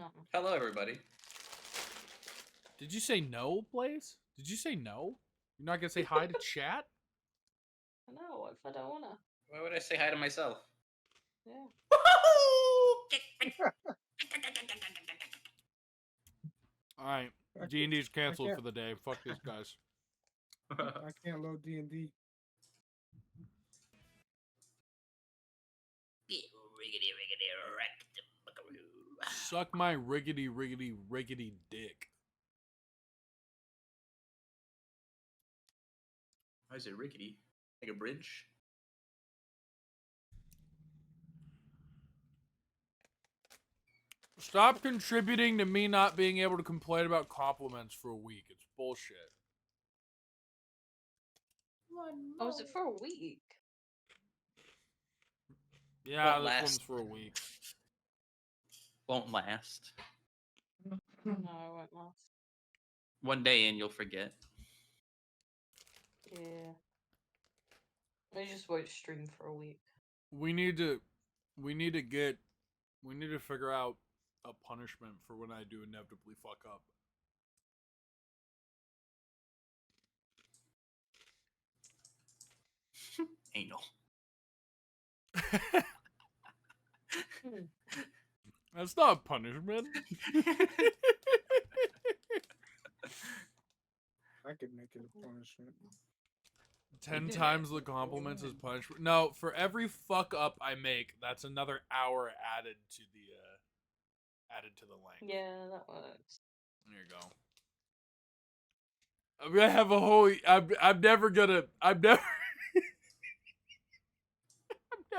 No. Hello, everybody. Did you say no, Blaze? Did you say no? You're not gonna say hi to chat? No, what if I don't wanna? Why would I say hi to myself? Yeah. Alright, D&D's canceled for the day. Fuck this, guys. I can't load D&D. Suck my riggedy dick. Why is it rickety? Like a bridge? Stop contributing to me not being able to complain about compliments for a week. It's bullshit. Oh, was it for a week? Yeah, Won't this last. one's for a week. Won't last. No, it won't last. One day and you'll forget. Yeah. I just won't stream for a week. We need to figure out a punishment for when I do inevitably fuck up. Anal. That's not a punishment. I could make it a punishment. 10 times the compliments is punishment. No, for every fuck up I make, that's another hour added to the length. Yeah, that works. There you go. I'm gonna have a whole. I'm never gonna.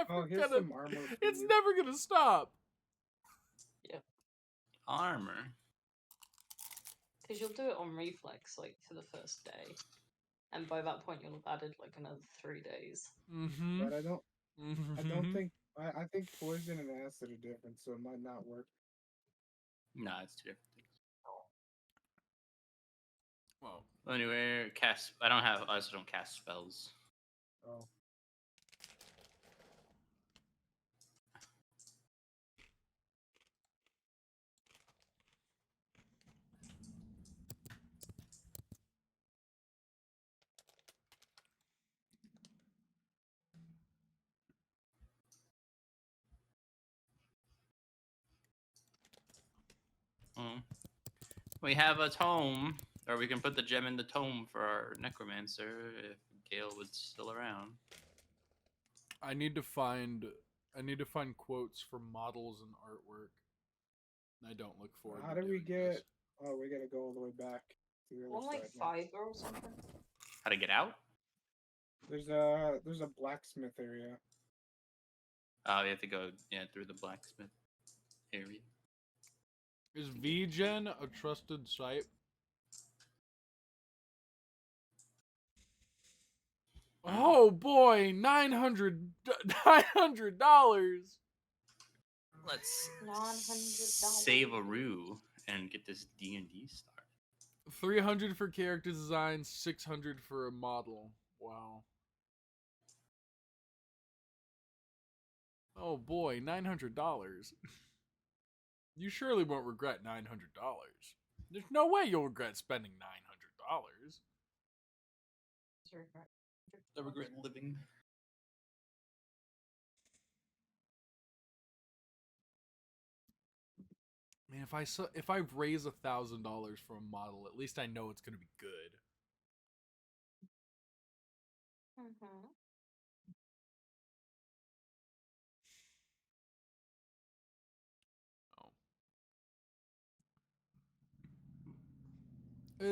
Oh, here's some armor. It's never gonna stop. Armor. Because you'll do it on reflex, like, for the first day. And by that point, you'll have added, like, another 3 days. Mm-hmm. But I don't think. I think poison and acid are different, so it might not work. Nah, it's two different things. Well, Anyway, I also don't cast spells. Oh. We have a tome, or we can put the gem in the tome for our necromancer if Gale was still around. I need to find quotes for models and artwork. I don't look forward. How to do we doing get? this. Oh, we gotta go all the way back to the other One, like, side now. fiber or something? How to get out? There's a blacksmith area. Oh, you have to go through the blacksmith area. Is VGen a trusted site? Oh boy, $900. Let's $900. save a rue and get this D&D started. 300 for character design, 600 for a model. Wow. Oh boy, $900. You surely won't regret $900. There's no way you'll regret spending $900. I regret living. Man, if I raise $1,000 for a model, at least I know it's gonna be good. Mm-hmm.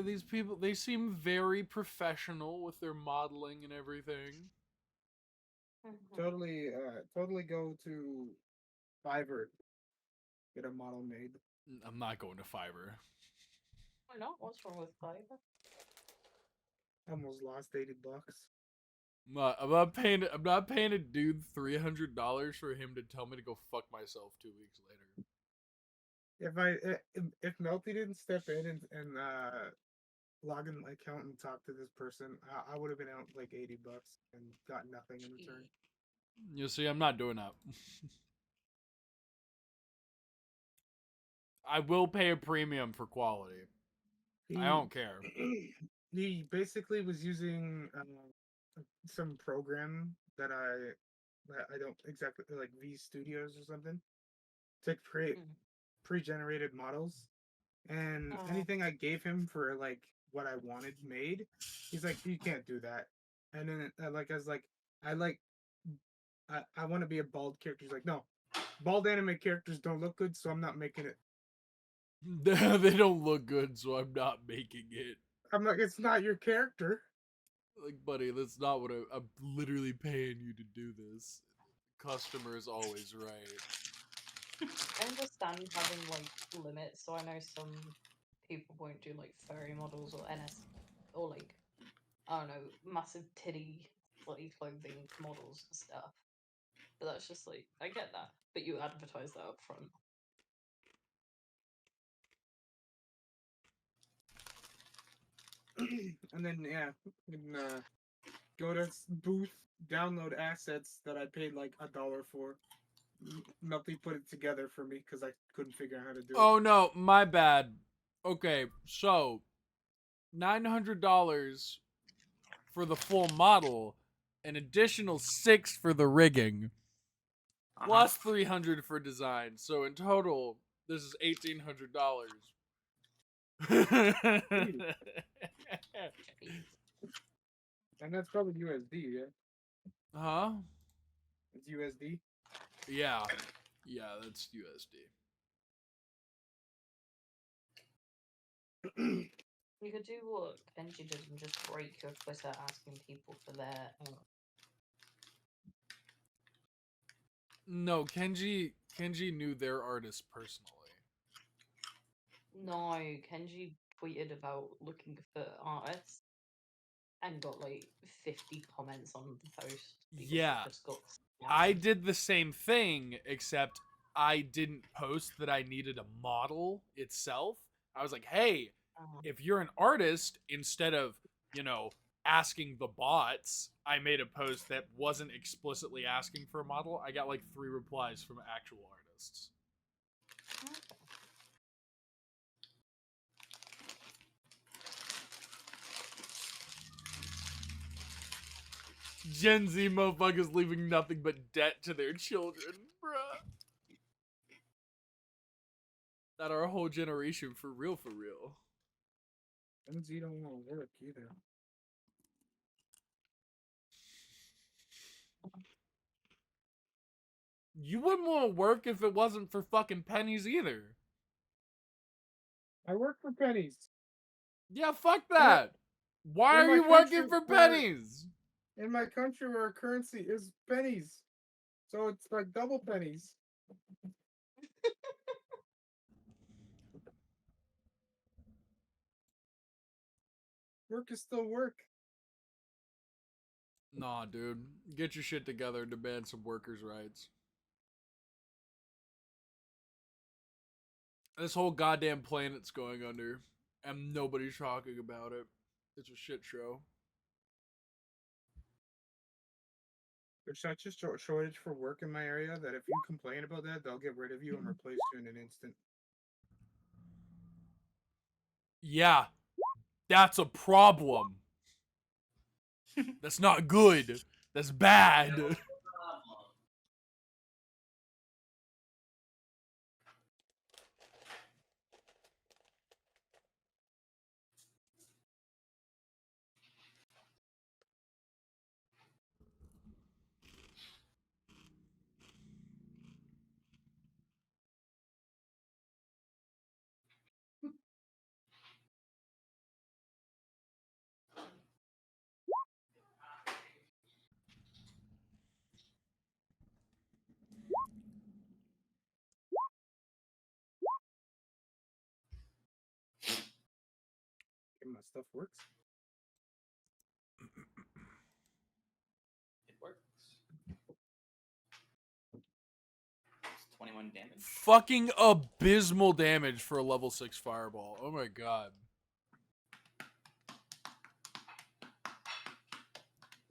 These people, they seem very professional with their modeling and everything. Mm-hmm. Totally go to Fiverr. Get a model made. I'm not going to Fiverr. Why not? What's wrong with fiber? Almost lost $80. I'm not paying a dude $300 for him to tell me to go fuck myself 2 weeks later. If Melty didn't step in and log in my account and talk to this person, I would have been out like $80 and got nothing in return. You see, I'm not doing that. I will pay a premium for quality. I don't care. He basically was using some program that I don't exactly like V Studios or something to create Mm. pre-generated models, and Oh. anything I gave him for like what I wanted made, he's like, you can't do that. And then like I was like, I like I want to be a bald character. He's like, no, bald anime characters don't look good, so I'm not making it. They don't look good, so I'm not making it. I'm like, it's not your character. Like, buddy, that's not what I'm literally paying you to do this. Customer is always right. I understand having like limits, so I know some people won't do like furry models or NS or like I don't know, massive titty slutty clothing models and stuff. But that's just like I get that. But you advertise that up front. And then yeah, you can go to booth, download assets that I paid like $1 for. Melty put it together for me because I couldn't figure out how to do it. Oh no, my bad. Okay, so $900 for the full model, an additional $6 for the rigging, plus $300 for design. So in total, this is $1,800. And that's probably USD, yeah. Huh? It's USD. Yeah. Yeah, that's USD. You could do what Kenji did and just break your Twitter asking people for their. No, Kenji knew their artist personally. No, Kenji tweeted about looking for artists and got like 50 comments on the post. Because Yeah. it just got I spammed. did the same thing, except I didn't post that I needed a model itself. I was like, hey, if you're an artist, instead of, asking the bots, I made a post that wasn't explicitly asking for a model. I got like 3 replies from actual artists. Okay. Gen Z motherfuckers leaving nothing but debt to their children, bruh. Not our whole generation, for real, for real. MZ don't want to work either. You wouldn't want to work if it wasn't for fucking pennies either. I work for pennies. Yeah, fuck that. Why in are my you working country for where- pennies? In my country, where our currency is pennies, so it's like double pennies. Work is still work. Nah, dude. Get your shit together and demand some workers' rights. This whole goddamn planet's going under, and nobody's talking about it. It's a shit show. There's such a shortage for work in my area that if you complain about that, they'll get rid of you and replace you in an instant. Yeah, that's a problem. That's not good. That's bad. And my stuff works. It works. It's 21 damage. Fucking abysmal damage for a level 6 fireball. Oh my god.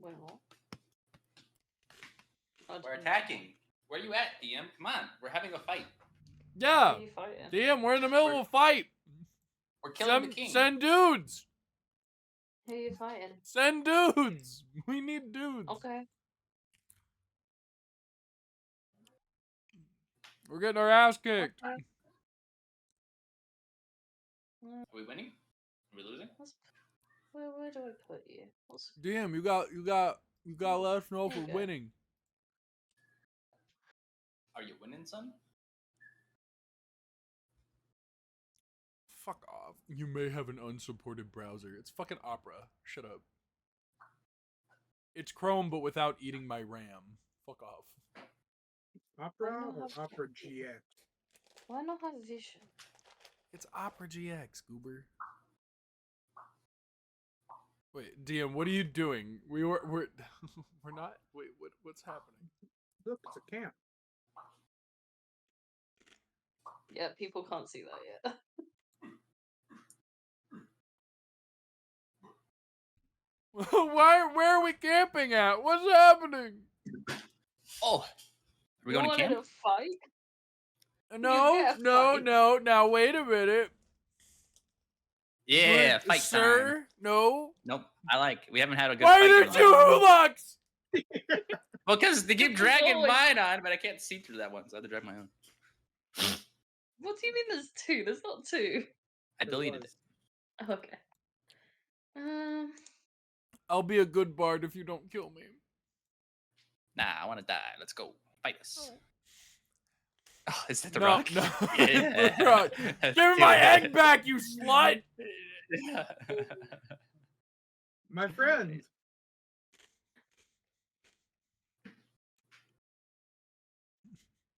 Wait, what? We're attacking. Where you at, DM? Come on, we're having a fight. Yeah. Who you fighting? Damn, we're in the middle of a fight. We're killing the king. Send dudes. Who you fighting? Send dudes. We need dudes. Okay. We're getting our ass kicked. Okay. Are we winning? Are we losing? Where do I put you? What's... Damn, you got to let us know if There we're you go. winning. Are you winning, son? Fuck off. You may have an unsupported browser. It's fucking Opera. Shut up. It's Chrome, but without eating my RAM. Fuck off. Opera I don't or have Opera vision. GX? Why not have vision? It's Opera GX, Goober. Wait, DM, what are you doing? We're we're not. Wait, what's happening? Look, it's a camp. Yeah, people can't see that yet. Where are we camping at? What's happening? Oh, are we You going to wanted camp? a fight? No, get a no, fight. no. Now wait a minute. Yeah, Good fight sir, time. No. Nope, I like it. We haven't had a good Why fight are there in a two while. Huluks? Well, because they keep Because dragging always- mine on, but I can't see through that one, so I have to drag my own. What do you mean there's two? There's not two. I deleted it. Okay. I'll be a good bard if you don't kill me. Nah, I want to die. Let's go. Fight us. Oh, is that the No, rock? no. Yeah. The Rock. Let's Give me do my it. egg back, you slut! My friend.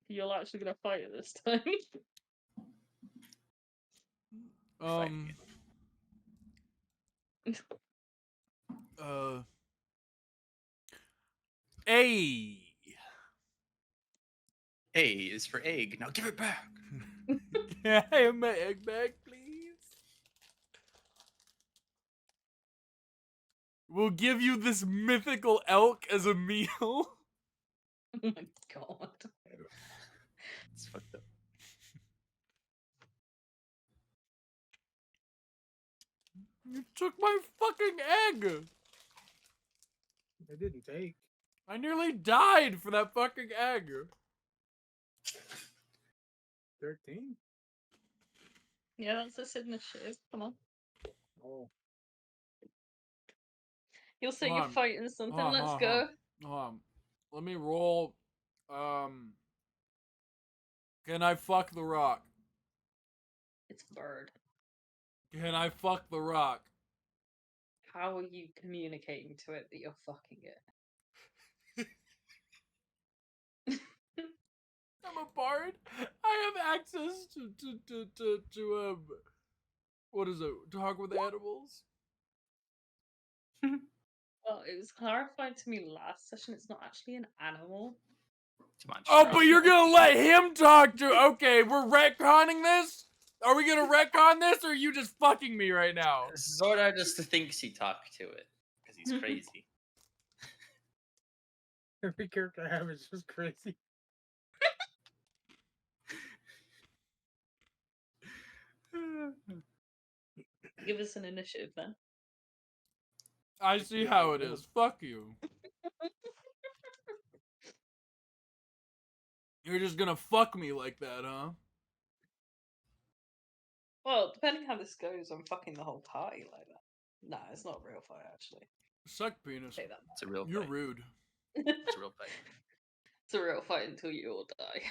You're actually gonna fight it this time. Um. Hey. A is for egg. Now give it back. Can I have my egg back, please? We'll give you this mythical elk as a meal. Oh my god. It's fucked up. You took my fucking egg. I didn't take. I nearly died for that fucking egg. 13? Yeah, that's a signature. Come on. Oh. You'll say Hold you're on. fighting something. Hold on, Let's hold go. on. Let me roll. Can I fuck the rock? It's bird. Can I fuck the rock? How are you communicating to it that you're fucking it? I'm a bard. I have access to what is it? Talk with animals. Well, it was clarified to me last session. It's not actually an animal. Come on. Oh, Charles. but you're gonna let him talk to. Okay, we're retconning this. Are we gonna retcon this, or are you just fucking me right now? Zordar just thinks he talked to it because he's crazy. Every character I have is just crazy. Give us an initiative then. I see how it is. Fuck you. You're just gonna fuck me like that, huh? Well, depending how this goes, I'm fucking the whole party like that. Nah, it's not a real fight actually. Suck penis. Say that. It's a real You're fight. rude. It's a real fight. It's a real fight until you all die.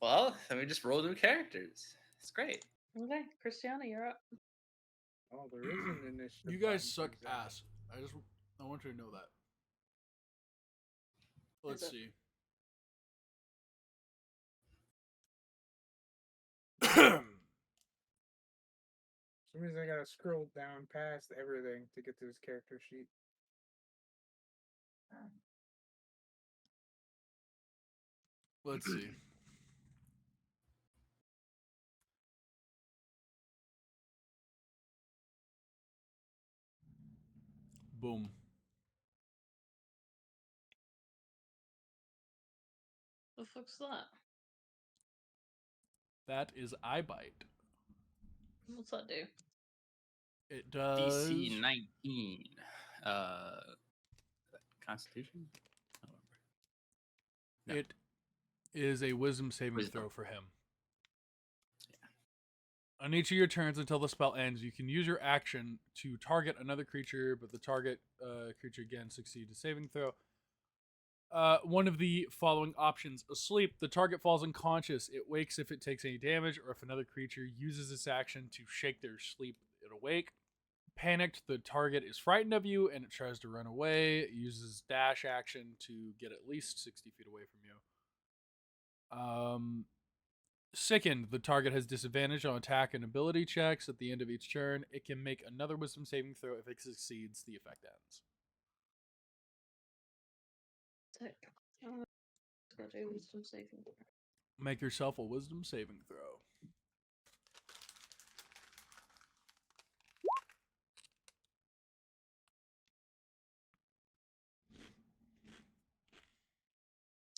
Well, then we just roll new characters. It's great. Okay, Christiana, you're up. Oh, there is an initiative. You guys button suck for Zach. ass. I want you to know that. Let's it? see. For some reason I gotta scroll down past everything to get to his character sheet. Let's see. Boom. The fuck's that? That is eye bite. What's that do? It does. DC 19. Constitution? I don't remember. No. It is a wisdom saving Wisdom. throw for him. On each of your turns until the spell ends, you can use your action to target another creature, but the target creature again succeeds a saving throw. One of the following options: asleep, the target falls unconscious. It wakes if it takes any damage, or if another creature uses its action to shake their sleep, it awake. Panicked, the target is frightened of you and it tries to run away. It uses dash action to get at least 60 feet away from you. Sickened, the target has disadvantage on attack and ability checks at the end of each turn. It can make another wisdom saving throw. If it succeeds, the effect ends. Sick. Got to do wisdom saving throw. Make yourself a wisdom saving throw.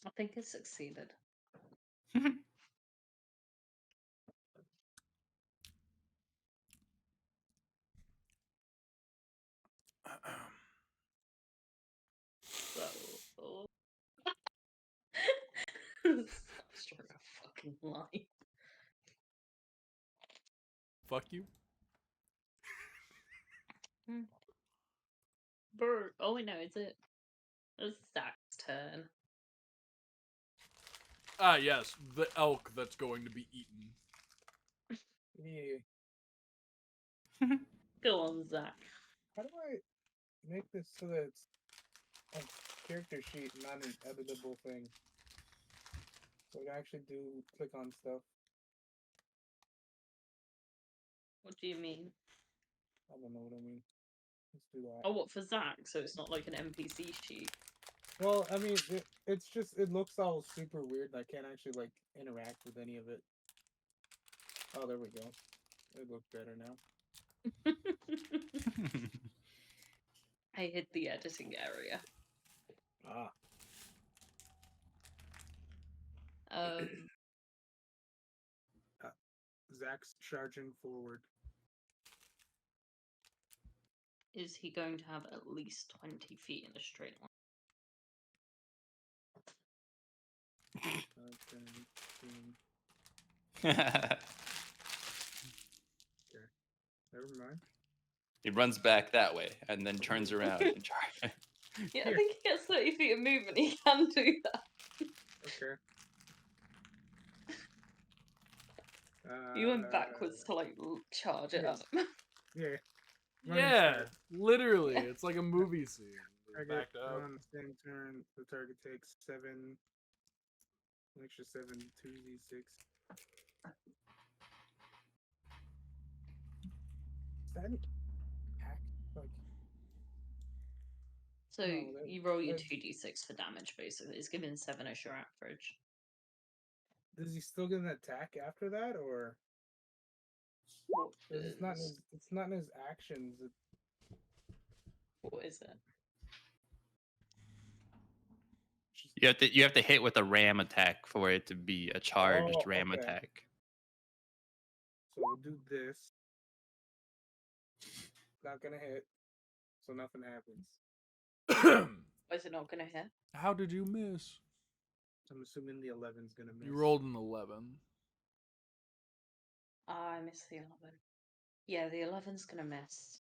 I think it succeeded. So. Struck a fucking lie. Fuck you. Bird. Oh wait, no, is it? It's Zach's turn. Ah, yes, the elk that's going to be eaten. Yeah. Go on, Zach. How do I make this so that it's a character sheet, not an editable thing? So I can actually click on stuff. What do you mean? I don't know what I mean. Let's do that. Oh, what for Zach? So it's not like an NPC sheet. Well, I mean, it's just, it looks all super weird. I can't actually, like, interact with any of it. Oh, there we go. It looks better now. I hid the editing area. Ah. Zach's charging forward. Is he going to have at least 20 feet in a straight line? Never mind. He runs back that way and then turns around and charges. Yeah, I think he gets 30 feet of movement. He can do that. Okay. You went backwards to like charge it yeah. up. Yeah. Yeah, literally. It's like a movie scene. I Backed get up. on the same turn. The target takes 7, an extra 7, 2d6. Is that an attack? Like, So No, that- you roll your that's- 2d6 for damage, basically. It's giving 7 as your average. does he still get an attack after that, or What 'cause it's not in is, his actions? what is it? Just, You have to hit with a ram attack for it to be a charged Oh, ram okay. attack. so we'll do this. Not gonna hit, so nothing happens. Why is it not going to hit? How did you miss? I'm assuming the 11's gonna miss. You rolled an 11. Ah, I missed the 11. Yeah, the 11's going to miss.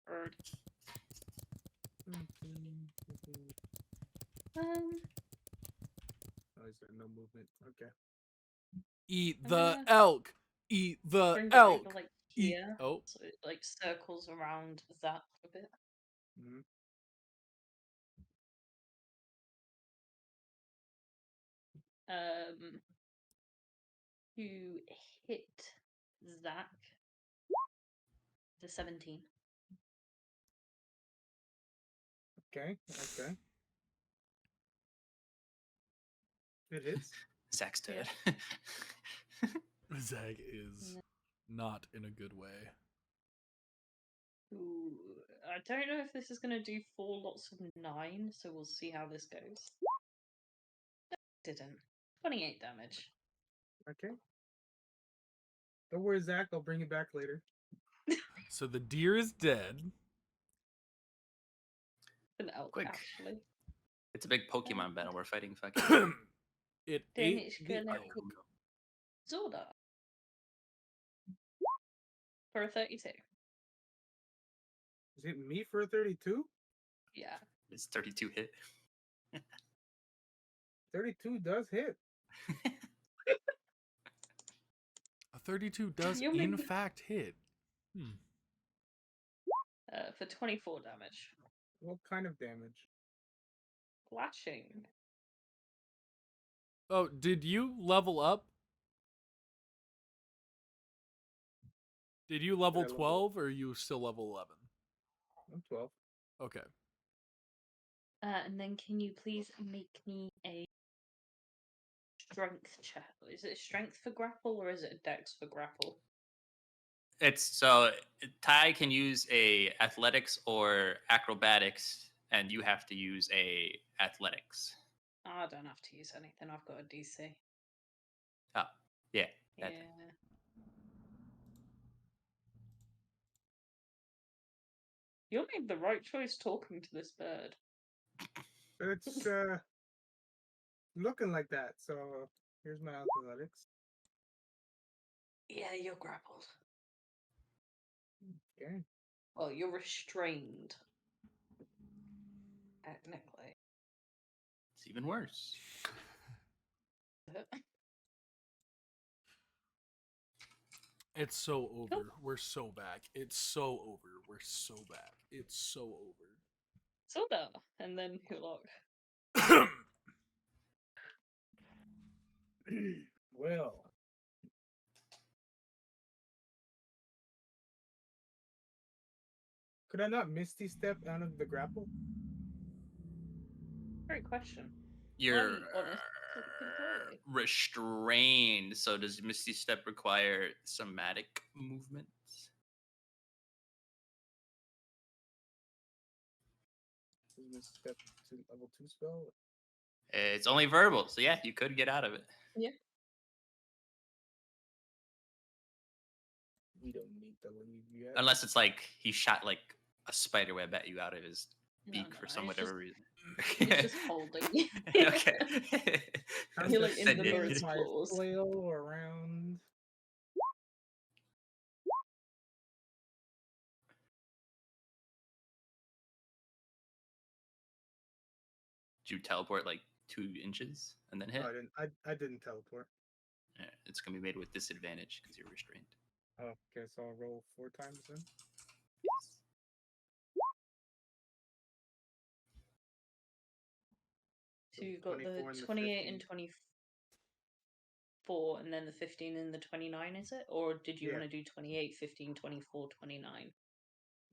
Bird. Oh, he's got no movement. Okay. Eat I'm the gonna elk. Eat the bring it elk. over, like, Eat. here, Oh, so it like circles around that a bit. Mm-hmm. You hit Zach to 17. Okay. Okay. It hits. Zach's dead. Zag is not in a good way. Ooh, I don't know if this is going to do 4 lots of 9, so we'll see how this goes. Didn't. 28 damage. Okay. Don't worry, Zach. I'll bring you back later. So the deer is dead. An elk, Quick. actually. It's a big Pokemon battle. We're fighting fucking. It Then ate it's the gonna elk. Zorda. For a 32. Is it me for a 32? Yeah. It's 32 hit. 32 does hit. A 32 does You'll in make- fact hit. Hmm. For 24 damage. What kind of damage? Flashing. Oh, did you level up? Did you level I level up? 12 or are you still level 11? I'm 12. Okay. And then can you please make me a strength check? Is it strength for grapple or is it a dex for grapple? It's so Ty can use a athletics or acrobatics, and you have to use a athletics. I don't have to use anything. I've got a DC. Oh, yeah. Yeah. that- You made the right choice talking to this bird. It's looking like that. So here's my athletics. Yeah, you're grappled. Okay. Well, you're restrained. Technically. It's even worse. It's so over. Cool. We're so back. It's so over. We're so back. It's so over. Zorda. And then Hulok. Well. Could I not Misty Step out of the grapple? Great question. You're honest, completely. restrained. So does Misty Step require somatic movements? Is Misty Step to level 2 spell? It's only verbal, so yeah, you could get out of it. We don't need to leave yet. Unless it's like he shot like a spider web at you out of his beak for some it's whatever just, reason. It's just holding. Okay. I'm You're just like in the Send it. bird's my claws. flail around. Did you teleport like 2 inches and then hit? No, I didn't teleport. Yeah, it's gonna be made with disadvantage because you're restrained. Oh, okay, so I'll roll 4 times then. Yes. So you've got the 24 and the 28 and 15. 24, and then the 15 and the 29, is it? Or did you Yeah. want to do 28, 15, 24, 29?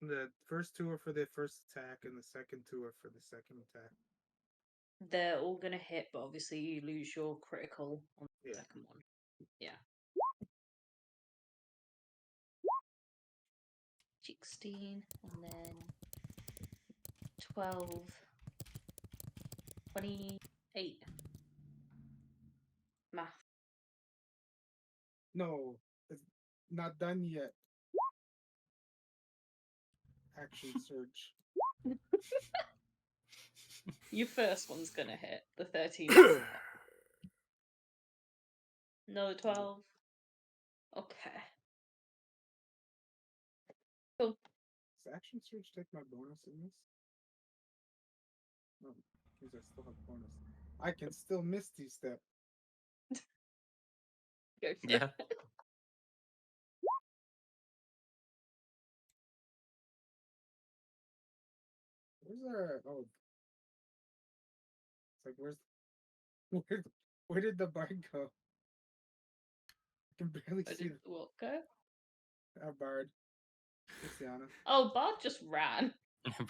The first 2 are for the first attack, and the second 2 are for the second attack. They're all going to hit, but obviously you lose your critical on the Yeah. second one. Yeah. 16, and then 12, 28. Math. No, it's not done yet. Action surge. Your first one's going to hit. The 13 is not. No, 12. Okay. Cool. Does action surge take my bonus in this? No, because I still have bonus. I can still Misty Step. Go for Yeah. it. Where's our oh? It's like where's where did the bard go? I can barely Where see did what go? our bard. Luciana. Oh, Bart just ran.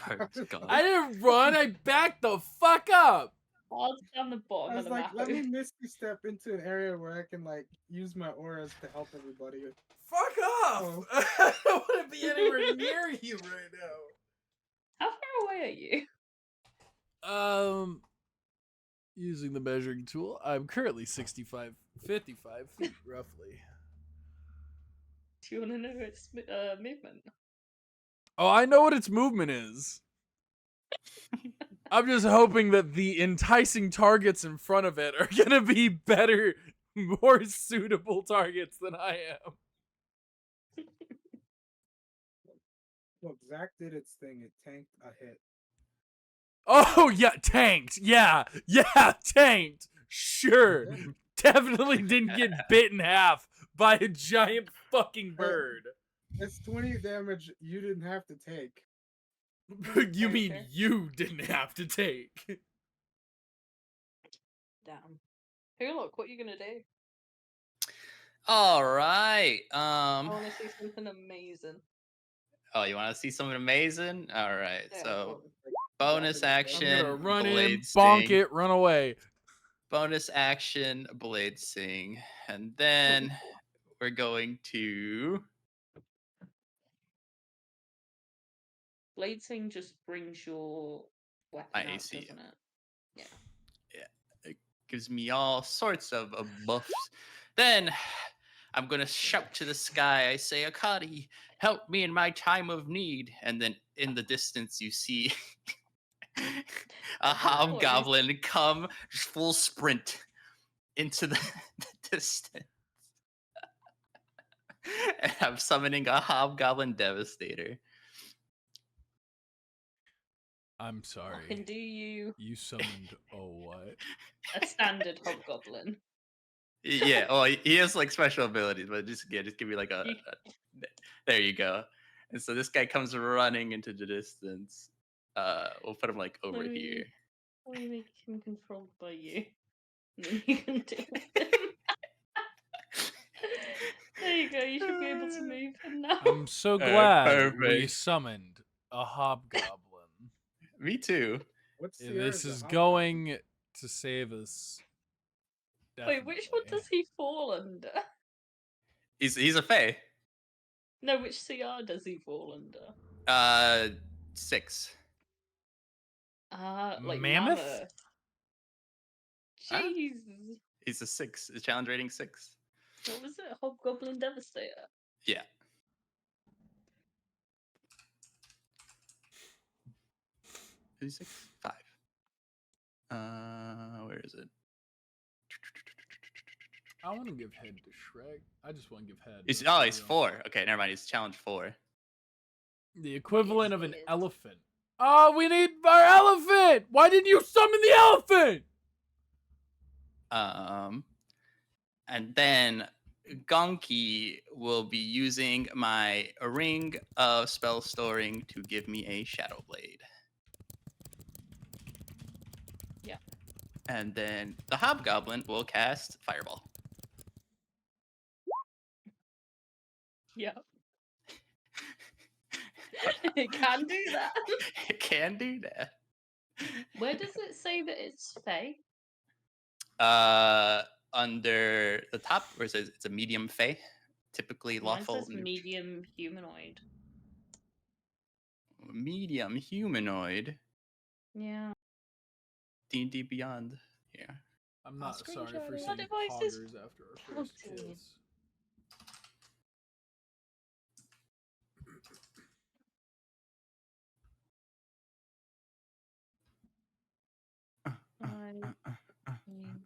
Bard's gone. I didn't run. I backed the fuck up. Bart's down the bottom I of was the like, map. let me Misty Step into an area where I can like use my auras to help everybody. Fuck off. Oh. I don't want to be anywhere near you right now. How far away are you? Using the measuring tool, I'm currently 55 feet, roughly. Do you want to know its movement? Oh, I know what its movement is. I'm just hoping that the enticing targets in front of it are gonna be better, more suitable targets than I am. Look, Zach did its thing. It tanked a hit. Oh yeah, tanked. Yeah, tanked. Sure. Definitely didn't get bit in half by a giant fucking bird. It's 20 damage you didn't have to take. You mean Okay. you didn't have to take? Damn. Hey, look, what are you gonna do? All right. I want to see something amazing. Oh, you want to see something amazing? All right. Yeah, So go bonus I'm I'm action, gonna run blade in, bonk sting. it, run away. Bonus action, blade sing, and then we're going to. Blade Sing just brings your weapon My up, AC. doesn't it? Yeah. Yeah, it gives me all sorts of buffs. Then I'm gonna shout to the sky. I say, Akadi, help me in my time of need. And then in the distance, you see a hobgoblin come just full sprint into the distance. And I'm summoning a hobgoblin devastator. I'm I sorry. can do you You summoned what? a standard hobgoblin. Yeah, well, he has like special abilities, but just give me like there you go. And so this guy comes running into the distance. We'll put him like over here. Let me make him controlled by you. And then you can deal with him. There you go, you should be able to move him now. I'm so Alright, glad we perfect. summoned a hobgoblin. Me too. What's And the this urge is of going to save us. Wait, which one Definitely. does he fall under? He's a fae. No, which CR does he fall under? 6. Like Mammoth? Mammoth. Huh? Jeez. He's a 6. A challenge rating 6. What was it? Hobgoblin Devastator? Yeah. Who's 6? 5. Where is it? I want to give head to Shrek. I just want to give head. He's let's be he's real. 4. Okay, never mind. He's challenge 4. The equivalent of an Yes. elephant. Oh, we need our elephant! Why didn't you summon the elephant? And then Gonki will be using my ring of spell storing to give me a shadow blade. Yeah. And then the hobgoblin will cast fireball. Yeah. It can do that. It can do that. Where does it say that it's Fae? Under the top where it says it's a medium fae, typically Mine lawful. says medium humanoid. Medium humanoid. Yeah. D&D Beyond. Yeah. I'm not sorry screenshot for it. saying What device is poggers after our first counting? kiss.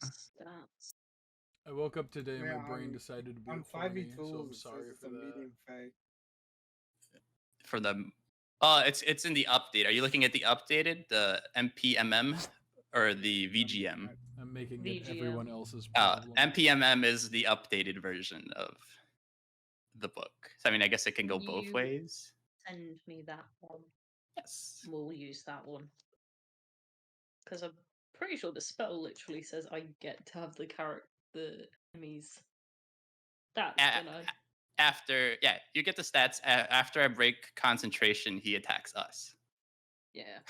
Stats. I woke up today and Yeah, my brain on- decided to be On a 40, 5e so tools, I'm it says sorry it's for a that. medium fae. For the it's in the update. Are you looking at the updated, the MPMM or the VGM? I'm making it VGM. everyone else's problem. MPMM is the updated version of the book. So I mean, I guess it can go both You- ways. Send me that one. Yes. We'll use that one. Because I'm pretty sure the spell literally says I get to have the enemies. That's A- gonna. After you get the stats. After I break concentration, he attacks us. Yeah.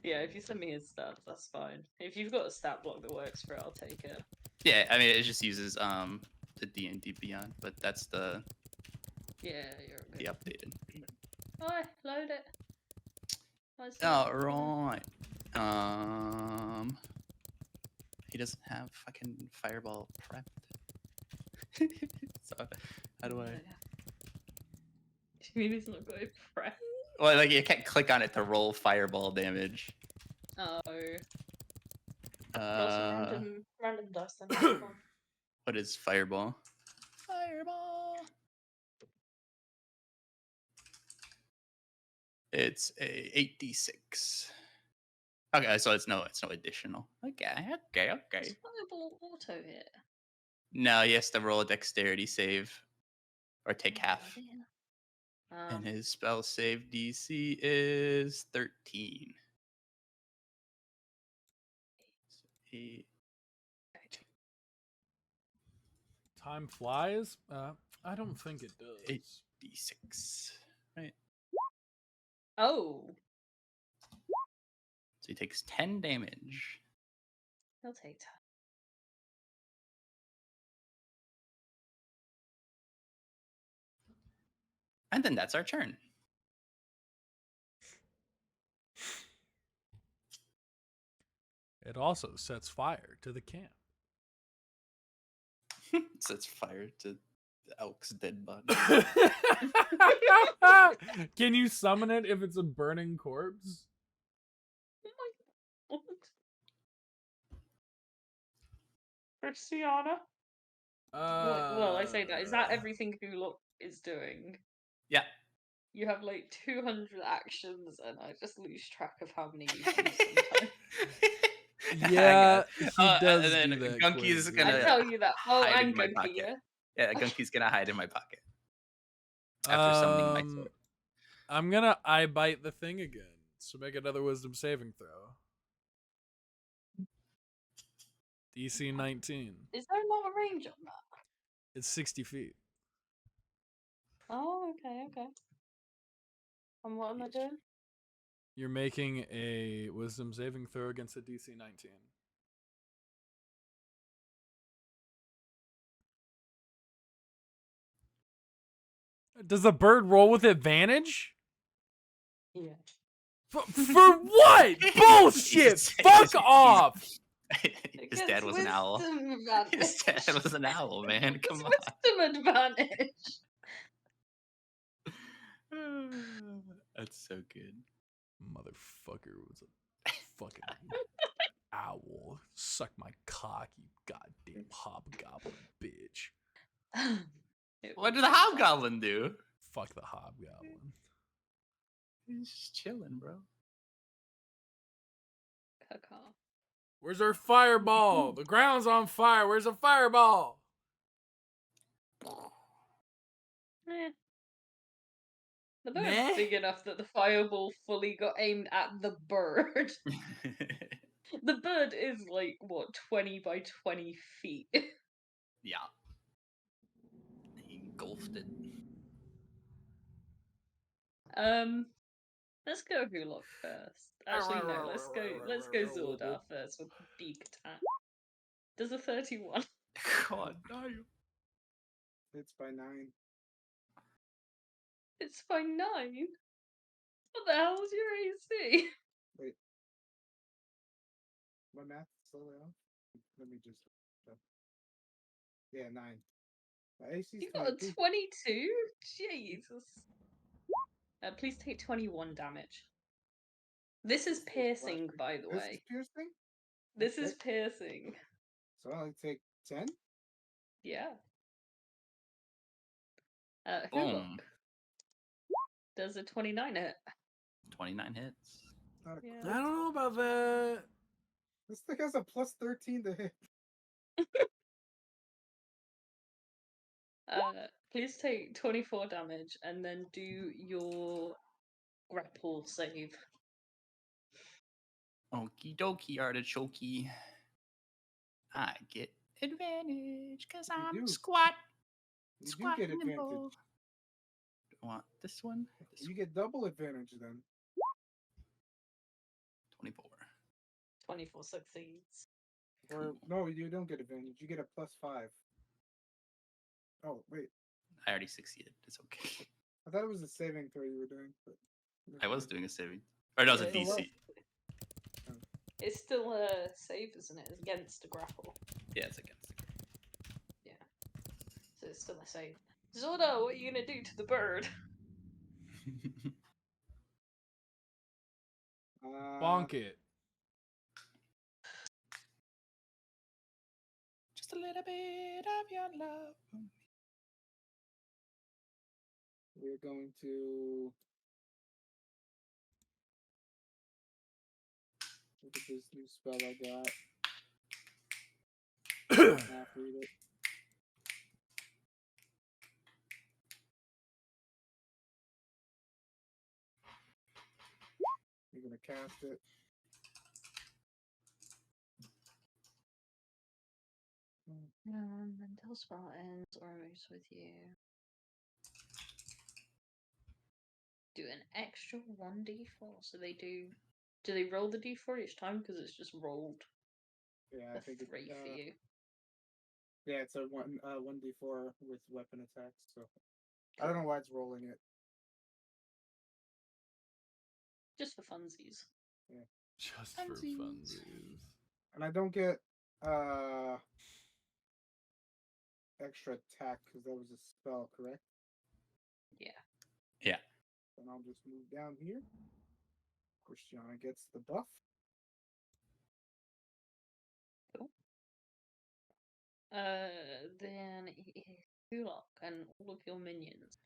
Yeah, if you send me his stats, that's fine. If you've got a stat block that works for it, I'll take it. Yeah, I mean it just uses the D&D Beyond, but that's the Yeah, you're the okay. updated. Oh, load it. Let's see All what's going on. right. He doesn't have fucking fireball prepped. So how do I? Do you mean he's not got it prep? Well, like you can't click on it to roll fireball damage. Oh. Roll some random dice then. Come on. What is fireball? Fireball. It's a 8d6. Okay, so it's no additional. Okay. It's fireball auto hit. No, he has to roll a dexterity save or take half. And his spell save DC is 13. So 8. Time flies? I don't think it does. 8d6. Right. Oh, So he takes 10 damage. he'll take time. And then that's our turn. It also sets fire to the camp. Sets fire to the elk's dead body. Can you summon it if it's a burning corpse? Oh my god. Christiana? Well, I say that. Is that everything Gulok is doing? Yeah. You have like 200 actions, and I just lose track of how many you do sometimes. Yeah, he does and then do that. Gunky's quite a I bit. gonna tell you that. Oh, hide in and my Gunky, pocket. yeah? Yeah, Gunky's gonna hide in my pocket. After summoning my sword. I'm gonna eye bite the thing again. So make another wisdom saving throw. DC 19. Is there not a range on that? It's 60 feet. Oh, okay. And what am I doing? You're making a wisdom saving throw against a DC 19. Does the bird roll with advantage? Yeah. For what? Bullshit! Fuck off! His dad was an owl. His dad was an owl, man. Come on. Wisdom advantage. That's so good. Motherfucker was a fucking owl. Suck my cock, you goddamn hobgoblin bitch. What did the hobgoblin do? Fuck the hobgoblin. He's just chilling, bro. Caca. Where's our fireball? The ground's on fire. Where's the fireball? Eh. The bird's Meh. big enough that the fireball fully got aimed at the bird. The bird is like, what, 20 by 20 feet? Yeah. He engulfed it. Let's go Gulok first. Actually, no, let's go Zordar first with beak attack. Does a 31? God, no. It's by 9. It's by 9? What the hell's your AC? Wait. My math is slowly off. Let me just. Yeah, 9. My AC is You got a 22. 22? Jesus. Please take 21 damage. This is piercing, by the This way. is piercing? This is Okay. piercing. So I only take 10? Yeah. Hulok. Boom. Does a 29 hit? 29 hits. Not a Yeah. I don't know about that. This thing has a plus 13 to hit. Please take 24 damage and then do your grapple save. Okie dokie, artichoke. I get advantage because You I'm do. squat. You do Squat get nimble. advantage. Do I want this one? This You get double advantage then. 24. 24 succeeds. Or no, you don't get advantage. You get a plus 5. Oh wait, I already succeeded. It's okay. I thought it was a saving throw you were doing. But I was doing a saving. Or no, it was a Yeah, it was. DC. It's still safe, isn't it? It's against a grapple. Yeah, it's against. So it's still a save. Zorda, what are you gonna do to the bird? Bonk it. Just a little bit of your love. We're going to look at this new spell I got. Half read it. You're gonna cast it. Until spell ends or moves with you. Do an extra 1d4. So they do. Do they roll the d4 each time? Because it's just rolled Yeah, a I think 3 for you. Yeah, it's a 1d4 with weapon attacks. So I don't know why it's rolling it. Just for funsies. Just for Funsies. funsies. And I don't get extra attack because that was a spell, correct? Yeah. Yeah. Then I'll just move down here. Christiana gets the buff. Then Kulok and all of your minions.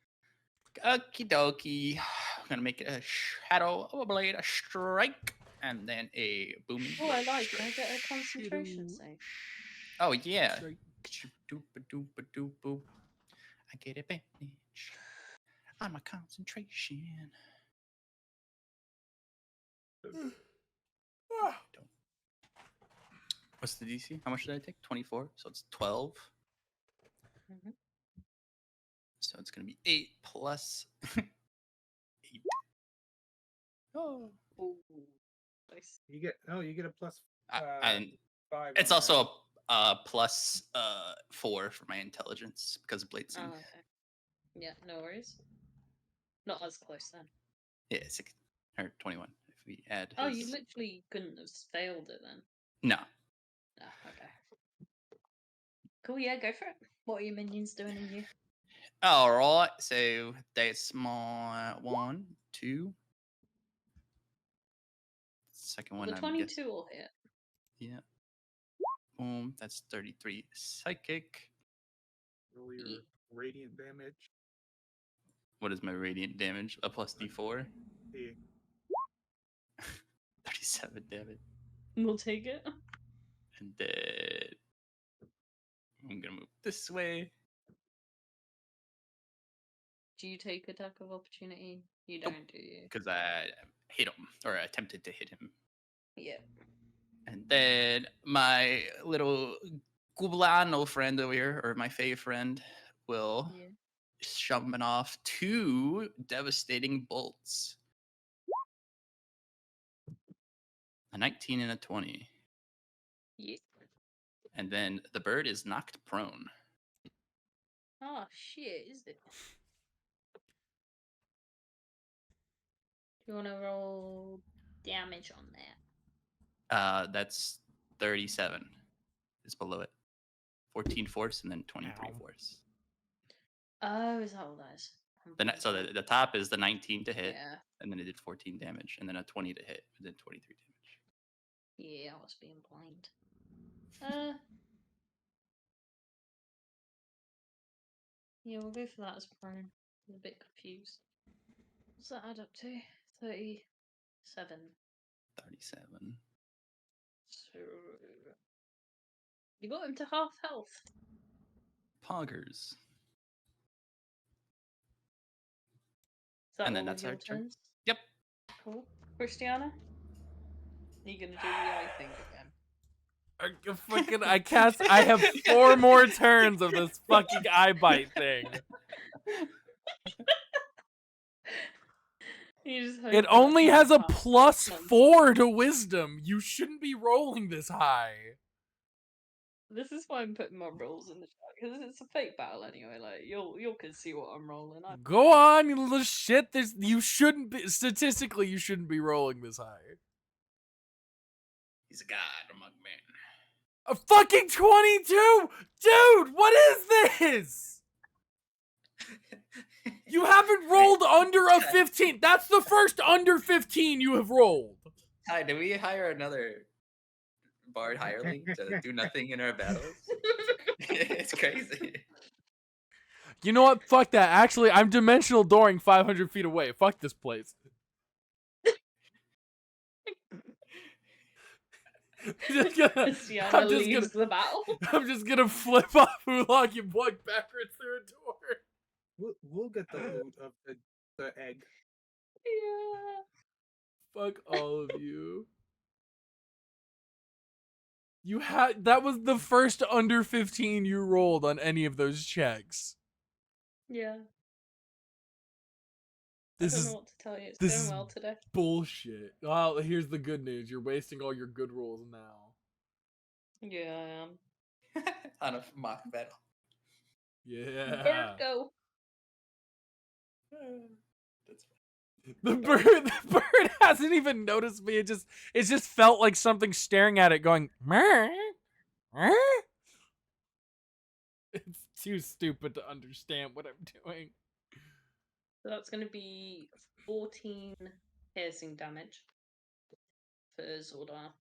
Okie dokie. I'm gonna make it a shadow of a blade, a strike, and then a booming. Oh, I like. Can I strike. get a concentration save? Oh yeah. Strike. Doop-a-doop-a-doop-a-doop. I get advantage on my concentration. Don't. What's the DC? How much did I take? 24. So it's 12. Mhm. So it's gonna be 8 plus 8. Oh. Ooh, nice. You get a plus And 5. it's on also a plus 4 for my intelligence because of bladesing. Oh, okay. Yeah, no worries. Not as close then. Yeah, 6 or 21 if we add Oh, his. you literally couldn't have failed it then. No. Ah, okay. Cool, yeah, go for it. What are your minions doing in you? All right, so that's my 1, 2. Second one, The I'm 22 guessing. will hit. Yeah. Boom. That's 33 psychic. Roll your radiant damage. What is my radiant damage? A plus D4. Yeah. 37 damage. We'll take it. And then I'm gonna move this way. Do you take attack of opportunity? You don't, do you? Because I hit him or attempted to hit him. Yeah. And then my little Gublano friend over here, or my fave friend, will Yeah. summon off 2 devastating bolts. A 19 and a 20. Yeah. And then the bird is knocked prone. Oh shit, is it? Do you wanna roll damage on that? That's 37. Is below it. 14 force and then 23 Ow. force. Oh, is that all that is? So the top is the 19 to hit, Yeah. and then it did 14 damage, and then a 20 to hit, and then 23 damage. Yeah, I was being blind. Yeah, we'll go for that as prone. I'm a bit confused. What's that add up to? 37. 37. So you got him to half health. Poggers. Is that And then all that's of your our turn. turns? Yep. Cool. Christiana? Are you gonna do the eye thing again? I have 4 more turns of this fucking eye bite thing. It only has a plus 4 to wisdom. You shouldn't be rolling this high. This is why I'm putting my rolls in the chat, because it's a fake battle anyway. Like you'll can see what I'm rolling. Go on, you little shit. You shouldn't be, statistically, you shouldn't be rolling this high. He's a god among men. A fucking 22, dude. What is this? You haven't rolled under a 15. That's the first under 15 you have rolled. Hi, did we hire another bard hireling to do nothing in our battles? It's crazy. You know what? Fuck that. Actually, I'm dimensional dooring 500 feet away. Fuck this place. Christiana leaves the battle. I'm just gonna flip off Oolong and walk backwards through a door. We'll get the loot of the egg. Yeah. Fuck all of you. You had that was the first under 15 you rolled on any of those checks. Yeah. This I don't is know what to tell you. It's this going is well today. bullshit. Well, here's the good news. You're wasting all your good rolls now. Yeah, I am. On a mock battle. Yeah. Bird go. That's The bird hasn't even noticed me. It just felt like something staring at it going, "Meow, meow." It's too stupid to understand what I'm doing. So that's going to be 14 piercing damage for Zordar.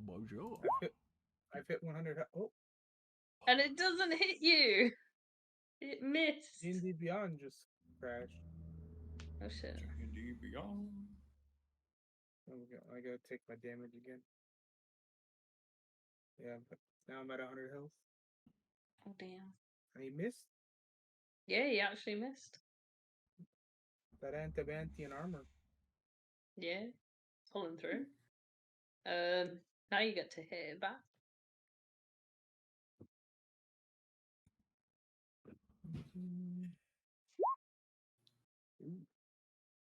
Bonjour. I've hit 100. Oh, And it doesn't hit you! It missed! D&D Beyond just crashed. Oh shit. D&D Beyond. Oh, I gotta take my damage again. Yeah, but now I'm at 100 health. Oh damn. And he missed Yeah, he actually missed. that anti-banty armor. Yeah. Pulling through. Now you get to hit it back.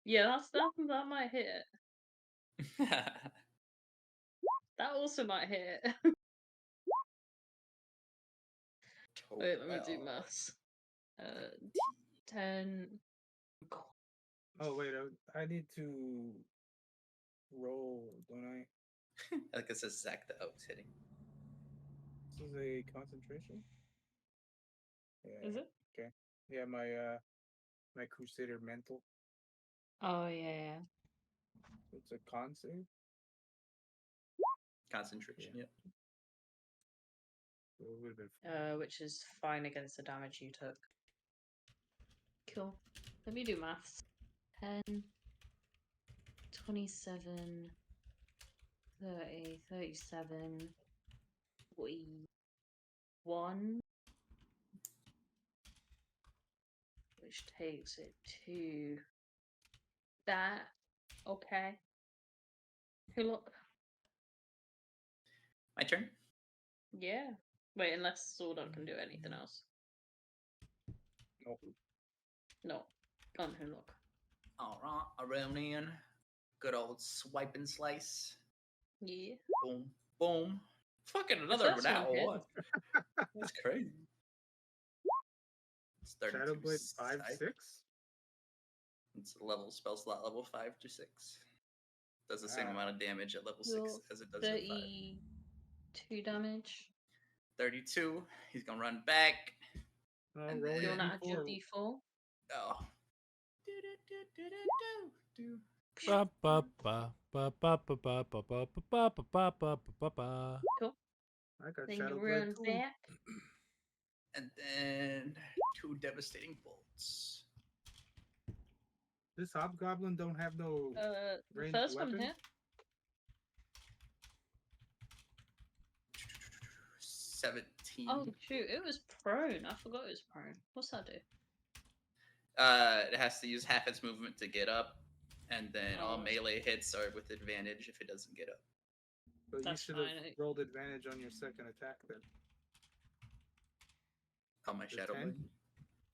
Yeah, that might hit it. That also might hit it. Wait, let me do maths. 10. Oh wait, I need to roll, don't I? Like it says Zach the Oak's hitting. This is a concentration. Yeah. Is it? Okay. Yeah, my Crusader mental. Oh yeah. It's a con save. Concentration, Yeah. yep. So it would have been. Which is fine against the damage you took. Cool. Let me do maths. 10, 27, 30, 37, 41. Which takes it to that. Okay. Who look? My turn? Yeah. Wait, unless Sword can do anything else. Nope. No. On who look? Alright, around in. Good old swipe and slice. Yeah. Boom, boom. Fucking another first one now, hit. what? That's crazy. It's 32 Shadowblade 5, scythe. 6? It's a level spell slot level 5 to 6. Does the same Ah. amount of damage at level 6 Well, as it does at 5. 32 damage. 32. He's gonna run back. Oh, And roll Do you your want to add your D4. D4? Oh. Ba ba ba ba ba ba ba ba ba ba ba ba ba ba ba. Cool. I got Then you Shadowblade run 2. back. And then 2 devastating bolts. This hobgoblin don't have no The ranged first one weapon? hit. 17. Oh shoot, it was prone. I forgot it was prone. What's that do? It has to use half its movement to get up, and then all Oh. melee hits are with advantage if it doesn't get up. So you That's should have fine. rolled advantage on your second attack then. On my The shadow 10? blade.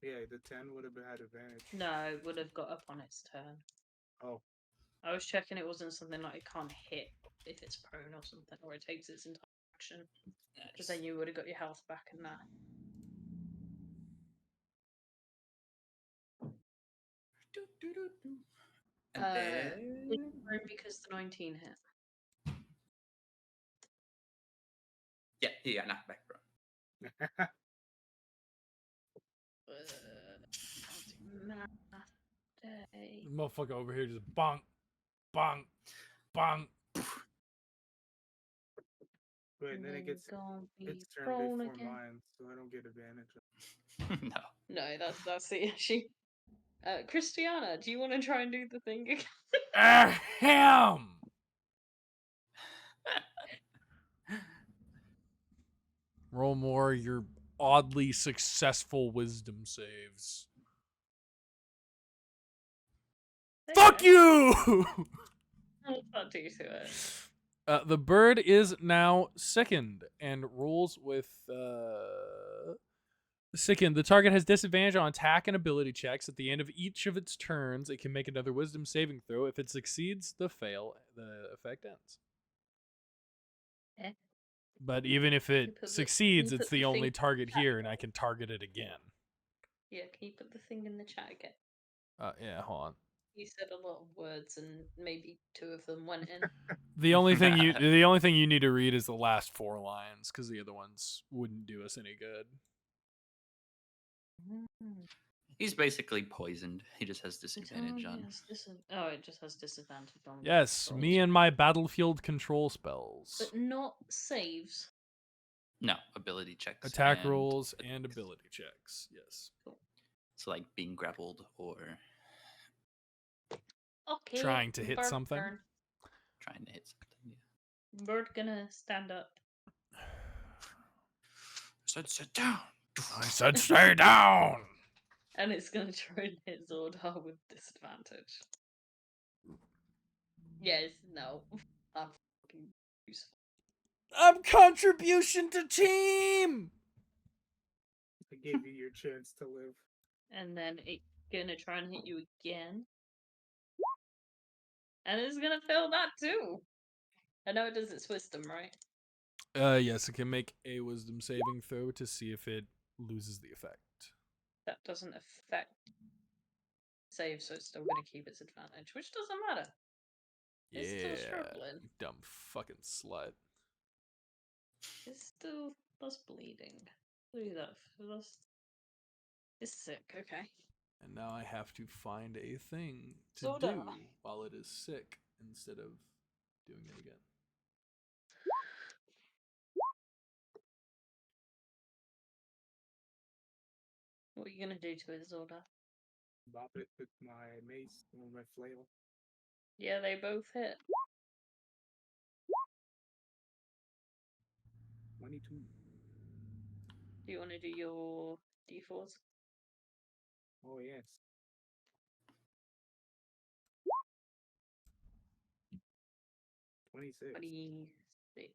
Yeah, the 10 would have had advantage. No, it would have got up on its turn. Oh, I was checking it wasn't something like it can't hit if it's prone or something, or it takes its entire action. Because then you would have got your health back and that. And then because the 19 hit. yeah, knock back, bro. Can't do math today. Motherfucker over here just bonk, bonk, bonk. Wait, and then it gets gonna be its turn prone before again. mine, so I don't get advantage. No. No, that's the issue. Christiana, do you want to try and do the thing again? Ahem! Roll more your oddly successful wisdom saves. Fuck you! What's that do to it? The bird is now sickened and rolls with sickened. The target has disadvantage on attack and ability checks. At the end of each of its turns, it can make another wisdom saving throw. If it succeeds, the effect ends. Eh. But even if You it put succeeds, you it's put the the only thing- target here, and I can target it again. Yeah, can you put the thing in the chat again? Yeah, hold on. You said a lot of words and maybe 2 of them went in. The only thing you need to read is the last 4 lines, because the other ones wouldn't do us any good. He's basically poisoned. He just has disadvantage on. Oh, it just has disadvantage on. Yes, rolls. me and my battlefield control spells. But not saves. No, ability checks. Attack and rolls and ability checks. Yes. So like being grappled or Okay. Trying to hit Bird something? turn. trying to hit something. Yeah. Bird gonna stand up. Said sit down. I said stay down! And it's gonna try and hit Zordar with disadvantage. Yes, no. I'm fucking useful. I'm contribution to team! I gave you your chance to live. And then it's gonna try and hit you again. And it's gonna fail that too. I know it does its wisdom, right? Yes, it can make a wisdom saving throw to see if it loses the effect. That doesn't affect save, so it's still gonna keep its advantage, which doesn't matter. It's still struggling. Dumb fucking slut. It's still that's bleeding. Look at that. It's sick, okay. And now I have to find a thing to Soda. do while it is sick instead of doing it again. What are you gonna do to it, Zordar? Bop it with my mace or my flail. Yeah, they both hit. 22. Do you want to do your d4s? Oh yes. 26. 26.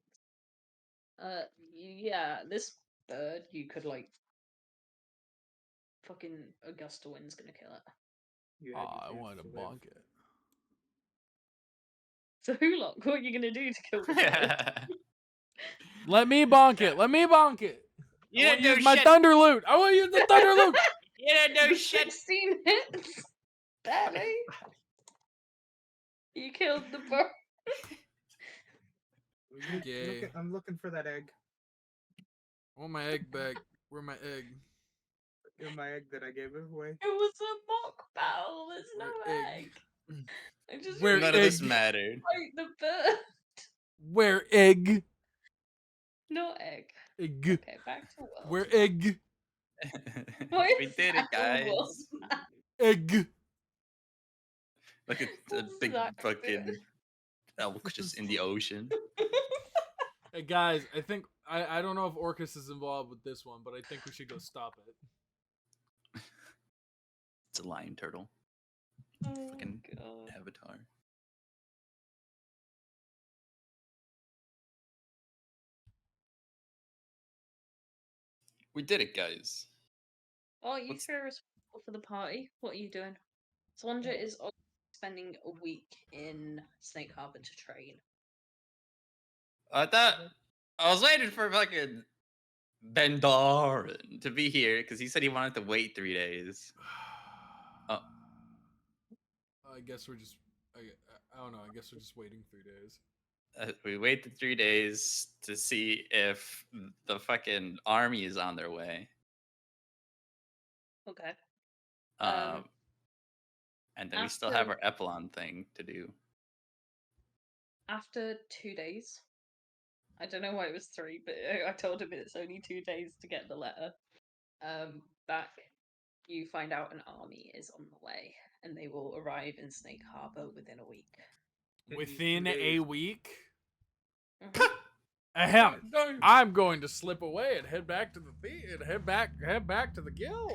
Yeah, this bird, you could like. Fucking Augusta Wind's gonna kill it. You had your I chance wanted to live. bonk it. So, Hulock, what are you gonna do to kill the bird? Let me bonk it. Let me bonk it. You I want didn't to do use my shit. thunder loot. I want to use the thunder loot. You didn't do shit. 16 hits! Barely! You killed the bird. Okay. I'm looking for that egg. I want my egg back. Where my egg? Give my egg that I gave away. It was a mock battle, there's no Where egg. I just Where None of this egg? mattered. fight the bird. Where egg? No egg. Egg. Okay, back to World. Where egg? Why We is did it, that a guys. world map? Egg. Look at the What's big that fucking doing? elk just in the ocean. Hey guys, I think I don't know if Orcus is involved with this one, but I think we should go stop it. It's a lion turtle. Oh Fucking god. avatar. We did it, guys. Oh, you What's- three are responsible for the party. What are you doing? Swanger is spending a week in Snake Harbor to train. I thought I was waiting for fucking Ben Doran to be here because he said he wanted to wait 3 days. Oh. I guess we're just I don't know. I guess we're just waiting 3 days. We wait the 3 days to see if the fucking army is on their way. Okay. Um, and then we still have our Epsilon thing to do. After 2 days, I don't know why it was 3, but I told him it's only 2 days to get the letter. Back, you find out an army is on the way, and they will arrive in Snake Harbor within a week. In these 2 Within a days. week? Mhm. Ahem. No. I'm going to slip away and head back to the head back to the guild.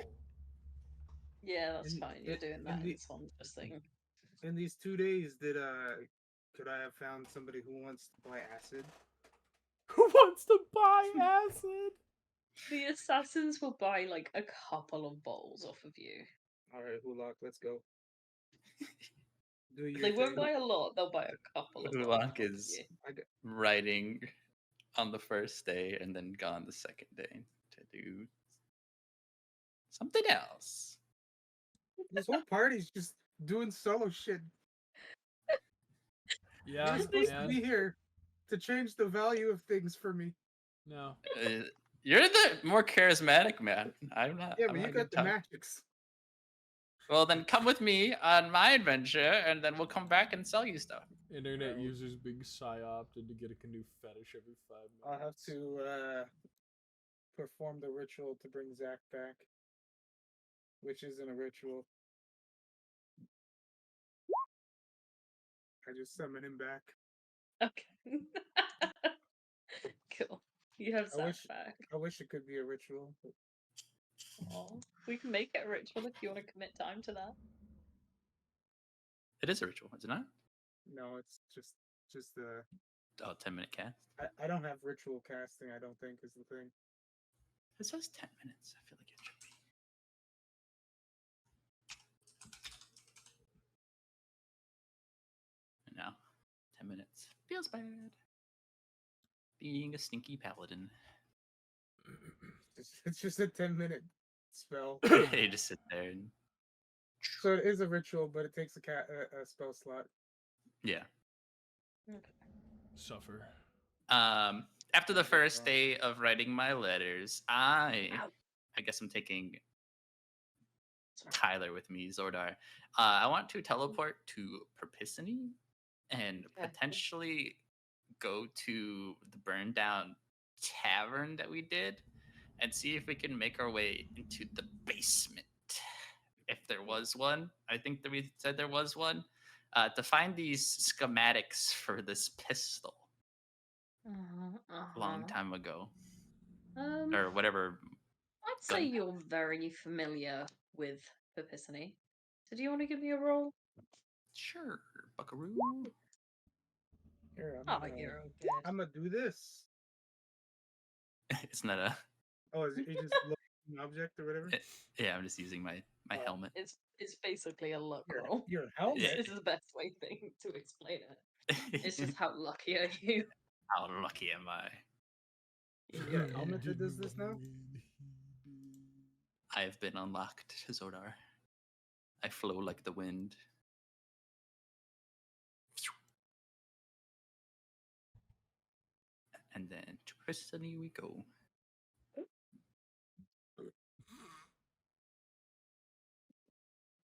Yeah, that's In- fine. You're in- doing in that in the- Swan's thing. In these 2 days, could I have found somebody who wants to buy acid? Who wants to buy acid? The assassins will buy like a couple of bottles off of you. All right, Hulak, let's go. Do your They won't thing. buy a lot. They'll buy a couple of bottles Ulak off of is you. writing on the first day and then gone the second day to do something else. This whole party's just doing solo shit. Yeah, You're supposed to man. be here to change the value of things for me. No. You're the more charismatic man. I'm not. Yeah, I'm but you not got good the talk. magics. Well, then come with me on my adventure, and then we'll come back and sell you stuff. Internet Well- users being psyopted to get a canoe fetish every 5 minutes. I'll have to perform the ritual to bring Zach back, which isn't a ritual. I just summon him back. Okay. Cool. You have Zach back. I wish it could be a ritual. But Aw. We can make it a ritual if you want to commit time to that. It is a ritual, is it not? no, it's just Oh, 10-minute cast. I don't have ritual casting. I don't think is the thing. It says 10 minutes. I feel like it should be. And now, 10 minutes. Feels bad. Being a stinky paladin. It's just a 10-minute spell. You just sit there and So it is a ritual, but it takes a spell slot. yeah. Suffer. After the first day of writing my letters, I guess I'm taking Tyler with me, Zordar. I want to teleport to Perpiciny and potentially go to the burned down tavern that we did and see if we can make our way into the basement. If there was one, I think that we said there was one. To find these schematics for this pistol a long time ago, or whatever. I'd say you're very familiar with Perpiciny. So do you want to give me a roll? Sure, buckaroo. Here, You're okay. I'm gonna do this. It's not a. Oh, is it you just look at an object or whatever? Yeah, I'm just using my helmet. It's basically a luck roll. Your helmet. This is the best way thing to explain it. It's just how lucky are you? How lucky am I? Your helmet that does this now? I have been unlocked, Zordar. I flow like the wind. And then to Perpiciny we go.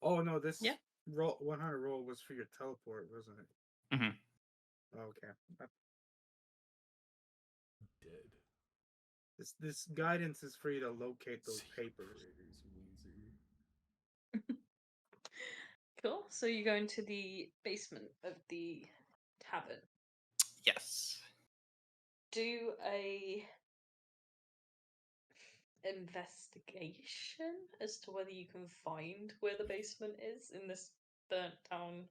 Oh no, this Yeah. roll 100 roll was for your teleport, wasn't it? Mhm. Okay. Dead. This guidance is for you to locate those papers. Cool. So you go into the basement of the tavern. Yes. Do a investigation as to whether you can find where the basement is in this burnt down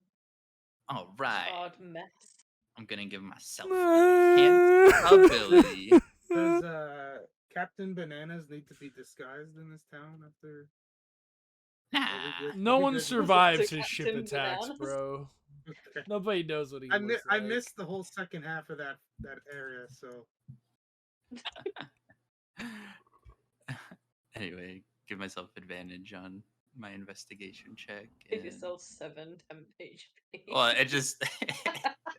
All right. charred mess. I'm gonna give myself enhanced ability. Does Captain Bananas need to be disguised in this town after? Nah. No one good. survives To his ship Captain attacks, Bananas. bro. Okay. Nobody knows what he I looks I like. missed the whole second half of that area, so Anyway, give myself advantage on my investigation check. Give And, yourself 7 temp HP. well, it just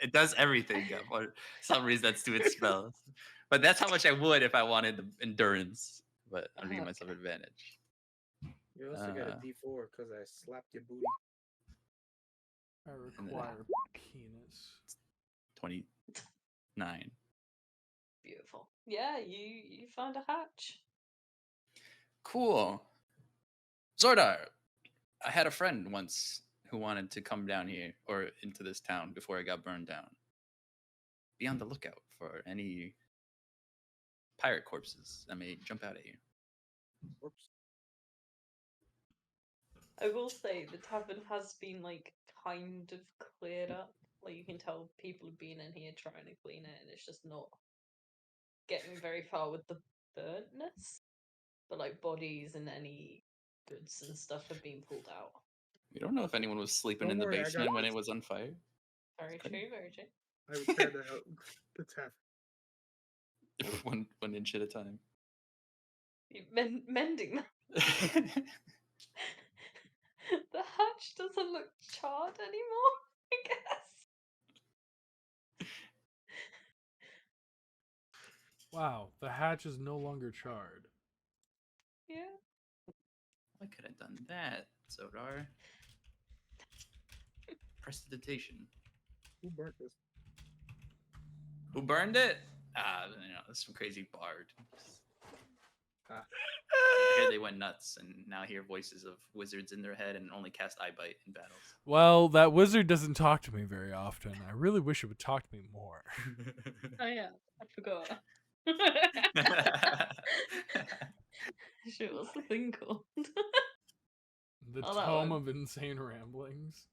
it does everything for some reason. That's to its spells. But that's how much I would if I wanted the endurance. But I'm giving myself Okay. advantage. You also got a Uh, D4 because I slapped your booty. I And then- require penis. 29. Beautiful. Yeah, you found a hatch. Cool. Zordar, I had a friend once who wanted to come down here or into this town before it got burned down. Be on the lookout for any pirate corpses that may jump out at you. Whoops. I will say the tavern has been like kind of cleared up. Like you can tell people have been in here trying to clean it, and it's just not getting very far with the burntness. But like bodies and any goods and stuff have been pulled out. We don't know if anyone was sleeping Don't in the worry, I got basement when this. it was on fire. Very Okay. true, very true. I repaired the tavern. one inch at a time. Mending that. The hatch doesn't look charred anymore, I guess. Wow, the hatch is no longer charred. Yeah. I could have done that, Zodar. Prestidigitation. Who burnt this? Who burned it? Some crazy bard. Ah. I hear they went nuts and now hear voices of wizards in their head and only cast eye bite in battles. Well, that wizard doesn't talk to me very often. I really wish it would talk to me more. Oh yeah, I forgot. Shit, what's the thing called? The Oh, that Tome one. of Insane Ramblings.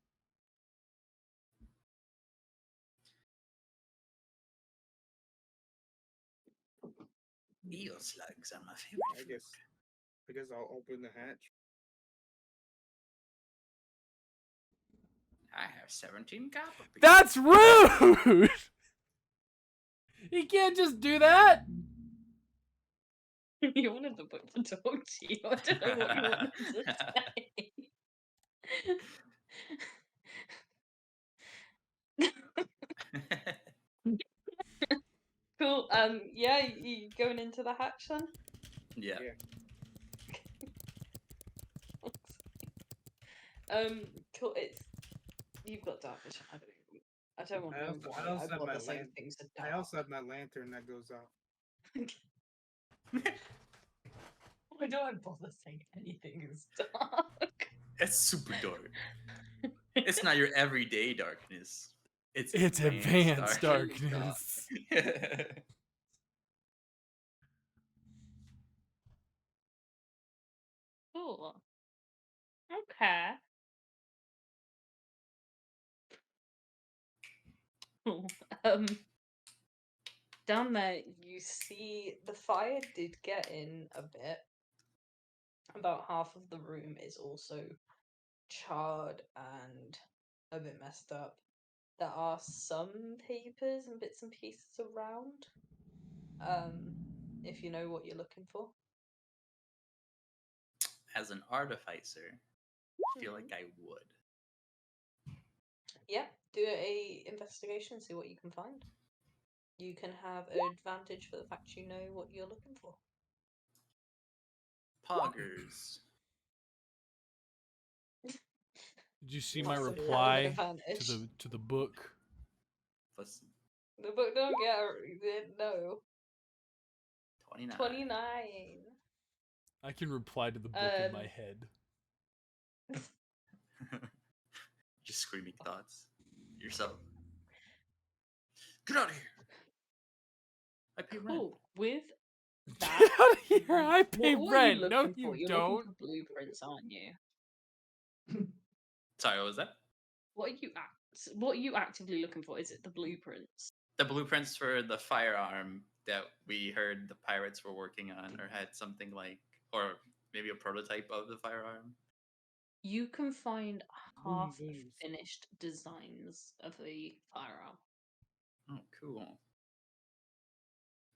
Eel slugs are my I favorite. guess I'll open the hatch. I have 17 copper pieces. That's rude! He can't just do that! You wanted the book to talk to you. I don't know what you wanted to say. Cool. Yeah, you going into the hatch then? Yeah. Cool. You've got dark vision. I don't want to know why I have my bother saying lan- things are I dark. also have my lantern that goes off. Why do I bother saying anything is dark? It's super dark. It's not your everyday darkness. It's advanced dark. darkness. Cool. Okay. Cool. Down there, you see the fire did get in a bit. About half of the room is also charred and a bit messed up. There are some papers and bits and pieces around. If you know what you're looking for. As an artificer, I feel like I would. Yeah, do a investigation, see what you can find. You can have advantage for the fact you know what you're looking for. Poggers. Did you see my Massive roll with reply advantage. to the book? Plus The book don't get no. 29. 29. I can reply to the book in my head. Just screaming thoughts. Yourself. Get out of here. I pay rent. Cool. With Get that, out of here! I pay what are you rent. No, looking you for? You're don't. looking for blueprints, aren't you? Sorry, what was that? What are you actively looking for? Is it the blueprints? The blueprints for the firearm that we heard the pirates were working on, or had something like, or maybe a prototype of the firearm. You can find Boom, half booms. finished designs of the firearm. Oh, cool.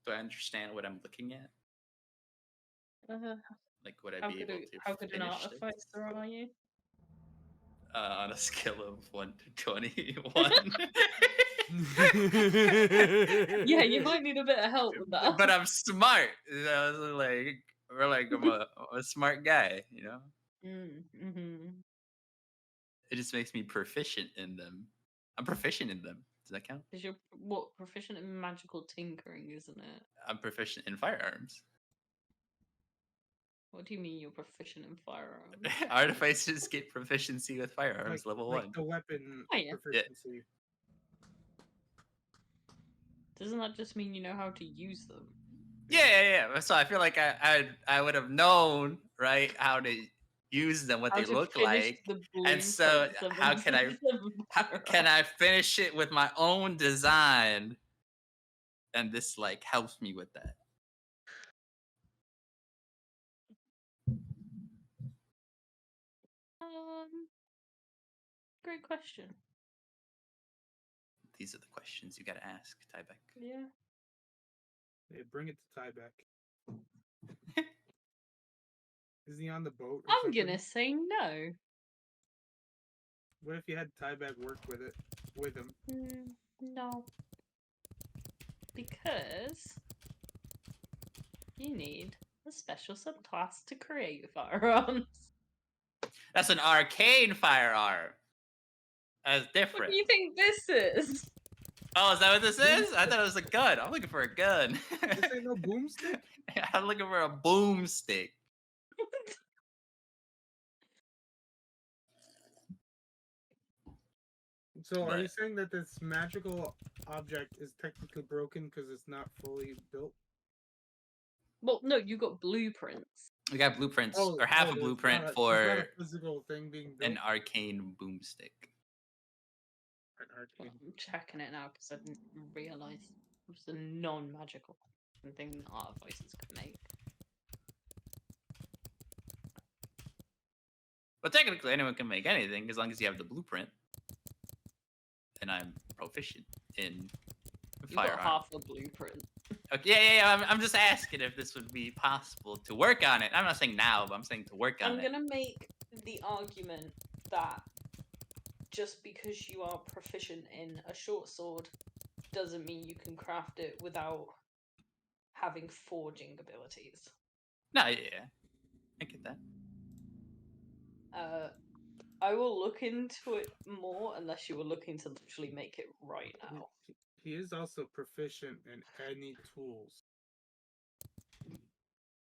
Do I understand what I'm looking at? Like, would I How be good, able to how good an finish it? artificer are you? On a scale of 1 to 21. Yeah, you might need a bit of help with that. But I'm smart. You know, so like, or like I'm a smart guy. You know, Mm-hmm. it just makes me proficient in them. I'm proficient in them. Does that count? Because you're proficient in magical tinkering, isn't it? I'm proficient in firearms. What do you mean you're proficient in firearms? Artificers get proficiency with firearms, level like 1. the weapon Oh, yeah. proficiency. Doesn't that just mean you know how to use them? Yeah. So I feel like I would have known, right, how to use them, what How they to look finish like. the And so blueprints of how can I can I finish it with my own design? And this like helps me with that. Great question. These are the questions you got to ask, Tybeck. Yeah. Hey, bring it to Tybeck. Is he on the boat? Or I'm something? gonna say no. What if you had Tybeck work with him? No. Because you need a special subclass to create firearms. That's an arcane firearm. That's What different. do you think this is? Oh, is that what this is? I thought it was a gun. I'm looking for a gun. This ain't no boomstick. I'm looking for a boomstick. So are you But- saying that this magical object is technically broken because it's not fully built? Well, no, you got blueprints. We got blueprints, or half a there's blueprint not for there's not a physical thing being built. an arcane boomstick. An Well, arcane. I'm checking it now because I didn't realise it was a non-magical thing that artificers could make. But technically, anyone can make anything as long as you have the blueprint. And I'm proficient in You've got firearms. half a blueprint. Okay, yeah. I'm just asking if this would be possible to work on it. I'm not saying now, but I'm saying to work on I'm it. gonna make the argument that just because you are proficient in a short sword doesn't mean you can craft it without having forging abilities. No, yeah. I get that. I will look into it more unless you were looking to literally make it right now. He is also proficient in any tools.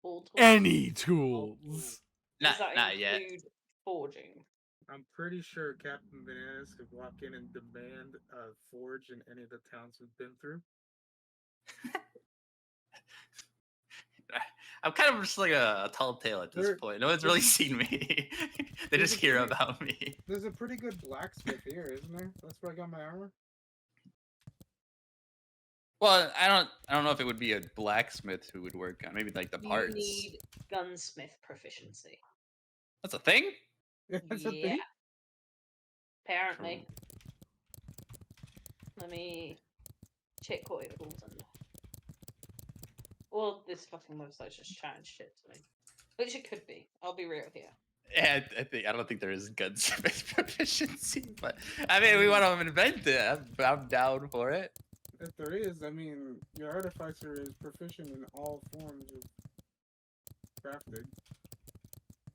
All tools? Any All tools. Does that Not yet. include forging? I'm pretty sure Captain Bananas could walk in and demand a forge in any of the towns we've been through. I'm kind of just like a tall tale at this point. No one's really seen me. They just hear about me. There's a pretty good blacksmith here, isn't there? That's where I got my armor. Well, I don't know if it would be a blacksmith who would work on maybe like the parts. You need gunsmith proficiency. That's a thing? That's a Yeah. thing. Apparently. Let me check what it falls under. Well, this fucking website's just chatting shit to me. Which it could be. I'll be real here. Yeah, I don't think there is gunsmith proficiency, but I mean, we want to invent it. I'm down for it. If there is, I mean, your artificer is proficient in all forms of crafting.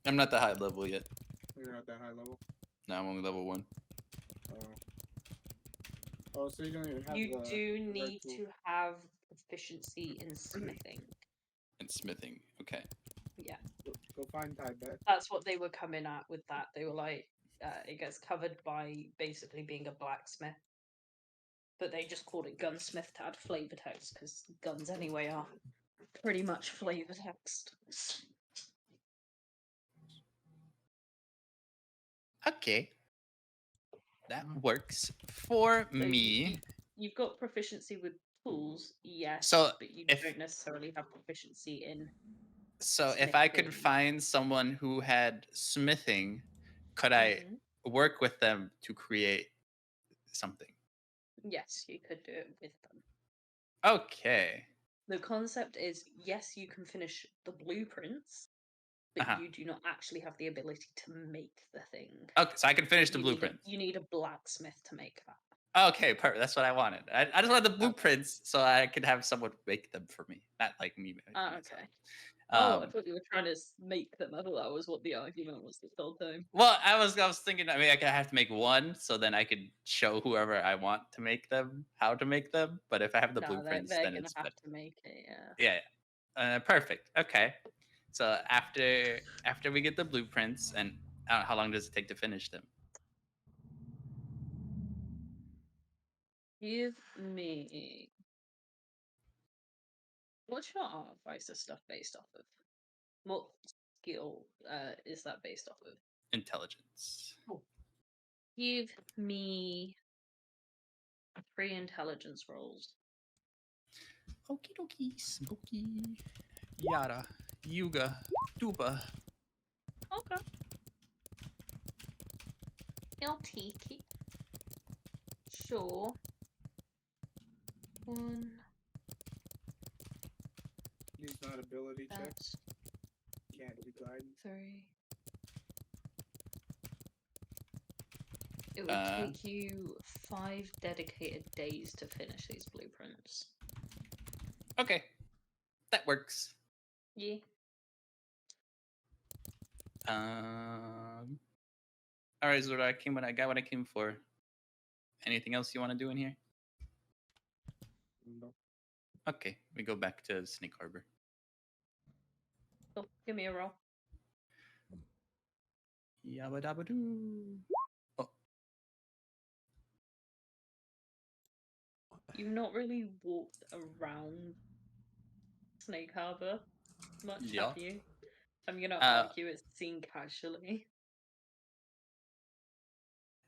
I'm not that high level yet. You're not that high level. No, I'm only level 1. Oh, so you don't even have You the do right need tool. to have proficiency in smithing. And smithing. Okay. Yeah. Go find Tybeck. That's what they were coming at with that. They were like, it gets covered by basically being a blacksmith. But they just called it gunsmith to add flavor text, because guns anyway are pretty much flavor text. Okay. That works for So me. You've got proficiency with tools, yes, So but you if- don't necessarily have proficiency in. So if I could smithing. find someone who had smithing, could I Mhm. work with them to create something? Yes, you could do it with them. Okay. The concept is yes, you can finish the blueprints, but Uh-huh. you do not actually have the ability to make the thing. Okay, so I can finish the You blueprint. need a blacksmith to make that. Okay, perfect. That's what I wanted. I just wanted the blueprints so I could have someone make them for me, not like me making Ah, myself. okay. Oh, I Um, thought you were trying to make them. I thought that was what the argument was this whole time. well, I was thinking. I mean, I could have to make one, so then I could show whoever I want to make them how to make them. But if I have the No, blueprints, they're then gonna it's have better. to make it. Yeah. Yeah. Perfect. Okay. So after we get the blueprints, and how long does it take to finish them? Give me. What's your artificer stuff based off of? What skill is that based off of? Intelligence. Give me 3 intelligence rolls. Okie dokie, smoky, yada, yuga, duba. Okay. I'll take it. Sure. 1. Use not ability checks. That's Can't do guidance. 3. It would take you 5 dedicated days to finish these blueprints. Okay, that works. Yeah. All right, Zora, I got what I came for. Anything else you want to do in here? No. Okay, we go back to Snake Harbor. So, give me a roll. Yabba dabba doo. Oh, You've not really walked around Snake Harbor much, Yeah. have you? I'm gonna Uh, argue it's seen casually.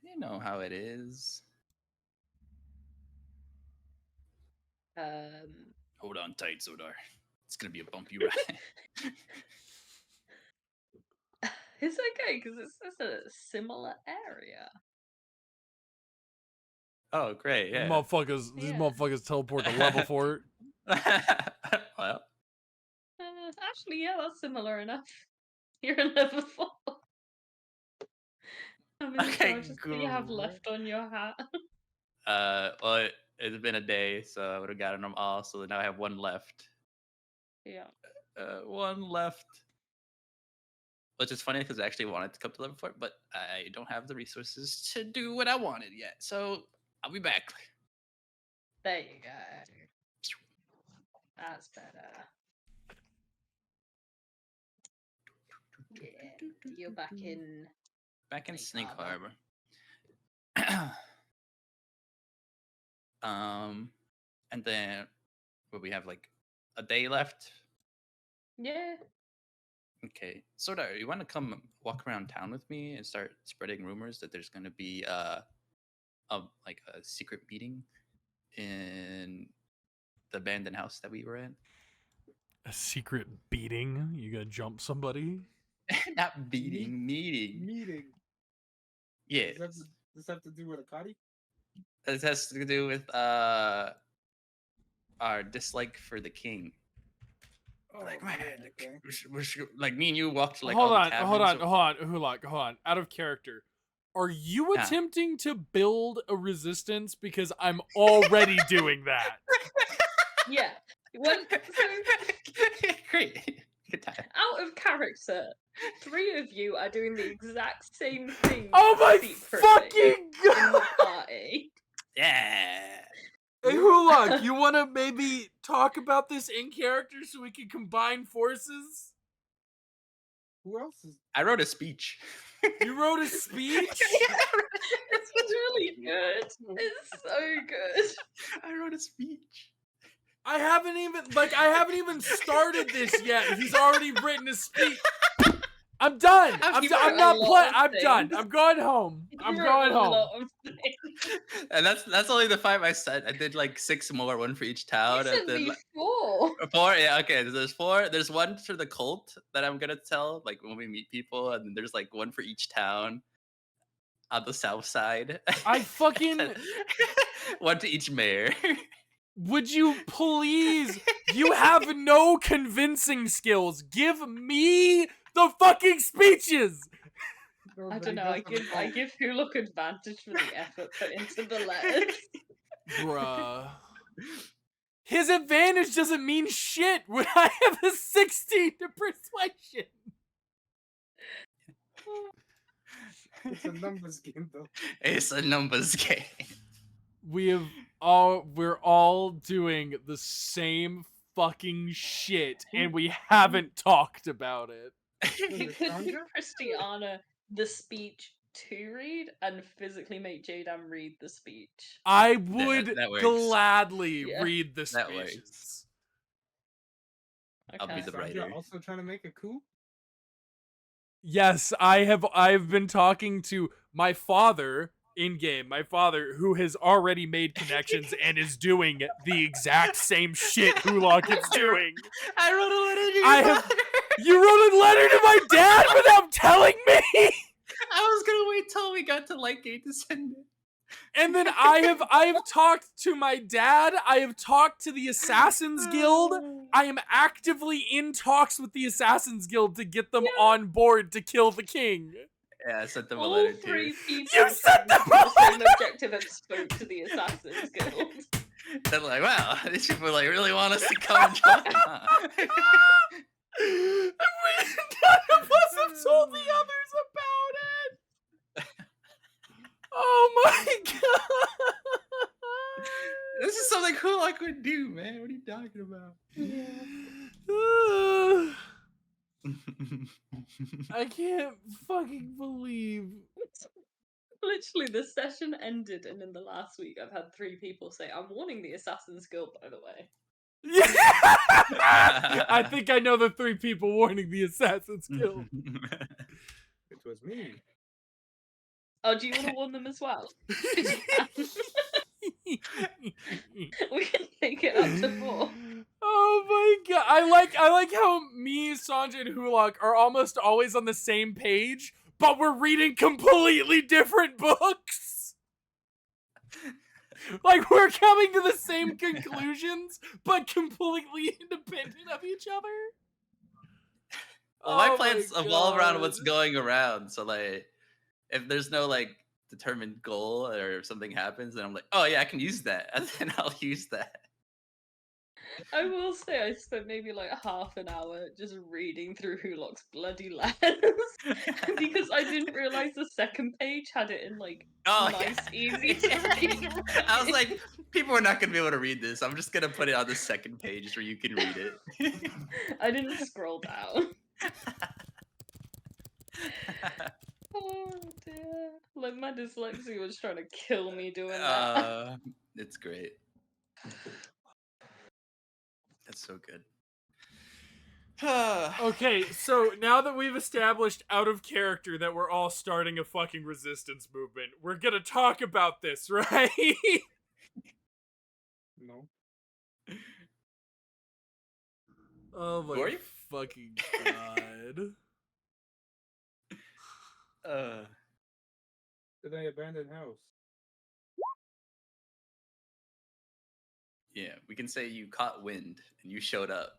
you know how it is. Hold on tight, Zodar. It's gonna be a bumpy ride. It's okay because it's a similar area. Oh, great! These Yeah. motherfuckers teleport to level 4. Well, Actually, yeah, that's similar enough. You're a level 4. How many Okay, charges do you have great. left on your hat? well, it's been a day, so I would have gotten them all. So now I have one left. Yeah. One left. Which is funny because I actually wanted to come to level 4, but I don't have the resources to do what I wanted yet. So I'll be back. There you go. That's better. Yeah. You're back in. Back in Snake Snake Harbor. And then we have like a day left. Yeah. Okay, Soda, you want to come walk around town with me and start spreading rumors that there's going to be like a secret meeting in the abandoned house that we were in? A secret beating? You gonna jump somebody? Not beating, meeting. Meeting. Yeah, Does this have to do with Akari? this has to do with our dislike for the king. Like, man, okay. we should, like me and you walked like hold all on, the hold cabins. on. Out of character. Are you Yeah. attempting to build a resistance? Because I'm already doing that. Yeah. When, so, Great. Good time. out of character, 3 of you are doing the exact same thing. Oh my secretly fucking in god! the party. Yeah. Hey, Hulak, you want to maybe talk about this in character so we can combine forces? Who else is? I wrote a speech. You wrote a speech? It's really good. It's so good. I wrote a speech. I haven't even started this yet. He's already written a speech. I'm done. I'm not playing. I'm done. I'm going home. I'm going home. And that's only the 5 I said. I did like 6 more, one for each town. You and said then, before. 4, yeah, okay. There's 4. There's one for the cult that I'm gonna tell, like when we meet people, and then there's like one for each town on the south side. I fucking. One to each mayor. Would you please? You have no convincing skills. Give me the fucking speeches. I don't know. I give Hulock advantage for the effort put into the letters. Bruh. His advantage doesn't mean shit when I have a 16 to persuasion. It's a numbers game, though. It's a numbers game. We're all doing the same fucking shit, and we haven't talked about it. You could give Christiana the speech to read and physically make Jaden read the speech. I would that works. gladly Yeah. read the That speeches. works. Okay. I'll be the Sandra writer. also trying to make a coup? Yes, I've been talking to my father in game, my father who has already made connections and is doing the exact same shit Hulock is doing. I wrote a letter to your father. You wrote a letter to my dad without telling me? I was gonna wait till we got to Lightgate to send it. And then I have talked to my dad, I have talked to the Assassin's Guild. I am actively in talks with the Assassin's Guild to get them on board to kill the king. Yeah, I sent them a All letter three too. people You sent them the a same objective and spoke to the Assassin's Guild. They're like, wow, these people like really want us to come and join. Huh? None of us have told the others about it. Oh my god! This is something Hulock would do, man. What are you talking about? I can't fucking believe. Literally, the session ended, and in the last week, I've had 3 people say, "I'm warning the Assassin's Guild." By the way, Yeah! I think I know the 3 people warning the Assassin's Guild. It was me. oh, do you want to warn them as well? We can take it up to 4. Oh my god! I like how me, Sanjay, and Hulock are almost always on the same page, but we're reading completely different books. Like we're coming to the same conclusions, but completely independent of each other. Well, my Oh plans my evolve around God. what's going around. So like, if there's no like determined goal or if something happens, then I'm like, oh yeah, I can use that, and then I'll use that. I will say I spent maybe like half an hour just reading through Hulock's bloody letters because I didn't realize the second page had it in like Oh, nice, yeah. easy to read. I was like, people are not gonna be able to read this. I'm just gonna put it on the second page where you can read it. I didn't scroll down. Oh dear. Like my dyslexia was trying to kill me doing that. It's great. That's so good. Okay, so now that we've established out of character that we're all starting a fucking resistance movement, we're gonna talk about this, right? No. Oh my Were you? fucking god. Did I abandon house? Yeah, we can say you caught wind and you showed up,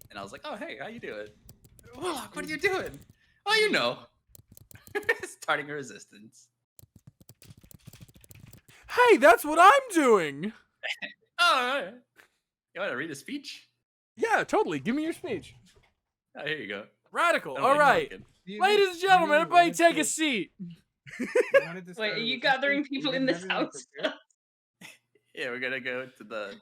and I was like, "Oh, hey, how you doing? Warlock, what are you doing? Oh, you know, starting a resistance. Hey, that's what I'm doing! Oh, you want to read a speech? Yeah, totally. Give me your speech. Oh, here you go. Radical. I don't All mind right. talking. Ladies and gentlemen, everybody take a seat. Wait, are you gathering people in this house? Yeah, we're gonna go to the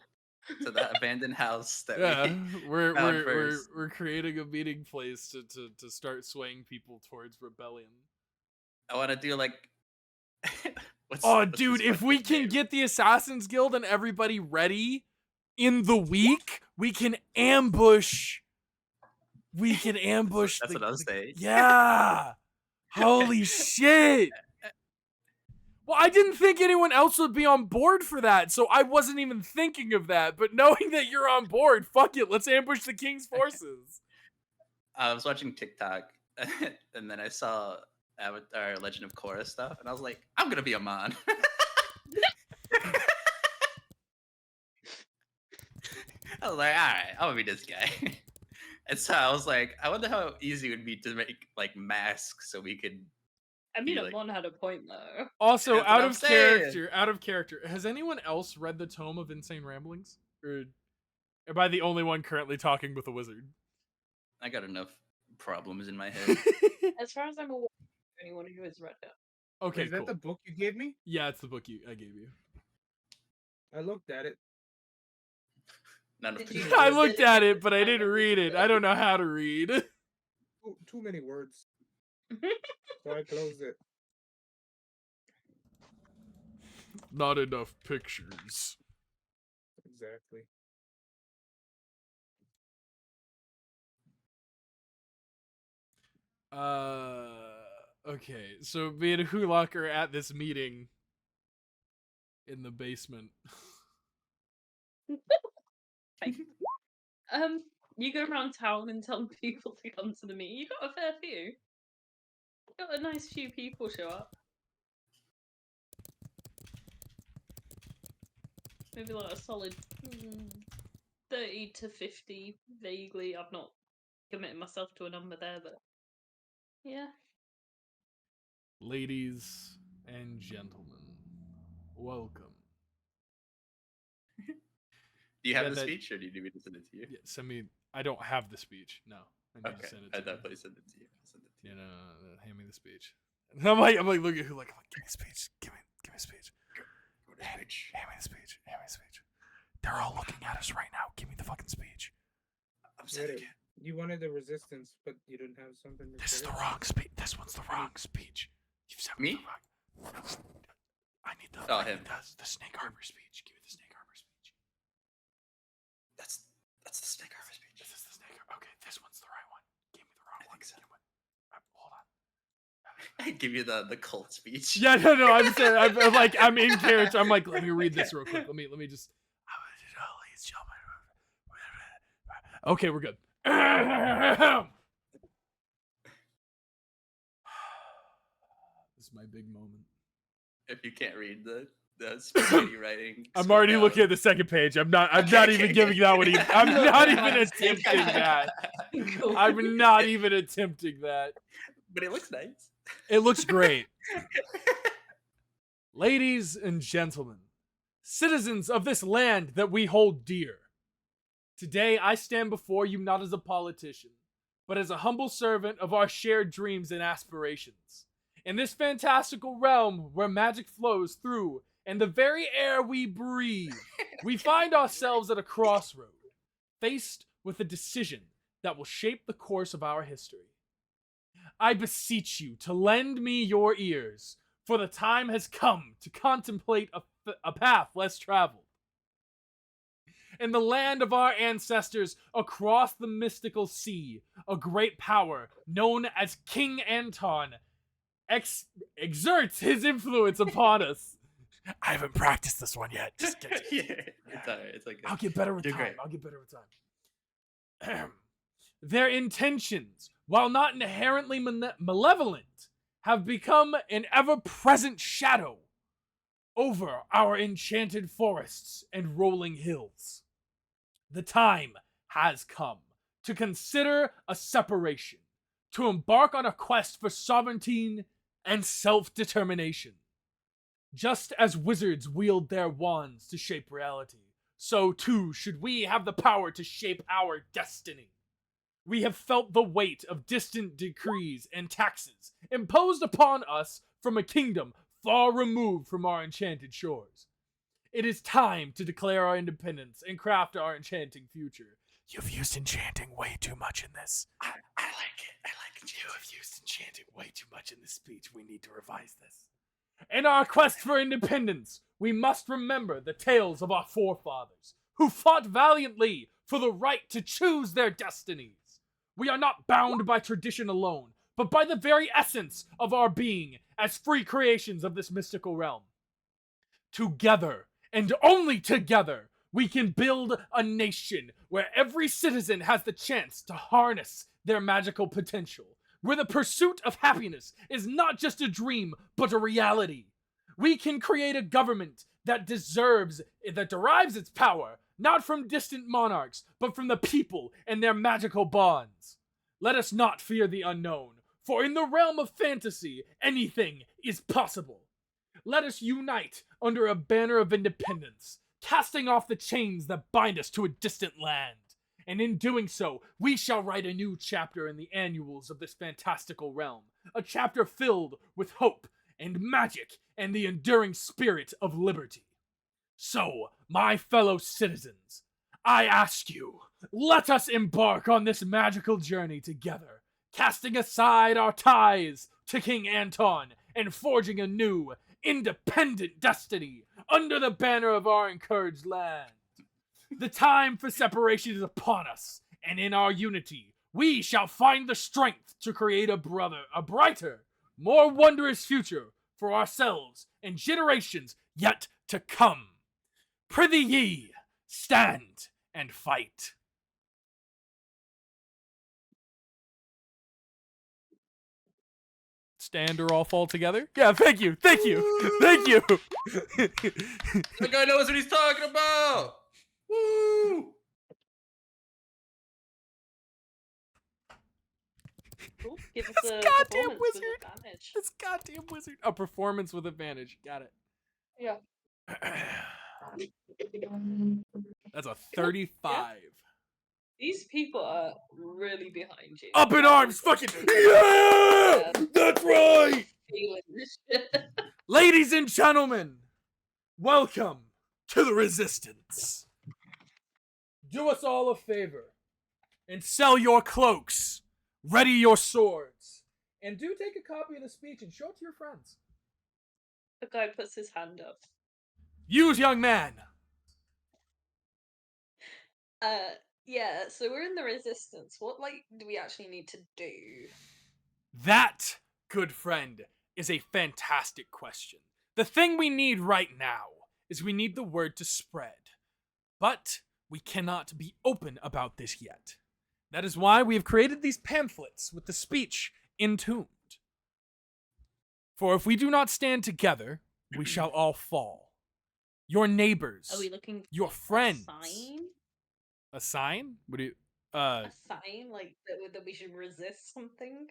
abandoned house that Yeah, we we're found we're, we're first. we're creating a meeting place to start swaying people towards rebellion. I want to do like. Oh, dude, if we can get the Assassin's Guild and everybody ready in the week, we can ambush. We can ambush. That's what I was saying. Yeah. Holy shit. Well, I didn't think anyone else would be on board for that, so I wasn't even thinking of that. But knowing that you're on board, fuck it, let's ambush the king's forces. I was watching TikTok, and then I saw Avatar: Legend of Korra stuff, and I was like, I'm gonna be a Mon. I was like, all right, I'm gonna be this guy. And so I was like, I wonder how easy it would be to make like masks so we could. I mean, like- one had a point though. Also, That's what I'm saying. out of character. Has anyone else read the Tome of Insane Ramblings? Or am I the only one currently talking with a wizard? I got enough problems in my head. As far as I'm aware, anyone who has read it. Okay, Is that cool. the book you gave me? Yeah, it's the book I gave you. I looked at it. None of Did the you- I looked at it, but I didn't read it. I don't know how to read. Too many words. So I closed it. Not enough pictures. Exactly. Okay. So me and Hulak are at this meeting in the basement. You go around town and tell people to come to the meeting. You got a fair few. Got a nice few people show up. Maybe like a solid 30 to 50, vaguely. I've not committed myself to a number there, but yeah. Ladies and gentlemen, welcome. Do you have Yeah, the that- speech, or do you need me to send it to you? Yeah, send me. I don't have the speech. No, I need to Okay, send it I to you. definitely send it to you. I'll send it to you. Yeah, no, hand me the speech. I'm like, look at who, like, give me the speech. Give me the speech. Hand me the speech. Hand me the speech. They're all looking at us right now. Give me the fucking speech. I'm sending Ready. it. You wanted the resistance, but you didn't have something to This is say. the wrong speech. This one's the wrong speech. You've sent Me? the wrong. I need the. Oh, I him. need the Snake Harbor speech. Give me the Snake Harbor speech. That's the Snake Harbor speech. This is the Snake Harbor. Okay, this one's the right one. Give me the wrong I one. think so. Hold on. I give you the cult speech. Yeah, no. I'm saying, I'm in character. I'm like, let me read this real quick. Let me just. Okay, we're good. This is my big moment. If you can't read the spaghetti writing, I'm scroll already down. looking at the second page. I'm not even giving that one. I'm not even attempting that. Cool. I'm not even attempting that. But it looks nice. It looks great. Ladies and gentlemen, citizens of this land that we hold dear, today I stand before you not as a politician, but as a humble servant of our shared dreams and aspirations. In this fantastical realm where magic flows through and the very air we breathe, we find ourselves at a crossroad, faced with a decision that will shape the course of our history. I beseech you to lend me your ears, for the time has come to contemplate a path less traveled. In the land of our ancestors, across the mystical sea, a great power known as King Anton exerts his influence upon us. I haven't practiced this one yet. Just get Yeah, it's alright. It's like I'll get better with You're time. great. I'll get better with time. Their intentions, while not inherently malevolent, have become an ever-present shadow over our enchanted forests and rolling hills. The time has come to consider a separation, to embark on a quest for sovereignty and self-determination. Just as wizards wield their wands to shape reality, so too should we have the power to shape our destiny. We have felt the weight of distant decrees and taxes imposed upon us from a kingdom far removed from our enchanted shores. It is time to declare our independence and craft our enchanting future. You've used enchanting way too much in this. I like it. I like it. You have used enchanting way too much in this speech. We need to revise this. In our quest for independence, we must remember the tales of our forefathers, who fought valiantly for the right to choose their destinies. We are not bound by tradition alone, but by the very essence of our being as free creations of this mystical realm. Together, and only together, we can build a nation where every citizen has the chance to harness their magical potential, where the pursuit of happiness is not just a dream, but a reality. We can create a government that derives its power not from distant monarchs, but from the people and their magical bonds. Let us not fear the unknown, for in the realm of fantasy, anything is possible. Let us unite under a banner of independence, casting off the chains that bind us to a distant land. And in doing so, we shall write a new chapter in the annuals of this fantastical realm, a chapter filled with hope and magic and the enduring spirit of liberty. So, my fellow citizens, I ask you, let us embark on this magical journey together, casting aside our ties to King Anton and forging a new, independent destiny under the banner of our encouraged land. The time for separation is upon us, and in our unity, we shall find the strength to create a brighter, more wondrous future for ourselves and generations yet to come. Prithee ye, stand and fight. Stand or all fall together? Yeah, thank you. Thank you. Thank you. The guy knows what he's talking about. Woo! Cool. Give us This a goddamn performance with wizard. advantage. This goddamn wizard. A performance with advantage. Got it. Yeah. That's a 35. These people are really behind you. Up in That arms, is fucking really- yeah! That's right! Feeling this shit. Ladies and gentlemen, welcome to the Resistance. Do us all a favor and sell your cloaks, ready your swords, and do take a copy of the speech and show it to your friends. The guy puts his hand up. Use, young man. Yeah, so we're in the resistance. What, do we actually need to do? That, good friend, is a fantastic question. The thing we need right now is we need the word to spread. But we cannot be open about this yet. That is why we have created these pamphlets with the speech entombed. For if we do not stand together, we shall all fall. Your neighbors, Are we looking for your friends. a sign? A sign? What do you? A sign, that we should resist something?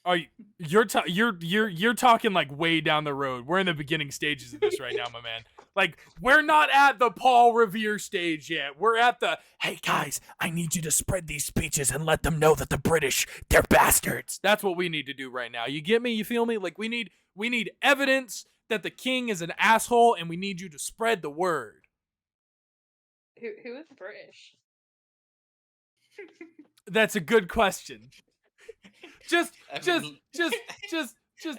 Are you, you're talking like way down the road. We're in the beginning stages of this right now, my man. Like, we're not at the Paul Revere stage yet. We're at the, hey guys, I need you to spread these speeches and let them know that the British, they're bastards. That's what we need to do right now. You get me? You feel me? Like, we need evidence that the king is an asshole, and we need you to spread the word. Who is British? That's a good question. Just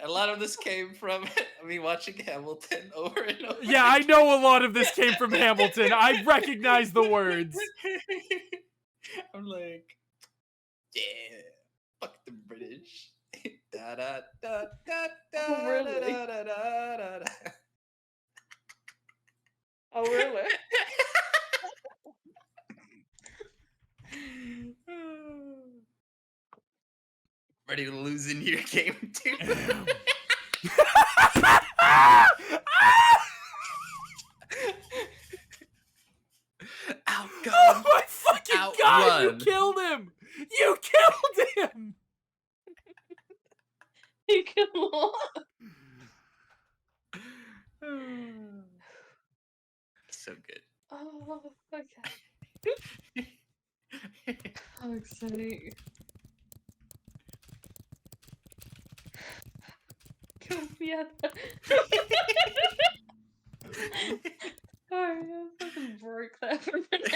A lot of this came from me watching Hamilton over and over. yeah, I know a lot of this came from Hamilton. I recognize the words. I'm like, yeah, fuck the British. Da da da da da Oh, really? da da da da. Oh, really? Ready to lose in your game, dude? Outgun. Oh my fucking god! You Outrun. killed him! You killed him! You can what? So good. Oh, okay. Oh, exciting. God, yeah. Sorry, I fucking broke that for a minute.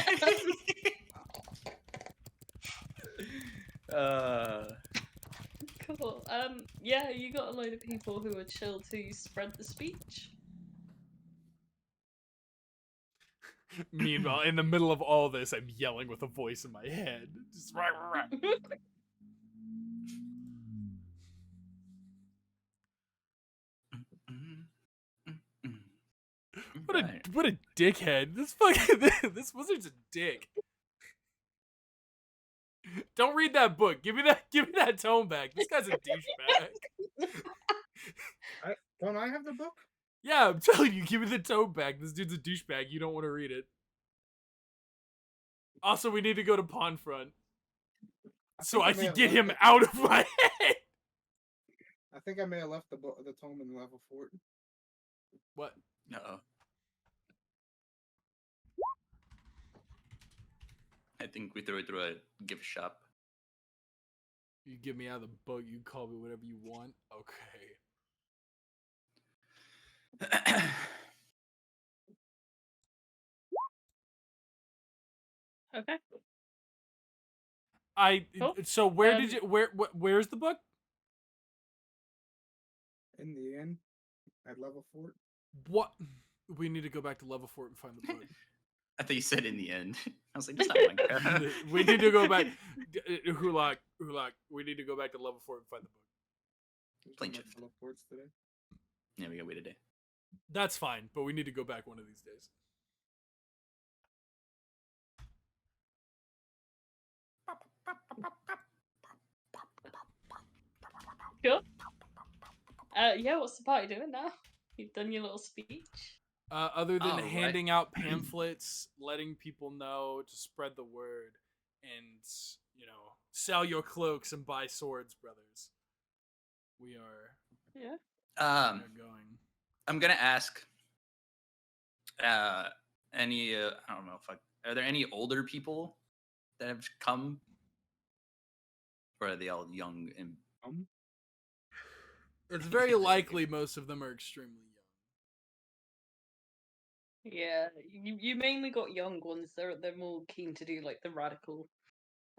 Cool. Yeah, you got a load of people who are chill to spread the speech. Meanwhile, in the middle of all this, I'm yelling with a voice in my head. Just rah, rah, rah. What a dickhead. This fucking this wizard's a dick. Don't read that book. Give me that tome back. This guy's a douchebag. Don't I have the book? Yeah, I'm telling you, give me the tome back. This dude's a douchebag. You don't want to read it. Also, we need to go to Pawn Front so think I may can have get left him it- out of my head. I think I may have left the tome in level 4. What? Uh-oh. I think we threw it through a gift shop. You get me out of the boat. You call me whatever you want. Okay. Okay. Cool. So where did you where's the book? In the end, at level 4. What? We need to go back to level 4 and find the book. I thought you said in the end. I was like, that's not Minecraft. We need to go back. Hulak. We need to go back to level 4 and find the book. There's Plane no more shift. teleports today. Yeah, we gotta wait a day. That's fine, but we need to go back one of these days. Sure. Yeah, what's the party doing now? You've done your little speech. Other than All right. handing out pamphlets, letting people know to spread the word, and sell your cloaks and buy swords, brothers. We are Yeah. going. I'm gonna ask. Any? I don't know if are there any older people that have come, or are they all young and? It's very likely most of them are extremely young. Yeah. You mainly got young ones. They're more keen to do like the radical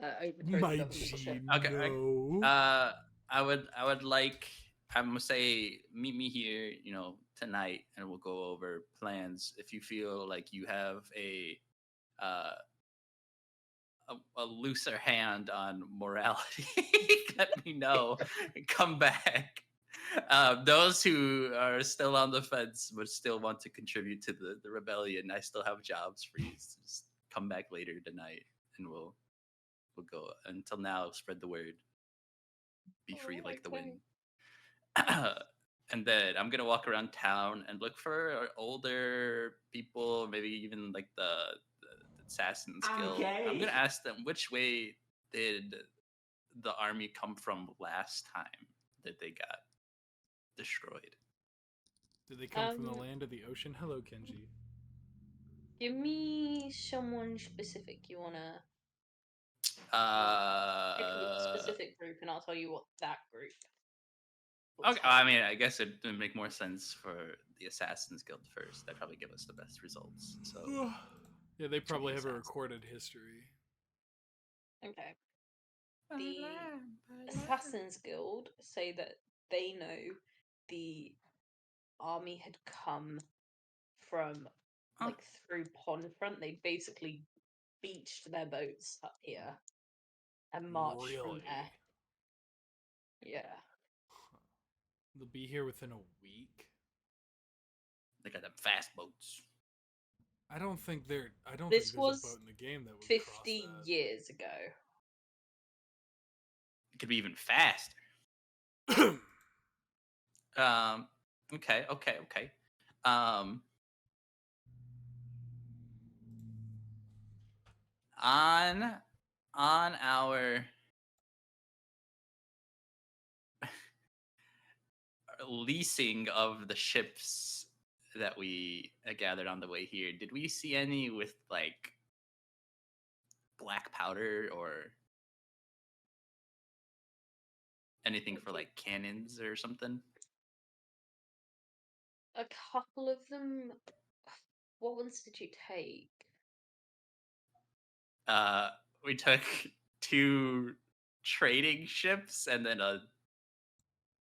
overthrow My the government G, shit. Okay. no. I would like. I'm gonna say meet me here, tonight, and we'll go over plans. If you feel like you have uh, a looser hand on morality, let me know and come back. Those who are still on the fence but still want to contribute to the rebellion, I still have jobs for you. So just come back later tonight, and we'll go. Until now, spread the word. Be free like the wind. And then I'm gonna walk around town and look for older people, maybe even like the Assassin's Guild. I'm gonna ask them which way did the army come from last time that they got destroyed. Did they come from the land or the ocean? Hello, Kenji. Give me someone specific you wanna pick a specific group, and I'll tell you what that group. Okay, I mean, I guess it would make more sense for the Assassin's Guild first. That'd probably give us the best results. So Yeah, they probably have a Assassins. recorded history. Okay. The Assassin's Guild say that they know the army had come from like through Pond Front. They basically beached their boats up here and marched from there. Yeah. They'll be here within a week. They got them fast boats. I don't think there's a was boat in the game that would 50 cross that. years ago. It could be even faster. Okay. On our leasing of the ships that we gathered on the way here, did we see any with like black powder or anything for like cannons or something? A couple of them. What ones did you take? We took 2 trading ships and then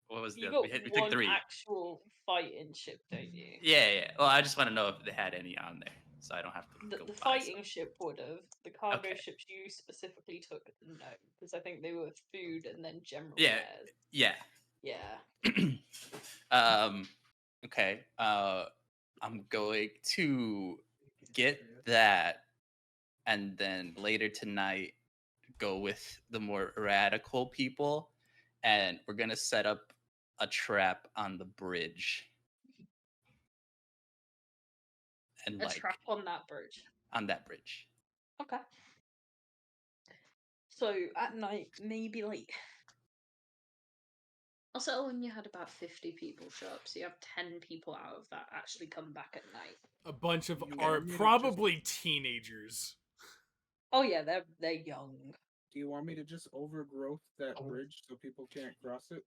what was You the got we took one 3. actual fighting ship, don't you? Yeah. Well, I just want to know if they had any on there, so I don't have to go The buy fighting some. ship would have. The cargo Okay. ships you specifically took, no, because I think they were food and then general Yeah. wares. Yeah. Yeah. Okay. I'm going to get that, and then later tonight go with the more radical people, and we're gonna set up a trap on the bridge. and A like trap on that bridge. on that bridge. Okay. So at night, maybe like. I'll settle when you had about 50 people show up, so you have 10 people out of that actually come back at night. A bunch of You are want me to probably teenagers. Oh yeah, they're young. Do you want me to just overgrowth that bridge so people can't cross it?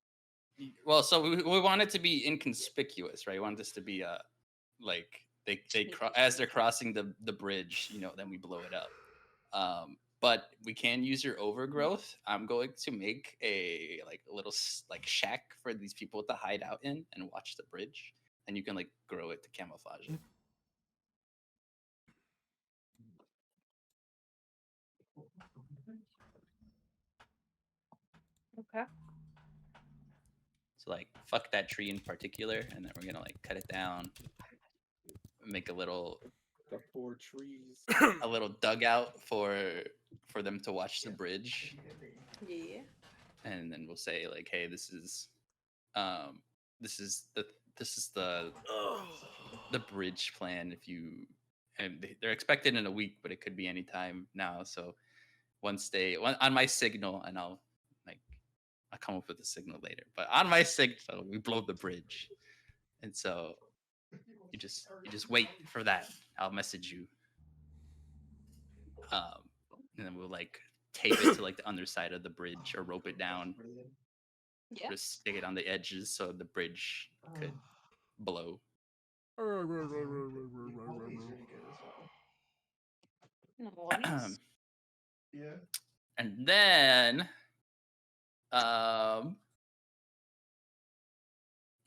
Well, so we want it to be inconspicuous, right? We want this to be like as they're crossing the bridge, then we blow it up. But we can use your overgrowth. I'm going to make a little shack for these people to hide out in and watch the bridge, and you can grow it to camouflage it. Okay. So fuck that tree in particular, and then we're gonna cut it down, make a little The poor trees. a little dugout for them to watch the bridge, Yeah. and then we'll say hey, this is this is the bridge plan. If you and they're expected in a week, but it could be any time now. So on my signal, and I'll come up with a signal later. But on my signal, we blow the bridge, and so you just wait for that. I'll message you, and then we'll tape it to the underside of the bridge or rope it down. Yeah. Just stick it on the edges so the bridge could blow. Nice. And then, well,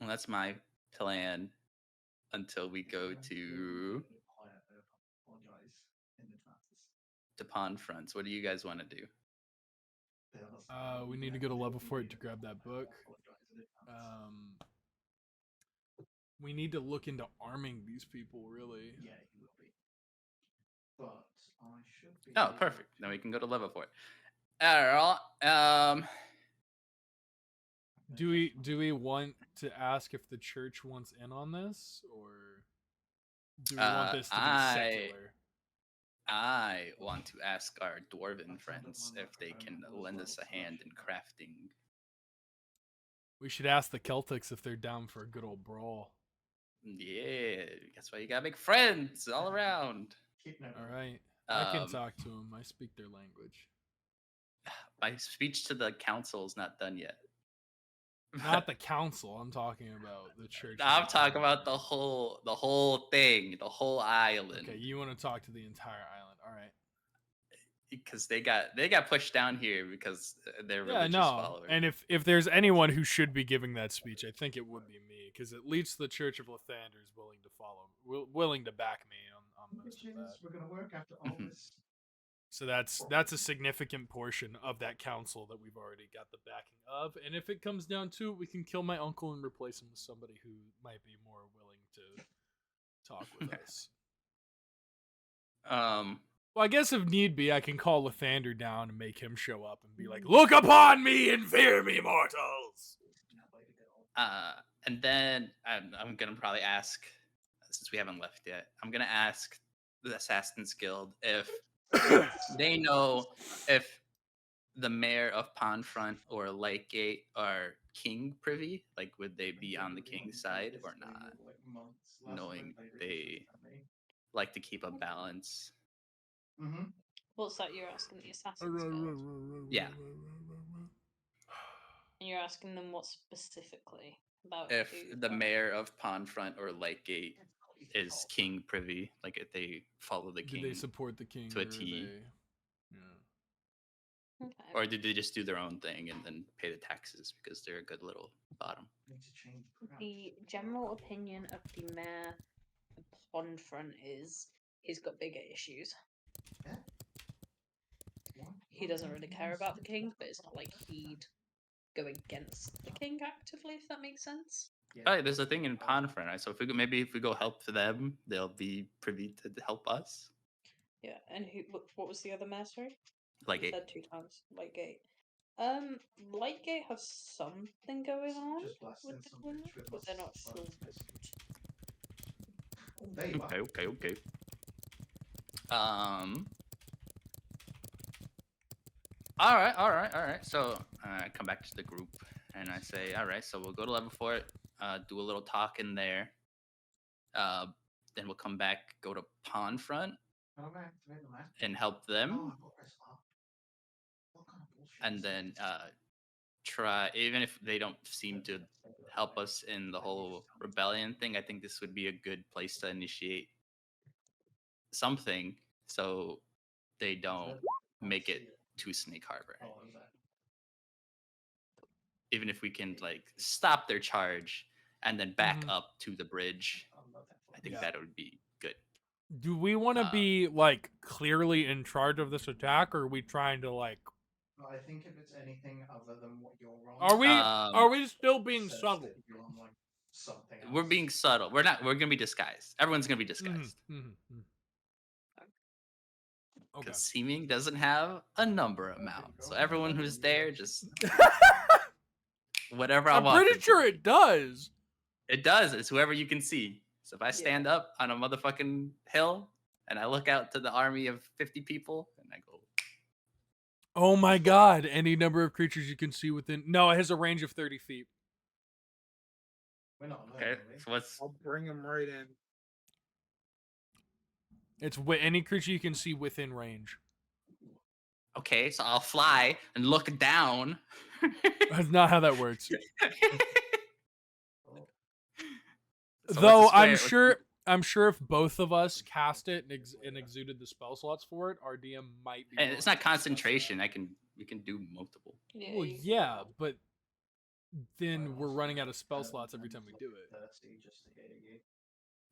that's my plan until we go to Pond Fronts. What do you guys want to do? We need to go to level 4 to grab that book. We need to look into arming these people, really. Oh, perfect. Then we can go to level 4. All right. Do we want to ask if the church wants in on this, or do we want this to be secular? I want to ask our dwarven friends if they can lend us a hand in crafting. We should ask the Celtics if they're down for a good old brawl. Yeah, that's why you gotta make friends all around. All right, I can Um, talk to them. I speak their language. My speech to the council is not done yet. Not the council. I'm talking about the church. I'm talking about the whole thing, the whole island. Okay, you want to talk to the entire island. All right. Because they got pushed down here because they're religious followers. And if there's anyone who should be giving that speech, I think it would be me, because at least the Church of Lathander is willing to willing to back me on most of that. We're gonna work after all this. So that's a significant portion of that council that we've already got the backing of. And if it comes down to it, we can kill my uncle and replace him with somebody who might be more willing to talk with us. Well, I guess if need be, I can call Lathander down and make him show up and be like, "Look upon me and fear me, mortals." And then I'm gonna probably ask, since we haven't left yet, I'm gonna ask the Assassin's Guild if they know if the mayor of Pondfront or Lightgate are king privy. Would they be on the king's side or not? Knowing they like to keep a balance. Mm-hmm. What's that you're asking the Assassin's Guild? Yeah. And you're asking them what specifically about If who- the mayor of Pondfront or Lightgate is king privy, if they follow the king, Do they support the king to a or T? Yeah. Okay. Or did they just do their own thing and then pay the taxes because they're a good little bottom? The general opinion of the mayor of Pondfront is he's got bigger issues. He doesn't really care about the king, but it's not like he'd go against the king actively, if that makes sense. Oh, there's a thing in Pondfront, right? So if we go help for them, they'll be privy to help us. Yeah, and what was the other mayor, sorry? Like You said 2 times. Lightgate. Lightgate has something going on with the king, but they're not full. There you are. Okay. All right. So I come back to the group and I say, all right, so we'll go to level 4, do a little talk in there. Then we'll come back, go to Pond Front How do I activate the map? and help them. Oh, I've got to press up. What kind of bullshit And is then this? try, even if they don't seem to help us in the whole rebellion thing, I think this would be a good place to initiate something so they don't make it to Snake Harbor. Oh, is that? Even if we can like stop their charge and then back Mhm. up to the bridge, I think Yeah. that would be good. Do we want to be like clearly in charge of this attack, or are we trying to like? No, I think if it's anything other than what you're on, Are we still being says subtle? that you're on like something else. We're being subtle. We're gonna be disguised. Everyone's gonna be disguised. Okay. Because seeming doesn't have a number amount. So everyone who's there, just whatever I I'm want. pretty sure it does. It does. It's whoever you can see. So if I stand up on a motherfucking hill and I look out to the army of 50 people and I go, Oh my god! Any number of creatures you can see within. No, it has a range of 30 feet. We're not okay, there, are we? so what's I'll bring him right in. It's any creature you can see within range. okay? So I'll fly and look down. That's not how that works. Oh, So Though what's the square- I'm sure if both of us cast it and exuded the spell slots for it, our DM might be. And it's willing not to concentration. We can do multiple. Yeah, Well, you can yeah, roll. but then well, we're also, running out of spell um, slots every time we do it. thirsty just to get you.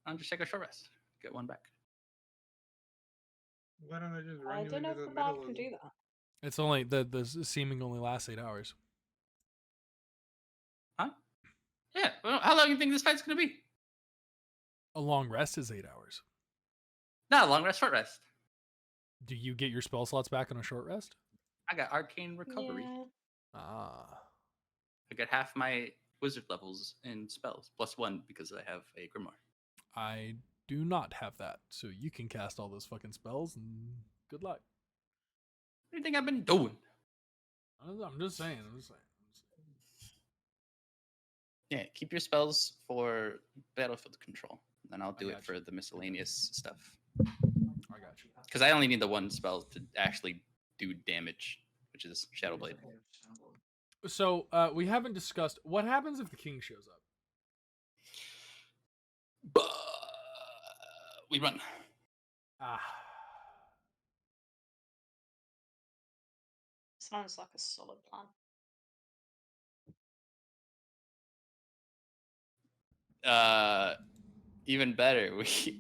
I'll just take a short rest. Get one back. Why don't I just run I you don't know into if the the bard middle can of do that. It's only the seeming only lasts 8 hours. Huh? Yeah. Well, how long do you think this fight's gonna be? A long rest is 8 hours. No, long rest, short rest. Do you get your spell slots back on a short rest? I got arcane recovery. Yeah. Ah. I got half my wizard levels in spells, +1 because I have a grimoire. I do not have that, so you can cast all those fucking spells and good luck. What do you think I've been doing? I'm just saying. Yeah, keep your spells for battlefield control. Then I'll do it got for the miscellaneous stuff. I got you. Because I only need the one spell to actually do damage, which is Shadow Blade. So we haven't discussed what happens if the king shows up. We run. Ah. Sounds like a solid plan. Even better,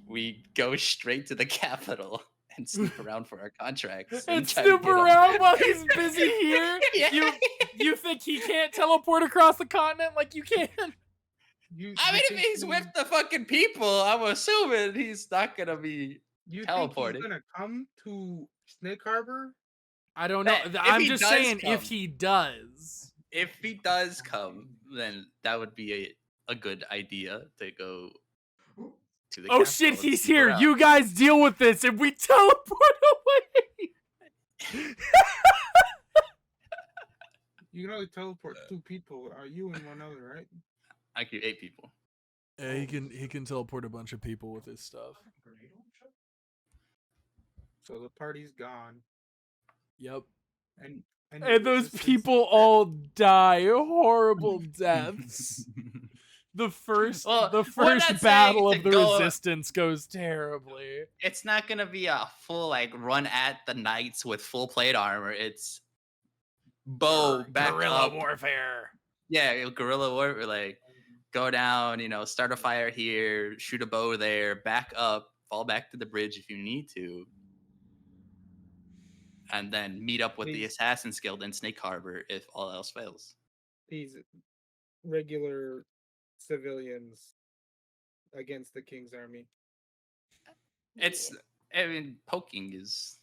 we go straight to the capital and snoop around for our contracts. And try to snoop get 'em. around while he's busy here? Yeah. You think he can't teleport across the continent like you can? I mean, if he's with the fucking people, I'm assuming he's not gonna be. You teleported. think he's gonna come to Snake Harbor? I don't know. If I'm he just does saying come. if he does. If he does come, then that would be a good idea to go to the. Oh capital shit, and he's snoop here. around. You guys deal with this and we teleport away. You can only teleport 2 people. Are you and one other, right? I could 8 people. Yeah, he can teleport a bunch of people with his stuff. So the party's gone, Yep. and And those resistance- people all die horrible deaths. The first Well, we're not saying battle to of the go- resistance goes terribly. It's not gonna be a full like run at the knights with full plate armor. It's bow back Guerrilla up. warfare. Yeah, guerrilla warfare. Like go down, start a fire here, shoot a bow there, back up, fall back to the bridge if you need to, and then meet up with the Please. Assassin's Guild in Snake Harbor if all else fails. these regular civilians against the king's army. It's, I mean, poking is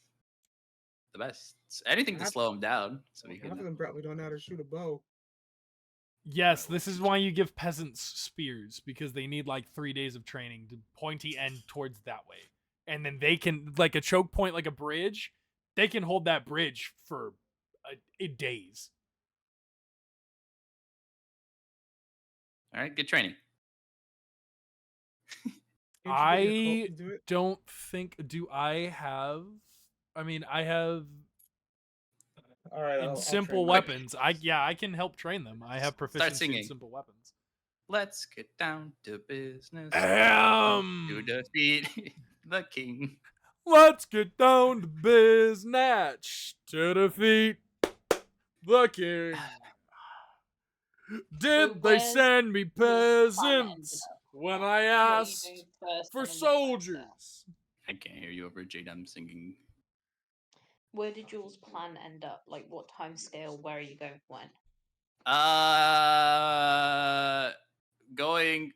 the best. It's anything to Half- slow him down. So we Half of can. them probably don't know how to shoot a bow. Yes, this is why you give peasants spears, because they need like 3 days of training to pointy end towards that way. And then they can, like a choke point, like a bridge, they can hold that bridge for days. All right, good training. Can't you get your cult I to do it? don't think. Do I have? I mean, I have All right, in I'll simple train you. weapons. I can help train them. I have proficiency in singing. simple weapons. Let's get down to business. To defeat the king. Let's get down to business to defeat the king. Did they where's send me plan ended peasants up? when Like, I what are you asked doing first for and then what's next soldiers? I can't hear you over JDM singing. Where did yours plan end up? Like, what time scale? Where are you going when? Going.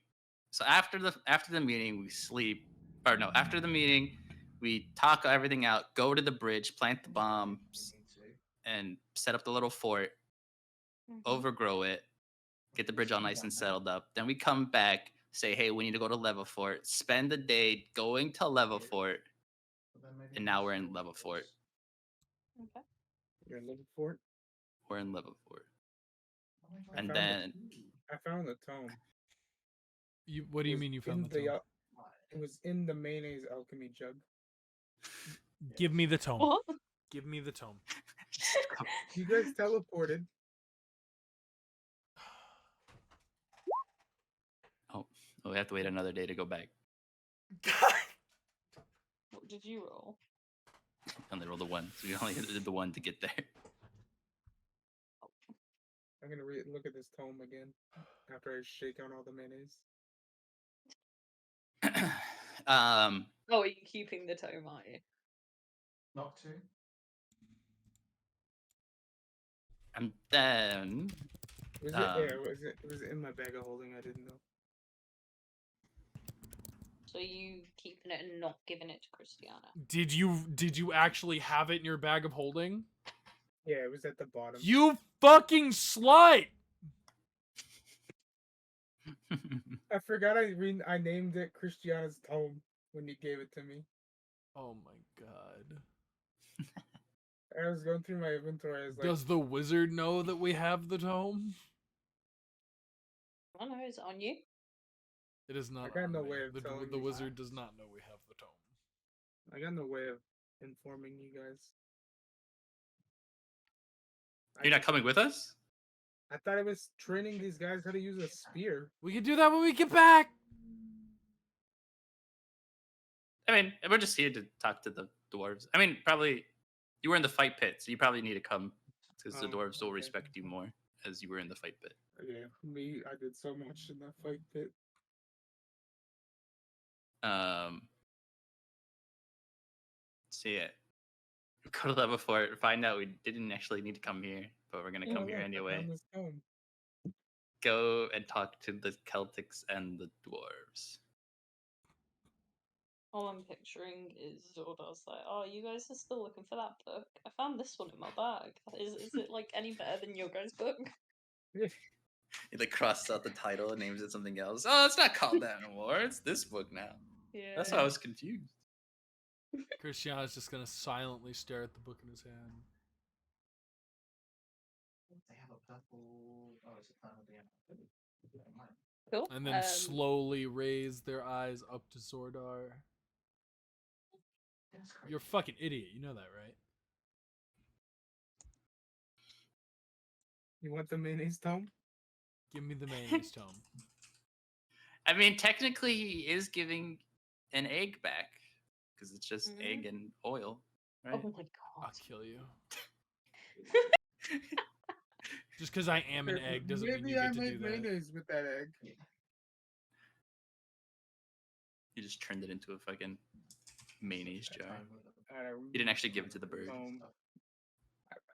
So after the meeting, we sleep. Or no, after the meeting, we talk everything out. Go to the bridge, plant the bombs, and set up the little fort. Overgrow it. Get the bridge all nice and settled up. Then we come back, say, hey, we need to go to level fort. Spend the day going to level fort, and now we're in level fort. Okay. You're looking for it. We're in level fort. I And found then I found the tome. What do It you was mean you found in the tome? It was in the mayonnaise alchemy jug. Give me the tome. What? Give me the tome. You guys teleported. oh, we have to wait another day to go back. What did you roll? And they rolled a 1. So we only did the 1 to get there. I'm gonna look at this tome again after I shake out all the mayonnaise. Oh, are you keeping the tome, are you? Not to. And then Was it? Yeah, it was in my bag of holding. I didn't know. So you keeping it and not giving it to Christiana? Did you actually have it in your bag of holding? Yeah, it was at the bottom. You fucking slut! I forgot I named it Christiana's tome when you gave it to me. Oh my god. I was going through my inventory. I was like, Does the wizard know that we have the tome? I don't know, is it on you? It is not. I got on no me. way of The telling the you wizard does not know we have the tome. I got no way of informing you guys. You're not coming with us? I thought I was training these guys how to use a spear. We can do that when we get back. I mean, we're just here to talk to the dwarves. I mean, probably you were in the fight pit, so you probably need to come because the Oh, dwarves will okay. respect you more as you were in the fight pit. Yeah, I did so much in that fight pit. So yeah, go to level 4. Find out we didn't actually need to come here, but we're gonna come here Look, I anyway. found this tome. Go and talk to the Celtics and the dwarves. All I'm picturing is Zordar's like, oh, you guys are still looking for that book. I found this one in my bag. Is it like any better than your guys' book? He like crosses out the title and names it something else. Oh, it's not called that anymore. It's this book now. Yeah. That's why I was confused. Christiana's just gonna silently stare at the book in his hand. They have a purple. Oh, it's a planet DM. Cool. And then slowly raise their eyes up to Zordar. You're a fucking idiot, you know that, right? You want the mayonnaise tome? Give me the mayonnaise tome. I mean, technically, he is giving an egg back because it's just egg and oil, right? Oh my I'll god. kill you. Just because I am an egg doesn't mean you Maybe I get to do made that. mayonnaise with that egg. You just turned it into a fucking mayonnaise jar. I You didn't actually give it to the bird.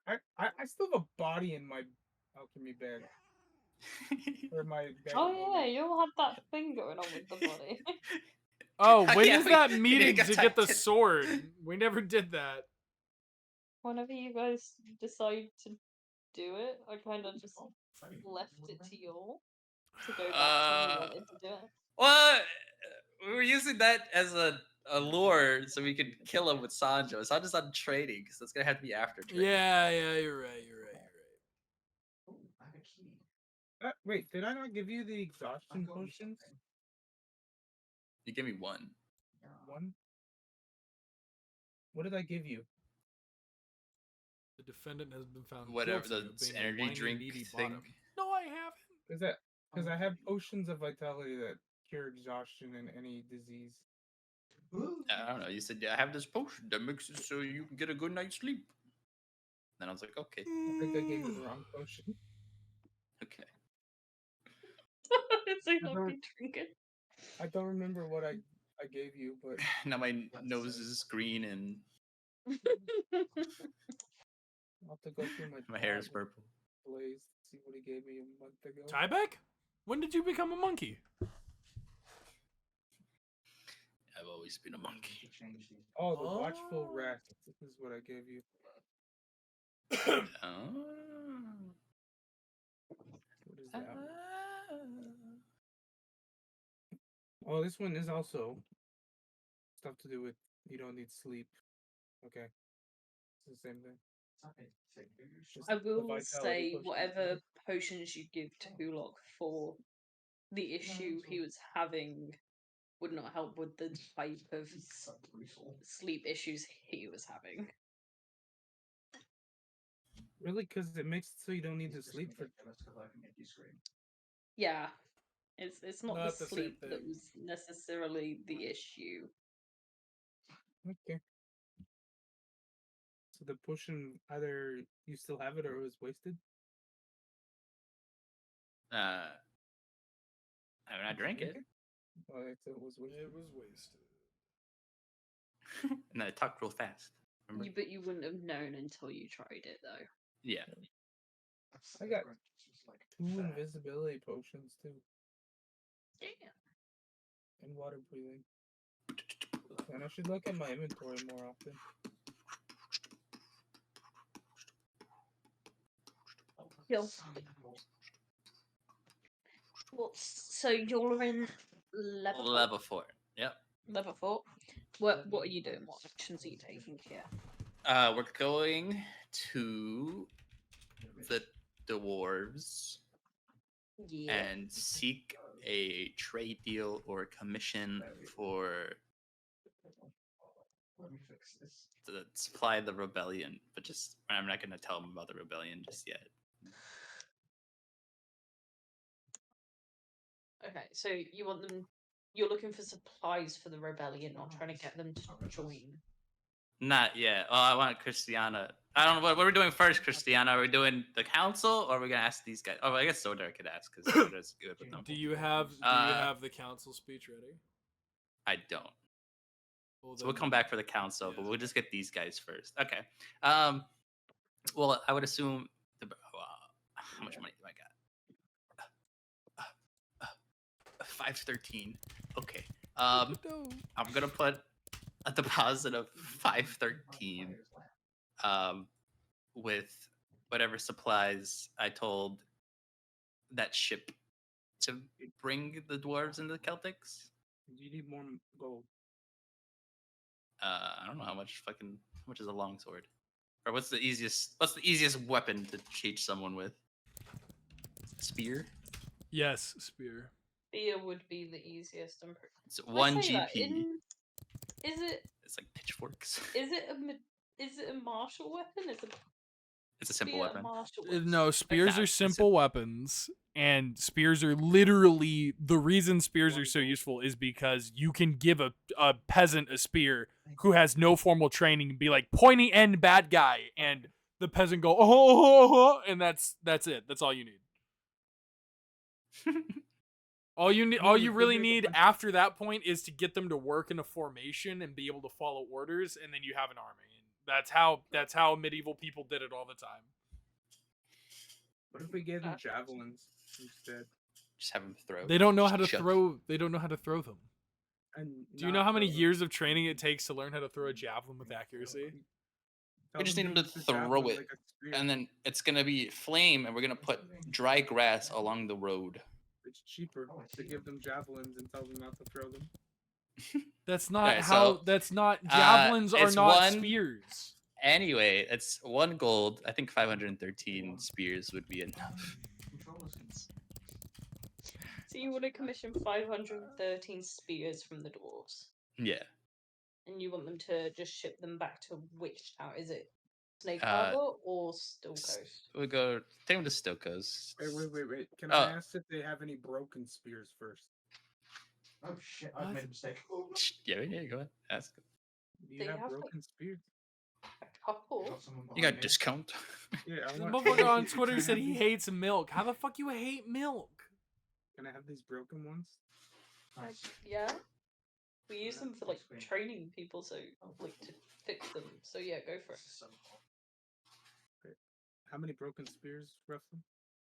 I still have a body in my alchemy bag. Or my bag Oh of yeah, holding. you all had that thing going on with the body. Oh, when Yeah, is we- that we meeting got to get the typed in. sword? We never did that. Whenever you guys decide to do it. I kind of just left it to y'all to go back to when you wanted to do it. Well, we were using that as a lure so we could kill him with Sanjo. Sanjo's on training, so it's gonna have to be after training. Yeah, you're right. Oh, I have a key. Wait, did I not give you the exhaustion potions? You give me one. One? What did I give you? The defendant has been found Whatever, guilty the of being a energy whiny, drink needy thing. bottom. No, I haven't. Because I have potions of vitality that cure exhaustion and any disease. I don't know. You said, yeah, I have this potion that makes it so you can get a good night's sleep. Then I was like, okay, I think I gave you the wrong potion. okay. It's a don't- happy trinket. I don't remember what I gave you, but Now my nose is green and I'll have to go through my hair is tab purple. Blaze to see what he gave me a month ago. Tybeck? When did you become a monkey? I've always been a monkey. Oh, the watchful rat. This is what I gave you. Oh. What is that? Oh, this one is also stuff to do with you don't need sleep. Okay. It's the same thing. Just I the will vitality say potion. whatever potions you give to Hulock for the issue he was having would not help with the type of sleep issues he was having. Really? Because it makes it so you don't need to sleep for. Yeah. It's not, Not the the same sleep that thing. was necessarily the issue. Okay. So the potion, either you still have it or it was wasted? I mean, I drank it, Oh, it was wasted. It was wasted. and I talked real fast. Remember? But you wouldn't have known until you tried it, though. Yeah. I got 2 invisibility potions too, Damn. and water breathing. And I should look at my inventory more often. Cool. Well, so you're in level 4? Level 4. Yep. Level 4. What are you doing? What actions are you taking here? We're going to the dwarves Yeah. and seek a trade deal or commission for Let me fix this. to supply the rebellion. But just I'm not going to tell them about the rebellion just yet. Okay, so you want them. You're looking for supplies for the rebellion, not trying to get them to join. Not yet. Oh, I want Christiana. I don't know what we're doing first, Christiana. Are we doing the council or are we gonna ask these guys? Oh, I guess Sodar could ask because Sodar's good with them. Do you have the council speech ready? I don't. Well, So we'll then- come back for the council, but Yeah. we'll just get these guys first. Okay. Well, I would assume how much money do I got? 513. Okay. I'm gonna put a deposit of 513. With whatever supplies I told that ship to bring the dwarves and the Celtics. Do you need more gold? I don't know how much is a longsword, or what's the easiest weapon to teach someone with? Spear. Yes, spear. Spear would be the easiest. It's I 1 say that, GP. Is it It's like pitchforks. is it a martial weapon? It's a simple spear weapon. martial weapon? No, spears that. are It's simple weapons, and spears are literally the reason spears are so useful is because you can give a peasant a spear who has no formal training and be like pointy end bad guy, and the peasant go oh, and that's it. That's all you need. All you really need after that point is to get them to work in a formation and be able to follow orders, and then you have an army. That's how medieval people did it all the time. What if we gave them javelins instead? Just have them throw. They don't know how to Chuck. throw. They don't know how to throw them. And Do you know how many years of training it takes to learn how to throw a javelin with accuracy? We just need him to use the throw javelin it, like a spear. and then it's gonna be flame, and we're gonna put dry grass along the road. It's cheaper to give them javelins and tell them not to throw them. That's not Alright, how. so, That's not. Javelins are it's not one- spears. Anyway, it's 1 gold. I think 513 spears would be enough. So you want to commission 513 spears from the dwarves, Yeah. and you want them to just ship them back to which town? Is it Snake Uh, Harbor or Still S- Coast? We go take him to Stokos. Wait. Can Oh. I ask if they have any broken spears first? Oh shit! I've made a mistake. Yeah, go ahead. Ask. Do you They have have, like, broken spears? A couple. Got someone You behind got me. discount. Yeah, I The want. motherfucker on Can Twitter I said have he these- hates milk. How the fuck you hate milk? Can I have these broken ones? Nice. Yeah. We use them for like That's great. training people, so like to fix them. So yeah, go for it. This is so hot. How many broken spears roughly?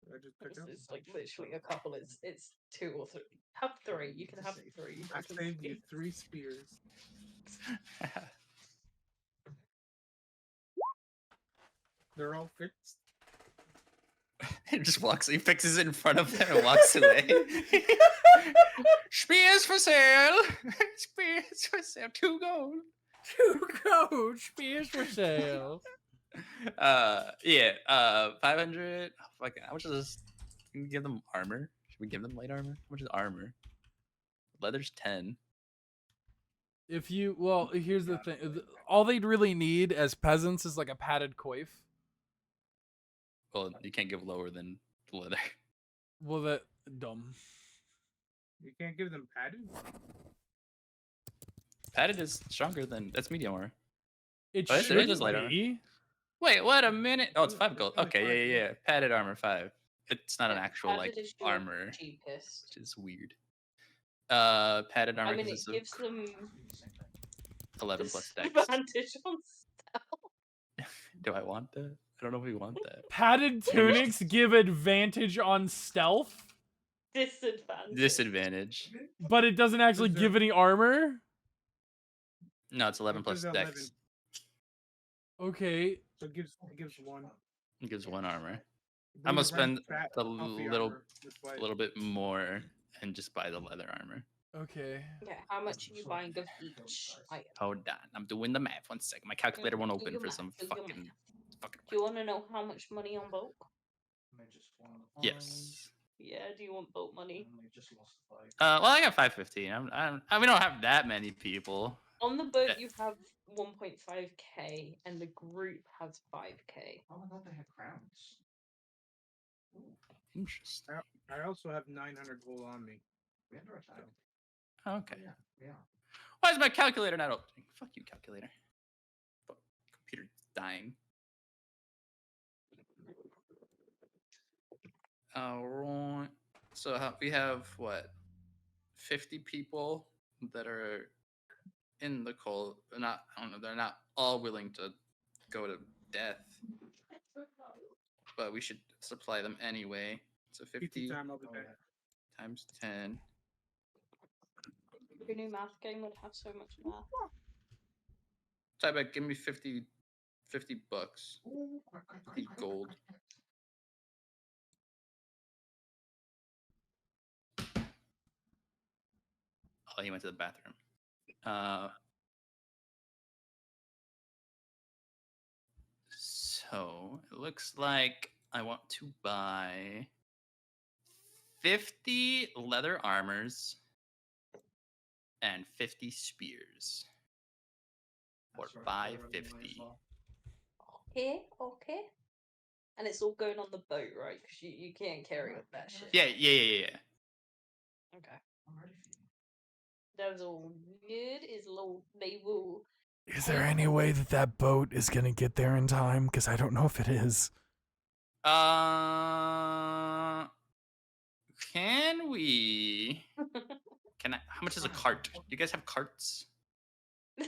Did I just pick up? It's like literally a couple. It's 2 or 3. Have 3. You can have 3. I broken saved you spears. 3 spears. They're all fixed. He just walks. He fixes it in front of them and walks away. Spears for sale. Spears for sale. 2 gold. Coach, spears for sale. Yeah. 500. Oh, fuck it. How much is this? Can we give them armor? Should we give them light armor? How much is armor? Leather's 10. If you, well, here's the thing. All they'd really need as peasants is like a padded coif. Well, you can't give lower than leather. Well, that dumb. You can't give them padded? Padded is stronger than that's medium armor. It Oh, there should is light armor. be. Wait, what a minute! Oh, it's Yeah, 5 it's gold. only Okay, 5 yeah. gold. Padded armor 5. It's not an Yeah, actual like padded is your armor, cheapest. which is weird. Padded armor I mean, it consists of gives them 11 plus dex. disadvantage on stealth. Do I want that? I don't know if we want that. Padded tunics give advantage on stealth, Disadvantage. Disadvantage. but it doesn't actually Is give there- any armor. No, it's 11 It plus gives dex. 11. Okay. So it gives 1. It gives 1 armor. When I'm you gonna spend rank fat, a healthy little, armor, that's why a little bit more and just buy the leather armor. Okay. Yeah, how much are you buying of each item? Hold on, I'm doing the math. 1 second. My calculator won't Do open your for math, some do your fucking. math. Do you want to know how much money on bulk? I just won the Yes. Yeah, do you want bulk money? And we just lost the fight. Well, I got 515. We don't have that many people. On the boat, Yeah. you have 1.5k, and the group has 5k. Oh my god, they have crowns. Ooh, Interesting. I also have 900 gold on me. we under attack. Okay. Oh, yeah, we are. Why is my calculator not opening? Fuck you, calculator. Fuck, computer's dying. Alright. So we have what? 50 people that are in the cold. Not, I don't know. They're not all willing to go to death, but we should supply them anyway. So 50 50 time I'll be Oh, back. yeah. times 10. Your new math game would have so much math. Type give me 50 bucks. Ooh, quick, quick, quick, 50 quick, gold. quick, quick. Oh, he went to the bathroom. So it looks like I want to buy 50 leather armors and 50 spears for That's right, they're running away as 550. well. Okay. And it's all going on the boat, right? Because you can't carry up that shit. Yeah. Okay. I'm ready for you. That's all good. Is low they will. Is there any way that that boat is gonna get there in time? Because I don't know if it is. Can we? Can I? How much is a cart? Do you guys have carts? Yeah,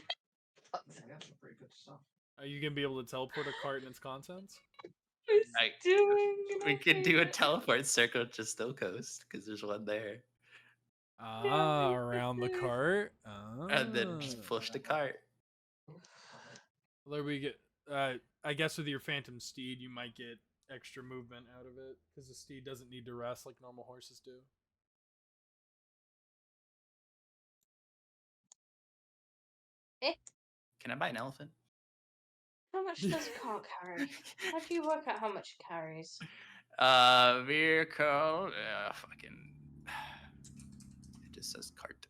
we have some pretty good stuff. Are you gonna be able to teleport a cart and its contents? It's I- doing. We could do a teleport circle to Still Coast because there's one there, Ah, around the cart. Ah. and then just push the cart. There we get. I guess with your Phantom Steed, you might get extra movement out of it because the steed doesn't need to rest like normal horses do. Eh, Can I buy an elephant? how much does a cart carry? How do you work out how much it carries? Vehicle. Fucking. It just says cart.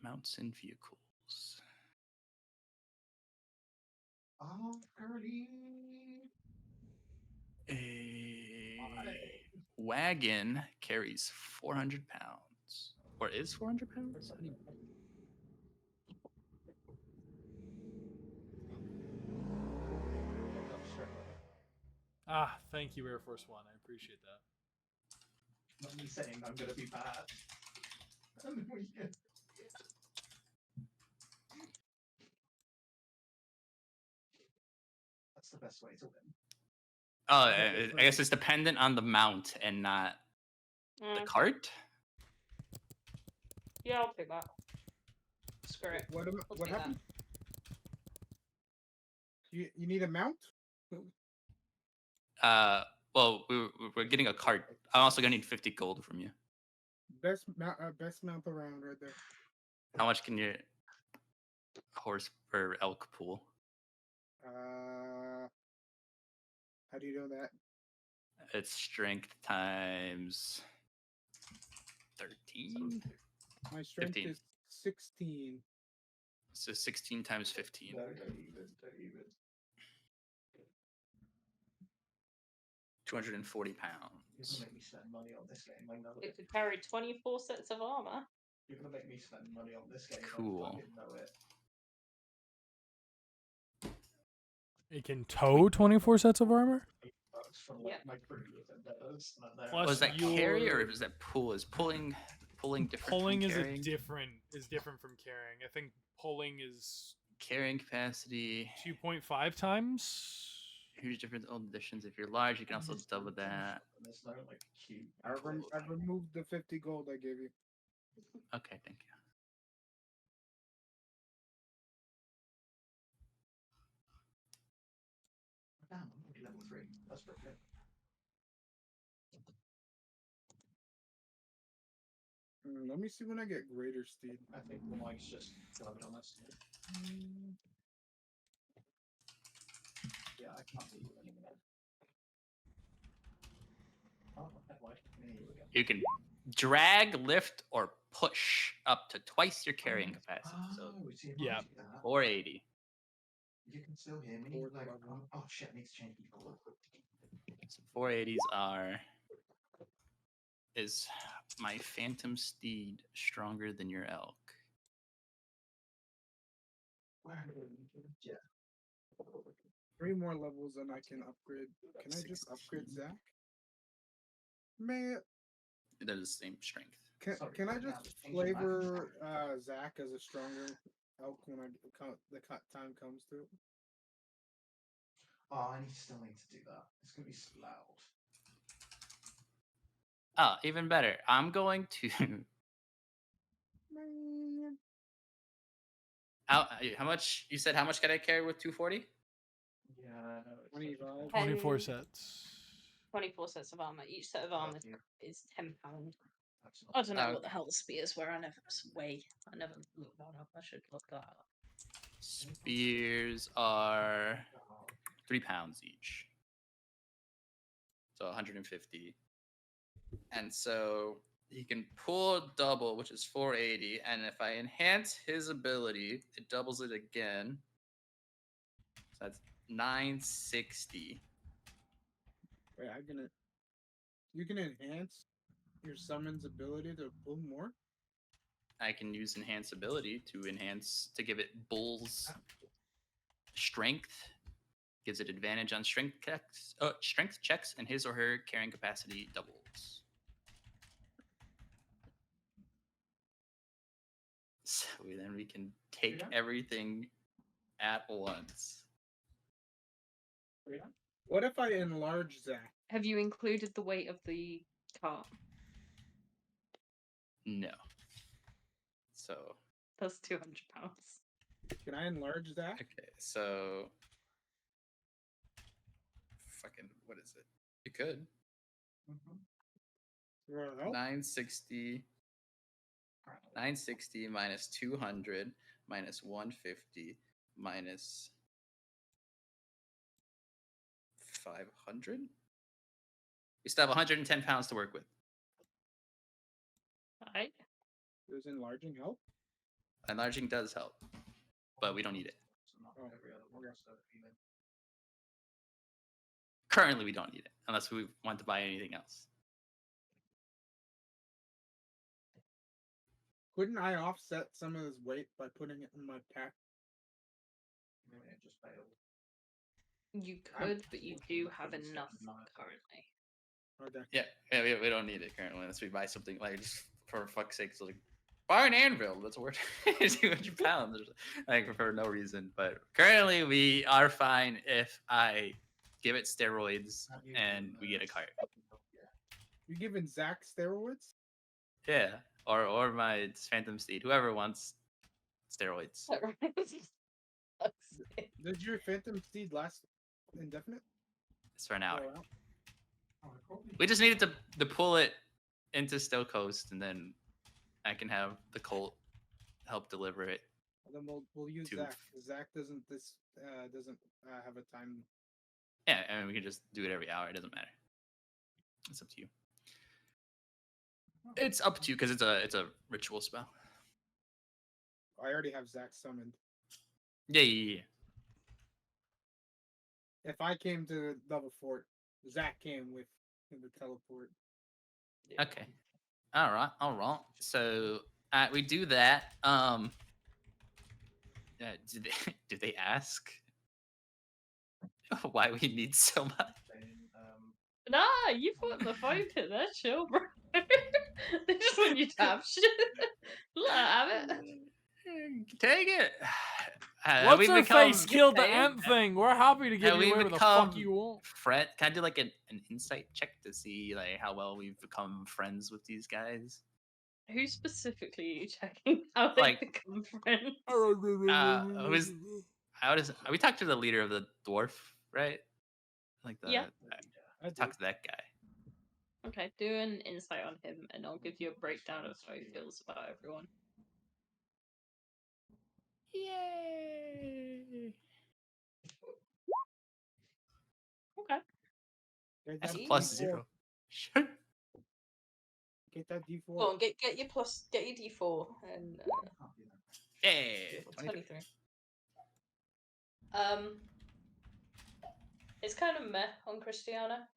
Mounts and vehicles. Curly. A wagon carries 400 pounds. Or is 400 pounds? How do you- Ah, thank you, Air Force One. I appreciate that. Not me saying I'm gonna be bad. That's the best way to win. Oh, I guess it's dependent on the mount and not the cart. Yeah, I'll pick that. Screw it. What I'll take happened? You need a mount? Well, we're getting a cart. I'm also gonna need 50 gold from you. Best mount around right there. How much can your horse or elk pull? How do you know that? It's strength times 13. My strength 15. is 16. So 16 times 15. No, don't even. 240 You're pounds. gonna make me spend money on this game. I know It it. could carry 24 sets of armor. You're gonna make me spend money on this game. Cool. I fucking know it. It can tow 24 sets of armor? $8 from Yeah. my previous endeavors. And then Plus Was that carry or your- was that pull? Is pulling different? Pulling from is carrying? different from carrying. I think pulling is Carrying capacity. 2.5 times. Huge difference in all additions. If you're large, you can also double that. And there's no like cute. I've removed the 50 gold I gave you. Okay, thank you. Damn, I'm only level 3. That's pretty good. Let me see when I get greater steed. I think the mic's just going on this. Yeah, I can't do it anymore. Oh, that mic. Here we go. You can drag, lift, or push up to twice your carrying capacity. So Oh, see, if I Yeah. do that, 480. you can still hear me. Fourth Like, level. oh shit, I need to change people. So 480s are. Is my phantom steed stronger than your elk? Yeah. 3 more levels and I can upgrade. Can I just upgrade 16. Zach? Man, They're the same strength. Sorry, can I right now, just just change your mind. flavor Zach as a stronger elk when the time comes to it? Oh, I still need to do that. It's gonna be so loud. Oh, even better. I'm going to. Man. How much? You said how much can I carry with 240? Yeah, I know. 25. 24 Um, sets. 24 sets of armor. Each set of armor is £10. That's I don't know Oh, what the hell the spears were. I never looked that up. I should look that up. Spears are 3 pounds each. So 150. And so he can pull double, which is 480. And if I enhance his ability, it doubles it again. So that's 960. Wait, you can enhance your summon's ability to pull more? I can use enhance ability to give it bull's strength. Gives it advantage on strength checks, and his or her carrying capacity doubles. So then we can take everything at once. What if I enlarge Zach? Have you included the weight of the cart? No. So That's £200. Can I enlarge that? Okay, so fucking what is it? You could Well, 960 minus 200 minus 150 minus 500. We still have 110 pounds to work with. Alright. does enlarging help? Enlarging does help, but we don't need it. Oh, okay. Currently, we don't need it unless we want to buy anything else. Couldn't I offset some of his weight by putting it in my pack? You could, but you do have enough currently. Okay. Yeah, we don't need it currently unless we buy something like just for fuck's sake. So like, buy an anvil. That's worth 200 pounds. Like for no reason. But currently, we are fine if I give it steroids and we get a cart. You giving Zach steroids? Yeah, or my Phantom Steed. Whoever wants steroids. Does your Phantom Steed last indefinite? It's for an hour. Oh, We just needed to pull it into Still Coast, and then I can have the Colt help deliver it. then we'll use to- Zach. Zach doesn't have a time. Yeah, I mean we can just do it every hour. It doesn't matter. It's up to you. It's up to you because it's a ritual spell. I already have Zach summoned. Yeah. If I came to level 4, Zach came with the teleport. Okay. All right. So we do that. Did they ask why we need so much? Nah, you put the fight in there, chill, bro. They just want you to have shit. Have it. Take it. What's we her become face killed the friends? ant thing. We're happy to give Have you we whatever the fuck become you want. Can I do like an insight check to see like how well we've become friends with these guys? Who specifically are you checking how Like- they become friends? We talked to the leader of the dwarf, right? Like the Yeah. I do. talk to that guy. Okay, do an insight on him, and I'll give you a breakdown of how he feels about everyone. Yay! Okay. Get That's a that plus D4. 0. Shit. Get that D4. Go on, get your D4 and Yeah, 23. 23. It's kind of meh on Christiana.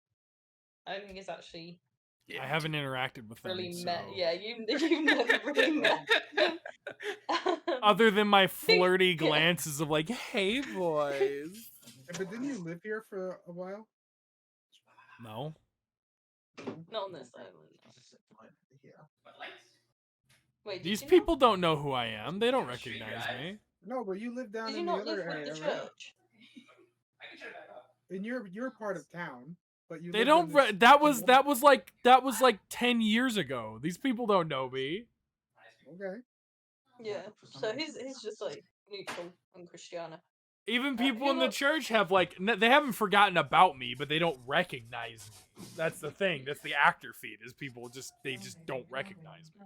I don't think it's actually Yeah, I haven't interacted with them. really so. met. Yeah, you've never really met them. Other than my flirty glances of like, hey boys. Yeah, but didn't you live here for a while? No. Not on this island. Wait, did These you people don't know who I am. They don't recognize me. No, but you live down Not, did you in the not other live with area, the right? church? In your part of town, but you. They lived don't in this- that was like 10 years ago. These people don't know me. Okay. Yeah. So he's just like neutral on Christiana. Even who people in the look- church have like they haven't forgotten about me, but they don't recognize me. That's the thing. That's the actor feed is people just don't recognize me.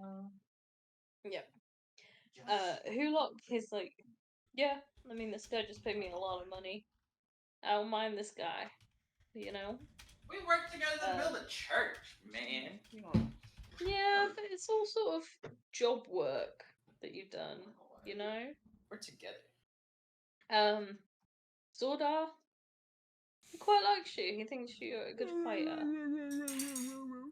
Yeah. Hulock is like, yeah, I mean, this guy just paid me a lot of money. I don't mind this guy, you know? We work together to build a church, man. Yeah, but it's all sort of job work that you've done, you know? We're together. Zordar, he quite likes you. He thinks you're a good fighter.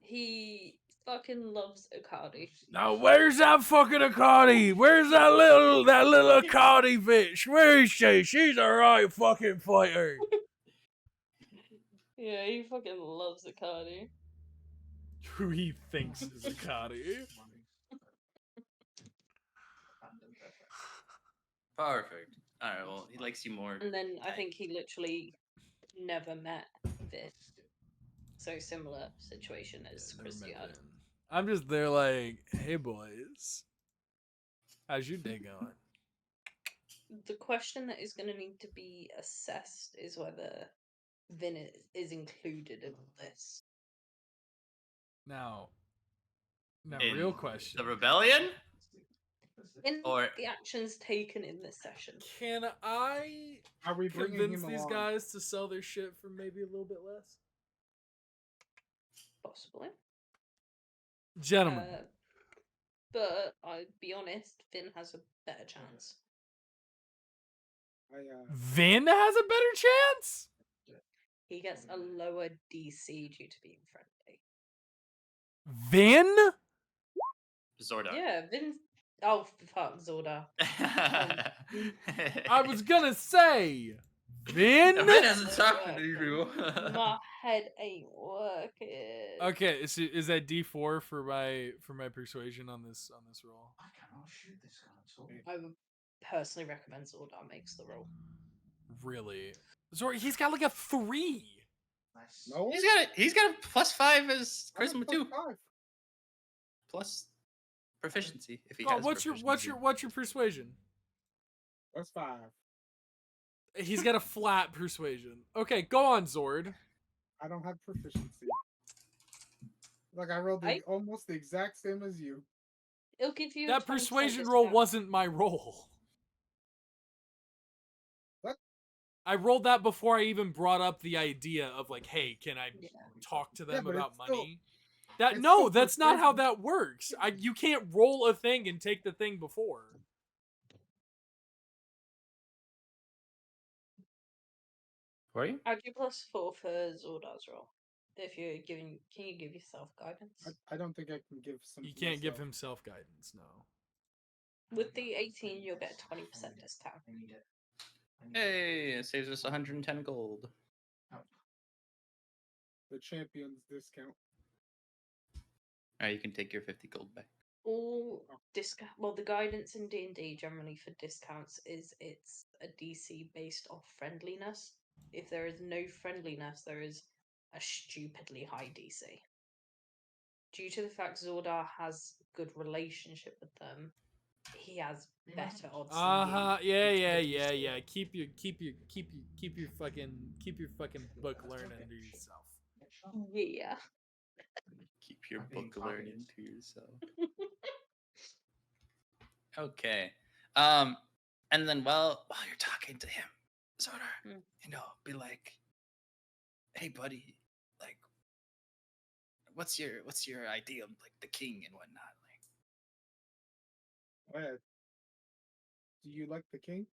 He fucking loves Akadi. Now where's that fucking Akadi? Where's that little Akadi bitch? Where is she? She's a right fucking fighter. Yeah, he fucking loves Akadi. Who he thinks is Akadi. Perfect. All right. Well, he likes you more. And then I think he literally never met Vid. So similar situation as Christiana. I'm just there like, hey boys. How's your day going? The question that is going to need to be assessed is whether Vin is included in this. Now, In real question. the rebellion, In or the actions taken in this session. Can I Are we bringing convince him these along? guys to sell their shit for maybe a little bit less? Possibly. Gentlemen, But I'll be honest, Finn has a better chance. Vin has a better chance? He gets a lower DC due to being friendly. Vin? Zordar. Yeah, Vin. Oh, fuck, Zordar. I was gonna say Vin. Vin hasn't talked to you. My head ain't working. Okay, is that D4 for my persuasion on this roll? I cannot shoot this guy at all. I would personally recommend Zordar makes the roll. Really? Zor, he's got like a 3. Nice. No, He's got a +5 as I have charisma too, +5. plus proficiency if he Oh, has. what's your persuasion? +5. He's got a flat persuasion. Okay, go on, Zord. I don't have proficiency. Like I rolled almost the exact same as you. It'll give you That 20% persuasion roll discount. wasn't my roll. What? I rolled that before I even brought up the idea of like, hey, can I Yeah. talk to them but about it's still- money? That it's no, still that's not how persuasion. that works. You can't roll a thing and take the thing before. For you? I'll do +4 for Zordar's roll. If you're giving, can you give yourself guidance? I don't think I can give some. He to can't give myself. himself guidance, no. With the 18, you'll get a 20% discount. I need it. I need it. Hey, it saves us 110 gold. The champion's discount. Alright, you can take your 50 gold back. All discount. Well, the guidance in D&D generally for discounts is it's a DC based off friendliness. If there is no friendliness, there is a stupidly high DC. Due to the fact Zordar has good relationship with them, he has better odds. Uh-huh. Than you Yeah. Keep your fucking book learning to yourself. Yeah. Keep your I'm being book learning targeted. to yourself. Okay. And then while you're talking to him, Zordar, be like, hey buddy, like what's your idea of like the king and whatnot? Oh, yeah. Do you like the king?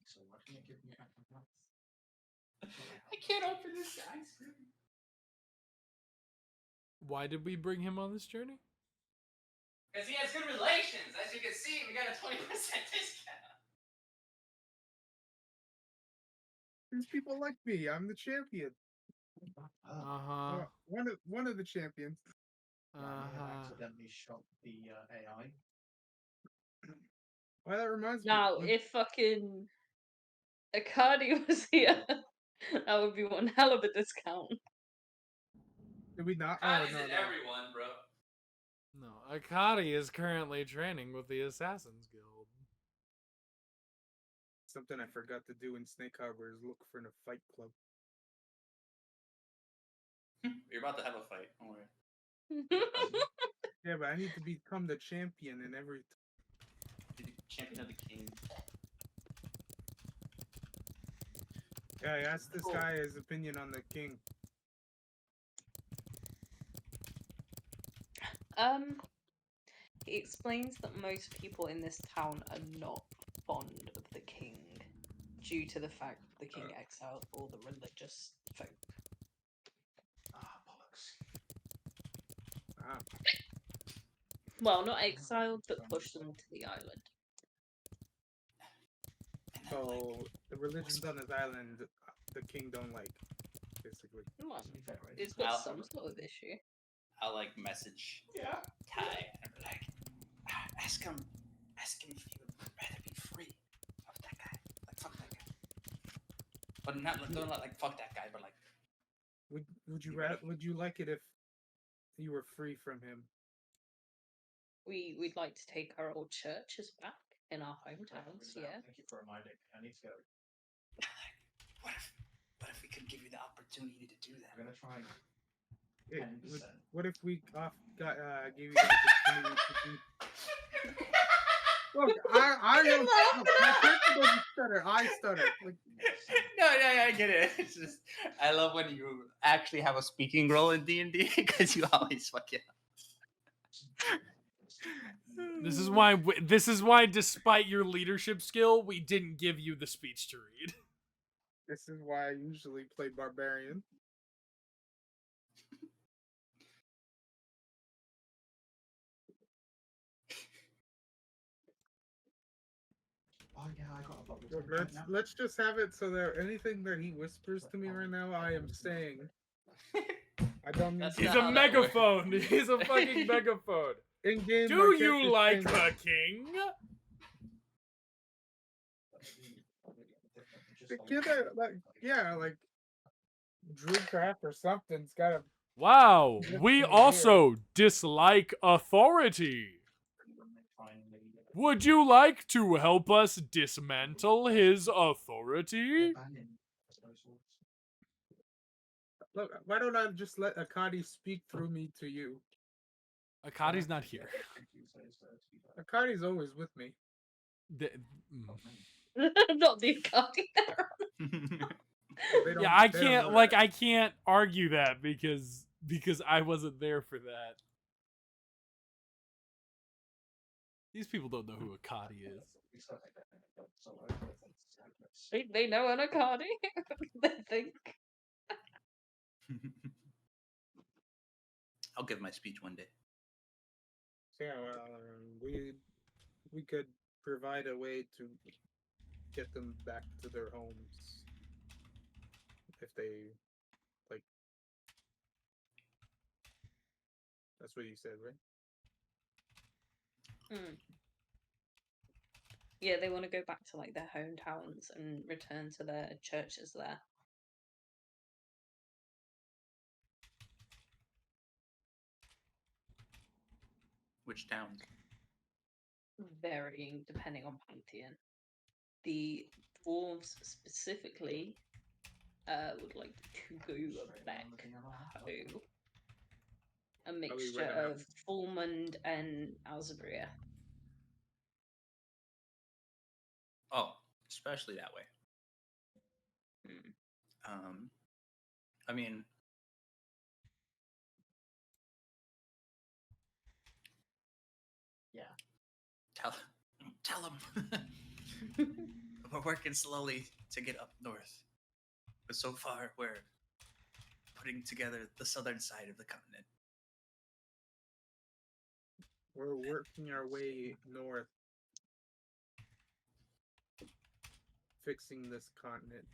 So what can you give me? I can't open this ice cream. Why did we bring him on this journey? Because he has good relations. As you can see, we got a 20% discount. These people like me. I'm the champion. Uh-huh. One of the champions. I accidentally shot the AI. Well, that reminds Now, me. if fucking Akadi was here, that would be one hell of a discount. Did we not? Connie's no. in everyone, bro. No, Akadi is currently training with the Assassin's Guild. Something I forgot to do in Snake Harbor is look for a fight club. You're about to have a fight. Don't worry. Yeah, but I need to become the champion in every. You're the champion of the king. Yeah, I asked this guy his opinion on the king. He explains that most people in this town are not fond of the king due to the fact the king exiled all the religious folk. Ah, bollocks. Ah, Well, not exiled, but pushed them to the island. so the religions on this island, the king don't like, basically. Well, To be fair, it's it's got some sort of issue. I'll like message Ty and be like, ask him if he would rather be free of that guy. Like fuck that guy. But not like don't like fuck that guy, but like Would you like it if you were free from him? We'd like to take our old churches back in our hometowns. Yeah. Thank you for reminding me. I need to go. What if we could give you the opportunity to do I'm that? gonna try. Hey, 10%. what if we gave you the opportunity to do? Look, I am. Look, my character doesn't stutter. I stutter. Like, No, I get it. It's just I love when you actually have a speaking role in D&D because you always fuck it up. This is why. This is why, despite your leadership skill, we didn't give you the speech to read. this is why I usually play barbarian. Oh yeah, I got a bubble. Look, let's just have it so that anything that he whispers to me right now, I am saying. I don't need That's to. He's not a how that works. megaphone. He's a fucking megaphone. In game. Do you like the king? The kid that, like Druidcraft or something's got a. Wow. Yes, We we do. also dislike authority. Would you like to help us dismantle his authority? Look, why don't I just let Akadi speak through me to you? Akadi's not here. Akadi's always with me. Not the Akagi. They don't- Yeah, I they don't can't know like that. I can't argue that because I wasn't there for that. These people don't know who Akadi is. They know an Akagi. They think. I'll give my speech one day. Yeah, we could provide a way to get them back to their homes if they like. That's what you said, right? Mm. Yeah, they want to go back to like their hometowns and return to their churches there. Which towns? Varying depending on Pantheon. The dwarves specifically would like to go back home. A mixture gonna have- of Fulmond and Alzabria. Oh, especially that way. Hmm. I mean, Yeah. tell them. We're working slowly to get up north, but so far we're putting together the southern side of the continent. We're working our way north, fixing this continent.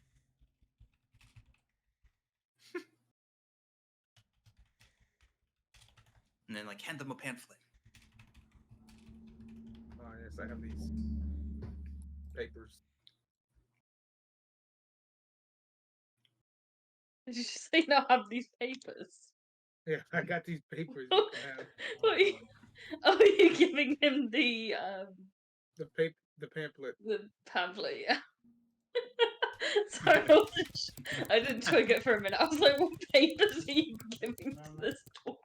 And then, like, hand them a pamphlet. Oh yes, I have these papers. Did you just say now have these papers? Yeah, I got these papers. You can have What are you giving him the the pamphlet. pamphlet? Yeah. Sorry, I didn't twig it for a minute. I was like, what papers are you giving to this dwarf?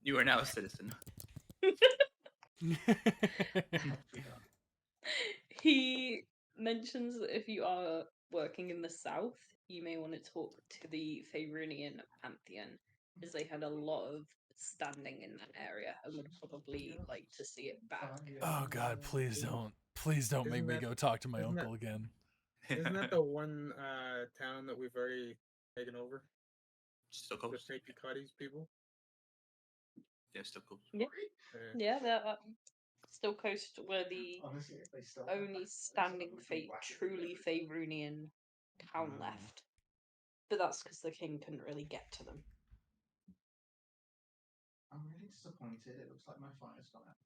You are now a citizen. He mentions that if you are working in the south, you may want to talk to the Faerunian Pantheon, as they had a lot of standing in that area and would probably like to see it back. Oh God, please don't make Isn't me that- go talk to my isn't that- uncle again. Isn't that the one town that we've already taken over? Still The coast? St. Picotti's people? Yeah, still coast. Yeah, Yeah. yeah, they're still coast were the Honestly, if they still only standing truly Faerunian town left. But that's because the king couldn't really get to them. I'm really disappointed. It looks like my fire's gone out.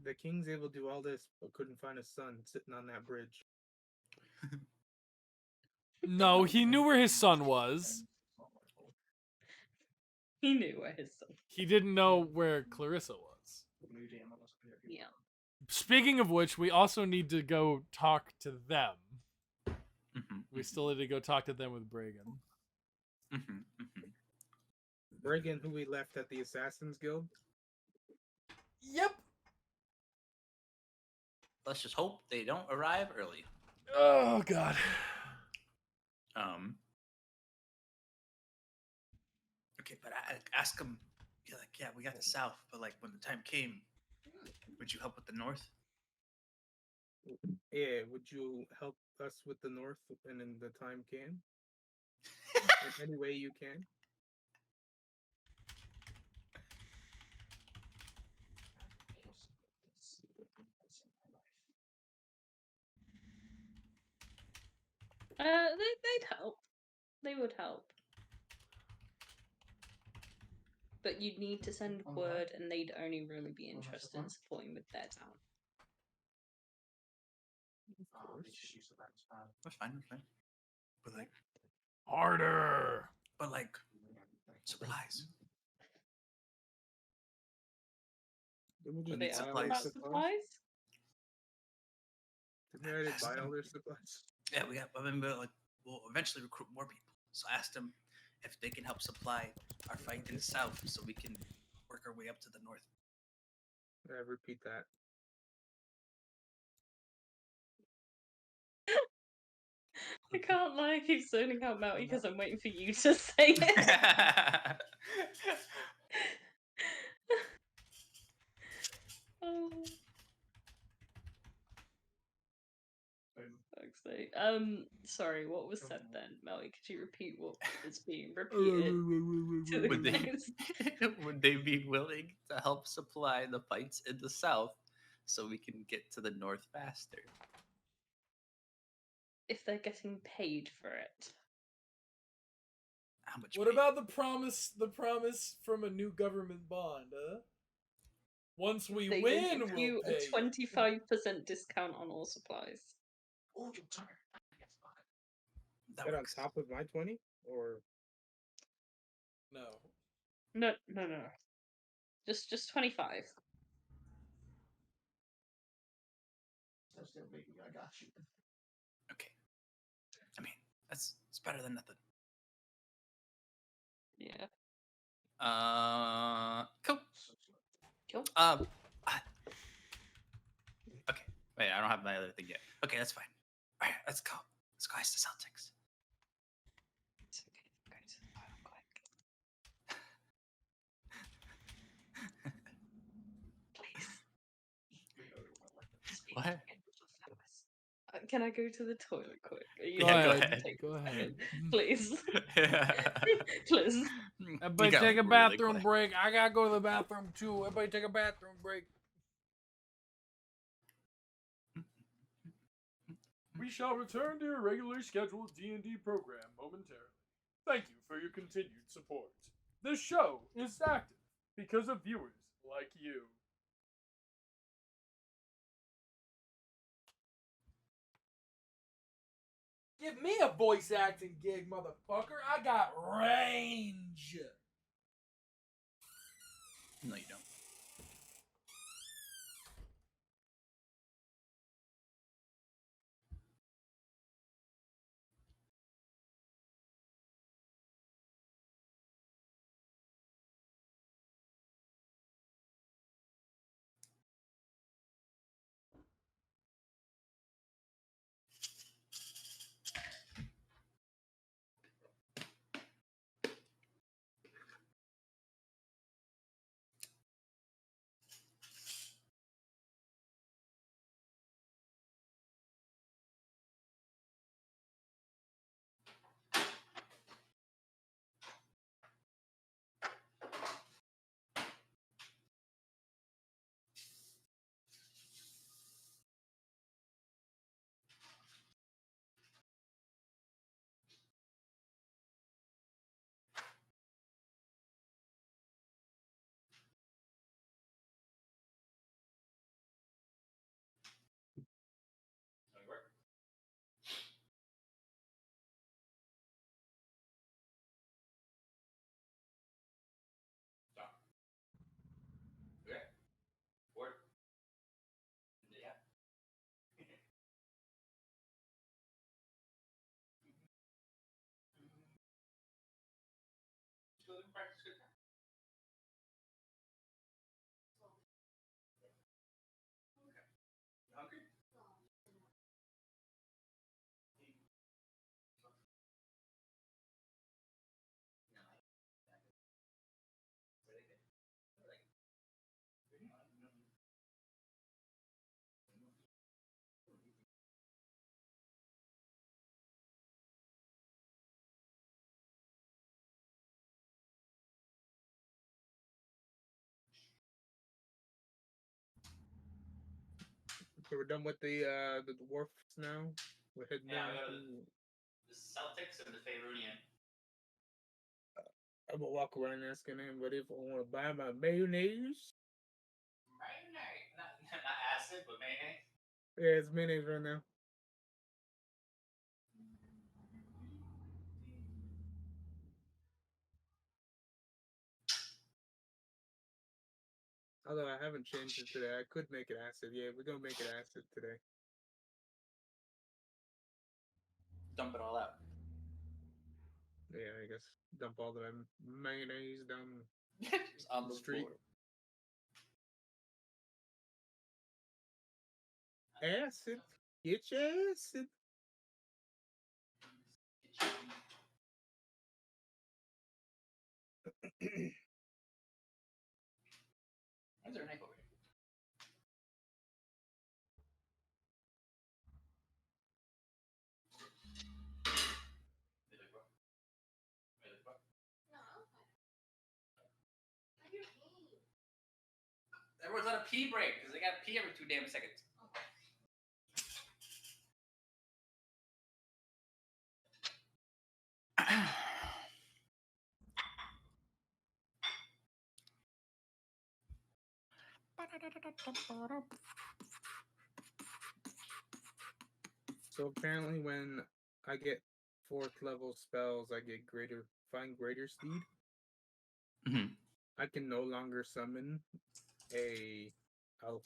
The king's able to do all this, but couldn't find a son sitting on that bridge. No, he knew where his son was. He knew where his son. He didn't know where Clarissa was. Yeah. Speaking of which, we also need to go talk to them. Mhm, We mhm, still need to go talk to them with Bragan. mhm, mhm. Brigan, who we left at the Assassin's Guild. Yep. Let's just hope they don't arrive early. Oh god. Um. Okay, but I ask them. You're like, yeah, we got the south, but like when the time came, would you help with the north? Yeah, would you help us with the North and in the time can? In any way you can? They'd help. They would help. But you'd need to send word, and they'd only really be interested in supporting with their town. That's fine. That's fine. But like, Harder. supplies. Then we'll Were just they need asking buy all their about supplies. supplies? Didn't they already buy all their supplies? Yeah, we got. I mean, we'll eventually recruit more people. So I asked them if they can help supply our fight in the south, so we can work our way up to the north. Repeat that. I can't lie, I keep zoning out Melty because I'm waiting for you to say it. Oh, fuck's sake. Sorry, what was said then, Melty? Could you repeat what is being repeated to the would they guys? would they be willing to help supply the fights in the south, so we can get to the north faster? If they're getting paid for it. How much? What about the promise from a new government bond, huh? Once we They will win, give we'll you pay. a 25% discount on all supplies. That That on works. top of my 20? Or No. No. Just 25. Okay. I mean, it's better than nothing. Yeah. Cool. Cool. Okay. Wait, I don't have my other thing yet. Okay, that's fine. All right, let's go. Let's go ice the Celtics. It's okay. Go to the phone quick. Please. What? Can I go to the toilet quick? Are you Go Yeah, go ahead. ahead. Take Go a ahead. second? Please. Yeah. Please. Everybody You got, take a like, really bathroom quick. break. I gotta go to the bathroom too. Everybody take a bathroom break. We shall return to your regularly scheduled D&D program momentarily. Thank you for your continued support. This show is active because of viewers like you. Give me a voice acting gig, motherfucker. I got range. No, you don't. So we're done with the dwarfs now. We're heading Yeah, down we gotta- to. The Celtics and the Faerunian. I'm gonna walk around asking anybody if I want to buy my mayonnaise. Mayonnaise, not acid, but mayonnaise. Yeah, it's mayonnaise right now. Although I haven't changed it today, I could make it acid. Yeah, we're gonna make it acid today. Dump it all out. Yeah, I guess dump all the mayonnaise down Just on the the street. floor. Acid. Get your acid. Why is there a knife over here? Everyone's on a pee break because they got to pee every 2 damn seconds. So apparently, when I get 4th level spells, I get find greater steed. Mhm. I can no longer summon a elk.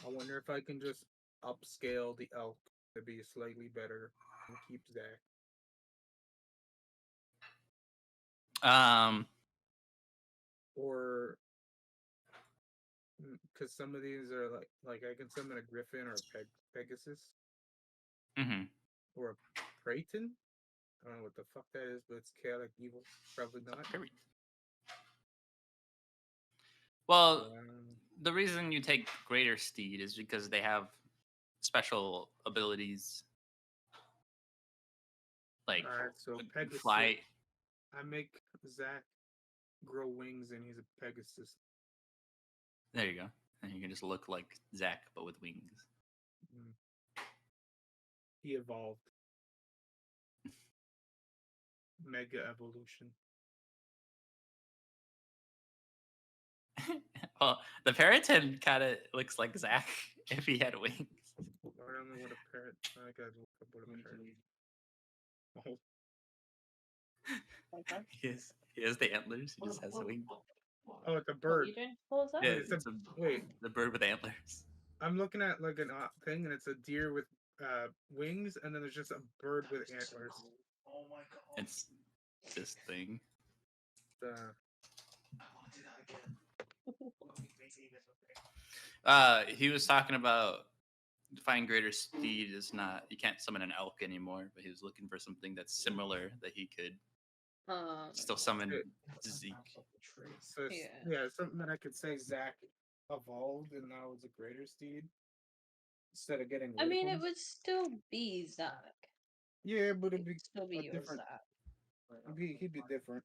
I wonder if I can just upscale the elk to be slightly better and keep Zach. Or because some of these are like I can summon a griffin or a pegasus Mhm. or a praeton. I don't know what the fuck that is, but it's chaotic evil. Probably not. Period. Well, Um, the reason you take Greater Steed is because they have special abilities, like Alright, so Pegasus. fly. I make Zach grow wings and he's a Pegasus. There you go, and you can just look like Zack but with wings. Mm. He evolved. Mega evolution. Well, the Periton kind of looks like Zack if he had wings. I don't know what a parrot. I gotta look up what a parrot. Oh, He has the antlers. He just has the wings. oh, it's a What are bird. you doing? What was that? Yeah, Wait, it's wait. the bird with antlers. I'm looking at like an thing, and it's a deer with wings, and then there's just a bird with antlers. Oh my god. It's this thing. Uh, I want to do that again. Okay. He was talking about Find Greater Steed is not. You can't summon an elk anymore, but he was looking for something that's similar that he could still summon Zeke. so it's, Yeah. yeah, something that I could say Zach evolved, and now it's a greater steed instead of getting. I rid of mean, him. it would still be Zack. Yeah, but it'd It'd be still be a your different. Zack. He'd be different.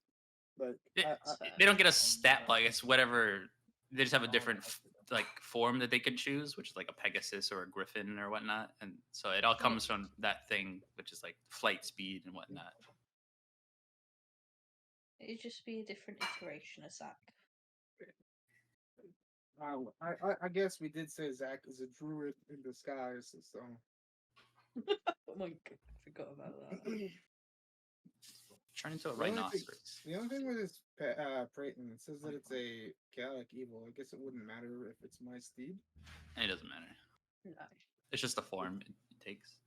But That's fair. They don't get a stat like it's whatever. They just have a different like form that they could choose, which is like a Pegasus or a Griffin or whatnot, and so it all comes from that thing, which is like flight speed and whatnot. It'd just be a different iteration of Zack. I guess we did say Zach is a druid in disguise, so. Oh my god, I forgot about that. Turn into a The only thing- rhinoceros. The only thing with this Praeton, it says that it's a chaotic evil. I guess it wouldn't matter if it's my steed. It doesn't matter. No. It's just the form it takes.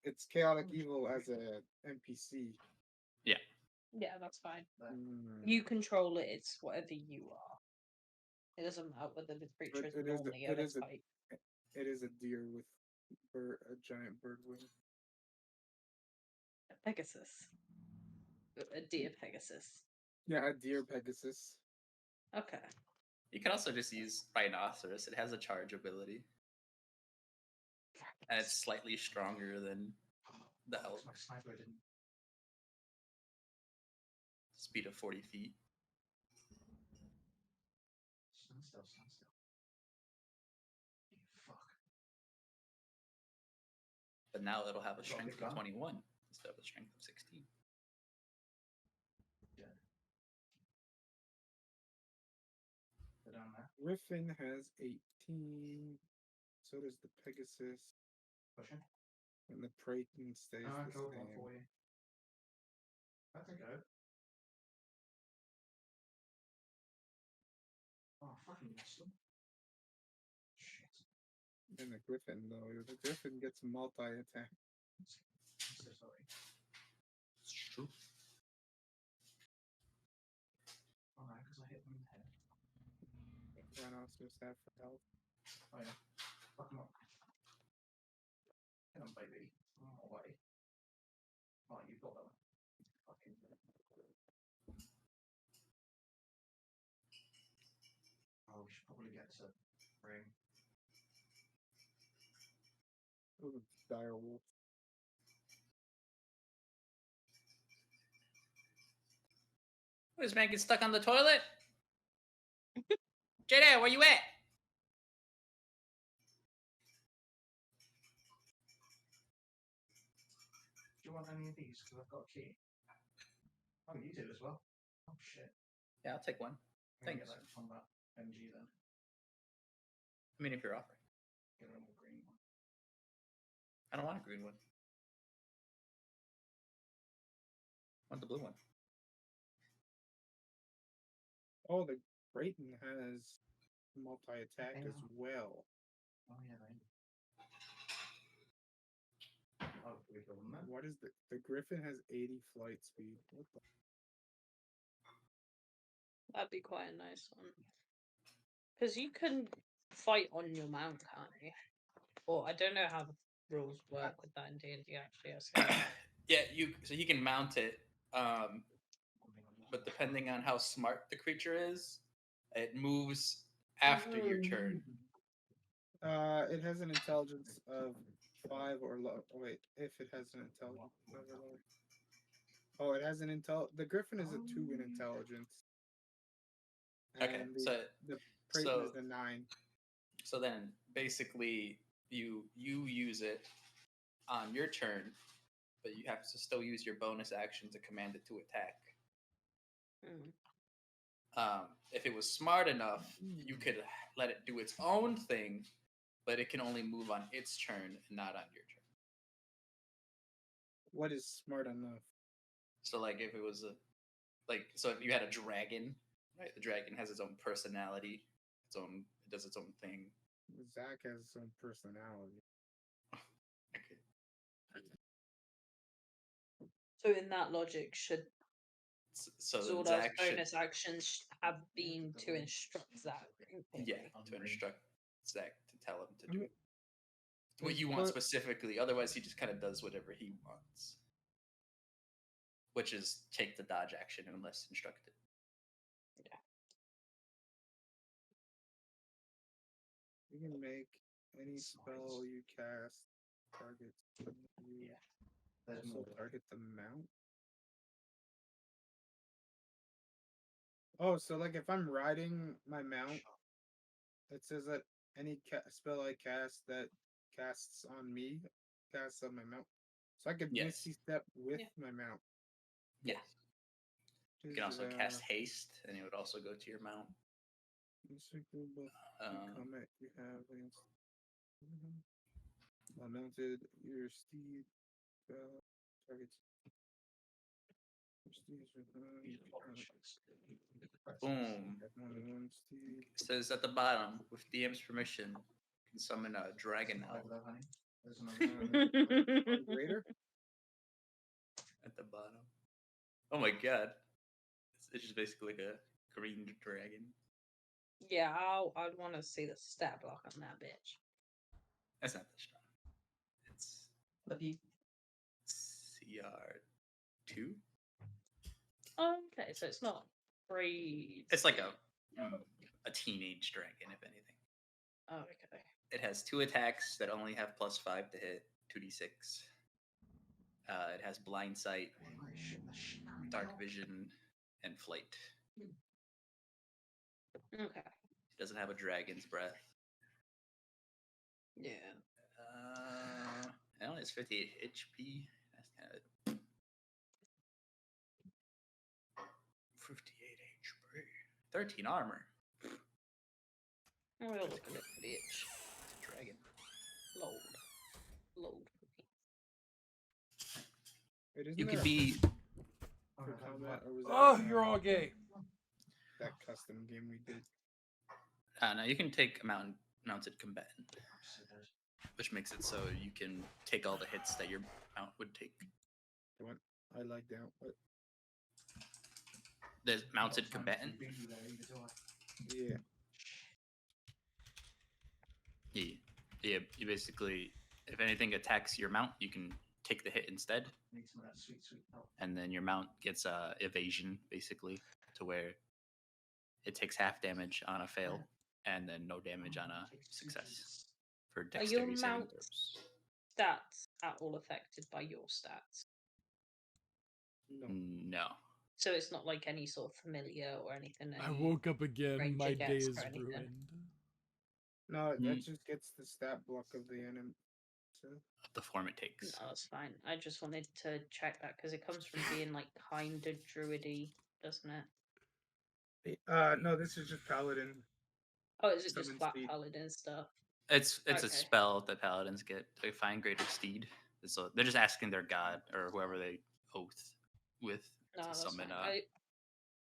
It's chaotic evil as a NPC. Yeah. Yeah, that's fine. Hmm. You control it. It's whatever you are. It doesn't matter whether the creature is normally it a is a type. it is a deer with a giant bird wing. A Pegasus. A deer Pegasus. Yeah, a deer Pegasus. Okay. You can also just use Rhinoceros. It has a charge ability, and it's slightly stronger than the elk. My sniper didn't. Speed of 40 feet. Stand still, stand still. Fuck. But now it'll have a Got a strength big gun. of 21 instead of a strength of 16. They're down there. Griffin has 18. So does the Pegasus. Pushing. And the Praeton stays I the killed one same. for you. That's a go. Oh, fucking missed them. Shit. And the Griffin, though, the Griffin gets multi-attack. I'm so sorry. It's true. Alright, because I hit them in the head. Rhinoceros have for health. Oh yeah. Fuck them up. Hit them, baby. Away. Oh, you've got them. Fucking. Oh, we should probably get to ring. Oh, the dire wolf. What, this man get stuck on the toilet? JD, where you at? Do you want any of these? Because I've got a key. Oh, you do as well. Oh shit. Yeah, I'll take one. I'm gonna Thanks. get that from that MG then. I mean, if you're offering. Get a normal green one. I don't want a green one. I want the blue one. Oh, the Praeton has multi-attack Hang as on. well. Oh yeah, they. Oh, we kill them then. What is the Griffin has 80 flight speed. What the? That'd be quite a nice one. Because you can fight on your mount, can't you? Or I don't know how the rules work with that in D&D actually. I suppose. Yeah, you can mount it, but depending on how smart the creature is, it moves after your turn. It has an intelligence of 5 or low. Oh, wait, if it has an intelligence of 5 or low. Oh, it has an intel. The Griffin is a 2 in intelligence. And Okay, the Praeton is a 9. So then basically you use it on your turn, but you have to still use your bonus action to command it to attack. Mm. If it was smart enough, you could let it do its own thing, but it can only move on its turn and not on your turn. What is smart enough? So like if it was so if you had a dragon, right? The dragon has its own personality, it does its own thing. Zach has some personality. Okay. So in that logic, should So then Zordal's Zach should, bonus actions have been to instruct Zach? yeah, to instruct Zach to tell him to I do mean, what you want specifically. Otherwise, he just kind of does whatever he wants, which is take the dodge action unless instructed. You can make any spell you cast target you There's also more. target the mount. Oh, so like if I'm riding my mount, it says that any spell I cast that casts on me casts on my mount. So I could Yes. Misty Step with Yeah. my mount. Yes. You can also cast Is, haste, and it would also go to your mount. comment you have against mounted your steed targets. Boom. One steed. It says at the bottom, with DM's permission, you can summon a dragon elf Over there, honey. There's another. Greater. at the bottom. Oh my god. It's just basically like a green dragon. Yeah, I'd want to see the stat block on that bitch. That's not that strong. It's But you CR2. Okay, so it's not free. It's like a teenage dragon, if anything. Oh, okay. It has 2 attacks that only have +5 to hit, 2d6. It has blind sight, dark vision, and flight. Okay. It doesn't have a dragon's breath. Yeah. It only has 58 HP. That's kind of 58 HP. 13 armor. We'll look at it, bitch. It's a dragon. Load. Wait, isn't You that could a be. for combat, or was that Oh, you're all gay. that custom game we did? No, you can take a mounted combatant, which makes it so you can take all the hits that your mount would take. The one I like that. What? There's mounted combatant. Yeah. Yeah. You basically, if anything attacks your mount, you can take the hit instead, and then your mount gets evasion basically, to where it takes half damage on a fail, and then no damage on a success for Are your dexterity saving mount throws. stats at all affected by your stats? No. No. So it's not like any sort of familiar or anything. I woke up again. Ranger My day gets is or anything. ruined. No, Mm. that just gets the stat block of the enemy. So The form it takes. No, that's fine. I just wanted to check that because it comes from being like kind of druidy, doesn't it? no, this is just paladin. Oh, is it just Summon flat speed. paladin stuff? It's a Okay. spell that paladins get. They find greater steed. So they're just asking their god or whoever they oath with No, to that's summon. fine. I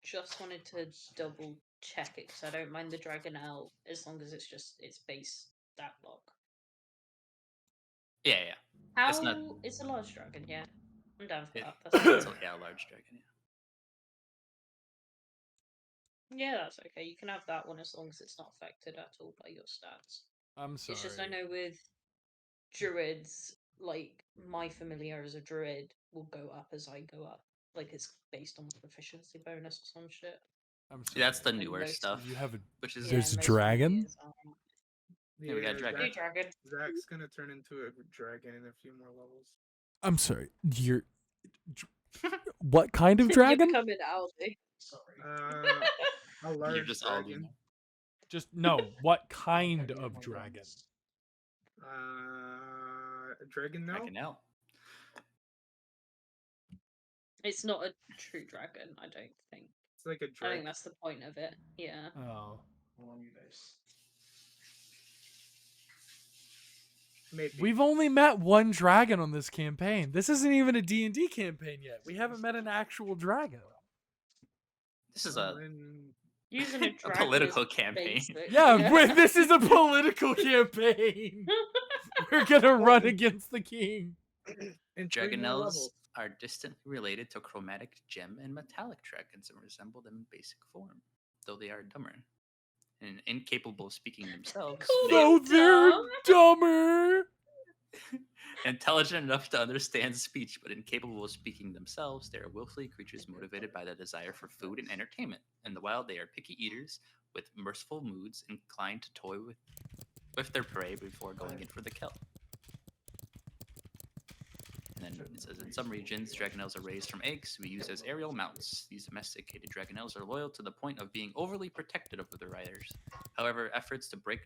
just wanted to double check it because I don't mind the dragon elf as long as it's base stat block. Yeah. How It's not- it's a large dragon, yeah. I'm down for It- that. That's It's fine. a large dragon. Yeah, that's okay. You can have that one as long as it's not affected at all by your stats. I'm sorry. It's just I know with druids, like my familiar as a druid will go up as I go up. Like it's based on proficiency bonus or some shit. I'm See, sorry. that's the And newer most- stuff. You have a. Which is There's a most dragon? familiars aren't. Yeah, we got a dragon. Hey, dragon. Zach's gonna turn into a dragon in a few more levels. I'm sorry. You're. What kind of dragon? You're coming out. A large You're just all dragon. Just no. What kind of dragon? A dragon now? Dragon now. It's not a true dragon, I don't think. It's like a I think dragon. that's the point of it. Yeah. Oh. Maybe. We've only met one dragon on this campaign. This isn't even a D&D campaign yet. We haven't met an actual dragon. This is Using a a dragon political is campaign. basic, Yeah, this is a political campaign. We're gonna run against the king. In 3 more Dragonels levels. are distantly related to chromatic gem and metallic dragons and resemble them in basic form, though they are dumber and incapable of speaking themselves. Cool. So they're Dumb. dumber. Intelligent enough to understand speech, but incapable of speaking themselves, they are willfully creatures motivated by the desire for food and entertainment. In the wild, they are picky eaters with merciful moods, inclined to toy with their prey before going in for the kill. And then it says, in some regions, dragonels are raised from eggs to be used as aerial mounts. These domesticated dragonels are loyal to the point of being overly protective of their riders. However, efforts to break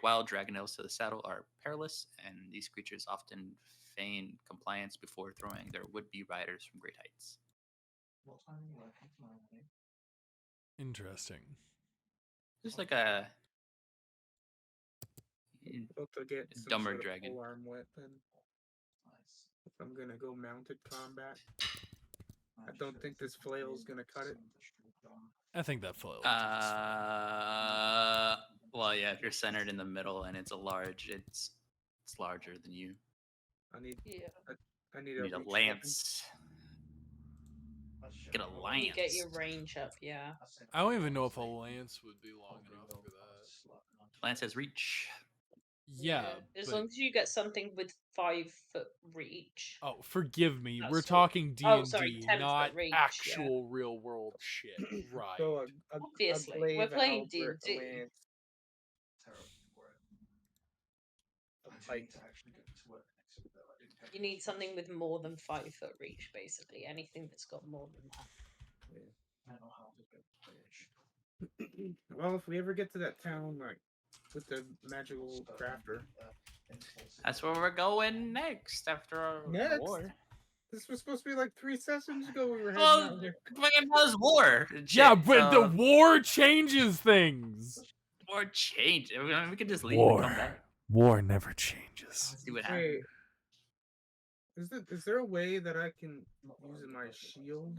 wild dragonels to the saddle are perilous, and these creatures often feign compliance before throwing their would-be riders from great heights. Interesting. Just like a About to get some dumber sort of dragon. polearm weapon. If I'm gonna go mounted combat. I don't think this flail is gonna cut it. I think that flail. well, yeah, if you're centered in the middle and it's it's larger than you. I need Yeah. I need You need a reach lance. Get a When you get lance. your range up, yeah. I don't even know if a lance would be long enough for that. Lance has reach. Yeah, As but long as you get something with 5-foot reach. oh, forgive me. That's We're all. talking D Oh, and sorry, D, 10-foot not reach, yeah. actual real world shit. Right. So Obviously, a we're glaive playing halberd, a D&D. lance, a pike. You need something with more than 5-foot reach, basically. Anything that's got more than that. Well, if we ever get to that town, like with the magical crafter, That's where we're going next after our Next? war. this was supposed to be like 3 sessions ago. We were heading Oh, out here. fucking was war. and Yeah, shit, but the so war changes things. war change. I mean, we could just leave and come back. War never changes. See what Hey, happens. is there a way that I can use my shield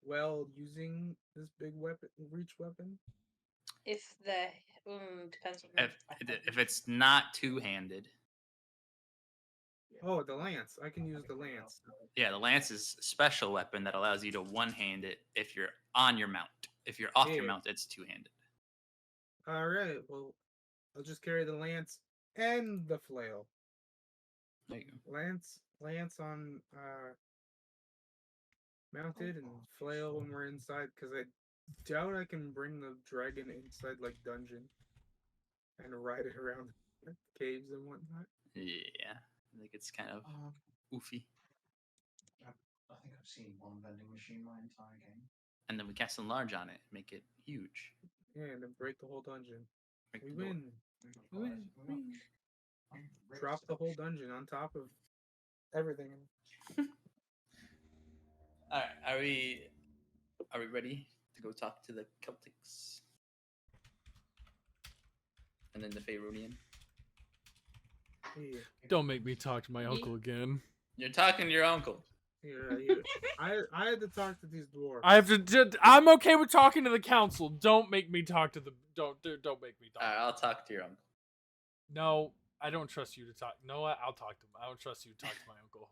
while using this big weapon, reach weapon? If they're depends on If it's not two-handed, Oh, the lance. I can use the lance. yeah, the lance is a special weapon that allows you to one-hand it if you're on your mount. If you're off your Yeah. mount, it's two-handed. All right. Well, I'll just carry the lance and the flail. There you go. Lance on mounted and flail when we're inside, because I doubt I can bring the dragon inside like dungeon and ride it around caves and whatnot. Yeah, I think it's kind of oofy. I think I've seen one vending machine my entire game. And then we cast enlarge on it, make it huge. Yeah, and then break the whole dungeon. Break We the door. win. Drop the whole dungeon on top of everything. All right, are we ready to go talk to the Celtics? And then the Faerunian? Yeah. Don't make me talk to my uncle again. You're talking to your uncle. Yeah. I had to talk to these dwarves. I have to. I'm okay with talking to the council. Don't make me talk to the. Don't make me talk. All right, I'll talk to your uncle. No, I don't trust you to talk. No, I'll talk to him. I don't trust you to talk to my uncle.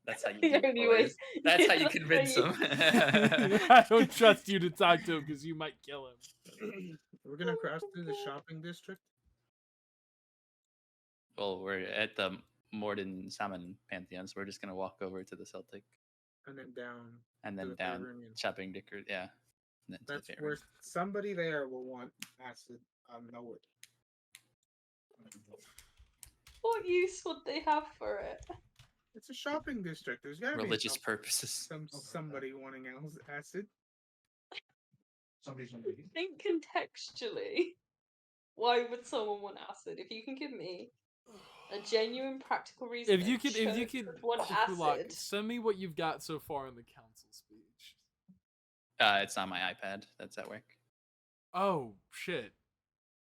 That's how you The do only it, way- boys. That's how you that's convince how him. I don't trust you to talk to him because you might kill him. We're gonna cross through the shopping district. Well, we're at the Morden Salmon Pantheon, so we're just gonna walk over to the Celtic And then down. and to then the down Faerunian. shopping district. Yeah. And then to That's the where Faerunian. somebody there will want acid. I know it. What use would they have for it? It's a shopping district. There's gotta Religious be purposes. somebody wanting acid. Somebody's gonna be. Think contextually. Why would someone want acid? If you can give me a genuine practical reason. If you could, want Kulak, acid. send me what you've got so far in the council speech. It's on my iPad. That's at work. Oh shit!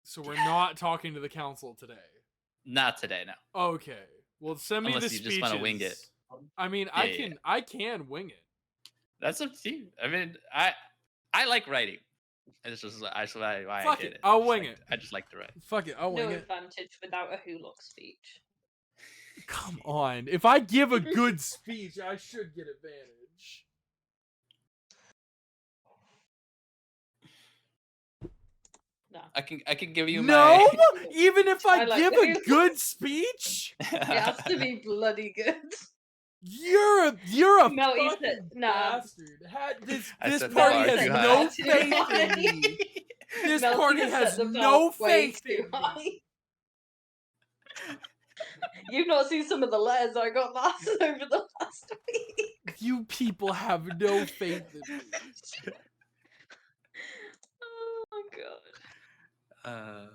So we're not talking to the council today. Not today, no. Okay. Well, send me Unless the you speeches. just wanna wing it. I mean, Yeah. I can wing it. That's up to you. I mean, I like writing. It's just why I Fuck did it, it. I'll I just wing like- it. I just like to write. Fuck it, I'll No wing it. advantage without a Hulock speech. Come on. If I give a good speech, I should get advantage. No. I can give you No, my. even if I I like give the a Hulock. good speech, It has to be bloody good. you're a No, he fucking said- nah. bastard. This I this set the party bar has too no high. faith in me. This Melty party has has set the no bar way faith too in me. high. You've not seen some of the letters I got last over the last week. You people have no faith in me. Oh my god. Uh,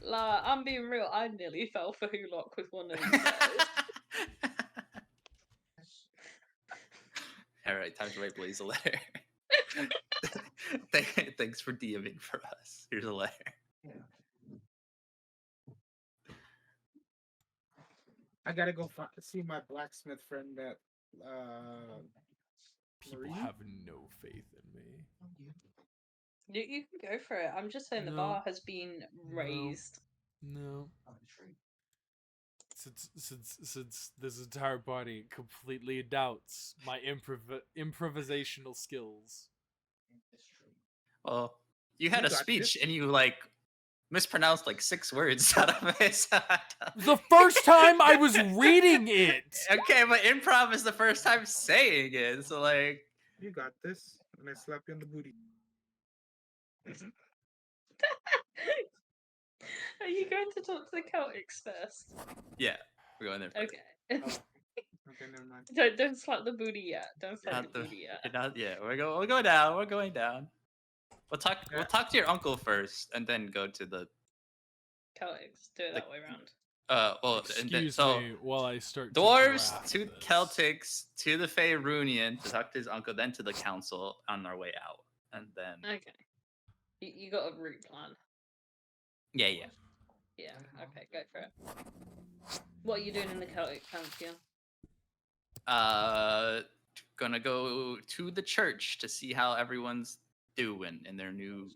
La, I'm being real. I nearly fell for Hulock with one of these letters. All right, time to write Blaze a letter. Thanks for DMing for us. Here's a letter. Yeah. I gotta go see my blacksmith friend that People Marie? have no faith in me. You can go for it. I'm just saying the No. bar has been No. raised. No. Since this entire party completely doubts my improvisational skills. It's true. Well, you had You a got speech this. and you like mispronounced like 6 words out of it. The first time I was reading it. Okay, but improv is the first time saying it. So like, You got this. And I slap you on the booty. Are you going to talk to the Celtics first? yeah, we're going there. First. Okay. Oh, okay, never mind. Don't slap the booty yet. Don't slap Not the the, booty yet. you're not, yeah, we're going down. We're going down. We'll talk. Yeah. We'll talk to your uncle first, and then go to the. Celtics. Do it that way around. Well, and then, Excuse so me while I start to dwarves draft to this. Celtics to the Faerunian to talk to his uncle, then to the council on our way out, and then Okay. You got a route plan. yeah. Yeah. Okay. Go for it. What are you doing in the Celtic Pantheon? Gonna go to the church to see how everyone's doing in their new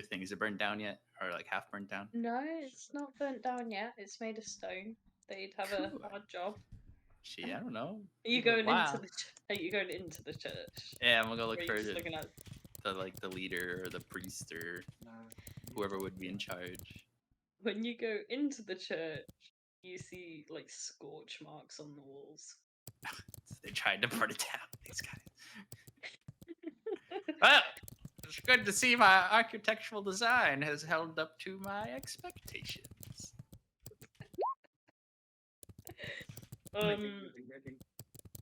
thing. Is it burned down yet, or like half burned down? No, it's not burnt down yet. It's made of stone. They'd have a Cool. hard job. Gee, I don't know. Are you Give it a going into while. the? Are you going into the church? Yeah, I'm gonna go Or look are you for just looking at? the leader or the priest or No. whoever would be in charge. When you go into the church, you see like scorch marks on the walls. They tried to burn it down. These guys. Well, it's good to see my architectural design has held up to my expectations.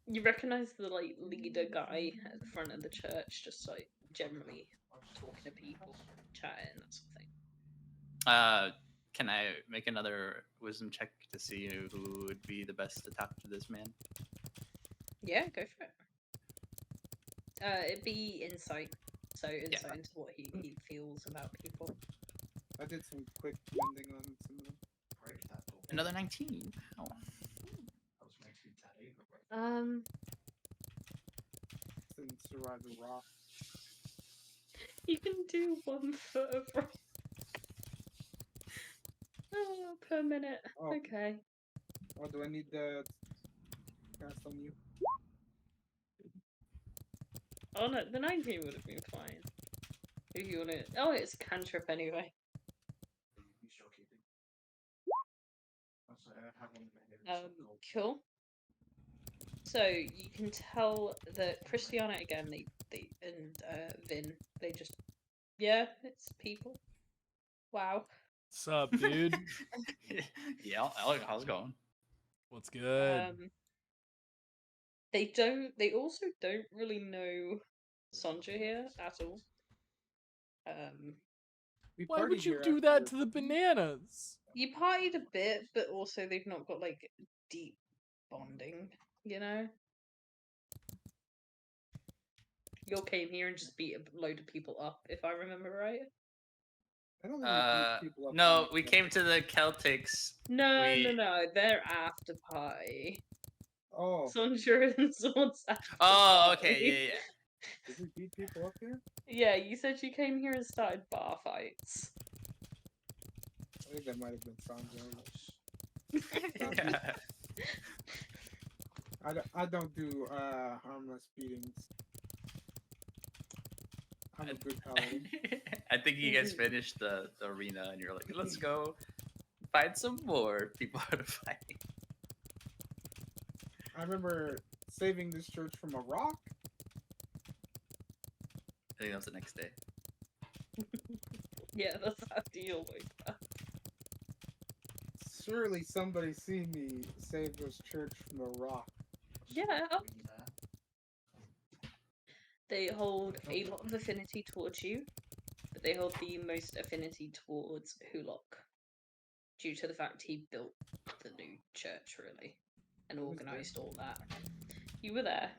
You recognize the like leader guy at the front of the church, just like generally talking to people, chatting, that sort of thing. Can I make another wisdom check to see who would be the best to talk to this man? Yeah, go for it. It'd be insight. So insight into what he feels about people. I did some quick blending on some of them. Break that door. Another 19. Wow. That was meant to be Teddy, but right. Didn't survive the rock. You can do 1 foot of rock. Oh, per minute. Oh. Okay. Oh, do I need the cast on you? Oh no, the 19 would have been fine. If you want to. Oh, it's a cantrip anyway. You still keep it. I have one in my head. it's gold. Cool. So you can tell that Christiana again, they and Vin, they just yeah, it's people. Wow. What's up, dude? Yeah, how's it going? What's good? They also don't really know Sonja here at all. We Why partied would you here do that after- to the bananas? You partied a bit, but also they've not got like deep bonding, you know? You all came here and just beat a load of people up, if I remember right. I don't think we beat people up No, on we the- came to the Celtics. No, We- no, they're after party. Oh, Sonja and Swords after Oh, party. okay, yeah. did we beat people up here? Yeah, you said you came here and started bar fights. I think that might have been Sanjo. yeah. I don't do harmless beatings. I'm a good paladin. I think you guys finished the arena and you're like, let's go find some more people to fight. I remember saving this church from a rock. I think that was the next day. Yeah, that's after you always are. Surely somebody seen me save this church from a rock. Yeah. Green there. They hold a lot of affinity towards you, but they hold the most affinity towards Hulok, due to the fact he built the new church, really, and Who's organised all that. You were there,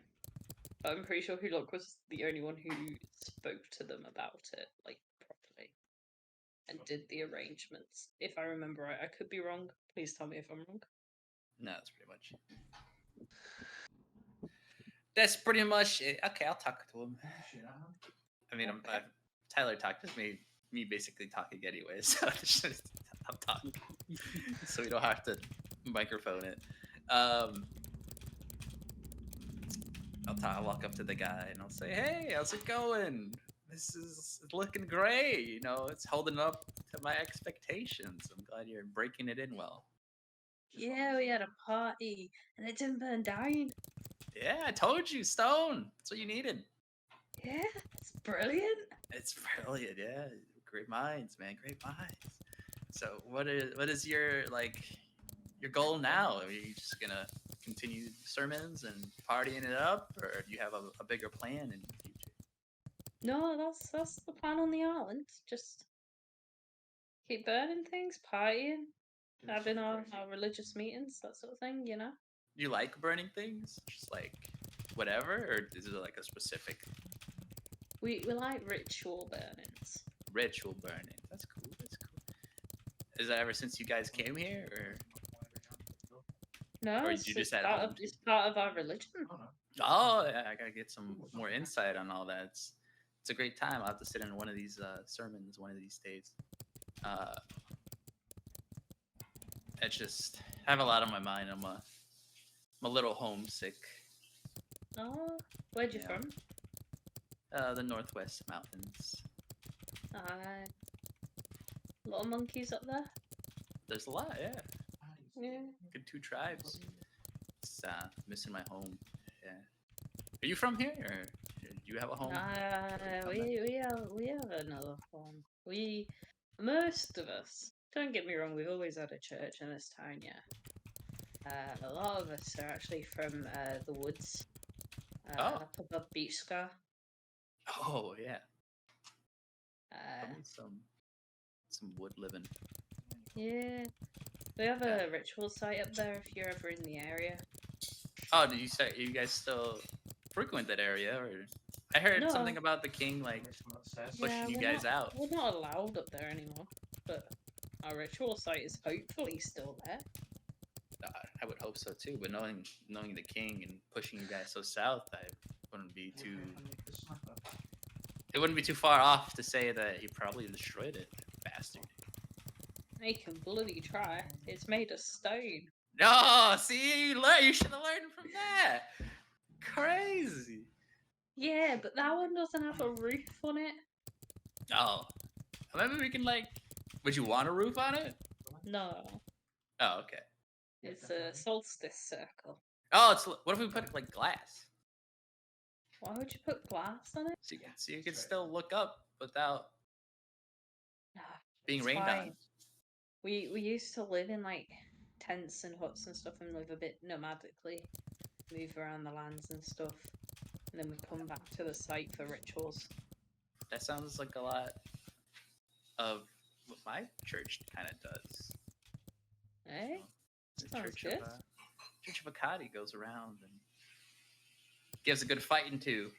but I'm pretty sure Hulok was the only one who spoke to them about it, like, properly, and did the arrangements. If I remember right, I could be wrong. Please tell me if I'm wrong. No, that's pretty much it. That's pretty much it. Okay, I'll talk to him. Shit, I mean, Okay. Tyler talked to me basically talking anyway, so I'm talking, so we don't have to microphone it. Um, I'll walk up to the guy and I'll say, "Hey, how's it going? This is looking great. You know, it's holding up to my expectations. I'm glad you're breaking it in well." Yeah, we had a party and it didn't burn down. Yeah, I told you, Stone. That's what you needed. Yeah, it's brilliant. It's brilliant. Yeah, great minds, man. Great minds. So, what is your your goal now? Are you just gonna continue sermons and partying it up, or do you have a bigger plan in the future? No, that's the plan on the island. Just keep burning things, partying, having our religious meetings, that sort of thing, you know? You like burning things, just like whatever, or is it like a specific We like ritual burnings. ritual burning? That's cool. That's cool. Is that ever since you guys came here, or No, Or it's, you it's just at part home of too? it's part of our religion. Oh, yeah, I gotta get some more insight on all that. It's a great time. I'll have to sit in one of these sermons one of these days. Uh, it's just I have a lot on my mind. I'm a little homesick. Oh, where'd you Yeah. from? The Northwest Mountains. Little monkeys up there. There's a lot, yeah. Yeah. Good two tribes. It's missing my home. Yeah. Are you from here, or do you have a home? We have another home. Most of us. Don't get me wrong. We've always had a church in this town. Yeah. A lot of us are actually from the woods. Oh. Up above Beach Scar. Oh yeah. Uh, Probably some wood living. yeah. We have a ritual site up there if you're ever in the area. Oh, did you say you guys still frequent that area, or I heard No. something about the king like pushing you we're guys not, out. We're not allowed up there anymore, but our ritual site is hopefully still there. I would hope so too, but knowing the king and pushing you guys so south, wouldn't be too. It wouldn't be too far off to say that he probably destroyed it, bastard. They can bloody try. It's made of stone. No, see, you should have learned from that. Crazy. Yeah, but that one doesn't have a roof on it. Oh, maybe we can Would you want a roof on it? No, Oh, okay. it's a solstice circle. Oh, what if we put glass? Why would you put glass on it? So you can still look up without Nah, being it's rained fine. on. We used to live in tents and huts and stuff and live a bit nomadically, move around the lands and stuff, and then we come back to the site for rituals. That sounds like a lot of what my church kind of does. Eh? The Sounds Church good. Church of Akadi goes around and gives a good fighting to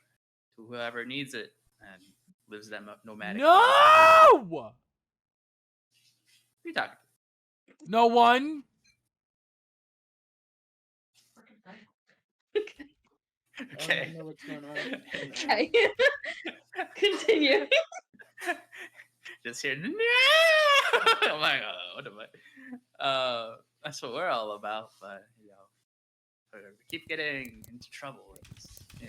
whoever needs it and lives that nomadic. life. No! Who you talking to? No one. Okay. I know what's going on. Okay. Continue. Just hear no. I'm like, what am I? That's what we're all about, but we keep getting into trouble. I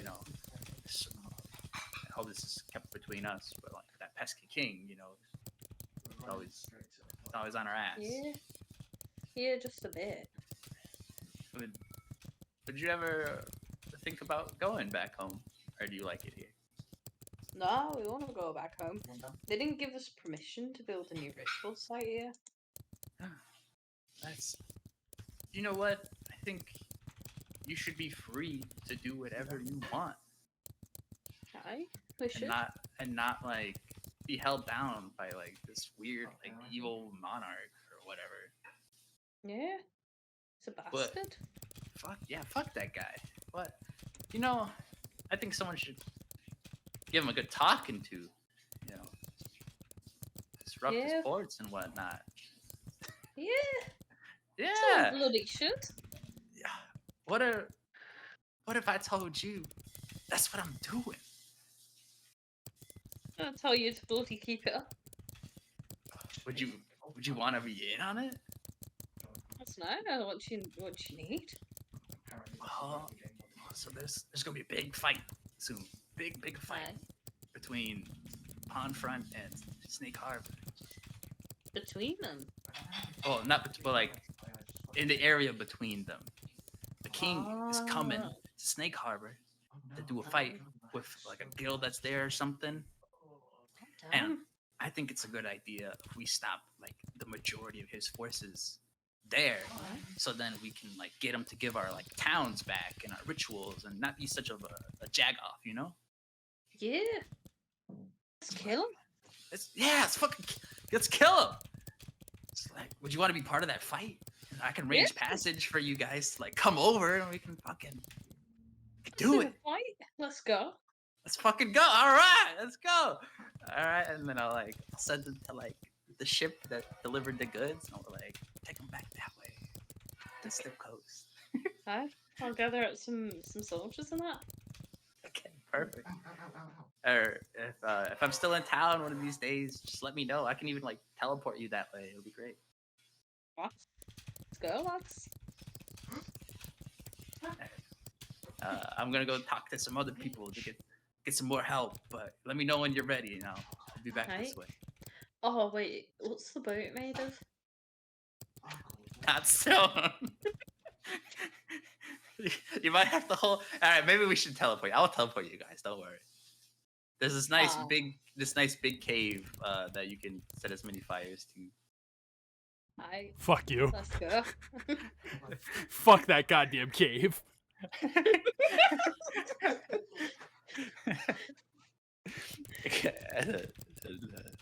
hope this is kept between us, but that pesky king, it's always on our ass. Yeah. Yeah, just a bit. Would you ever think about going back home, or do you like it here? No, we want to go back home. They didn't give us permission to build a new ritual site here. You know what? I think you should be free to do whatever you want, Aye, we should. and not be held down by this weird evil monarch or whatever. Yeah. It's a But- bastard. Fuck that guy. What? I think someone should give him a good talking to. Disrupt his Yeah. ports and whatnot. Yeah. Yeah. Some bloody should. What if I told you that's what I'm doing? I'll tell you to bloody keep it up. Would you want to be in on it? us know what you need. So there's gonna be a big fight soon. Big fight Aye. between Pondfront and Snake Harbor. Between them. Oh, but like in the area between them. The king is coming to Snake Harbor to do a fight with like a guild that's there or something. And Damn. I think it's a good idea if we stop like the majority of his forces there, so then we can like get him to give our like towns back and our rituals and not be such of a jagoff, you know? Yeah. Let's kill him. Let's kill him. It's like, would you want to be part of that fight? I can arrange passage for you guys to like come over and we can fucking do it. Fight. Let's go. Let's fucking go. All right, let's go. All right, and then I'll send them to like the ship that delivered the goods, and I'll like take them back that way to Slip Coast. Aye. I'll gather up some soldiers and that. Okay, perfect. Or if I'm still in town one of these days, just let me know. I can even like teleport you that way. It'll be great. What? Let's go, lads. I'm gonna go talk to some other people to get some more help, but let me know when you're ready, and I'll be back this way. Oh wait, what's the boat made of? Not stone. You might have to hold. All right, maybe we should teleport. I'll teleport you guys. Don't worry. There's this nice big cave that you can set as many fires to. Aye. Fuck you. Let's go. Fuck that goddamn cave.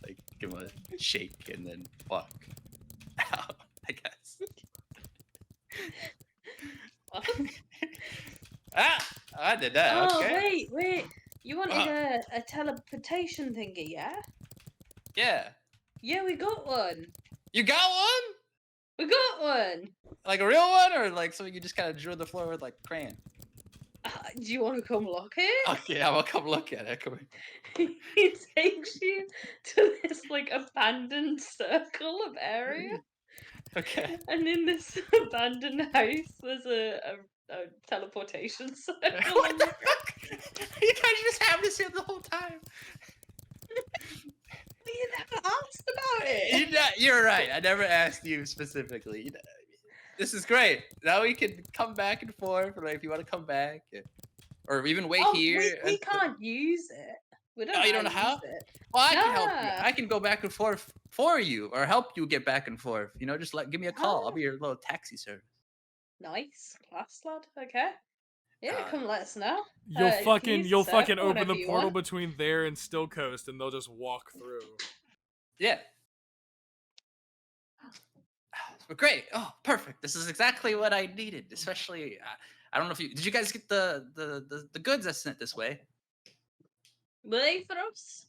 Like give him a shake and then walk out, I guess. I did that. Oh Okay. wait. You wanted a teleportation thingy, yeah? Yeah. Yeah, we got one. You got one? We got one. Like a real one, or like something you just kind of drew on the floor with like crayon? Do you want to come look it? Okay, I will come look at it. Come here. He takes you to this like abandoned circle of area, Okay. and in this abandoned house, there's a teleportation circle. What the fuck? You guys just have this here the whole time. You never asked about it. You're right. I never asked you specifically. This is great. Now we can come back and forth, or like, if you want to come back, or even wait here. We can't use it. We don't. Oh, you don't know how? Use it. Well, I can help you. I can go back and forth for you, or help you get back and forth. You know, just give me a call. I'll be your little taxi service. Nice, class lad. Okay. Yeah, come let us know. You'll fucking open whatever the you portal want. between there and Still Coast, and they'll just walk through. Yeah. But great. Oh, perfect. This is exactly what I needed. Especially, I don't know if did you guys get the goods I sent this way? Were they for us?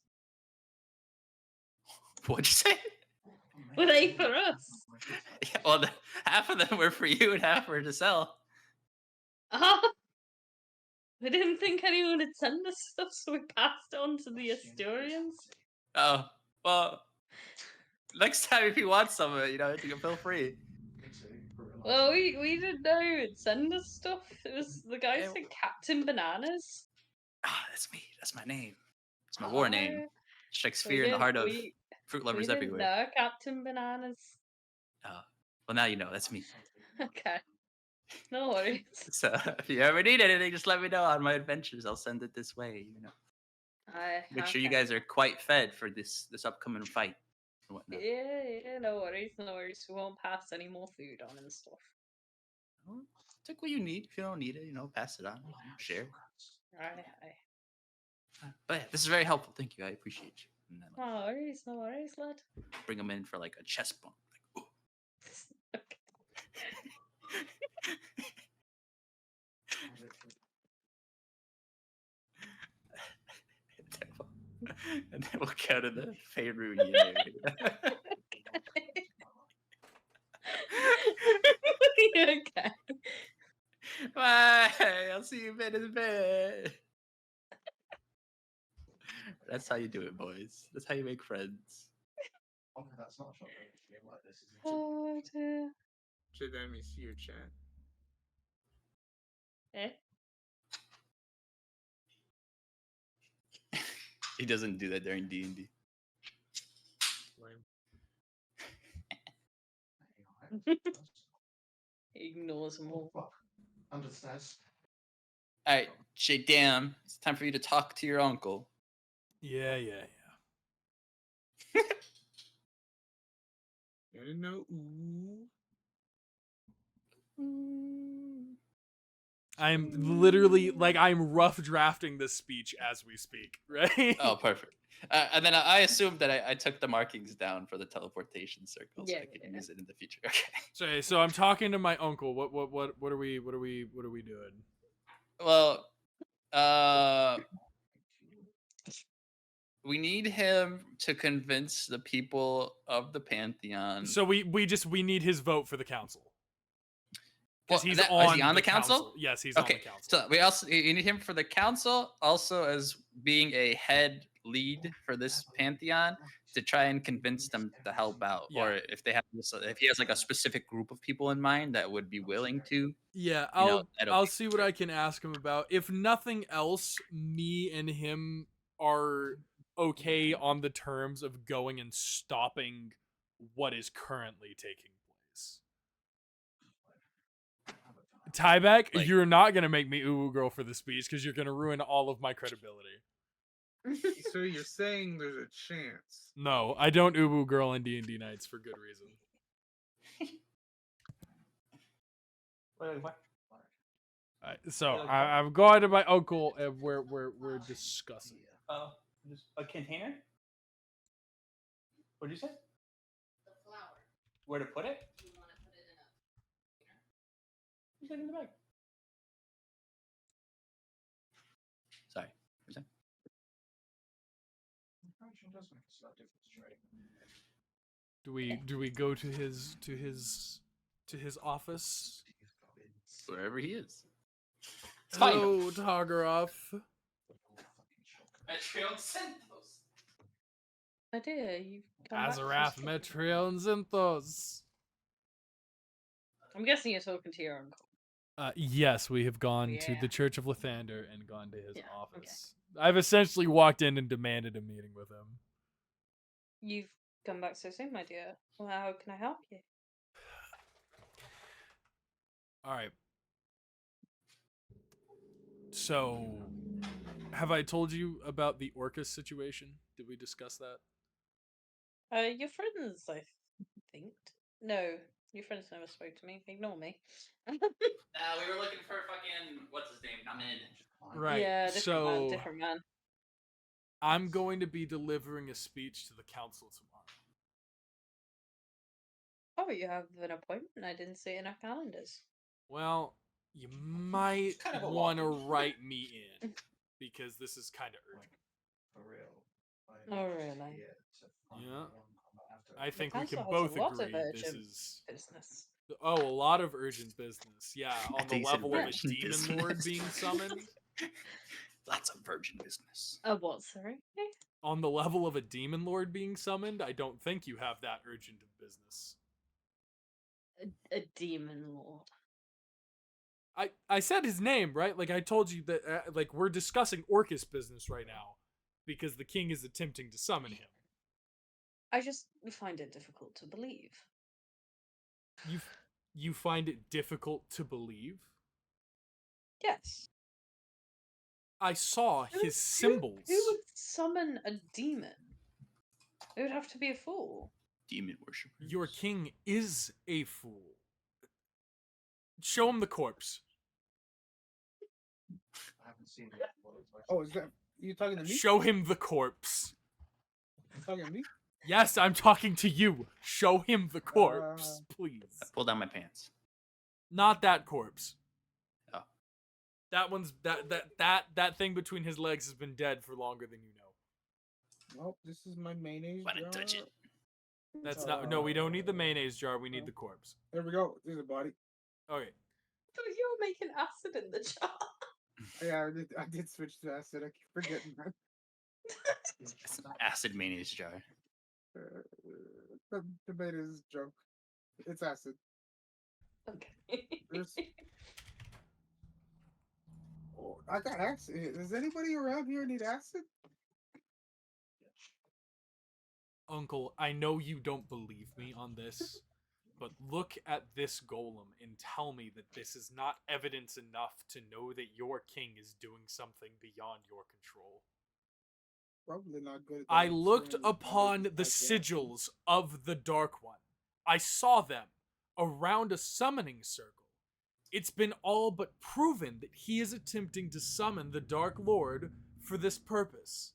What'd you say? Were they for us? Yeah, well, half of them were for you and half were to sell. We didn't think anyone would send us stuff, so we passed it on to the Asturians. Oh, well, next time if you want some of it, you know, you can feel free. Well, we didn't know who would send us stuff. It was the guy said Captain Bananas. Ah, that's me. That's my name. It's my war name. Strikes fear in the heart of fruit lovers we everywhere. No, Captain Bananas. Oh, well, now you know. That's me. Okay. No worries. So if you ever need anything, just let me know on my adventures. I'll send it this way. You know. Make sure you guys are quite fed for this upcoming fight and whatnot. Yeah, no worries. We won't pass any more food on and stuff. Well, take what you need. If you don't need it, you know, pass it on. Share. Aye. But yeah, this is very helpful. Thank you. I appreciate you. And then, No worries, lad. bring them in for like a chest bump. Like, Okay. and then we'll go to the Faerun area. Okay. Bye. I'll see you in a bit. That's how you do it, boys. That's how you make friends. Okay, that's not a shot like this, is it? Oh dear. Should let me see your chat. Eh? He doesn't do that during D&D. Lame. Ignores them Oh, all. fuck. Under the stairs. All right, Jay, damn, it's time for you to talk to your uncle. Yeah, yeah, I didn't know. Ooh. I'm literally like I'm rough drafting this speech as we speak, right? Oh, perfect. And then I assumed that I took the markings down for the teleportation circle, so Yeah, I could yeah. use it in the future. Okay. So I'm talking to my uncle. What are we doing? Well, we need him to convince the people of the Pantheon. So we need his vote for the council. Because Well, he's is he on the council? Yes, he's on the Okay, council. so you need him for the council, also as being a head lead for this pantheon to try and convince them to help out, Yeah. or if they have if he has like a specific group of people in mind that would be willing to. Yeah, that'll I'll be see what great. I can ask him about. If nothing else, me and him are okay on the terms of going and stopping what is currently taking place. Tyback, Like- you're not gonna make me ooh girl for the speech because you're gonna ruin all of my credibility. So you're saying there's a chance? No, I don't ooh girl in D&D nights for good reason. Wait, what? Alright, so Yeah, like I'm going to my uncle and we're discussing. Just a container. What did you say? The flour. Where to put it? You want to put it in a container? Just in the bag. Sorry. What's that? Fraction does make a slight difference, right? Do we go to his office? Wherever he is. It's fine. Hello, Targaroth. Metrion sent those. Oh dear, you've come back so Azarath, soon. Metrion, Zinthos. I'm guessing you're talking to your uncle. Yes, we have gone to Yeah. the Church of Lathander and gone to his Yeah, office. I've essentially walked in and demanded a meeting with him. You've come back so soon, my dear. Well, how can I help you? All right. So, have I told you about the Orcus situation? Did we discuss that? Your friends, I think. No, your friends never spoke to me. Ignore me. We were looking for fucking what's his name? Ahmed. Right. Yeah, different man, So, different man. I'm going to be delivering a speech to the council tomorrow. Oh, you have an appointment? I didn't see it in our calendars. Well, you might kind of a want to walk-in. write me in because this is kind of urgent. For real. Oh, really? Yeah. I think we council can has a both lot of agree this urgent is business. a lot of urgent business. Yeah, on the think he said level of a virgin demon lord business. being summoned. Lots of virgin business. What, sorry? On the level of a demon lord being summoned, I don't think you have that urgent of business. A demon lord. I said his name, right? Like I told you that like we're discussing Orcus business right now because the king is attempting to summon him. I just find it difficult to believe. You find it difficult to believe? Yes. I saw his symbols. Who would summon a demon? It would have to be a fool. Demon worshipper. Your king is a fool. Show him the corpse. I haven't seen it. Oh, is that you talking to me? Show him the corpse. You talking to me? Yes, I'm talking to you. Show him the corpse, please. Pull down my pants. Not that corpse. Oh. That one's that thing between his legs has been dead for longer than you know. Nope, this is my mayonnaise Wanna jar. touch it? That's not. No, we don't need the mayonnaise jar. We need the corpse. There we go. There's a body. Okay. So you were making acid in the jar. Yeah, I did switch to acid. I keep forgetting that. It's an acid mayonnaise jar. The tomato is junk. It's acid. Okay. There's. Oh, I got acid. Does anybody around here need acid? Uncle, I know you don't believe me on this, but look at this golem and tell me that this is not evidence enough to know that your king is doing something beyond your control. Probably not good at that. I looked experiment upon with the that reaction. sigils of the Dark One. I saw them around a summoning circle. It's been all but proven that he is attempting to summon the Dark Lord for this purpose.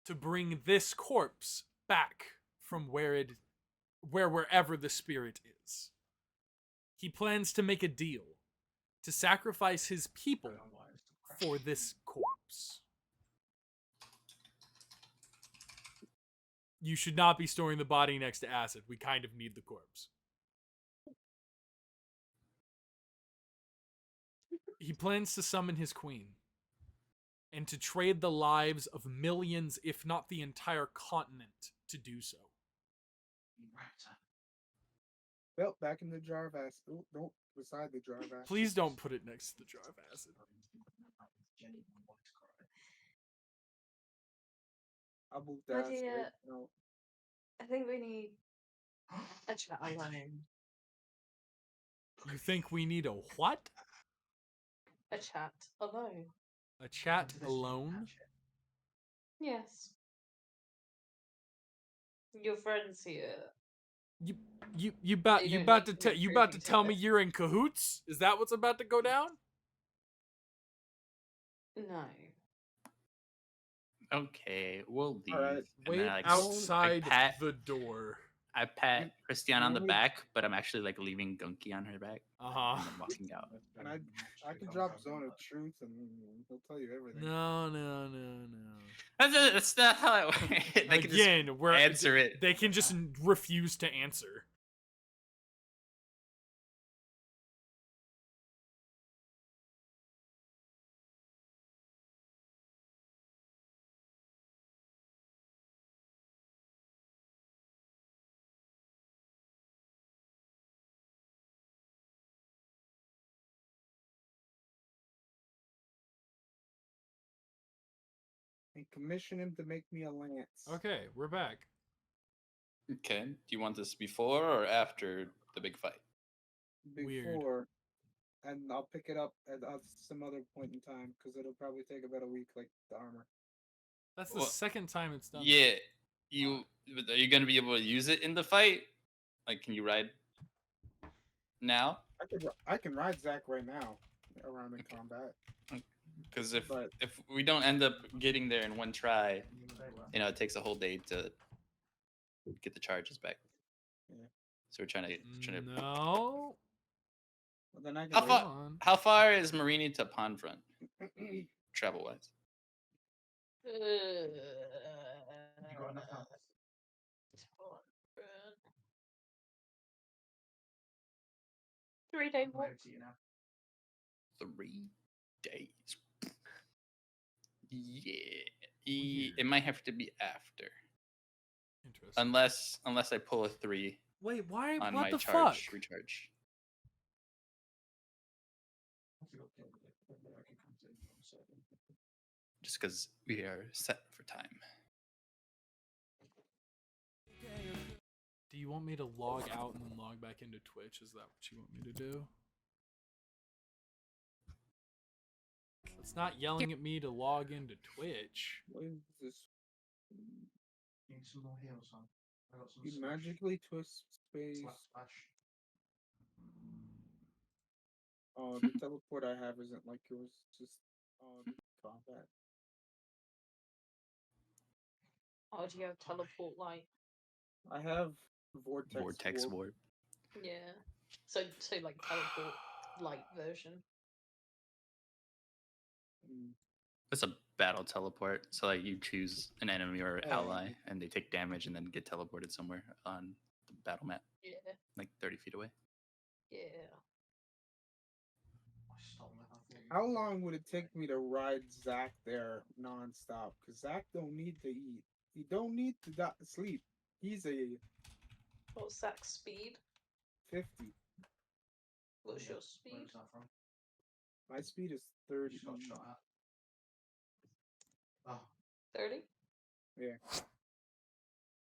To bring this corpse back from wherever the spirit is. He plans to make a deal to sacrifice his people for this corpse. You should not be storing the body next to acid. We kind of need the corpse. He plans to summon his queen and to trade the lives of millions, if not the entire continent, to do so. Well, back in the jar of acid. Oh, don't beside the jar of acid. Please don't put it next to the jar of acid. I'll move the But acid. yeah. No. I think we need a chat alone. You think we need a what? A chat alone. A chat alone? Yes. Your friends here. You about You you don't about need to to tell be you about to privy to tell me this. you're in cahoots? Is that what's about to go down? No. Okay, we'll leave. Alright, And Wait then, like, outside pat- the door. I pat Christiane on the only- back, but I'm actually like leaving Gunky on her back Uh-huh. and then walking out. And I can drop Zone of Truth and he'll tell you everything. No. That's not how it works. They can just Again, we're answer it. They can just refuse to answer. And commission him to make me a lance. Okay, we're back. Okay. Do you want this before or after the big fight? Weird. Before. And I'll pick it up at some other point in time because it'll probably take about a week, like the armor. That's the Well, second time it's done. Yeah. Are you gonna be able to use it in the fight? Like, can you ride now? I can ride Zach right now around in combat. Because if But- we don't end up getting there in one try, it takes a whole day to get the charges back. Yeah. So we're trying to. No. Well, then I How can far? Come on. How far is Marini to Pond Front, travel wise? You got enough now? 3-day I'm walk. over to you now. 3 days. Yeah. Weird. It might have to be after, Interesting. unless I pull a 3 Wait, why? on What my the charge fuck? recharge. I feel okay with it. I can come to you on certain. Just because we are set for time. Do you want me to log out and then log back into Twitch? Is that what you want me to do? It's not yelling at me to log into Twitch. What is this? Need some more heals on. I got some You slash. magically twist space. Slash. Oh, the teleport I have isn't like yours. It's just the combat. Oh, do you have teleport light? I have Vortex warp. warp. Yeah. So like teleport light version. Mm. It's a battle teleport. So like you choose an enemy or Oh. ally, and they take damage and then get teleported somewhere on the battle map, Yeah. like 30 feet away. Yeah. I stole it. I thought you How did. long would it take me to ride Zach there nonstop? Because Zach don't need to eat. He don't need to sleep. He's a What's Zach's speed? 50. What's your Where's speed? that from? My speed is 30. Just got shot at. Oh, 30? Yeah.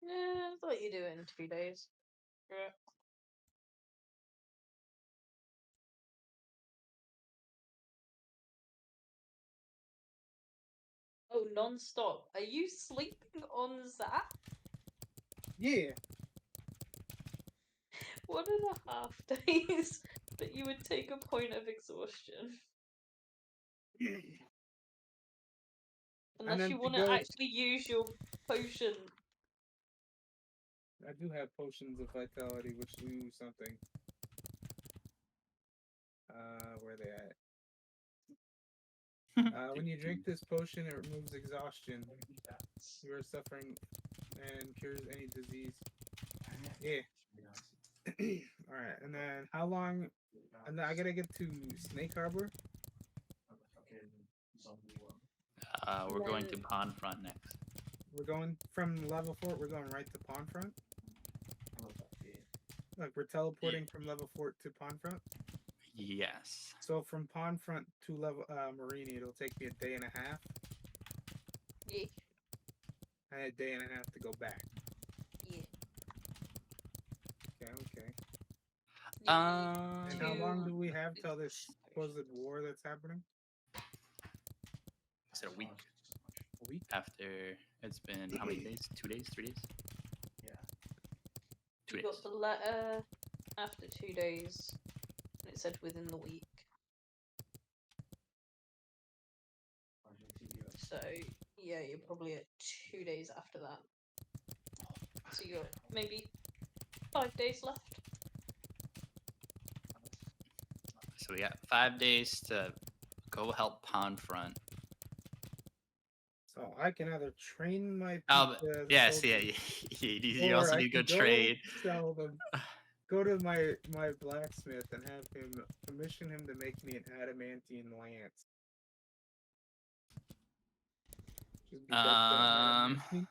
Yeah, I thought you do it in 2 days. Yeah. Oh, non-stop. Are you sleeping on Zach? Yeah. 1.5 days, but you would take a point of exhaustion. Unless then you to want to go- actually use your potion. I do have potions of vitality, which do something. Where they at? When you drink this potion, it removes exhaustion. You are suffering and cures any disease. Yeah. Alright, and then how long? And then I gotta get to Snake Harbor. We're going to Then- Pond Front next. We're going from level 4. We're going right to Pond Front. Like we're teleporting from level 4 to Pond Front. Yes. So from Pond Front to level Marini, it'll take me a day and a half. Yeah, And a day and a half to go back. yeah. Okay. You And need how to- long do we have till this supposed war that's happening? Is it a week A week? after? It's been how many days? 2 days? 3 days? Yeah. 2 You days. got the letter after 2 days, and it said within the week. So yeah, you're probably at 2 days after that. So you got maybe 5 days left. So we got 5 days to go help Pond Front. So I can either train my Oh, people as a yes, soldier, yeah. You or also I need to go can trade. Sell them. Go to my blacksmith and have him commission him to make me an adamantine lance. Just be built on adamantine.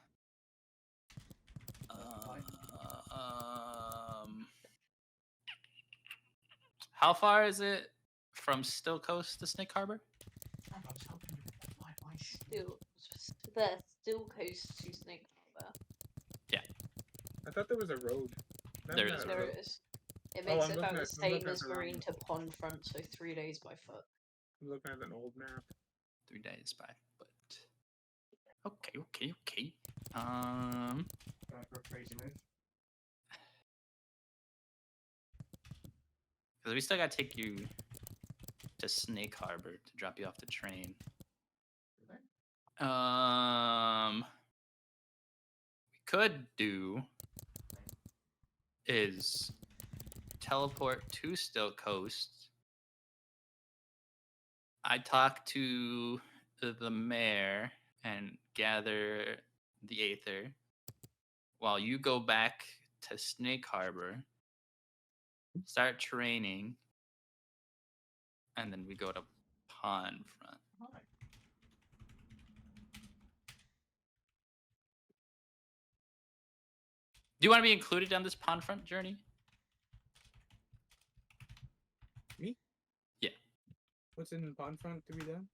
How far is it from Still Coast to Snake Harbor? Still coast to Snake Harbor. I thought there was a road. No, There not is a a There road. it is. It Oh, makes I'm it looking about the at- I'm looking same at as the wrong Marine one. to Pond Front, so 3 days by foot. I'm looking at an old map. 3 days by foot. Okay. Going for a crazy move. Because we still gotta take you to Snake Harbor to drop you off the train. We could do is teleport to Still Coast. I talk to the mayor and gather the Aether while you go back to Snake Harbor, start training, and then we go to Pond Front. Do you want to be included on this Pond Front journey? Me? Yeah. What's in Pond Front to be done?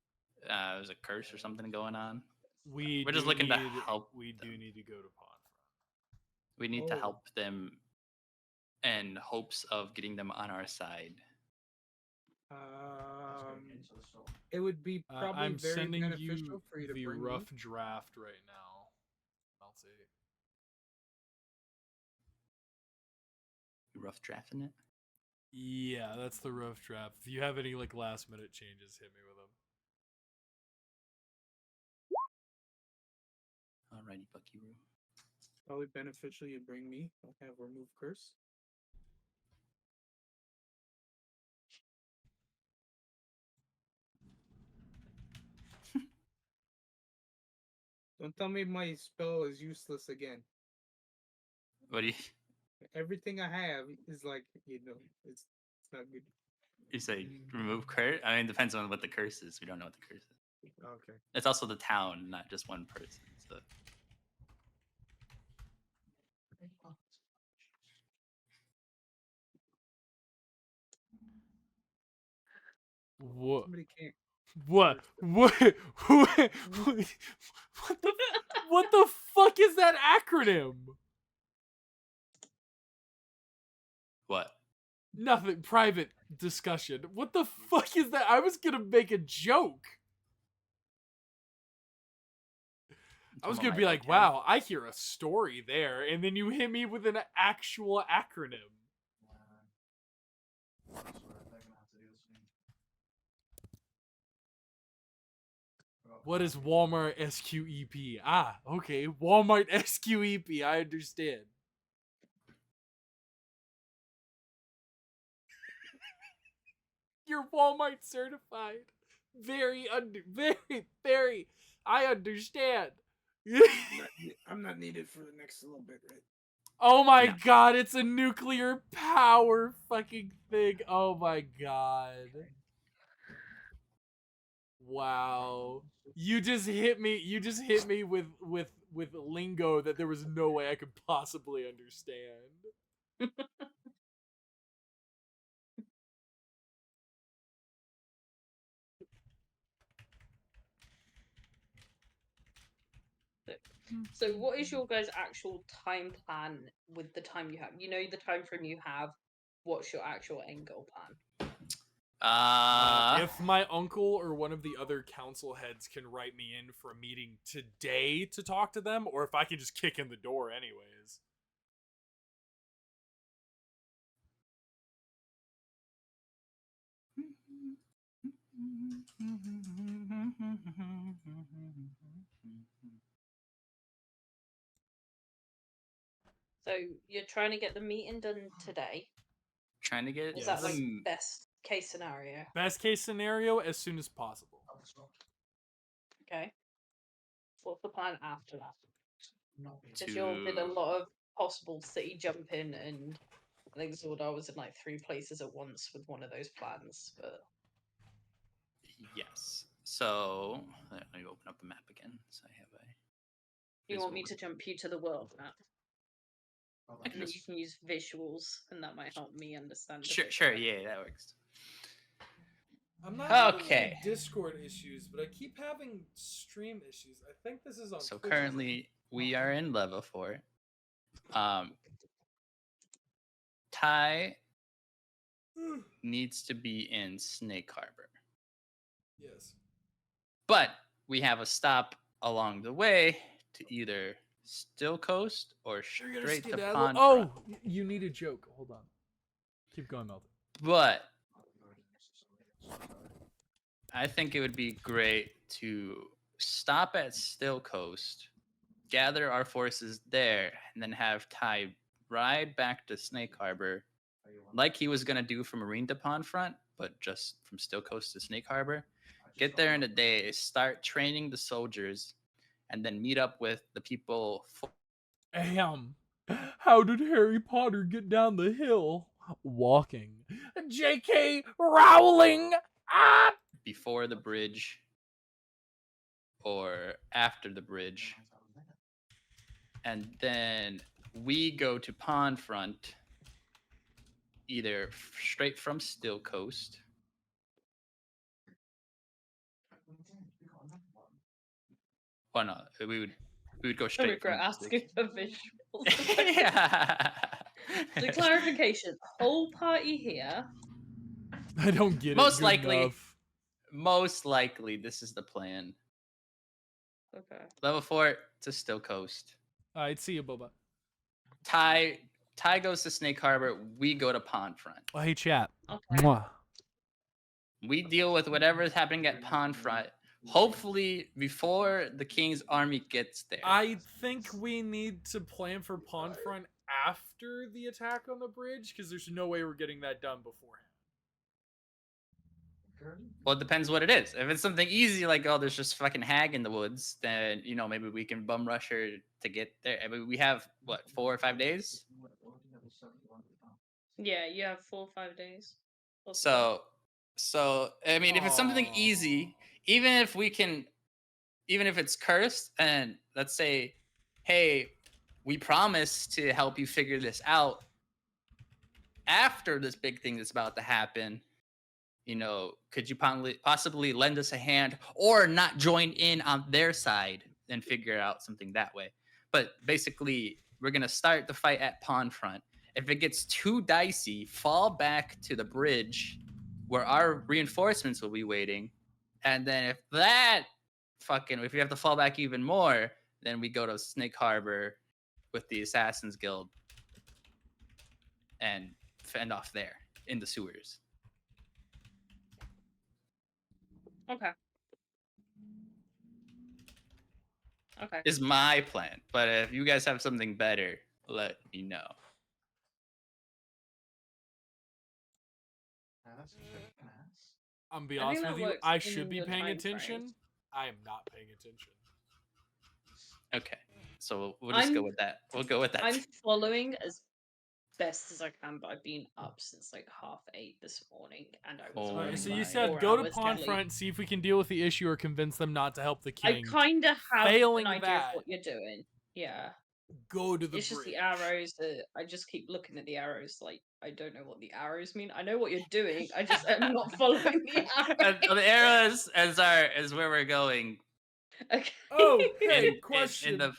There's a curse or something going on. We're We're just looking to help We do them. need to go to Pond Front. We need to Oh. help them in hopes of getting them on our side. It would be probably I'm very sending beneficial you for you to the bring rough me. draft right now. I'll see. You rough drafting it? Yeah, that's the rough draft. If you have any like last minute changes, hit me with them. Alrighty, Buckaroo. Probably beneficial you bring me. I'll have remove curse. Don't tell me my spell is useless again. What do you Everything I have is like, it's not good. you say? Remove curse? I mean, it depends on what the curse is. We don't know what the curse is. Okay. It's also the town, not just one person. So What? Somebody can't. What? What? What the fuck is that acronym? What? Nothing. Private discussion. What the fuck is that? I was gonna make a joke. I was Talking gonna about be my like, vocab? wow, I hear a story there, and then you hit me with an actual acronym. That's what they're gonna have to do this week. What is Walmart SQEP? Ah, okay. Walmart SQEP. I understand. You're Walmart certified. Very. I understand. I'm not needed for the next little bit, right? Oh my No. god, it's a nuclear power fucking thing. Oh my god. Wow. You just hit me with lingo that there was no way I could possibly understand. So, what is your guys' actual time plan with the time you have? You know the time frame you have. What's your actual end goal plan? If my uncle or one of the other council heads can write me in for a meeting today to talk to them, or if I can just kick in the door anyways. So, you're trying to get the meeting done today. Trying to get Is that like them. best case scenario? Best case scenario, as soon as possible. Okay. What's the plan after that? Not being Because you did a To lot of possible city jumping, and I think Zordar was in like 3 places at once with one of those plans. But yes. So let me open up the map again. So I have a. you want me visual. to jump you to the world map, Oh, I can and then just- you can use visuals, and that might help me understand. a Sure, bit sure, better. yeah, that works. I'm not having any Okay. Discord issues, but I keep having stream issues. I think this is on So currently we are in level 4. Ty needs to be in Snake Harbor, Yes. but we have a stop along the way to either Still Coast or You're gonna straight to skedaddle. Pond. Oh, you need a joke. Hold on. Keep going, Melvin. But I think it would be great to stop at Still Coast, gather our forces there, and then have Ty ride back to Snake Harbor, like he was gonna do from Marine to Pond Front, but just from Still Coast to Snake Harbor. Get there in a day, start training the soldiers, and then meet up with the people How did Harry Potter get down the hill? Walking. J.K. Rowling! Ah! before the bridge or after the bridge. And then we go to Pond Front, either straight from Still Coast. Well, no, we would go I straight regret from Still asking for visuals. Yeah. So clarification: whole party here. I don't get Most it. Good likely. enough. Most likely, this is the plan. Okay. Level 4 to Still Coast. Alright, see you, Boba. Ty goes to Snake Harbor. We go to Pond Front. Oh, hey, chat. Okay. Mwah. We deal with whatever is happening at Pond Front. Hopefully, before the King's army gets there. I think we need to plan for Pond Front after the attack on the bridge, because there's no way we're getting that done beforehand. Well, it depends what it is. If it's something easy, like, oh, there's just fucking hag in the woods, then, maybe we can bum rush her to get there. I mean, we have, what, 4 or 5 days? Yeah, you have 4 or 5 days. possibly. So I mean, if it's something easy, even if it's cursed, and let's say, hey, we promise to help you figure this out after this big thing that's about to happen, could you possibly lend us a hand or not join in on their side and figure out something that way? But basically, we're going to start the fight at pawn front. If it gets too dicey, fall back to the bridge where our reinforcements will be waiting. And then if we have to fall back even more, then we go to Snake Harbor with the Assassin's Guild and fend off there in the sewers. Okay. Okay. Is my plan. But if you guys have something better, let me know. That's a bit class. I'm gonna be I honest think with that you. works I in should be your paying time attention. frames. I am not paying attention. Okay. So we'll just go with that. We'll go with that. I'm following as best as I can, but I've been up since like 8:30 this morning, and I was Oh running So my you like said 4 go to hours pawn early. front, see if we can deal with the issue or convince them not to help the I king. kind of have Failing an idea that, of what you're doing. Yeah. go to the It's just bridge. the arrows that I just keep looking at the arrows like I don't know what the arrows mean. I know what you're doing. I just am not following the arrows. The arrows as where we're going. Okay. Oh, hey, in question. the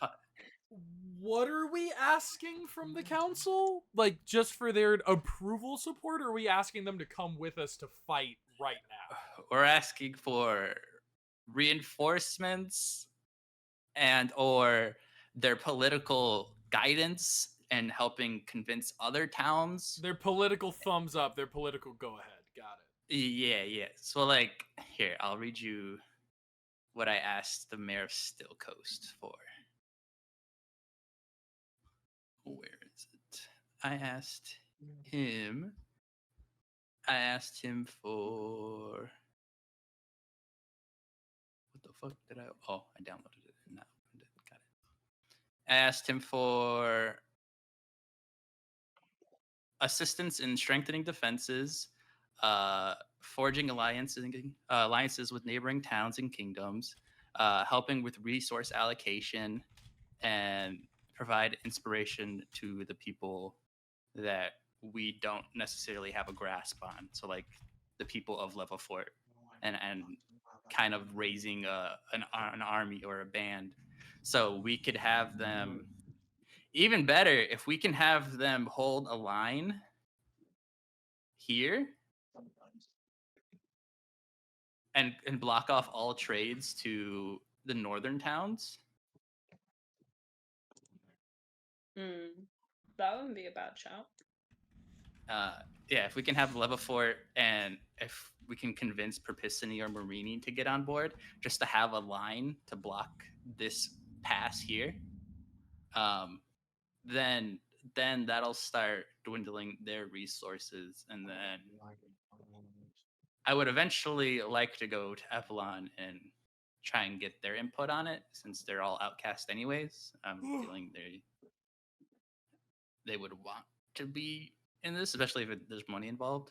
What are we asking from the council? Like, just for their approval support, or are we asking them to come with us to fight right now? we're asking for reinforcements and or their political guidance and helping convince other towns. Their political thumbs up, their political go ahead. Got it. Yeah. So like here, I'll read you what I asked the mayor of Still Coast for. Where is it? I asked him for what the fuck did I downloaded it and not opened it. Got it. I asked him for assistance in strengthening defenses, forging alliances with neighboring towns and kingdoms, helping with resource allocation, and provide inspiration to the people that we don't necessarily have a grasp on. So like the people of Level Fort, and kind of raising an army or a band. So we could have them. Even better if we can have them hold a line here and block off all trades to the northern towns. That wouldn't be a bad shout. Yeah, if we can have Level Fort and if we can convince Perpicini or Marini to get on board, just to have a line to block this pass here, then that'll start dwindling their resources, and then I would eventually like to go to Epsilon and try and get their input on it, since they're all outcast anyways. I'm feeling they would want to be in this, especially if there's money involved.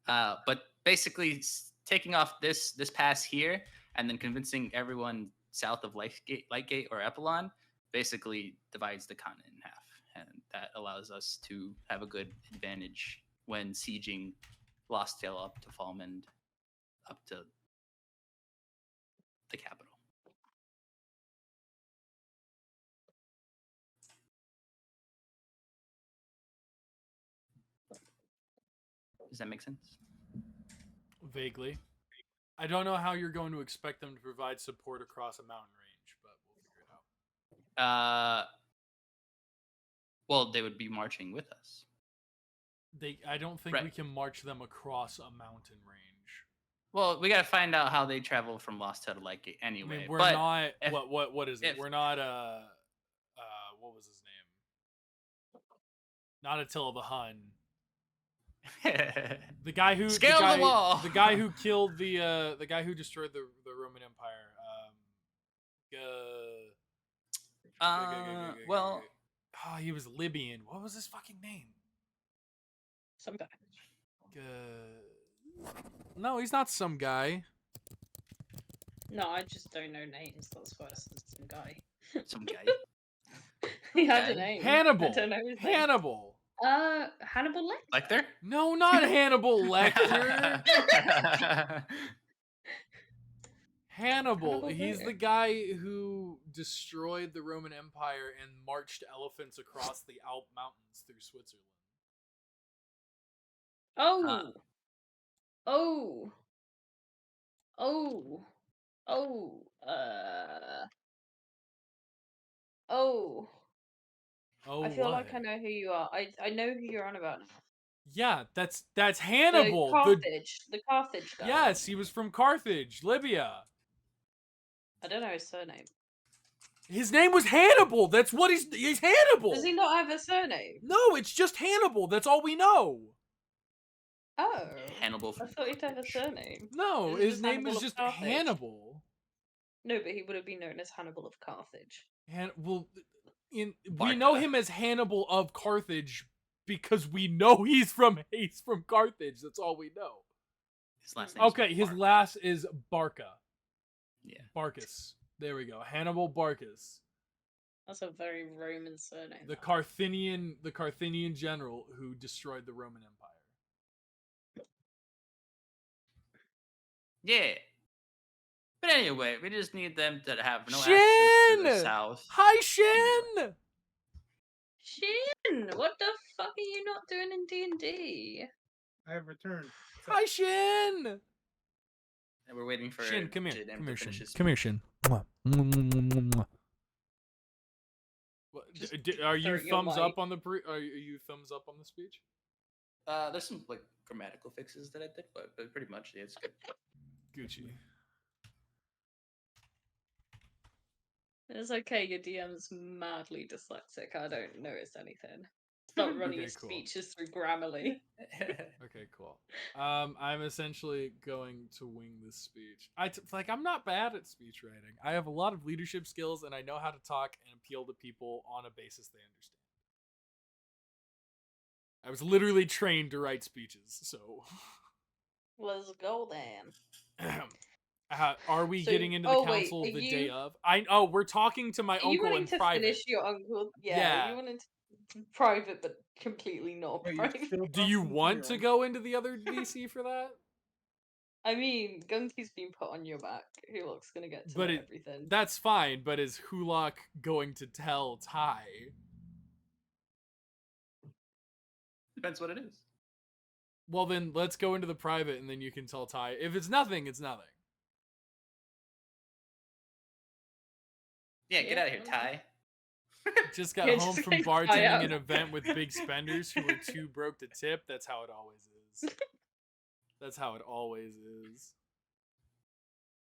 But basically, taking off this pass here and then convincing everyone south of Lightgate or Epsilon basically divides the continent in half, and that allows us to have a good advantage when sieging Lost Tail up to Falmond, up to the capital. Does that make sense? Vaguely. I don't know how you're going to expect them to provide support across a mountain range, but we'll figure it out. Well, they would be marching with us. I don't think we can march them across a mountain range. Well, we got to find out how they travel from Lost Tail to Lightgate anyway. I mean, we're but not. if, What is it? We're not. What was his name? Not Attila the Hun. The guy who scale the wall. The guy who killed the guy who destroyed the Roman Empire. Well, oh, he was Libyan. What was his fucking name? Some guy. No, he's not some guy. No, I just don't know names. That's why I said some guy. Some guy. He had a name. Hannibal. I don't know his name. Hannibal. Hannibal Lecter. Lecter? No, not Hannibal Lecter. Hannibal. Hannibal He's the Lecter. guy who destroyed the Roman Empire and marched elephants across the Alp Mountains through Switzerland. Oh. Oh. Oh. Oh. Oh. Oh, I feel what? like I know who you are. I know who you're on about now. Yeah, that's The Hannibal. The Carthage guy. Yes, he was from Carthage, Libya. I don't know his surname. His name was Hannibal. That's what he's Hannibal. Does he not have a surname? No, it's just Hannibal. That's all we know. Oh. Hannibal I from thought he'd have a Carthage. surname. No, Is it his name Hannibal is of just Carthage? Hannibal. No, but he would have been known as Hannibal of Carthage. We Barca. know him as Hannibal of Carthage because we know he's from Carthage. That's all we know. His last name. Okay, his last is Barca. Yeah. Barcus. There we go. Hannibal Barcus. That's a very Roman surname. The though. Carthaginian general who destroyed the Roman Empire. Yeah. But anyway, we just need them to have no access to the Shin! south. Hi, Shin! Shin! What the fuck are you not doing in D&D? I have returned. What's up? Hi, Shin! And we're waiting for Shin, come here. Jidem Come to here, finish Shin. his Come here, Shin. Mwah. Mwah. What, Just are you throw your thumbs up mic. on the are you thumbs up on the speech? There's some like grammatical fixes that I did, but pretty much yeah, it's good. Gucci. It's okay, your DM's madly dyslexic. I don't notice anything. Start running Okay, his cool. speeches through Grammarly. Okay, cool. I'm essentially going to wing this speech. I'm not bad at speech writing. I have a lot of leadership skills, and I know how to talk and appeal to people on a basis they understand. I was literally trained to write speeches, so. Let's go then. Are we So- getting into the oh, wait, council are the day you- of? We're talking to my Are you uncle wanting in to private. finish your uncle? Yeah. Yeah, you wanted to private, but completely not Wait, you're private. still Do you talking want your to uncle? go into the other DC for that? I mean, Gunky's been put on your back. Hulok's gonna get to But know it- everything. That's fine, but is Hulok going to tell Ty? Depends what it is. Well, then let's go into the private, and then you can tell Ty. If it's nothing, it's nothing. Yeah, get Yeah, out of here, Ty. Just got Yeah, home just from get Ty bartending out. an event with big spenders who were too broke to tip. That's how it always is. That's how it always is.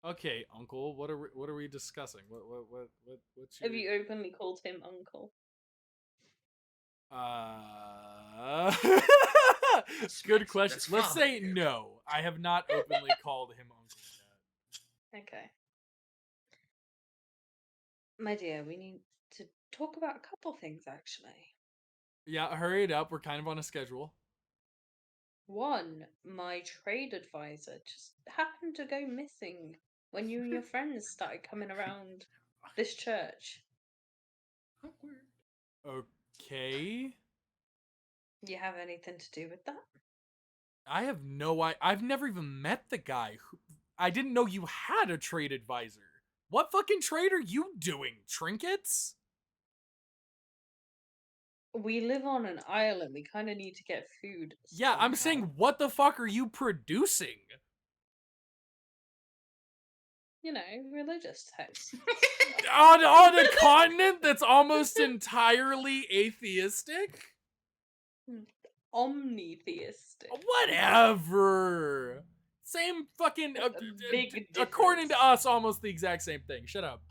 Okay, Uncle, what are we discussing? What's your... Have you openly called him uncle? Good question. That's Let's father say here. no. I have not openly called him uncle yet. Okay. My dear, we need to talk about a couple things actually. Yeah, hurry it up. We're kind of on a schedule. One, my trade advisor just happened to go missing when you and your friends started coming around this church. Awkward. Okay. You have anything to do with that? I have no idea. I've never even met the guy. I didn't know you had a trade advisor. What fucking trade are you doing? Trinkets? We live on an island. We kind of need to get food. Yeah, I'm somehow. saying, what the fuck are you producing? You know, religious texts. on a continent that's almost entirely atheistic? Omnitheistic. Whatever. Same fucking. That's a big according to difference. us, almost the exact same thing. Shut up.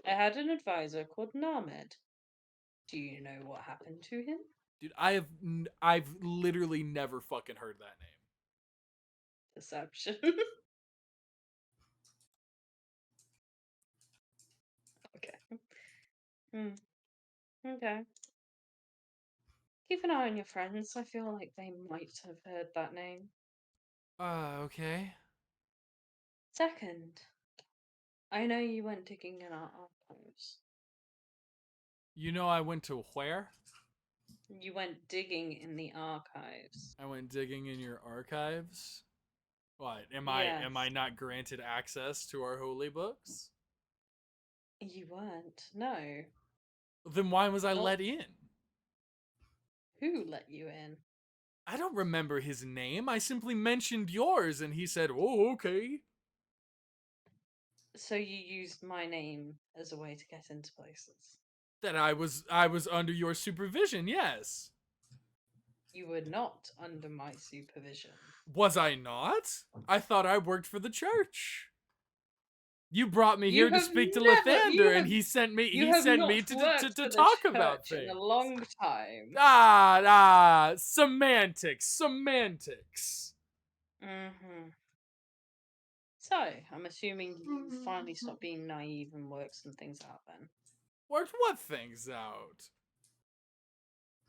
I had an advisor called Named. Do you know what happened to him? Dude, I've literally never fucking heard that name. Deception. Okay. Okay. Keep an eye on your friends. I feel like they might have heard that name. Okay. Second, I know you went digging in our archives. You know I went to where? You went digging in the archives. I went digging in your archives. What? Am Yes. I not granted access to our holy books? You weren't. No. Then why was I Not- let in? Who let you in? I don't remember his name. I simply mentioned yours and he said, "Oh, okay." So you used my name as a way to get into places. That I was under your supervision. Yes. You were not under my supervision. Was I not? I thought I worked for the church. You brought me You here to have speak to never- Lathander, you and have- he sent me. You He have sent not me to worked for the talk about church things. in a long time. Semantics. Mm-hmm. So, I'm assuming you finally stopped being naive and worked some things out then. Worked what things out?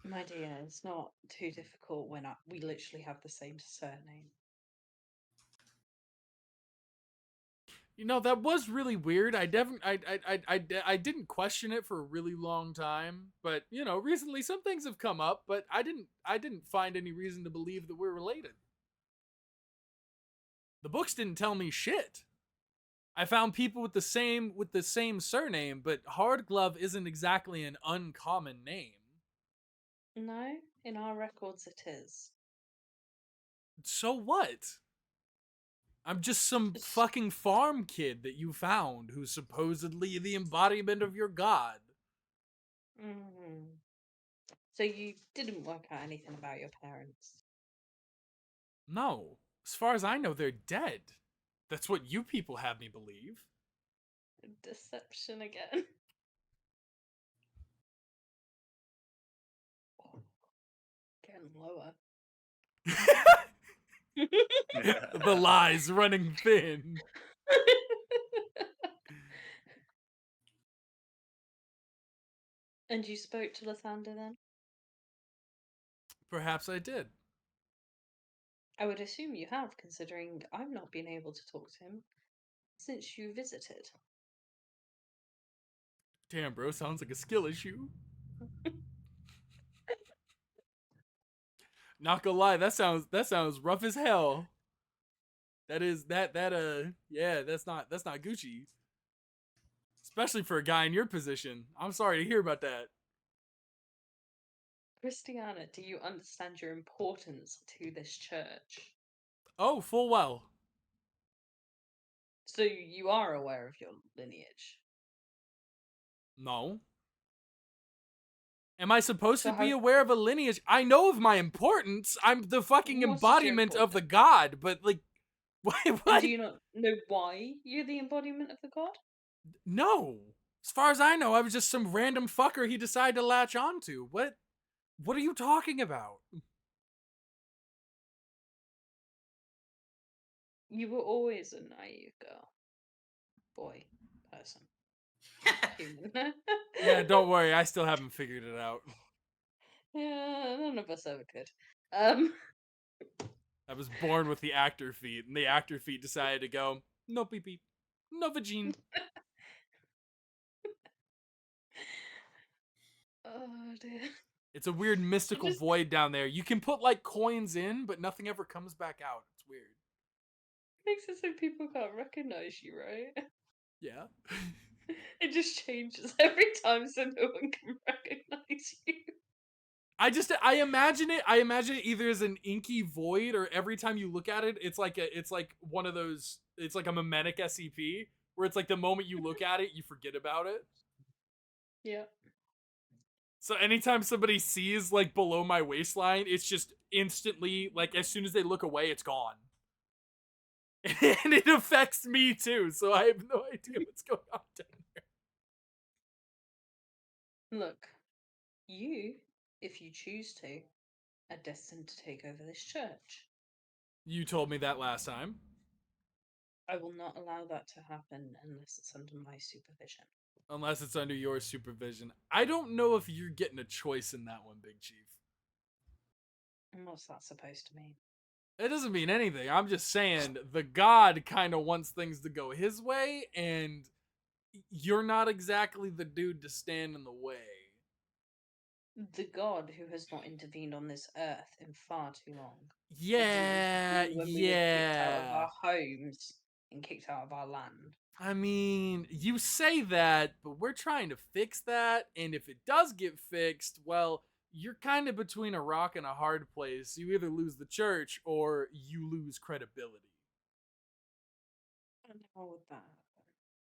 My dear, it's not too difficult when we literally have the same surname. You know, that was really weird. I didn't question it for a really long time, but you know, recently some things have come up, but I didn't find any reason to believe that we're related. The books didn't tell me shit. I found people with the same surname, but Hardglove isn't exactly an uncommon name. No, in our records it is. So what? I'm just some fucking farm kid that you found who's supposedly the embodiment of your god. Mm-hmm. So you didn't work out anything about your parents? No. As far as I know, they're dead. That's what you people have me believe. Deception again. Getting lower. The lies running thin. And you spoke to Lathander then? Perhaps I did. I would assume you have, considering I've not been able to talk to him since you visited. Damn, bro, sounds like a skill issue. Not gonna lie, that sounds rough as hell. Yeah, that's not Gucci. Especially for a guy in your position. I'm sorry to hear about that. Christiana, do you understand your importance to this church? Oh, full well. So you are aware of your lineage? No. Am I supposed So to be how- aware of a lineage? I know of my importance. I'm the fucking What is your embodiment of the god, but like why And do you not know why you're the embodiment of the god? No. As far as I know, I was just some random fucker he decided to latch onto. What are you talking about? You were always a naive girl. Boy. Person. Human. Yeah, don't worry, I still haven't figured it out. Yeah, none of us ever could. Um, I was born with the actor feet, and the actor feet decided to go, no pee pee, no vagine. oh dear. It's a weird mystical just- void down there. You can put like coins in, but nothing ever comes back out. It's weird. Makes it so people can't recognize you, right? Yeah. It just changes every time so no one can recognize you. I imagine it either as an inky void, or every time you look at it, it's like one of those, it's like a mimetic SCP where it's like the moment you look at it, you forget about it. Yeah. So anytime somebody sees like below my waistline, it's just instantly, like as soon as they look away, it's gone. And it affects me too, so I have no idea what's going on down there. Look, you, if you choose to, are destined to take over this church. You told me that last time. I will not allow that to happen unless it's under my supervision. Unless it's under your supervision. I don't know if you're getting a choice in that one, Big Chief. And what's that supposed to mean? It doesn't mean anything. I'm just saying the god kind of wants things to go his way, and you're not exactly the dude to stand in the way. The god who has not intervened on this earth in far too long. Yeah, When we were kicked out of yeah. our homes and kicked out of our land. I mean, you say that, but we're trying to fix that, and if it does get fixed, well, you're kind of between a rock and a hard place. You either lose the church or you lose credibility. And how would that happen?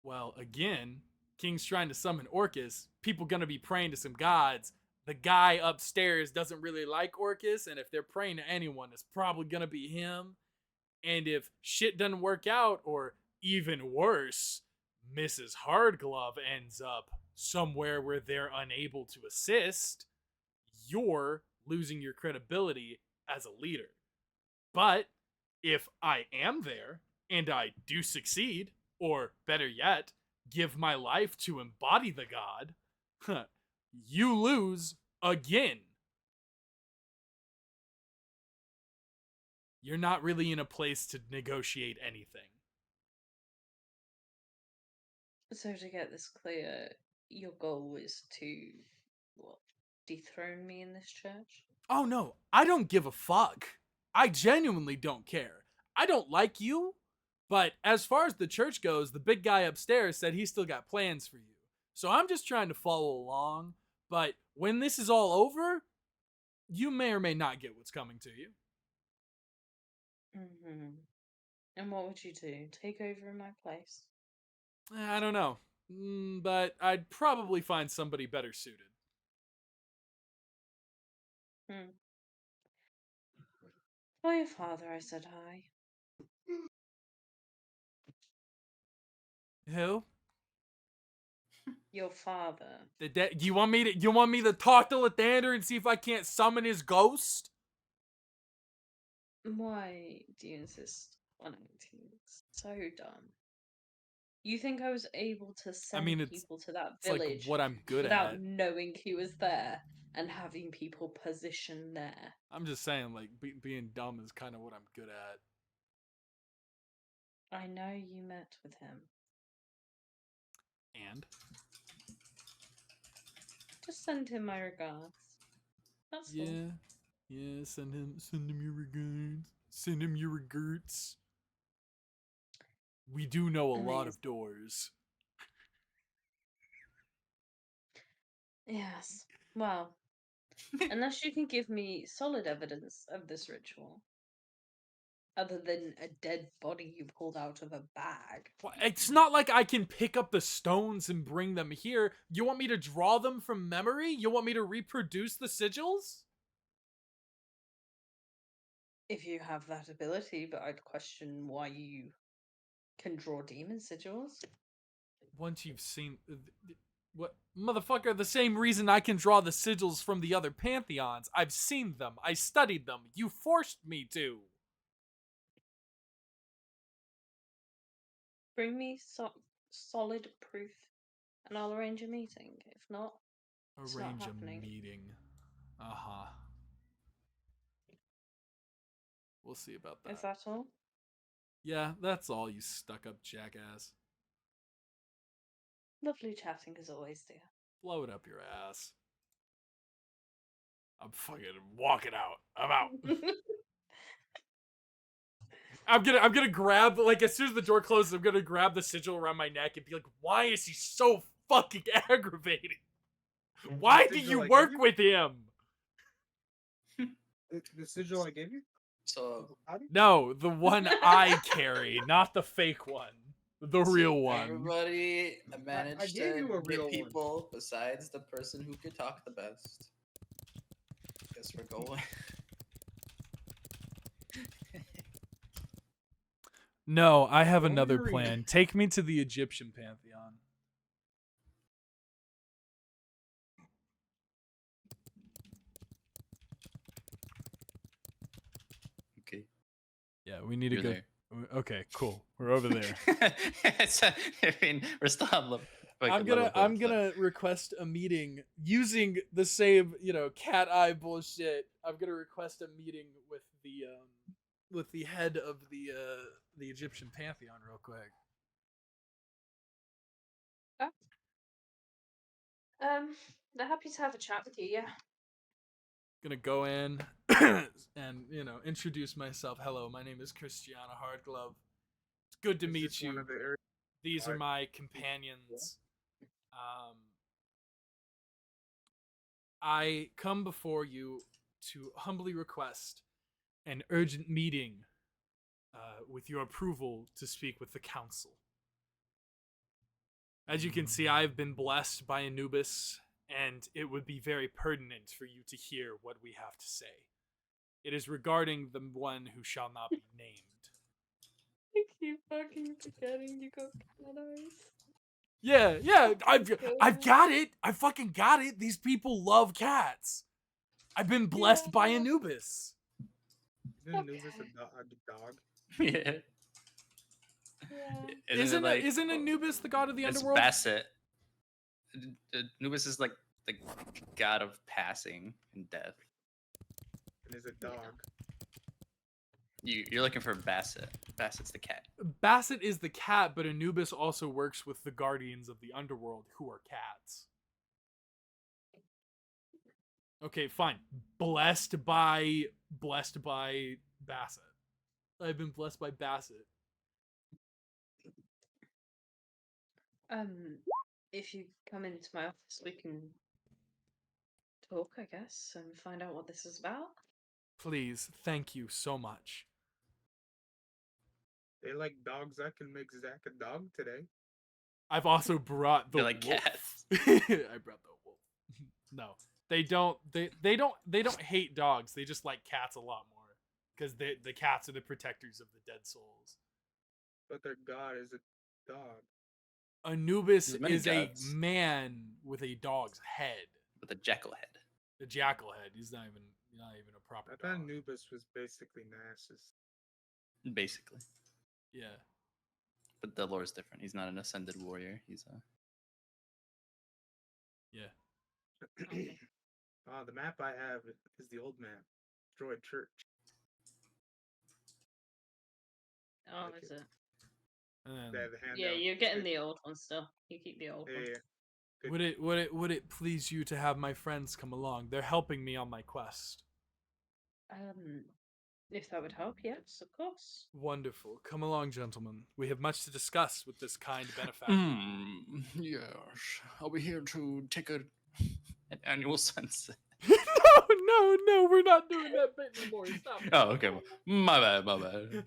Well, again, King's trying to summon Orcus. People gonna be praying to some gods. The guy upstairs doesn't really like Orcus, and if they're praying to anyone, it's probably gonna be him. And if shit doesn't work out, or even worse, Mrs. Hardglove ends up somewhere where they're unable to assist, you're losing your credibility as a leader. But if I am there and I do succeed, or better yet, give my life to embody the god, you lose again. You're not really in a place to negotiate anything. So to get this clear, your goal is to what? Dethrone me in this church? Oh no, I don't give a fuck. I genuinely don't care. I don't like you, but as far as the church goes, the big guy upstairs said he's still got plans for you. So I'm just trying to follow along, but when this is all over, you may or may not get what's coming to you. Mm-hmm. And what would you do? Take over in my place? I don't know, but I'd probably find somebody better suited. Hmm. Tell your father I said hi. Who? Your father. You want me to talk to Lathander and see if I can't summon his ghost? Why do you insist on acting so dumb? You think I was able to send It's people to that like village what I'm good without at. knowing he was there and having people positioned there? I'm just saying, like, being dumb is kind of what I'm good at. I know you met with him. And Just send him my regards. That's all. yeah, send him your regards. Send him your regards. We do know a lot Amazing. of doors. Yes. Well, unless you can give me solid evidence of this ritual, other than a dead body you pulled out of a bag. It's not like I can pick up the stones and bring them here. You want me to draw them from memory? You want me to reproduce the sigils? If you have that ability, but I'd question why you can draw demon sigils. Once you've seen what, motherfucker, the same reason I can draw the sigils from the other pantheons. I've seen them. I studied them. You forced me to. Bring me solid proof, and I'll arrange a meeting. If not, it's not Arrange a happening. meeting. Uh-huh. We'll see about that. Is that all? Yeah, that's all, you stuck-up jackass. Lovely chatting as always, dear. Blow it up your ass. I'm fucking walking out. I'm out. I'm gonna grab, like, as soon as the door closes, I'm gonna grab the sigil around my neck and be like, why is he so fucking aggravating? Why do you work with him? The sigil I gave you? So No, the one I carry, not the fake one. The real one. Everybody managed gave you a to real get one. people besides the person who could talk the best. Guess we're going. No, I have another Wolverine. plan. Take me to the Egyptian pantheon. Okay. Yeah, we need to You're go. there. Okay, cool. We're over there. I mean, we're still on level. I'm gonna request a meeting using the same, cat eye bullshit. I'm gonna request a meeting with the head of the Egyptian pantheon real quick. They're happy to have a chat with you, yeah. gonna go in and introduce myself. Hello, my name is Christiana Hardglove. It's good to Is meet this one you. of the areas? These are Hard- my companions. I come before you to humbly request an urgent meeting with your approval to speak with the council. As you can see, I've been blessed by Anubis, and it would be very pertinent for you to hear what we have to say. It is regarding the one who shall not be named. I keep fucking forgetting you got cat eyes. Yeah, I've God. got it. I fucking got it. These people love cats. I've been blessed by Yeah. Anubis. Isn't Anubis Okay. a dog? Yeah. Yeah. Isn't it like Isn't Anubis the god of the it's underworld? Basset? Anubis is like the god of passing and death. And is a dog. You're looking for Basset. Basset's the cat. Basset is the cat, but Anubis also works with the guardians of the underworld, who are cats. Okay, fine. Blessed by Basset. I've been blessed by Basset. If you come into my office, we can talk, I guess, and find out what this is about. Please, thank you so much. They like dogs. I can make Zach a dog today. I've also brought the They're like wolf. cats. I brought the wolf. No, they don't. They don't hate dogs. They just like cats a lot more because the cats are the protectors of the dead souls. But their god is a dog. Anubis There's many is gods. a man with a dog's head, With a jackal head. a jackal head. He's not even a proper I thought dog. Anubis was basically Nasus. Basically. Yeah. But the lore is different. He's not an ascended warrior. He's a Yeah. The map I have is the old map. Destroyed church. Oh, Like is it. it? And They have the Yeah, handout. you're getting the old one still. You keep the old one. Yeah. Good. would it please you to have my friends come along? They're helping me on my quest. If that would help, yes, of course. Wonderful. Come along, gentlemen. We have much to discuss with this kind benefactor. yes. Are we here to take an annual sunset? No, we're not doing that bit anymore. Stop. Oh, okay. Well, my bad.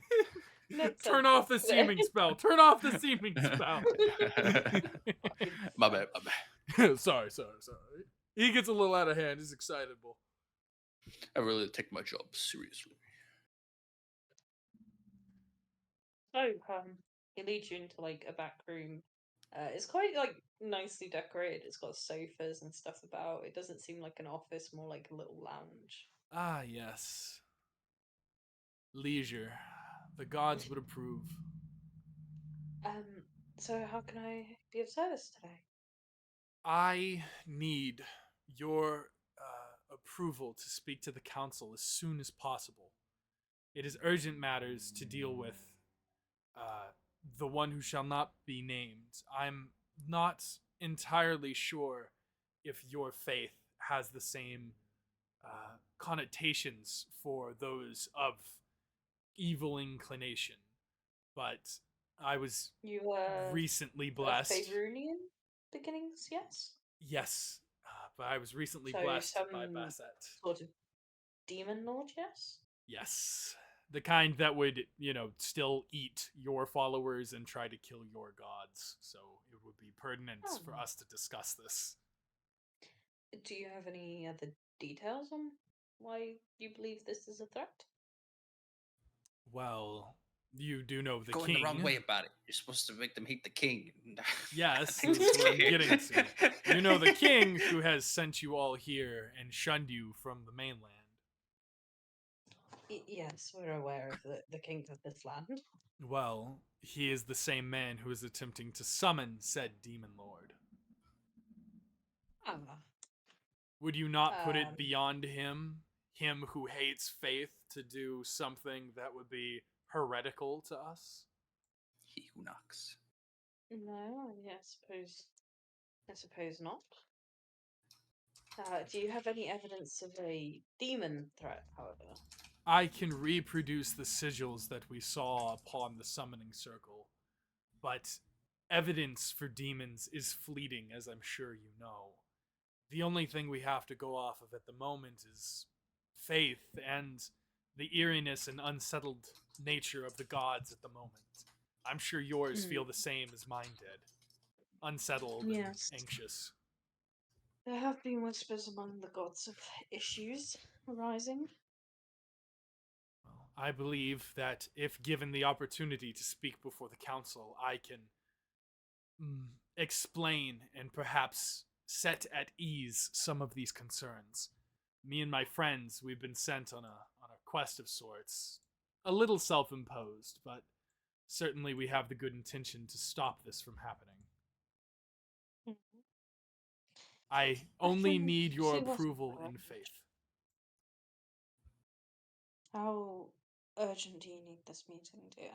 Turn off the seeming spell. Turn off the seeming spell. my bad. Sorry. He gets a little out of hand. He's excitable. I really take my job seriously. So, he leads you into like a back room. It's quite like nicely decorated. It's got sofas and stuff about. It doesn't seem like an office, more like a little lounge. Ah, yes. Leisure. The gods would approve. So how can I be of service today? I need your approval to speak to the council as soon as possible. It is urgent matters to deal with the one who shall not be named. I'm not entirely sure if your faith has the same connotations for those of evil inclination, but I was You recently blessed. Favorunian beginnings, yes. Yes, but I was recently So blessed by some Basset. sort of demon lord, yes. Yes, the kind that would, still eat your followers and try to kill your gods. So it would be pertinent for us to discuss this. Do you have any other details on why you believe this is a threat? Well, you do know the Going king. the wrong way about it. You're supposed to make them hate the king. Yes, that's what I'm getting to. You know the king who has sent you all here and shunned you from the mainland. Yes, we're aware of the king of this land. Well, he is the same man who is attempting to summon said demon lord. Ah, Would you not put it Um, beyond him who hates faith, to do something that would be heretical to us? He who knocks. no, I suppose not. Do you have any evidence of a demon threat, however? I can reproduce the sigils that we saw upon the summoning circle, but evidence for demons is fleeting, as I'm sure you know. The only thing we have to go off of at the moment is faith and the eeriness and unsettled nature of the gods at the moment. I'm sure yours feel the same as mine did. Unsettled Yes. and anxious. There have been whispers among the gods of issues arising. Well, I believe that if given the opportunity to speak before the council, I can explain and perhaps set at ease some of these concerns. Me and my friends, we've been sent on a quest of sorts. A little self-imposed, but certainly we have the good intention to stop this from happening. I only can need your see what's approval going. and faith. How urgent do you need this meeting, dear?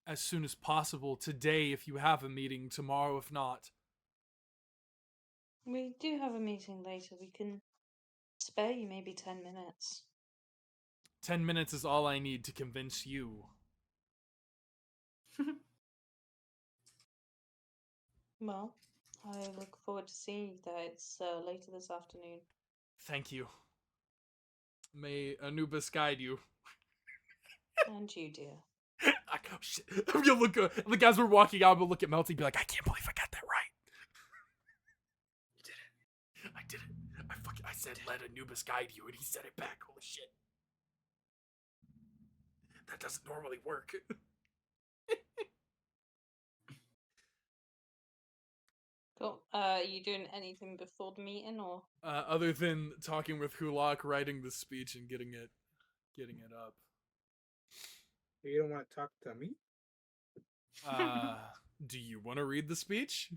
As soon as possible, today if you have a meeting, tomorrow if not. We do have a meeting later. We can spare you maybe 10 minutes. 10 minutes is all I need to convince you. Well, I look forward to seeing you there. It's later this afternoon. Thank you. May Anubis guide you. And you, dear. Oh, shit. I'm gonna look. The guys were walking out. I'm gonna look at Melty and be like, I can't believe I got that right. You did it. I did it. I said, let Anubis guide you, and he said it back. Holy shit. That doesn't normally work. Cool. Are you doing anything before the meeting, or? Other than talking with Hulak, writing the speech, and getting it up. You don't want to talk to me? Do you want to read the speech?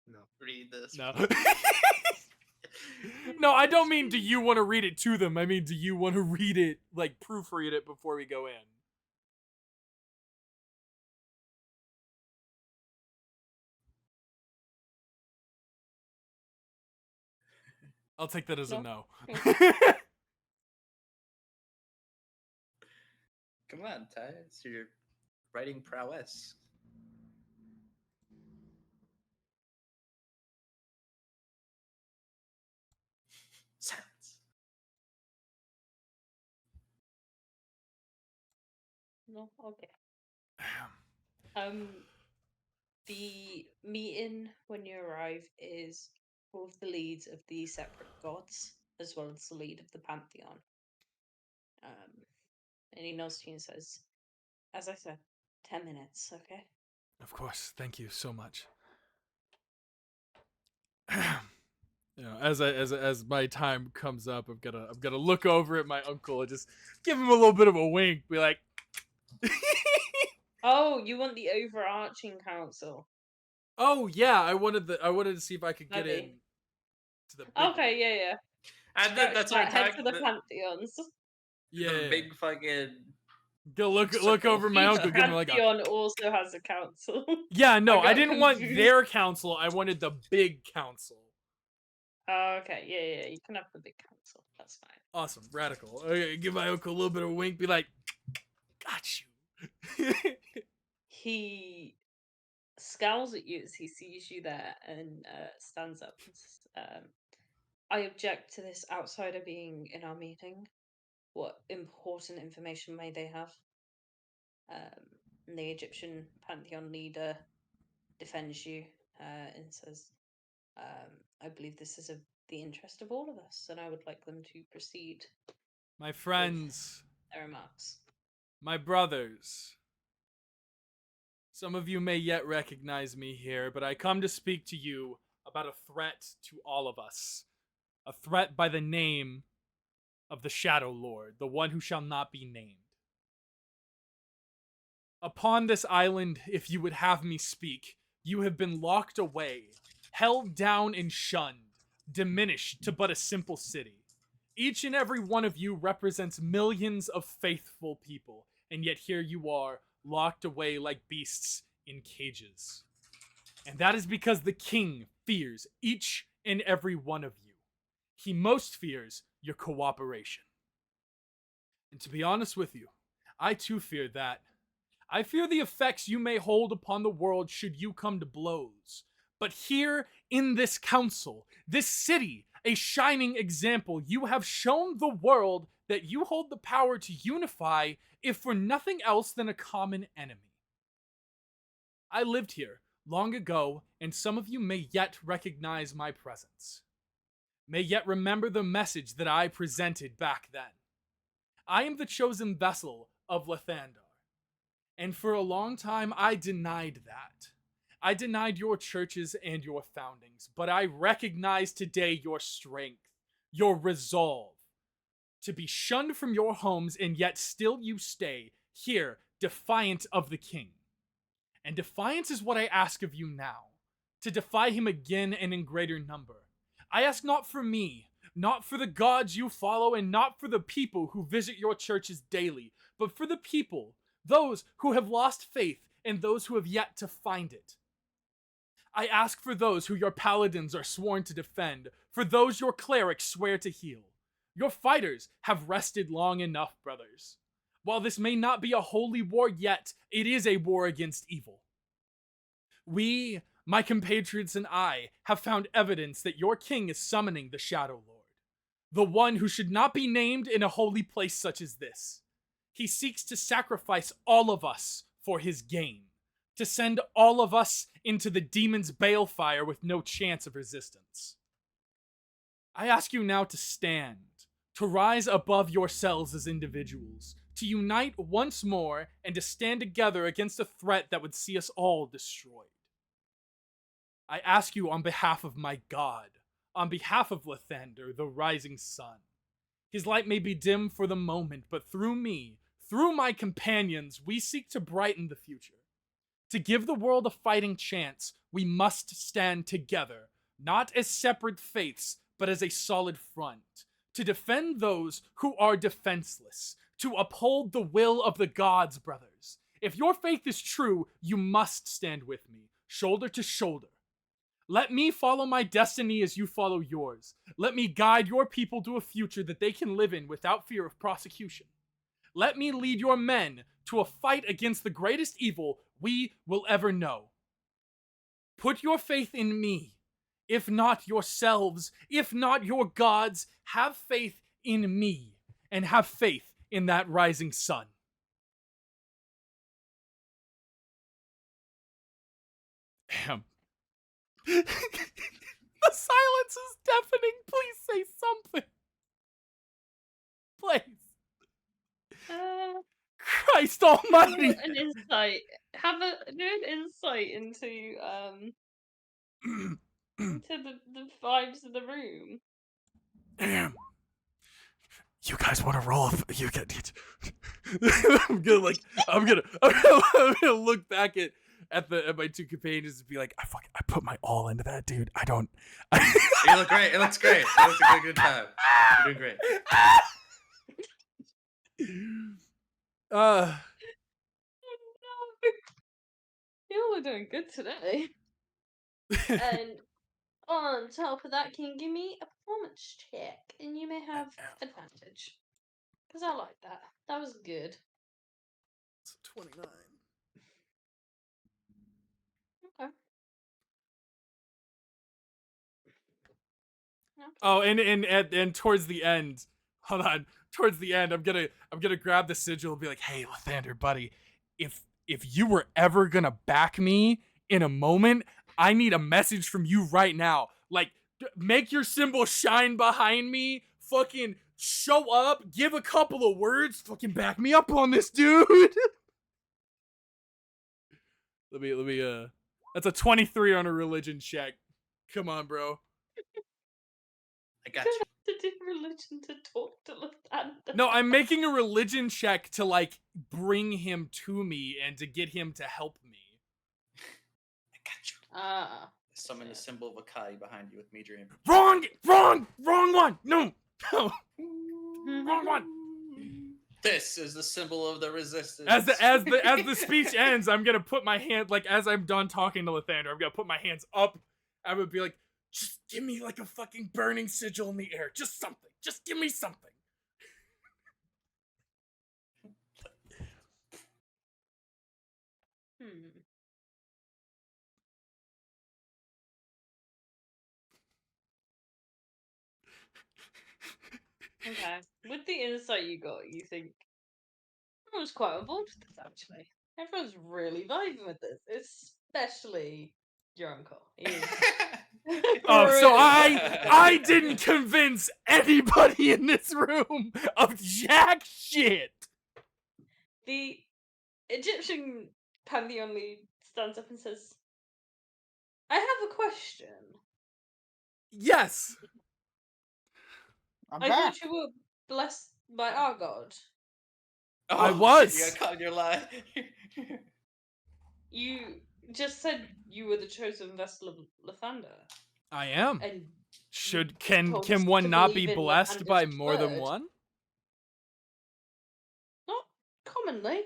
No. Read this. No. No, I don't mean do you want to read it to them. I mean, do you want to read it, like proofread it before we go in? I'll take that as a no. Come on, Ty. It's your writing prowess. Silence. No? Okay. The meeting when you arrive is all of the leads of the separate gods, as well as the lead of the pantheon. And he nods to you and says, as I said, 10 minutes, okay? Of course, thank you so much. You know, as my time comes up, I'm gonna look over at my uncle and just give him a little bit of a wink, be like, Oh, you want the overarching council? "Oh yeah, I wanted to see if I could get Maybe. in to the big Okay, yeah. And that's our Head to talk. the pantheons. yeah, The big fucking. go look circle. over my Each uncle, give him like a pantheon also has a council. yeah. No, I I got didn't want confused. their council. I wanted the big council. Oh, okay, yeah, you can have the big council. That's fine. Awesome, radical. Okay, give my uncle a little bit of a wink, be like, got you. He scowls at you as he sees you there and stands up and says, I object to this outsider being in our meeting. What important information may they have? And the Egyptian pantheon leader defends you and says, I believe this is of the interest of all of us, and I would like them to proceed My friends, their remarks. my brothers. Some of you may yet recognize me here, but I come to speak to you about a threat to all of us. A threat by the name of the Shadow Lord, the one who shall not be named. Upon this island, if you would have me speak, you have been locked away, held down and shunned, diminished to but a simple city. Each and every one of you represents millions of faithful people, and yet here you are, locked away like beasts in cages. And that is because the king fears each and every one of you. He most fears your cooperation. And to be honest with you, I too fear that. I fear the effects you may hold upon the world should you come to blows. But here in this council, this city, a shining example, you have shown the world that you hold the power to unify, if for nothing else than a common enemy. I lived here long ago, and some of you may yet recognize my presence. May yet remember the message that I presented back then. I am the chosen vessel of Lathander. And for a long time, I denied that. I denied your churches and your foundings, but I recognize today your strength, your resolve to be shunned from your homes, and yet still you stay here, defiant of the king. And defiance is what I ask of you now, to defy him again and in greater number. I ask not for me, not for the gods you follow, and not for the people who visit your churches daily, but for the people, those who have lost faith and those who have yet to find it. I ask for those who your paladins are sworn to defend, for those your clerics swear to heal. Your fighters have rested long enough, brothers. While this may not be a holy war yet, it is a war against evil. We, my compatriots and I, have found evidence that your king is summoning the Shadow Lord, the one who should not be named in a holy place such as this. He seeks to sacrifice all of us for his gain, to send all of us into the demon's balefire with no chance of resistance. I ask you now to stand, to rise above yourselves as individuals, to unite once more, and to stand together against a threat that would see us all destroyed. I ask you on behalf of my God, on behalf of Lathander, the rising sun. His light may be dim for the moment, but through me, through my companions, we seek to brighten the future. To give the world a fighting chance, we must stand together, not as separate faiths, but as a solid front, to defend those who are defenseless, to uphold the will of the gods, brothers. If your faith is true, you must stand with me, shoulder to shoulder. Let me follow my destiny as you follow yours. Let me guide your people to a future that they can live in without fear of prosecution. Let me lead your men to a fight against the greatest evil we will ever know. Put your faith in me. If not yourselves, if not your gods, have faith in me, and have faith in that rising sun. Damn. The silence is deafening. Please say something. Please. Christ almighty. An insight. Have an insight into the vibes of the room. Damn. You guys want to roll? You get. I'm gonna look back at my two companions and be like, I put my all into that, dude. I don't. You look great. It looks great. It looks like a good time. You're doing great. Oh, no. You all are doing good today. And on top of that, can you give me a performance check? And you may have advantage. Because I like that. That was good. It's 29. Okay. Oh, and towards the end, hold on. Towards the end, I'm gonna grab the sigil and be like, "Hey, Lathander, buddy, if you were ever gonna back me in a moment, I need a message from you right now. Like, make your symbol shine behind me. Fucking show up, give a couple of words, fucking back me up on this, dude." Let me. That's a 23 on a religion check. Come on, bro. I got you. To do religion to talk to Lathander. No, I'm making a religion check to, like, bring him to me and to get him to help me. I got you. Ah. Summon a symbol of Akai behind you with me dream. Wrong one. No. Wrong one. This is the symbol of the resistance. As the speech ends, I'm gonna put my hand, like, as I'm done talking to Lathander, I'm gonna put my hands up. I would be like, just give me like a fucking burning sigil in the air, just something, just give me something. Okay. With the insight you got, you think everyone's quite on board with this, actually. Everyone's really vibing with this, especially your uncle. He is Oh, so really I didn't convince anybody in this room of jack shit. The Egyptian pantheon lead stands up and says, I have a question. Yes. I'm I back. thought you were blessed by our god. Oh, I shit, was. you got caught in your lie. You just said you were the chosen vessel of Lathander. I am. And Can told us one to not be believe in blessed by Lathander's more than word. one? Not commonly.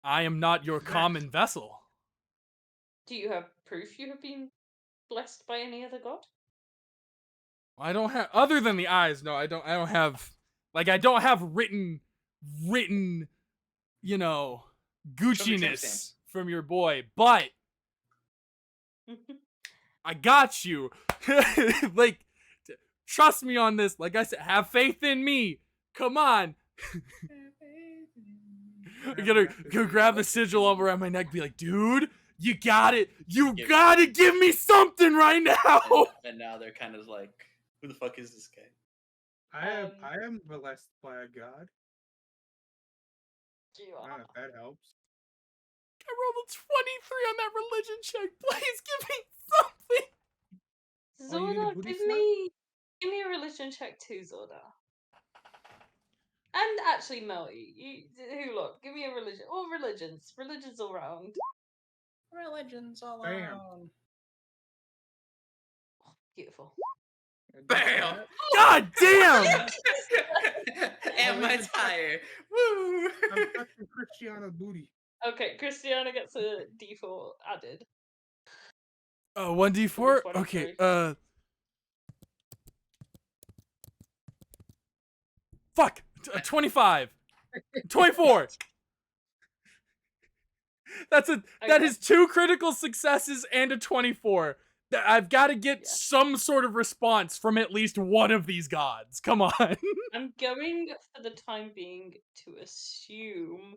I am not your Exact. common vessel. Do you have proof you have been blessed by any other god? I don't have, other than the eyes. No, I don't have, like, I don't have written, you know, Gucci-ness stamps. from your boy, but I got you. Like, trust me on this. Like I said, have faith in me. Come on. I'm gonna go grab the sigil over around my neck, be like, dude, you got it. You gotta give me something right now. And now they're kind of like, who the fuck is this guy? I am blessed by a god. You I don't are. know if that helps. I rolled a 23 on that religion check. Please give me something. Oh, you need a Zorda, booty give slap? me a religion check too, Zorda. And actually, Melty, who look, give me a religion. All religions all round. Religions all Bam. around. Beautiful. Bam! God damn. And my tire. Woo! I'm touching Christiana's booty. Okay, Christiana gets a D4 added. 1d4? Okay, 23. fuck. 25. 24. That Okay. is 2 critical successes and a 24. I've got to get Yeah. some sort of response from at least one of these gods. Come on. I'm going for the time being to assume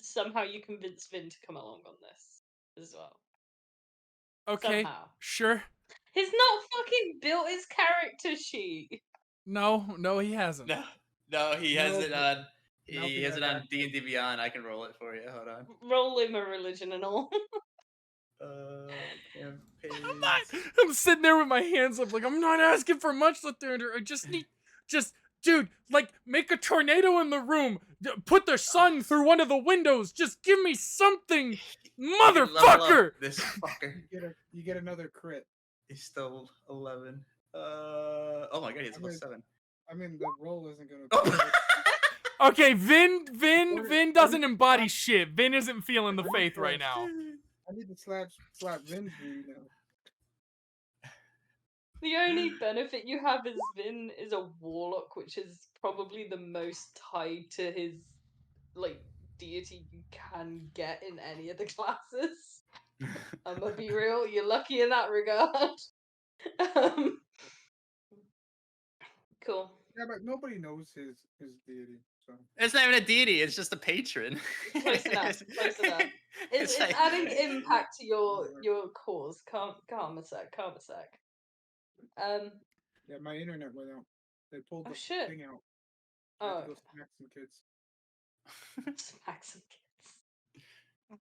somehow you convince Vin to come along on this as well. Okay, Somehow. sure. He's not fucking built his character sheet. No, he hasn't. No, he has No, it but- on. Nope, He he has has it on access. D&D Beyond. I can roll it for you. Hold on. Roll him a religion and all. Campaigns. I'm sitting there with my hands up, like, I'm not asking for much, Lathander. I just need, dude, like, make a tornado in the room. Put the sun through one of the windows. Just give me something, Level up motherfucker. this fucker. You get another crit. He's still 11. Oh my god, he's level 7. I mean, the roll isn't gonna. Oh. Okay, Vin doesn't embody shit. Vin isn't feeling the faith right now. I need to slap Vin's booty now. The only benefit you have as Vin is a warlock, which is probably the most tied to his like deity you can get in any of the classes. I'm gonna be real, you're lucky in that regard. um, cool. Yeah, but nobody knows his deity. So It's not even a deity, it's just a patron. Close enough. It's like- adding impact to your cause. Calm a sec. yeah, my internet went out. They pulled Oh, the shit. thing out. I Oh, had to go smack some kids. smack some kids.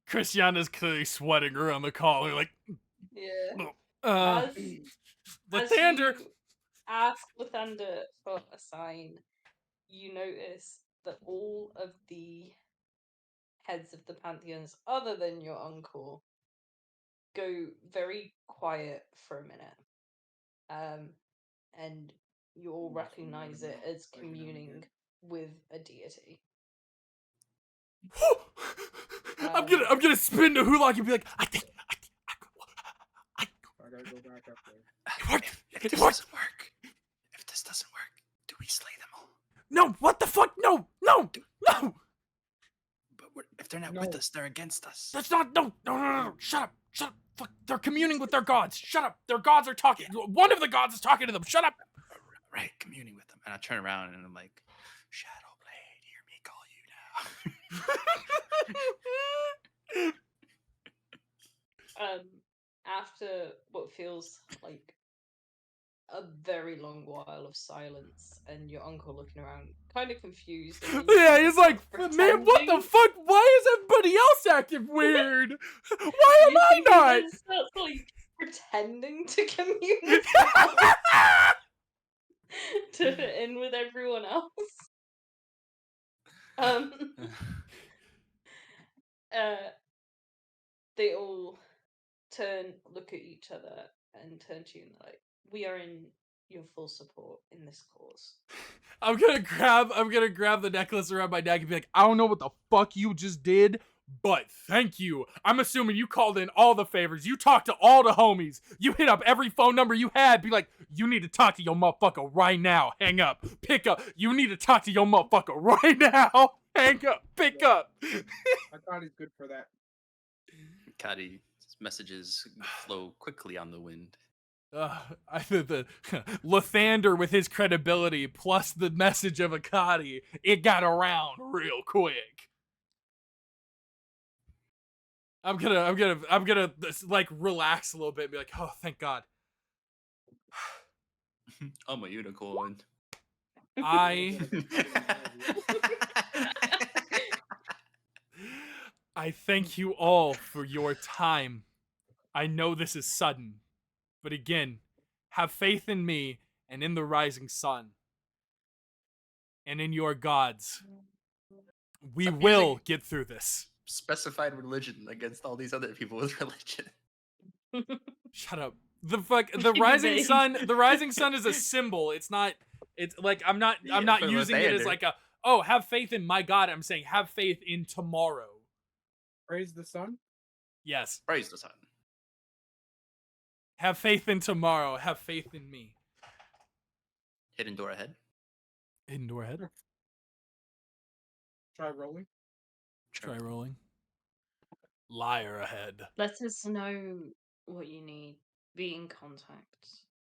Christiana's clearly sweating around the collar, like, Yeah. uh, As Lathander. you ask Lathander for a sign, you notice that all of the heads of the pantheons, other than your uncle, go very quiet for a minute. And you all Must be recognize mad it about as fighting him communing again. with a deity. I'm gonna spin to Hulak and be like, I gotta go back up there. it worked. If It this worked. doesn't work, do we slay them all? No, what the fuck? No. But if they're not with No. us, they're against us. That's not. No. Shut up. Fuck. They're communing with their gods. Shut up. Their gods are talking. One of the gods is talking to them. Shut up. Right, communing with them. And I turn around and I'm like, Shadowblade, hear me call you now. After what feels like a very long while of silence, and your uncle looking around, kind of confused. And then you Yeah, see he's him like, man, what the pretending. fuck? Why is everybody else acting weird? Why am You I see he not? then starts like pretending to commune with God to fit in with everyone else. They all look at each other, and turn to you and they're like, "We are in your full support in this cause." I'm gonna grab the necklace around my neck and be like, I don't know what the fuck you just did, but thank you. I'm assuming you called in all the favors. You talked to all the homies. You hit up every phone number you had. Be like, you need to talk to your motherfucker right now. Hang up. Pick up. You need to talk to your motherfucker right now. Hang up. Pick up. I thought he's good for that. Kadi's messages flow quickly on the wind. I think the Lathander with his credibility plus the message of Akadi, it got around real quick. I'm gonna like relax a little bit and be like, oh, thank God. I'm a unicorn. I thank you all for your time. I know this is sudden, but again, have faith in me and in the rising sun and in your gods. We Stop will using get through this. specified religion against all these other people with religion. Shut up. The rising sun is a symbol. It's like I'm not for using it as Lathander. like oh, have faith in my God. I'm saying have faith in tomorrow. Praise the sun. Yes. Praise the sun. Have faith in tomorrow. Have faith in me. Hidden door ahead. Indoor head. Try rolling. Try rolling. Liar ahead. Let us know what you need. Be in contact.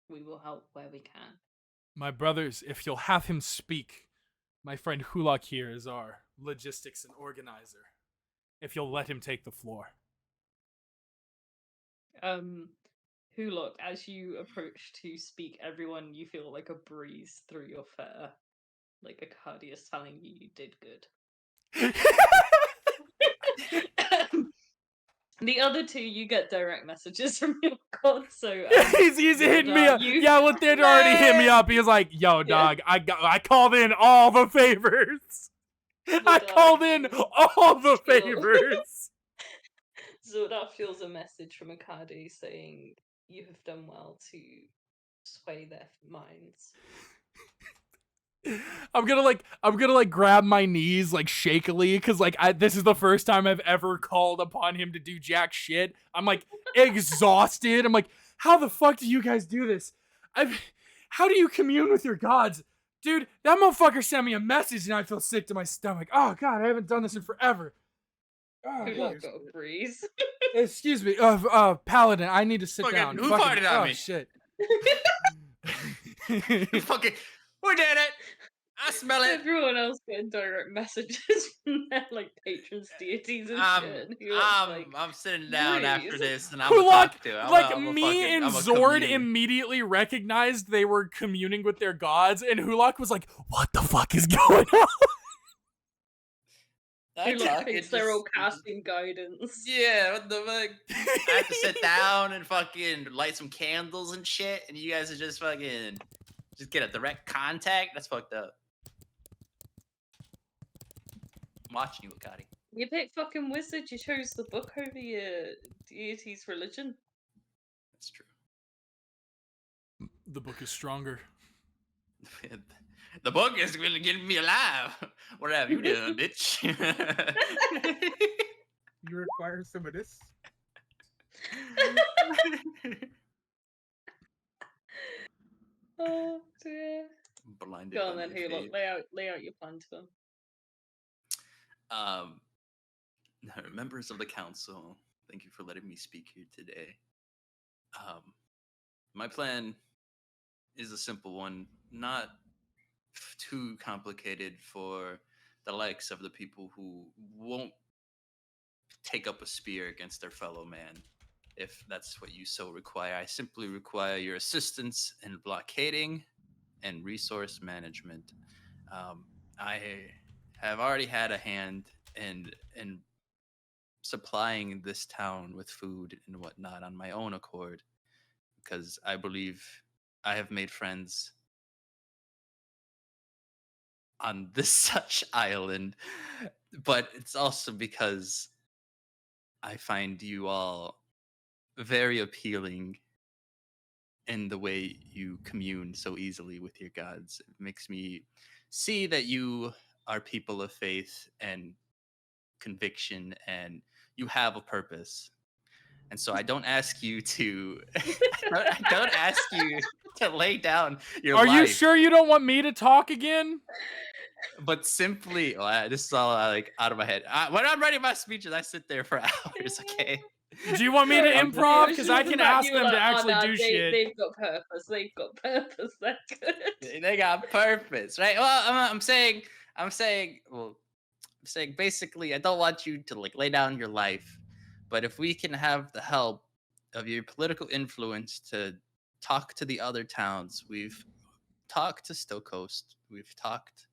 We will help where we can. My brothers, if you'll have him speak, my friend Hulak here is our logistics and organizer. If you'll let him take the floor. Hulok, as you approach to speak, everyone, you feel like a breeze through your fur. Like Akadi is telling you did good. The other two, you get direct messages from your god, so he's hitting me up. you- Yeah, Lathander already hit me up. He was like, "Yo, dog, I called in all the favors. I called in all the favors." Zordar feels a message from Akadi saying you have done well to sway their minds. I'm gonna grab my knees like shakily because this is the first time I've ever called upon him to do jack shit. I'm like exhausted. I'm like, how the fuck do you guys do this? How do you commune with your gods? Dude, that motherfucker sent me a message and I feel sick to my stomach. Oh God, I haven't done this in forever. Oh, Hulok got a breeze. excuse me, Paladin, I need to sit Fucking- down. who farted on oh, me? Shit. Fucking, we did it. I smell it. Everyone else getting direct messages from their like patrons, deities, and shit. And Hulok's like, I'm sitting down after breeze. this, and I'm gonna talk to him. Me and Zord immediately recognized they were communing with their gods, and Hulak was like, "What the fuck is going on?" Hulok thinks they're all casting guidance. Yeah, what the fuck? I have to sit down and fucking light some candles and shit, and you guys are just fucking just get a direct contact. That's fucked up. I'm watching you, Akadi. You picked fucking wizard. You chose the book over your deity's religion. That's true. The book is stronger. The book is gonna get me alive. What have you done, bitch? You require some of this. Oh dear. Blinded Go by on then, my Hulot. fate. Lay out your plan to them. Um, members of the council, thank you for letting me speak here today. My plan is a simple one, not too complicated for the likes of the people who won't take up a spear against their fellow man. If that's what you so require, I simply require your assistance in blockading and resource management. I have already had a hand in supplying this town with food and whatnot on my own accord because I believe I have made friends on this such island, but it's also because I find you all very appealing in the way you commune so easily with your gods. It makes me see that you are people of faith and conviction and you have a purpose. And so I don't ask you to I don't ask you to lay down your Are you life, sure you don't want me to talk again? but simply this is all like out of my head. When I'm writing my speeches, I sit there for hours, okay? Do you want me to Sorry, I'm just- improv? it was Because just I the can fact ask you were them to like, "Oh, actually no, do shit. They've got purpose. They've got purpose. They're good." They got purpose, right? Well, I'm saying, well, I'm saying basically, I don't want you to like lay down your life, but if we can have the help of your political influence to talk to the other towns, we've talked to Stowe Coast, we've talked.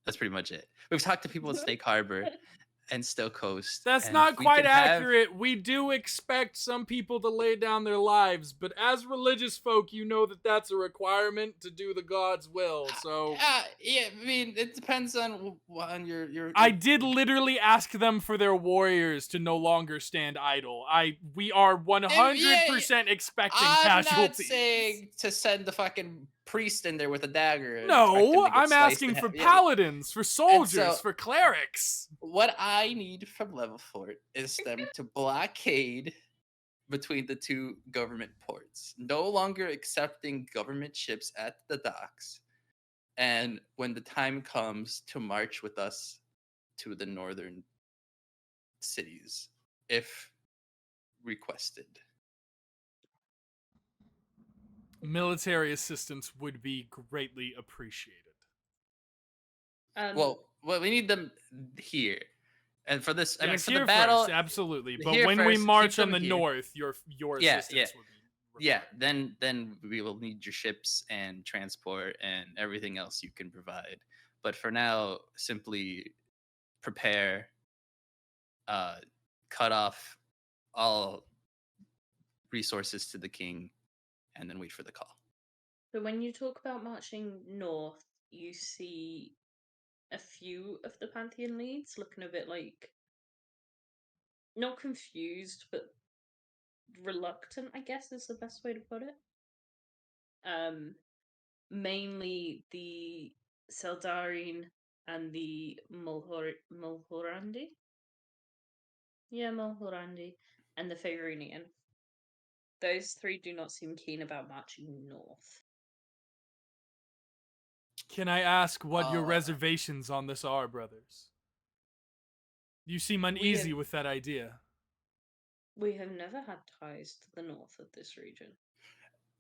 That's pretty much it. We've talked to people in Snake Harbor and Stowe Coast. That's and not if we quite can have- accurate. We do expect some people to lay down their lives, but as religious folk, you know that that's a requirement to do the God's will. So yeah, I mean, it depends on your. I did literally ask them for their warriors to no longer stand idle. We are 100% expecting I'm casualties. not saying to send the fucking priest in there with a dagger. and expect him No, to get I'm sliced asking in for half. Yeah. paladins, for soldiers, so- for clerics. What I need from Level Fort is them to blockade between the two government ports, no longer accepting government ships at the docks, and when the time comes to march with us to the northern cities, if requested. Military assistance would be greatly appreciated. Well, we need them here, and for this, I mean, Yes, for the here battle, first, absolutely. But here when we first, keep march on them the here. north, your Yeah, assistance would be yeah. required. Then we will need your ships and transport and everything else you can provide. But for now, simply prepare, cut off all resources to the king, and then wait for the call. But when you talk about marching north, you see a few of the Pantheon leads looking a bit like not confused, but reluctant, I guess is the best way to put it. Mainly the Seldarine and the Mulhorandi. Yeah, Mulhorandi and the Faerunian. Those three do not seem keen about marching north. Can I ask what your Uh, reservations on this are, brothers? You seem uneasy with that idea. We have never had ties to the north of this region.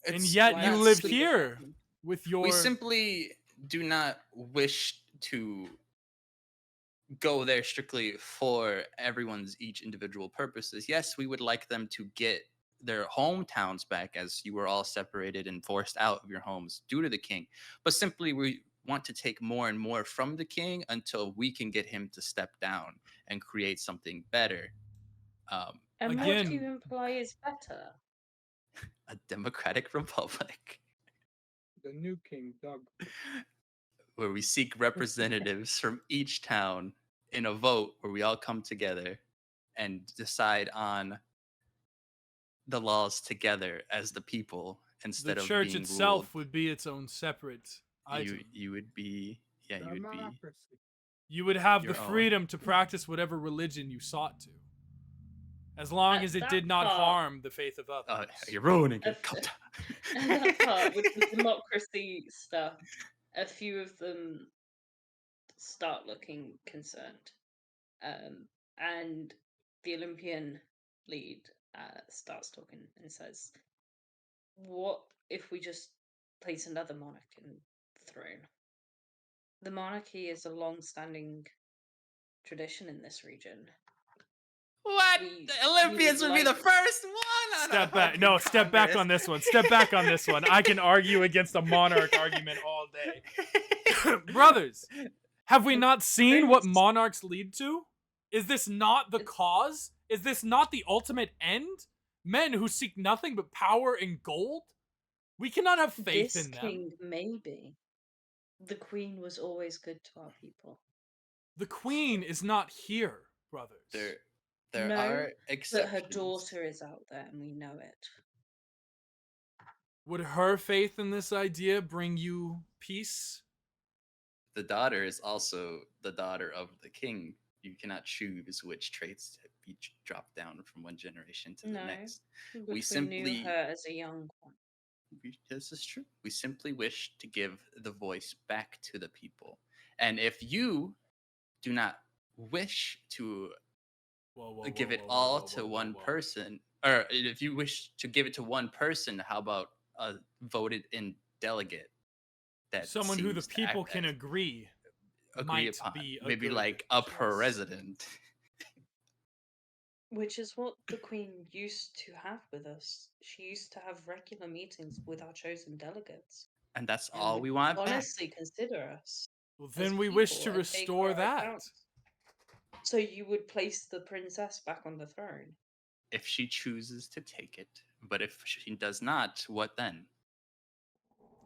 And It's yet Why you not live split it here up? with your... We simply do not wish to go there strictly for everyone's each individual purposes. Yes, we would like them to get their hometowns back as you were all separated and forced out of your homes due to the king. But simply we want to take more and more from the king until we can get him to step down and create something better. And what Again- do you imply is better? A democratic republic The new king, Doug. where we seek representatives from each town in a vote where we all come together and decide on the laws together as the people instead The of church being itself ruled. would be its own separate you would be you would be Democracy. You would have the your own. freedom to practice whatever religion you sought to, as long At as it that did not part- harm the faith of others. you're ruining it. If- that part with the democracy stuff, a few of them start looking concerned. And the Olympian lead starts talking and says, "What if we just place another monarch in the throne? The monarchy is a long-standing tradition in this region. What? We- The Olympians we would would be the like- first one. On Step a back. fucking No, step back Congress. on this one. Step back on this one. I can argue against a monarch argument all day. Brothers, have we not seen what Prince- monarchs lead to? Is this not the cause? Is this not the ultimate end? Men who seek nothing but power and gold? We cannot have faith This in them. king, maybe. The queen was always good to our people. The queen is not here, brothers. There No, are But exceptions. her daughter is out there, and we know it. Would her faith in this idea bring you peace? The daughter is also the daughter of the king. You cannot choose which traits to be dropped down from one generation to the No. next. We simply- knew her as a young one. This is true. We simply wish to give the voice back to the people. And if you do not wish to give it all to one person, or if you wish to give it to one person, how about a voted in delegate that Someone who the seems to people act can as- agree agree might upon? be a Maybe good like a choice. president. Which is what the queen used to have with us. She used to have regular meetings with our chosen delegates. And that's and all would we want back. honestly consider us. Well, as then we wish people to and take restore our that. account. So you would place the princess back on the throne. If she chooses to take it. But if she does not, what then?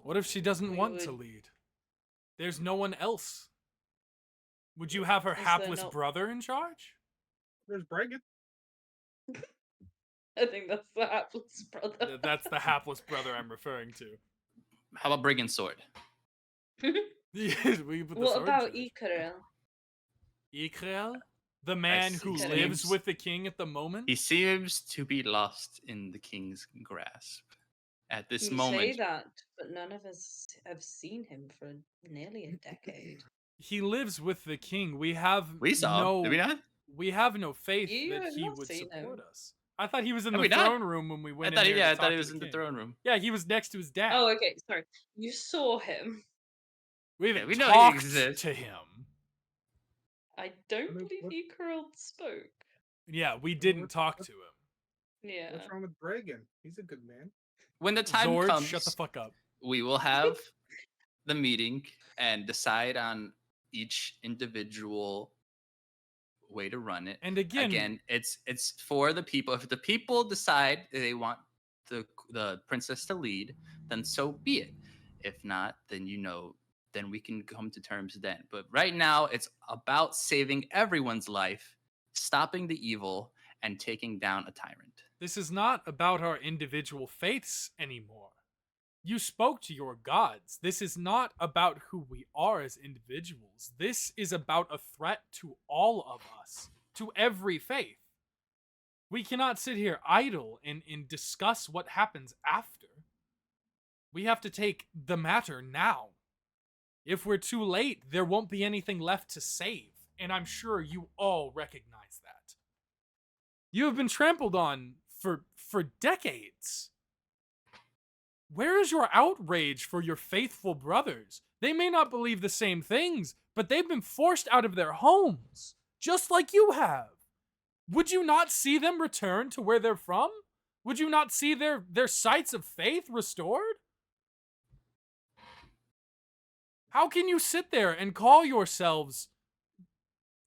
What if she doesn't We want to would- lead? There's no one else. Would you have her Is there hapless no- brother in charge? There's Bregan. I think that's the hapless brother. That's the hapless brother I'm referring to. How about Brigand Sword? Yes, we put the What sword about in charge. Ikarel? Ikrel? The man who see. lives Seems- with the king at the moment? He seems to be lost in the king's grasp at this You moment. say that, but none of us have seen him for nearly a decade. He lives with the king. We have We saw no him, did we not? we have no faith You that have he not would seen support him. us. I thought he was in Have the we not? throne room when we went I thought, in there. yeah, to I talk thought he to was the in the king. throne room. Yeah, he was next to his dad. Oh, okay, sorry. You saw him. We haven't we know he talked exists. to him. I don't mean, believe what- Ikarel spoke. Yeah, we didn't what- talk what- to him. Yeah. What's wrong with Bregan? He's a good man. When the time Zord, comes, shut the fuck up. we will have the meeting and decide on each individual way to run it. And again, it's for the people. If the people decide they want the princess to lead, then so be it. If not, then then we can come to terms then. But right now, it's about saving everyone's life, stopping the evil, and taking down a tyrant. this is not about our individual faiths anymore. You spoke to your gods. This is not about who we are as individuals. This is about a threat to all of us, to every faith. We cannot sit here idle and discuss what happens after. We have to take the matter now. If we're too late, there won't be anything left to save, and I'm sure you all recognize that. You have been trampled on for decades. Where is your outrage for your faithful brothers? They may not believe the same things, but they've been forced out of their homes, just like you have. Would you not see them return to where they're from? Would you not see their sites of faith restored? How can you sit there and call yourselves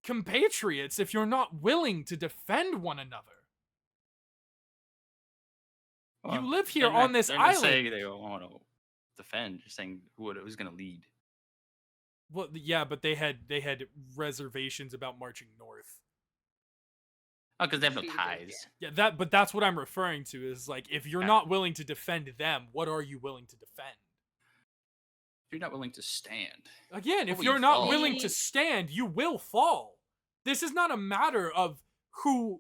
compatriots if you're not willing to defend one another? You live here They're not- on this they're not island. saying they don't want to defend. Just saying who's going to lead. Well, yeah, but they had reservations about marching north. Oh, because they have no Defeated, ties. Yeah, but that's what I'm referring to is like if you're Yeah. not willing to defend them, what are you willing to defend? You're not willing to stand. Again, if will you're you not fall? willing to stand, you will fall. This is not a matter of who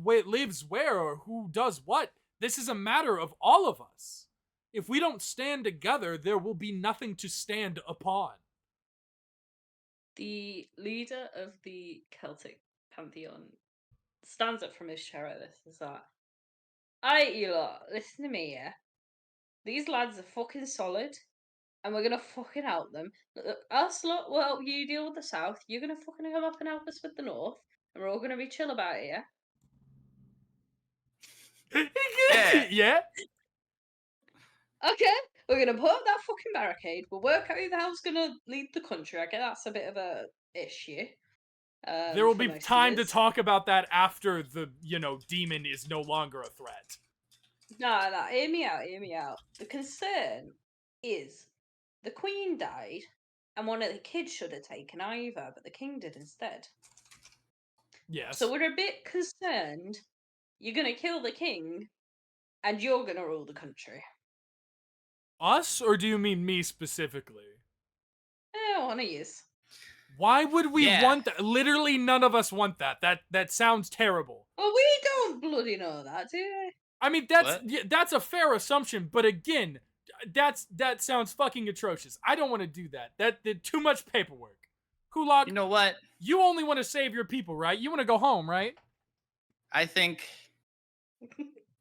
lives where or who does what. This is a matter of all of us. If we don't stand together, there will be nothing to stand upon. The leader of the Celtic pantheon stands up from his chair at this and is like, "Alright, you lot, listen to me, yeah? These lads are fucking solid, and we're gonna fucking help them. Us lot will help you deal with the south. You're gonna fucking come up and help us with the north, and we're all gonna be chill about it, yeah?" Yeah. Yeah? Okay, we're gonna put up that fucking barricade. We'll work out who the hell's gonna lead the country. I get that's a bit of a issue. There will for be most time to leaders. talk about that after the, demon is no longer a threat. No, hear me out, hear me out. The concern is the Queen died, and one of the kids should have taken over, but the King did instead. Yes. So we're a bit concerned you're gonna kill the King, and you're gonna rule the country. Us, or do you mean me specifically? One of yous. Why would we Yeah. want that? Literally none of us want that. That sounds terrible. Well, we don't bloody know that, do we? I mean, that's a fair assumption, but again, that sounds fucking atrocious. I don't want to do that. That too much paperwork. Kulak, You know what? you only want to save your people, right? You want to go home, right? I think.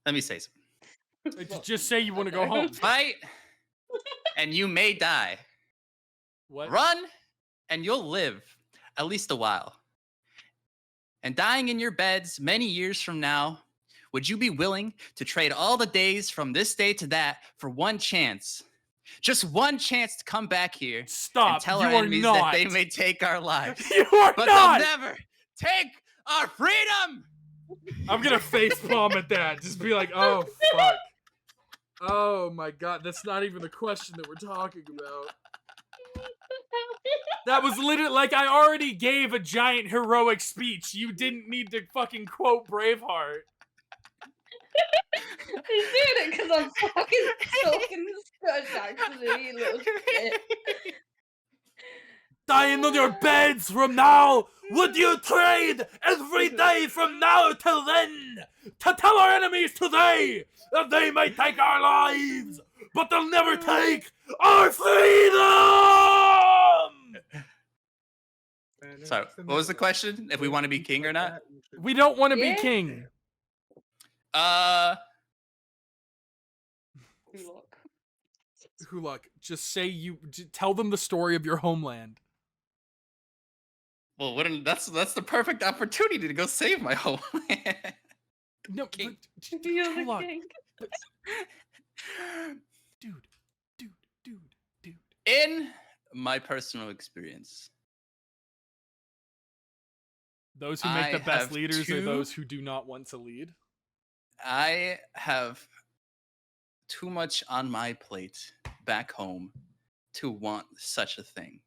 Let me say something. Just say you want to go home. Fight, and you may die. What? Run, and you'll live at least a while. And dying in your beds many years from now, would you be willing to trade all the days from this day to that for one chance? Just one chance to come back here Stop. and tell You our are enemies not. that they may take our lives. You are But not. they'll never take our freedom! I'm gonna face palm at that. Just be like, oh fuck. Oh my god, that's not even the question that we're talking about. That was literally like I already gave a giant heroic speech. You didn't need to fucking quote Braveheart. He's doing it because I'm fucking talking Scottish accent, you little shit. Dying on your beds from now. Would you trade every day from now till then to tell our enemies today that they may take our lives, but they'll never take our freedom? Man, So, it's the what was the middle. question? If we want to be king or not? That, you should- We don't want to be Yeah. king. Look. Huluk, just say tell them the story of your homeland. Well, that's the perfect opportunity to go save my homeland. No, King. but, You're the Huluk, king. dude. In my personal experience, Those who make I the best have leaders are two- those who do not want to lead. I have too much on my plate back home to want such a thing.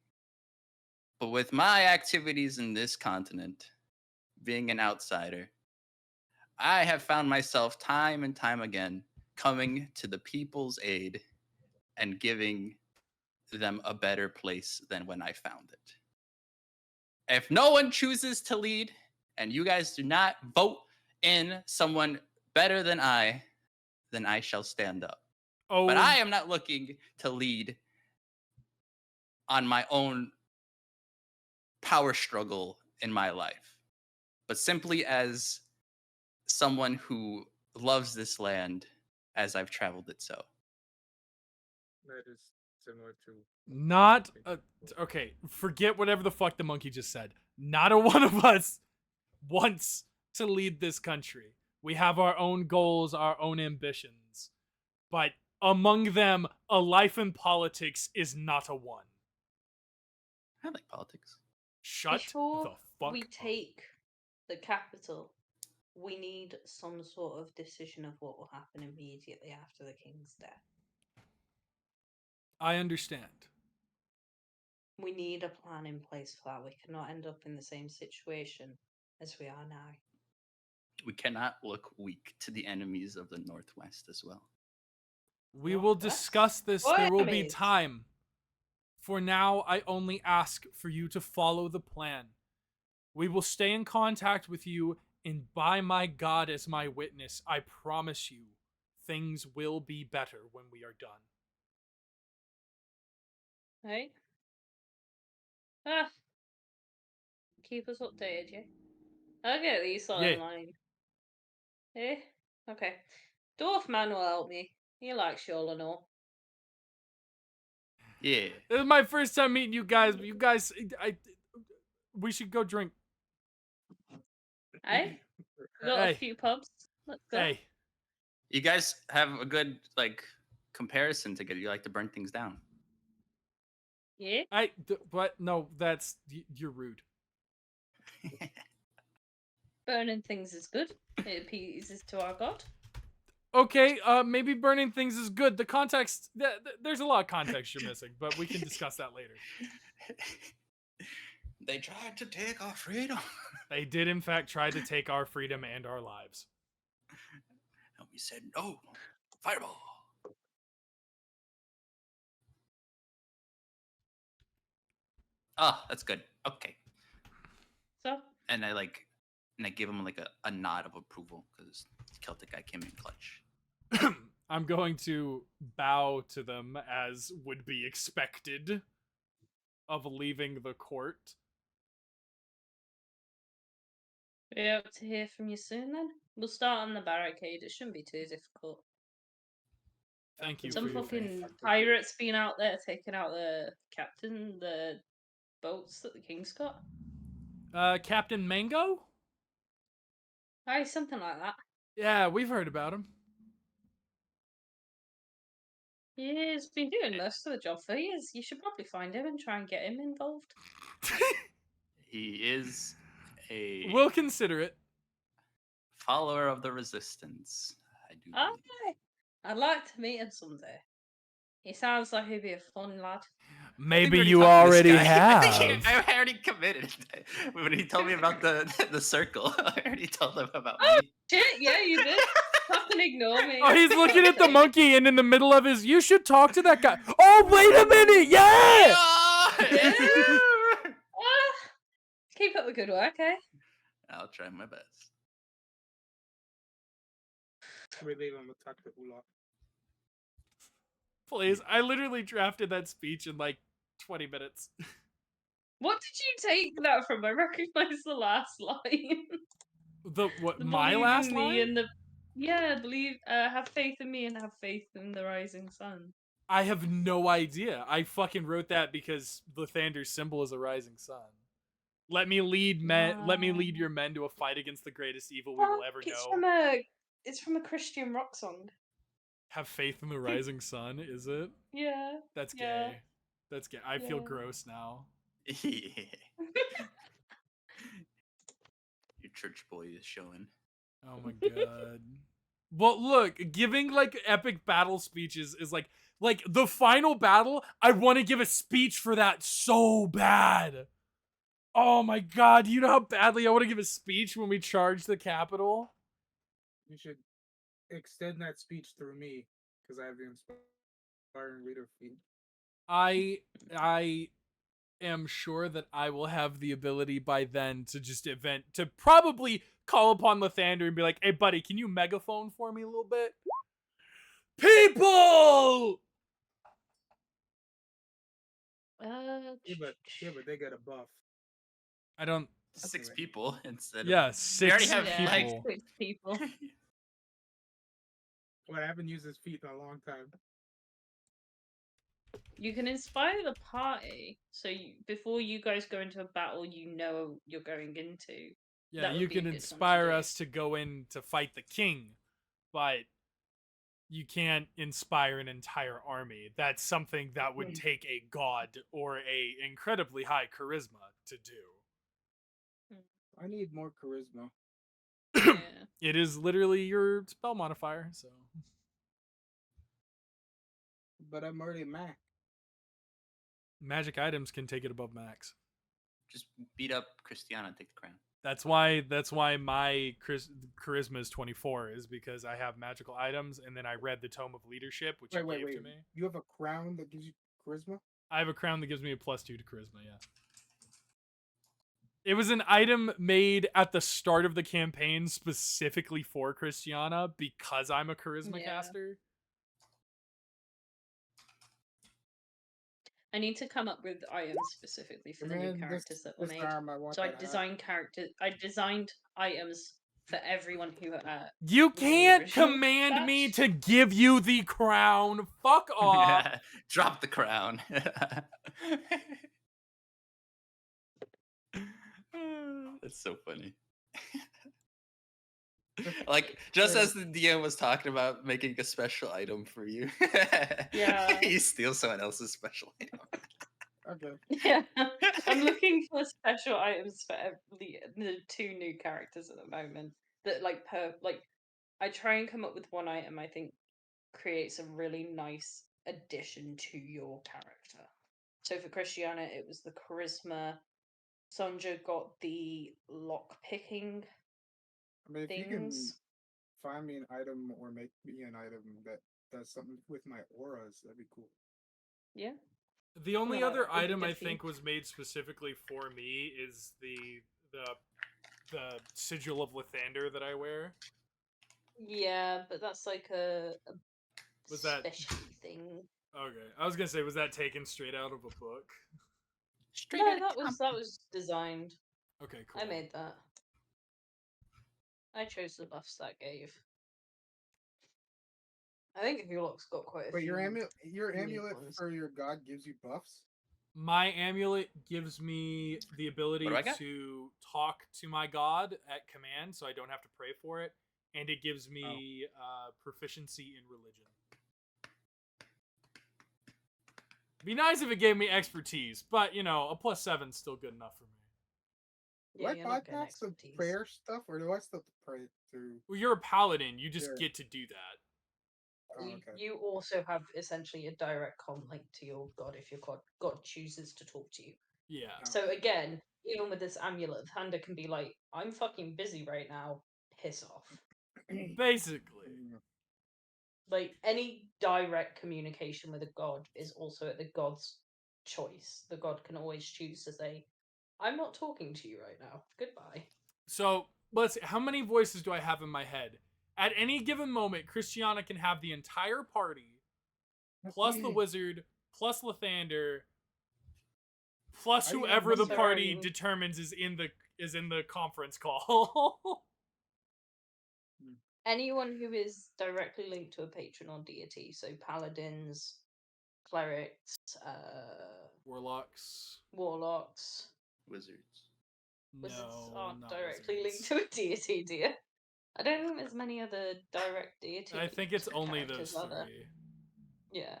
But with my activities in this continent, being an outsider, I have found myself time and time again coming to the people's aid and giving them a better place than when I found it. If no one chooses to lead and you guys do not vote in someone better than I, then I shall stand up. Oh, But I am not looking to lead on my own power struggle in my life, but simply as someone who loves this land as I've traveled it so. That is similar to. not okay. Forget whatever the fuck the monkey just said. Not a one of us wants to lead this country. We have our own goals, our own ambitions, but among them, a life in politics is not a one. I like politics. Shut Before the fuck we up. take the capital, we need some sort of decision of what will happen immediately after the king's death. I understand. We need a plan in place for that. We cannot end up in the same situation as we are now. We cannot look weak to the enemies of the Northwest as well. We Well, will that's discuss this. what There will it be means. time. For now, I only ask for you to follow the plan. We will stay in contact with you, and by my God as my witness, I promise you, things will be better when we are done. Hey? Ah, keep us updated, yeah? I'll get these all Yeah. in line. Eh? Okay. Dwarf man will help me. He likes Shoal and all. Yeah. This is my first time meeting you guys, but you guys, we should go drink. Hey? We got a Hey. few pubs. Let's go. Hey, You guys have a good like comparison together. You like to burn things down. Yeah? what? No, you're rude. Burning things is good. It appeases to our god. Okay, maybe burning things is good. The context, there's a lot of context you're missing, but we can discuss that later. They tried to take our freedom. They did, in fact, try to take our freedom and our lives. And we said no. Fireball. Oh, that's good. Okay. So, And I give him like a nod of approval because Celtic guy came in clutch. I'm going to bow to them as would be expected of leaving the court. we hope to hear from you soon then. We'll start on the barricade. It shouldn't be too difficult. Thank you Some for your fucking faith. pirates been out there taking out the captain, the boats that the king's got. Captain Mango? Aye, something like that. Yeah, we've heard about him. Yeah, he's been doing most of the job for years. You should probably find him and try and get him involved. He is a We'll consider it. follower of the resistance. I do believe. Aye, I'd like to meet him someday. He sounds like he'd be a fun lad. Maybe we you talked to this already guy. I think have. I already committed. When he told me about the circle, I already told him about Oh, me. shit, yeah, you did. Fucking ignore me. Oh, he's looking at the Okay. monkey, and in the middle of his, you should talk to that guy. Oh, wait a minute, yeah! Yeah. Ah, keep up the good work, eh? I'll try my best. We leave him with talk to Olaf. Please, I literally drafted that speech in like 20 minutes. What did you take that from? I recognize the last line. What, The my believe last in me line? and the have faith in me and have faith in the rising sun. I have no idea. I fucking wrote that because Lathander's symbol is a rising sun. Let me lead men. Let me lead your men to a fight against the greatest evil we will ever know. It's from a Christian rock song. Have faith in the rising sun, is it? Yeah. That's Yeah. gay. That's gay. I feel Yeah. gross now. Yeah. Your church boy is showing. Oh my god. Well, look, giving like epic battle speeches is like the final battle. I want to give a speech for that so bad. Oh my god, you know how badly I want to give a speech when we charge the Capitol? You should extend that speech through me because I have the inspiring reader feed. I am sure that I will have the ability by then to probably call upon Lathander and be like, "Hey buddy, can you megaphone for me a little bit?" People! Yeah, but they get a buff. I don't 6 people instead Yeah, of 6 have, Yeah, like- people. 6 people. But I haven't used this feat in a long time. You can inspire the party, so before you guys go into a battle you know you're going into. Yeah, That would you be a can good one to inspire do. us to go in to fight the king, but you can't inspire an entire army. That's something that would take a god or a incredibly high charisma to do. I need more charisma. Yeah. It is literally your spell modifier, so But I'm already max. magic items can take it above max. just beat up Christiana and take the crown. That's why my charisma is 24, is because I have magical items, and then I read the Tome of Leadership, which you gave to me. You have a crown that gives you charisma? I have a crown that gives me a +2 to charisma. Yeah. It was an item made at the start of the campaign specifically for Christiana because I'm a charisma Yeah. caster. I need to come up with items specifically for the new Man, characters that were this made. arm, I want So I that hat. designed characters. I designed items for everyone who You was in the can't original command me batch. to give you the crown. Fuck off. Drop the crown. That's so funny. Like, just as the DM was talking about making a special item for you, Yeah. you steal someone else's special item. Okay. Yeah, I'm looking for special items for the 2 new characters at the moment. That I try and come up with one item I think creates a really nice addition to your character. So for Christiana, it was the charisma. Sonja got the lock picking I mean, if you can things. find me an item or make me an item that does something with my auras, that'd be cool. Yeah. The only Yeah, other it'd be item I good for you. think was made specifically for me is the sigil of Lathander that I wear. Yeah, but that's like a Was that specialty thing. okay? I was gonna say, was that taken straight out of a book? Straight No, out of that was designed. Okay, cool. I made that. I chose the buffs that gave. I think Hulok's got quite a But few. your unique amulet ones. for your god gives you buffs. My amulet gives me the ability What do I got? to talk to my god at command, so I don't have to pray for it, and it gives me proficiency in religion. Be nice if it gave me expertise, but you know, a +7's still good enough for me. Yeah, Do I you're not getting bypass the expertise. prayer stuff, or do I still have to pray through? Well, you're a paladin. You just Sure. get to do that. Oh, You, okay. you also have essentially a direct link to your god if your god chooses to talk to you. Yeah. Oh. So again, even with this amulet, Thunder can be like, "I'm fucking busy right now. Piss off." Basically. Like any direct communication with a god is also at the god's choice. The god can always choose to say, "I'm not talking to you right now. Goodbye." So let's see, how many voices do I have in my head? At any given moment, Christiana can have the entire party, plus the wizard, plus Lathander, plus How do you whoever have the one party guy? determines is in the conference call. Anyone who is directly linked to a patron or deity, so paladins, clerics, Warlocks. warlocks. Wizards. Wizards No, aren't not directly wizards. linked to a deity, do you? I don't think there's many other direct deity. I think it's only characters, those are there? three. Yeah.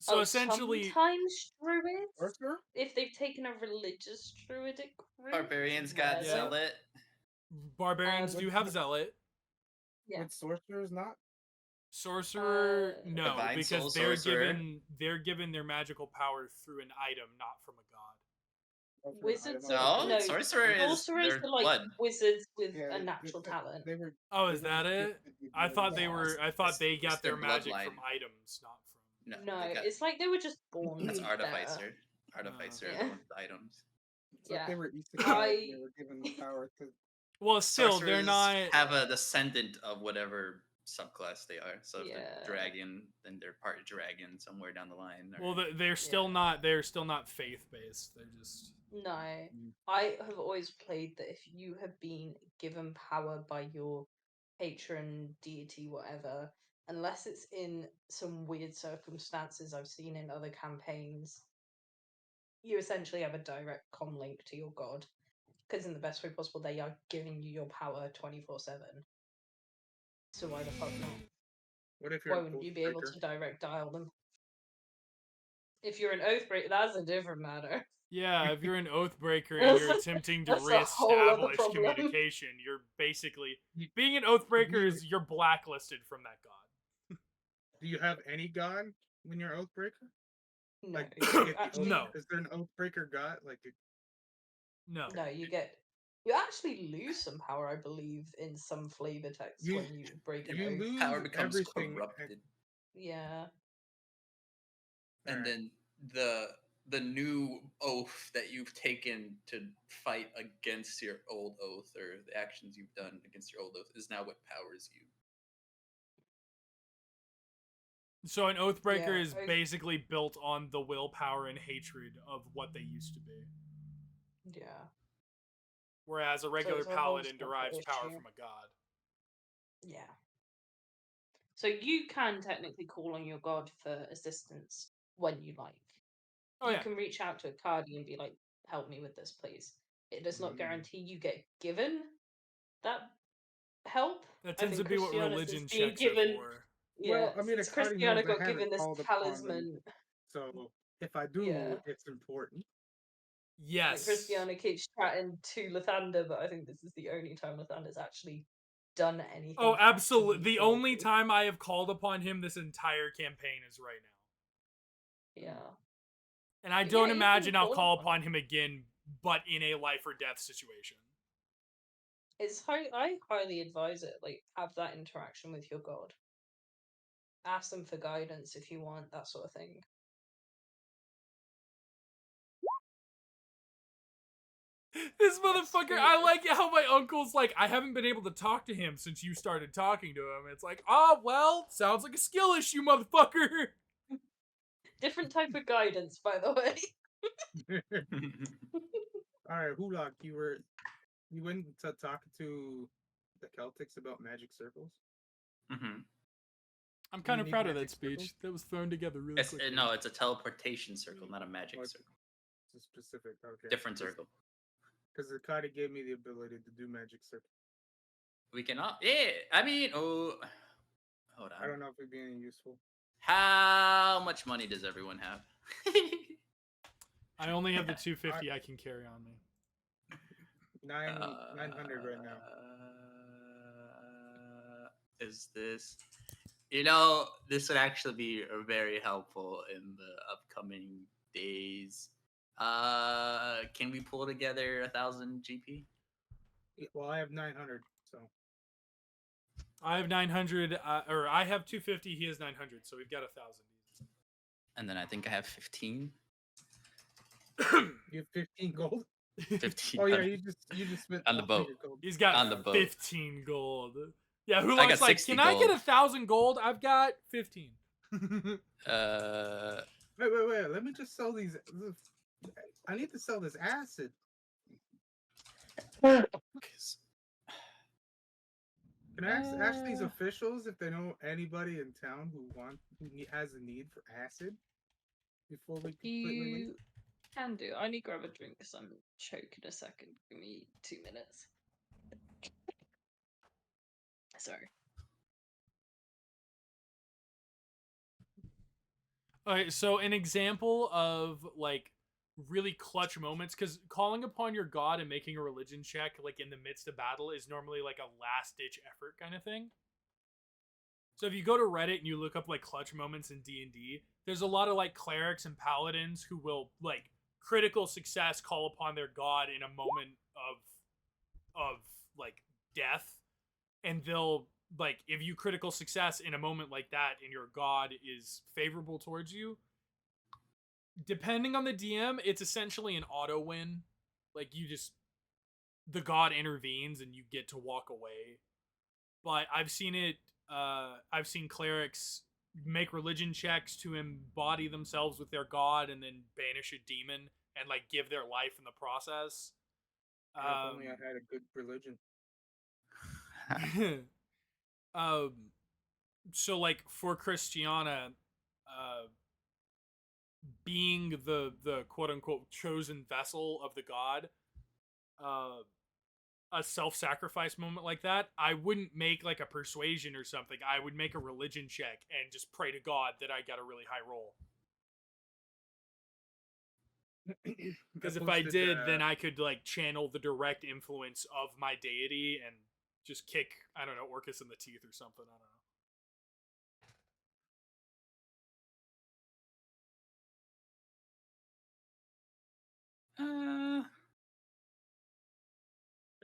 So essentially, sometimes druids, Sorcerer? if they've taken a religious druidic route. Barbarians got where- zealot. barbarians do have zealot. Yeah. With sorcerers not? Sorcerer, no, Divine because soul they're sorcerer. given their magical power through an item, not from a god. Oh, for an Wizards item. are No, sorcerer is sorcerers their are like blood. wizards with Yeah, a natural they- talent. They were. Oh, they is were that it? gifted with I thought they Yeah. were. I thought they got their their magic bloodline. from items, not from. No, No, they got, it's like they were just born. that's better. artificer. Artificer are Yeah. the ones with items. It's like Yeah. they were isekai. They I- were given the power to. Well, still, they're Sorcerers not. have a descendant of whatever subclass they are. So if Yeah. they're dragon, then they're part dragon somewhere down the line. Or... Well, they're still Yeah. not. They're still not faith based. They're just. No, Mm. I have always played that if you have been given power by your patron, deity, whatever, unless it's in some weird circumstances I've seen in other campaigns, you essentially have a direct link to your god. Because in the best way possible, they are giving you your power 24/7. So why the fuck not? What if you're Why an wouldn't you be able Oathbreaker? to direct dial them? If you're an Oathbreaker, that's a different matter. Yeah, if you're an Oathbreaker and you're attempting to That's a whole other reestablish problem. communication, you're basically You- being an Oathbreaker you- is you're blacklisted from that god. Do you have any god when you're Oathbreaker? No, Like, you you get the actually, No. Is there an Oathbreaker god? Like, No. no, you actually lose some power, I believe, in some flavor text You- when you break an you oath. lose Power becomes everything. corrupted. Yeah, And Alright. then the new oath that you've taken to fight against your old oath, or the actions you've done against your old oath, is now what powers you. So an Oathbreaker Yeah, is basically built on the willpower and hatred of what they used to be. Yeah. Whereas a regular it's a whole paladin separate derives power issue. from a god. Yeah. So you can technically call on your god for assistance when you like. Oh, you yeah. can reach out to a Cardi and be like, "Help me with this, please." It does not Mm. guarantee you get given that help. That I tends to think be what Christiana's is religion being checks are given. for. Yeah, Well, I mean, it's Akari Christiana knows I got given haven't this called upon them, talisman. so if I do, Yeah. it's important. Yes. Like Christiana keeps chatting to Lathander, but I think this is the only time Lathander's actually done anything. Oh, absolutely. actually The only godly. time I have called upon him this entire campaign is right now. Yeah. And I But don't yeah, you imagine can I'll call call upon upon him again, but in a life or death situation. I highly advise it. Like, have that interaction with your god. Ask them for guidance if you want, that sort of thing. This Yes, motherfucker, I like how my uncle's like, I haven't been able to talk to him since you started talking to him. It's like, oh, well, sounds like a skill issue, motherfucker. Different type of guidance, by the way. All right, Hulak, you went to talk to the Celtics about magic circles. Mm-hmm. I'm Do you kind of need proud of that magic speech. circles? That was thrown together really quickly. No, it's a teleportation circle, not a magic Like- circle. It's a specific, okay. Different circle. Because Akari gave me the ability to do magic circles. We cannot. Yeah, I mean, hold I on. don't know if it'd be any useful. How much money does everyone have? I only have the 250 I can carry on me. 900 right now. Is this? You know, this would actually be very helpful in the upcoming days. Can we pull together 1,000 GP? Well, I have 900, so I have 900, or I have 250. He has 900, so we've got 1,000. And then I think I have 15. you have 15 gold. 15. Oh yeah, you just spent on the all boat. your gold. He's got On the boat. 15 gold. Yeah, who I looks got like, 60 can I get gold. 1,000 gold? I've got 15. Wait. Let me just sell these. I need to sell this acid. 'Cause- Can I ask these officials if they know anybody in town who has a need for acid before we completely leave? You can do. I need to grab a drink because I'm choking a second. Give me 2 minutes. Sorry. Okay, so an example of like really clutch moments, because calling upon your god and making a religion check like in the midst of battle is normally like a last ditch effort kind of thing. So if you go to Reddit and you look up like clutch moments in D&D, there's a lot of like clerics and paladins who will like critical success call upon their god in a moment of like death, and they'll like, if you critical success in a moment like that and your god is favorable towards you, depending on the DM, it's essentially an auto win. Like, you just, the god intervenes and you get to walk away. But I've seen clerics make religion checks to embody themselves with their god and then banish a demon and like give their life in the process. If only I had a good religion. So like for Christiana, being the quote unquote chosen vessel of the god, a self-sacrifice moment like that, I wouldn't make like a persuasion or something. I would make a religion check and just pray to God that I got a really high roll. Because if I did, then I could like channel the direct influence of my deity and just kick, I don't know, Orcus in the teeth or something. I don't know.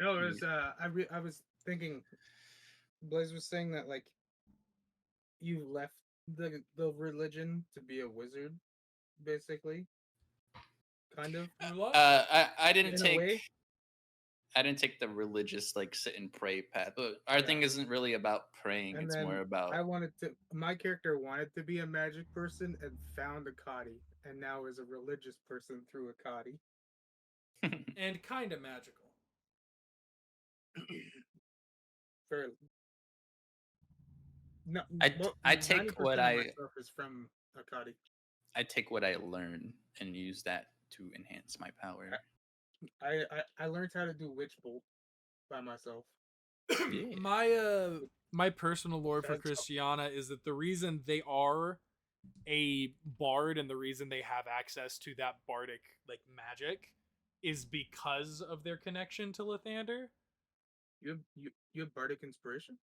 No, it was I was thinking. Blaze was saying that like you left the religion to be a wizard, basically, kind of. Ula? I didn't In a way. take I didn't take the religious like sit and pray path. But our Yeah. thing isn't really about praying. And It's then more about my character wanted to be a magic person and found a Kadi, and now is a religious person through a Kadi. And kind of magical. Fairly. No, I take 90% what of I my stuff is from a Kadi. I take what I learn and use that to enhance my power. I learned how to do Witch Bolt by myself. Yeah. My personal lore for That's- Christiana is that the reason they are a bard and the reason they have access to that bardic like magic is because of their connection to Lathander. You have bardic inspiration?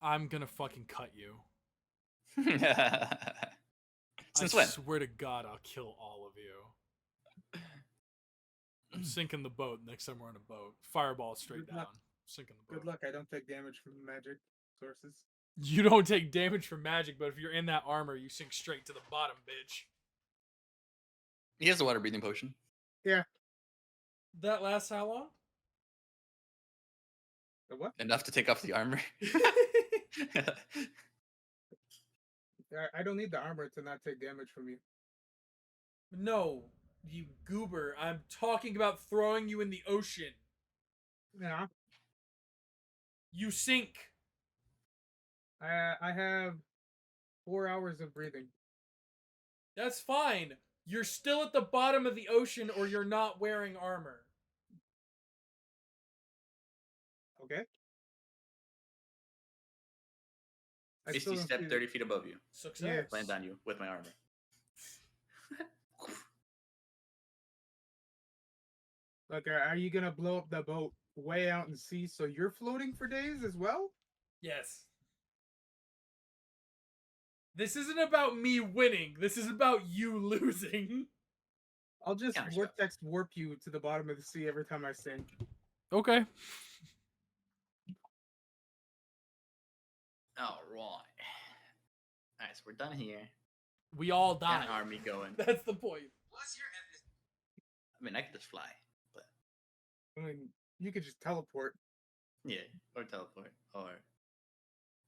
I'm gonna fucking cut you. Since I when? swear to God, I'll kill all of you. I'm sinking the boat next time we're on a boat. Fireball straight Good luck. down. Sinking the boat. Good luck. I don't take damage from magic sources. You don't take damage from magic, but if you're in that armor, you sink straight to the bottom, bitch. He has a water breathing potion. That lasts how long? The what? Enough to take off the armor. I don't need the armor to not take damage from you. No, you goober. I'm talking about throwing you in the ocean. Yeah. You sink. I have 4 hours of breathing. That's fine. You're still at the bottom of the ocean or you're not wearing armor. Okay. I Misty still don't step see 30 feet above you. Success. Yeah. Land on you with my armor. Like, are you gonna blow up the boat way out in sea so you're floating for days as well? Yes. This isn't about me winning. This is about you losing. I'll just Counter vortex warp you to the bottom of the sea every time I sink. Okay. All right. All right, so we're done here. We all Got die. an army going. That's the point. What's your evidence? I mean, I could just fly, but I mean, you could just teleport. yeah, or teleport, or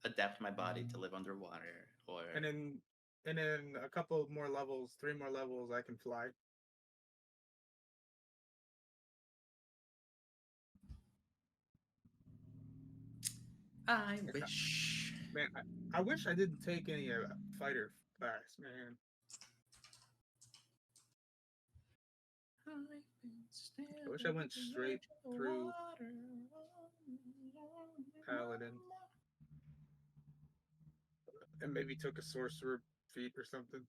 adapt my body to live underwater, or And in a couple more levels, 3 more levels, I can fly. I wish. Man, I wish I didn't take any fighter class, man. I wish I went straight through Paladin. And maybe took a sorcerer feat or something.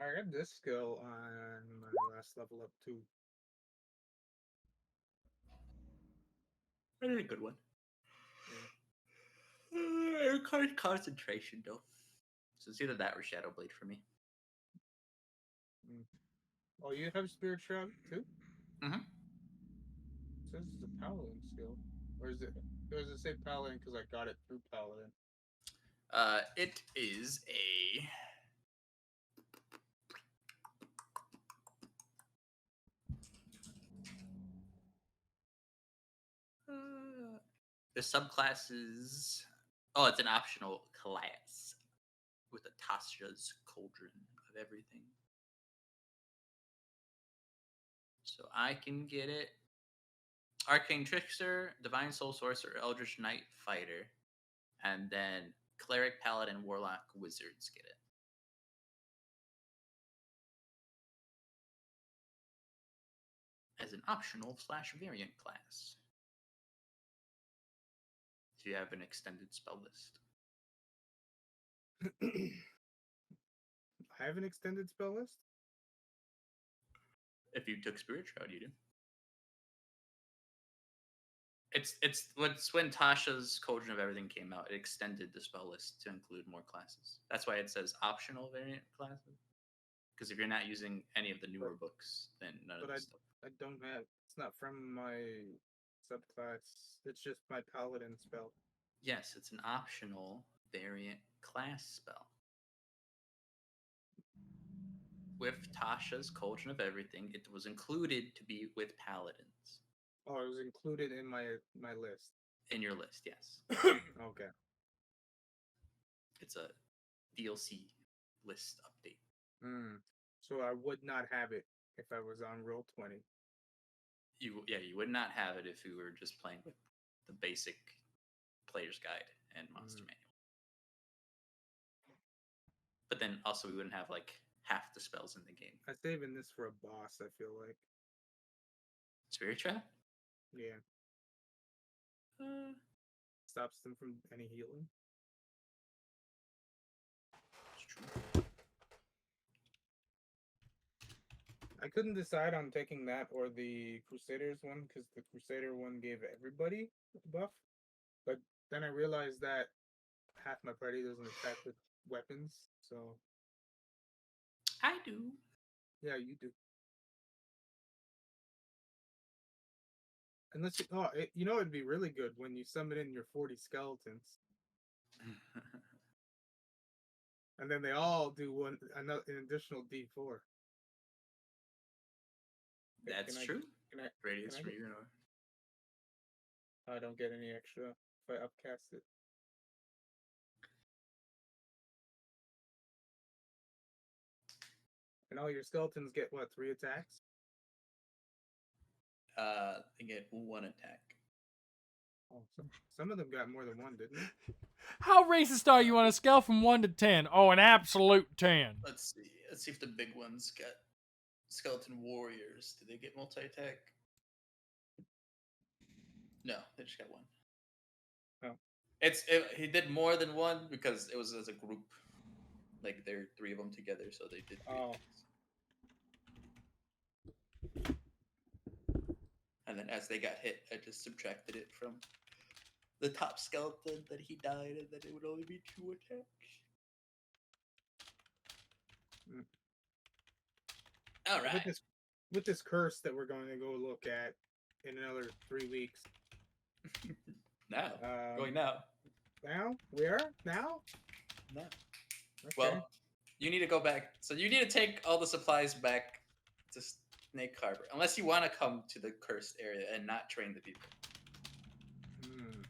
I got this skill on my last level up too. I did a good one. Concentration, though. So it's either that or Shadow Blade for me. Oh, you have Spirit Shroud too? Mhm. It says it's a Paladin skill. Or is it? Or does it say Paladin because I got it through Paladin? It is a. The subclass is. Oh, it's an optional class with a Tasha's Cauldron of everything. So I can get it. Arcane Trickster, Divine Soul Sorcerer, Eldritch Knight Fighter, and then Cleric, Paladin, Warlock, Wizards get it. As an optional / variant class. If you have an extended spell list. I have an extended spell list. If you took Spirit Shroud, you do. It's when Tasha's Cauldron of Everything came out, it extended the spell list to include more classes. That's why it says optional variant classes. Because if you're not using any of the newer books, then none of But this stuff. I don't have. It's not from my subclass. It's just my paladin spell. Yes, it's an optional variant class spell. With Tasha's Cauldron of Everything, it was included to be with paladins Oh, it was included in my list. in your list. Yes, Okay. it's a DLC list update. So I would not have it if I was on Roll20. You would not have it if you were just playing with the basic player's guide and monster manual. But then also we wouldn't have like half the spells in the game. I'm saving this for a boss. I feel like. Spirit Trap? Yeah. Uh, Stops them from any healing. it's true. I couldn't decide on taking that or the Crusaders one because the Crusader one gave everybody a buff. But then I realized that half my party doesn't attack with weapons. So I do. yeah, you do. Unless you know, it'd be really good when you summon in your 40 skeletons, and then they all do an additional D4. That's Can I- true. Can I? Radius can I for get- you know. I don't get any extra if I upcast it. And all your skeletons get what, 3 attacks? They get one attack. Oh, some of them got more than one, didn't they? How racist are you on a scale from 1 to 10? Oh, an absolute 10. Let's see. Let's see if the big ones got skeleton warriors. Do they get multi attack? No, they just got one. Oh. He did more than one because it was as a group. Like there are 3 of them together, so they did 3 Oh. attacks. And then as they got hit, I just subtracted it from the top skeleton that he died, and then it would only be 2 attacks. Mm. All right. With this curse that we're going to go look at in another 3 weeks. Now. Um, Going now. Now? Where? Now? No. Okay. Well, you need to go back. So you need to take all the supplies back to Snake Harbor, unless you want to come to the cursed area and not train the people. Hmm.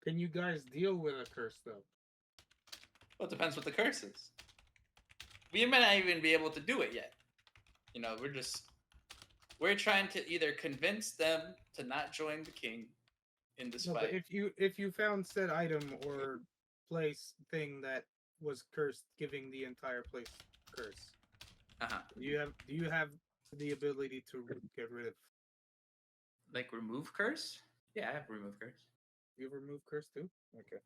Can you guys deal with a curse though? Well, it depends what the curse is. We may not even be able to do it yet. You know, we're trying to either convince them to not join the king in this No, fight. but if you found said item or place thing that was cursed, giving the entire place curse, do you have the ability to get rid of? Like remove curse? Yeah, I have remove curse. You remove curse too? Okay.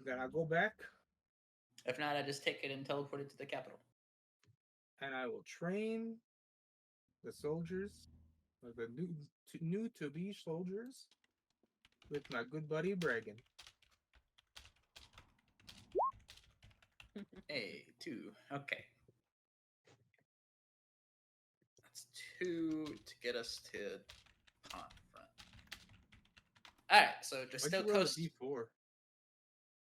Then I'll go back If not, I just take it and teleport it to the capital. and I will train the soldiers, or the new to be soldiers, with my good buddy Bragan. Hey, 2. Okay. That's 2 to get us to pawn front. Alright, so just Why'd still you roll a coast. D4?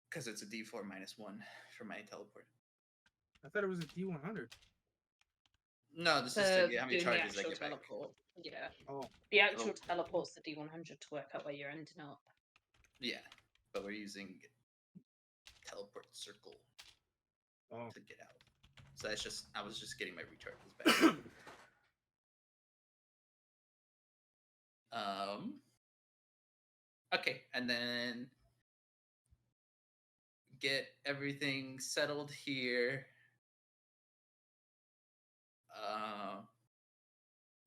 Because it's a D4 minus 1 for my teleport. I thought it was a D100. No, this is To to get how many doing the charges I actual get back. teleport. Yeah. Oh, The actual Oh. teleport's the D100 to work out where you're ending up. Yeah, but we're using teleport circle oh. to get out. So that's just I was just getting my recharges back. Okay, and then get everything settled here.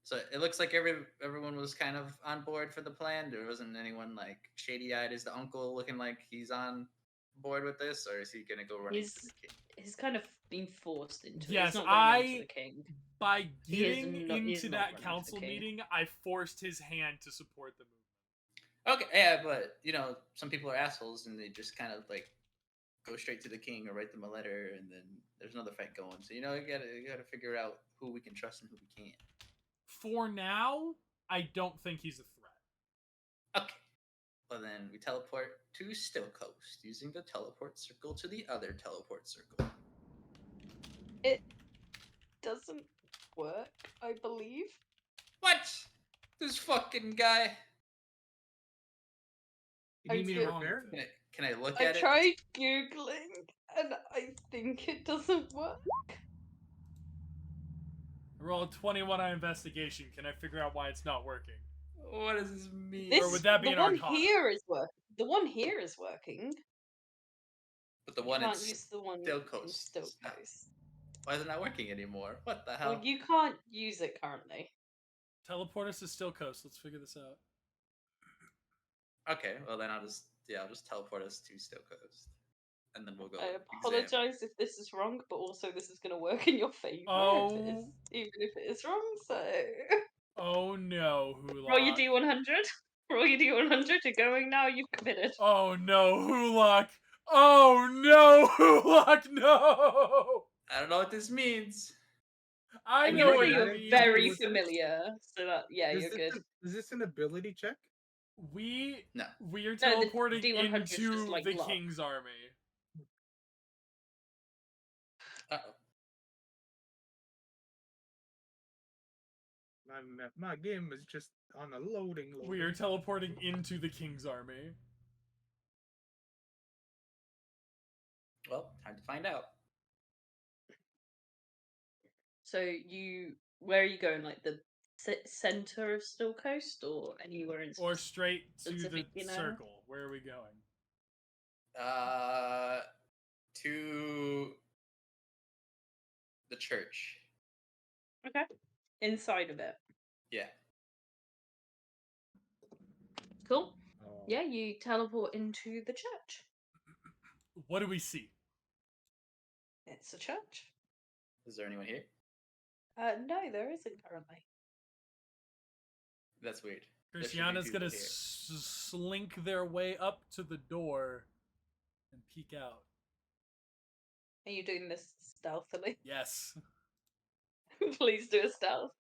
So it looks like everyone was kind of on board for the plan. There wasn't anyone like shady eyed as the uncle looking like he's on bored with this, or is he gonna go running to He's the king? he's kind of been forced into it. Yes, He's not going into I- the king. By He is getting not- he's into not that running for council king. meeting, I forced his hand to support the movement. Okay, yeah, but some people are assholes and they just kind of like go straight to the king or write them a letter, and then there's another fight going. So you gotta figure out who we can trust and who we can't. For now, I don't think he's a threat. Okay. Well, then we teleport to Still Coast using the teleport circle to the other teleport circle. It doesn't work, I believe. What? This fucking guy. You need me to feel- repair? Can I look I at it? tried googling, and I think it doesn't work. Roll a 21 on investigation. Can I figure out why it's not working? What does this mean? This would that be the an one Arcana? here is work. The one here is working. But the You one in can't use the one Still in Coast. Still is not- Coast. Why is it not working anymore? What the hell? Well, you can't use it currently. Teleport us to Still Coast. Let's figure this out. Okay, well then I'll just teleport us to Still Coast, and then we'll go. I examine. apologize if this is wrong, but also this is going to work in your favor. Oh. Even if it is wrong. So Oh no, Hulak. roll your D100. Roll your D100. You're going now. You've committed. Oh no, Hulak. Oh no, Hulak, no. I don't know what this means. I I'm know gonna what say it you're means. very familiar. So that Is you're this good. Is this an ability check? We No. are the teleporting D100 's into just like the luck. king's army. Uh-oh. My game is just on a loading. We are teleporting into the king's army. Well, time to find out. So where are you going? Like the center of Still Coast, or anywhere in Or straight to the specific, you know? circle. Where are we going? To the church. Okay. Inside of it. Yeah. Cool. Oh. Yeah, you teleport into the church. What do we see? It's a church. Is there anyone here? No, there isn't currently. That's weird. There should be Christiana's gonna people here. slink their way up to the door and peek out. Are you doing this stealthily? Yes. Please do a stealth.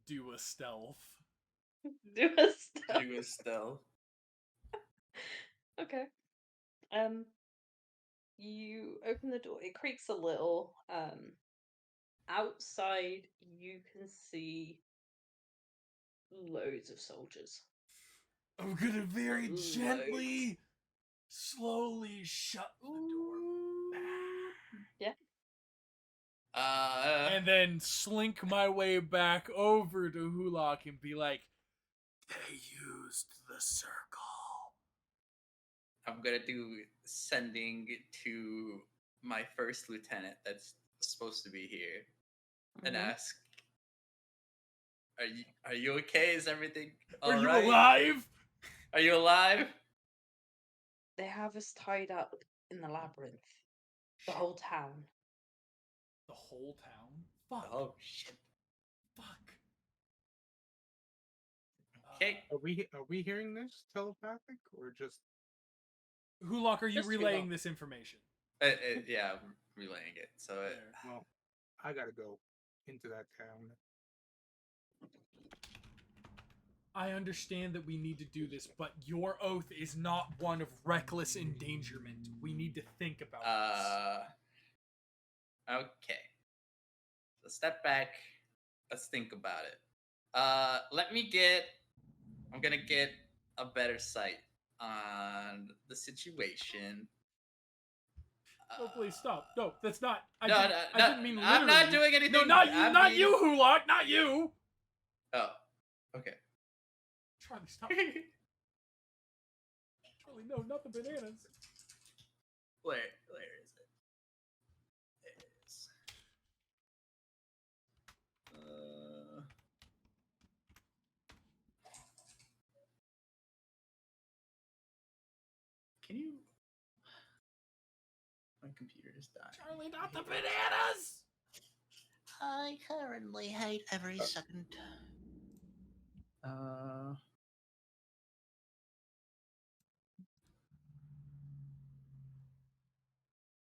Do a stealth. Do a stealth. Do a stealth. Okay. You open the door. It creaks a little. Outside you can see loads of soldiers. I'm gonna very Loads. gently, slowly shut the door back. And then slink my way back over to Hulak and be like, they used the circle. I'm gonna do sending to my first lieutenant that's supposed to be here and Mhm. ask, "Are you okay? Is everything Are you alright? alive? Are you alive?" They have us tied up in the labyrinth. The whole town. The whole town? Fuck. Oh shit. Fuck. Okay. Are we hearing this telepathic or just? Hulak, are you Just relaying Hulak. this information? Yeah, I'm relaying it. So There. Well, I gotta go into that town. I understand that we need to do this, but your oath is not one of reckless endangerment. We need to think about Okay. So step back. Let's think about it. I'm gonna get a better sight on the situation. this. No, please stop. No, that's not. I No, didn't mean literally. I'm not doing anything. No, not you. I Not mean- you, Hulak. Not you. Oh, okay. Charlie, stop. Charlie, no, not the bananas. Where is it? There it is. Can you? My computer is dying. Charlie, not the bananas. I currently hate every second.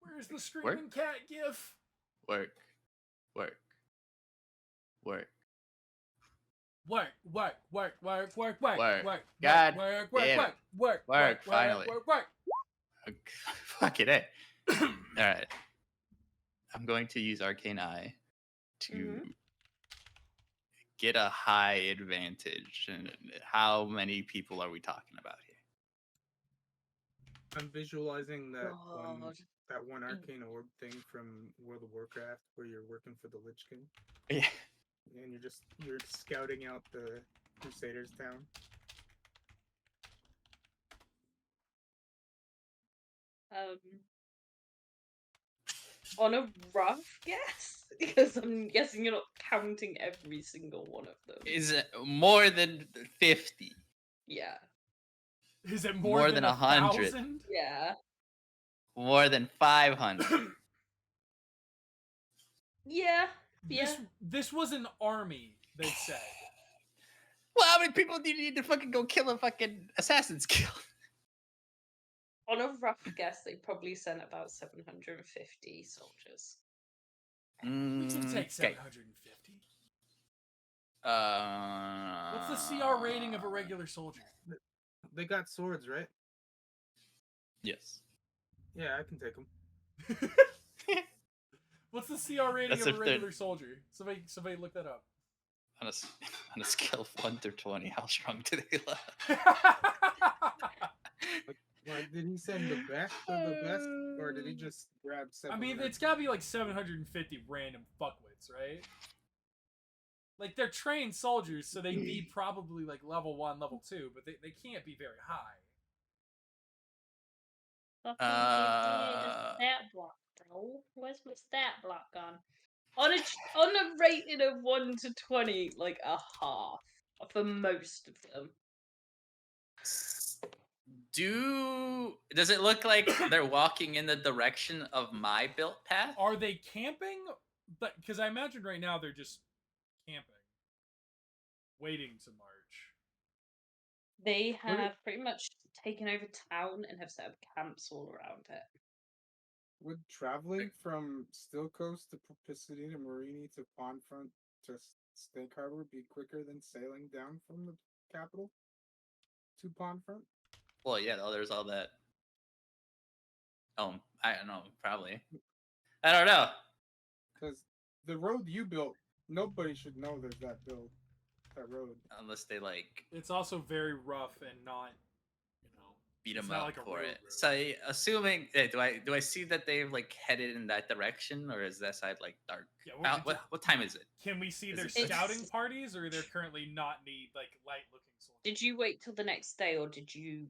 Where's the screaming cat gif? Work. Work. Work. Work, work, work, work, work, work, Work. work, God work, damn work, it. work, Work, finally. work. Fuck it, eh? All right. I'm going to use Arcane Eye to Mhm. get a high advantage. And how many people are we talking about here? I'm visualizing that God. one arcane orb thing from World of Warcraft where you're working for the Lich King Yeah. and you're scouting out the Crusaders town. On a rough guess, because I'm guessing you're not counting every single one of them. Is it more than 50? Yeah. Is it More more than than 100. 1,000? Yeah. More than 500? Yeah. Yeah. This was an army, they said. Well, how many people do you need to fucking go kill a fucking Assassin's Guild? On a rough guess, they probably sent about 750 soldiers. We can take Okay. 750. Uh, What's the CR rating of a regular soldier? They got swords, right? Yes. Yeah, I can take them. What's the CR rating That's of a if they're- regular soldier? Somebody look that up. On a scale of 1 to 20, how strong do they look? Like, did he send the best of the best, or did he just grab I 700? mean, it's gotta be like 750 random fuckwits, right? Like, they're trained soldiers, so they'd be probably like level 1, level 2, but they can't be very high. Fucking give me a stat block, bro. Where's my stat block gone? On a rating of 1 to 20, like a half for most of them. Does it look like they're walking in the direction of my built path? Are they camping? But because I imagine right now they're just camping, waiting to march. They What it- have pretty much taken over town and have set up camps all around it. Would traveling from Still Coast to Piscina to Marini to Pondfront to Snake Harbor be quicker than sailing down from the capital to Pondfront? Well, yeah, there's all that. Oh, I don't know, probably. I don't know. Because the road you built, nobody should know there's that road. Unless they like It's also very rough and not, beat it's them not up like a for road it. road. So, assuming, do I see that they've like headed in that direction, or is that side like dark? Yeah, What time is it? can we see Is their it like- scouting parties, or they're currently not need like light looking soldiers? Did you wait till the next day, or did you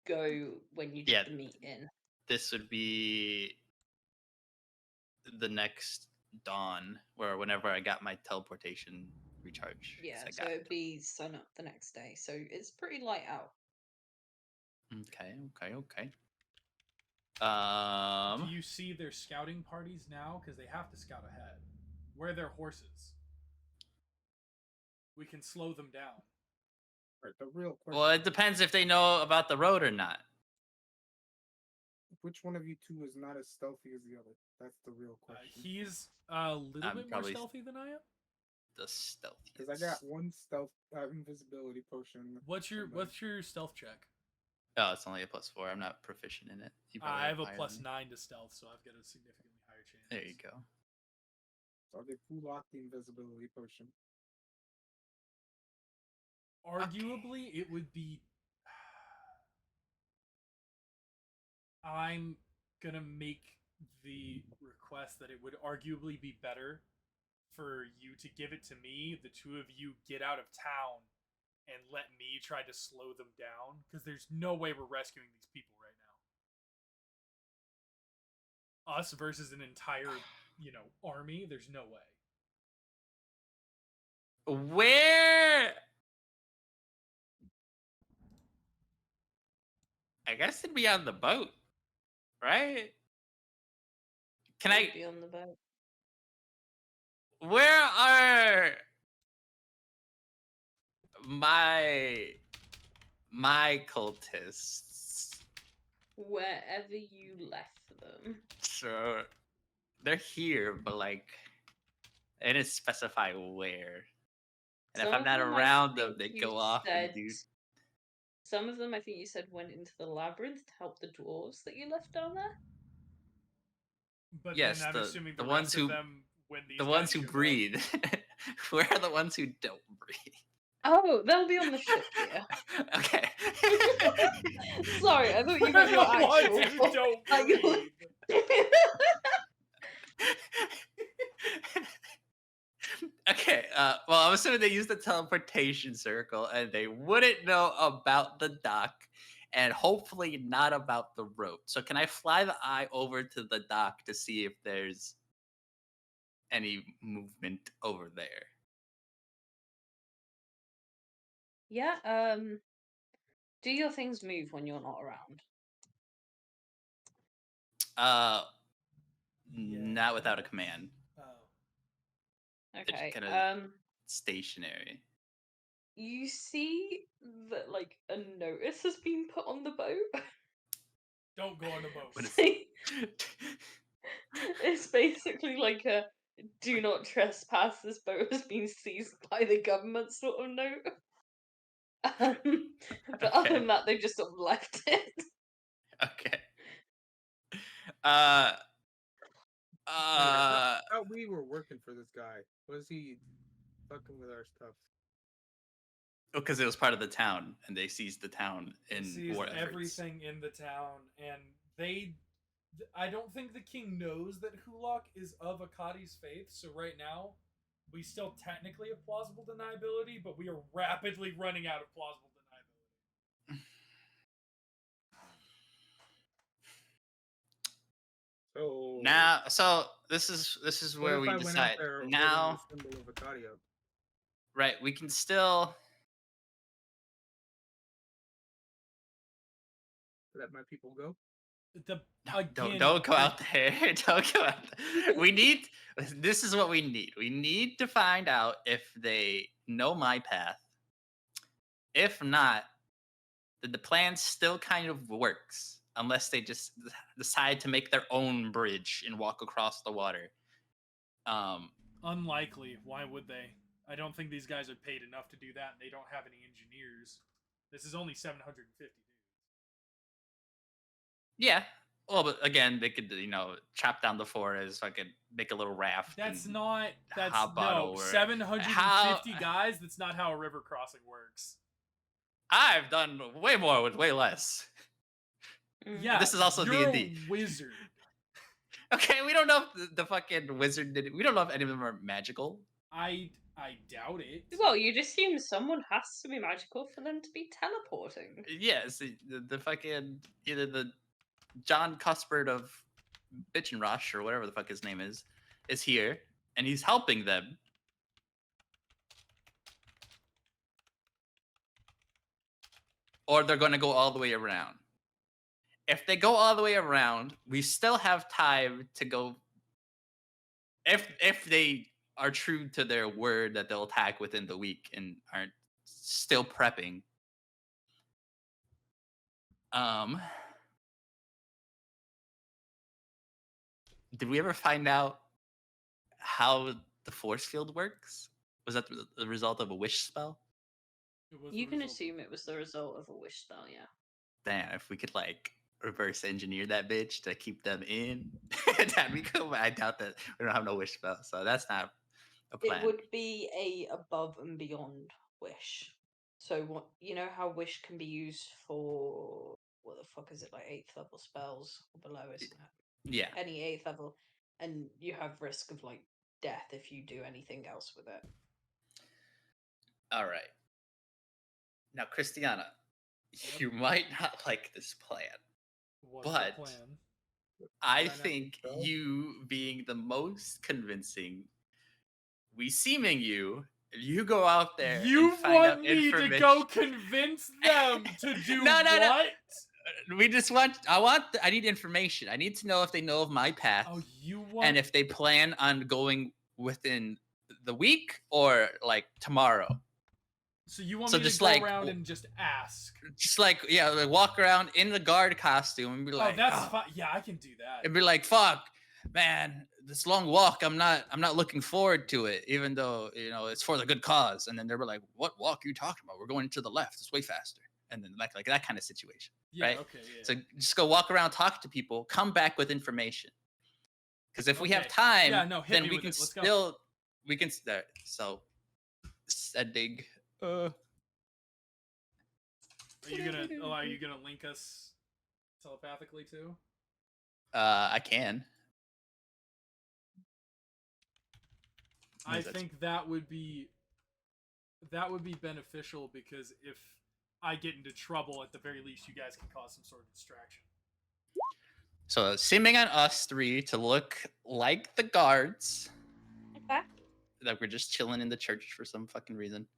go when you did Yeah. the meeting? This would be the next dawn, where whenever I got my teleportation recharge. 'cause Yeah, I so got it'd be sun up the next day. So it's pretty light out. Okay. Do you see their scouting parties now? Because they have to scout ahead. Where are their horses? We can slow them down. Right, the real question: Well, it depends if they know about the road or not. which one of you two is not as stealthy as the other? That's the real question. He's a little I'm bit more probably- stealthy than I am. The stealthiest. Because I got one stealth invisibility potion. What's your from the- what's your stealth check? Oh, it's only a +4. I'm not proficient in it. You probably I have a higher plus than me. 9 to stealth, so I've got a significantly higher chance. There you go. So I'll get full lock the invisibility potion. Arguably, it would be. I'm gonna make the request that it would arguably be better for you to give it to me. The two of you get out of town and let me try to slow them down, because there's no way we're rescuing these people right now. Us versus an entire, army. There's no way. Where? I guess it'd be on the boat, right? Can Would I? it be on the boat? Where are my cultists? Wherever you left them. So they're here, but like, they didn't specify where. And if Some I'm of not them, I around them, think they you go off and said. do. Some of them, I think you said, went into the labyrinth to help the dwarves that you left down there. But Yes, then I'm assuming the the ones rest who of them, when these the guys ones who show up- breathe. Where are the ones who don't breathe? Oh, they'll be on the ship here. Okay. Sorry, I thought you Where meant your the ones actual. who don't like, breathe. Okay, well, I'm assuming they used the teleportation circle and they wouldn't know about the dock and hopefully not about the road. So, can I fly the eye over to the dock to see if there's any movement over there? Yeah, do your things move when you're not around? Not without a command. Oh. They're just Okay, kinda stationary. you see that, like, a notice has been put on the boat. Don't go on the boat. What is It's basically like a "do not trespass, this boat has been seized by the government" sort of note. But other Okay. than that, they just sort of left it. Okay. Wait, I thought we were working for this guy. Was he fucking with our stuff? Because it was part of the town, and they seized the town in Seized war efforts. everything in the town, and I don't think the king knows that Hulak is of Akkadi's faith, so right now, we still technically have plausible deniability, but we are rapidly running out of plausible deniability. So Now, so this is what where if we I went out decide. there holding Now, the symbol of Akkadia? right? We can still. Let my people go. Don't go out there. Don't go out there. We need. This is what we need. We need to find out if they know my path. If not, then the plan still kind of works, unless they just decide to make their own bridge and walk across the water. Unlikely. Why would they? I don't think these guys are paid enough to do that, and they don't have any engineers. This is only 750 dudes. Yeah. Well, but again, they could, chop down the forest, fucking make a little raft. That's and not. That's hop on no over. 750 guys. That's not how a river crossing works. I've done way more with way less. Yeah, This is also you're D&D. a wizard. Okay, we don't know if the fucking wizard did it. We don't know if any of them are magical. I doubt it. Well, you'd assume someone has to be magical for them to be teleporting. Yes, the fucking either the John Cuthbert of Bitchin' Rush or whatever the fuck his name is here, and he's helping them. Or they're going to go all the way around. If they go all the way around, we still have time to go. If they are true to their word that they'll attack within the week and aren't still prepping. Did we ever find out how the force field works? Was that the result of a wish spell? You can assume it was the result of a wish spell, yeah. Damn, if we could like reverse engineer that bitch to keep them in, that'd be cool. But I doubt that we don't have no wish spell, so that's not a plan. It would be a above and beyond wish. So what how wish can be used for what the fuck is it, like 8th level spells or below, isn't it? Yeah. Any 8th level, and you have risk of like death if you do anything else with it. All right. Now, Christiana, you might not like this plan. What's but the plan? I Sign up think yourself? you being the most convincing, we seeming you go out there. You and find want out me to information. go convince them to do No. what? I need information. I need to know if they know of my path Oh, you want? and if they plan on going within the week or like tomorrow. So you want So me to just go like- around and just ask? Just like like walk around in the guard costume and be like, Oh, that's "Oh," fine. Yeah, I can do that. and be like, "Fuck, man, this long walk. I'm not looking forward to it, even though it's for the good cause." And then they're like, "What walk are you talking about? We're going to the left. It's way faster." And then like that kind of situation. Yeah. right? Okay. Yeah. So just go walk around, talk to people, come back with information. Because if we have Okay. time, Yeah, no, hit then me we with can it. Let's go. still we can start. So sending. Are you gonna link us telepathically too? I can. I Yes, that's- think that would be beneficial because if I get into trouble, at the very least, you guys can cause some sort of distraction. So seeming on us three to look like the guards. Okay. Like we're just chilling in the church for some fucking reason.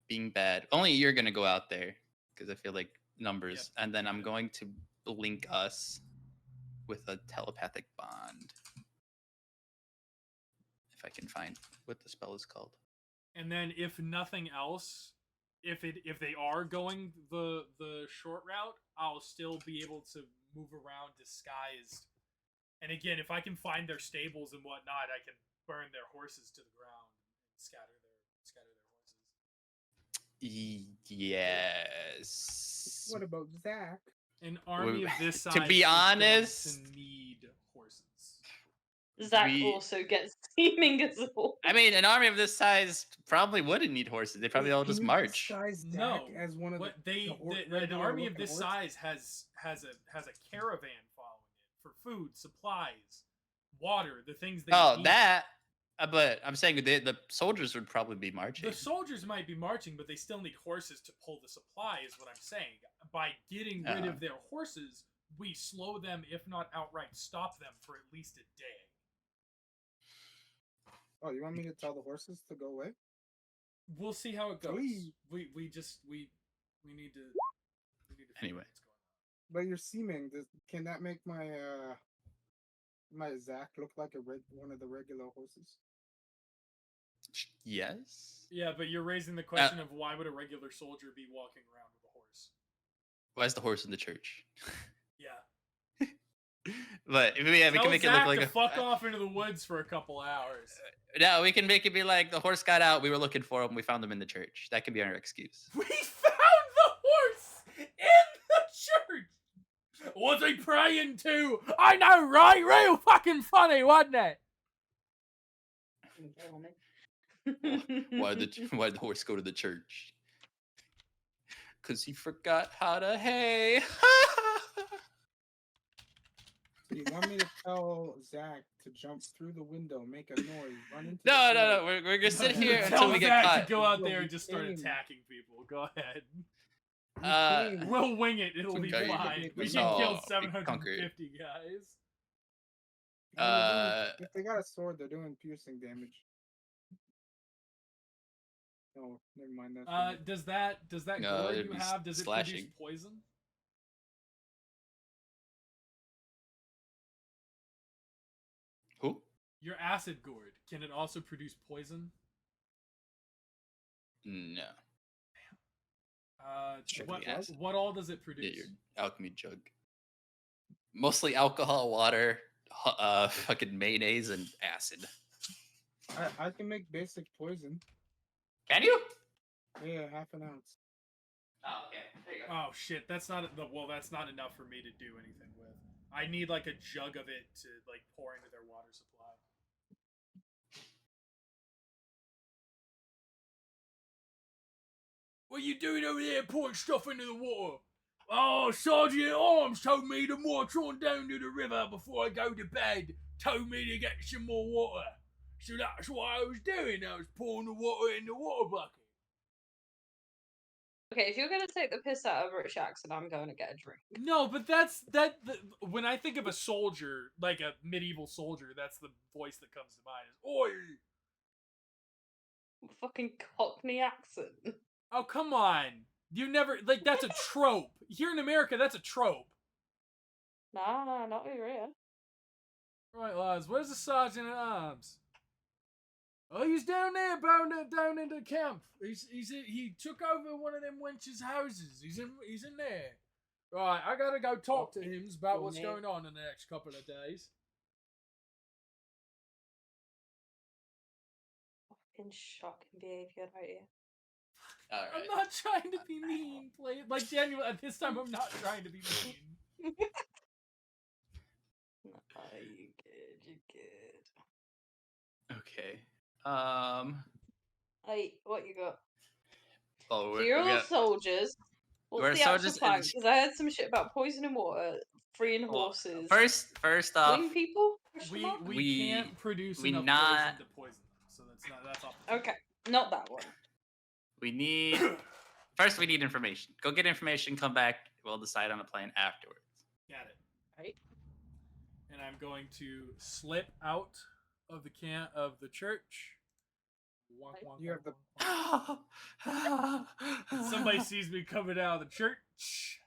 Being bad. Only you're gonna go out there because I feel like numbers, Yep. and then I'm going to link us with a telepathic bond. If I can find what the spell is called. And then, if nothing else, if they are going the short route, I'll still be able to move around disguised. And again, if I can find their stables and whatnot, I can burn their horses to the ground and scatter their horses. Yes. What about Zach? An army of this size To be is going honest, to need horses. Zach We- also gets seeming as well. I mean, an army of this size probably wouldn't need horses. They probably all Can just you march. disguise Zach No, as one of What an regular army of looking this horse? size has a caravan following it for food, supplies, water, the things they Oh, need. that. But I'm saying the soldiers would probably be marching. The soldiers might be marching, but they still need horses to pull the supply, is what I'm saying. By getting rid of their horses, we slow them, if not outright stop them, for at least a day. Oh, you want me to tell the horses to go away? We'll see how it goes. Whee! We need to figure Anyway. what's going on. But you're seeming. Can that make my my Zach look like one of the regular horses? Yes. Yeah, but you're raising the question of why would a regular soldier be walking around with a horse? Why is the horse in the church? Yeah. But we can Tell make Zach it look like to a fuck off into the woods for a couple hours. No, we can make it be like the horse got out. We were looking for him. We found him in the church. That could be our excuse. We found the horse in the church. Was he praying to? I know, right? Real fucking funny, wasn't it? Why did the horse go to the church? Because he forgot how to hay. So you want me to tell Zach to jump through the window, make a noise, run into No. We're gonna sit here Tell until we get Zach caught. to go out We'll there be and just start aiming. attacking people. Go ahead. Uh, We'll wing it. It'll be Okay. fine. We It's can kill all 750 guys. If they got a sword, they're doing piercing damage. Oh, never mind. That's Does that No, gourd it'd you be have? Does it produce slashing. poison? Who? Your acid gourd, can it also produce poison? No. What, Strictly acid. what all does it Yeah, produce? your alchemy jug. Mostly alcohol, water, fucking mayonnaise, and acid. I can make basic poison. Can you? Yeah, half an ounce. Oh, okay. There you go. Oh shit, that's not enough for me to do anything with. I need like a jug of it to like pour into their water supply. What are you doing over there pouring stuff into the water? Oh, Sergeant at Arms told me to march on down to the river before I go to bed. Told me to get some more water. So that's what I was doing. I was pouring the water in the water bucket. Okay, if you're gonna take the piss out of a British accent, I'm going to get a drink. No, but when I think of a soldier, like a medieval soldier, that's the voice that comes to mind. Is oi! Fucking Cockney accent. Oh, come on. You never like that's a trope. Here in America, that's a trope. Nah, not over here. Right, lads. Where's the sergeant at arms? Oh, he's down there, down in the camp. He took over one of them wenches' houses. He's in there. Right, I gotta go talk to him about what's going on in the next couple of days. Fucking shocking behaviour right here. All I'm right. not trying to be mean, play like genuinely. At this time, I'm not trying to be mean. No, you good, you good. Okay. Hey, what you got? Oh, So you're we all got soldiers. we're What's the actual soldiers plan? and- Because I heard some shit about poisoning water, freeing well, horses, first off, killing people. Question mark? We can't produce we enough not- poison to poison them, so that's off. the Okay, not that one. we need first we need information. Go get information. Come back. We'll decide on a plan afterwards. Got it. Right. And I'm going to slip out of the church. Wonk, wonk, You have wonk, the- wonk. If somebody sees me coming out of the church,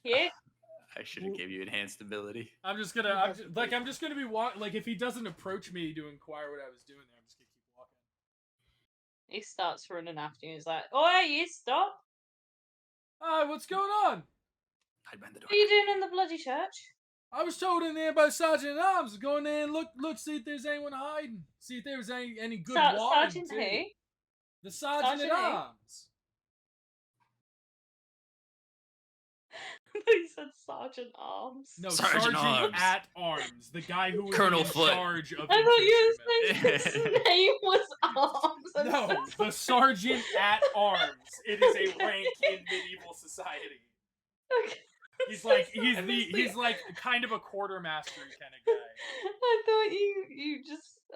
Yeah. I should have gave you enhanced ability. I'm just gonna be walking. Like if he doesn't approach me to inquire what I was doing there, I'm just gonna keep walking. He starts running after you. He's like, "Oh, hey, you stop! What's going on? Hide behind the door. What are you doing in the bloody church?" I was told in there by Sergeant at Arms. Go in there and look, see if there's anyone hiding. See if there was any good wine. Sergeant too. who? The Sergeant Sergeant at who? Arms. He said Sergeant Arms. No, Sergeant Sergeant Arms. at Arms. The guy who was Colonel in Foot. charge of I thought you were infantrymen. saying his name was Arms. I'm No, so the Sergeant at Arms. It is a rank in medieval society. Okay. He's like I missed he's like kind of a quartermaster kind of guy. I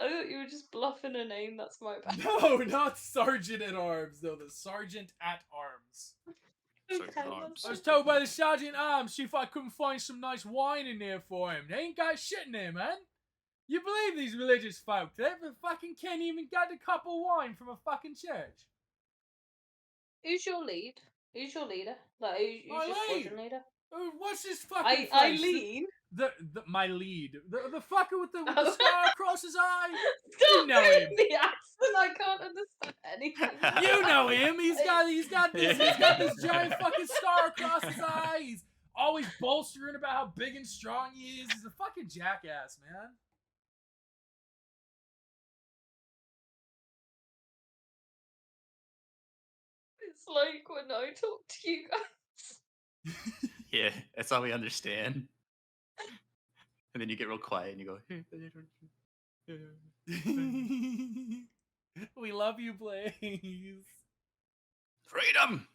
thought you were just bluffing a name. That's my bad. No, not Sergeant at Arms. No, the Sergeant at Arms. Sergeant Okay, Arms. that's I was told by the Sergeant at Arms see if I couldn't find some nice wine in there for him. They ain't got shit in there, man. You believe these religious folk? They fucking can't even get a cup of wine from a fucking church. Who's your lead? Who's your leader? Like, who's your My lead? squadron leader? What's his fucking face? Eileen. My lead. The fucker with the Oh. scar across his eye. Stop know doing him. the accent. I can't understand anything. You know him. He's got this giant fucking scar across his eye. He's always bolstering about how big and strong he is. He's a fucking jackass, man. It's like when I talk to you guys. Yeah, that's all we understand. And then you get real quiet and you go, We love you, Blaze. freedom!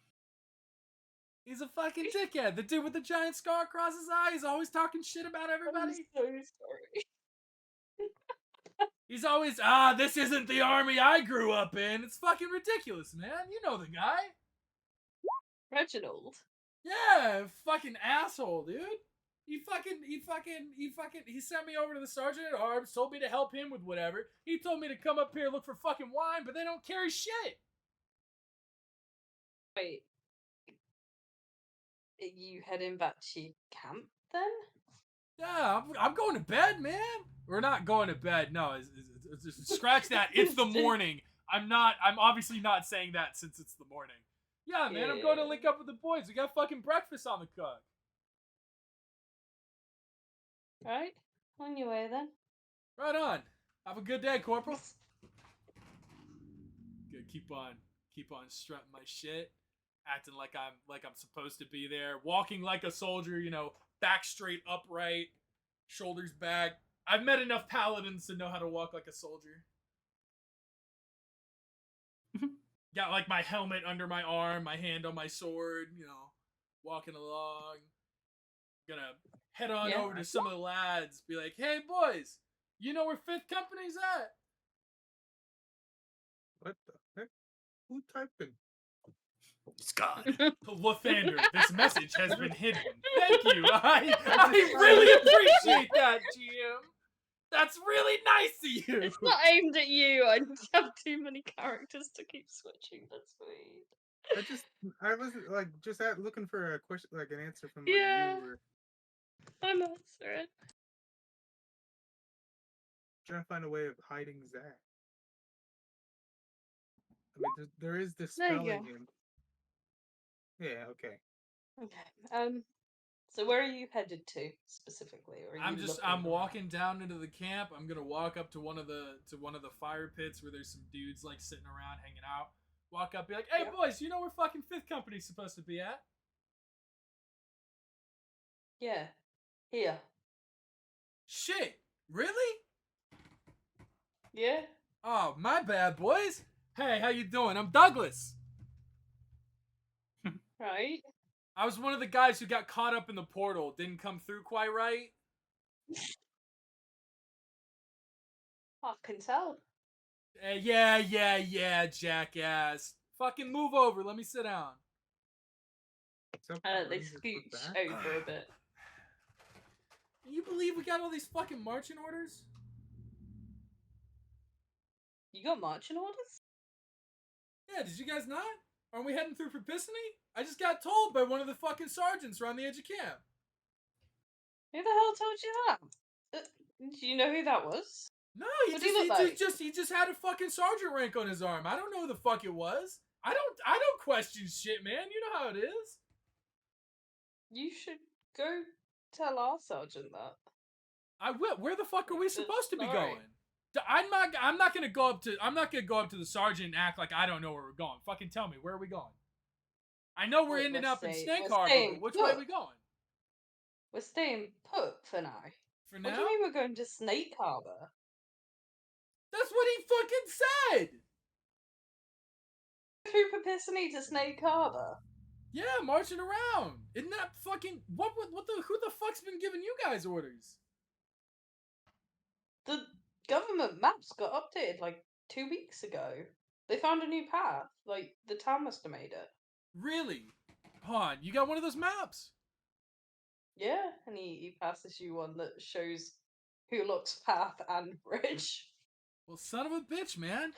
He's a fucking dickhead. The dude with the giant scar across his eye. He's always talking shit about I'm everybody. so sorry. He's always, this isn't the army I grew up in. It's fucking ridiculous, man. You know the guy. Reginald. Yeah, fucking asshole, dude. He sent me over to the Sergeant at Arms, told me to help him with whatever. He told me to come up here look for fucking wine, but they don't carry shit. Wait. Are you heading back to your camp then? Yeah, I'm going to bed, man. We're not going to bed. No, scratch that. It's the morning. I'm obviously not saying that since it's the morning. Yeah, man, I'm going to link up with the boys. We got fucking breakfast on the cook. Right? On your way then. Right on. Have a good day, Corporal. Good. Keep on strutting my shit, acting like I'm supposed to be there, walking like a soldier. You know, back straight, upright, shoulders back. I've met enough paladins to know how to walk like a soldier. Got like my helmet under my arm, my hand on my sword. You know, walking along. Gonna head on over to some of the lads. Be like, hey boys, you know where 5th Company's at? What the heck? Who typed in? It's gone. Lathander, this message has been hidden. Thank you. I really appreciate that, GM. That's really nice of you. It's not aimed at you. I just have too many characters to keep switching. That's sweet. I was like just looking for a question, like an answer from Yeah. you, or I'm answering. trying to find a way of hiding Zach. I mean, there is There you dispelling go. him. Yeah. Okay. Okay. So where are you headed to specifically, or are you looking I'm around? walking down into the camp. I'm gonna walk up to one of the fire pits where there's some dudes like sitting around hanging out. Walk up, be like, "Hey Yeah. boys, you know where fucking Fifth Company's supposed to be at?" Yeah. Here. Shit, really? Yeah. Oh, my bad, boys. Hey, how you doing? I'm Douglas. Right. I was one of the guys who got caught up in the portal. Didn't come through quite right. I can tell. Yeah, jackass. Fucking move over. Let me sit down. So Power They Rangers, we're scooch back. over a bit. Can you believe we got all these fucking marching orders? You got marching orders? Yeah, did you guys not? Aren't we heading through Propiciny? I just got told by one of the fucking sergeants around the edge of camp. Who the hell told you that? Do you know who that was? No, What do you look like? he just had a fucking sergeant rank on his arm. I don't know who the fuck it was. I don't question shit, man. You know how it is. You should go tell our sergeant that. I will. Where the fuck are we supposed to be Alright. going? I'm not gonna go up to the sergeant and act like I don't know where we're going. Fucking tell me, where are we going? I know we're ending up in Snake Harbor, but which way are we going? We're staying put for now. For What now? do you mean we're going to Snake Harbor? That's what he fucking said. Through Propiciny to Snake Harbor? Yeah, marching around. Isn't that fucking who the fuck's been giving you guys orders? The government maps got updated like 2 weeks ago. They found a new path. Like, the town must have made it. Really? Han, you got one of those maps? Yeah, and he passes you one that shows Hulock's path and bridge. Well, son of a bitch, man.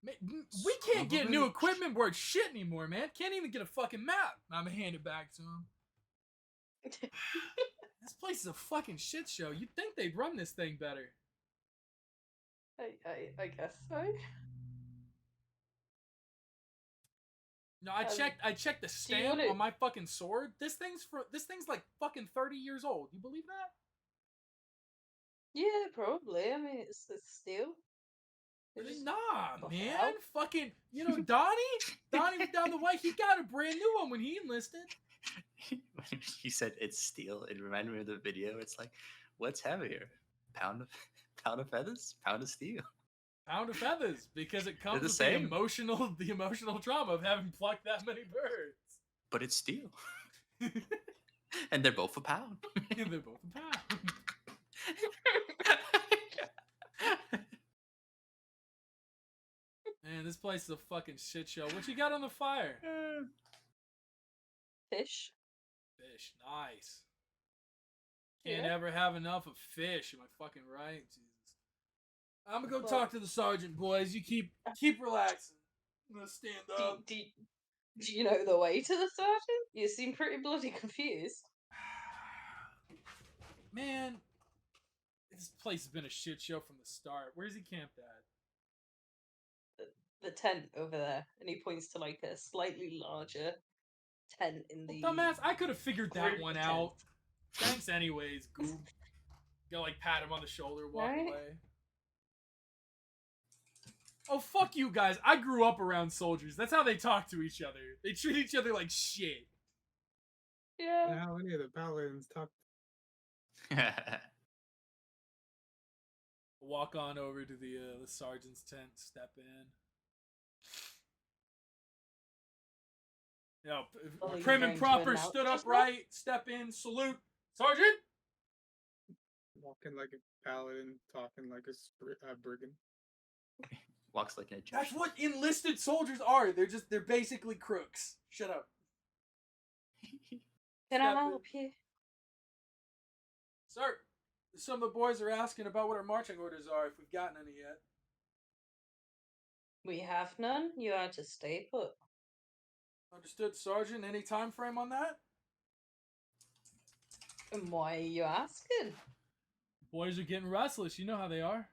We Son can't of a get new bitch. equipment worth shit anymore, man. Can't even get a fucking map. I'm gonna hand it back to him. This place is a fucking shit show. You'd think they'd run this thing better. I guess so. No, I checked the you stamp wanna- on my fucking sword. This thing's like fucking 30 years old. You believe that? Yeah, probably. I mean, it's steel. They just Nah, buff it man. out. Fucking, Donnie down the way, he got a brand new one when he enlisted. He said it's steel. It reminded me of the video. It's like, what's heavier? Pound of feathers? Pound of steel? Pound of feathers, because it comes the with same. the emotional trauma of having plucked that many birds. But it's steel. And they're both a pound. And they're both a pound. Man, this place is a fucking shit show. What you got on the fire? Fish. Fish, nice. Can't Yeah. ever have enough of fish. Am I fucking right? Jesus. I'm gonna go Well- talk to the sergeant, boys. You keep relaxing. I'm gonna stand up. Do you know the way to the sergeant? You seem pretty bloody confused. Man, this place has been a shit show from the start. Where's he camped at? The tent over there, and he points to like a slightly larger tent in the. Well, dumbass, I could have figured that group one tent. out. Thanks anyways, goob. Go like pat him on the shoulder, walk Right. away. Oh, fuck you guys. I grew up around soldiers. That's how they talk to each other. They treat each other like shit. Yeah. How any of the paladins talk? Walk on over to the sergeant's tent, step in. You know, Well, you're prim going and to proper, announce stood yourself? upright, step in, salute. Sergeant! Walking like a paladin, talking like a brigand. Walks like an That's Egyptian. what enlisted soldiers are. They're basically crooks. Shut up. Can I Step in. help you? Sir, some of the boys are asking about what our marching orders are, if we've gotten any yet. We have none. You are to stay put. Understood, Sergeant. Any time frame on that? And why are you asking? Boys are getting restless. You know how they are.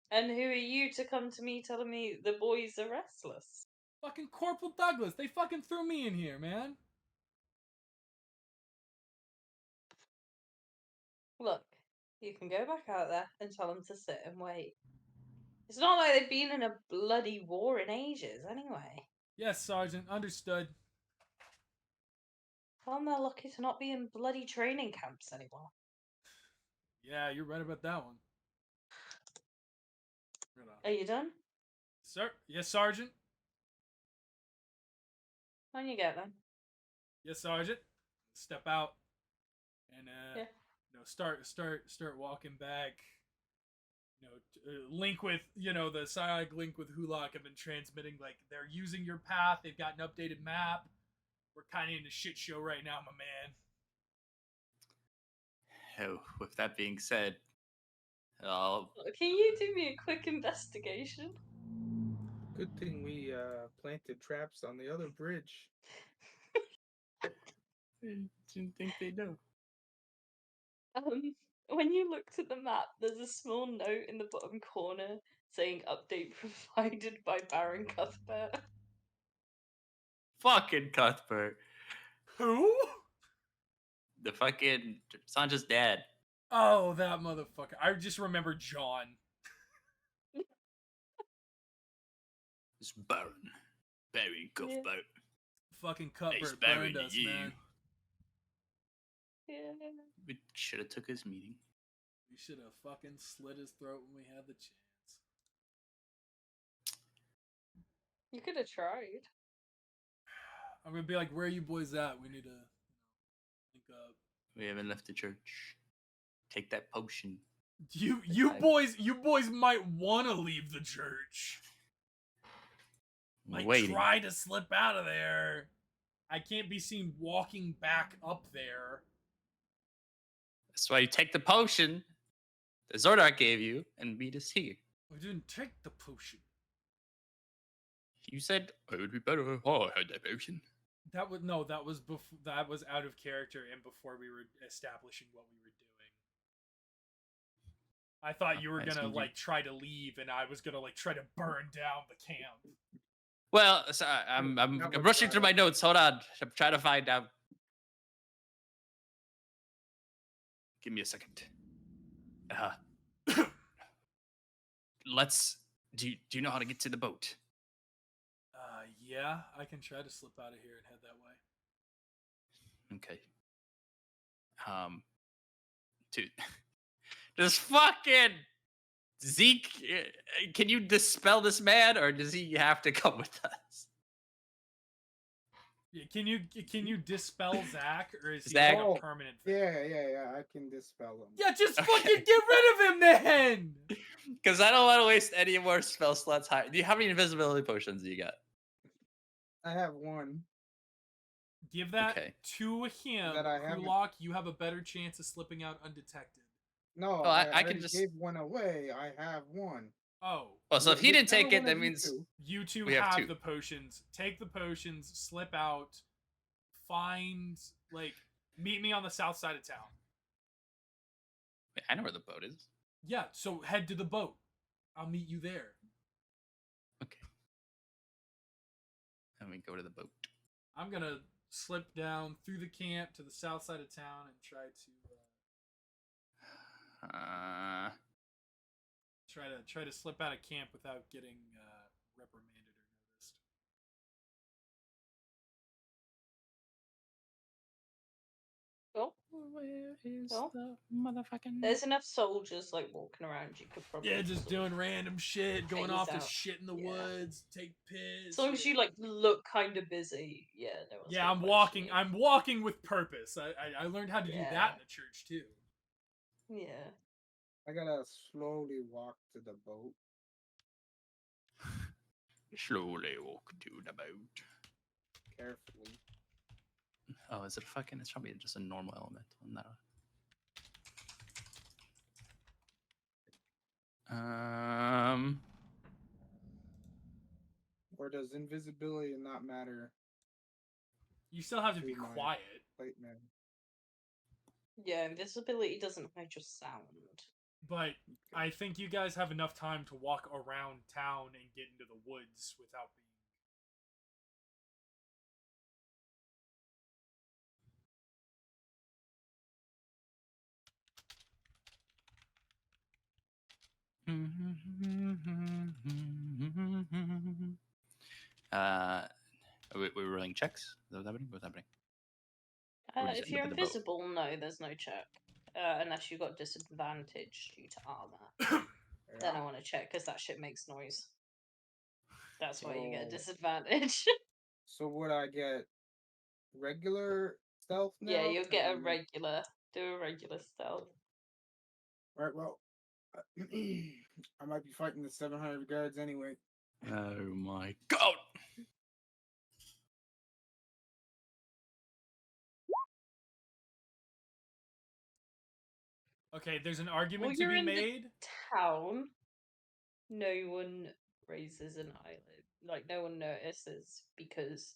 And who are you to come to me telling me the boys are restless? Fucking Corporal Douglas. They fucking threw me in here, man. Look, you can go back out there and tell them to sit and wait. It's not like they've been in a bloody war in ages, anyway. Yes, Sergeant. Understood. Tell them they're lucky to not be in bloody training camps anymore. Yeah, you're right about that one. Are you done? Sir? Yes, Sergeant. On you get then. Yes, Sergeant. Step out and Yeah. start walking back. Link with the psionic link with Hulak have been transmitting, like they're using your path. They've got an updated map. We're kind of in a shit show right now, my man. Oh, with that being said, I'll Can you do me a quick investigation? Good thing we planted traps on the other bridge. didn't think they know. When you looked at the map, there's a small note in the bottom corner saying update provided by Baron Cuthbert. Fucking Cuthbert. Who? The fucking Sanja's dad. Oh, that motherfucker. I just remember John. It's Baron. Baron Cuthbert. Fucking He's Cuthbert Baron burned us, you. man. Yeah. We should have took his meeting. We should have fucking slit his throat when we had the chance. You could have tried. I'm gonna be like, where are you boys at? We need to link up. We haven't left the church. Take that potion. You I- boys might want to leave the church. Like, Waiting. try to slip out of there. I can't be seen walking back up there. That's why you take the potion that Zordak gave you and meet us here. I didn't take the potion. You said it would be better if I had that potion. That was that was out of character and before we were establishing what we were doing. I thought you were That's gonna gonna be- try to leave, and I was gonna try to burn down the camp. Well, so I'm That was rushing through my notes. Hold on. I'm trying to find out. Give me a second. Let's. Do you know how to get to the boat? Yeah, I can try to slip out of here and head that way. Okay. Dude, this fucking Zeke. Can you dispel this man, or does he have to come with us? Yeah, can you dispel Zach, or is he Zach- like Oh, a permanent thing? Yeah, I can dispel them. Yeah, just Okay. fucking get rid of him then. Because I don't want to waste any more spell slots. High. Do you have any invisibility potions you got? I have one. Give that Okay. to him. That I haven't- Kulak, you have a better chance of slipping out undetected. No, Oh, I I can already just- gave one away. I have one. Oh, Oh, so if he didn't take Whichever it, one that of you means two. you two We have have two. the potions. Take the potions, slip out, find, meet me on the south side of town. Wait, I know where the boat is. Yeah, so head to the boat. I'll meet you there. Okay. Let me go to the boat. I'm gonna slip down through the camp to the south side of town and try to slip out of camp without getting reprimanded or noticed. Well, Where is Well, the motherfucking? there's enough soldiers walking around. You could probably Yeah, just doing random shit, going phase off to out. shit in the Yeah. woods, take piss. As long as you look kind of busy, yeah. No one's Yeah, gonna I'm question walking. you. I'm walking with purpose. I learned how to do Yeah. that in the church too. Yeah. I gotta slowly walk to the boat. Slowly walk to the boat. Carefully. Oh, is it fucking? It's probably just a normal elemental. Not Or does invisibility not matter? You still have to be To my- quiet, Plate man. Yeah, invisibility doesn't hide your sound. but I think you guys have enough time to walk around town and get into the woods without being. uh, we're rolling checks. Is that what's happening? What's happening? Or just If end you're up in the boat? invisible, no, there's no check. Unless you've got disadvantage due to armor. Then I want to check because that shit makes noise. That's why you get a So- disadvantage. So would I get regular stealth now? Yeah, you'll 'Cause get a I'm- regular. Do a regular stealth. Right. Well, I might be fighting the 700 guards anyway. Oh my god! Okay, there's an Well, argument to you're be in the made. town. No one raises an eyelid. Like, no one notices because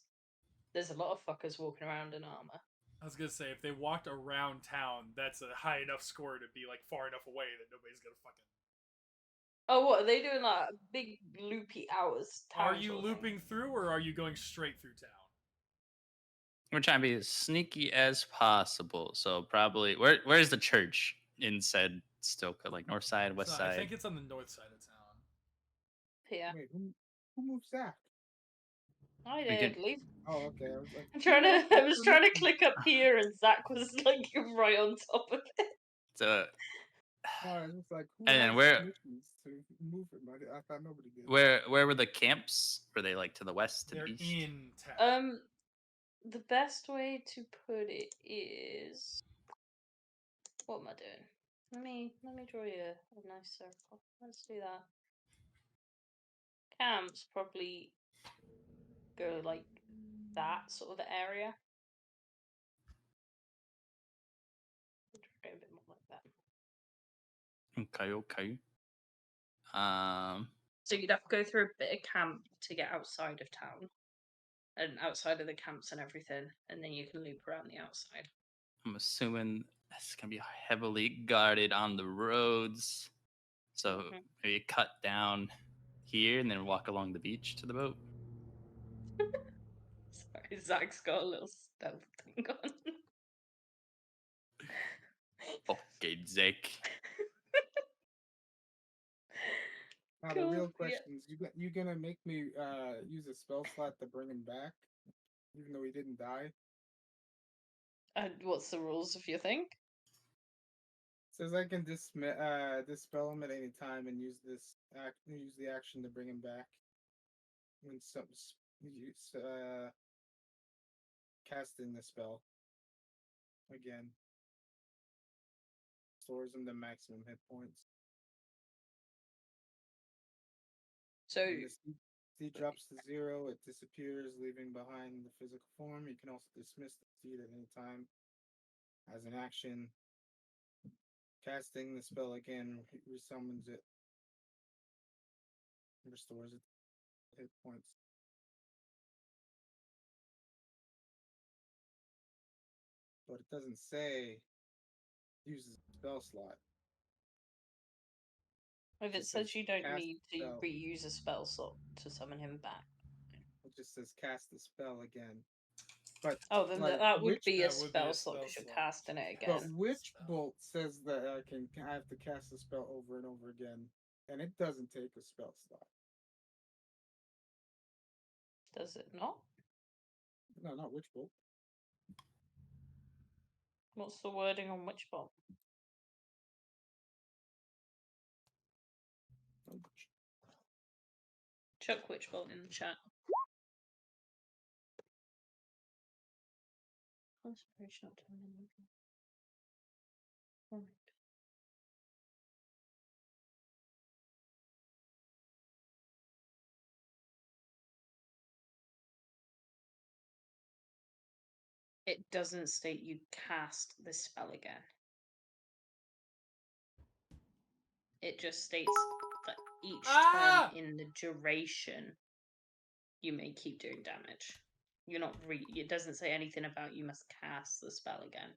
there's a lot of fuckers walking around in armor. I was gonna say if they walked around town, that's a high enough score to be like far enough away that nobody's gonna fucking. Oh, what are they doing? Like big loopy hours? Are Town you sort of thing? looping through or are you going straight through town? We're trying to be as sneaky as possible. So probably where's the church in said Stoka? Like north side, west So side? I think it's on the north side of town. Yeah, Wait, who moved Zach? I We did. can- Leave. Oh, okay. I was like, I'm trying "Who to. I asked was for trying to permission?" click up here, and Zach was like right on top of it. So No, I was just like, who And then has where- permissions to move it? I thought nobody did. where were the camps? Were they like to the west, to They're the east? in town. The best way to put it is. What am I doing? Let me draw you a nice circle. Let's do that. Camps probably go like that sort of area. Draw it a bit more like that. Okay, okay. So you'd have to go through a bit of camp to get outside of town, and outside of the camps and everything, and then you can loop around the outside. I'm assuming it's gonna be heavily guarded on the roads. So Mhm. maybe cut down here and then walk along the beach to the boat. Sorry, Zach's got a little stealth thing on. Fucking Zach. Now the real Cool, yeah. question is, you gonna make me use a spell slot to bring him back, even though he didn't die? And what's the rules if you think? Says I can dispel him at any time and use use the action to bring him back when something's casting the spell again. Stores him to maximum hit points. So When the seed drops to 0, it disappears, leaving behind the physical form. You can also dismiss the seed at any time. As an action, casting the spell again resummons it, restores it hit points. But it doesn't say uses a spell slot. if it just says says you don't cast need to spell. reuse a spell slot to summon him back. It just says cast the spell again. But Oh, then like, that would be a that would be spell a slot spell because you're slot. casting it but again. Witch Spell. Bolt says that I have to cast the spell over and over again, and it doesn't take a spell slot. Does it not? No, not Witch Bolt. What's the wording on Witch Bolt? Chuck Witch Bolt in the chat. Concentration up to a minimum. Right. It doesn't state you cast the spell again. It just states that each Ah! turn in the duration you may keep doing damage. You're not it doesn't say anything about you must cast the spell again.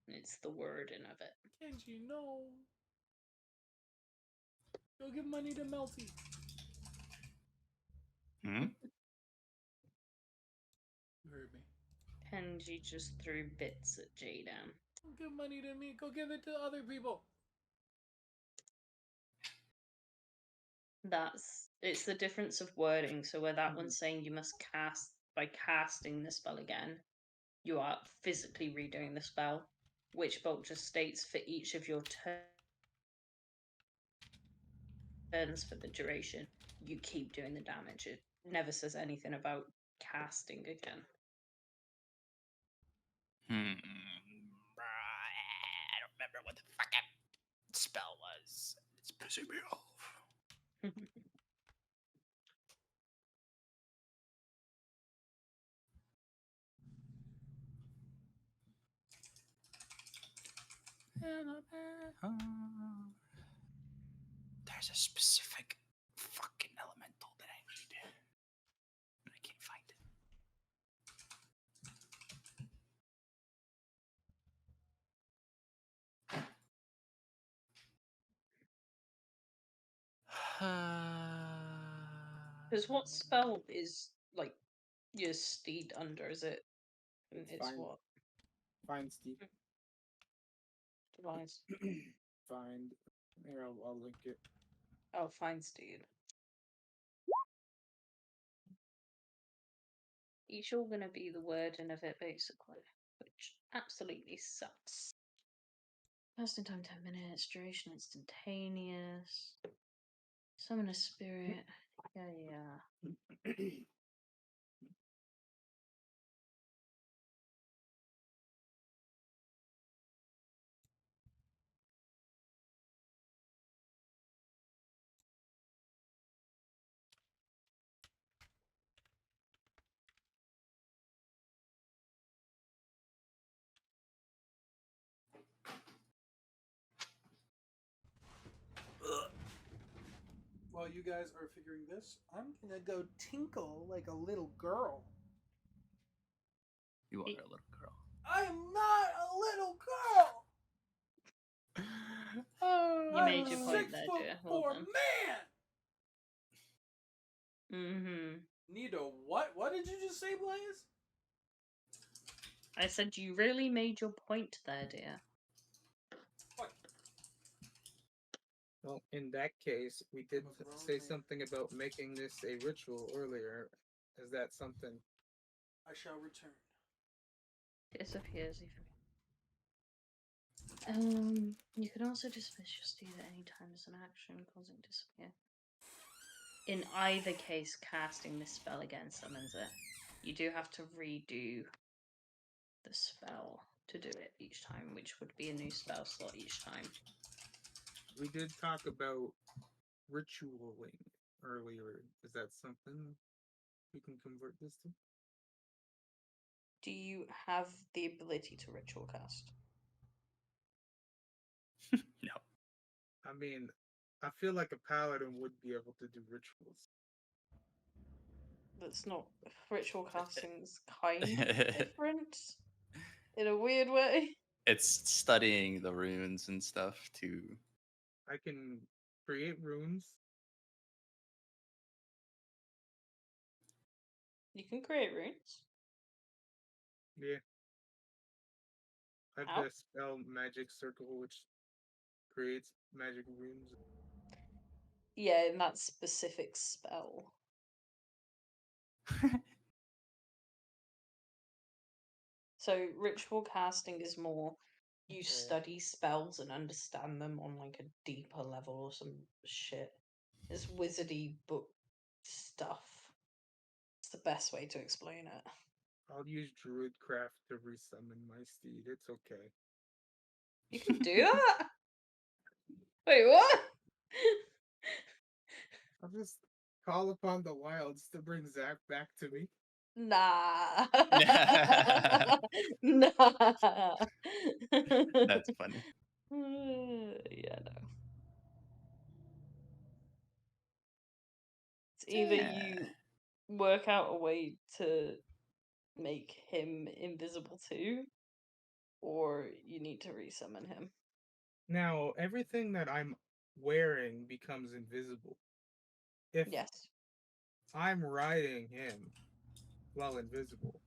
It's the wording of it. Kenji, no. Go give money to Melty. Hmm? You heard me. Kenji just threw bits at Jaden. Don't give money to me. Go give it to other people. It's the difference of wording. So where that one's saying you must cast by casting the spell again, you are physically redoing the spell. Witchbolt just states for each of your turns for the duration, you keep doing the damage. It never says anything about casting again. I don't remember what the fucking spell was. It's pissing me off. There's a specific fucking elemental that I need. And I can't find it. Because what spell is like your steed under? Is it? It's Find- what? Find Steve. Device. Find. Here, I'll link it. Oh, fine steed. Each all gonna be the wording of it basically, which absolutely sucks. Lasting time 10 minutes, duration instantaneous. Summon a spirit. Yeah. While you guys are figuring this, I'm gonna go tinkle like a little girl. You are a little girl. I am not a little girl. You made your I'm point 6 there, foot dear. 4 Hold on. man. Mm-hmm. Need a what? What did you just say, Blaze? I said you really made your point there, dear. Well, in that case, we did I'm a grown say man. something about making this a ritual earlier. Is that something? I shall return. Disappears even. You can also dismiss your steed at any time as an action, causing it to disappear. In either case, casting this spell again summons it. You do have to redo the spell to do it each time, which would be a new spell slot each time. We did talk about ritualing earlier. Is that something we can convert this to? Do you have the ability to ritual cast? No. I mean, I feel like a paladin would be able to do rituals. That's not ritual casting's kind of different in a weird way. It's studying the runes and stuff to. I can create runes. You can create runes. Yeah. I have How? the spell Magic Circle, which creates magic runes. Yeah, in that specific spell. So ritual casting is more you study spells and understand them on like a deeper level or some shit. It's wizardy book stuff. It's the best way to explain it. I'll use Druidcraft to resummon my steed. It's okay. You can do that? Wait, what? I'll just call upon the wilds to bring Zach back to me. Nah. Nah. That's funny. Yeah, no. It's either Yeah. you work out a way to make him invisible too, or you need to resummon him. Now, everything that I'm wearing becomes invisible. If Yes. I'm riding him while invisible,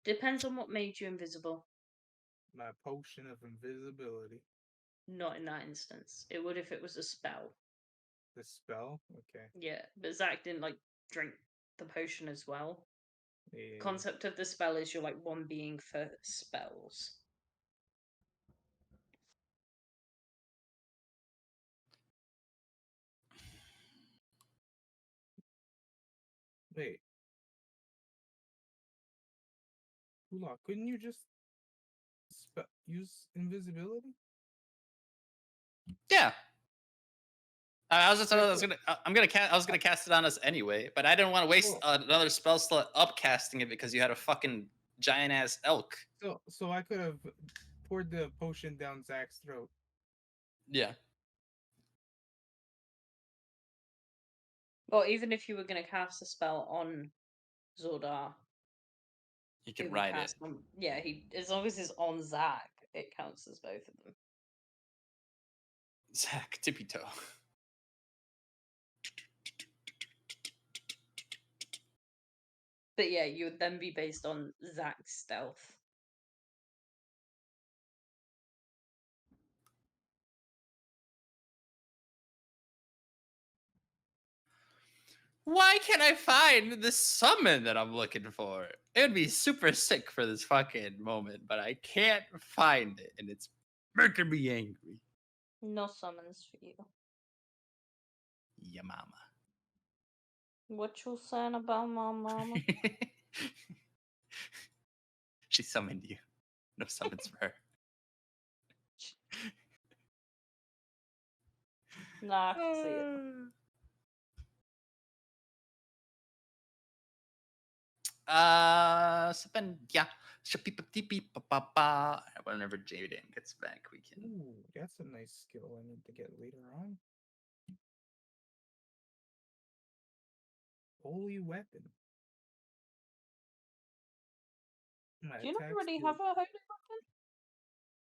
Depends on what made you invisible. my potion of invisibility, Not in that instance. It would if it was a spell. the spell, okay. Yeah, but Zach didn't like drink the potion as well. Yeah. Concept of the spell is you're like one being for spells. Wait. Hula, couldn't you just use invisibility? Yeah. I was just, I Okay, was cool. gonna, I was gonna cast it on us anyway, but I didn't want to waste Cool. another spell slot upcasting it because you had a fucking giant ass elk. So I could have poured the potion down Zach's throat. Yeah. Or even if you were going to cast a spell on Zordar, You it could would ride it. cast on. Yeah, he as long as it's on Zach, it counts as both of them. Zach, tippy toe. But yeah, you would then be based on Zach's stealth. Why can't I find the summon that I'm looking for? It would be super sick for this fucking moment, but I can't find it, and it's making me angry. No summons for you. Yeah, mama. What you saying about my mama? She summoned you. No summons for her. Nah, I can see it. Something, yeah. Shapeepapteepee-pa-pa-pa. Whenever Jaden gets back, we can. Ooh, that's a nice skill I need to get later on. Holy weapon. My Do you not attacks already deal- have a holy weapon?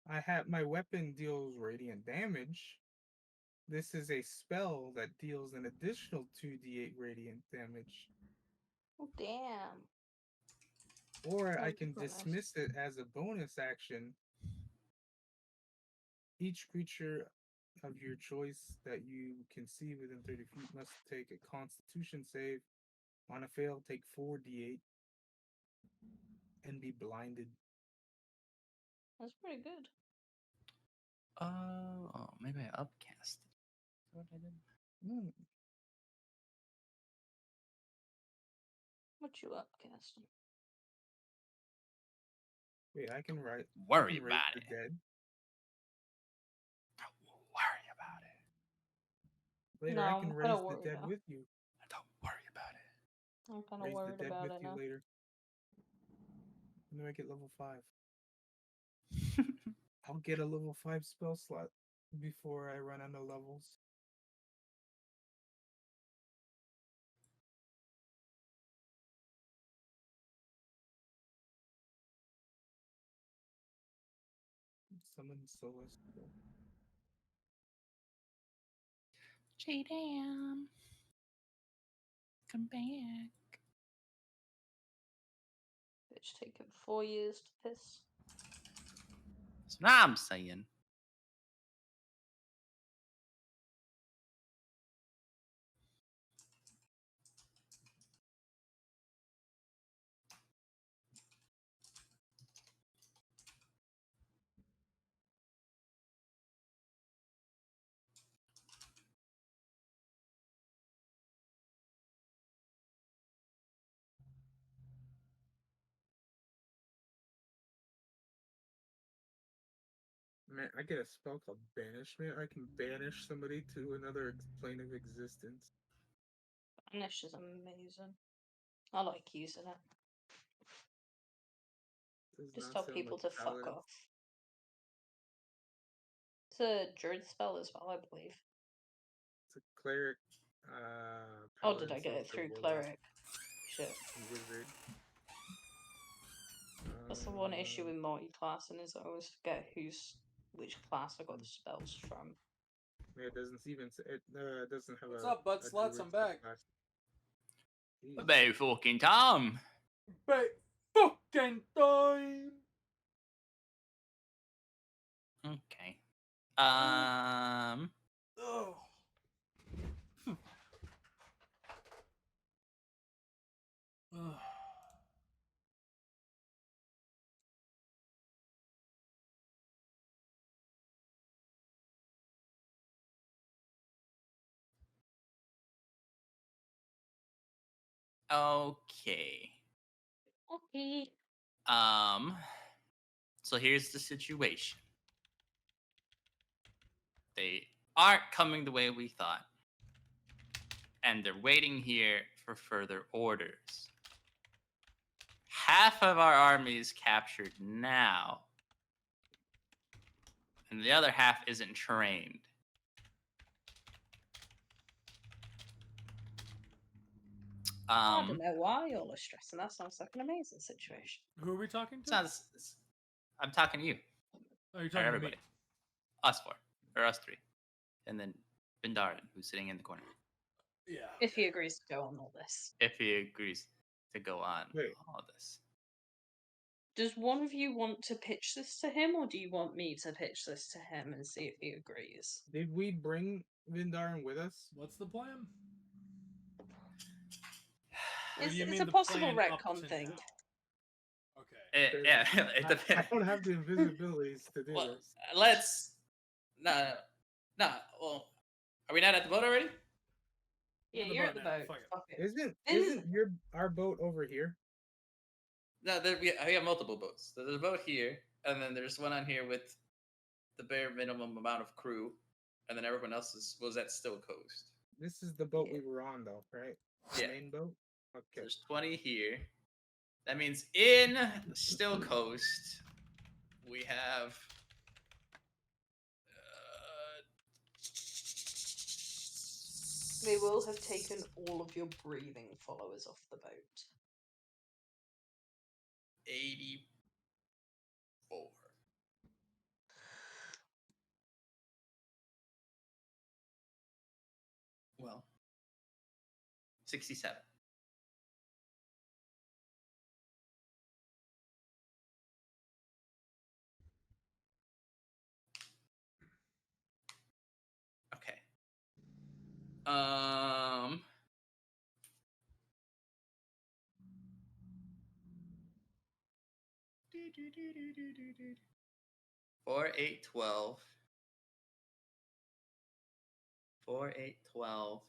I have my weapon deals radiant damage. This is a spell that deals an additional 2d8 radiant damage. Oh, damn. Or I That'd be can quite nice. dismiss it as a bonus action. Each creature of your choice that you can see within 30 feet must take a constitution save. On a fail, take 4d8 and be blinded. That's pretty good. Oh, maybe I upcast it. Is that what I did? Hmm. What you upcasting? Wait, I can write. Worry I can raise about the it. dead. Don't worry about it. Later, No, I I'm can kind of raise the worried dead now. with you. Don't worry about it. I'm kind of Raise the worried dead about with it you now. later. When do I get level 5? I'll get a level 5 spell slot before I run out of levels. Summon Celestial. Jaden, come back. Bitch taking 4 years to piss. That's what I'm saying. Man, I get a spell called Banishment. I can banish somebody to another plane of existence. Banish is amazing. I like using it. Does Just not tell sound people like to fuck balance. off. It's a druid spell as well, I believe. It's a cleric. Oh, did I paladin, get it sorcerer, through warlock, cleric? Shit. and wizard. That's the one issue with multi-classing is I always forget which class I got the spells from. Yeah, it doesn't even it doesn't have What's a up, butt a sluts? druid I'm back. subclass. Jeez. About fucking Tom. But fucking time. Okay. Oh. Okay. Okay. So here's the situation. They aren't coming the way we thought. And they're waiting here for further orders. Half of our army is captured now. And the other half isn't trained. I don't know why y'all are stressing. That sounds like an amazing situation. Who are we talking to? I'm talking to you. Oh, you're Or talking to everybody. me. Us four. Or us three. And then Bindarin, who's sitting in the corner. Yeah. If he agrees to go on all this. If he agrees to go on Wait. all this. Does one of you want to pitch this to him, or do you want me to pitch this to him and see if he agrees? Did we bring Vindarin with us? What's the plan? Or do you It's mean a the possible plan up retcon to thing. now? Okay. Yeah, it I depends. don't have the invisibilities to do Well, this. let's. No. Well, are we not at the boat already? Yeah, the you're boat at the now, boat. fuck it. Fuck it. Isn't This isn't our boat over here? No, we have multiple boats. So there's a boat here, and then there's one on here with the bare minimum amount of crew, and then everyone else was at Still Coast. This is the boat Yeah. we were on, though, right? The Yeah. main boat. So Okay. there's 20 here. That means in Still Coast, we have. They will have taken all of your breathing followers off the boat. 84. Well, 67. Okay. Four, 8, 12. 4, 8, 12.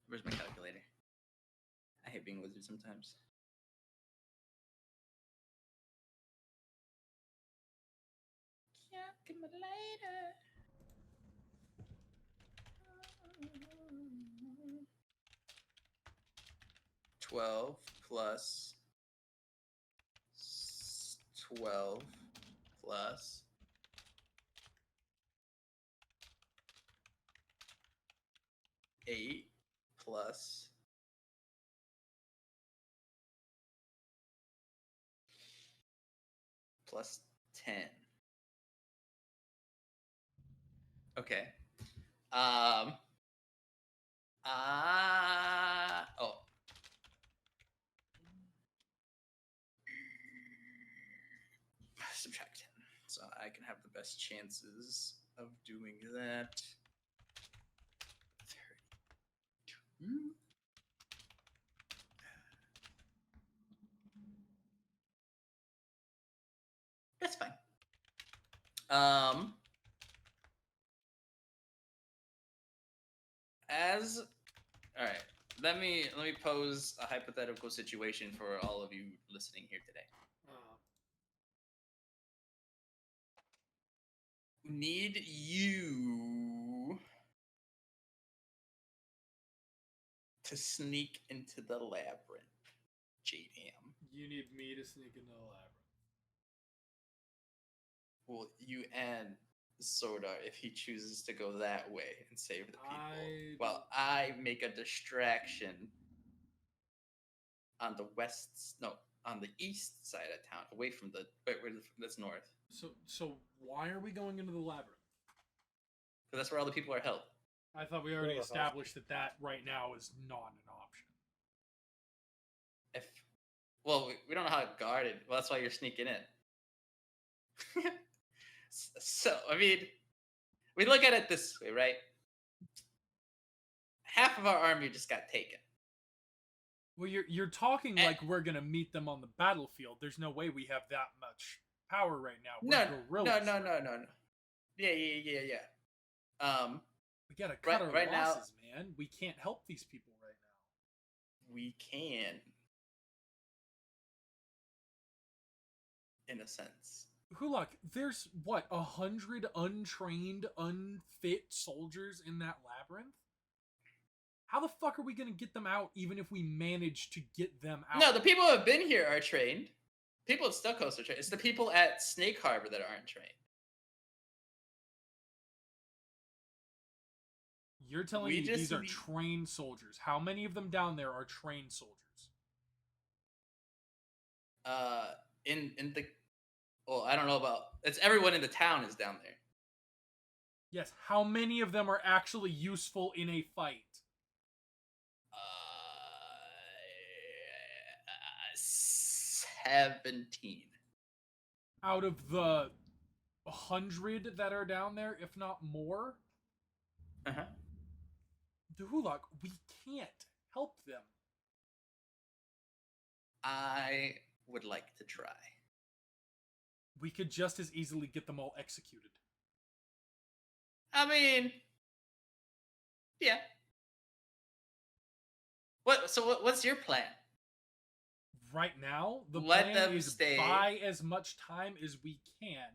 Where's my calculator? I hate being a wizard sometimes. Calculator. 12 plus 12 plus 8 plus 10. Okay. Oh. Subtract 10. So I can have the best chances of doing that. 32. That's fine. All right. Let me pose a hypothetical situation for all of you listening here today. Need you to sneak into the labyrinth, JDM. You need me to sneak into the labyrinth. Well, you and Sordar if he chooses to go that way and save the people. Well, I make a distraction on the on the east side of town, away from the that's north. So why are we going into the labyrinth? Because that's where all the people are held. I thought we already established that right now is not an option. We don't know how to guard it. Well, that's why you're sneaking in. So, I mean, we look at it this way, right? Half of our army just got taken. Well, you're talking like we're gonna meet them on the battlefield. There's no way we have that much power right now. We're No. guerrillas. Yeah. We gotta cut our right now- losses, man. We can't help these people right now. We can, in a sense. Hulak, there's what 100 untrained, unfit soldiers in that labyrinth. How the fuck are we gonna get them out, even if we manage to get them out? No, the people who have been here are trained. People at Still Coast are trained. It's the people at Snake Harbor that aren't trained. You're telling We me just these are need- trained soldiers. How many of them down there are trained soldiers? In the, well, I don't know about. It's everyone in the town is down there. Yes, how many of them are actually useful in a fight? 17. Out of the 100 that are down there, if not more? Uh-huh. Hulak, we can't help them. I would like to try. We could just as easily get them all executed. I mean, yeah. What's your plan? Right now, the Let plan them is stay. buy as much time as we can,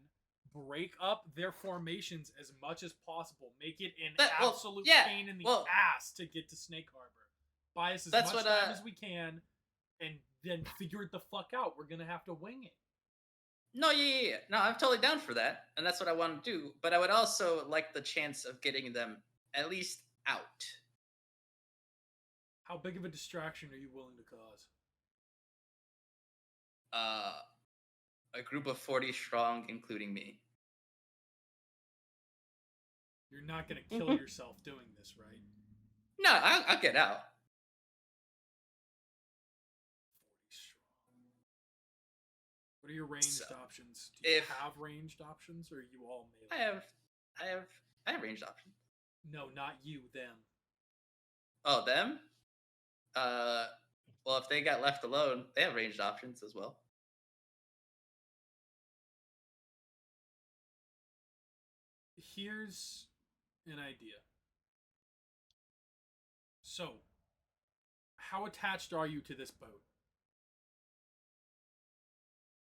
break up their formations as much as possible, make it an absolute pain in the ass to get to Snake Harbor. Buy us as much time as we can, and then figure it the fuck out. We're gonna have to wing it. No, yeah. No, I'm totally down for that, and that's what I want to do. But I would also like the chance of getting them at least out. How big of a distraction are you willing to cause? A group of 40 strong, including me. You're not gonna kill yourself doing this, right? No, I'll get out. 40 strong. What are your ranged options? Do you have ranged options, or are you all melee? I have ranged options. No, not you. Them. Oh, them? Well, if they got left alone, they have ranged options as well. Here's an idea. So, how attached are you to this boat?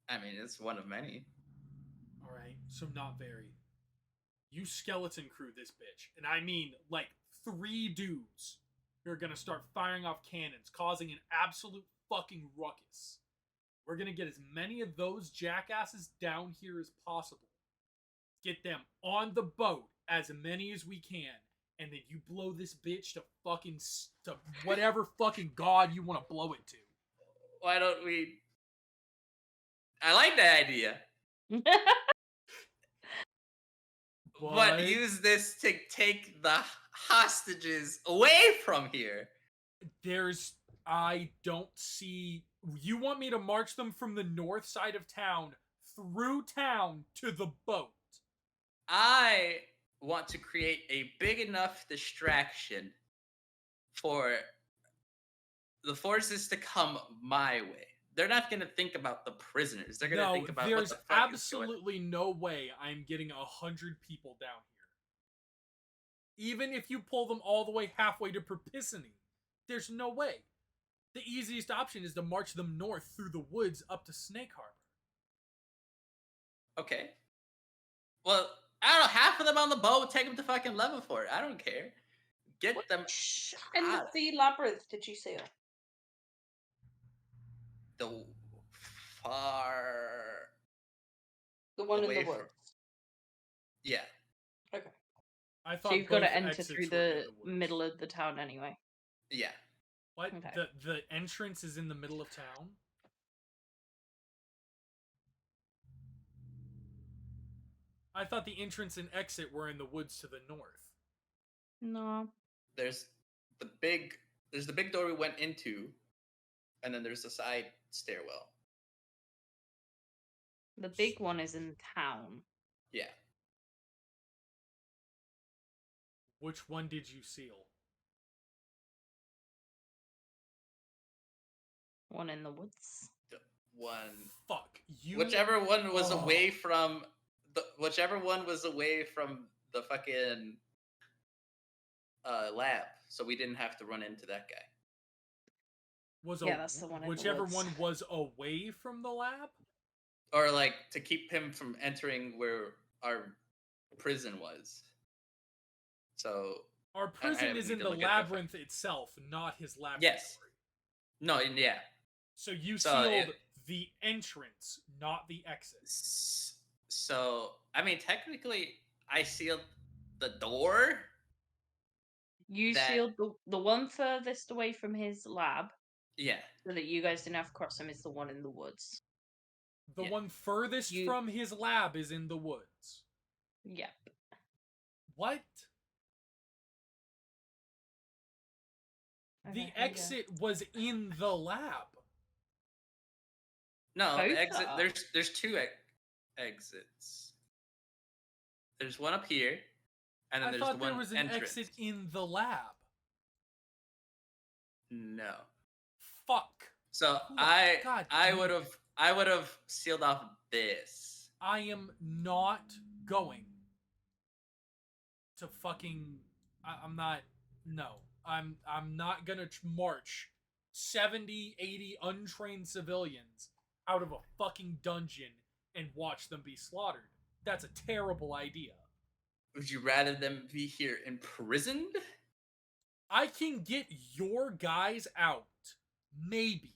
I mean, it's one of many. Alright, so not very. You skeleton crew this bitch. And I mean, like, 3 dudes who are gonna start firing off cannons, causing an absolute fucking ruckus. We're gonna get as many of those jackasses down here as possible. Get them on the boat, as many as we can, and then you blow this bitch to fucking to whatever fucking god you want to blow it to. Why don't we? I like that idea. But use this to take the hostages away from here. I don't see. You want me to march them from the north side of town through town to the boat? I want to create a big enough distraction for the forces to come my way. They're not going to think about the prisoners. They're going to think about what the fuck there's absolutely no way I'm getting 100 people down here. Even if you pull them all the way halfway to Perpissany, there's no way. The easiest option is to march them north through the woods up to Snake Harbor. Okay. Well, I don't know, half of them on the boat, take them to fucking Levelfort. I don't care. Get them in the sea labyrinth did you see it? The far... The one in away the woods. Yeah. Okay. I So thought you've got both to enter exits through were in the woods. middle of the town anyway. Yeah. What? Okay. The entrance is in the middle of town? I thought the entrance and exit were in the woods to the north. No. There's the big door we went into, and then there's the side stairwell. The big one is in town. Yeah. Which one did you seal? One in the woods. The one Fuck you. whichever one was Oh. away from the fucking lab, so we didn't have to run into that guy. Yeah, that's the one in the whichever woods. one was away from the lab? Or like to keep him from entering where our prison was. So Our prison would is need in to the look at the labyrinth itself, not his laboratory. Yes. No, yeah. So you So sealed the entrance, not the exit. So I mean, technically, I sealed the door. You That- sealed the one furthest away from his lab, Yeah. so that you guys didn't have to cross him. Is the one in the woods. The Yeah. one furthest You- from his lab is in the woods. Yep. What? Okay, The here we go. exit was in the lab. No, Both the exit. are. There's two exits. There's one up here, and then I there's thought the there one was an entrance. exit in the lab. No. Fuck. So Who- I God I damn. would have sealed off this. I am not going to fucking. I'm not. No. I'm not gonna march 70, 80 untrained civilians out of a fucking dungeon and watch them be slaughtered. That's a terrible idea. Would you rather them be here imprisoned? I can get your guys out, maybe,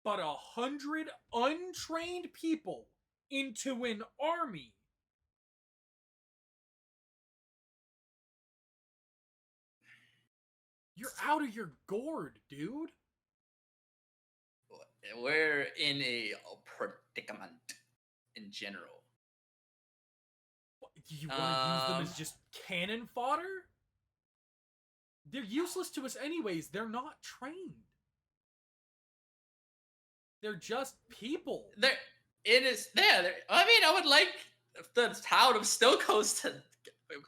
but 100 untrained people into an army. You're out of your gourd, dude. We're in a predicament in general. What, do you want to use them as Um, just cannon fodder? They're useless to us anyways. They're not trained. They're just people. It is there. I mean, I would like the town of Still Coast to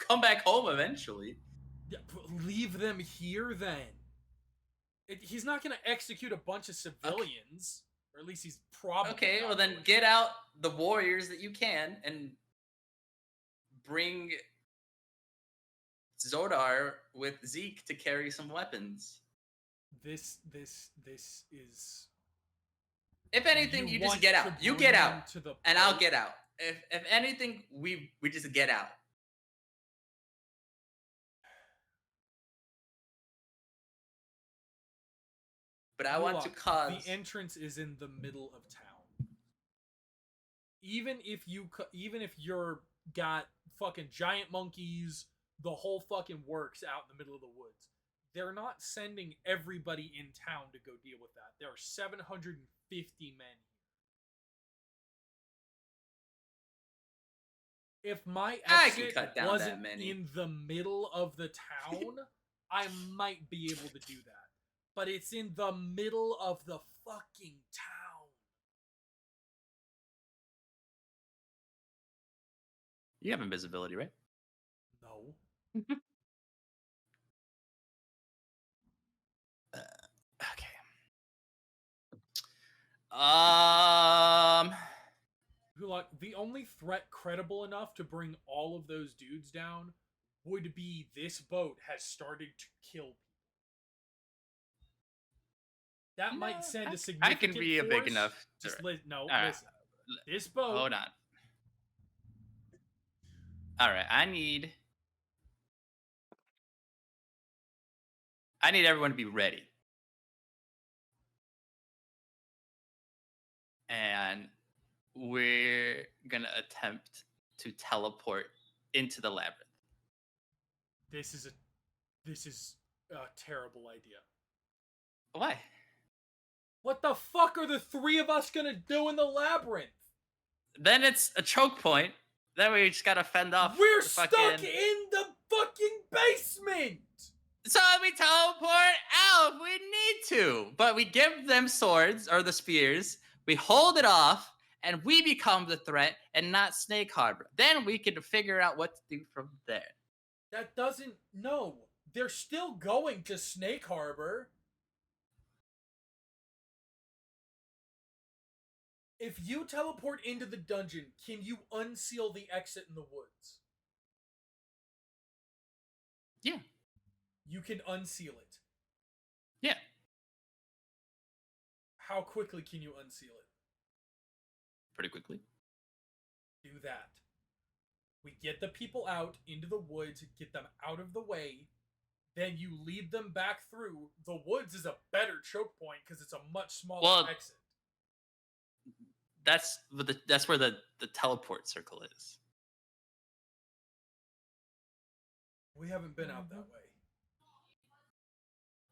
come back home eventually. Yeah, leave them here then. He's not going to execute a bunch of civilians, or at least he's probably. Okay, not well then going get to. out the warriors that you can and bring Zodar with Zeke to carry some weapons. This is. If anything, you just want get to out. You bring get them out, to the and I'll boat? get out. If anything, we just get out. But I want to Look, cause. the entrance is in the middle of town. Even if you're got fucking giant monkeys, the whole fucking works out in the middle of the woods. They're not sending everybody in town to go deal with that. There are 750 men here. If my I can exit cut down that wasn't many. in the middle of the town, I might be able to do that. But it's in the middle of the fucking town. You have invisibility, right? No. Okay. Like, the only threat credible enough to bring all of those dudes down would be this boat has started to kill people. That might send a I significant can be a big force. enough. Just All listen. This boat. Hold on. All right, I need everyone to be ready. And we're gonna attempt to teleport into the labyrinth. This is a terrible idea. Why? What the fuck are the three of us gonna do in the labyrinth? Then it's a choke point. Then we just gotta fend off. We're the stuck fucking... in the fucking basement! So we teleport out if we need to. But we give them swords or the spears. We hold it off, and we become the threat and not Snake Harbor. Then we can figure out what to do from there. That doesn't. No. They're still going to Snake Harbor. If you teleport into the dungeon, can you unseal the exit in the woods? Yeah. You can unseal it. Yeah. How quickly can you unseal it? Pretty quickly. Do that. We get the people out into the woods, get them out of the way, then you lead them back through. The woods is a better choke point because it's a much smaller exit. That's where the teleport circle is. We haven't been out that way.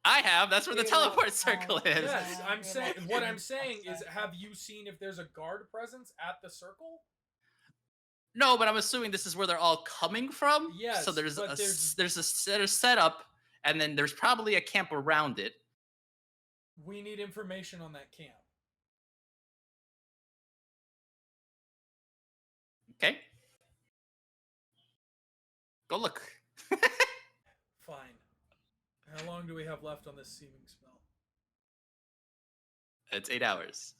I have. That's where the teleport circle is. Yes, I'm saying. What I'm saying is, have you seen if there's a guard presence at the circle? No, but I'm assuming this is where they're all coming from. Yes, So there's but a setup, and then there's probably a camp around it. We need information on that camp. Okay. Go look. Fine. How long do we have left on this seeming spell? It's 8 hours.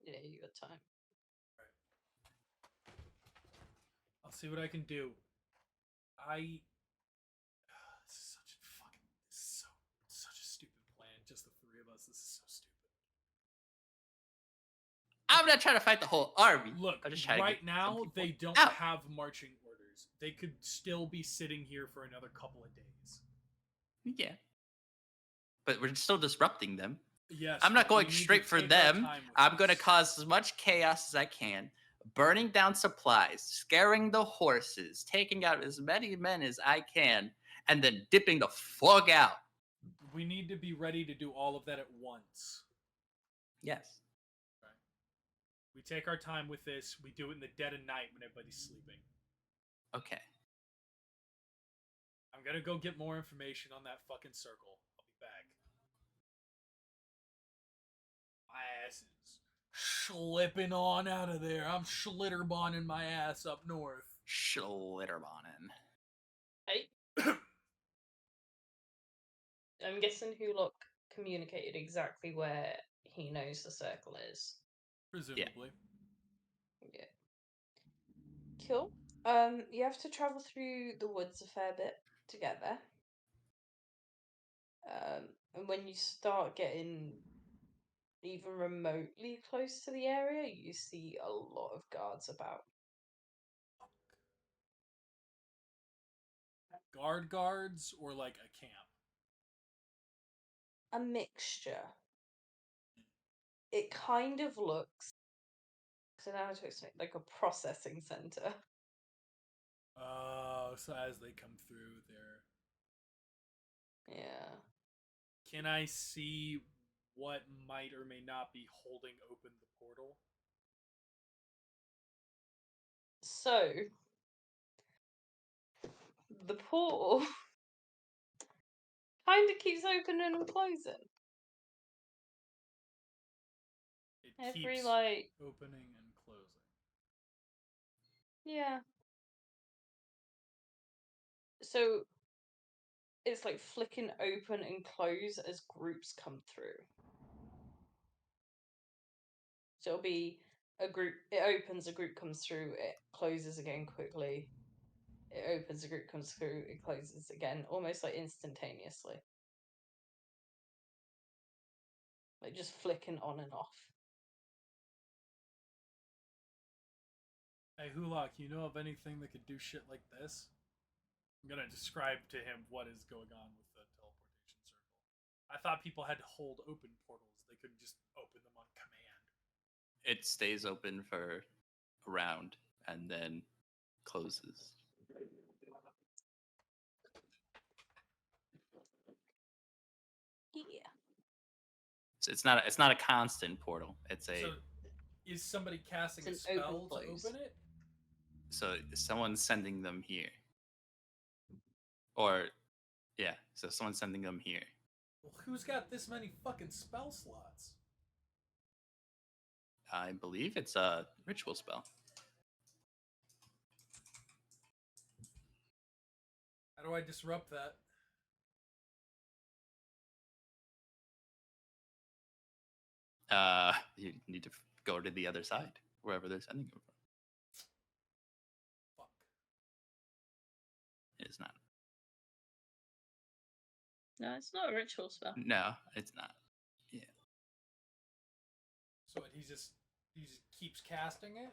Yeah, you got time. I'll see what I can do. This is such a stupid plan. Just the three of us. This is so stupid. I'm not trying to fight the whole army. Look, I'm just trying to right get now some people they don't out. have marching orders. They could still be sitting here for another couple of days. Yeah. But we're still disrupting them. Yes. I'm not but we going need to straight for take our them. time with I'm going to this. cause as much chaos as I can, burning down supplies, scaring the horses, taking out as many men as I can, and then dipping the fuck out. We need to be ready to do all of that at once. Yes. We take our time with this. We do it in the dead of night when everybody's sleeping. Okay. I'm gonna go get more information on that fucking circle. I'll be back. My ass is slipping on out of there. I'm schlitterbonning my ass up north. Schlitterbonnen. Hey. I'm guessing Hulock communicated exactly where he knows the circle is. Presumably. Yeah. Cool. You have to travel through the woods a fair bit to get there. And when you start getting even remotely close to the area, you see a lot of guards about. Guards or like a camp? A mixture. It kind of looks, so now to explain, like a processing center. Oh, so as they come through there. Yeah. Can I see what might or may not be holding open the portal? So, the portal kind of keeps opening and closing. It Every, keeps like, opening and closing. yeah. So, it's like flicking open and close as groups come through. So it'll be a group, it opens, a group comes through, it closes again quickly. It opens, a group comes through, it closes again, almost like instantaneously. Like just flicking on and off. Hey, Hulak, you know of anything that could do shit like this? I'm gonna describe to him what is going on with the teleportation circle. I thought people had to hold open portals. They couldn't just open them on command. It stays open for a round and then closes. Yeah. So it's not a constant portal. It's a So, is somebody casting a It's an open spell to close. open it? so someone's sending them here, or yeah, so someone's sending them here. Well, who's got this many fucking spell slots? I believe it's a ritual spell. How do I disrupt that? You need to go to the other side, wherever they're sending you from. Fuck. It's not. No, it's not a ritual spell. No, it's not. So he just keeps casting it.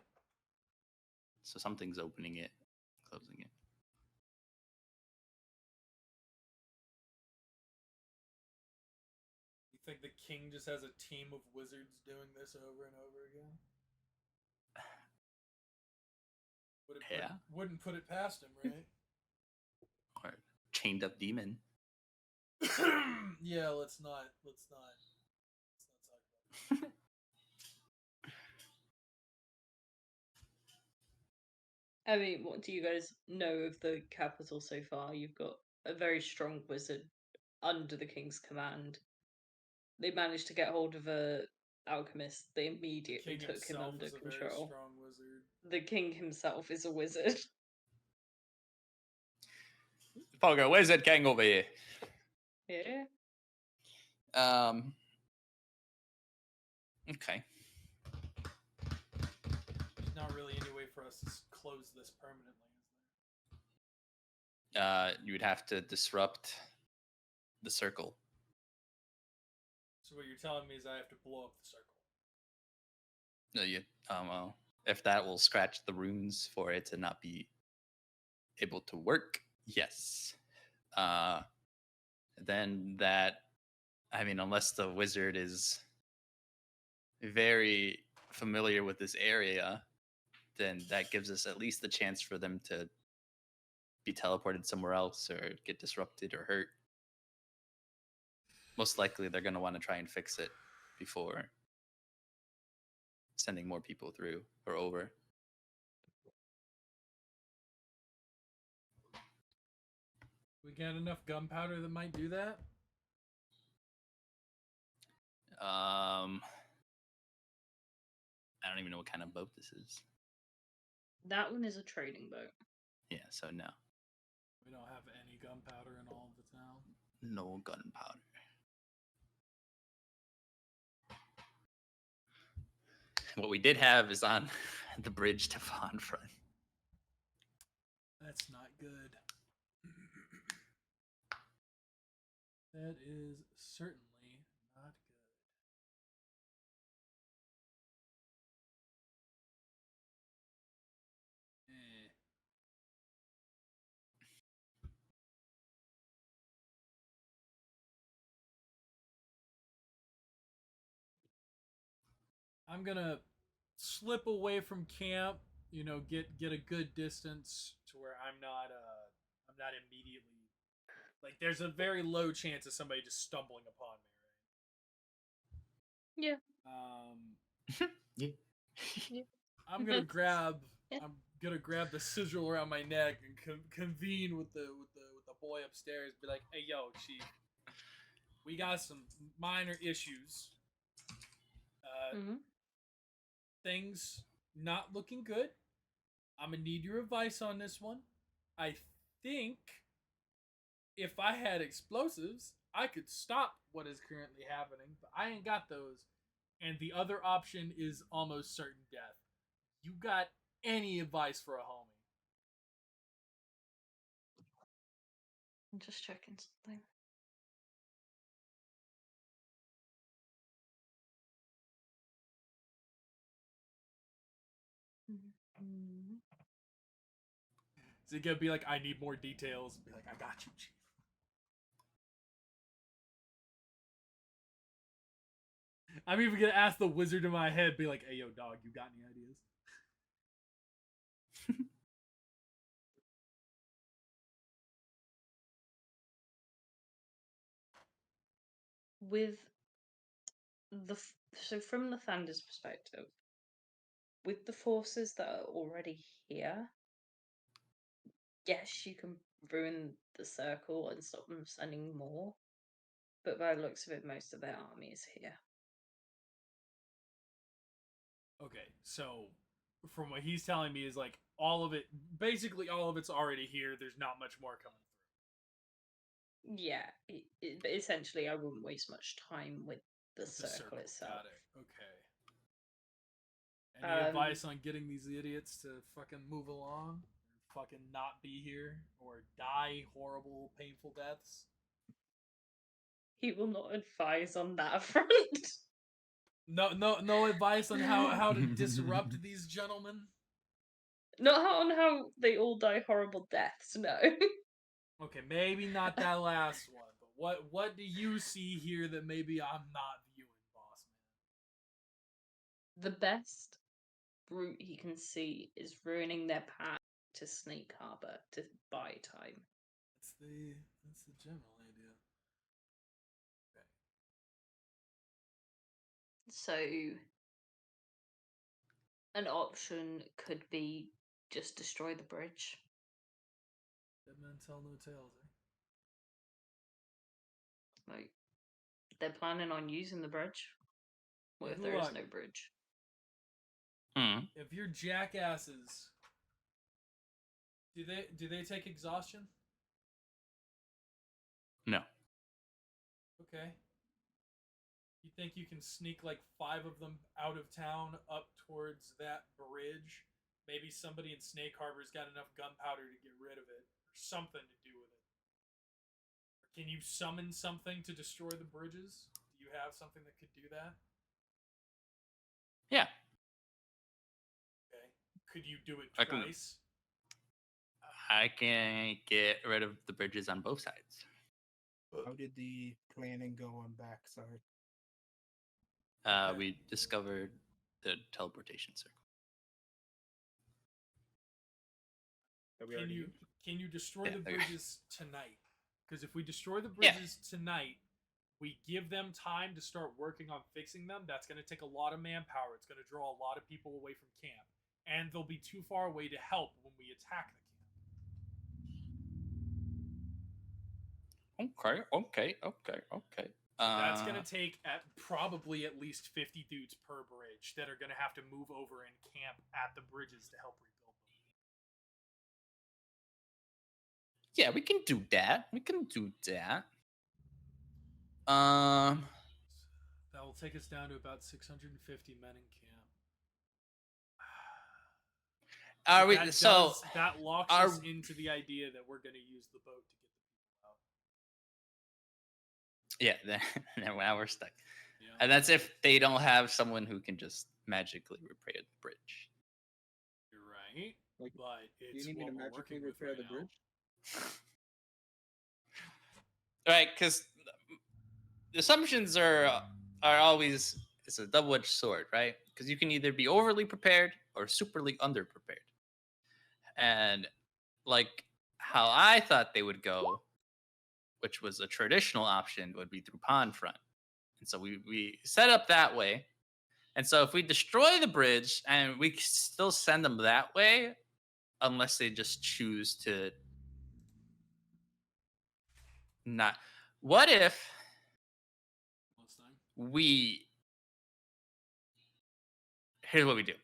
So something's opening it, closing it. You think the king just has a team of wizards doing this over and over again? Yeah. Wouldn't put it past him, right? Or chained up demon. Yeah, let's not talk about that. I mean, what do you guys know of the capital so far? You've got a very strong wizard under the king's command. They managed to get hold of a alchemist. They immediately King took him himself under is a very control. strong wizard. The king himself is a wizard. Pogo, wizard king over here. Yeah. Okay. There's not really any way for us to close this permanently, is You would have to disrupt the circle. there? So what you're telling me is I have to blow up the circle. No, well, if that will scratch the runes for it to not be able to work, yes. Then that, I mean, unless the wizard is very familiar with this area, then that gives us at least the chance for them to be teleported somewhere else or get disrupted or hurt. Most likely they're going to want to try and fix it before sending more people through or over. We got enough gunpowder that might do that? I don't even know what kind of boat this is. That one is a trading boat. Yeah, so no. We don't have any gunpowder in all of the town. No gunpowder. What we did have is on the bridge to Fawnfront. That's not good. That is certainly not good. Eh. I'm gonna slip away from camp. You know, get a good distance to where I'm not immediately like. There's a very low chance of somebody just stumbling upon me, Yeah. right? Yeah. I'm gonna grab. Yeah. I'm gonna grab the sigil around my neck and convene with the boy upstairs. Be like, "Hey, yo, chief, we got some minor issues. Mhm. Things not looking good. I'm gonna need your advice on this one. I think if I had explosives, I could stop what is currently happening, but I ain't got those. And the other option is almost certain death. You got any advice for a homie?" I'm just checking something. Mhm. Is it gonna be like, "I need more details"? Be like, "I got you, chief." I'm even gonna ask the wizard in my head, be like, "Hey, yo, dog, you got any ideas?" with so from the Thunder's perspective, with the forces that are already here, yes, you can ruin the circle and stop them sending more. But by the looks of it, most of their army is here. Okay, so from what he's telling me is like all of it, basically all of it's already here. There's not much more coming through. Yeah, but essentially, I wouldn't waste much time with the With the circle itself. Got it. Okay. Any Um, advice on getting these idiots to fucking move along? Or fucking not be here? Or die horrible, painful deaths? He will not advise on that front. No advice on how to disrupt these gentlemen? Not on how they all die horrible deaths, no. Okay, maybe not that last one, but what do you see here that maybe I'm not viewing, boss man? The best route he can see is ruining their path to Snake Harbor to buy time. That's the general idea. So an option could be just destroy the bridge. Dead men tell no tales, eh? Like, they're planning on using the bridge. What if Good there is luck. no bridge? If you're jackasses, do they take exhaustion? No. Okay. You think you can sneak like 5 of them out of town up towards that bridge? Maybe somebody in Snake Harbor's got enough gunpowder to get rid of it, or something to do with it. Or can you summon something to destroy the bridges? Do you have something that could do that? Yeah. Okay. Could you do it I can- twice? I can get rid of the bridges on both sides. How did the planning go on back? Sorry. We discovered the teleportation circle. That we Can already you used? can you destroy Yeah, the there- bridges tonight? Because if we destroy the Yeah. bridges tonight, we give them time to start working on fixing them. That's going to take a lot of manpower. It's going to draw a lot of people away from camp, and they'll be too far away to help when we attack the camp. Okay. That's going to take probably at least 50 dudes per bridge that are going to have to move over and camp at the bridges to help rebuild them. Yeah, we can do that. That will take us down to about 650 men in camp. Are we that locks are- us into the idea that we're going to use the boat to get the people out. Yeah, then now we're stuck. Yeah. And that's if they don't have someone who can just magically repair the bridge. You're right, Like, but do it's you need me what to we're magically working with repair right the now. bridge? Right, because the assumptions are always, it's a double-edged sword, right? Because you can either be overly prepared or superly underprepared. And like how I thought they would go, which was a traditional option, would be through pond front. And so we set up that way. And so if we destroy the bridge, and we still send them that way, unless they just choose to not. What if we? Here's what we do.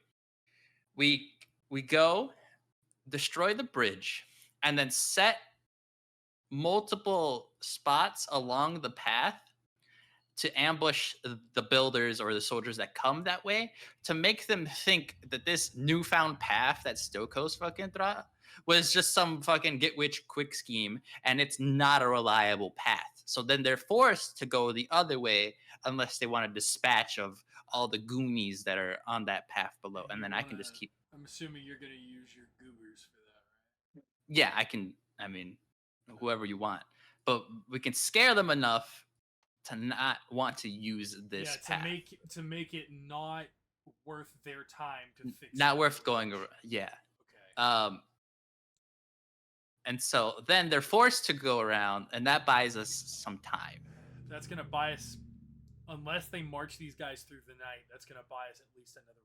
We go destroy the bridge and then set multiple spots along the path to ambush the builders or the soldiers that come that way, to make them think that this newfound path that Stokos fucking thought was just some fucking get rich quick scheme, and it's not a reliable path. So then they're forced to go the other way unless they want a dispatch of all the goonies that are on that path below, and then I can just keep. I'm assuming you're going to use your goobers for that, right? Yeah, I can. I mean, whoever you want, but we can scare them enough to not want to use this path. To make it not worth their time to fix. Not worth going around. Yeah. Okay. And so then they're forced to go around, and that buys us some time. That's gonna buy us Unless they march these guys through the night, that's gonna buy us at least another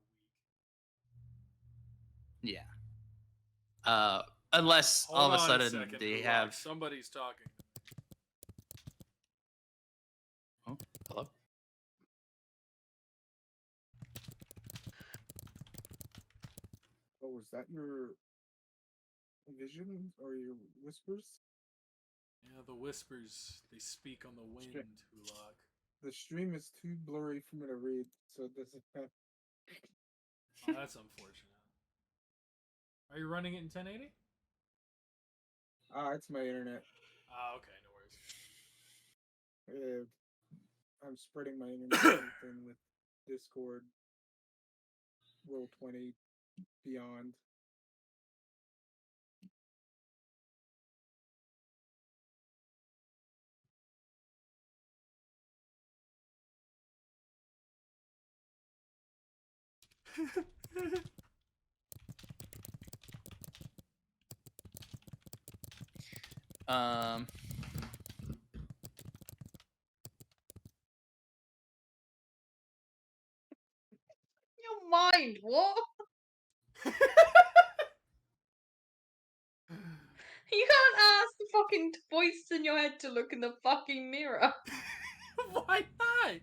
week. Yeah. Unless Hold all of a on sudden second, they Gulak. have. Somebody's talking. Oh, hello. Oh, was that your vision or your whispers? Yeah, the whispers, they speak on the wind, Gulak. The stream is too blurry for me to read, so it doesn't have. Oh, that's unfortunate. Are you running it in 1080? It's my internet. Ah, okay, no worries. I'm spreading my internet thin with Discord, Roll20, Beyond. Um. Your mind, what? You can't ask the fucking voice in your head to look in the fucking mirror. Why not?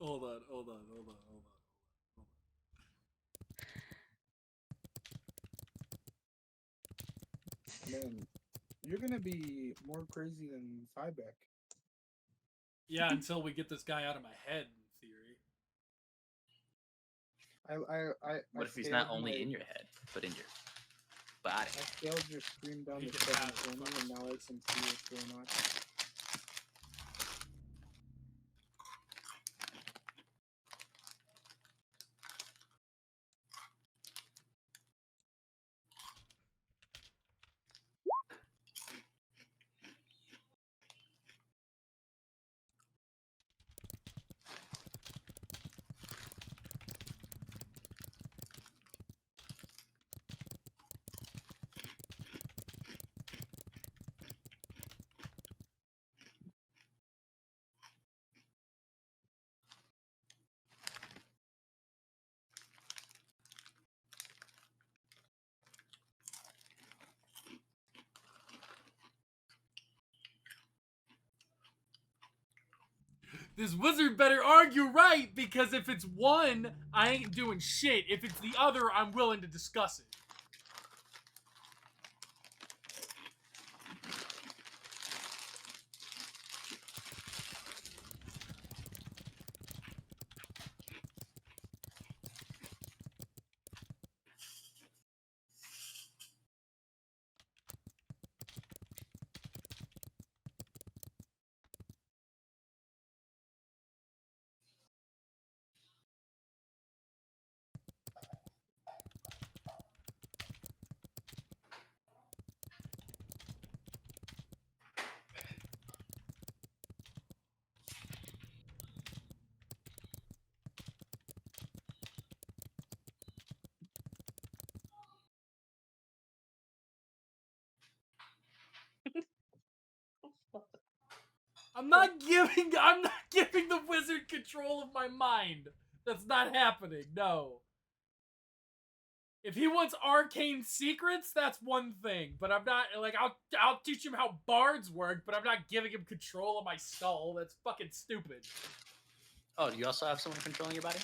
Hold on. Man, you're gonna be more crazy than Cybeck. Yeah, until we get this guy out of my head, in theory. What if he's not only in your head, but in your body? I scaled your stream down He to can have 720, and now I can see what's going on. This wizard better argue right, because if it's one, I ain't doing shit. If it's the other, I'm willing to discuss it. I'm not giving the wizard control of my mind. That's not happening. No. If he wants arcane secrets, that's one thing. But I'm not like I'll teach him how bards work, but I'm not giving him control of my skull. That's fucking stupid. Oh, do you also have someone controlling your body?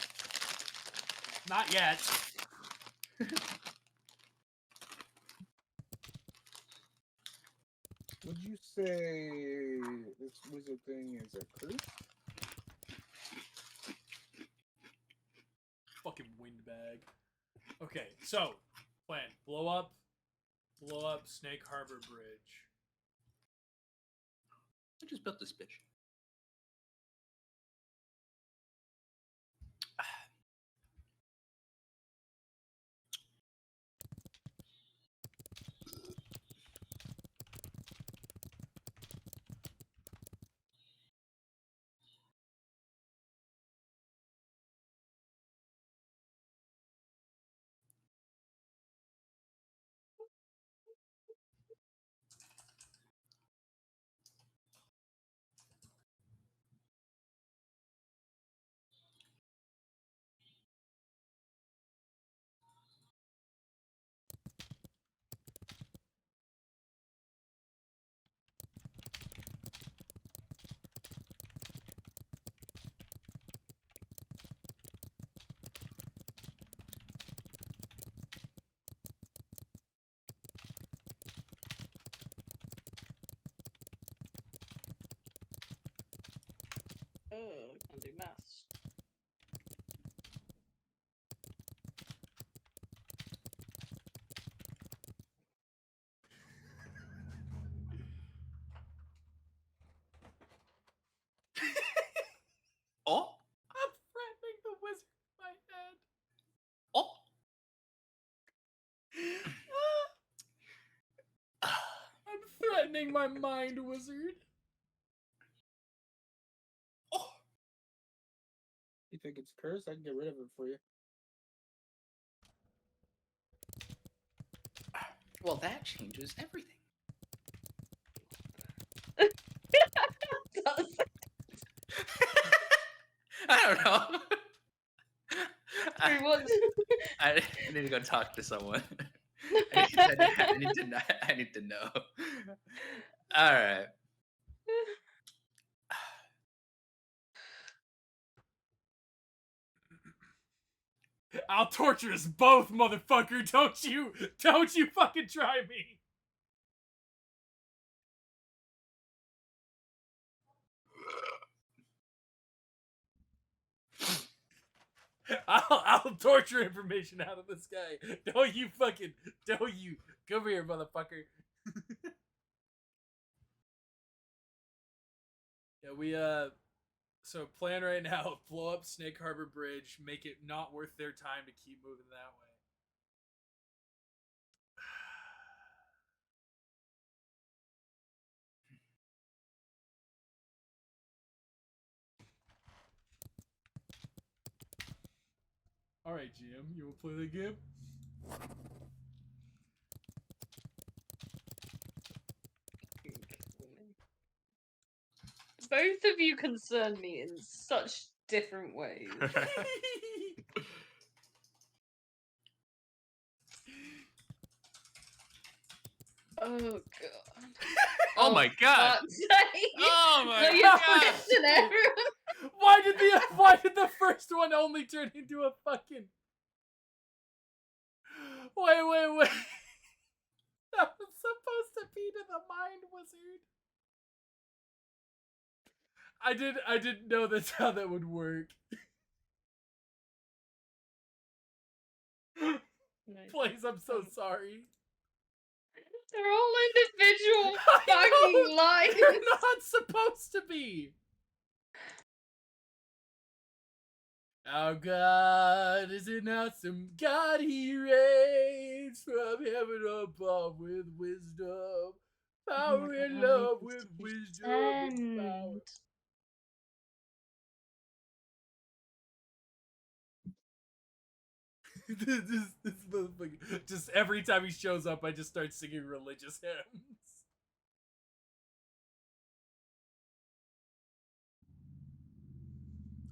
Not yet. Would you say this wizard thing is a curse? Fucking windbag. Okay, so plan. Blow up Snake Harbor Bridge. I just built this bitch. Oh, can't do maths. Oh, I'm threatening the wizard in my head. oh. I'm threatening my mind wizard. Oh. You think it's cursed? I can get rid of it for you. Well, that changes everything. I don't know. Wait, what? I need to go talk to someone. I need to know. All right. I'll torture us both, motherfucker. Don't you fucking try me. I'll torture information out of this guy. Don't you come here, motherfucker. Yeah, we so plan right now, blow up Snake Harbor Bridge, make it not worth their time to keep moving that way. Alright, GM, you wanna play the game? Both of you concern me in such different ways. Oh god. Oh my god. fuck's sake. Oh my No, you're god. twisting everyone. Why did the first one only turn into a fucking... Wait. That was supposed to be to the mind wizard. I didn't know that's how that would work. Please, I'm so sorry. They're all individual I fucking know, lines. they're not supposed to be. Our God is an awesome God. He reigns from heaven above with wisdom, power and love, with wisdom and power. this motherfucker. Just every time he shows up, I just start singing religious hymns.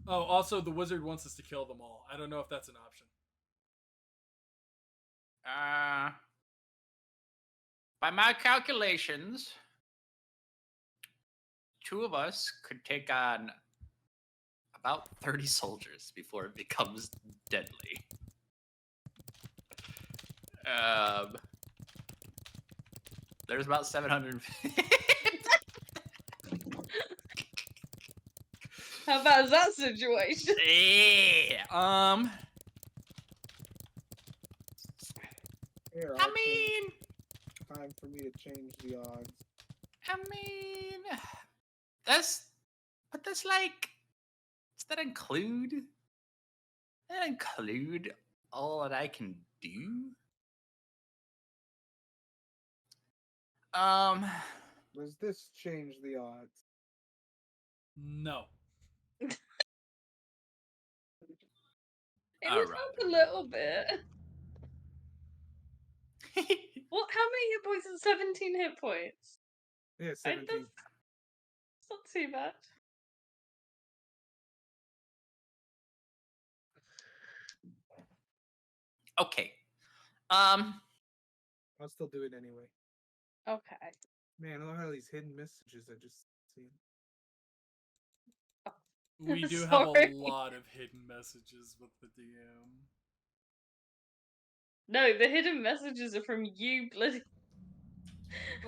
Oh, also, the wizard wants us to kill them all. I don't know if that's an option. By my calculations, 2 of us could take on about 30 soldiers before it becomes deadly. There's about 700. How bad is that situation? Yeah. Here, I I'll mean, take time for me to change the odds. that's like, does that include all that I can do? Does this change the odds? No. It All was right. up a little bit. What? How many hit points is 17 hit points? Yeah, It's 17. not too bad. Okay. I'll still do it anyway. Okay. Man, look at all these hidden messages I just seen. We do have Sorry. a lot of hidden messages with the DM. No, the hidden messages are from you bloody.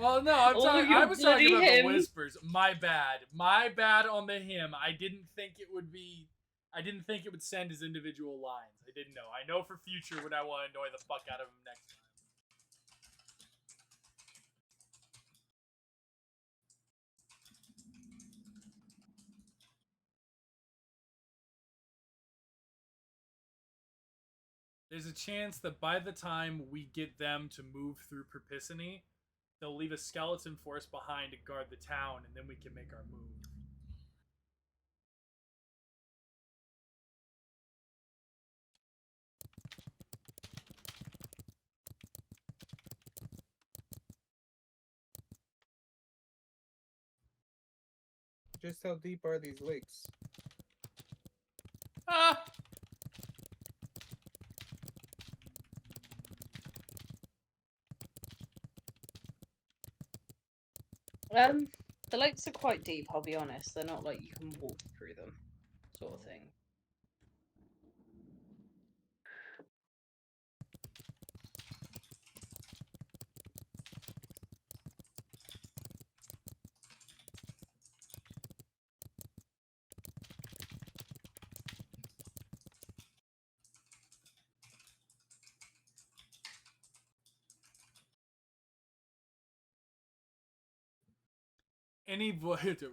Well, no, I'm All talking. of your I was talking bloody about the hymns. whispers. My bad. My bad on the hymn. I didn't think it would be. I didn't think it would send as individual lines. I didn't know. I know for future when I want to annoy the fuck out of him next time. There's a chance that by the time we get them to move through Perpiciny, they'll leave a skeleton force behind to guard the town, and then we can make our move. Just how deep are these lakes? Ah, The lakes are quite deep, I'll be honest. They're not like you can walk through them, sort of thing.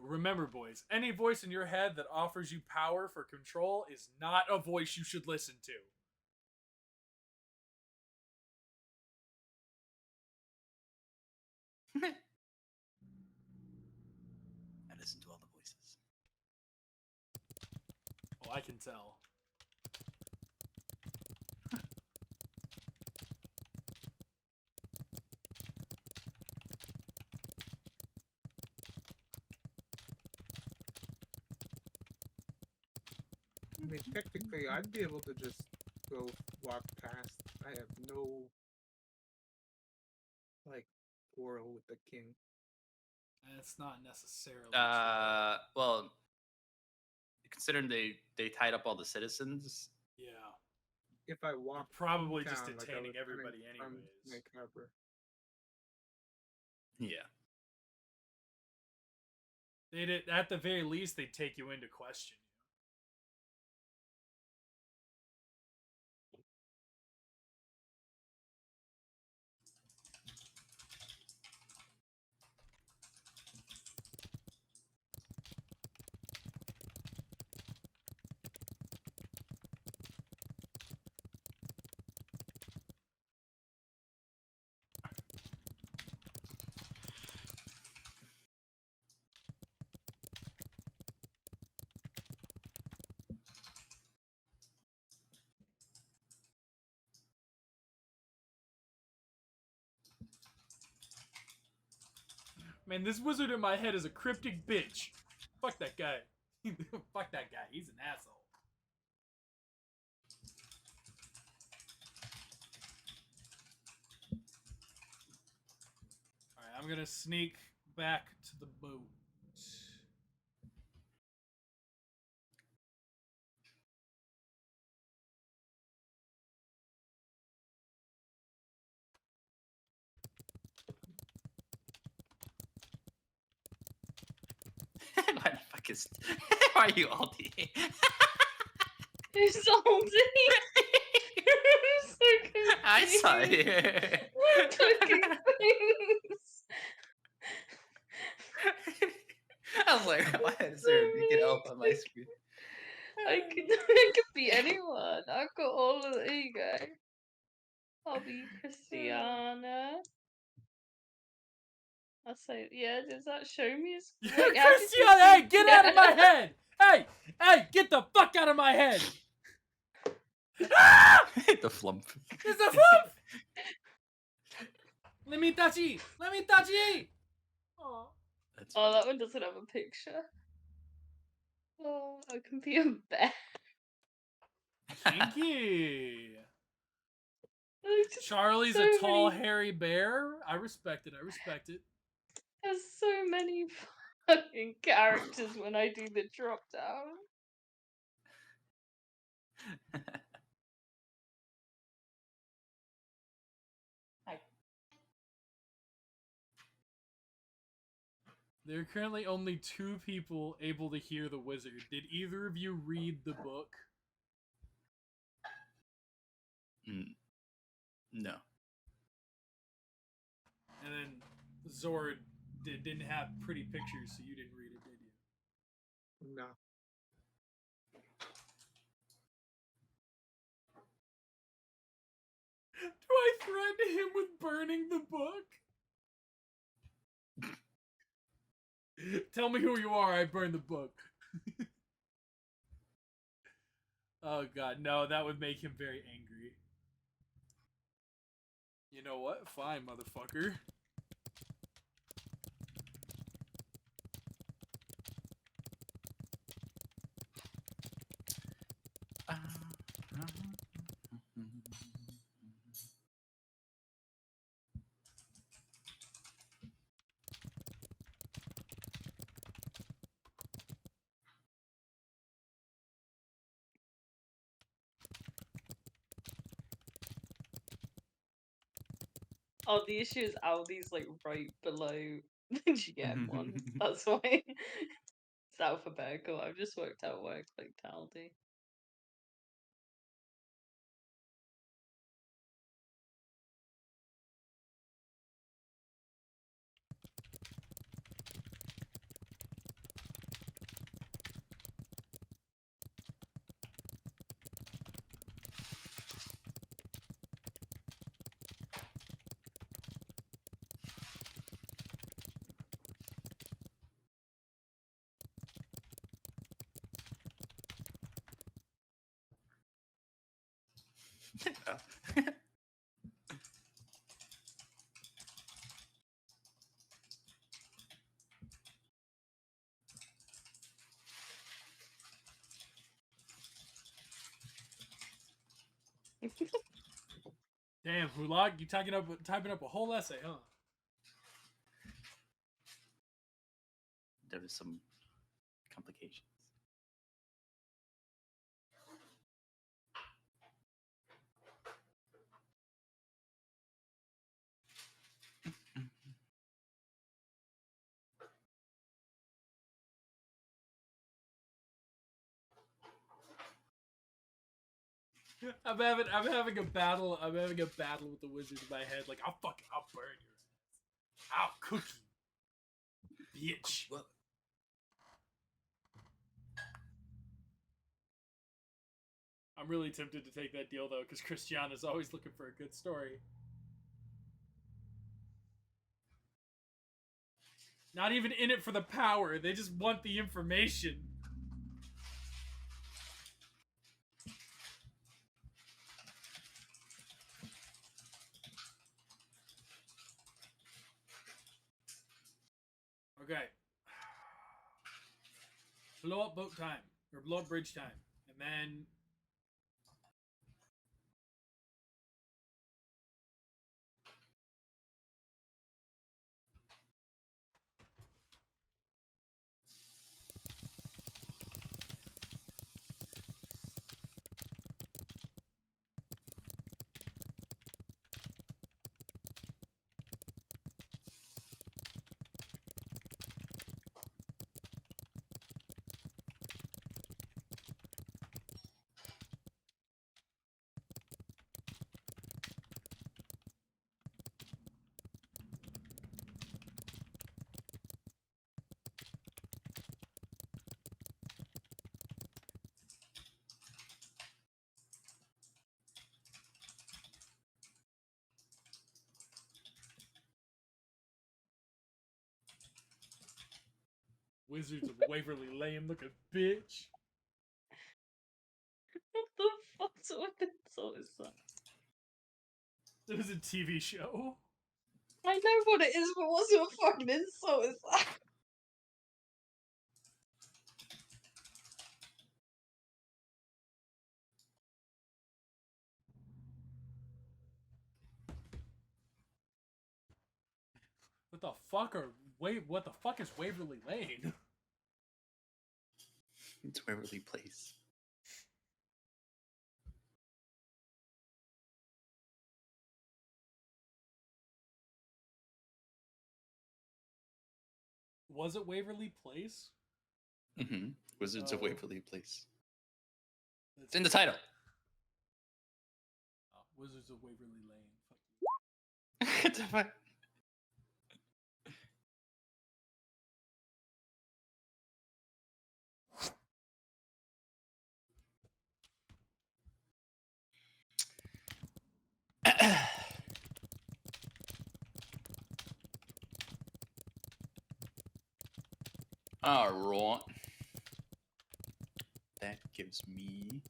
Remember, boys, any voice in your head that offers you power for control is not a voice you should listen to. I listen to all the voices. Oh, I can tell. I mean, technically, I'd be able to just go walk past. I have no like quarrel with the king. That's not necessarily Well, considering they tied up all the citizens. true. Yeah. If I walk, Probably through just town, like I detaining was everybody coming from anyways. Lake Harbor. Yeah. They'd, at the very least, they'd take you into question. Man, this wizard in my head is a cryptic bitch. Fuck that guy. Fuck that guy. He's an asshole. Alright, I'm gonna sneak back to the boat. Why the fuck is? Why are you all D? Who's holding? I'm so confused. I saw you. What fucking things? I was like, why is So there a beacon many elf on my screen? I could be anyone. I've got all of there you go. I'll be Christiana. I'll say, yeah, does that show me his You're wait, how did you Christiana! Hey, see- get out of my head! Hey! Hey, get the fuck out of my head! Ah! The flump. It's a flump! Let me touch it! Let me touch it! Aw. That's Oh, funny. that one doesn't have a picture. Oh, I can be a bear. Kinky! There's just Charlie's so a tall, many- hairy bear. I respect it. I respect it. There's so many fucking characters when I do the drop down. There are currently only 2 people able to hear the wizard. Did either of you read the book? No. And then Zord didn't have pretty pictures, so you didn't read it, did you? No. Do I threaten him with burning the book? Tell me who you are, I burn the book. Oh god, no, that would make him very angry. You know what? Fine, motherfucker. Oh, the issue is Aldi's like right below the GM one. That's why it's alphabetical. I've just worked out where I clicked Aldi. Damn, Hulag, you typing up a whole essay, huh? There was some complications. I'm having a battle with the wizard in my head. Like, I'll burn your ass. I'll cook you, bitch. I'm really tempted to take that deal though, because Christiana's always looking for a good story. Not even in it for the power, they just want the information. Okay. Blow up boat time. Or blow up bridge time. And then Wizards of Waverly Lane looking bitch. What the fuck's what insult is that? It was a TV show. I know what it is, but what's your fucking insult is that? What the fuck is Waverly Lane? It's Waverly Place. Was it Waverly Place? Mm-hmm. Wizards of Oh. Waverly Place. That's It's in the title. Oh, Wizards of Waverly Lane. Fuck you. It's a fuck- All right. That gives me.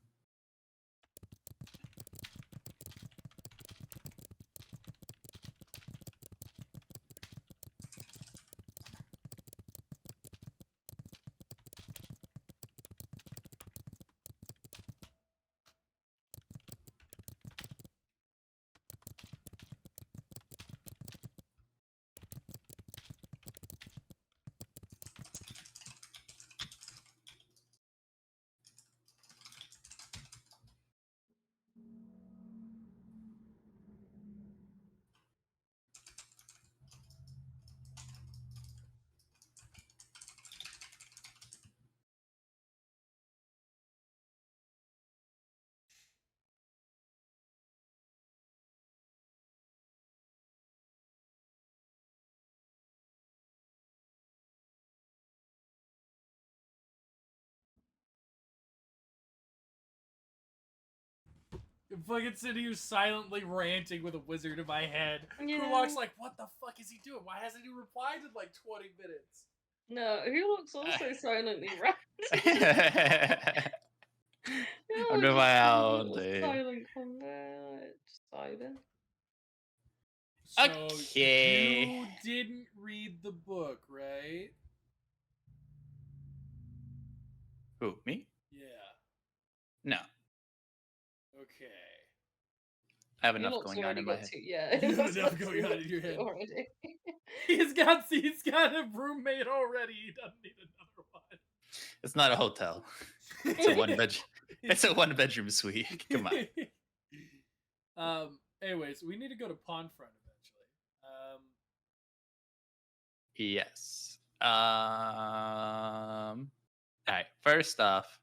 Fucking sitting here silently ranting with a wizard in my head. Yeah. Kulak's like, what the fuck is he doing? Why hasn't he replied in like 20 minutes? No, Hulok's also silently ranting. I'm doing my own thing. Silent combat. Silent. So Okay. you didn't read the book, right? Who, me? Yeah. No. Okay. I have enough Hulok's going on already in my got head. two. Yeah, You have he's enough got going two on in your head. already. He's got a roommate already. He doesn't need another one. It's not a hotel. It's a one bed. It's a 1-bedroom suite. Come on. Anyways, we need to go to Pond Front eventually. Yes. All right. First off,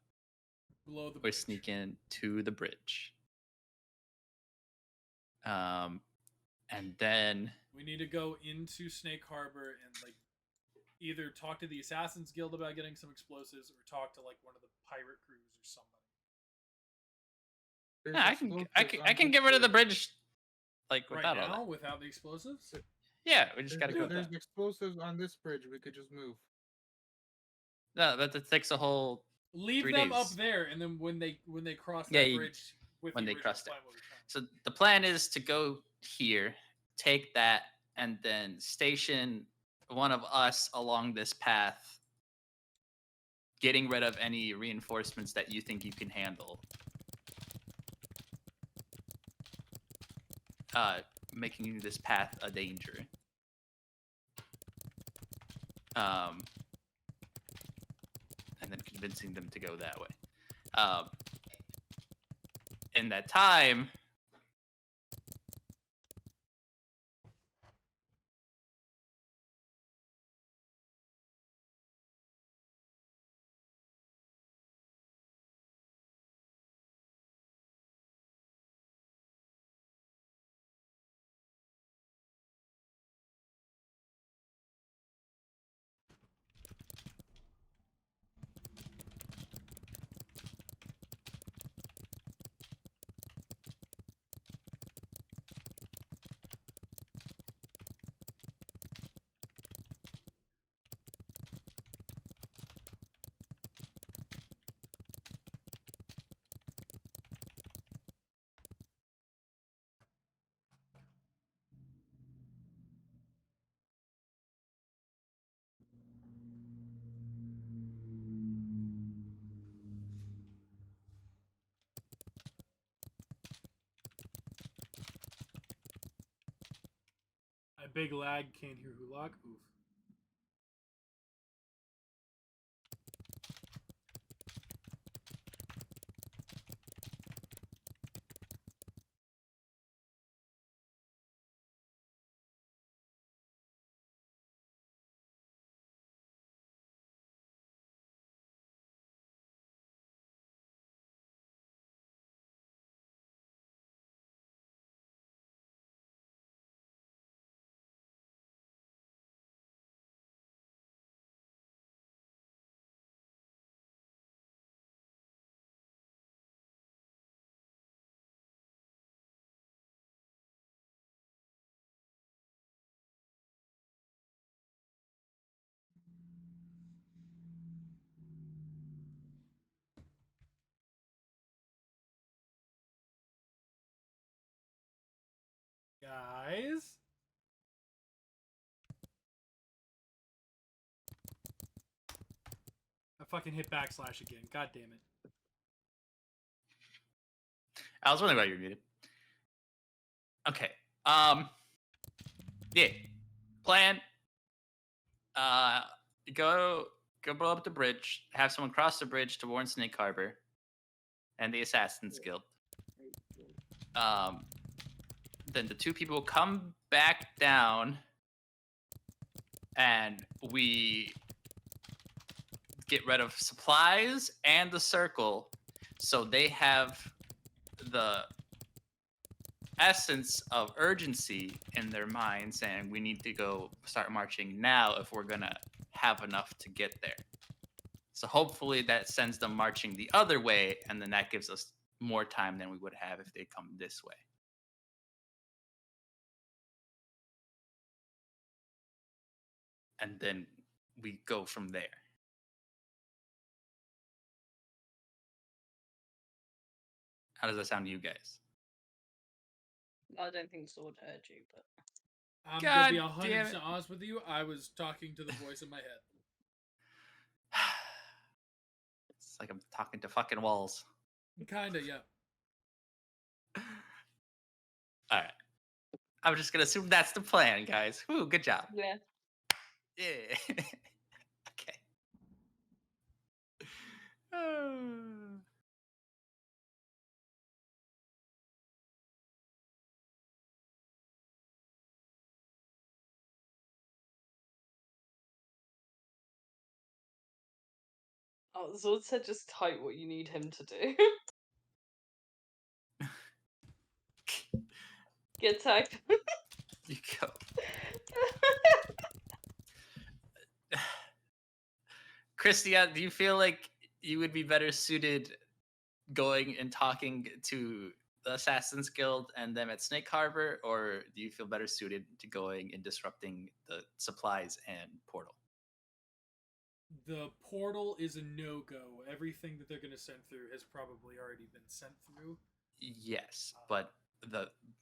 Below the we're bridge. sneaking to the bridge. And then We need to go into Snake Harbor and like either talk to the Assassin's Guild about getting some explosives or talk to like one of the pirate crews or somebody. There's I explosives can on get rid of the bridge. bridge, like Right without all now, that. without the explosives? Yeah, we just gotta go. There's explosives on this bridge. We could just move. No, that takes a whole. Leave 3 them up days. there, and then when they cross Yeah, that you- bridge with when the they original cross it. plan, we'll return. So the plan is to go here, take that, and then station one of us along this path, getting rid of any reinforcements that you think you can handle. Making this path a danger. And then convincing them to go that way. In that time, I big lag, can't hear Hulak. Oof. supplies. I fucking hit backslash again. God damn it. I was wondering why you're muted. Okay. Yeah. Plan. Uh, go blow up the bridge. Have someone cross the bridge to warn Snake Harbor and the Assassin's Guild. Then the two people come back down, and we get rid of supplies and the circle, so they have the essence of urgency in their mind, saying we need to go start marching now if we're gonna have enough to get there. So hopefully that sends them marching the other way, and then that gives us more time than we would have if they come this way. And then we go from there. How does that sound to you guys? I don't think Sword heard you, but I'm God gonna be damn 100% it. honest with you. I was talking to the voice in my head. It's like I'm talking to fucking walls. Kinda, yeah. All right. I'm just gonna assume that's the plan, guys. Whew, good job. yeah. Yeah. Okay. Oh, Sword said just type what you need him to do. Get tagged. You go. Christia, do you feel like you would be better suited going and talking to the Assassin's Guild and them at Snake Harbor, or do you feel better suited to going and disrupting the supplies and portal? The portal is a no-go. Everything that they're gonna send through has probably already been sent through. Yes, but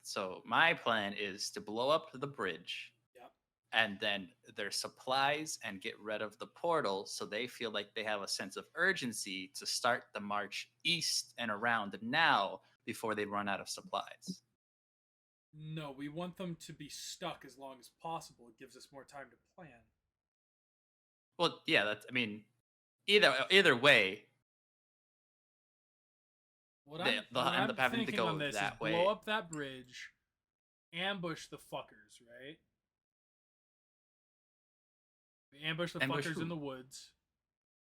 so my plan is to blow up the bridge. Yep. And then their supplies and get rid of the portal, so they feel like they have a sense of urgency to start the march east and around now before they run out of supplies. No, we want them to be stuck as long as possible. It gives us more time to plan. Well, yeah, that's. I mean, either way, What they'll I'm end up having to thinking go on this that is way. blow up that bridge, ambush the fuckers, right? We ambush the Ambush fuckers who? in the woods.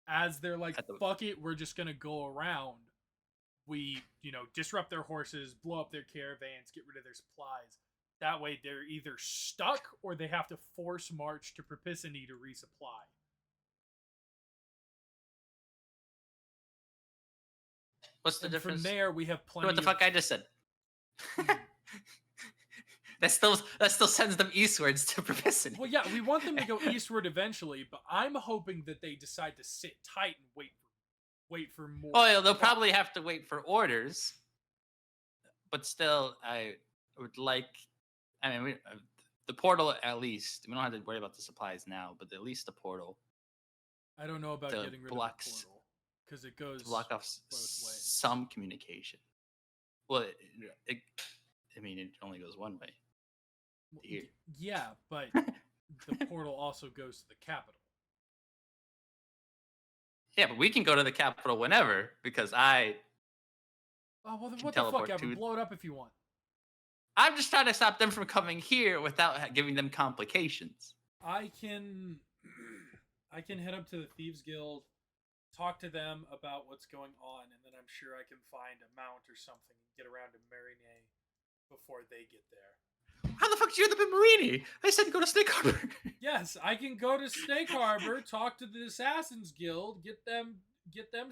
As they're like, At the- fuck it, we're just gonna go around. We, disrupt their horses, blow up their caravans, get rid of their supplies. That way they're either stuck or they have to force march to Propicini to resupply. What's the And difference? from there, we have plenty What the fuck I just said? that still sends them eastwards to Propicini. Well, yeah, we want them to go eastward eventually, but I'm hoping that they decide to sit tight and wait for more. Oh, yeah, they'll supplies. probably have to wait for orders. But still, I would like. I mean, the portal at least. We don't have to worry about the supplies now, but at least the portal I don't know about the getting rid blocks- of the portal because it goes to block off both ways. some communication. Well, I mean, it only goes one way. Well, Here. Yeah, but the portal also goes to the capital. Yeah, but we can go to the capital whenever because Oh well, then Can what the fuck teleport ever? to- Blow it up if you want. I'm just trying to stop them from coming here without giving them complications. I can head up to the Thieves Guild, talk to them about what's going on, and then I'm sure I can find a mount or something and get around to Marinette before they get there. How the fuck did you end up in Marini? I said go to Snake Harbor. Yes, I can go to Snake Harbor, talk to the Assassin's Guild, get them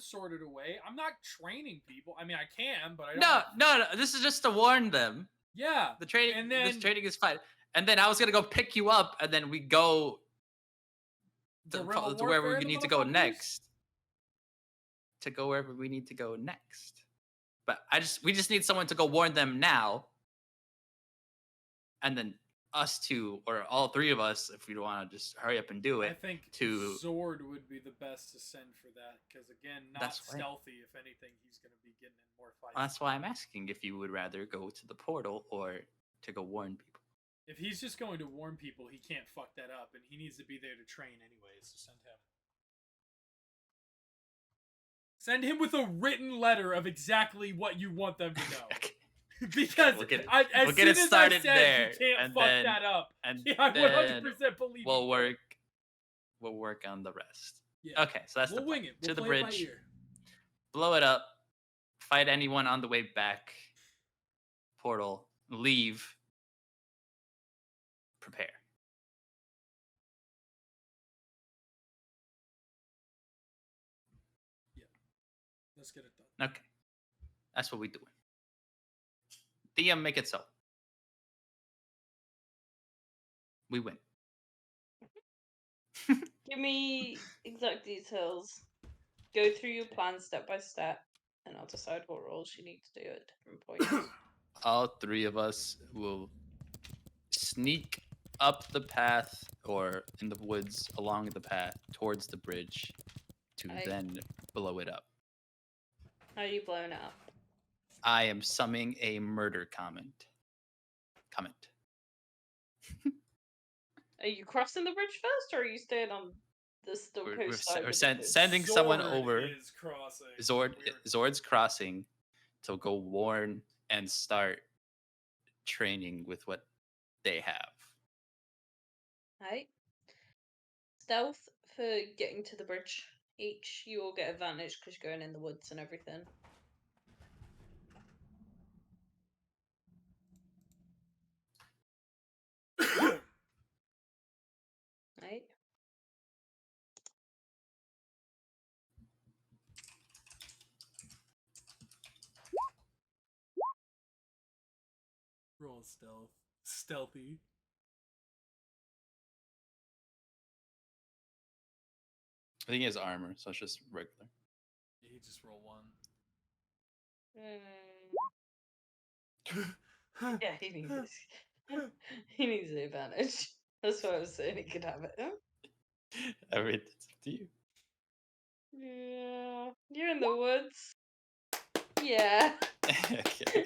sorted away. I'm not training people. I mean, I can, but I don't. No. This is just to warn them. Yeah. The training, And this then- training is fine. And then I was gonna go pick you up, and then we go Guerrilla to where warfare, we the need to go motherfuckers? next. To go wherever we need to go next. But we just need someone to go warn them now. and then us two or all three of us, if we want to just hurry up and do I it. think to- Zord would be the best to send for that because again, not That's right. stealthy. If anything, he's going to be getting in more fights. That's why I'm asking if you would rather go to the portal or to go warn people. If he's just going to warn people, he can't fuck that up, and he needs to be there to train anyways. So send him. Send him with a written letter of exactly what you want them to know. Okay. Because We'll get- as we'll soon get it as started I said there, you can't and fuck then- that up, And yeah, I then 100% believe we'll you. work. We'll work on the rest. Yeah. Okay, so that's We'll the plan. wing it. We'll To the play it by bridge, ear. blow it up, fight anyone on the way back. Portal, leave, prepare. Let's get it done. Okay, that's what we doing. DM, make it so. We win. Give me exact details. Go through your plan step by step, and I'll decide what roles you need to do at different points. All three of us will sneak up the path or in the woods along the path towards the bridge to Aye. then blow it up. How are you blowing it up? I am summoning a murder comment. Are you crossing the bridge first, or are you staying on the still We're coast side? we're of the send, bridge? sending someone Zord over. is crossing. Zord's crossing to go warn and start training with what they have. Right. Stealth for getting to the bridge. Each you all get advantage because you're going in the woods and everything. Right. Roll stealth. Stealthy. I think he has armor, so it's just regular. Yeah, he just roll one. Yeah, he needs this. He needs the advantage. That's what I was saying. He could have it. I mean, it's up to you. Yeah, you're in the woods. Yeah. Okay.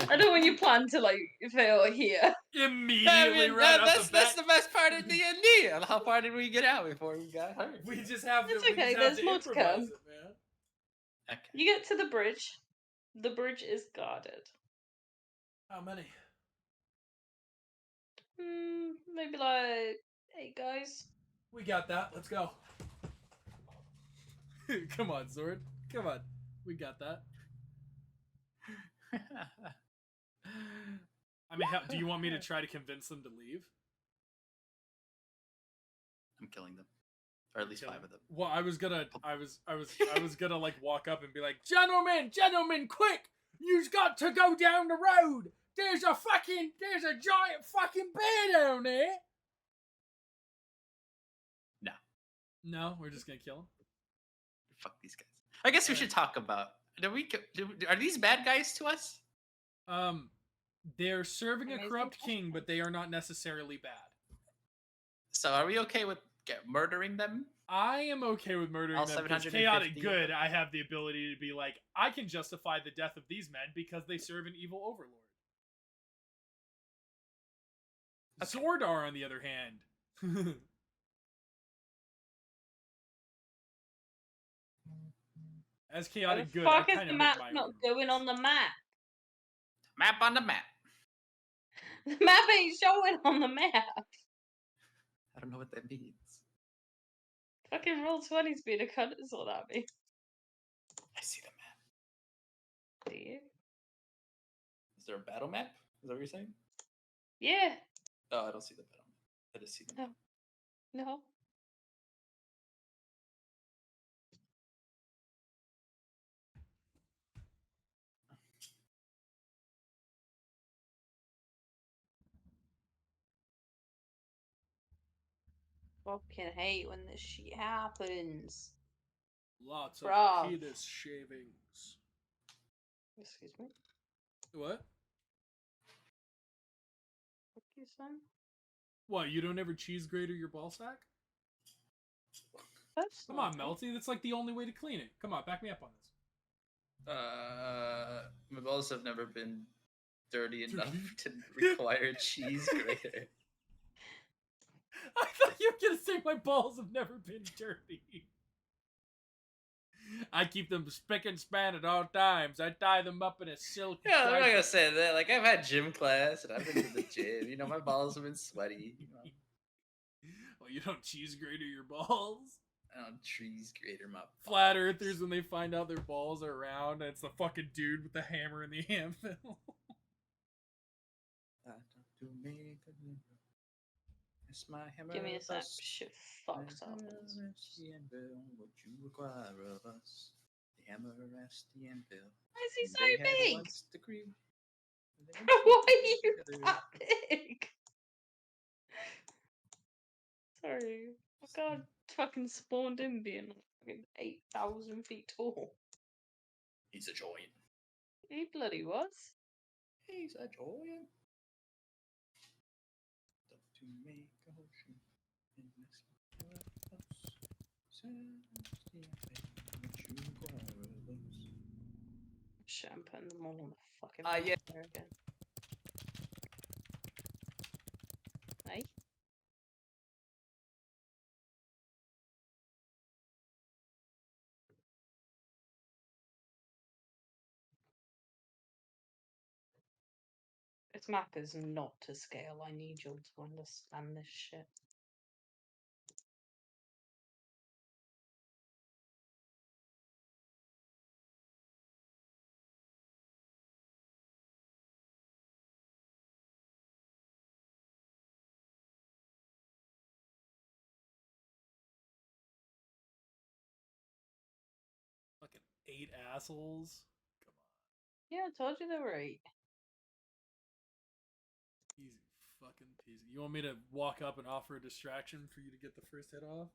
I know when you plan to like fail here. Immediately right off that's the bat. that's the best part of D&D. How far did we get out before we got hurt? We just have to. It's we okay, just have there's to more to improvise come. it, man. Okay. You get to the bridge. The bridge is guarded. How many? Maybe like 8 guys. We got that. Let's go. Come on, Zord. Come on. We got that. I mean, do you want me to try to convince them to leave? I'm killing them, or at least Kill 5 them. of them. Well, I was gonna like walk up and be like, gentlemen, quick! You've got to go down the road. There's a giant fucking bear down there. No. No, we're just gonna kill him. Fuck these guys. I guess we should talk about. Are these bad guys to us? They're serving a Amazing corrupt question. king, but they are not necessarily bad. So are we okay with murdering them? I am okay with murdering All them because 750 chaotic of good. them? I have the ability to be like, I can justify the death of these men because they serve an evil overlord. Okay. Zordar, on the other hand, as Why chaotic the good, I fuck is kind the of map not going on the map? Map on the map. The map ain't showing on the map. I don't know what that means. Fucking Roll20's been a cunt is all that means. I see the map. Do you? Is there a battle map? Is that what you're saying? Yeah. Oh, I don't see the battle map. I just see the map. No. Fucking hate when this shit happens. lots of Bruv. penis shavings. Excuse me. What? you son. What, you don't ever cheese grater your ball sack? That's Come on, not Melty. That's like the only way to clean it. Come on, back me up on this. My balls have never been dirty enough Dirty? to require a cheese grater. I thought you were gonna say my balls have never been dirty. I keep them spick and span at all times. I tie them up in a silk. Yeah, I'm not stripe. gonna say that. Like, I've had gym class and I've been to the gym. You know, my balls have been sweaty. You know, Well, you don't cheese grater your balls. I don't cheese grater my balls. Flat earthers, when they find out their balls are round, and it's the fucking dude with the hammer and the anvil. It's my hammer. Give me a sec. bus. Shit fucked up. Hammer rests the anvil, what you require of us. The hammer rests the anvil. Why is he so They had big? once degree. They Why are you together. that big? Sorry. Oh god, fucking spawned in being fucking 8,000 feet tall. He's a giant. He bloody was. He's a giant. To make a ocean in this house. Says the anvil, what you require of us. Shit, I'm putting them all on the fucking Yeah. map there again. Hey? This map is not to scale. I need you all to understand this shit. Fucking 8 assholes. Come on. Yeah, I told you they were 8. Easy fucking peasy. You want me to walk up and offer a distraction for you to get the first hit off?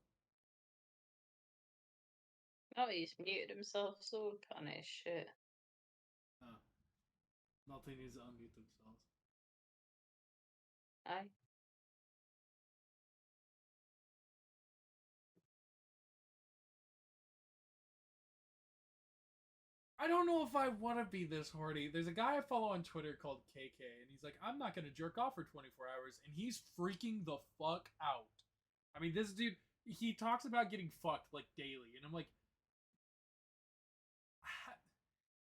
Oh, he's muted himself, so kind of shit. Oh. Melty needs to unmute themselves. Aye. I don't know if I want to be this horny. There's a guy I follow on Twitter called KK, and he's like, I'm not going to jerk off for 24 hours, and he's freaking the fuck out. I mean, this dude, he talks about getting fucked, like, daily, and I'm like,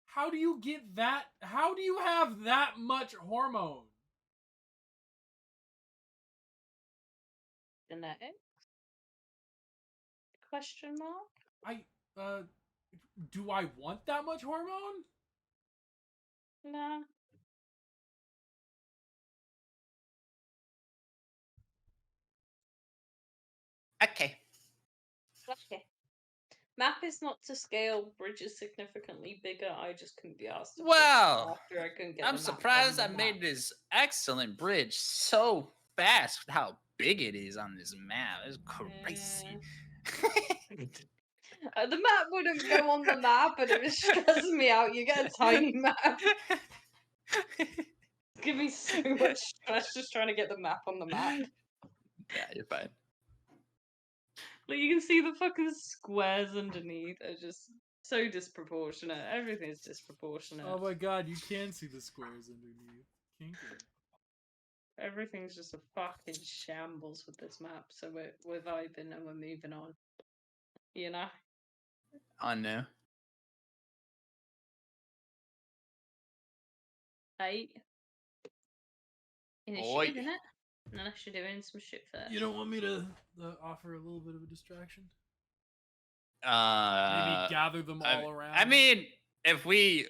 how do you get that? How do you have that much hormone? Genetics? Question mark? Do I want that much hormone? Nah. Okay. Okay. Map is not to scale. Bridge is significantly bigger. I just couldn't be asked to fix it Well, after I couldn't get I'm the map surprised on I the made map. this excellent bridge so fast with how big it is on this map. It's crazy. The map wouldn't go on the map, but it was stressing me out. You get a tiny map. Give me so much stress just trying to get the map on the map. Yeah, you're fine. Like, you can see the fucking squares underneath are just so disproportionate. Everything's disproportionate. Oh my god, you can see the squares underneath. Kinky. Everything's just a fucking shambles with this map, so we're vibing and we're moving on. You know? Oh no. 8. Oi. Initiative, innit? Unless you're doing some shit first. You don't want me to offer a little bit of a distraction? Maybe Maybe gather them all around? I mean, if we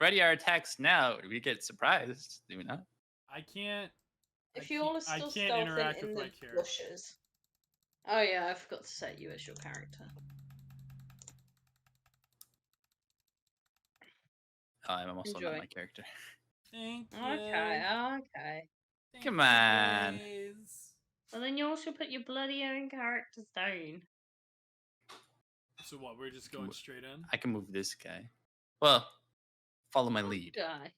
ready our attacks now, we get surprised, do we not? I can't. If you all are I still can't stealthing interact in with the my character. bushes. Oh yeah, I forgot to set you as your character. Oh, I'm also Enjoy. not my character. Thank you. Okay, okay. Thank Come you, on. boys. Well then you all should put your bloody own characters down. So what? We're just going straight in. I can move this guy. Well, follow my lead. Die.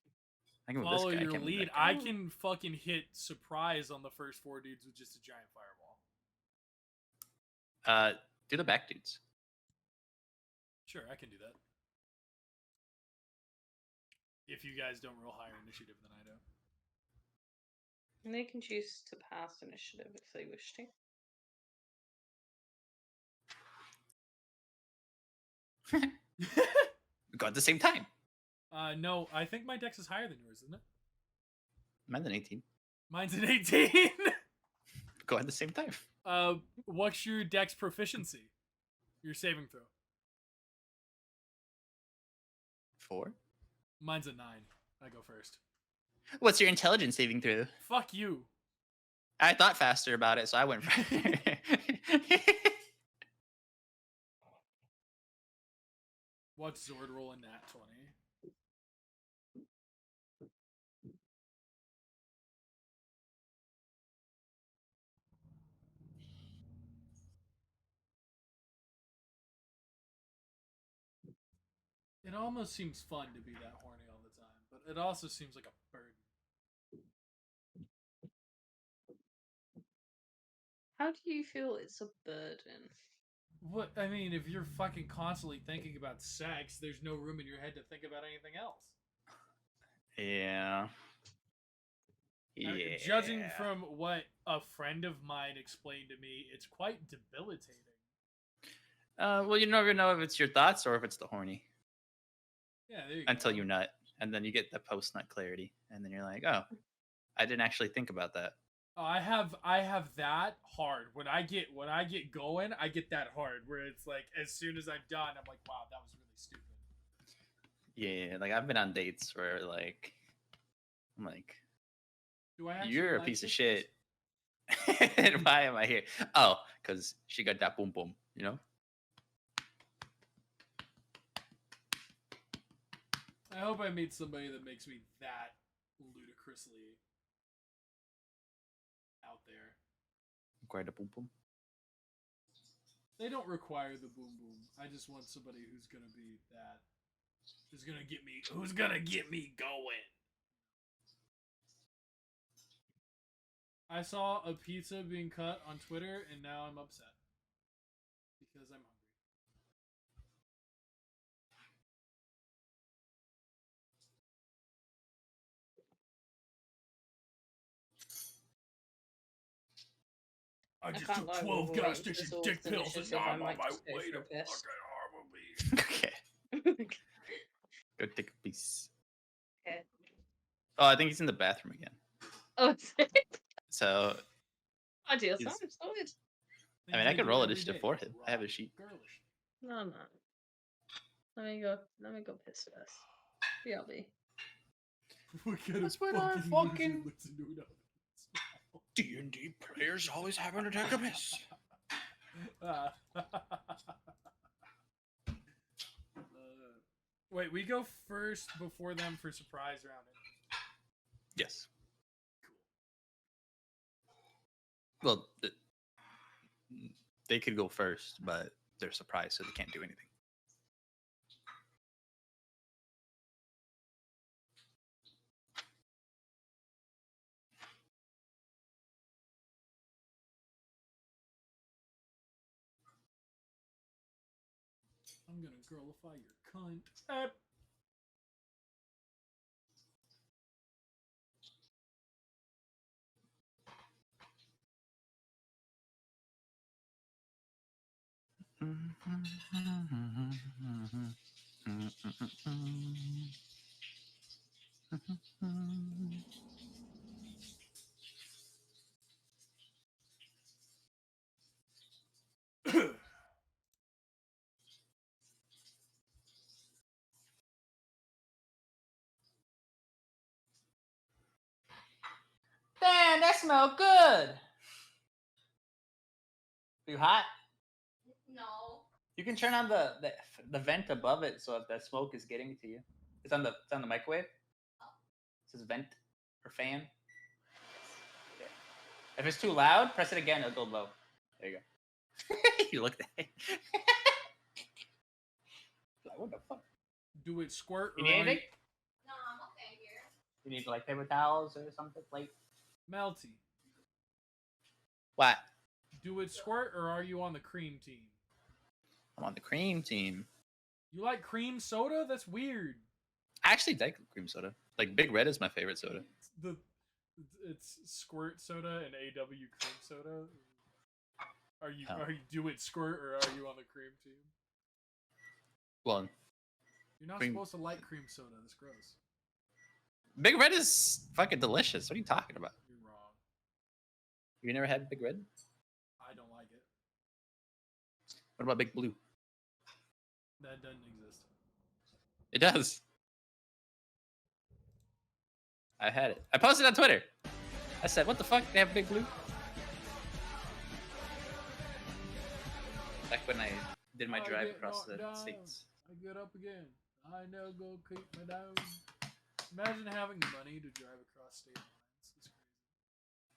I can move Follow this guy. I your can't move lead. that guy. I can fucking hit surprise on the first 4 dudes with just a giant fireball. Do the back dudes. Sure, I can do that. If you guys don't roll higher initiative than I do. And they can choose to pass initiative if they wish to. Go at the same time. No, I think my dex is higher than yours, isn't it? Mine's an 18. Mine's an 18. Go at the same time. What's your dex proficiency? Your saving throw. 4. Mine's a 9. I go first. What's your intelligence saving throw? Fuck you. I thought faster about it, so I went for What's Zord rolling nat 20? It almost seems fun to be that horny all the time, but it also seems like a burden. How do you feel it's a burden? What I mean, if you're fucking constantly thinking about sex, there's no room in your head to think about anything else. Yeah. I mean, Yeah. judging from what a friend of mine explained to me, it's quite debilitating. Well, you never know if it's your thoughts or if it's the horny Yeah, there you until go. you nut, and then you get the post nut clarity, and then you're like, oh, I didn't actually think about that. Oh, I have that hard. When I get going, I get that hard where it's like as soon as I'm done, I'm like, wow, that was really stupid. Yeah, like I've been on dates where like I'm like, Do I actually you're a like piece of this? shit. And why am I here? Oh, because she got that boom boom, you know? I hope I meet somebody that makes me that ludicrously out there. Quite a boom boom. They don't require the boom boom. I just want somebody who's gonna be that. Who's gonna get me going. I saw a pizza being cut on Twitter and now I'm upset. Because I'm hungry. I just can't took lie, 12 we'll gas wait station for dick the pills and initiative, now I I'm on might my just go way for to a piss. fucking Harmony. Okay, go take a piece. Okay. Oh, I think he's in the bathroom again. Oh, it's So my dear He's- son, sorted. I mean, I could roll initiative for him. I have a sheet. Girlish. No. Let me go piss first. BRB. What kind That's of what I fucking fucking- loser listen to it up? D&D players always having to take a piss. Wait, we go first before them for surprise round. Yes. Cool. Well, they could go first, but they're surprised, so they can't do anything. I'm gonna girlify your cunt. Damn, that smells good. You hot? No. You can turn on the vent above it so if that smoke is getting to you. It's on the microwave. It says vent or fan. Yeah. If it's too loud, press it again. It'll go low. There you go. You looked at it. Like, what the fuck? Do it squirt You or need are anything? No, I'm okay here. You need like paper towels or something like. Melty, What? do it squirt or are you on the cream team? I'm on the cream team. You like cream soda? That's weird. I actually like cream soda. Like Big Red is my favorite soda. It's squirt soda and AW cream soda. Are you Oh. do it squirt or are you on the cream team? Well, You're not Cream- supposed to like cream soda. That's gross. Big Red is fucking delicious. What are you talking about? You're wrong. You never had Big Red? I don't like it. What about Big Blue? That doesn't exist. It does. I had it. I posted on Twitter. I said, "What the fuck? They have Big Blue?" Back when I did my I drive get across the knocked down. states. I get up again. I know go keep me down. Imagine having money to drive across state lines. It's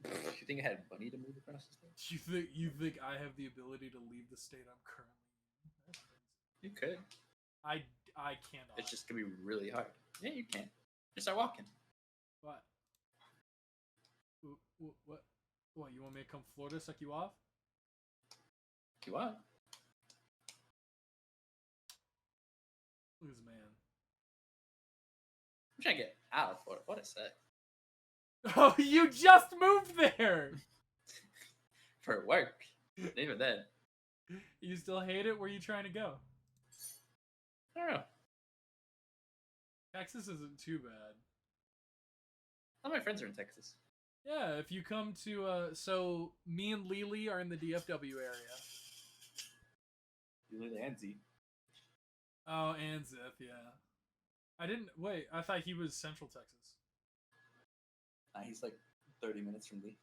crazy. You think I had money to move across the state? You think I have the ability to leave the state I'm currently in? That's crazy. You could. I cannot. It's just gonna be really hard. Yeah, you can. Just start walking. What? What? What? You want me to come Florida suck you off? If you want. Look at this man. I'm trying to get out of Florida. What is that? Oh, you just moved there. For work. Even then. You still hate it? Where are you trying to go? I don't know. Texas isn't too bad. All my friends are in Texas. Yeah, if you come to so me and Lily are in the DFW area. You live in Anzi. Oh, and Zith, yeah. I didn't wait. I thought he was Central Texas. He's like 30 minutes from Lee.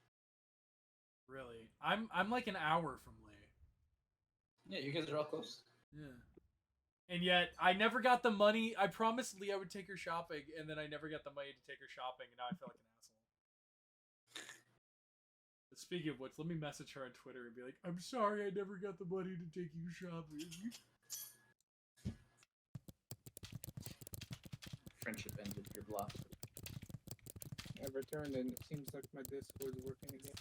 Really? I'm like an hour from Lee. Yeah, you guys are all close. Yeah. And yet I never got the money. I promised Lee I would take her shopping, and then I never got the money to take her shopping, and now I feel like an asshole. But speaking of which, let me message her on Twitter and be like, "I'm sorry, I never got the money to take you shopping." Friendship ended. You're blocked. I returned and it seems like my Discord's working again.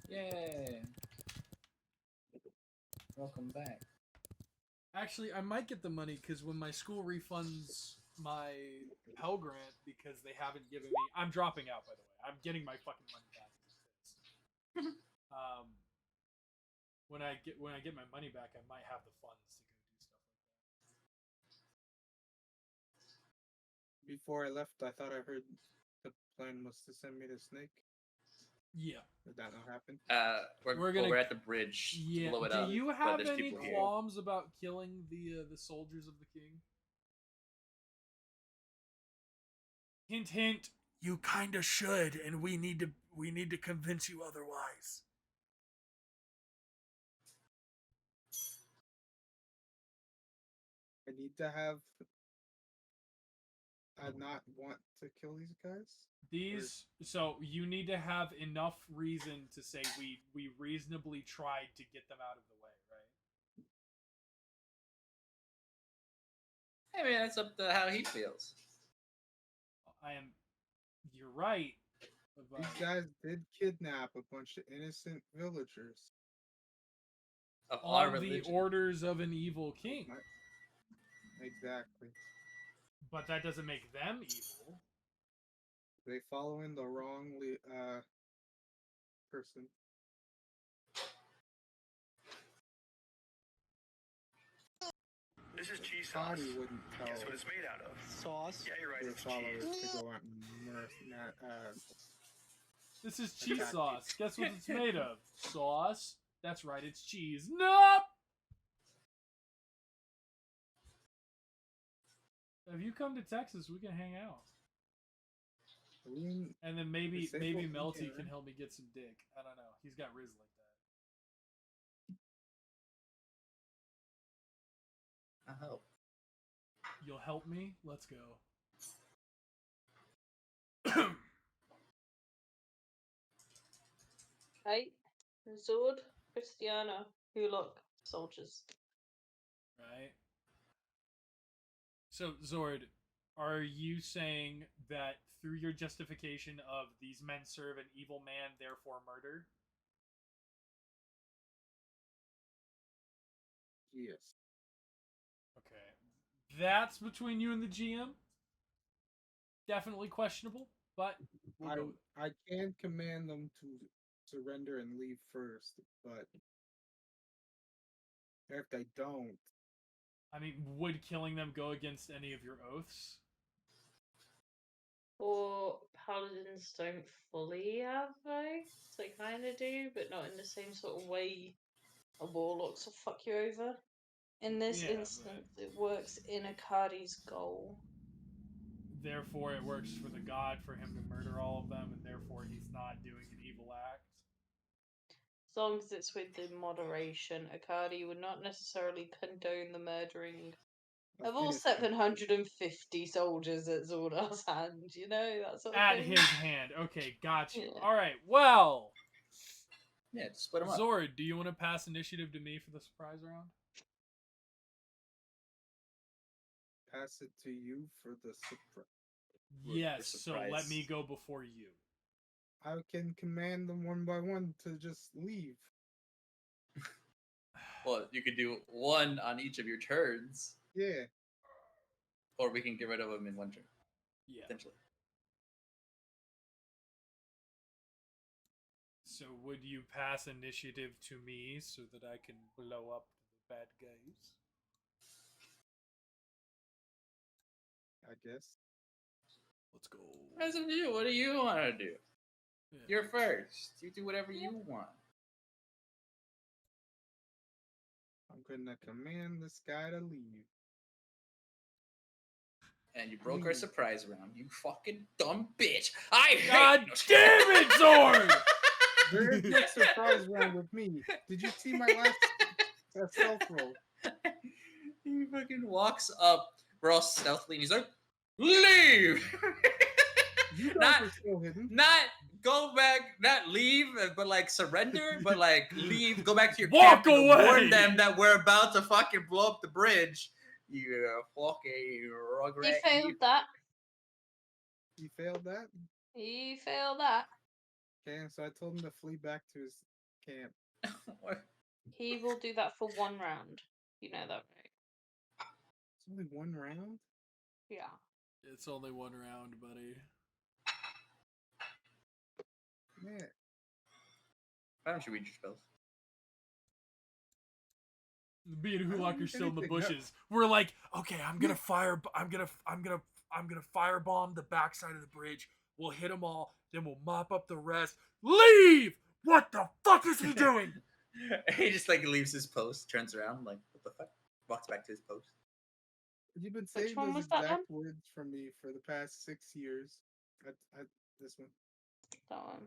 Yay! Welcome back. Actually, I might get the money because when my school refunds my Pell Grant because they haven't given me, I'm dropping out. By the way, I'm getting my fucking money back. When I get my money back, I might have the funds to go do stuff like that. Before I left, I thought I heard the plan was to send me the snake. Yeah. Did that not happen? We're We're at the bridge to blow it up. Do you but have there's any people here. qualms about killing the soldiers of the king? Hint, hint. You kind of should, and we need to convince you otherwise. I need to have. I not want to kill these guys. So you need to have enough reason to say we reasonably tried to get them out of the way, right? I mean, that's up to how he feels. You're right. But These guys did kidnap a bunch of innocent villagers. Of our on the religion. orders of an evil king. Exactly. But that doesn't make them evil. They following the wrong person. This is cheese sauce. Body wouldn't tell Guess what it's made out of? Sauce. Yeah, you're right. their It's followers cheese. to go out and This is cheese Attack sauce. Guess what it's made of? Sauce. That's right, it's cheese. Nope! If you come to Texas, we can hang out. And then maybe Say maybe what we Melty can. can help me get some dick. I don't know. He's got Riz like that. I hope. You'll help me? Let's go. Hey, Zord, Christiana, Hulok, soldiers. Right? So, Zord, Are you saying that through your justification of these men serve an evil man, therefore murder? Yes. Okay. That's between you and the GM. Definitely questionable, but we'll go with it. I can command them to surrender and leave first, but if they don't, I mean, would killing them go against any of your oaths? Or paladins don't fully have oaths. They kind of do, but not in the same sort of way a warlock's will fuck you over. In this Yeah, instance, it works in Akadi's goal. Therefore, it works for the god for him to murder all of them, and therefore he's not doing an evil act. As long as it's within moderation, Akadi would not necessarily condone the murdering of all innocent. 750 soldiers at Zordar's hand, you know, that sort of At thing. his hand. Okay, gotcha. Yeah. All right, well, Yeah, just split them up. Zord, do you want to pass initiative to me for the surprise round? pass it to you for the surprise. Yes, so let surprise. me go before you. I can command them one by one to just leave. Well, you could do one on each of your turns, Yeah. or we can get rid of them in one turn, Yeah. potentially. So would you pass initiative to me so that I can blow up the bad guys? I guess. Let's go. That's up to you. What do you want to do? Yeah. You're first. You do whatever you want. I'm gonna command this guy to leave. And you broke our Leave. surprise round. You fucking dumb bitch. I God hate damn it, Zord! There is no surprise round with me. Did you see my last stealth roll? He fucking walks up, we're all stealthily, and he's like, leave! You guys not, are still hidden. not go back, not leave, but like surrender, but like leave, go back to your Walk camp and away! warn them that we're about to fucking blow up the bridge. You fucking He rugrat. failed that. He failed that. He failed that. Okay, so I told him to flee back to his camp. He will do that for one round. You know that, right? It's only one round. Yeah. It's only one round, buddy. Man, Why don't you read your spells? Me and I don't Hulak are need still in the anything, no. bushes. We're like, okay, I'm gonna firebomb the backside of the bridge. We'll hit them all, then we'll mop up the rest. Leave! What the fuck is he doing? He just like leaves his post, turns around, like, what the fuck? Walks back to his post. you've been saying one those was that exact words from me for the past 6 years. This one. That one.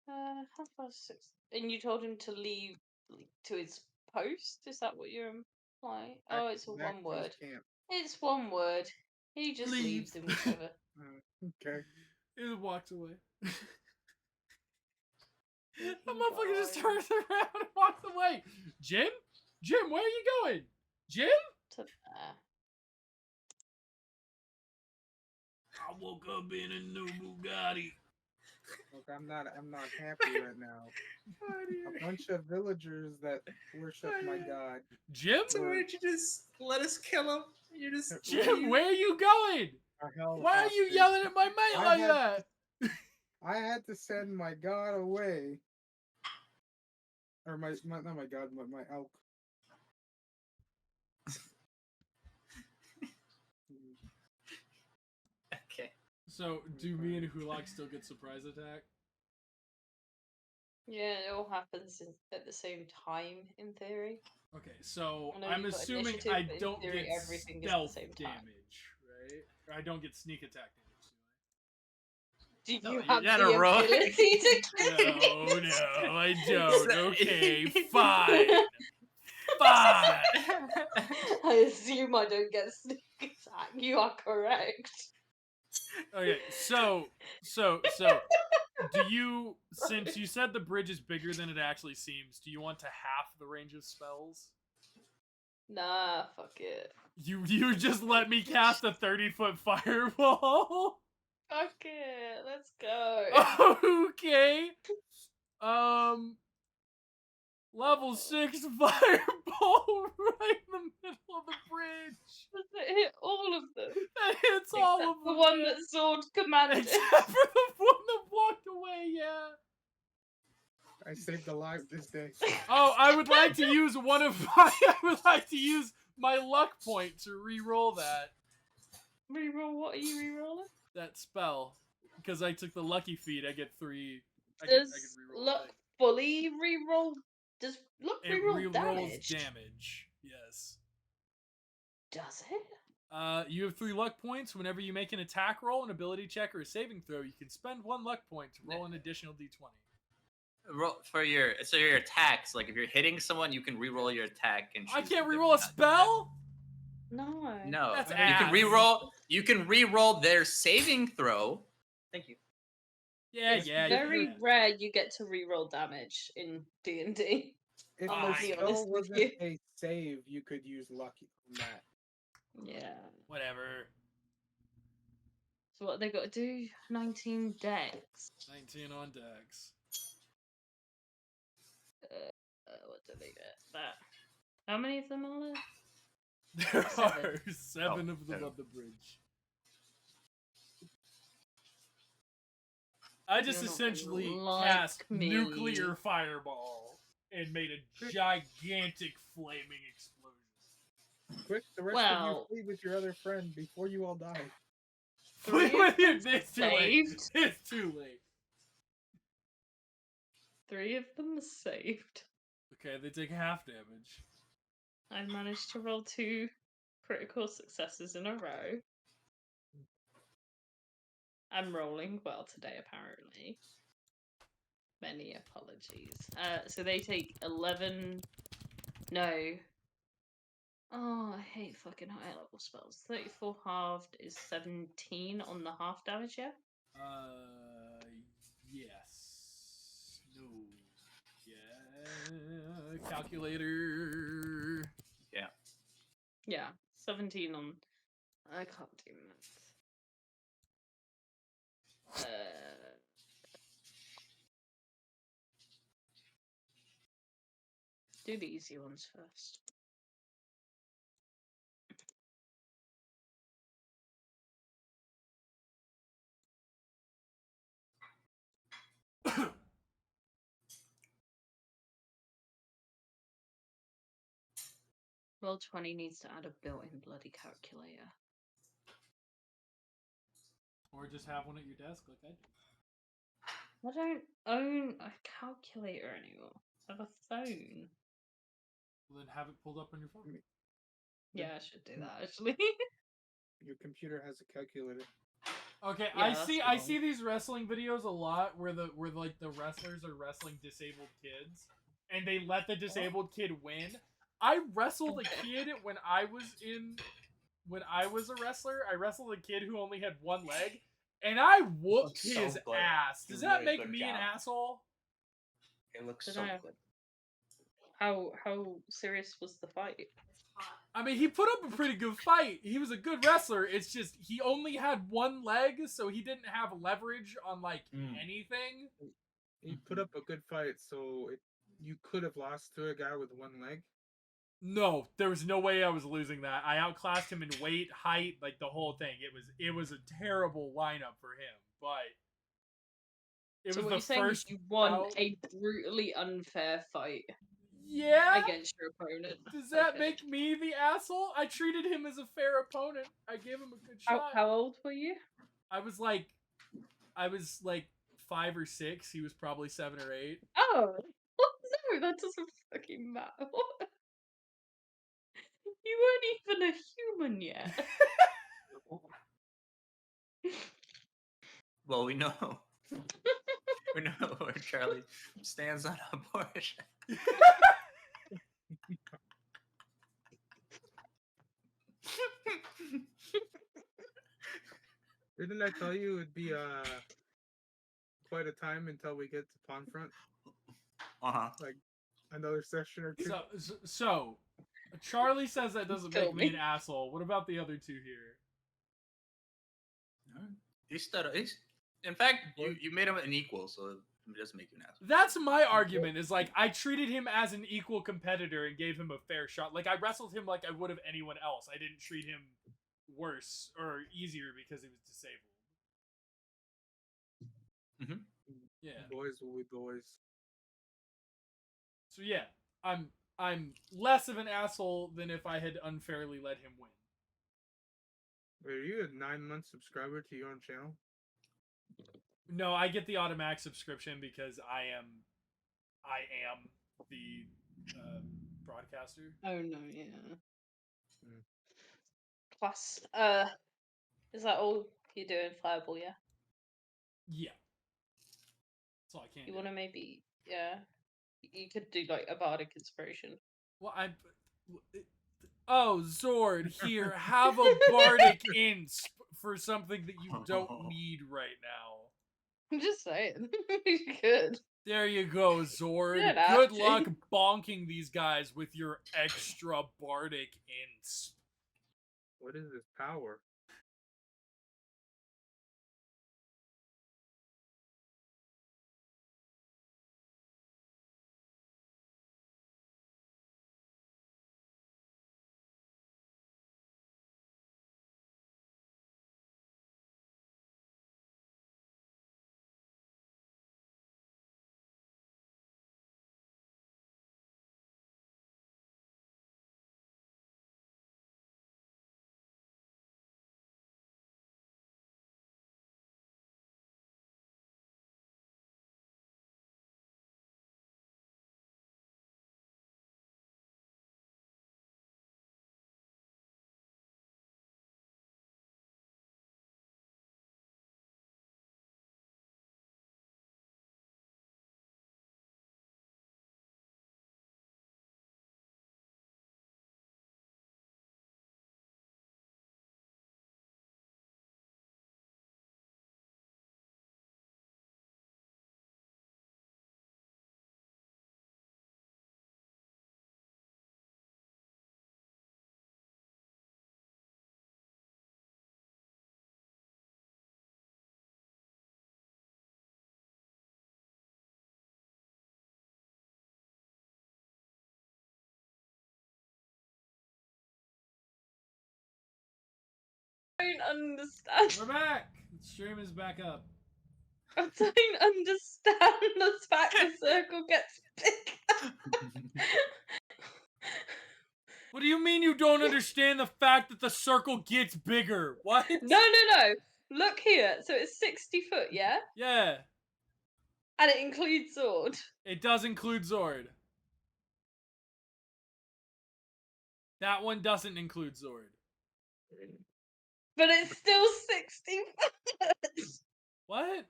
How far is 6? And you told him to leave to his post? Is that what you're implying? Oh, it's a Back one to his word. camp. It's one word. He just Leave. leaves in whichever. Okay. He just walks away. He The motherfucker just goes turns around and walks away. Jim? Jim, where are you going? Jim? to there. I woke up in a new Bugatti. Look, I'm not happy right now. A bunch of villagers that worship my god. Jim? So why'd you just let us kill him? You just Jim, where are you going? Are held Why are you hostage. yelling at my mate I like had- that? I had to send my god away. Or my not my god, but my elk. Okay. So, do me and Hulak still get surprise attack? Yeah, it all happens at the same time, in theory. Okay, so I know I'm you've got assuming initiative, I but in don't theory, get everything is at the stealth same time. damage, right? Or I don't get sneak attack damage. Do No, you you're have not the a rogue. ability to get No, I don't. So- Okay, fine. Fine. I assume I don't get sneak attack. You are correct. Okay, so do you, since you said the bridge is bigger than it actually seems, do you want to half the range of spells? Nah, fuck it. You just let me cast a 30-foot fireball. Fuck it. Let's go. Okay. Level 6 fireball right in the middle of the bridge. Does it hit all of them? That hits all Except of the them. one yeah. that Sword commanded. Except for the one that walked away, yeah. I saved a life this day. Oh, I would like to use one of my I would like to use my luck point to re-roll that Reroll, what are you rerolling? that spell. Because I took the lucky feat, I get 3. I Does can re-roll luck fully reroll? Does luck it reroll re-rolls damage? damage. Yes. Does it? You have 3 luck points. Whenever you make an attack roll, an ability check, or a saving throw, you can spend 1 luck point to roll an additional d20. Roll for your attacks. Like if you're hitting someone, you can re-roll your attack and. I choose can't if re-roll a not- spell? No. No, That's you ass. can re-roll. You can re-roll their saving throw. Thank you. Yeah, It's yeah. very yeah. rare you get to reroll damage in D&D. If I'll the be spell honest with wasn't you. a save, you could use lucky on that. Yeah. Whatever. So what they got to do? 19 dex. 19 on Dex. What do they get? That. How many of them are there? There 7. are 7 of them seven. on the bridge. I just You're not essentially like cast me. nuclear fireball and made a gigantic flaming explosion. Quick, the rest Well- of you flee with your other friend before you all die. Three of them It's too late. saved. It's too late. 3 of them saved. Okay, they take half damage. I managed to roll 2 critical successes in a row. I'm rolling well today, apparently. Many apologies. So they take 11. No. Oh, I hate fucking high level spells. 34 halved is 17 on the half damage, yeah? Yes. No. Yeah. Calculator. Yeah. Yeah, 17 on. I can't do maths. Do the easy ones first. Roll 20 needs to add a built-in bloody calculator. Or just have one at your desk like I do. I don't own a calculator anymore. I have a phone. Well, then have it pulled up on your phone. Yeah, I should do that actually. Your computer has a calculator. Okay, Yeah, I that's see. the I one. see these wrestling videos a lot where the wrestlers are wrestling disabled kids, and they let the disabled kid win. I wrestled a kid when I was a wrestler. I wrestled a kid who only had one leg, and I whooped Looks so his good. ass. Does that Really make good me an job. asshole? It looks Don't so know. good. How serious was the fight? I mean, he put up a pretty good fight. He was a good wrestler. It's just he only had one leg, so he didn't have leverage on like anything. He put up a good fight, so you could have lost to a guy with one leg. No, there was no way I was losing that. I outclassed him in weight, height, like the whole thing. It was a terrible lineup for him, but it So was what the you're saying is first you won bout. a brutally unfair fight Yeah. against your opponent. Does that Okay. make me the asshole? I treated him as a fair opponent. I gave him a good shot. How old were you? I was like 5 or 6. He was probably 7 or 8. Oh no, that doesn't fucking matter. What? You weren't even a human yet. Well, we know. We know where Charlie stands on abortion. Didn't I tell you it'd be quite a time until we get to Pawn Front? Uh-huh. Like another session or two. So Charlie says that doesn't Kill make me an me. asshole. What about the other two here? He's in fact, you made him an equal, so it doesn't make you an asshole. That's my argument. Is like I treated him as an equal competitor and gave him a fair shot. Like I wrestled him like I would have anyone else. I didn't treat him worse or easier because he was disabled. Yeah. Boys will be boys. So yeah, I'm less of an asshole than if I had unfairly let him win. Wait, are you a 9-month subscriber to your own channel? No, I get the automatic subscription because I am the broadcaster. Oh no, yeah. Hmm. Plus, is that all you're doing, Fireball? Yeah. Yeah. That's all I can You do. want to maybe, yeah. You could do like a bardic inspiration. Well, oh, Zord, here, have a bardic insp for something that you don't need right now. I'm just saying. You could. There you go, Zord. You don't have Good to. luck bonking these guys with your extra bardic insp. What is this power? I don't understand. We're back! The stream is back up. I don't understand the fact the circle gets bigger. What do you mean you don't understand the fact that the circle gets bigger? What? No. Look here. So it's 60 foot, yeah? Yeah, And it includes sword. it does include Zord. That one doesn't include Zord. But it's still 60 foot. What?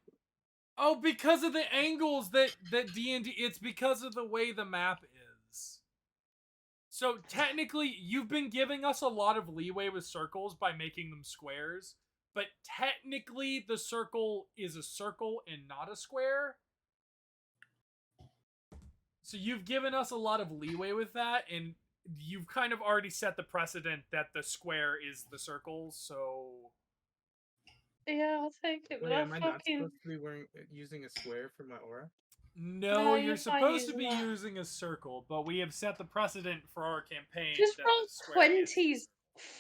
Oh, because of the angles that D&D, it's because of the way the map is. So technically, you've been giving us a lot of leeway with circles by making them squares, but technically the circle is a circle and not a square. So you've given us a lot of leeway with that, and you've kind of already set the precedent that the square is the circle, so... Yeah, I'll take it. But Wait, I am I not fucking. supposed to be using a square for my aura? No, No, you're you're fine supposed to using be that. using a circle, but we have set the precedent for our campaign. Just that roll the square is- 20s.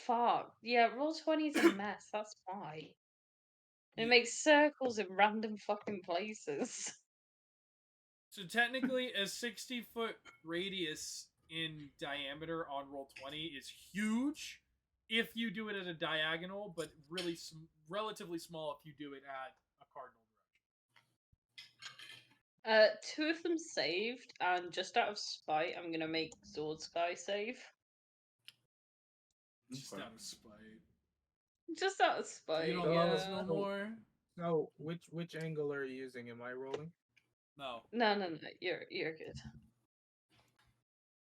Fuck. Yeah, roll 20's a mess. That's why. It Yeah. makes circles in random fucking places. So technically, a 60-foot radius in diameter on Roll20 is huge if you do it at a diagonal, but really relatively small if you do it at a cardinal direction. Two of them saved, and just out of spite, I'm gonna make Sword Sky save. Just out of spite. Just out of spite. You don't love us yeah. no more? No, which angle are you using? Am I rolling? No. No. You're good.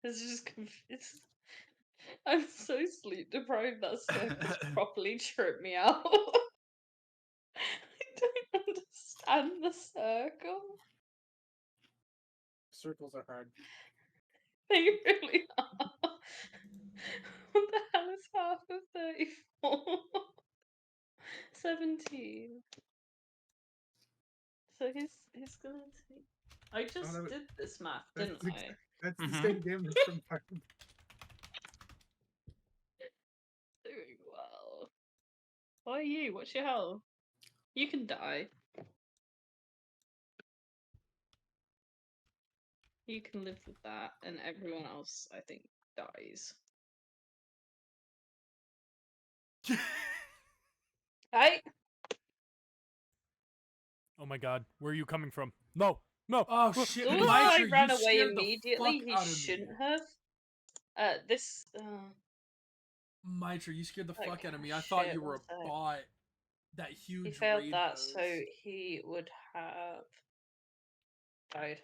It's just it's. I'm so sleep deprived that circles properly trip me out. I don't understand the circle. Circles are hard. They really are. What the hell is half of 34? 17. So he's gonna take. I just that was- did this math, That's didn't the, I? that's the Mhm. same damage from fire. Doing well. Why are you? What's your health? You can die. You can live with that, and everyone else, I think, dies. Right? Oh my god, where are you coming from? No, no. Oh shit, The Mitra, I you ran away scared the immediately. fuck He out of me. shouldn't have. This. Mitra, you scared the Like, fuck out of me. I thought shit, you were a what's that? bot. That He huge failed raid that, pose. so he would have died.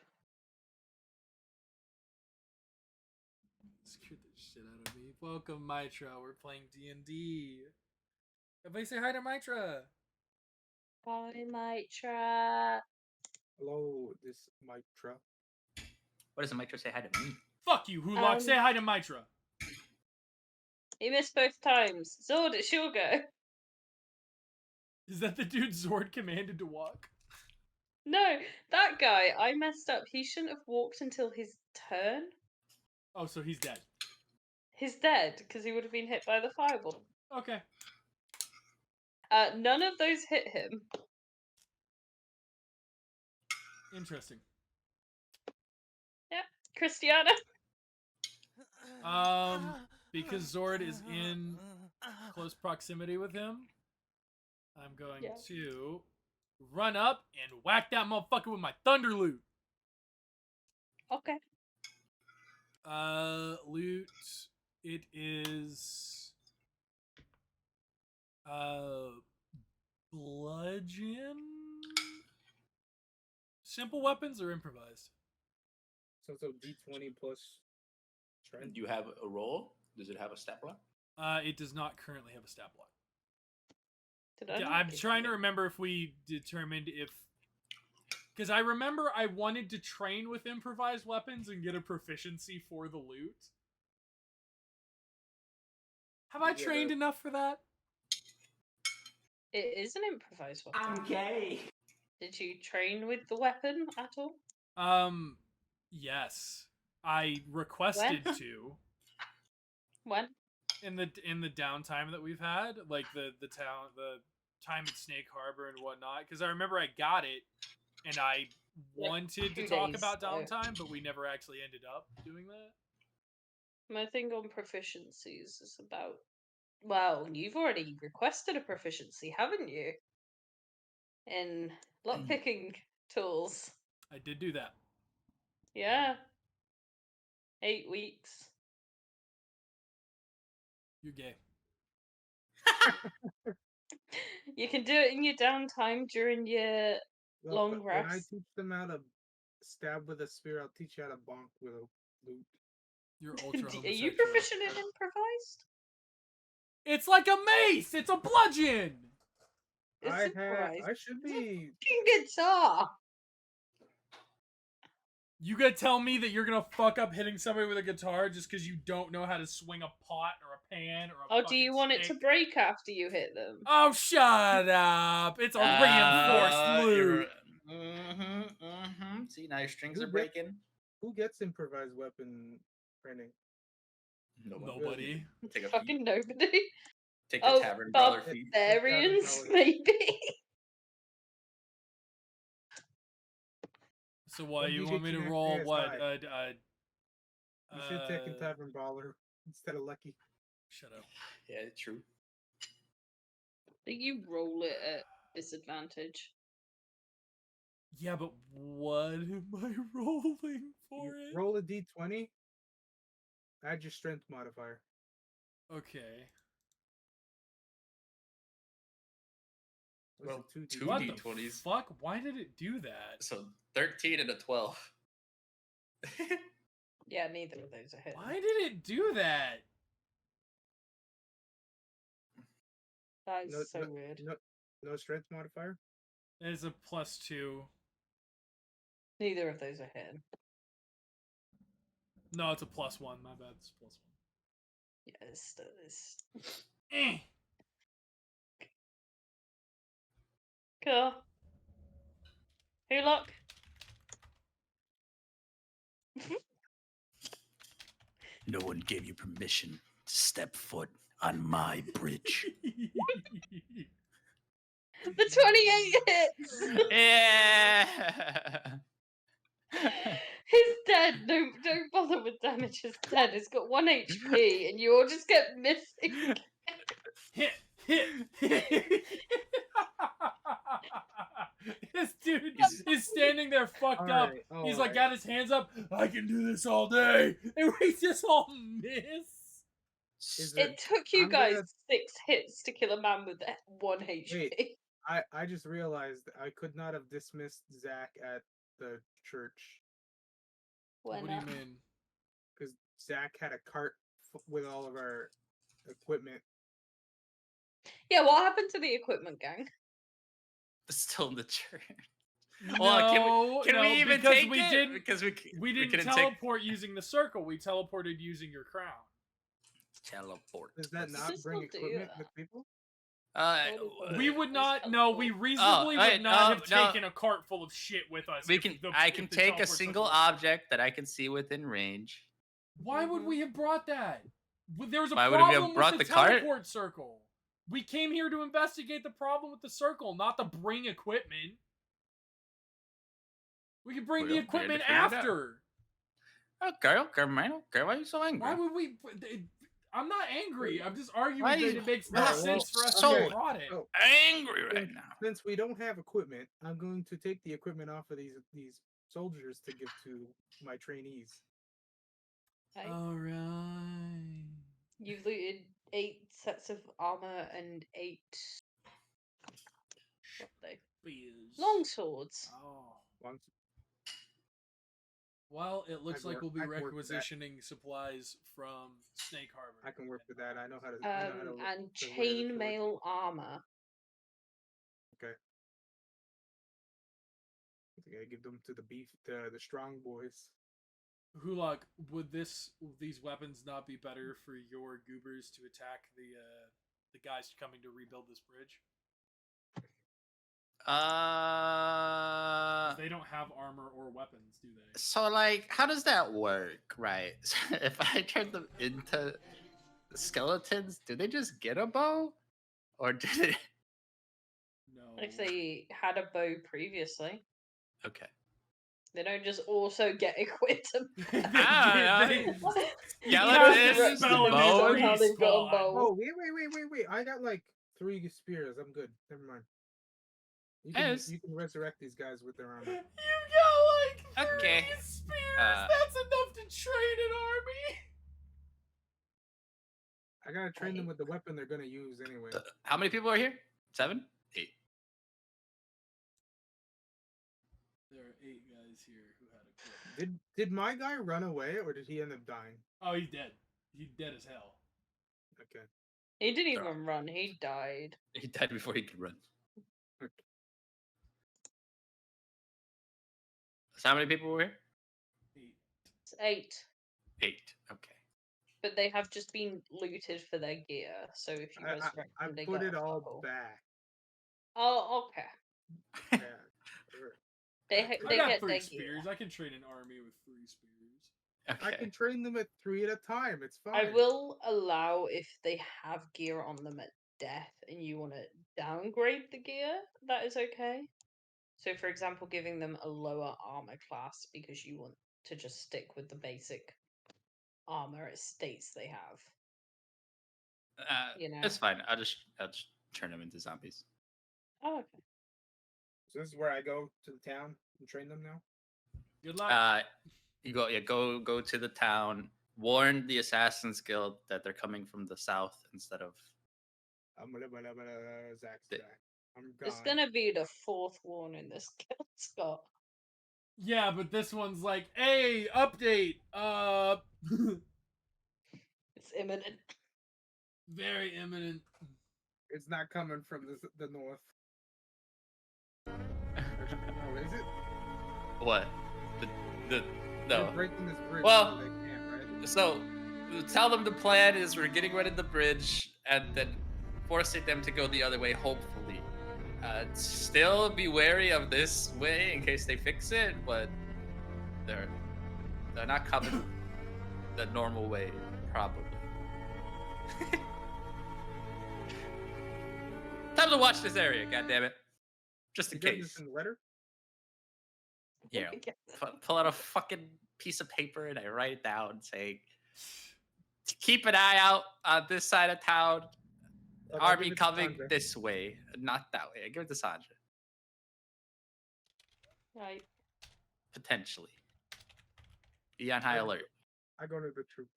Scared the shit out of me. Welcome, Mitra. We're playing D&D. Everybody say hi to Mitra. Hi, Mitra. Hello, this Mitra. What does the Mitra say hi to me? Fuck you, Hulock. Say hi to Mitra. He missed both times. Zord, it's your go. Is that the dude Zord commanded to walk? No, that guy, I messed up. He shouldn't have walked until his turn. Oh, so he's dead. He's dead because he would have been hit by the fireball. Okay. None of those hit him. Interesting. Yeah, Christiana. Because Zord is in close proximity with him, I'm going Yeah. to run up and whack that motherfucker with my thunder loot. Okay. Loot. It is bludgeon. Simple weapons or improvised? So D20 plus strength. Do you have a roll? Does it have a stat block? It does not currently have a stat block. Did I? not I'm give trying to you- remember if we determined if, because I remember I wanted to train with improvised weapons and get a proficiency for the loot. Have I Yeah. trained enough for that? It is an improvised weapon. I'm gay. Did you train with the weapon at all? Yes. I requested When? to When? in the downtime that we've had, like the time at Snake Harbor and whatnot, because I remember I got it and I Like, wanted to 2 talk days about ago. downtime, but we never actually ended up doing that. My thing on proficiencies is about. Well, you've already requested a proficiency, haven't you? In lockpicking tools. I did do that. Yeah. 8 weeks. You're gay. You can do it in your downtime during your Well, long when I rest. teach them how to stab with a spear, I'll teach you how to bonk with a loot. You're ultra Are homosexual. you proficient in improvised? It's like a mace. It's a bludgeon. It's improvised. I should be. Fucking guitar. You gonna tell me that you're gonna fuck up hitting somebody with a guitar just because you don't know how to swing a pot or a pan or a Oh, do fucking you want it to stick? break after you hit them? Oh, shut up! It's a reinforced loot. See, now your strings Who are get- breaking. Who gets improvised weapon training? Nobody. Take a feat. Fucking nobody. Take the Oh, tavern brawler feat. barbarians, brawler. maybe. So what? When You DJ want me to Kinect roll is what? high. You should take a tavern brawler instead of lucky. Shut up. Yeah, true. You roll it at disadvantage. Yeah, but what am I rolling for You it? roll a D20. Add your strength modifier. Okay. What's Well, it, two two D20? What D20s. the fuck? Why did it do that? So 13 and a 12. Yeah, neither of those are hitting. Why did it do that? That is No, so weird. No strength modifier. It's a +2. Neither of those are hitting. No, it's a +1. My bad. It's +1. Yeah, it's Eh. cool. Who luck? No one gave you permission to step foot on my bridge. The 28 hits. Yeah. He's dead. No, don't bother with damage. It's dead. It's got 1 HP, and you all just get missing. Hit. This dude is standing there fucked up. He's like got his hands up. I can do this all day, and we just all miss. It took you I'm guys gonna- 6 hits to kill a man with 1 HP. I just realized I could not have dismissed Zach at the church Why What do you not? mean? because Zach had a cart with all of our equipment. Yeah, what happened to the equipment gang? Still in the church. No, Well, can we even because take we it? didn't. Because We didn't couldn't teleport using the circle. We teleported using your crown. teleport. Does that Does not this bring still do equipment that? with people? We would It's not. No, we teleport. reasonably wait, would not have no. taken a cart full of shit with us. We if can. the- I if can the take a teleport single doesn't work. object that I can see within range. Why would we have brought that? There was a Why wouldn't we have problem brought with the the cart? teleport circle. We came here to investigate the problem with the circle, not to bring equipment. We could bring Well, the we had to equipment figure it out. after. Okay, man. Okay, why are you so angry? Why would we? I'm not angry. I'm just arguing Why that you- it makes no Alright, sense for us so- to have brought it. Oh, angry right since- now? Since we don't have equipment, I'm going to take the equipment off of these soldiers to give to my trainees. Okay. All right. You've looted 8 sets of armor and 8 what are they? Spears. Long swords. Oh. Once Well, it looks can like work- we'll be I can work with that. requisitioning supplies from Snake Harbor. I can work with that. I know how to. I know how to And to wear the sword. chainmail armor. Okay. I gotta give them to the strong boys. Hulak, would these weapons not be better for your goobers to attack the guys coming to rebuild this bridge? 'Cause they don't have armor or weapons, do they? So like, how does that work, right? If I turn them into skeletons, do they just get a bow, or do they? No. If they had a bow previously, Okay. they don't just also get equipped. Ah, They- Skeletons, spell in bow. the How they've got a respawn. bow. Oh wait! I got like 3 spears. I'm good. Never mind. Yes. You can resurrect these guys with their armor. You got like 3 Okay. spears. Uh, That's enough to train an army. I gotta train them with the weapon they're gonna use anyway. How many people are here? 7, 8. There are 8 guys here who had equipment. Did my guy run away or did he end up dying? Oh, he's dead. He's dead as hell. Okay. He didn't Sure. even run, he died. He died before he could run. So how many people were here? 8. It's 8. 8. Okay. But they have just been looted for their gear, so if you resurrect I them, they put get it a all fuck back. Oh, okay. Yeah. sure. They I they got get 3 their spears. gear. I can train an army with 3 spears. I Okay. can train them at 3 at a time. It's fine. I will allow if they have gear on them at death and you want to downgrade the gear, that is okay. So, for example, giving them a lower armor class because you want to just stick with the basic armor it states they have. You know. It's fine. I'll just turn them into zombies. Oh, okay. So this is where I go to the town and train them now. Good luck. You go to the town. Warn the Assassin's Guild that they're coming from the south instead of. Zach's The- back. I'm gone. It's gonna be the 4th warning this guild, Scott. Yeah, but this one's like, hey, update. It's imminent. Very imminent. It's not coming from the north. Oh, is it? What? The They're no. breaking this bridge. Well, so they can't, right? So tell them the plan is we're getting rid of the bridge and then forcing them to go the other way, hopefully. Still be wary of this way in case they fix it, but they're not coming the normal way, probably. Time to watch this area, goddammit. Just in You got case. this in the letter? Yeah. Pull out a fucking piece of paper and I write it down saying, keep an eye out on this side of town. Look, I'll Army give it to coming Sandra. this way, not that way. I give it to Sandra. Right. Potentially. Be on high alert. I go to the troops.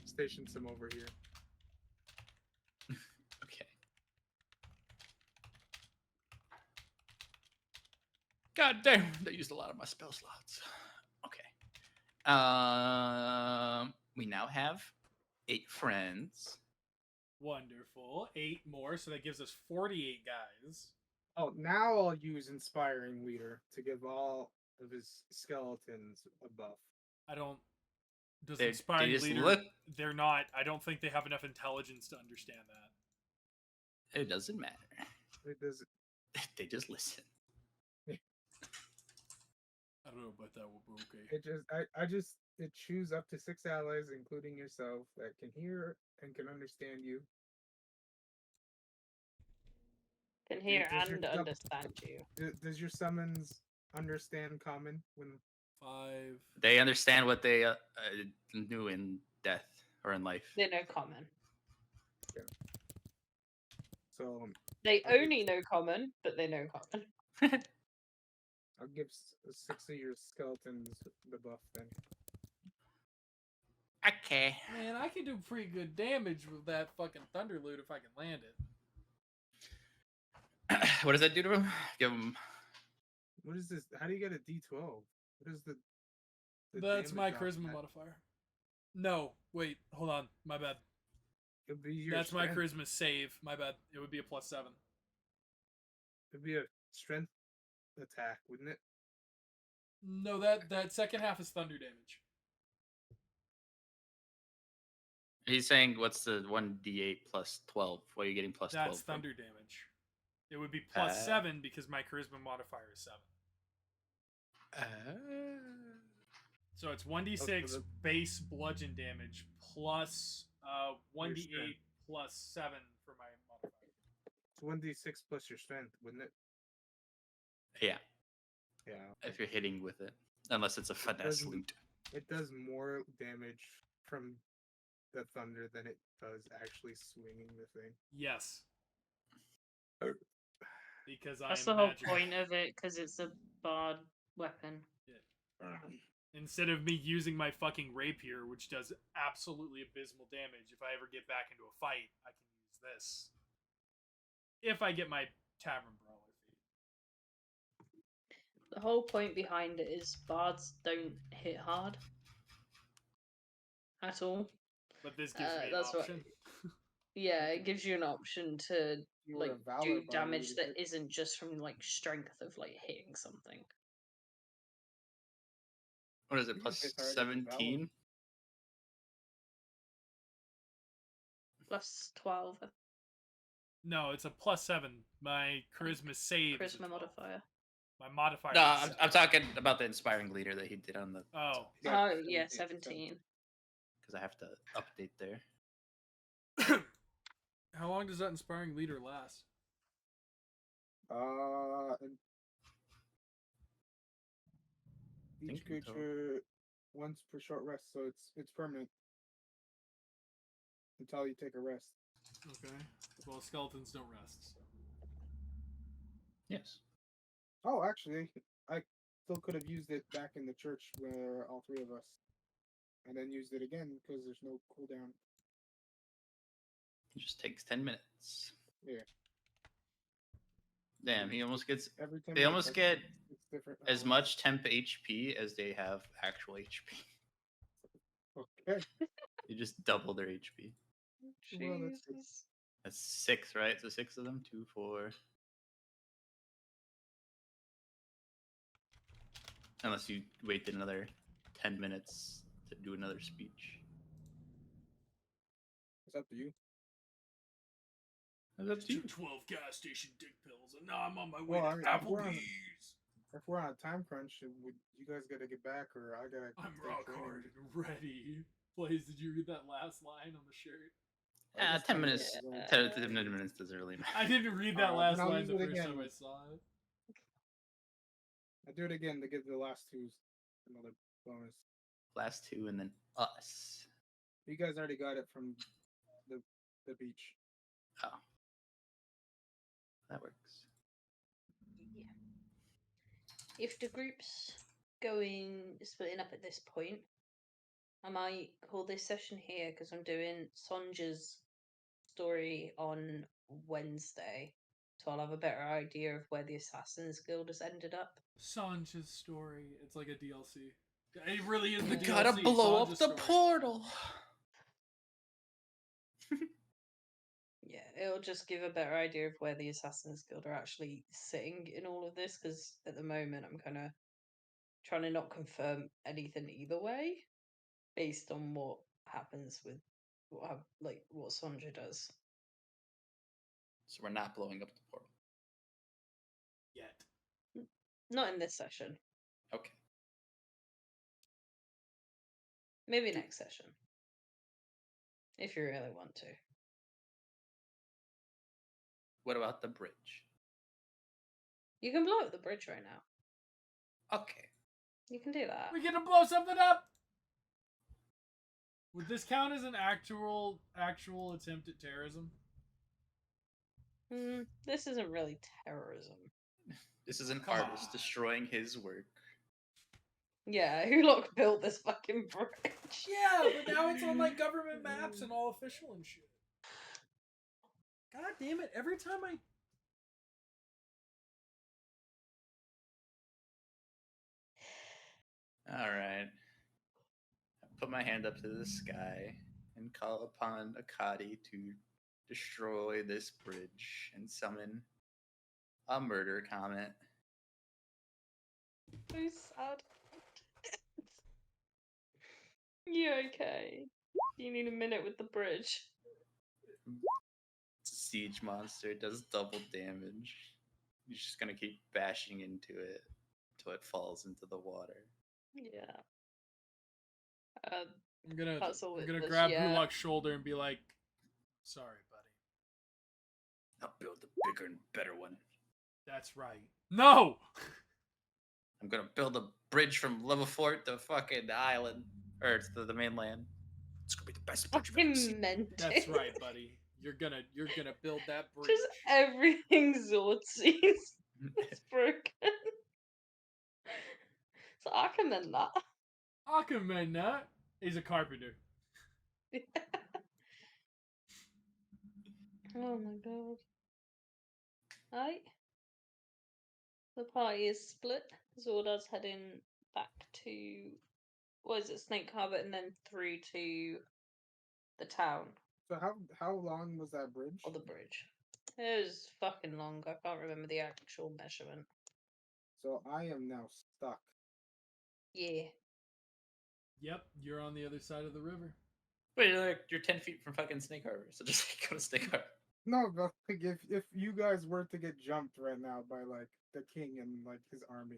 Station some over here. Okay. God damn, they used a lot of my spell slots. Okay. We now have 8 friends. Wonderful. 8 more, so that gives us 48 guys. Oh, now I'll use Inspiring Leader to give all of his skeletons a buff. I don't. Does They inspiring just leader? look. They're not. I don't think they have enough intelligence to understand that. It doesn't matter. It does. They just listen. I don't know about that one, but okay. It choose up to 6 allies, including yourself, that can hear and can understand you. Can hear Does your and dub- understand you. Does your summons understand common when 5. They understand what they knew in death or in life. They know common. so They Okay. only know common, but they know common. I'll give 6 of your skeletons the buff then. Okay. Man, I can do pretty good damage with that fucking thunder loot if I can land it. What does that do to him? Give him. What is this? How do you get a D12? What is the That's my damage off charisma that? modifier. No, wait, hold on. My bad. It'd be your That's my strength. charisma save. My bad. It would be a +7. It'd be a strength attack, wouldn't it? No, that second half is thunder damage. He's saying, what's the 1d8 plus 12? What are you getting plus 12? That's from? thunder damage. It would be +7 because my charisma modifier is 7. So it's 1d6 the- base bludgeon damage plus 1d8 strength. plus 7 for my modifier. It's 1d6 plus your strength, wouldn't it? Yeah, Yeah. if you're hitting with it. Unless it's a finesse doesn't- loot. It does more damage from the thunder than it does actually swinging the thing. Yes. Because That's I'm the whole magical. point of it, because it's a bard weapon. Instead of me using my fucking rapier, which does absolutely abysmal damage, if I ever get back into a fight, I can use this. If I get my tavern brawler feat. The whole point behind it is bards don't hit hard at all. But this gives me an that's what- option. Yeah, it gives you an option to You were a like Valor do bard, damage you that could- isn't just from like strength of like hitting something. What is it, You plus hit harder than Valor. 17? Plus 12 No, it's a +7. My charisma save. is a charisma 12. modifier. My modifier. No, is I'm 7. talking about the inspiring leader that he did on the. Oh. Yeah, Oh yeah, 17. 17. Because I have to update there. How long does that inspiring leader last? And each Think so. creature once per short rest, so it's permanent until you take a rest. Okay. Well, skeletons don't rest. So. Yes. Oh, actually, I still could have used it back in the church where all 3 of us, and then used it again because there's no cooldown. It just takes 10 minutes. Yeah. Damn, he almost gets Every 10 They minutes, almost get it's different. as much temp HP as they have actual HP. Okay. You just double their HP. Well, that's good. Jesus. That's 6, right? So 6 of them, 2, 4. Unless you wait another 10 minutes to do another speech. It's up to you. It's up to you. Took 12 gas station dick pills, and now I'm on my way Well, I to mean, if we're on- Applebee's. If we're on a time crunch, you guys gotta get back, or I gotta. I'm start rock training. hard and ready. Blaze, did you read that last line on the shirt? I guess 10 minutes. is only- 10 minutes doesn't really matter. I didn't read that Alright, last then I'll line use the it first time again. I saw it. I do it again to get the last two another bonus. Last two and then us. You guys already got it from the beach. Oh. That works. Yeah. If the group's going splitting up at this point, I might call this session here because I'm doing Sonja's story on Wednesday, so I'll have a better idea of where the Assassin's Guild has ended up. Sanja's story. It's like a DLC. It really is the We DLC. gotta blow up Sanja's the story. portal. Yeah, it'll just give a better idea of where the Assassin's Guild are actually sitting in all of this, because at the moment I'm kind of trying to not confirm anything either way, based on what happens with what Sonja does. So we're not blowing up the portal. Yet. Not in this session. Okay. Maybe next session. If you really want to. What about the bridge? You can blow up the bridge right now. Okay. You can do that. We're gonna blow something up! Would this count as an actual attempt at terrorism? This isn't really terrorism. This is an Come artist on. destroying his work. Yeah, who built this fucking bridge? Yeah, but now it's on like government maps and all official and shit. God damn it, every time I... Alright. I put my hand up to the sky and call upon Akadi to destroy this bridge and summon a murder comet. So sad. You okay? You need a minute with the bridge. It's a siege monster, it does double damage. You're just gonna keep bashing into it until it falls into the water. Yeah. I'm gonna That's all it was, grab yeah. Hulak's shoulder and be like, sorry, buddy. I'll build a bigger and better one. That's right. No! I'm gonna build a bridge from level 4 to fucking island, or to the mainland. It's gonna be the best bridge you've ever seen. Fucking meant That's it. right, buddy. You're gonna build that bridge. Just everything Zord sees is broken. So I can mend that. I can mend that. He's a carpenter. Oh my god. Right. The party is split. Zorda's heading back to, what is it, Snake Harbor, and then through to the town, So how long was that bridge? or the bridge. It was fucking long. I can't remember the actual measurement. So I am now stuck. Yeah. Yep, you're on the other side of the river. Wait, you're 10 feet from fucking Snake Harbor, so just go to Snake Harbor. No, but like if you guys were to get jumped right now by like the king and like his army,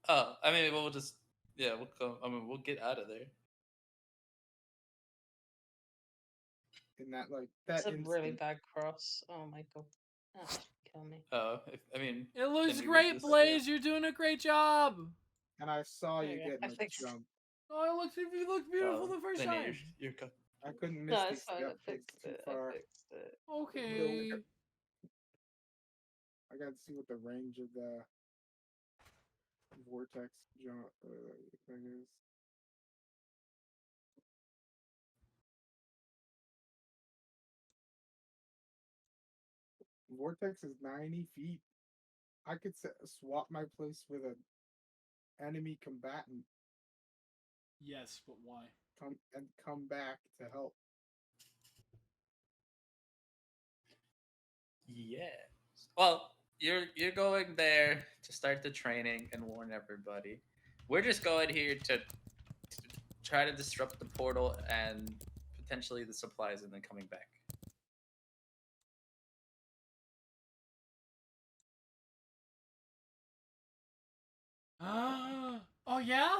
Oh, I mean, we'll just, yeah, we'll go. I mean, we'll get out of there. in that like It's that a really instant, bad cross. Oh my god. That should kill me. I mean, It looks then we would great, just- Blaze. You're doing a great job. and I saw you There you go. getting I like fixed it. jumped. Oh, you look beautiful the first then time. You're go- I couldn't miss No, these it's fine. I step fixed too it. far. I fixed it. Okay. I got to see what the range of the vortex jump thing is. Vortex is 90 feet. I could swap my place with an enemy combatant Yes, but why? come back to help. Yeah. Well, you're going there to start the training and warn everybody. We're just going here to try to disrupt the portal and potentially the supplies, and then coming back. Oh yeah.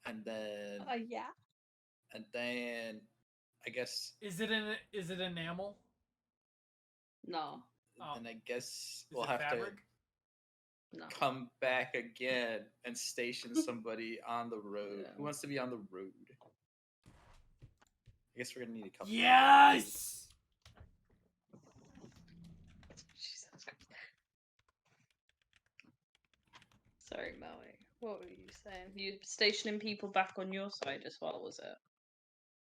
And then Yeah. I guess Is it enamel? No. Oh. then I guess Is we'll it have fabric? No. to come back again and station somebody on the road. Yeah. Who wants to be on the road? I guess we're gonna need a couple. Yes. Jesus Christ. Sorry, Maui. What were you saying? You stationing people back on your side as well, was it?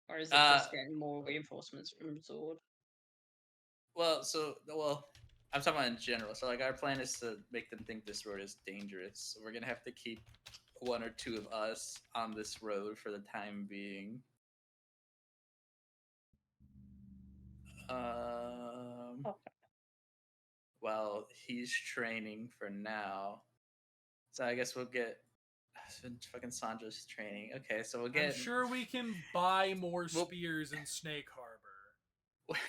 Or is it just getting more reinforcements from Zord? Well, I'm talking about in general. So like our plan is to make them think this road is dangerous. So we're gonna have to keep one or two of us on this road for the time being. Okay. Well, he's training for now. So I guess we'll get fucking Sandra's training. Okay, so we'll get. I'm sure we can buy more spears in Snake Harbor.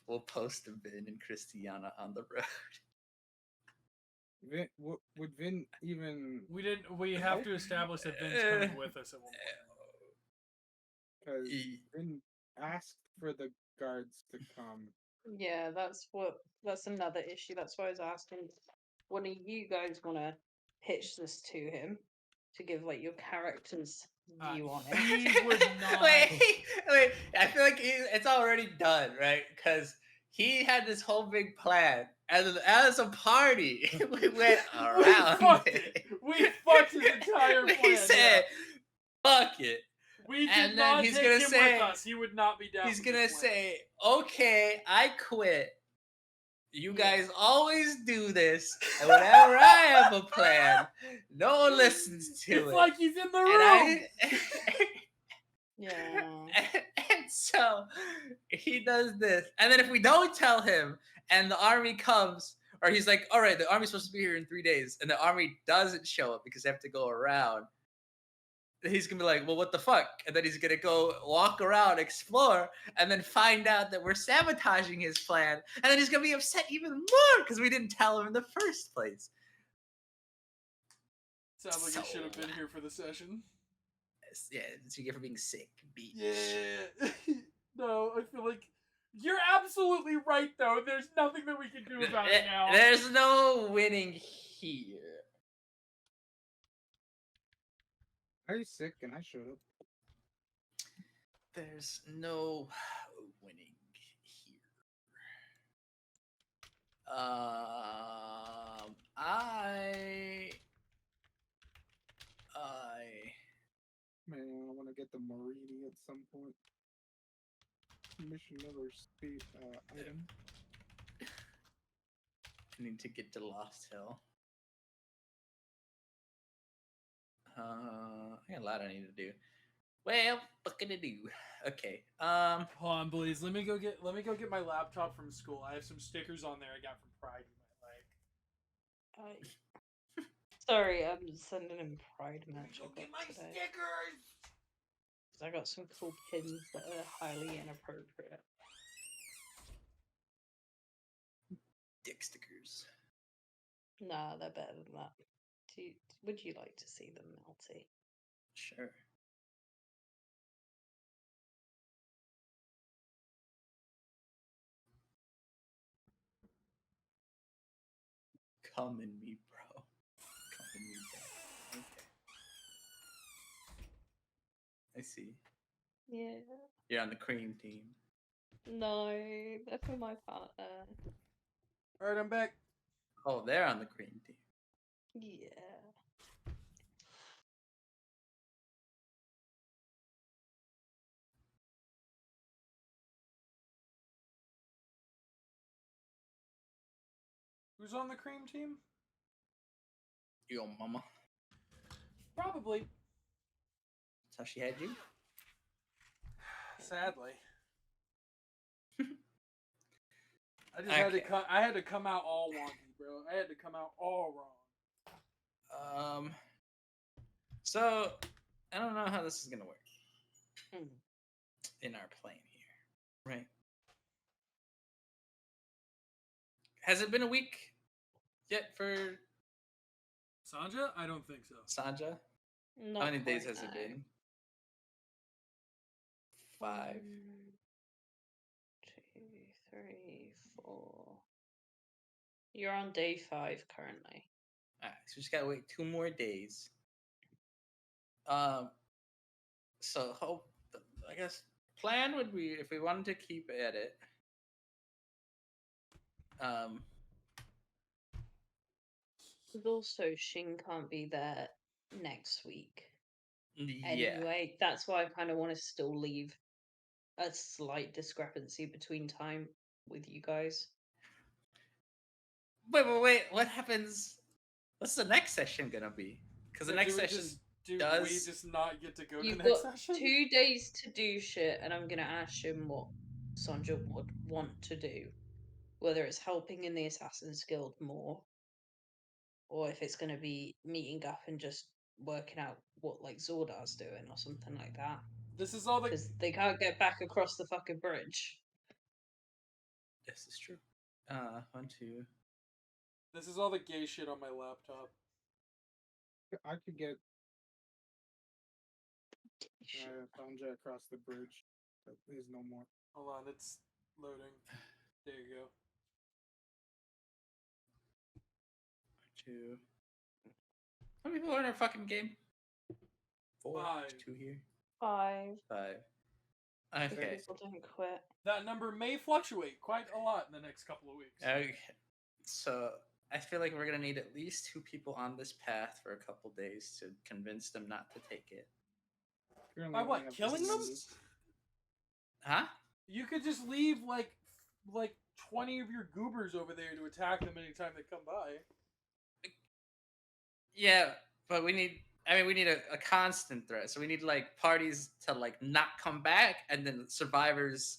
We'll post Vin and Christiana on the road. Vin, would Vin even? We have to establish that Vin's coming with us at one point. Because Vin asked for the guards to come. Yeah, that's another issue. That's why I was asking, when do you guys want to pitch this to him to give like your character's view on it? He would not. Wait. I feel like it's already done, right? Because he had this whole big plan, and then as a party, we went around. We fucked his entire plan. We said, "Fuck it." We did And not then he's take gonna him say- with us. He would not be down. He's for gonna this plan. say, "Okay, I quit. You guys always do this, and whenever I have a plan, no one listens to It's it." like he's in the room. And Yeah. and so he does this, and then if we don't tell him, and the army comes, or he's like, "All right, the army's supposed to be here in 3 days," and the army doesn't show up because they have to go around. He's gonna be like, "Well, what the fuck?" And then he's gonna go walk around, explore, and then find out that we're sabotaging his plan. And then he's gonna be upset even more because we didn't tell him in the first place. Sounds like So- he should have been here for the session. Yeah, that's what you get for being sick, bitch. Yeah. No, I feel like you're absolutely right, though. There's nothing that we can do about it now. There's no winning here. Are you sick? And I showed up. There's no winning here. Man, I want to get the Morini at some point. Mission never speed item. I need to get to Lost Hill. I got a lot I need to do. Well, what can I do? Okay. Hold on, please. Let me go get my laptop from school. I have some stickers on there I got from Pride you might like. Sorry, I'm sending him Pride match. Go I get got my today. stickers. 'Cause I got some cool pins that are highly inappropriate. Dick stickers. Nah, they're better than that. Would you like to see them, Melty? Sure. Come in me, bro. Come in me, bro. Okay. I see. Yeah. You're on the cream team. No, they're for my partner. All right, I'm back. Oh, they're on the cream team. Yeah. Who's on the cream team? Yo, mama. Probably. That's how she had you? Sadly. I just had to Okay. I had to come out all wonky, bro. I had to come out all wrong. So I don't know how this is gonna work Hmm. in our plan here, right? Has it been a week yet for Sanja? I don't think so. Sanja? Not How many days quite, has it no. been? 5. 1, 2, 3, 4. You're on day 5 currently. Alright, so we just gotta wait 2 more days. So hope I guess plan would be if we wanted to keep at it. Um, But also, Shin can't be there next week yeah. anyway. That's why I kind of want to still leave a slight discrepancy between time with you guys. Wait. What happens? What's the next session gonna be? Because the So next do we session just we does. just not get to go to You've next got session? 2 days to do shit, and I'm gonna ask him what Sonja would want to do. Whether it's helping in the Assassin's Guild more, or if it's gonna be meeting up and just working out what like Zordar's doing or something like that. This is all the Because they can't get back across the fucking bridge. This is true. 1, 2. this is all the gay shit on my laptop. I could get Sanja across the bridge. But there's no more. Hold on, it's loading. There you go. 2. How many people are in our fucking game? 4. 5. There's 2 here. 5. 5. Okay. People don't quit. That number may fluctuate quite a lot in the next couple of weeks. Okay. So I feel like we're gonna need at least 2 people on this path for a couple days to convince them not to take it. Currently By we what? have Killing them? 90. Huh? You could just leave like 20 of your goobers over there to attack them anytime they come by. Yeah, but we need. I mean, we need a constant threat. So we need like parties to like not come back, and then survivors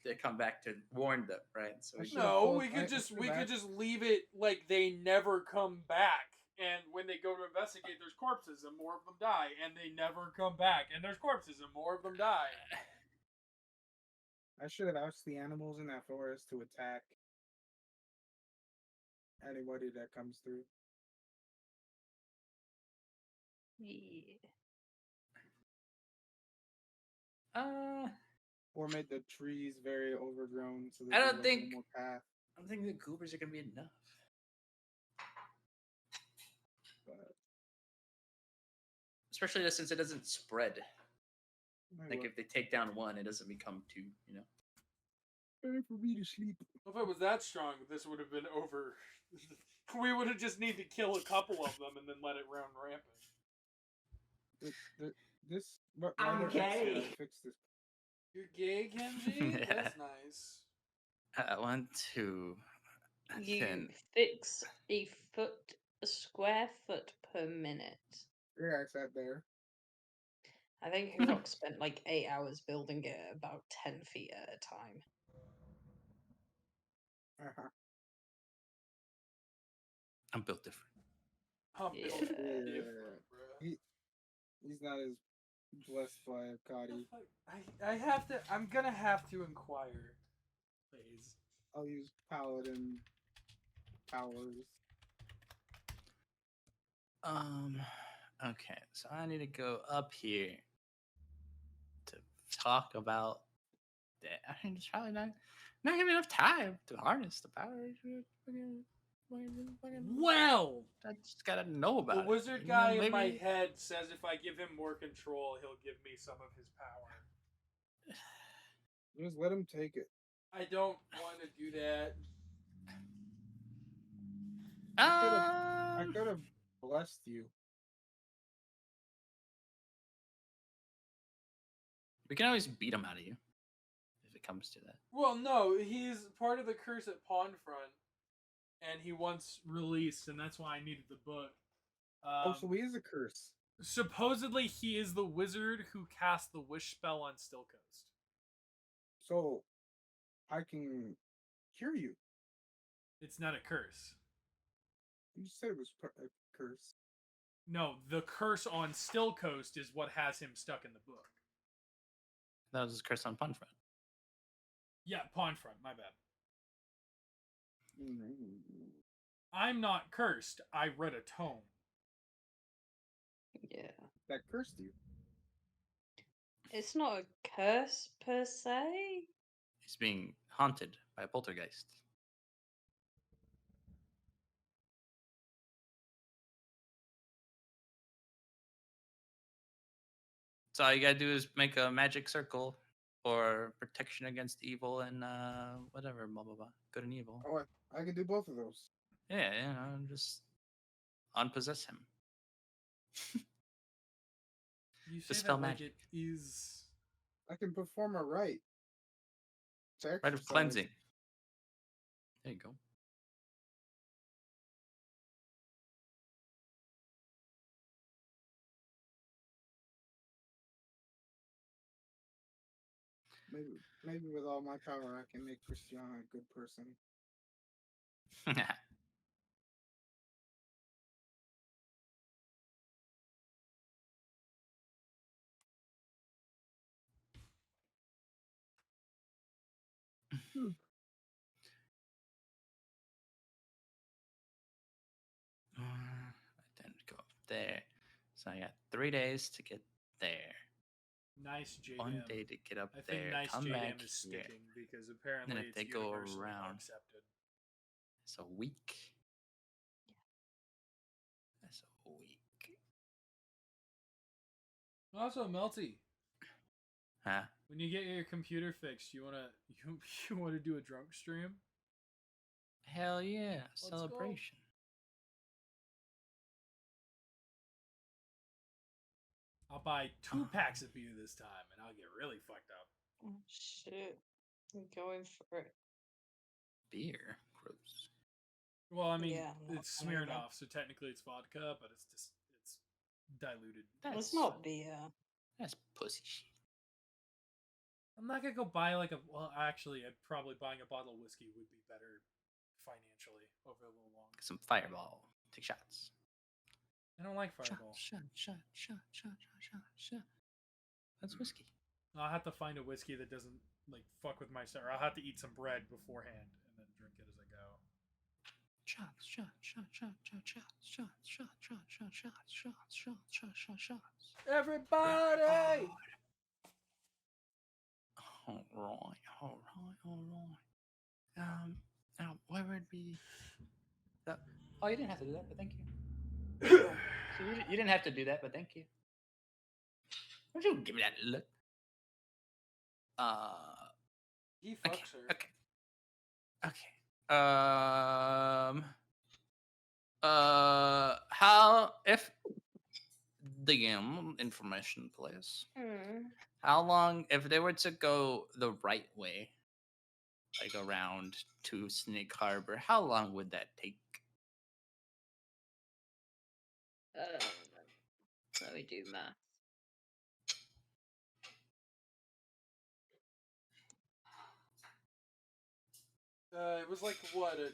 to come back to warn them, right? So we should've No, told- we I could just should've asked- leave it like they never come back. And when they go to investigate, there's corpses and more of them die. And they never come back. And there's corpses and more of them die. I should have asked the animals in that forest to attack anybody that comes through. Yeah. Or made the trees very overgrown so I that don't there's think- no more path. I don't think the goobers are gonna be enough. But Especially since it doesn't spread. might Like work. if they take down 1, it doesn't become 2. You know. Time for me to sleep. If it was that strong, this would have been over. We would have just need to kill a couple of them and then let it run rampant. This. What, I'm why did I gay. fix this? You're gay, Kenji? Yeah. That's nice. 1, 2. You Then fix a square foot per minute. Yeah, I sat there. I think Hurok spent like 8 hours building it at about 10 feet at a time. Uh-huh. I'm built different. I'm Yeah. built Yeah. different, bro. He's not as blessed by Akadi. I'm gonna have to inquire. Please. I'll use paladin powers. Okay, so I need to go up here to talk about that. I mean, it's probably not gonna be enough time to harness the power. Well, I just gotta know the about it. wizard you know, guy in my maybe- head says if I give him more control, he'll give me some of his power. Just let him take it. I don't want to do that. I Um, could have blessed you. we can always beat him out of you if it comes to that. Well, no, he's part of the curse at Pawnfront, and he wants released, and that's why I needed the book. So he is a curse. Supposedly, he is the wizard who cast the wish spell on Still Coast. So I can cure you. It's not a curse. You said it was a curse. No, the curse on Still Coast is what has him stuck in the book. That was his curse on Punfront. Yeah, Pawnfront, my bad. I'm not cursed. I read a tome. Yeah. That cursed you. It's not a curse per se. He's being haunted by a poltergeist. So all you gotta do is make a magic circle for protection against evil and whatever, blah blah blah, good and evil. Oh, I can do both of those. Yeah, you know, just unpossess him. You say Dispel that like magic. it is. I can perform a rite. To Rite of exercise. cleansing. There you go. Maybe with all my power, I can make Christiana a good person. I didn't go up there, so I got 3 days to get there. Nice JDM. 1 day to get up I think there. nice Come back JDM is here. sticking because apparently if it's they go universally around. accepted. It's a week. That's a week. Also, Melty, Huh? when you get your computer fixed, you wanna do a drunk stream? Hell yeah! go. Celebration. I'll buy 2 packs of beer this time, and I'll get really fucked up. Oh shit. I'm going for it. Beer. Gross. Well, I mean, Yeah, I'm not it's a fan either. Smirnoff, so technically it's vodka, but it's diluted. It's not beer. That's pussy shit. I'm not gonna go buy well, actually, I'd probably buying a bottle of whiskey would be better financially over a little long. Get some Fireball. Take shots. I don't like Shot, Fireball. shot, shot, shot, shot, shot, shot, shot. That's whiskey. I'll have to find a whiskey that doesn't like fuck with my stomach. I'll have to eat some bread beforehand and then drink it as I go. Shots, shot, shot, shot, shot, shots, shots, shot, shot, shot, shots, shots, shots, shots, shots, shots. Everybody! All right. Now where would be that? Oh, you didn't have to do that, but thank you. So you didn't have to do that, but thank you. Don't you give me that look? He fucks Okay, her. okay. How if the game information, please? How long if they were to go the right way, like around to Snake Harbor? How long would that take? Let me do math. It was like what a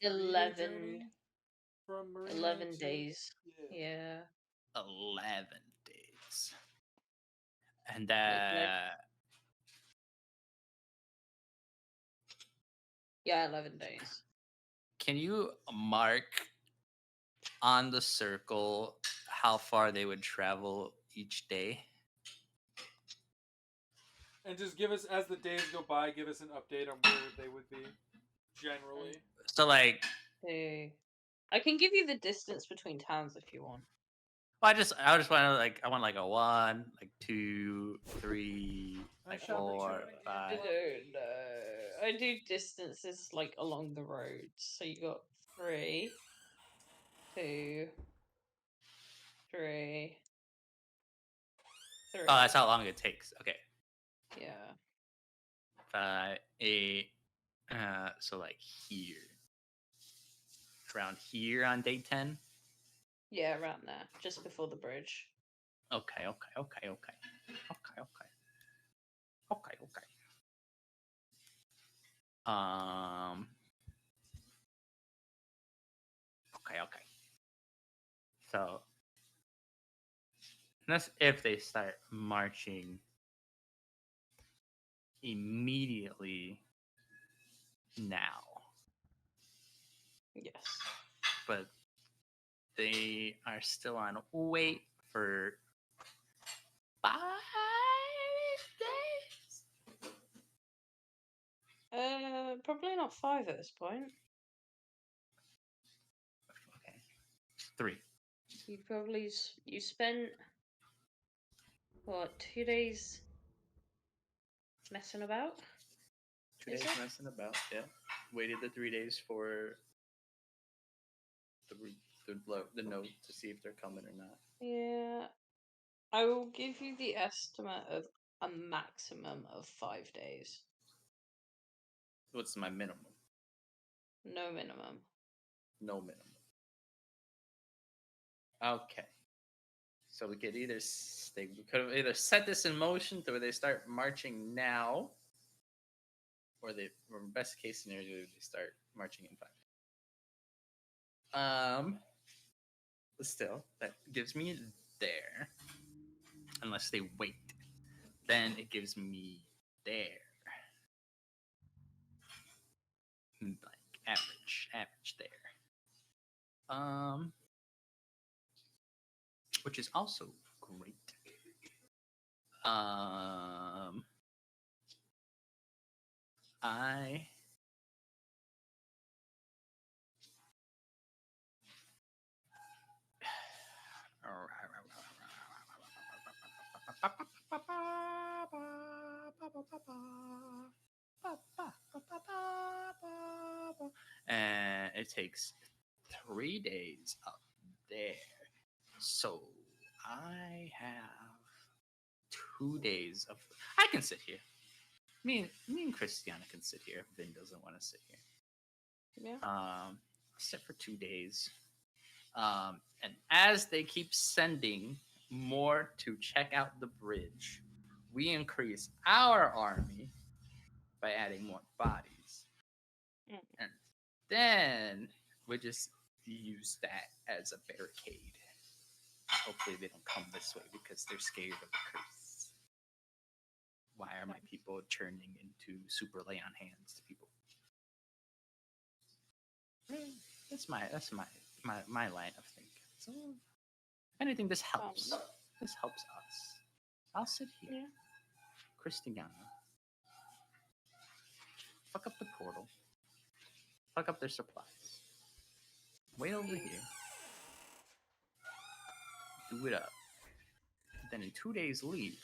11 journey from Marina 11 to- days. Yeah. Yeah. 11 days. And Yeah, 11 days. can you mark on the circle how far they would travel each day? And just give us, as the days go by, give us an update on where they would be, generally. So like, I can give you the distance between towns if you want. well, I just want to like I want like a 1, like 2, 3, like I shall 4, return again. 5. No. I do distances like along the roads. So you got 3, 2, 3, 3. Oh, that's how long it takes. Okay, Yeah. 5, 8. So like here, around here on day 10. Yeah, around there. Just before the bridge. Okay. Okay. So that's if they start marching immediately now. Yes. But they are still on wait for 5 days. Probably not 5 at this point. Okay, 3. You probably you spent what 2 days messing about. 2 Is days it? messing about. Yeah, waited the 3 days for the the note to see if they're coming or not. Yeah. I will give you the estimate of a maximum of 5 days. What's my minimum? No minimum. No minimum. Okay. So we could either they could have either set this in motion to where they start marching now, or or best case scenario, they start marching in 5 days. But still, that gives me there. Unless they wait, then it gives me there. Like average there. Which is also great. I and it takes 3 days up there. So I have 2 days of. I can sit here. Me and Christiana can sit here if Vin doesn't want to sit here. Yeah. Sit for 2 days. And as they keep sending more to check out the bridge, we increase our army by adding more bodies. Mm. And then we just use that as a barricade. Hopefully they don't come this way because they're scared of the curse. Why are my people turning into super lay on hands to people? That's my line of thinking. So if anything, this helps. This helps us. I'll sit here. Yeah. Christiana. Fuck up the portal. Fuck up their supplies. Wait over here. Do it up. Then in 2 days leave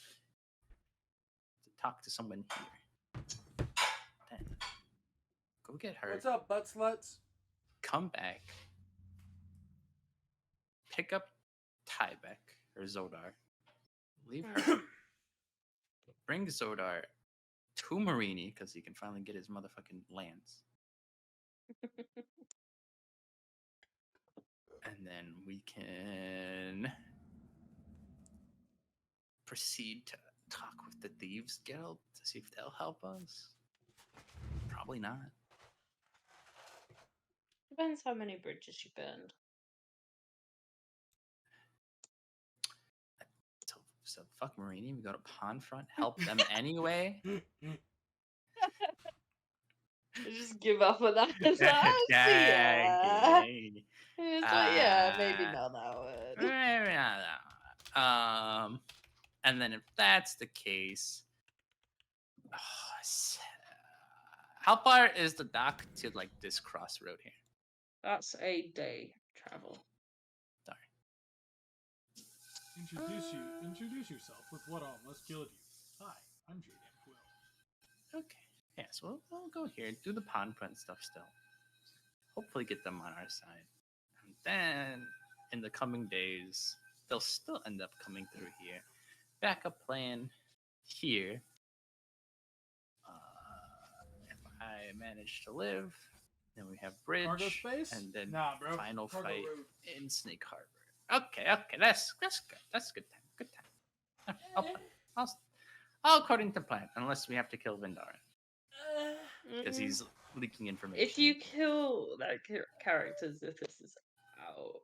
to talk to someone here. Then go get her. What's up, butt sluts? Come back. Pick up Tybeck or Zodar. Leave her. Bring Zodar to Marini because he can finally get his motherfucking lands. And then we can proceed to talk with the Thieves Guild to see if they'll help us. Probably not. Depends how many bridges you burned. So fuck Marini. We go to Pawnfront, help them anyway. Just give up on that. It's like, oh, see ya. It's like, yeah, maybe not that word. And then if that's the case, how far is the dock to like this crossroad here? That's a day travel. Darn. Introduce yourself with what almost killed you. Hi, I'm J.Dan Quill. Okay. Yeah, so we'll go here, do the pawn print stuff still. Hopefully get them on our side. And then in the coming days, they'll still end up coming through here. Backup plan here. If I manage to live, then we have bridge. Cargo space? And then Nah, bro. final Cargo fight road. in Snake Harbor. Okay, that's good. That's good time. Good time. All according to plan, unless we have to kill Vindaren. Because he's leaking information. If you kill that character, if this is out,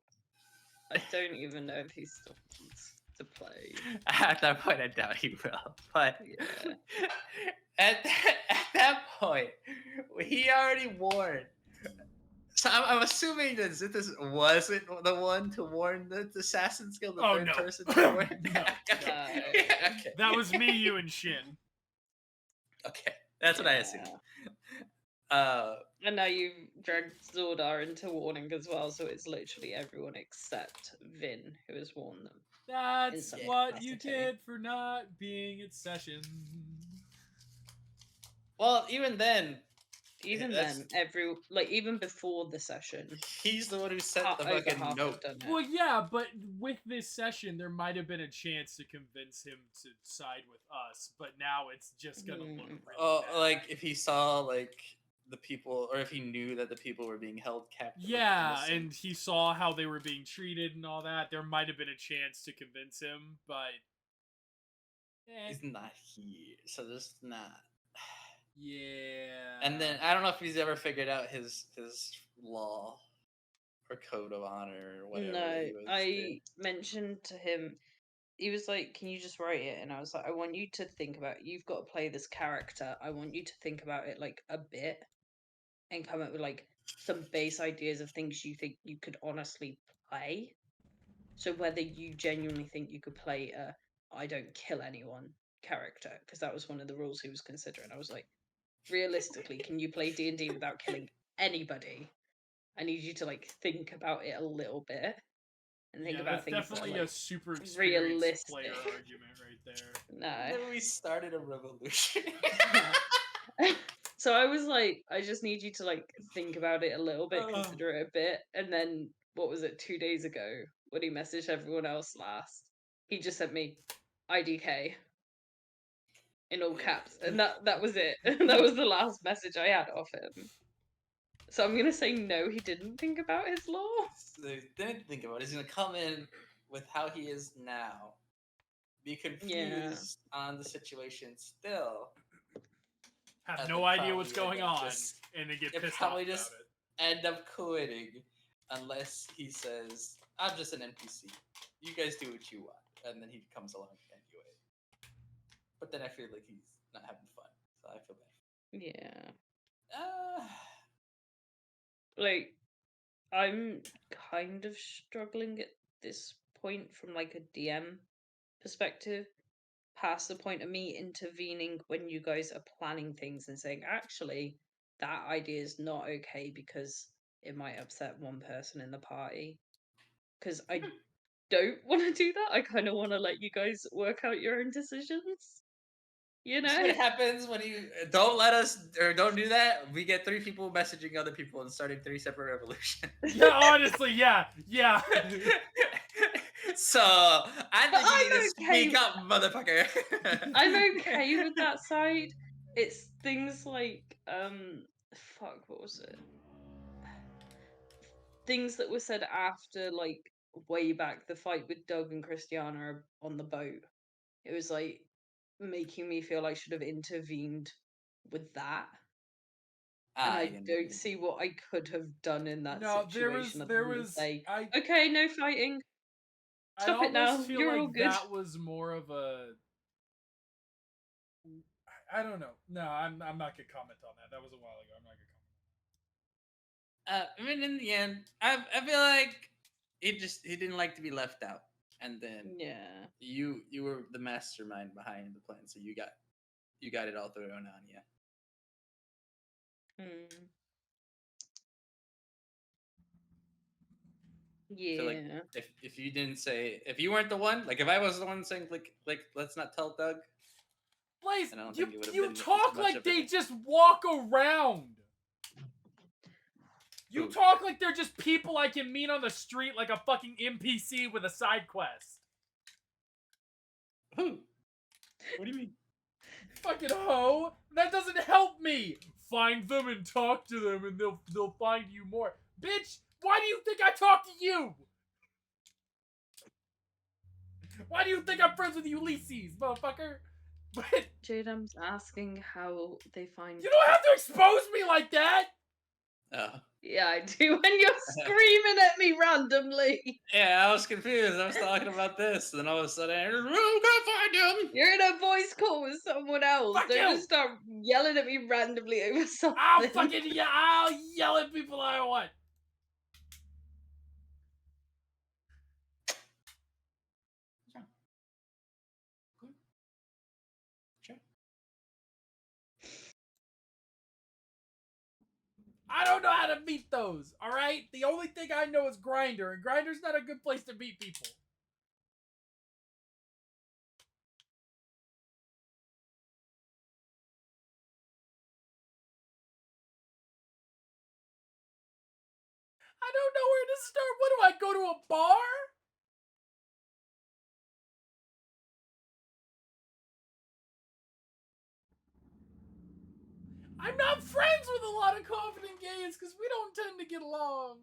I don't even know if he still wants. to play. At that point, I doubt he will. But Yeah. at that point, he already warned. So I'm assuming that Zithis wasn't the one to warn the Assassin's Guild, the Oh, third no. person to warn. No. Okay. No. Yeah, okay. That was me, you, and Shin. Okay, that's what I assumed. And now you've dragged Zordar into warning as well, so it's literally everyone except Vin who has warned them. That's some what you capacity. get for not being at session. Well, even then, Even that's- then, even before the session, he's the one who sent the over fucking half note. have done it. Well, yeah, but with this session, there might have been a chance to convince him to side with us, but now it's just gonna look really bad. Like if he saw like the people, or if he knew that the people were being held captive. Yeah, innocent. and he saw how they were being treated and all that. There might have been a chance to convince him, but he's not here, so there's not. yeah. And then I don't know if he's ever figured out his law or code of honor or whatever. No, he was I doing. mentioned to him, he was like, "Can you just write it?" And I was like, "I want you to think about it. You've got to play this character. I want you to think about it like a bit and come up with like some base ideas of things you think you could honestly play. So whether you genuinely think you could play a I don't kill anyone character, because that was one of the rules he was considering. I was like, realistically, can you play D&D without killing anybody? I need you to like think about it a little bit and think Yeah, about that's things definitely that are, a like, super experienced realistic. player argument right there. no. And then we started a revolution. So I was like, I just need you to like think about it a little bit, Oh. consider it a bit, and then what was it, 2 days ago when he messaged everyone else last? He just sent me IDK in all caps, and that was it. That was the last message I had off him. So I'm gonna say no, he didn't think about his law. So he didn't think about it. He's gonna come in with how he is now, be confused on the situation still. Have And no then idea what's probably going end up on, just- and then get they'd pissed off probably about just- it. End up quitting unless he says, "I'm just an NPC. You guys do what you want," and then he comes along anyway. But then I feel like he's not having fun, so I feel bad. Yeah. Uh, Like, I'm kind of struggling at this point from like a DM perspective, past the point of me intervening when you guys are planning things and saying, actually, that idea is not okay because it might upset one person in the party. Because I don't want to do that. I kind of want to let you guys work out your own decisions. You See know? what happens when you don't let us or don't do that? We get 3 people messaging other people and starting 3 separate revolutions. Yeah, honestly, yeah. So I think you I'm need to okay speak up, motherfucker. I'm okay with that side. It's things like fuck, what was it? Things that were said after, like, way back, the fight with Doug and Christiana on the boat. It was like making me feel I should have intervened with that. And I don't see what I could have done in that No, situation. there other than was say, I okay, no fighting. Stop I it now. almost feel You're like all good. that was more of a I don't know. No, I'm not gonna comment on that. That was a while ago. I'm not gonna comment. I mean, in the end, I feel like he didn't like to be left out, and then Yeah. you were the mastermind behind the plan, so you got it all thrown on you. Hmm. I feel like Yeah. if you didn't say, if you weren't the one, like if I was the one saying like let's not tell Doug. Blaze, And I don't you, think it would've you been as talk much like of they an- just walk around. You Who? talk like they're just people I can meet on the street like a fucking NPC with a side quest. Who? What do you mean? Fucking hoe. That doesn't help me. Find them and talk to them and they'll find you more. Bitch, why do you think I talk to you? Why do you think I'm friends with Ulysses, motherfucker? But Jadam's asking how they find. you don't have to expose me like that. Oh. Yeah, I do. When you're screaming at me randomly. Yeah, I was confused. I was talking about this, and then all of a sudden, I can't find him. You're in a voice call with someone else. Fuck Don't you! just start yelling at me randomly over something. I'll yell at people I want. I don't know how to beat those, alright? The only thing I know is Grinder, and Grinder's not a good place to beat people. I don't know where to start. What do I go to a bar? I'm not friends with a lot of confident gays because we don't tend to get along.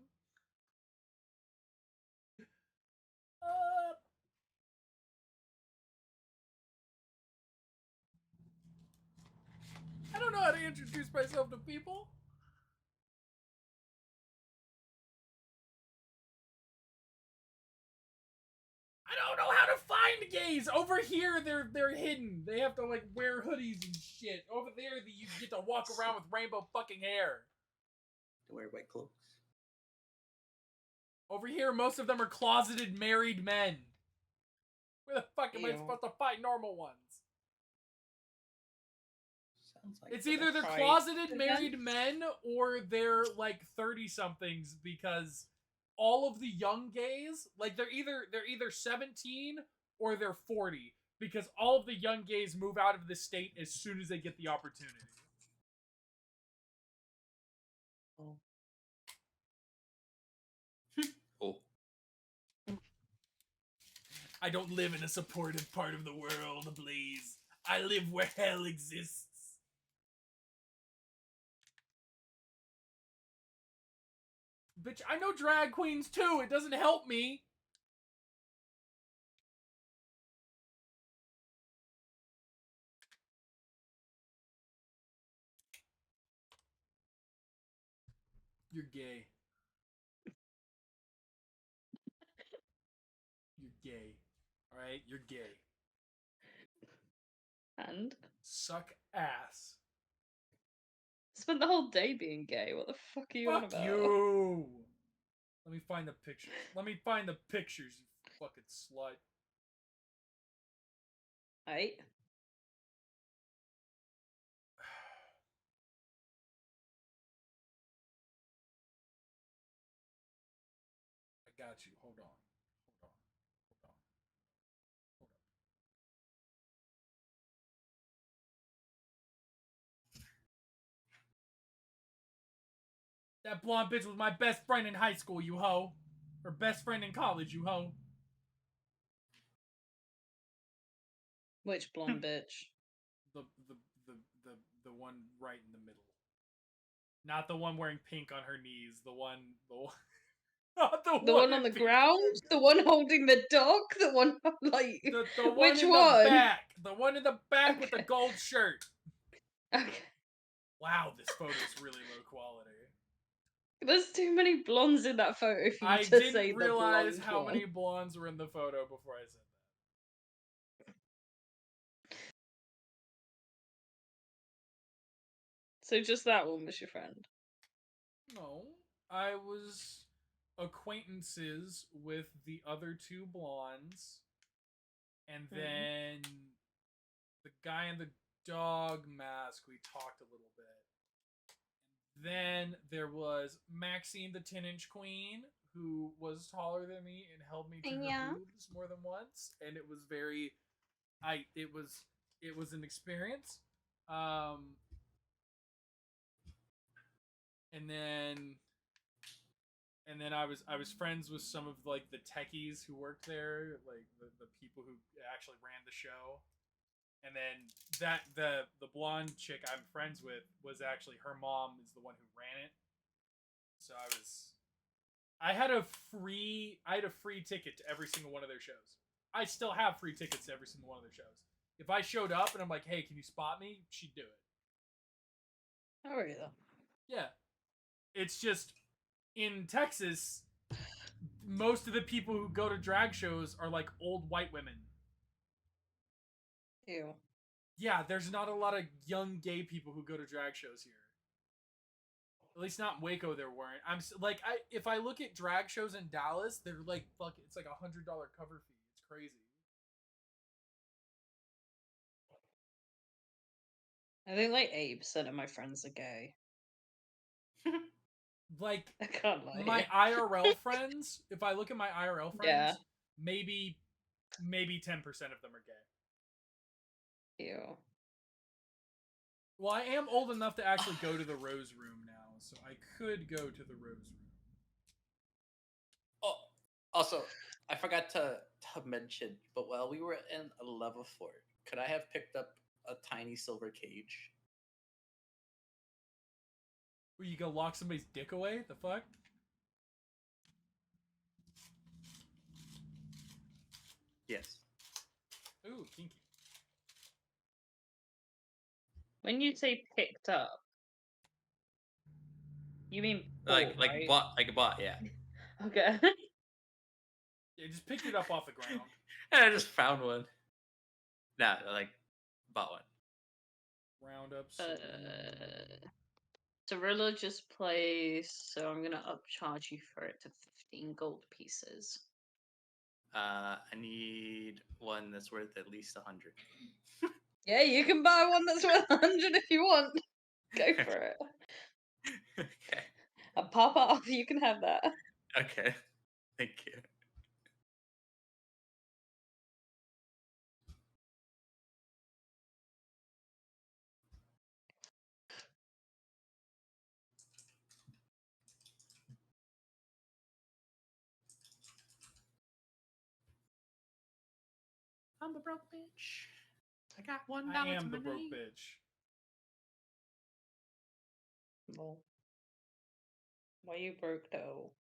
I don't know how to introduce myself to people. I don't know how to find gays. Over here, they're hidden. They have to like wear hoodies and shit. Over there, you get to walk around with rainbow fucking hair. To wear white clothes. Over here, most of them are closeted married men. Where the fuck am I Ew. supposed to find normal ones? Sounds like It's either they're Right. closeted married men or they're like 30-somethings because all of the young gays, like they're either 17 or they're 40 because all of the young gays move out of the state as soon as they get the opportunity. Oh. I don't live in a supportive part of the world, please. I live where hell exists. Bitch, I know drag queens too. It doesn't help me. You're gay. You're gay. Alright? You're gay. And Suck ass. spent the whole day being gay. What the fuck are you on Fuck about? you! Let me find the pictures. Let me find the pictures, you fucking slut. Right? I got you. Hold on. Hold on. Hold on. Hold on. That blonde bitch was my best friend in high school, you hoe. Her best friend in college, you hoe. Which blonde bitch? The the the the the one right in the middle. Not the one wearing pink on her knees. The one not The one on the ground? The one holding the dog? The one like The one which in one? the back. The one in the back with the Okay. gold shirt. Okay. Wow, this photo's really low quality. There's too many blondes in that photo for you I to didn't say the realize blonde how one. many blondes were in the photo before I said that. So just that one was your friend. No, I was acquaintances with the other two blondes, and then the guy in the dog mask. We talked a little bit. Then there was Maxine, the 10-inch queen, who was taller than me and held me to her boobs more than once, and it was very, it was an experience. And then I was friends with some of like the techies who worked there, like the people who actually ran the show. And then the blonde chick I'm friends with was actually her mom is the one who ran it. So I had a free ticket to every single one of their shows. I still have free tickets to every single one of their shows. If I showed up and I'm like, "Hey, can you spot me?" She'd do it. Oh really? Yeah. It's just in Texas, most of the people who go to drag shows are like old white women. Ew. Yeah, there's not a lot of young gay people who go to drag shows here. At least not in Waco, there weren't. If I look at drag shows in Dallas, they're like it's like $100 cover fee. It's crazy. I think like 80% of my friends are gay. Like I can't lie. my IRL friends, if I look at my IRL friends, Yeah. maybe 10% of them are gay. Ew. Well, I am old enough to actually go to the Rose Room now, so I could go to the Rose Room. Oh, also, I forgot to mention, but while we were in a level 4, could I have picked up a tiny silver cage? Where you go lock somebody's dick away? The fuck? Yes. Ooh, kinky. When you say picked up, you mean Like bought, right? bought, yeah. Okay. Yeah, just picked it up off the ground. And I just found one. Nah, like bought one. Roundups. Cirilla just plays, so I'm gonna upcharge you for it to 15 gold pieces. I need one that's worth at least 100. Yeah, you can buy one that's worth 100 if you want. Go for it. Okay. And pop off, you can have that. Okay. Thank you. I'm the broke bitch. I got $1 I to am my the broke name. bitch. Well, why you broke though?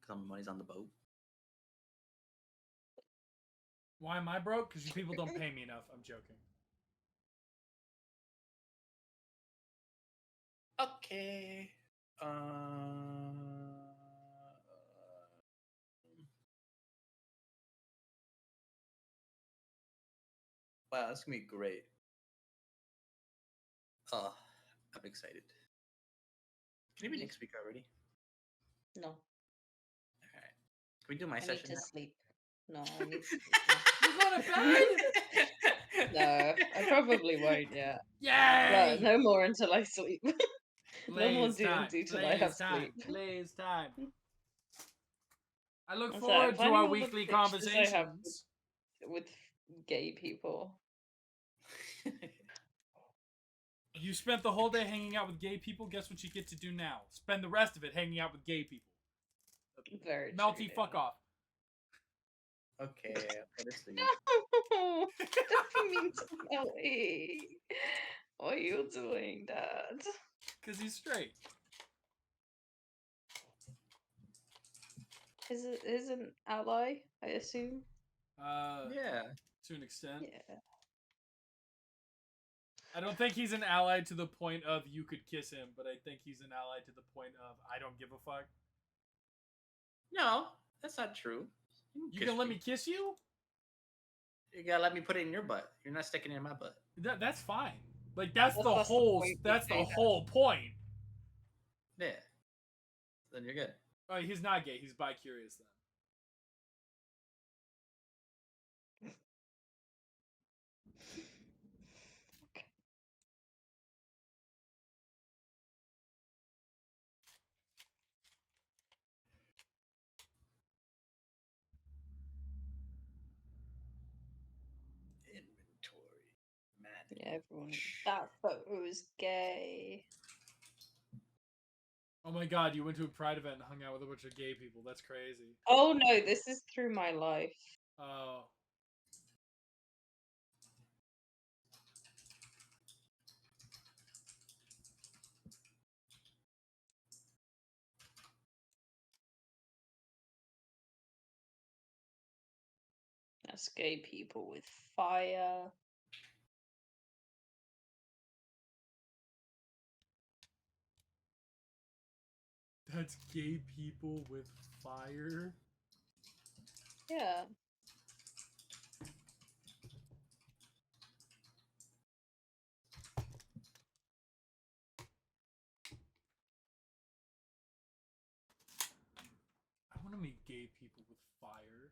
Because my money's on the boat. Why am I broke? Because you people don't pay me enough. I'm joking. Okay. Wow, that's gonna be great. Oh, I'm excited. Can it be next week already? No, Alright. Can we do my I need session to now? sleep. No, I need to sleep now. You're going to bed? No, I probably won't yet. Yay! But no more until I sleep. No more Blaze time. D&D till I have Blaze time. sleep. Blaze time. I look I'm forward to finding our all the weekly pictures I have conversations. with gay people. You spent the whole day hanging out with gay people. Guess what you get to do now? Spend the rest of it hanging out with gay people. Very true, Melty, fuck yeah. off. Okay, I'll put it sleep. No! Don't be mean to Melly. What are you doing, Dad? Because he's straight. Is an ally, I assume? Yeah. To an extent. Yeah. I don't think he's an ally to the point of you could kiss him, but I think he's an ally to the point of I don't give a fuck. No, that's not true. You can let me kiss you? You gotta let me put it in your butt. You're not sticking it in my butt. That's fine. Like that's the That's the whole point, that's the okay. whole point. Yeah. Then you're good. Oh, he's not gay. He's bi-curious then. Inventory. Man. Yeah, everyone. That photo is gay. Oh my god, you went to a pride event and hung out with a bunch of gay people. That's crazy. Oh no, this is through my life. Oh. That's gay people with fire. That's gay people with fire. Yeah. I want to meet gay people with fire.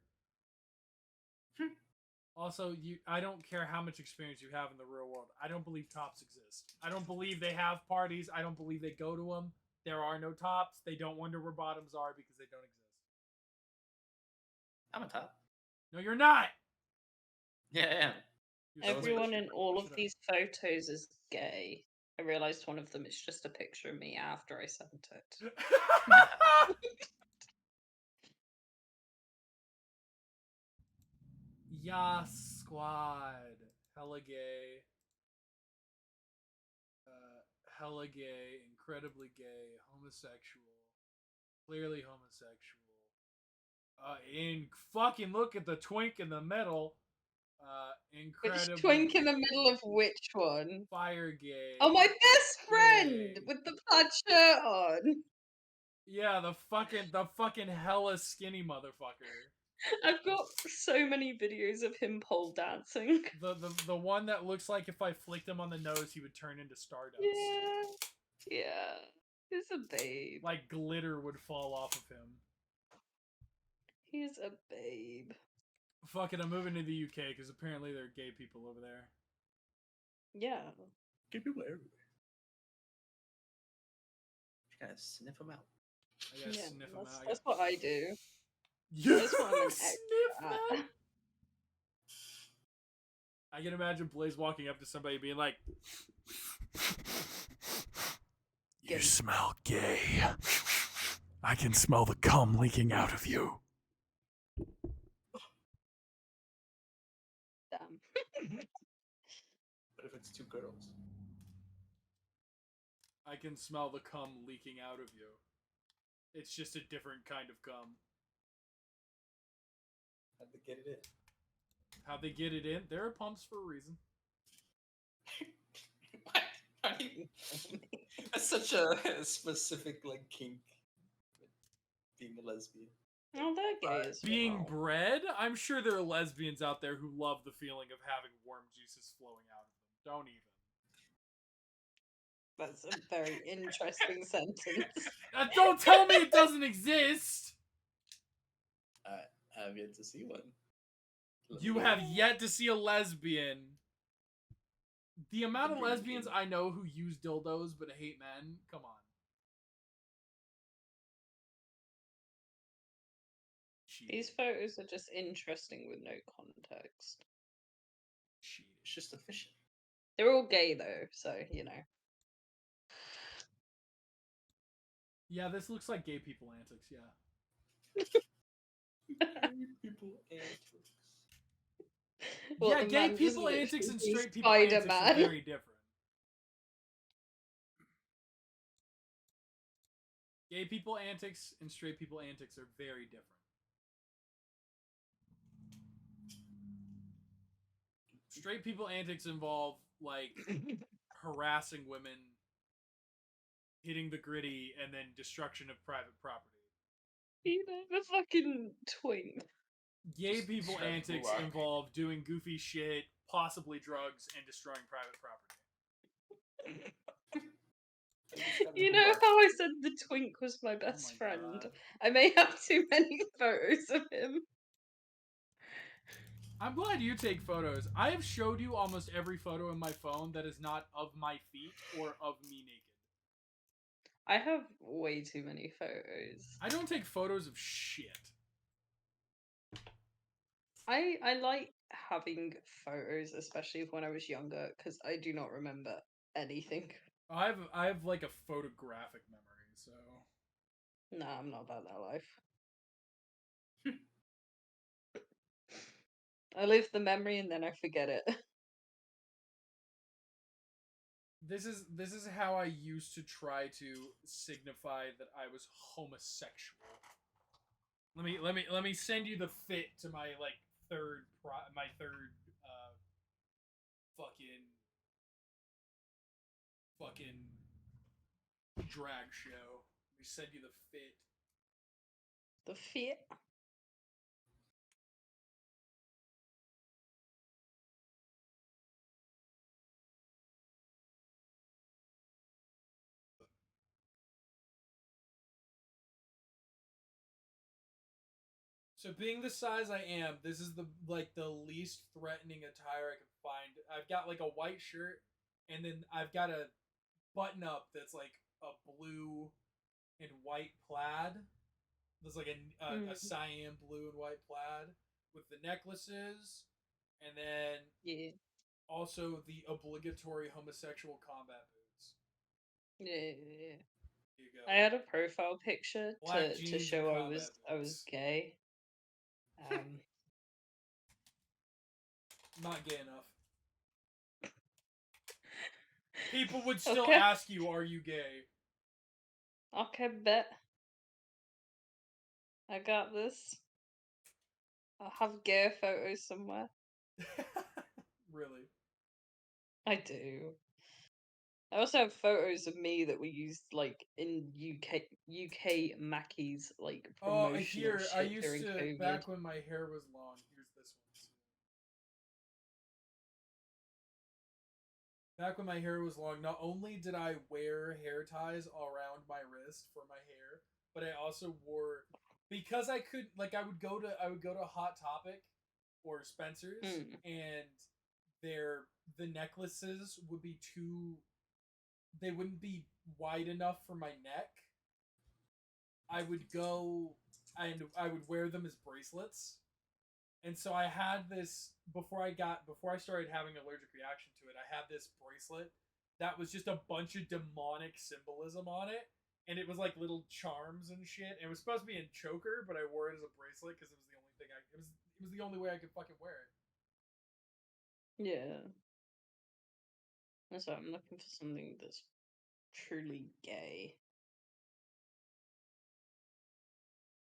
Also, I don't care how much experience you have in the real world. I don't believe tops exist. I don't believe they have parties. I don't believe they go to them. There are no tops. They don't wonder where bottoms are because they don't exist. I'm a top. No, you're not. Yeah, I am. You're so Everyone weird. in all of Shut up. these photos is gay. I realized one of them is just a picture of me after I sent it. Yas squad. Hella gay. Hella gay. Incredibly gay. Homosexual. Clearly homosexual. In fucking look at the twink in the middle. Which Incredibly twink in the gay. middle of which one? Fire gay. Oh, my best friend Gay. with the plaid shirt on. Yeah, the fucking hella skinny motherfucker. I've got so many videos of him pole dancing. The one that looks like if I flicked him on the nose, he would turn into Stardust. Yeah. He's a babe. Like glitter would fall off of him. He's a babe. Fuck it, I'm moving to the UK because apparently there are gay people over there. Yeah. Gay people everywhere. You gotta sniff them out. I gotta Yeah, sniff them out. that's what I do. You That's what I'm an sniff expert them? at. I can imagine Blaze walking up to somebody being like, "You Gay. smell gay. I can smell the cum leaking out of you." Damn. What if it's two girls? I can smell the cum leaking out of you. It's just a different kind of cum. How'd they get it in? How'd they get it in? There are pumps for a reason. What? I mean, that's such a specific like kink. Being a lesbian. Oh, they're gay as Being well. bred, I'm sure there are lesbians out there who love the feeling of having worm juices flowing out of them. Don't even. That's a very interesting sentence. Don't tell me it doesn't exist! I have yet to see one. Let me You know. have yet to see a lesbian. The amount of Dream lesbians king. I know who use dildos but hate men, come on. These photos are just interesting with no context. Shit, it's just efficient. They're all gay though, so you know. Yeah, this looks like gay people antics, yeah. People antics. Well, Yeah, the gay man just people antics and literally straight people antics are Spider-Man. very different. Gay people antics and straight people antics are very different. Straight people antics involve, like, harassing women, hitting the gritty, and then destruction of private property. You know, the fucking twink. Gay Just people straight antics gulag. involve doing goofy shit, possibly drugs, and destroying private property. You know how I said the twink was my best my friend? God. I may have too many photos of him. I'm glad you take photos. I have showed you almost every photo in my phone that is not of my feet or of me naked. I have way too many photos. I don't take photos of shit. I like having photos, especially when I was younger, because I do not remember anything. I have like a photographic memory, so Nah, I'm not about that life. I live the memory and then I forget it. this is how I used to try to signify that I was homosexual. Let me send you the fit to my like third fucking drag show. We send you the fit. The fit. So being the size I am, this is the least threatening attire I can find. I've got like a white shirt, and then I've got a button up that's like a blue and white plaid. There's like a cyan blue and white plaid with the necklaces, and then Yeah. also the obligatory homosexual combat boots. Yeah. Here you go. I had a profile picture Black to jeans show and I combat was boots. gay. Not gay enough. People would still Okay. ask you, "Are you gay?" Okay, bet. I got this. I'll have gay photos somewhere. Really? I do. I also have photos of me that we used like in UK Mackey's like Oh, promotional here I shit used during to COVID. back when my hair was long. Here's this one. Back when my hair was long, not only did I wear hair ties around my wrist for my hair, but I also wore because I could like I would go to Hot Topic or Spencer's and the necklaces would be too they wouldn't be wide enough for my neck. I would go and I would wear them as bracelets. And so I had this before I started having an allergic reaction to it. I had this bracelet that was just a bunch of demonic symbolism on it, and it was like little charms and shit. And it was supposed to be in choker, but I wore it as a bracelet because it was the only thing it was the only way I could fucking wear it. Yeah. So I'm looking for something that's truly gay.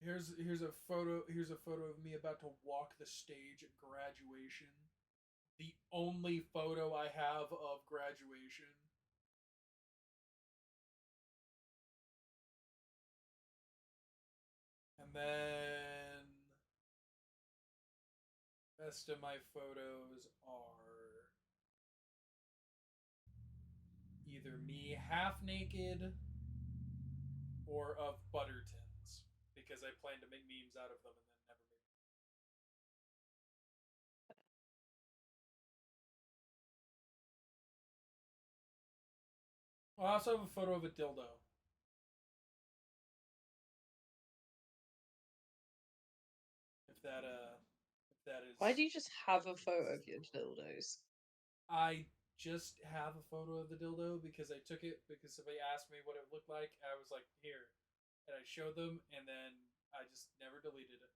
Here's a photo of me about to walk the stage at graduation. The only photo I have of graduation. And then rest of my photos are either me half naked or of Buttertons because I plan to make memes out of them and then never made them. I also have a photo of a dildo. If that is Why do you just have a photo of your dildos? I just have a photo of the dildo because I took it because somebody asked me what it looked like. I was like, here. And I showed them and then I just never deleted it.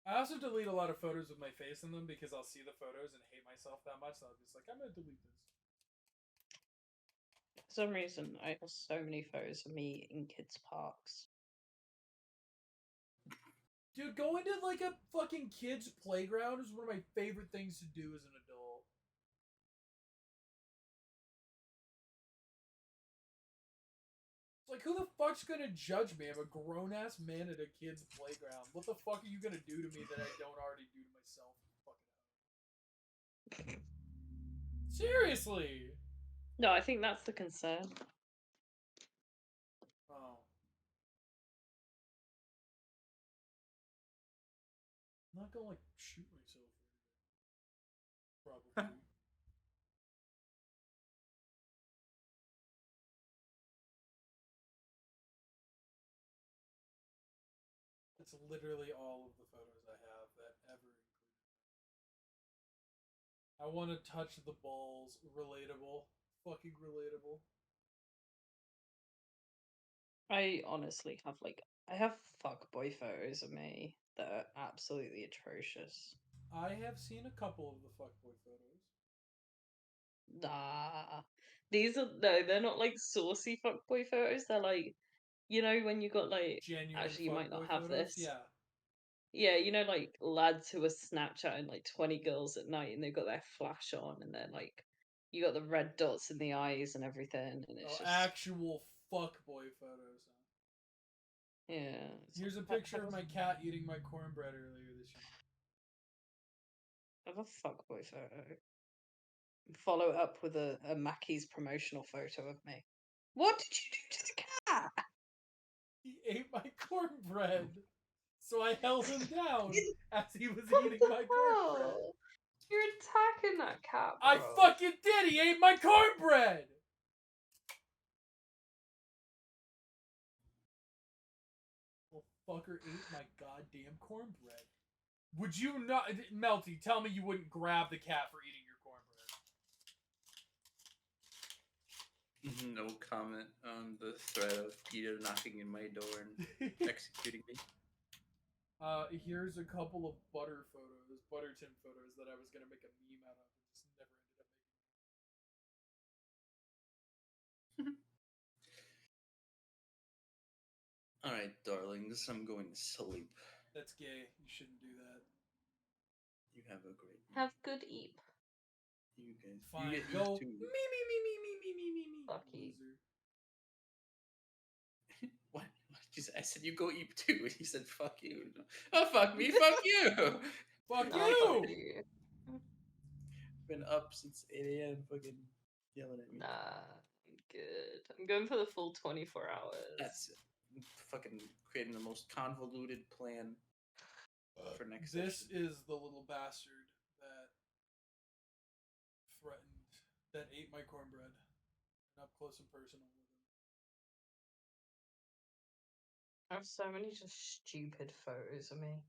I also delete a lot of photos with my face in them because I'll see the photos and hate myself that much. So I'll just like, I'm gonna delete this. For some reason, I have so many photos of me in kids' parks. Dude, going to like a fucking kid's playground is one of my favorite things to do as an adult. It's like, who the fuck's gonna judge me? I'm a grown ass man at a kid's playground. What the fuck are you gonna do to me that I don't already do to myself? Fucking seriously. No, I think that's the concern. Oh. I'm not gonna like shoot myself or anything. Probably. That's literally all of the photos I have that ever included. I want to touch the balls. Relatable. Fucking relatable. I honestly have I have fuckboy photos of me that are absolutely atrocious. I have seen a couple of the fuckboy photos. Nah. These are no, they're not like saucy fuckboy photos. They're like, you know, when you got Genuine actually you might not fuckboy have photos? this. Yeah. Yeah, you know, like lads who are Snapchatting like 20 girls at night and they've got their flash on and they're like, You got the red dots in the eyes and everything, and it's Oh, just actual fuckboy photos. Huh? yeah. Here's a picture of my cat eating my cornbread earlier this year. Of a fuckboy photo. Follow it up with a Mackey's promotional photo of me. What did you do to the cat? He ate my cornbread, so I held him down as he was What eating the my cornbread. hell? You're attacking that cat, bro. I fucking did. He ate my cornbread. Little fucker ate my goddamn cornbread. Would you not, Melty? Tell me you wouldn't grab the cat for eating your cornbread. No comment on the threat of Peter knocking in my door and executing me. Here's a couple of Buttertin photos that I was gonna make a meme out of, and just never ended up making. All right, darlings, I'm going to sleep. That's gay. You shouldn't do that. You have a great night. Have good eep. You guys, Fine. you get Go. too. Me. Fuck you. Loser. What? I said you go eat too, and you said fuck you. Oh fuck me, fuck you. Fuck No, you. fuck you. Been up since 8 a.m. fucking yelling at me. Nah, I'm good. I'm going for the full 24 hours. That's it. Fucking creating the most convoluted plan for next This session. is the little bastard that ate my cornbread. And up close and personal with him. I have so many just stupid photos of me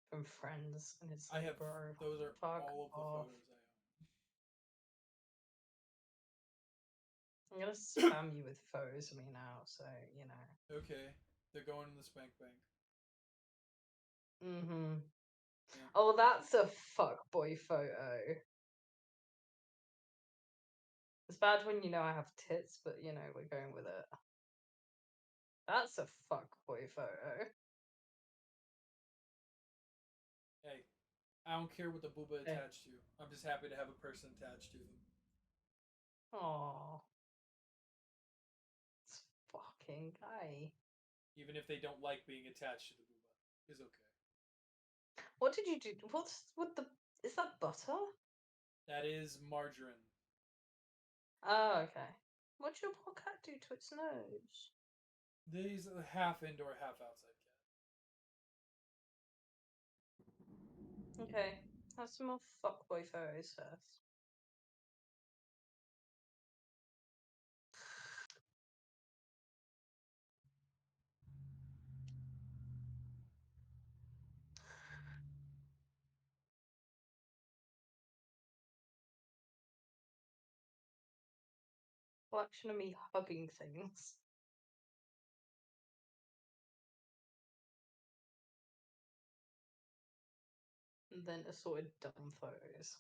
from friends, and it's I like, have. bro, Those are fuck all of the off. photos I own. I'm gonna spam you with photos of me now, so you know. Okay, they're going in the spank bank. Mm-hmm. Yeah. Oh, that's a fuckboy photo. It's bad when you know I have tits, but you know, we're going with it. That's a fuckboy photo. Hey, I don't care what the booba Hey. attached to. I'm just happy to have a person attached to them. Aww. It's fucking gay. Even if they don't like being attached to the booba, is okay. What did you do? What's with the? Is that butter? That is margarine. Oh, okay. What'd your poor cat do to its nose? These are half indoor, half outside cat. Okay, have some more fuckboy photos first. Collection of me hugging things. And then assorted dumb photos.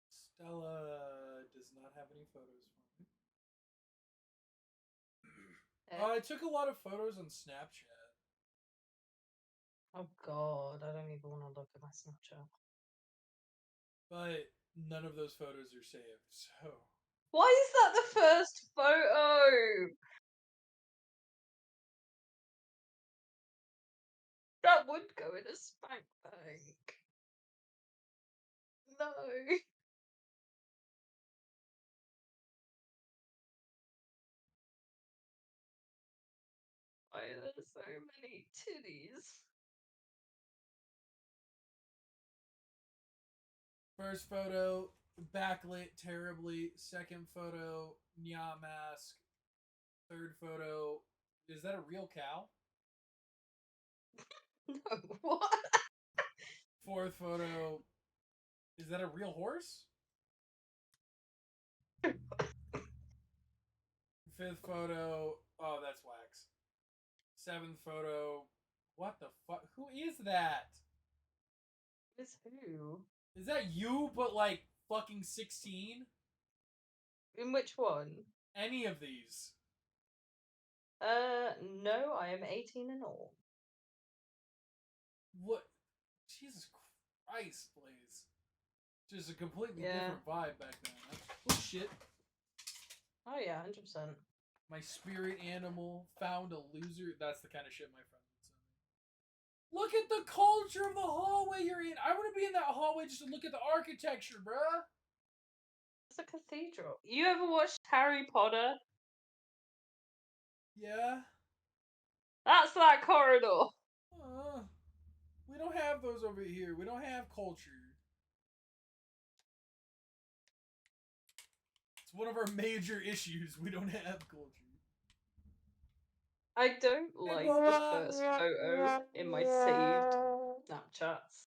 Stella does not have any photos for me. Eh? I took a lot of photos on Snapchat. Oh god, I don't even want to look at my Snapchat. But none of those photos are saved, so. Why is that the first photo? That would go in a spank bank. No. Why are there so many titties? First photo, backlit terribly. Second photo, nya mask. Third photo, is that a real cow? No, what? Fourth photo, is that a real horse? Fifth photo, oh, that's wax. Seventh photo, what the fuck? Who is that? Is who? Is that you, but like fucking 16? In which one? Any of these? No, I am 18 and all. What? Jesus Christ, Blaze. Just a completely Yeah. different vibe back then. Oh shit. Oh yeah, 100%. My spirit animal found a loser. That's the kind of shit my friend would send me. Look at the culture of the hallway you're in. I want to be in that hallway just to look at the architecture, bruh. It's a cathedral. You ever watched Harry Potter? Yeah. That's that corridor. We don't have those over here. We don't have culture. It's one of our major issues. We don't have culture. I don't like the first photo in my saved Snapchats.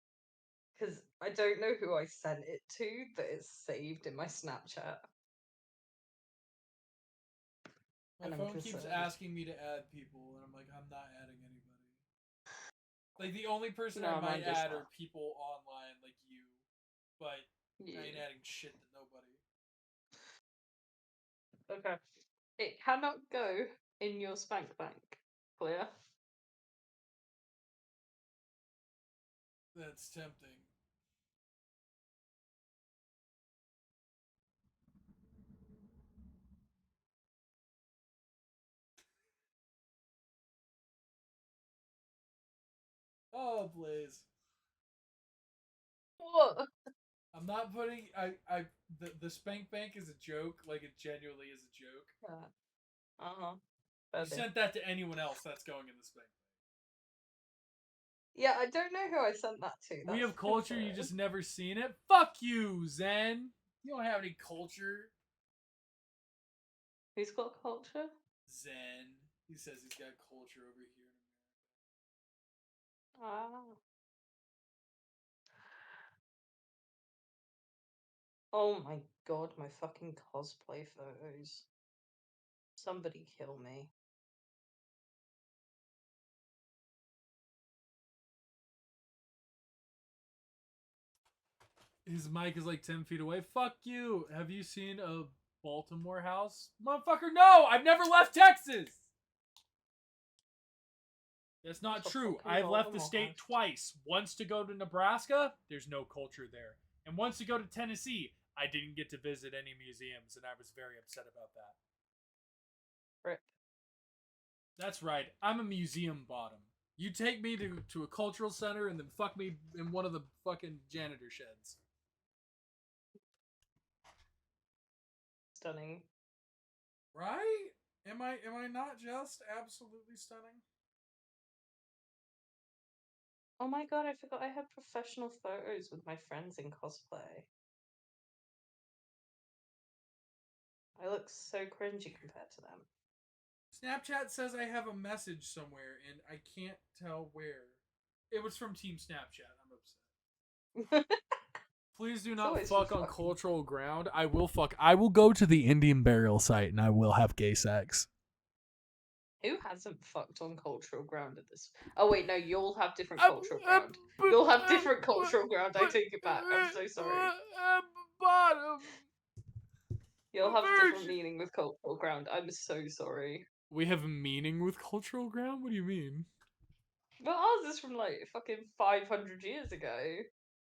Because I don't know who I sent it to, but it's saved in my Snapchat. My And I'm phone keeps concerned. asking me to add people, and I'm like, I'm not adding anybody. Like, the only person No, I might mine just add not. are people online, like you. But Yeah. I ain't adding shit to nobody. Okay. It cannot go in your spank bank. Clear? That's tempting. Oh, Blaze. What? I'm not putting the spank bank is a joke, like it genuinely is a joke. Uh-huh. You sent that to anyone else, that's going in the spank bank. Yeah, I don't know who I sent that to. We That's have culture, you concern. just never seen it. Fuck you, Zen. You don't have any culture. Who's got culture? Zen. He says he's got culture over here in America. Ah. Oh my god, my fucking cosplay photos. Somebody kill me. His mic is like 10 feet away. Fuck you. Have you seen a Baltimore house? Motherfucker, no! I've never left Texas! That's not It's a true. fucking I've left the Baltimore state house. twice. Once to go to Nebraska, there's no culture there. And once to go to Tennessee, I didn't get to visit any museums, and I was very upset about that. Rip. That's right. I'm a museum bottom. You take me to a cultural center and then fuck me in one of the fucking janitor sheds. Stunning. Right? Am I not just absolutely stunning? Oh my god, I forgot I had professional photos with my friends in cosplay. I look so cringy compared to them. Snapchat says I have a message somewhere and I can't tell where. It was from Team Snapchat. I'm upset. Please do not always fuck from on fucking- cultural ground. I will fuck. I will go to the Indian burial site and I will have gay sex. Who hasn't fucked on cultural ground at this? Oh wait, no, you'll have different cultural ground. You'll have different cultural ground. I take it back. I'm so sorry. Bottom. You'll a have different virgin. meaning with cultural ground. I'm so sorry. We have meaning with cultural ground? What do you mean? Well, ours is from like fucking 500 years ago.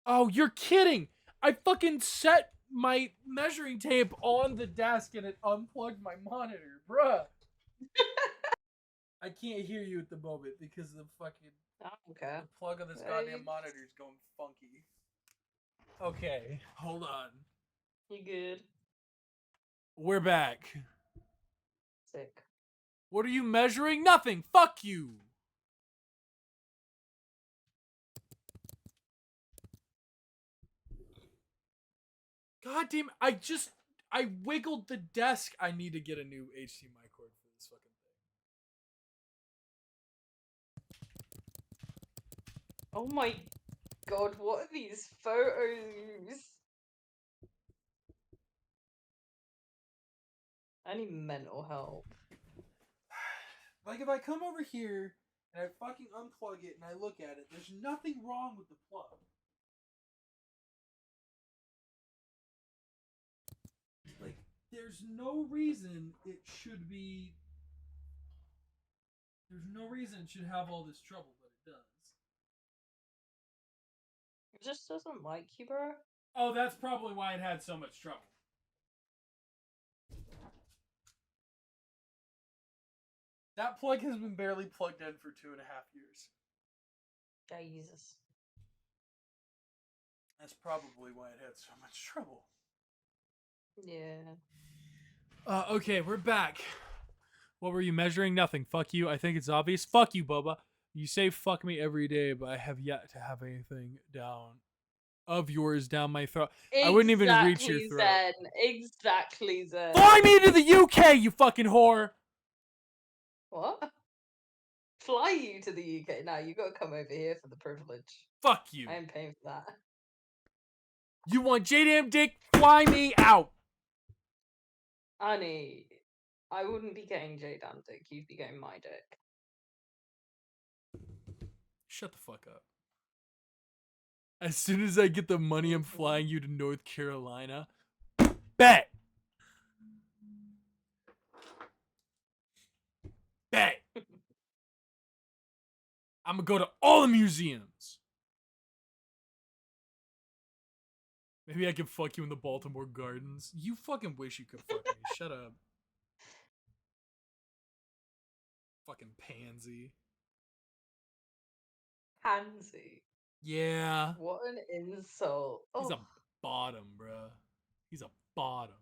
Oh, you're kidding! I fucking set my measuring tape on the desk and it unplugged my monitor, bruh. I can't hear you at the moment because the fucking Okay. the plug of this Hey. goddamn monitor is going funky. Okay, hold on. You good? We're back. Sick. What are you measuring? Nothing. Fuck you. God damn, I wiggled the desk. I need to get a new HDMI cord for this fucking thing. Oh my god, what are these photos? I need mental help. Like, if I come over here and I fucking unplug it and I look at it, there's nothing wrong with the plug. Like, there's no reason it should be. There's no reason it should have all this trouble, but it does. It just doesn't like you, bro. Oh, that's probably why it had so much trouble. That plug has been barely plugged in for 2.5 years. Jesus. That's probably why it had so much trouble. Yeah. Okay, we're back. What were you measuring? Nothing. Fuck you. I think it's obvious. Fuck you, Boba. You say fuck me every day, but I have yet to have anything down of yours down my throat. I wouldn't even reach your throat. Zen. Exactly, Zen. Fly me to the UK, you fucking whore! What? Fly you to the UK? No, you gotta come over here for the privilege. Fuck you. I ain't paying for that. You want JDM dick? Fly me out. Honey, I wouldn't be getting J-Dan dick, you'd be getting my dick. Shut the fuck up. As soon as I get the money, I'm flying you to North Carolina. Bet. Bet. I'm gonna go to all the museums. Maybe I can fuck you in the Baltimore Gardens. You fucking wish you could fuck me. Shut up. Fucking pansy. Pansy. Yeah. What an insult. He's Oh, a bottom, bruh. He's a bottom.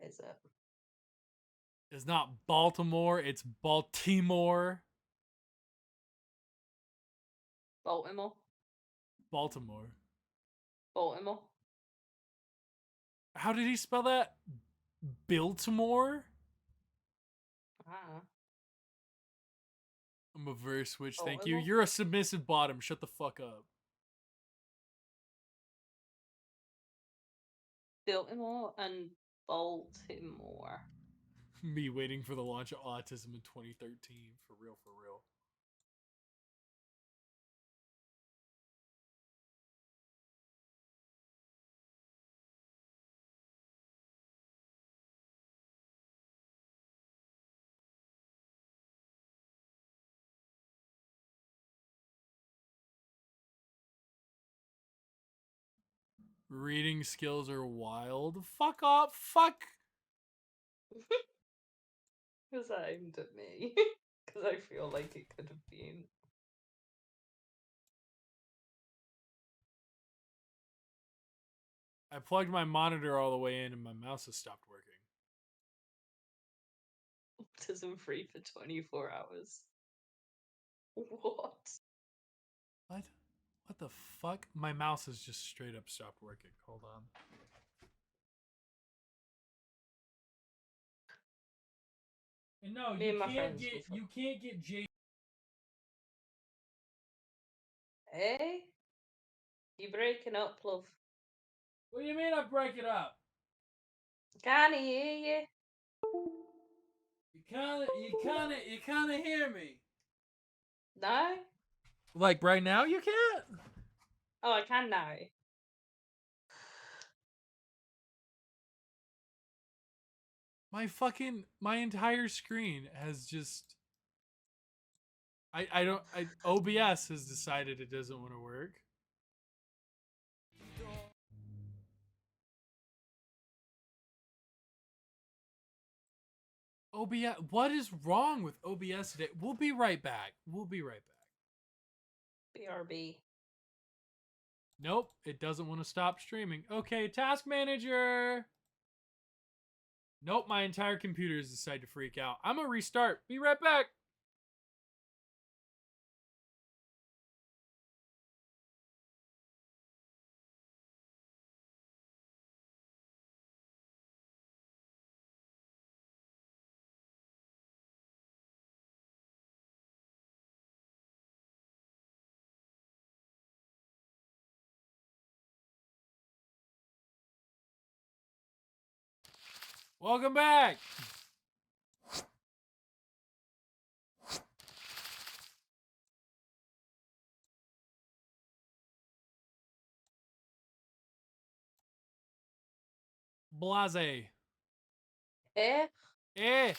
is it? It's not Baltimore, it's Baltimore. Baltimore? Baltimore. Baltimore? How did he spell that? Biltmore? Ah. I'm a verse switch, thank you. Baltimore? You're a submissive bottom. Shut the fuck up. Baltimore and Baltimore. Me waiting for the launch of autism in 2013. For real, for real. Reading skills are wild. Fuck off. Fuck. Was that aimed at me? Because I feel like it could have been. I plugged my monitor all the way in and my mouse has stopped working. Autism free for 24 hours. What? What? What the fuck? My mouse has just straight up stopped working. Hold on. And no, Me and my friends will fuck. you can't get J. Eh? You breaking up, love? What do you mean I break it up? Can't hear you. You kinda hear me. No? Like right now you can't? Oh, I can now. My entire screen has just I don't OBS has decided it doesn't want to work. OBS, what is wrong with OBS today? We'll be right back. BRB. Nope, it doesn't want to stop streaming. Okay, task manager. Nope, my entire computer has decided to freak out. I'm gonna restart. Be right back. Welcome back. Blase. Eh? Eh.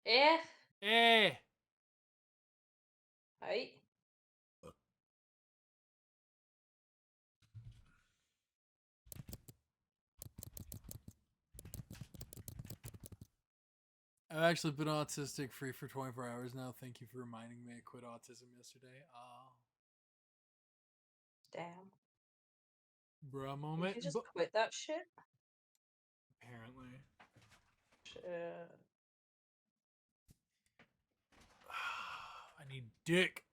Eh? Eh. Right? I've actually been autistic free for 24 hours now. Thank you for reminding me. I quit autism yesterday. Damn. Bruh You moment. can just quit that shit? Apparently. Shit. I need dick.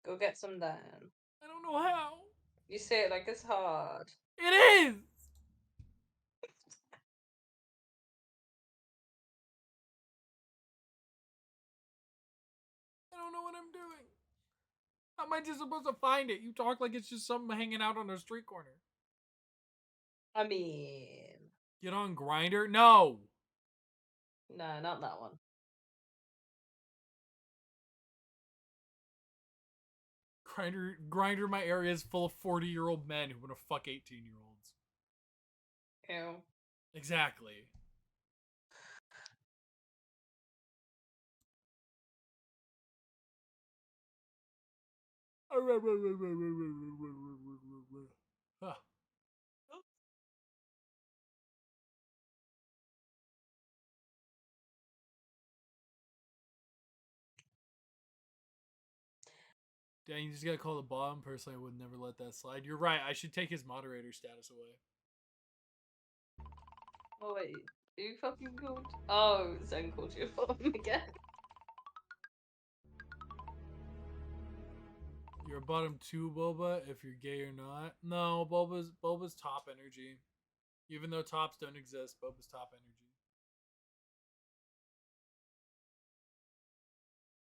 Go get some then. I don't know how. You say it like it's hard. It is! I don't know what I'm doing. How am I just supposed to find it? You talk like it's just something hanging out on a street corner. I mean, Get on Grinder? No! no, not that one. Grinder, my area is full of 40-year-old men who want to fuck 18-year-olds. Ew. Exactly. Huh. Dang, you just gotta call the bottom. Personally, I would never let that slide. You're right. I should take his moderator status away. Oh wait, you fucking called? Oh, Zen called you a bottom again. You're a bottom 2, Boba, if you're gay or not. No, Boba's top energy. Even though tops don't exist, Boba's top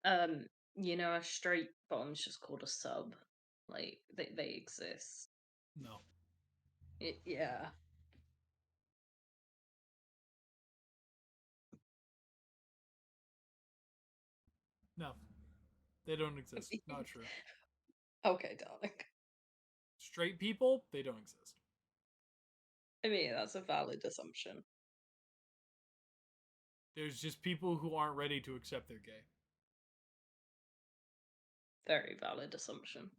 energy. You know, a straight bottom's just called a sub. Like they exist. No. Yeah. No. They don't exist. Not true. Okay, darling. Straight people, they don't exist. I mean, that's a valid assumption. There's just people who aren't ready to accept they're gay. Very valid assumption.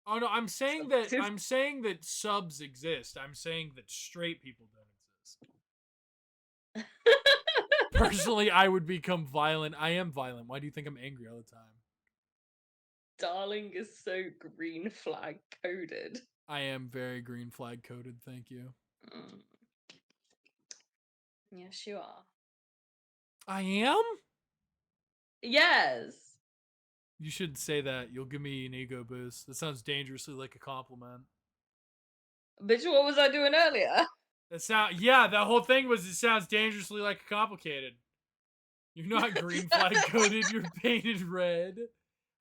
Oh no, I'm saying that subs exist. I'm saying that straight people don't exist. Personally, I would become violent. I am violent. Why do you think I'm angry all the time? Darling is so green flag coded. I am very green flag coded, thank you. Mm. Yes, you are. I am? Yes. You should say that. You'll give me an ego boost. That sounds dangerously like a compliment. Bitch, what was I doing earlier? Yeah, that whole thing was it sounds dangerously like complicated. You're not green flag coded, you're painted red.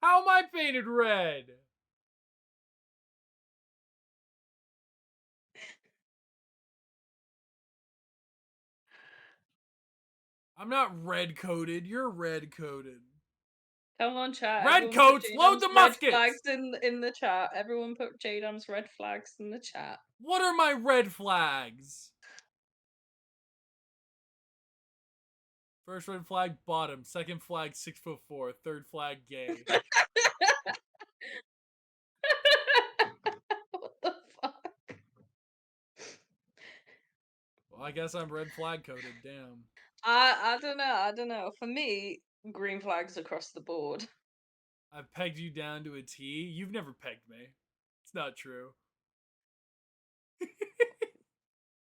How am I painted red? I'm not red coded, you're red coded. Come on, chat. Red Everyone coats, put load the J-Dam's muskets! Red flags in the chat. Everyone put J-Dam's red flags in the chat. What are my red flags? First red flag, bottom. Second flag, 6'4". Third flag, gay. What the fuck? Well, I guess I'm red flag coded, damn. I don't know. For me, green flags across the board. I've pegged you down to a T. You've never pegged me. It's not true.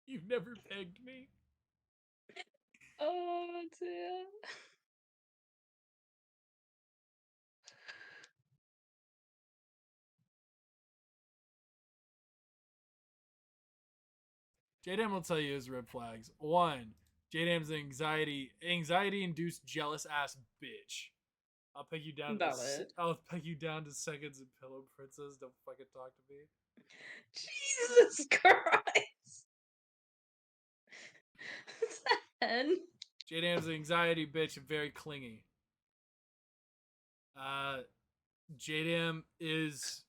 You've never pegged me. Oh dear. JDam will tell you his red flags. 1, JDam's anxiety-induced jealous ass bitch. I'll peg you down to seconds and pillow princess. Don't fucking talk to me. Jesus Christ. 10. JDam's an anxiety bitch and very clingy. JDam is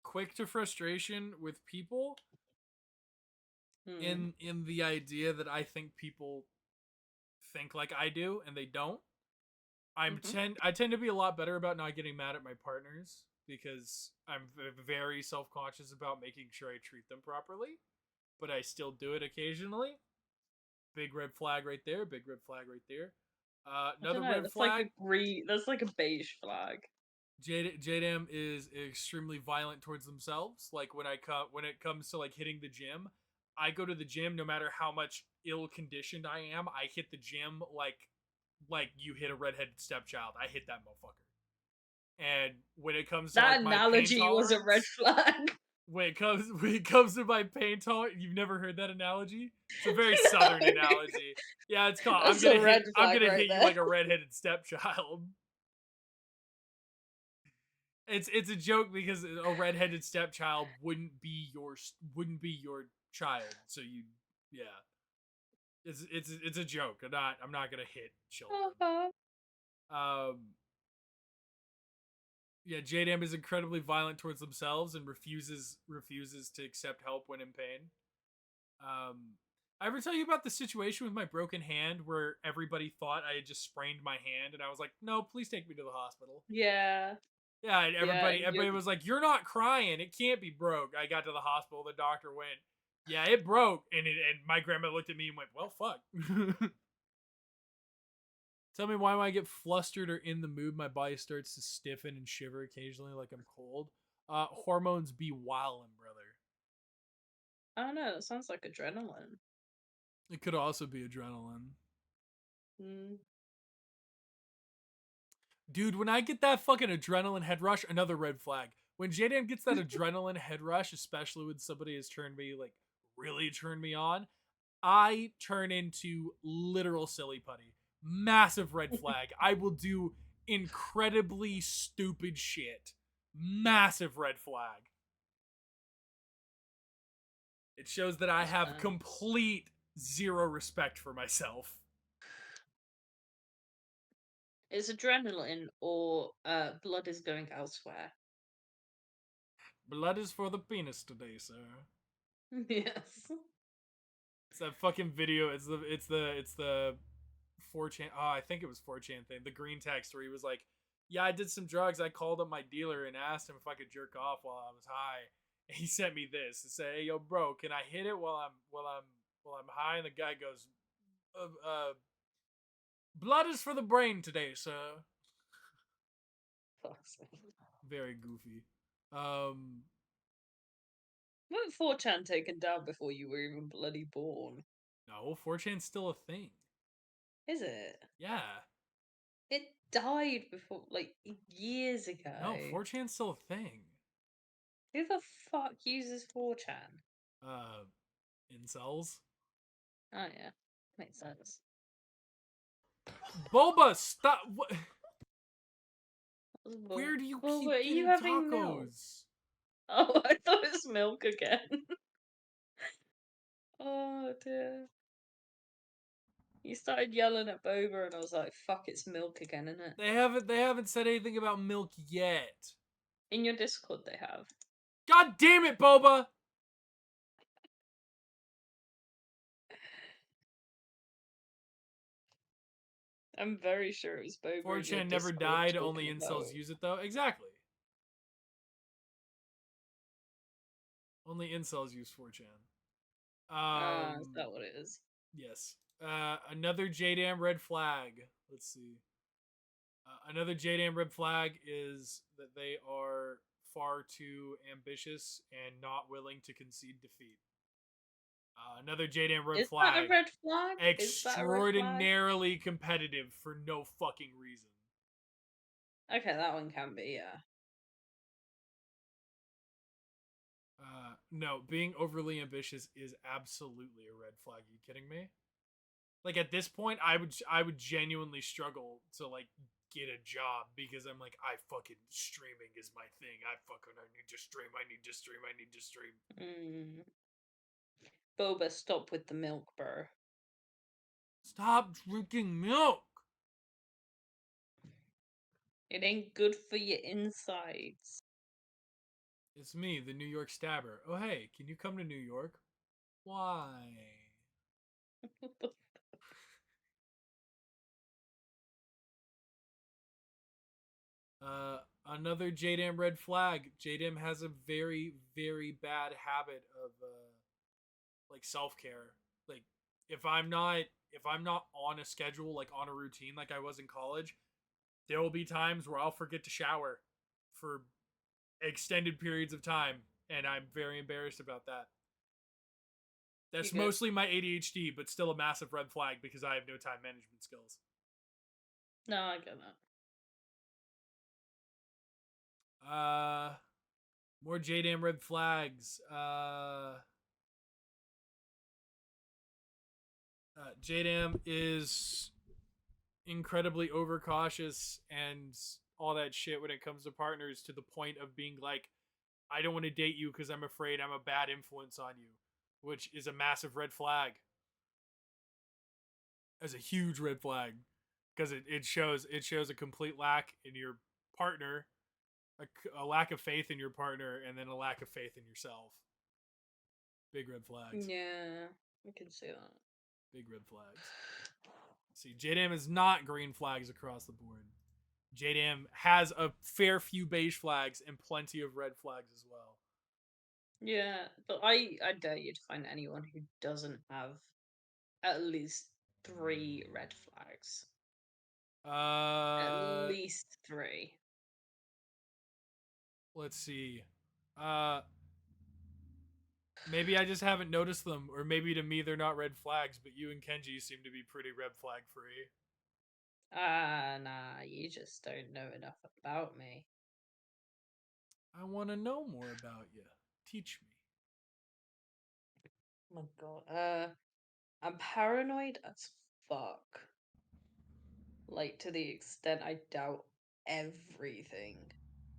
quick to frustration with people in the idea that I think people think like I do and they don't. I tend to be a lot better about not getting mad at my partners because I'm very self-conscious about making sure I treat them properly, but I still do it occasionally. Big red flag right there. Big red flag right there. I Another don't know, red that's flag. like a green. That's like a beige flag. JDM is extremely violent towards themselves. Like when it comes to like hitting the gym, I go to the gym no matter how much ill conditioned I am. I hit the gym like you hit a redheaded stepchild. I hit that motherfucker. And when it comes to That like my pain analogy was a red tolerance, flag. when it comes to my pain tolerance, you've never heard that analogy? It's a very southern No. analogy. Yeah, it's called That's a red I'm flag gonna right hit you there. like a redheaded stepchild. It's a joke because a redheaded stepchild wouldn't be your child. So you, yeah, it's a joke. I'm not gonna hit children. Um, yeah, JDM is incredibly violent towards themselves and refuses to accept help when in pain. I ever tell you about the situation with my broken hand where everybody thought I had just sprained my hand and I was like, no, please take me to the hospital. Yeah. Yeah, and everybody you're- was like, "You're not crying. It can't be broke." I got to the hospital. The doctor went, "Yeah, it broke." And my grandma looked at me and went, "Well, fuck." Tell me why when I get flustered or in the mood, my body starts to stiffen and shiver occasionally like I'm cold. Hormones be wildin', brother. I don't know. It sounds like adrenaline. It could also be adrenaline. Mm. Dude, when I get that fucking adrenaline head rush, another red flag. When JDM gets that adrenaline head rush, especially when somebody has really turned me on, I turn into literal silly putty. Massive red flag. I will do incredibly stupid shit. Massive red flag. It shows that I That's have fine. complete zero respect for myself. Is adrenaline or blood is going elsewhere? Blood is for the penis today, sir. Yes. It's that fucking video. It's the 4chan. Oh, I think it was 4chan thing. The green text where he was like, "Yeah, I did some drugs. I called up my dealer and asked him if I could jerk off while I was high." And he sent me this and said, "Hey, yo, bro, can I hit it while I'm high?" And the guy goes, "Blood is for the brain today, sir." Fuck's sake. Very goofy. Wasn't 4chan taken down before you were even bloody born? No, 4chan's still a thing. Is it? Yeah. It died before, like, years ago. No, 4chan's still a thing. Who the fuck uses 4chan? Incels. Oh, yeah. Makes sense. Boba, stop! What? Well, Where do you well, keep are getting you having milk? tacos? Oh, I thought it was milk again. Oh, dear. You started yelling at Boba, and I was like, fuck, it's milk again, isn't it? They haven't said anything about milk yet. In your Discord, they have. God damn it, Boba! I'm very sure it was Boba. in your 4chan never Discord died, talking only about incels it. use it though. Exactly. Only incels use 4chan. Is that what it is? Yes. Another JDAM red flag. Let's see. Another JDAM red flag is that they are far too ambitious and not willing to concede defeat. Another JDAM red Is flag. that a red flag? Extraordinarily competitive for no fucking reason. Okay, that one can be, yeah. No, being overly ambitious is absolutely a red flag. Are you kidding me? Like at this point, I would genuinely struggle to like get a job because I'm like, I fucking streaming is my thing. I need to stream. I need to stream. I need to stream. Boba, stop with the milk, bro. Stop drinking milk. It ain't good for your insides. It's me, the New York Stabber. Oh hey, can you come to New York? Why? Another JDAM red flag. JDAM has a very, very bad habit of like self-care. Like if I'm not on a schedule, like on a routine like I was in college, there will be times where I'll forget to shower for extended periods of time, and I'm very embarrassed about that. That's You good? mostly my ADHD, but still a massive red flag because I have no time management skills. No, I get that. More JDam red flags. JDam is incredibly overcautious and all that shit when it comes to partners, to the point of being like, I don't want to date you because I'm afraid I'm a bad influence on you, which is a massive red flag. As a huge red flag, because it shows a complete lack in your partner, a lack of faith in your partner, and then a lack of faith in yourself. Big red flags. Yeah, I can see that. Big red flags. See, JDam is not green flags across the board. JDam has a fair few beige flags and plenty of red flags as well. Yeah, but I dare you to find anyone who doesn't have at least 3 red flags. At least 3. Let's see. Maybe I just haven't noticed them, or maybe to me they're not red flags, but you and Kenji seem to be pretty red flag free. Nah, you just don't know enough about me. I want to know more about you. Teach me. Oh my god. I'm paranoid as fuck. Like, to the extent I doubt everything.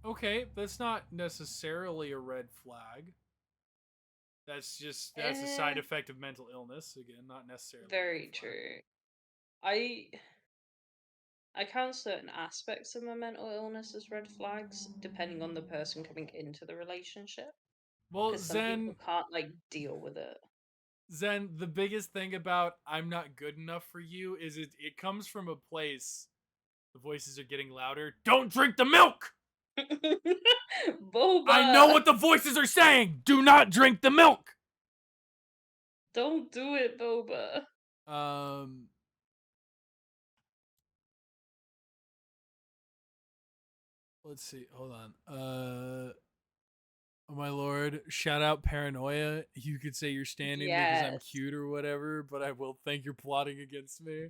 Okay, that's not necessarily a red flag. That's a side Eh, effect of mental illness. Again, not necessarily. very true. I count certain aspects of my mental illness as red flags, depending on the person coming into the relationship. Well, Because some people can't, like, deal with it. Zen, the biggest thing about I'm not good enough for you is it comes from a place. The voices are getting louder. Don't drink the milk! Boba! I know what the voices are saying! Do not drink the milk! Don't do it, Boba. Let's see. Hold on. Oh my lord. Shout out Paranoia. You could say you're standing because I'm Yes. cute or whatever, but I will think you're plotting against me.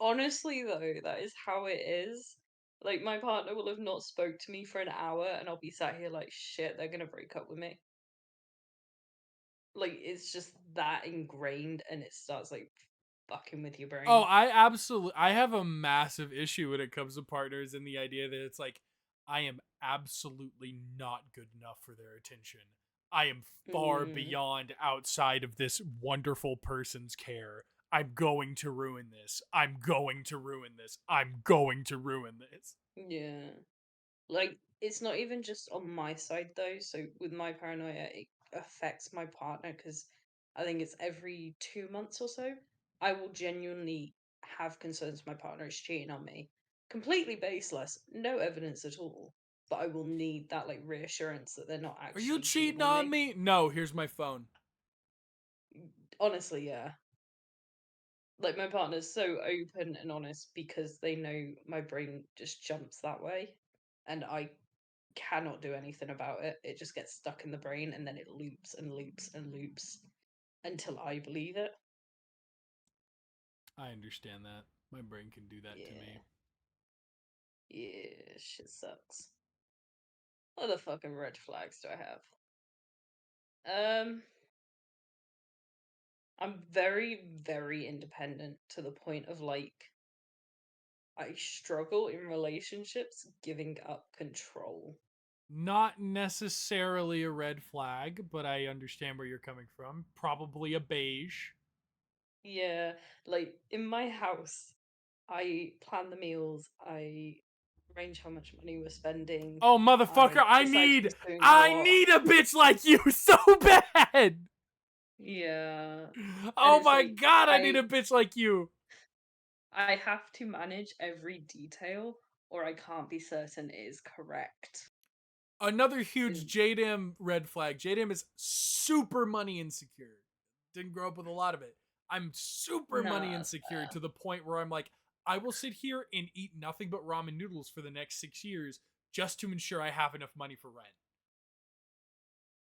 Honestly, though, that is how it is. Like, my partner will have not spoke to me for an hour, and I'll be sat here like, shit, they're gonna break up with me. Like, it's just that ingrained, and it starts, like, fucking with your brain. Oh, I have a massive issue when it comes to partners and the idea that it's like, I am absolutely not good enough for their attention. I am far beyond outside of this wonderful person's care. I'm going to ruin this. I'm going to ruin this. I'm going to ruin this. Yeah. Like, it's not even just on my side, though. So, with my paranoia, it affects my partner because I think it's every 2 months or so. I will genuinely have concerns my partner is cheating on me. Completely baseless, no evidence at all. But I will need that, like, reassurance that they're not Are actually you cheating on on me? No, here's my phone. Honestly, yeah. Like, my partner's so open and honest because they know my brain just jumps that way. And I cannot do anything about it. It just gets stuck in the brain and then it loops and loops and loops until I believe it. I understand that. My brain can do that to me. Yeah, shit sucks. What other fucking red flags do I have? I'm very, very independent to the point of like I struggle in relationships giving up control. Not necessarily a red flag, but I understand where you're coming from. Probably a beige. Yeah, like in my house, I plan the meals, I arrange how much money we're spending. Oh motherfucker, I decide need who's doing what. a bitch like you so bad. Yeah. Oh it's my like, god, I need a bitch like you. I have to manage every detail, or I can't be certain it is correct. Another huge And- JDM red flag. JDM is super money insecure. Didn't grow up with a lot of it. I'm super No, money that's insecure fair. to the point where I'm like, I will sit here and eat nothing but ramen noodles for the next 6 years just to ensure I have enough money for rent.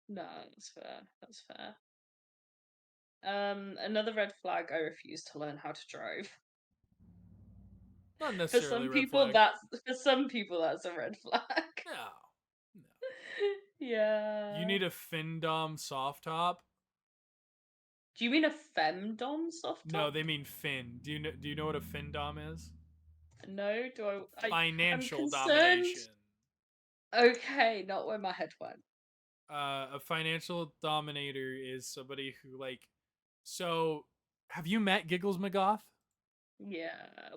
No, that's fair. That's fair. Another red flag. I refuse to learn how to drive. Not For necessarily some a red people, flag. that's a red flag. No. Yeah. You need a Findom soft top. Do you mean a femdom soft No, top? they mean fin. Do you know what a Findom is? No, I'm Financial concerned. domination. Okay, not where my head went. A financial dominator is somebody who so have you met Giggles McGoth? Yeah.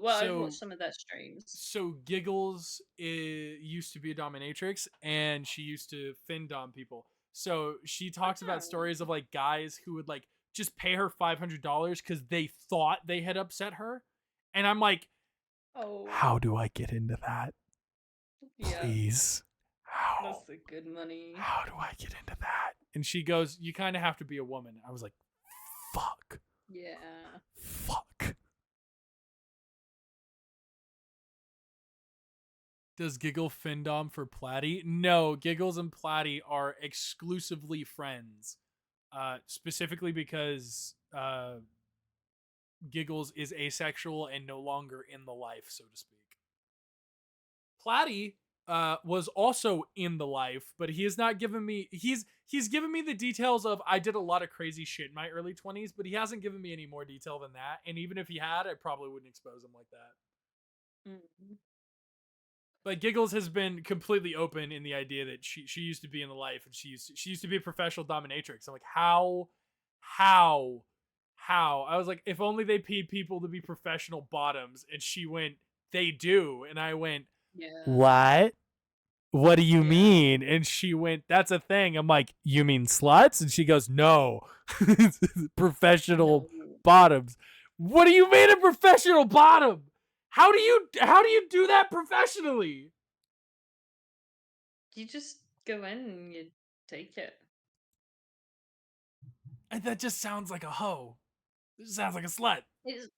Well, I've So watched some of their streams. so Giggles used to be a dominatrix and she used to Findom people. So she talks about Oh. stories of like guys who would like just pay her $500 because they thought they had upset her. And I'm like, Oh. how do I get into that? Yeah. Please. How? That's the good money. How do I get into that? And she goes, you kind of have to be a woman. I was like, fuck. Yeah. Fuck. Does Giggle Findom for Platy? No, Giggles and Platy are exclusively friends. Specifically because Giggles is asexual and no longer in the life, so to speak. Platy was also in the life, but he has not given me he's given me the details of I did a lot of crazy shit in my early 20s, but he hasn't given me any more detail than that. And even if he had, I probably wouldn't expose him like that. Mm. But Giggles has been completely open in the idea that she used to be in the life and she used to be a professional dominatrix. I'm like, how? I was like, if only they paid people to be professional bottoms. And she went, they do. And I went, Yeah. what? What do you Yeah. mean? And she went, that's a thing. I'm like, you mean sluts? And she goes, no. Professional No. bottoms. What do you mean a professional bottom? How do you do that professionally? You just go in and you take it. And that just sounds like a hoe. It just sounds like a slut. It's...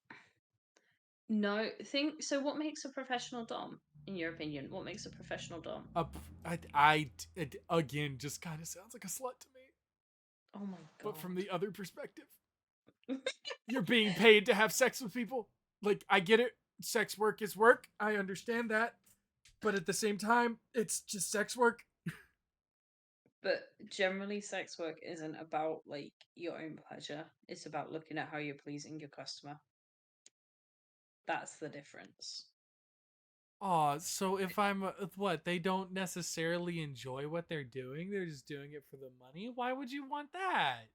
No, so. What makes a professional dom, in your opinion? What makes a professional dom? It again just kind of sounds like a slut to me. Oh my god! But from the other perspective, you're being paid to have sex with people. Like, I get it. Sex work is work. I understand that. But at the same time, it's just sex work. But generally, sex work isn't about like your own pleasure. It's about looking at how you're pleasing your customer. That's the difference. Oh, so if I'm what, they don't necessarily enjoy what they're doing, they're just doing it for the money. Why would you want that?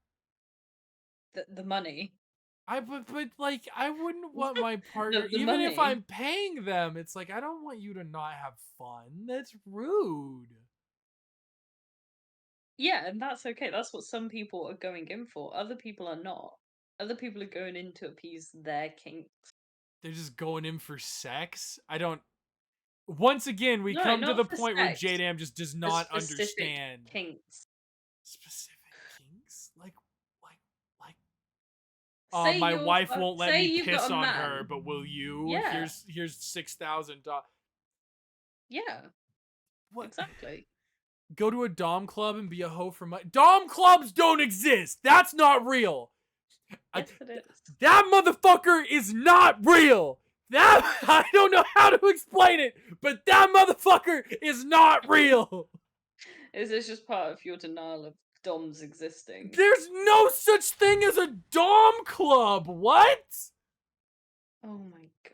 The money. But like I wouldn't want my partner, The even if money. I'm paying them. It's like I don't want you to not have fun. That's rude. Yeah, and that's okay. That's what some people are going in for. Other people are not. Other people are going in to appease their kinks. They're just going in for sex. I don't. Once again, we No, come to not the for point where sex. JDam just does For not specific understand kinks. specific kinks. Like. Oh, my wife won't let me piss on her, but will you? Yeah. Here's $6,000. Yeah. What? Exactly. Go to a dom club and be a hoe for money. Dom clubs don't exist. That's not real. Yes, it is. That motherfucker is not real. That I don't know how to explain it, but that motherfucker is not real. Is this just part of your denial of DOMs existing? There's no such thing as a dom club. What? Oh my god.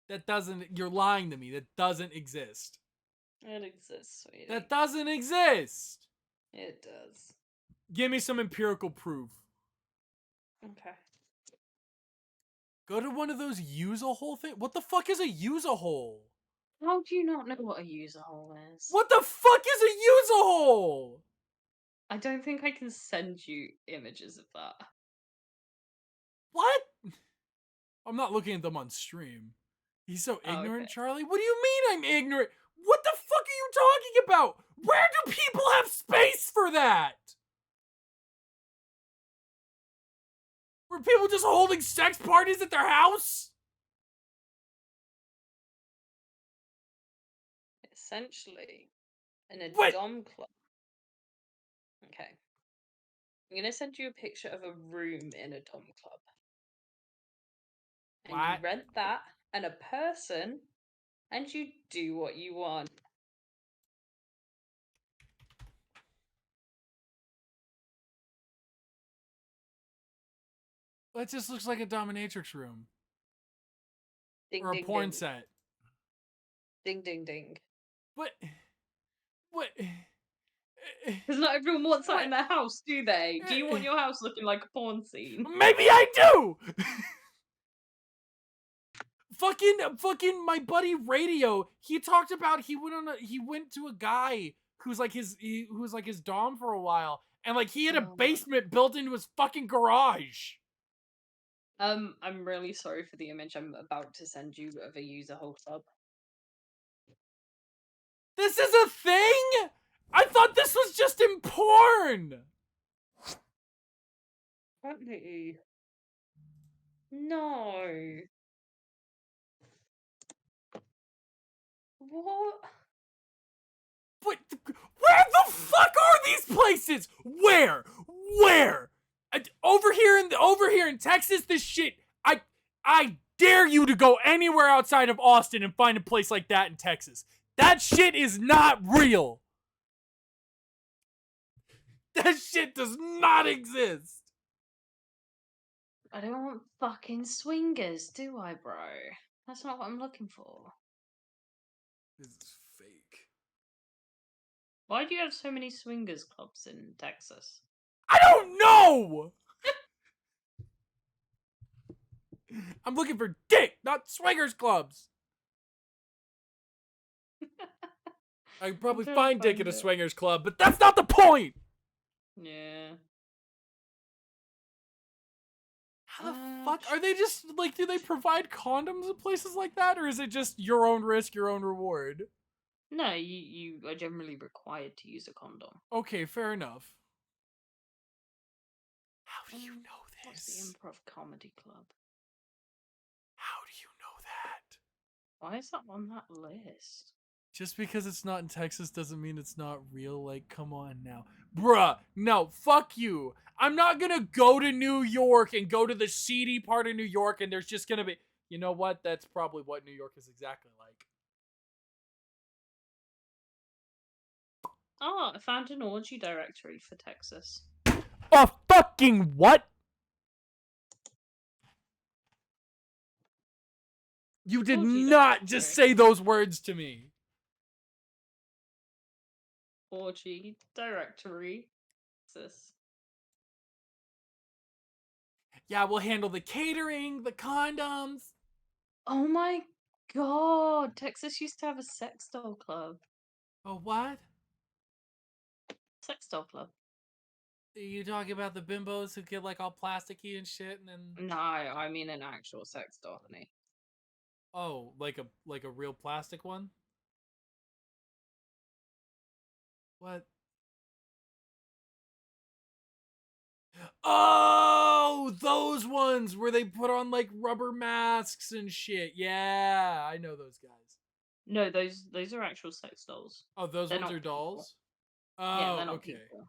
That doesn't. You're lying to me. That doesn't exist. It exists, sweetie. That doesn't exist. It does. Give me some empirical proof. Okay. Go to one of those use a hole thing. What the fuck is a use a hole? How do you not know what a user hole is? What the fuck is a use a hole? I don't think I can send you images of that. What? I'm not looking at them on stream. He's so Oh, ignorant, okay. Charlie. What do you mean I'm ignorant? What the fuck are you talking about? Where do people have space for that? Were people just holding sex parties at their house? Essentially, in a What? dom club. Okay. I'm gonna send you a picture of a room in a dom club. And you What? rent that and a person, and you do what you want. That just looks like a dominatrix room. Ding Or a ding porn ding. set. Ding ding ding. What? What? Because not everyone wants that What? in their house, do they? Do you want your house looking like a porn scene? Maybe I do! fucking my buddy Radio, he talked about he went to a guy who's like his dom for a while, and like he had a Oh. basement built into his fucking garage. I'm really sorry for the image I'm about to send you of a user whole club. This is a thing? I thought this was just in porn. Apparently. No. What? What? Where the fuck are these places? Where? Over here in Texas, this shit. I dare you to go anywhere outside of Austin and find a place like that in Texas. That shit is not real. That shit does not exist. I don't want fucking swingers, do I, bro? That's not what I'm looking for. This is fake. Why do you have so many swingers clubs in Texas? I don't know. I'm looking for dick, not swingers clubs. I could probably trying to find dick find at a it. swingers club, but that's not the point. Yeah. How the fuck are they just like? Do they provide condoms at places like that, or is it just your own risk, your own reward? No, you are generally required to use a condom. Okay, fair enough. How do you know What's the this? Improv Comedy Club? How do you know that? Why is that on that list? Just because it's not in Texas doesn't mean it's not real. Like, come on now. Bruh, no, fuck you. I'm not gonna go to New York and go to the seedy part of New York and there's just gonna be... You know what? That's probably what New York is exactly like. Oh, I found an orgy directory for Texas. A fucking what? You did Orgy not just directory. say those words to me. Orgy directory. Texas. Yeah, we'll handle the catering, the condoms. Oh my god! Texas used to have a sex doll club. Oh, what? Sex doll club. Are you talking about the bimbos who get like all plasticky and shit and then... No, I mean an actual sex doll, honey. Oh, like a real plastic one? What? Oh, those ones where they put on like rubber masks and shit. Yeah, I know those guys. No, those are actual sex dolls. Oh, those They're ones not are people. dolls? Yeah, Oh, they're not okay. people.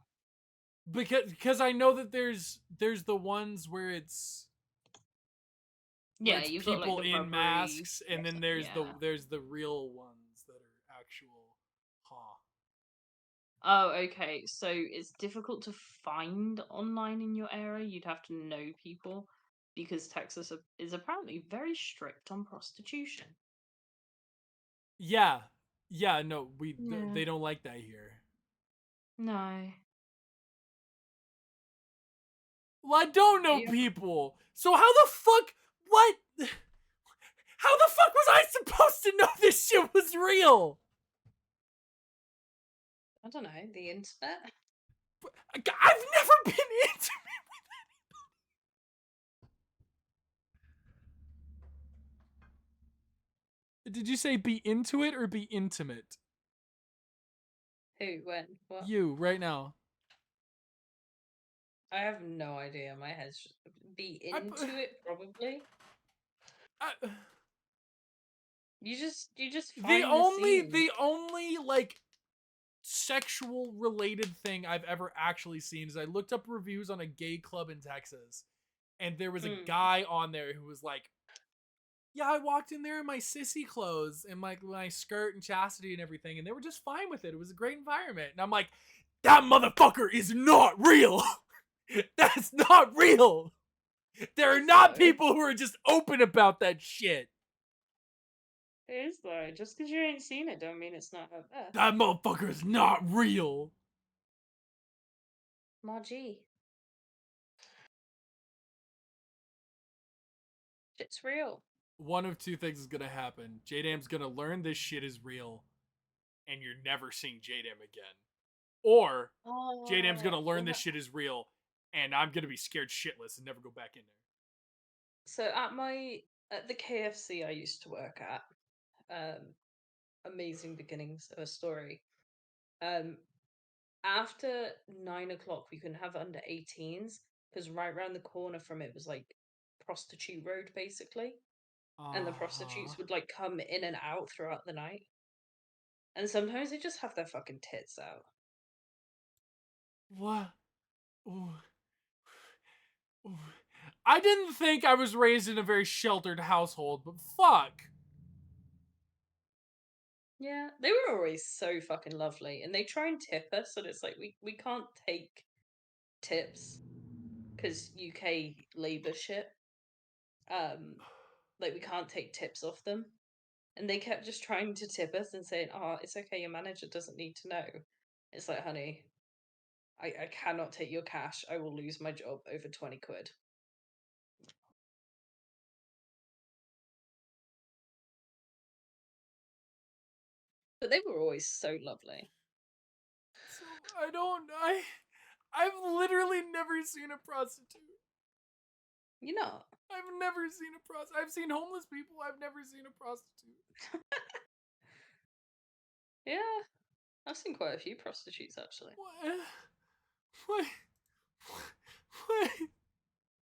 Because I know that there's the ones where it's Yeah, it's you've people got like the in rubbery masks, and then dress- there's the real ones that are actual. Huh. Oh, okay. So it's difficult to find online in your area. You'd have to know people because Texas is apparently very strict on prostitution. Yeah, no, Yeah. they don't like that here. No. Well, I don't know Yeah. people. So how the fuck? What? How the fuck was I supposed to know this shit was real? I don't know, the internet? I've never been intimate with anybody. Did you say be into it or be intimate? Who? When? What? You, right now. I have no idea. My head's just be I- into it probably. I- You just the find the scene. only like sexual related thing I've ever actually seen is I looked up reviews on a gay club in Texas, and there was a guy on there who was like, yeah, I walked in there in my sissy clothes and my skirt and chastity and everything, and they were just fine with it. It was a great environment. And I'm like, that motherfucker is not real. That's not real. There are Is not though. people who are just open about that shit. It is though. Just because you ain't seen it don't mean it's not out there. That motherfucker is not real. Margie. It's real. One of two things is gonna happen. JDam's gonna learn this shit is real, and you're never seeing JDam again. Or JDam's gonna learn this shit is real, and I'm gonna be scared shitless and never go back in there. So at the KFC I used to work at, amazing beginnings of a story. After 9 o'clock we couldn't have under 18s because right around the corner from it was like prostitute road basically. And the prostitutes would like come in and out throughout the night. And sometimes they just have their fucking tits out. What? Ooh. Ooh. I didn't think I was raised in a very sheltered household, but fuck. Yeah, they were always so fucking lovely, and they try and tip us, and it's like we can't take tips because UK labour shit. Like we can't take tips off them, and they kept just trying to tip us and saying, "Oh, it's okay, your manager doesn't need to know." It's like, honey, I cannot take your cash. I will lose my job over 20 quid. But they were always so lovely. So I've literally never seen a prostitute. You know, I've never seen a prostitute. I've seen homeless people. I've never seen a prostitute. yeah, I've seen quite a few prostitutes actually. What? What? What?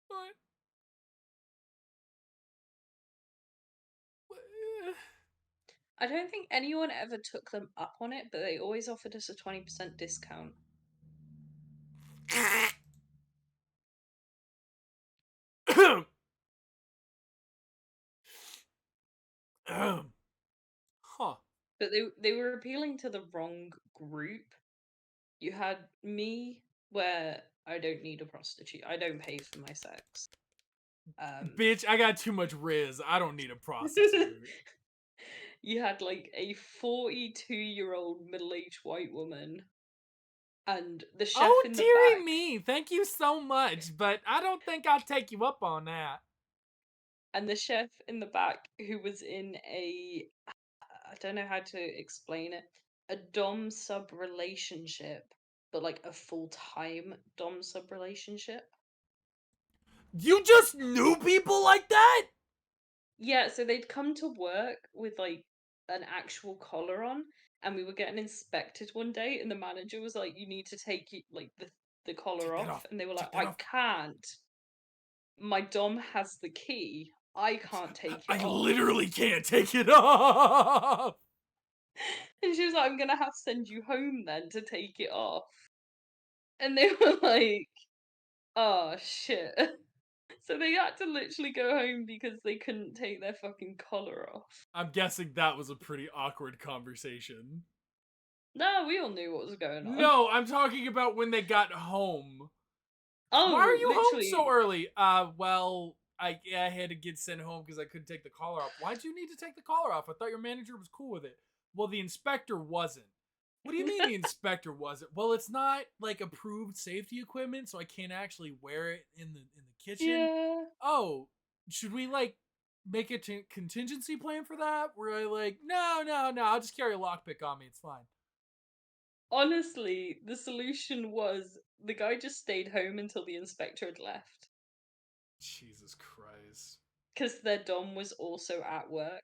What? What? I don't think anyone ever took them up on it, but they always offered us a 20% discount. Huh. But they were appealing to the wrong group. You had me, where I don't need a prostitute. I don't pay for my sex. Bitch, I got too much riz. I don't need a prostitute. You had like a 42-year-old middle-aged white woman, and the chef Oh, in the dearie back. me. Thank you so much, but I don't think I'll take you up on that. And the chef in the back who was in a, I don't know how to explain it, a dom sub relationship, but like a full-time dom sub relationship. You just knew people like that? Yeah, so they'd come to work with like an actual collar on, and we were getting inspected one day, and the manager was like, "You need to take like the collar Take that off," off. and they were like, Take that "I off. can't. My dom has the key. I can't take it I off." literally can't take it off. And she was like, "I'm gonna have to send you home then to take it off." And they were like, "Oh shit." So they had to literally go home because they couldn't take their fucking collar off. I'm guessing that was a pretty awkward conversation. No, we all knew what was going on. No, I'm talking about when they got home. Oh, Why are you home literally. so early? Well, I had to get sent home because I couldn't take the collar off. Why'd you need to take the collar off? I thought your manager was cool with it. Well, the inspector wasn't. What do you mean the inspector wasn't? Well, it's not like approved safety equipment, so I can't actually wear it in the kitchen. Yeah. Oh, should we like make a contingency plan for that? Where I like, no, I'll just carry a lockpick on me. It's fine. Honestly, the solution was the guy just stayed home until the inspector had left. Jesus Christ. Because their dom was also at work.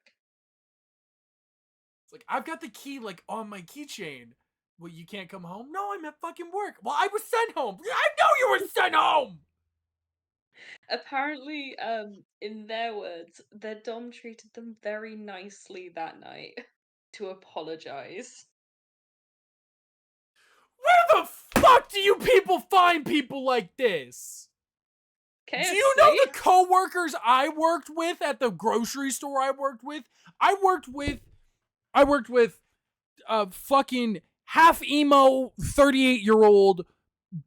It's like, I've got the key like on my keychain. Well, you can't come home? No, I'm at fucking work. Well, I was sent home. I know you were sent home. Apparently, in their words, their dom treated them very nicely that night to apologize. Where the fuck do you people find people like this? KFC? Do you know the co-workers I worked with at the grocery store I worked with? I worked with a fucking half emo 38-year-old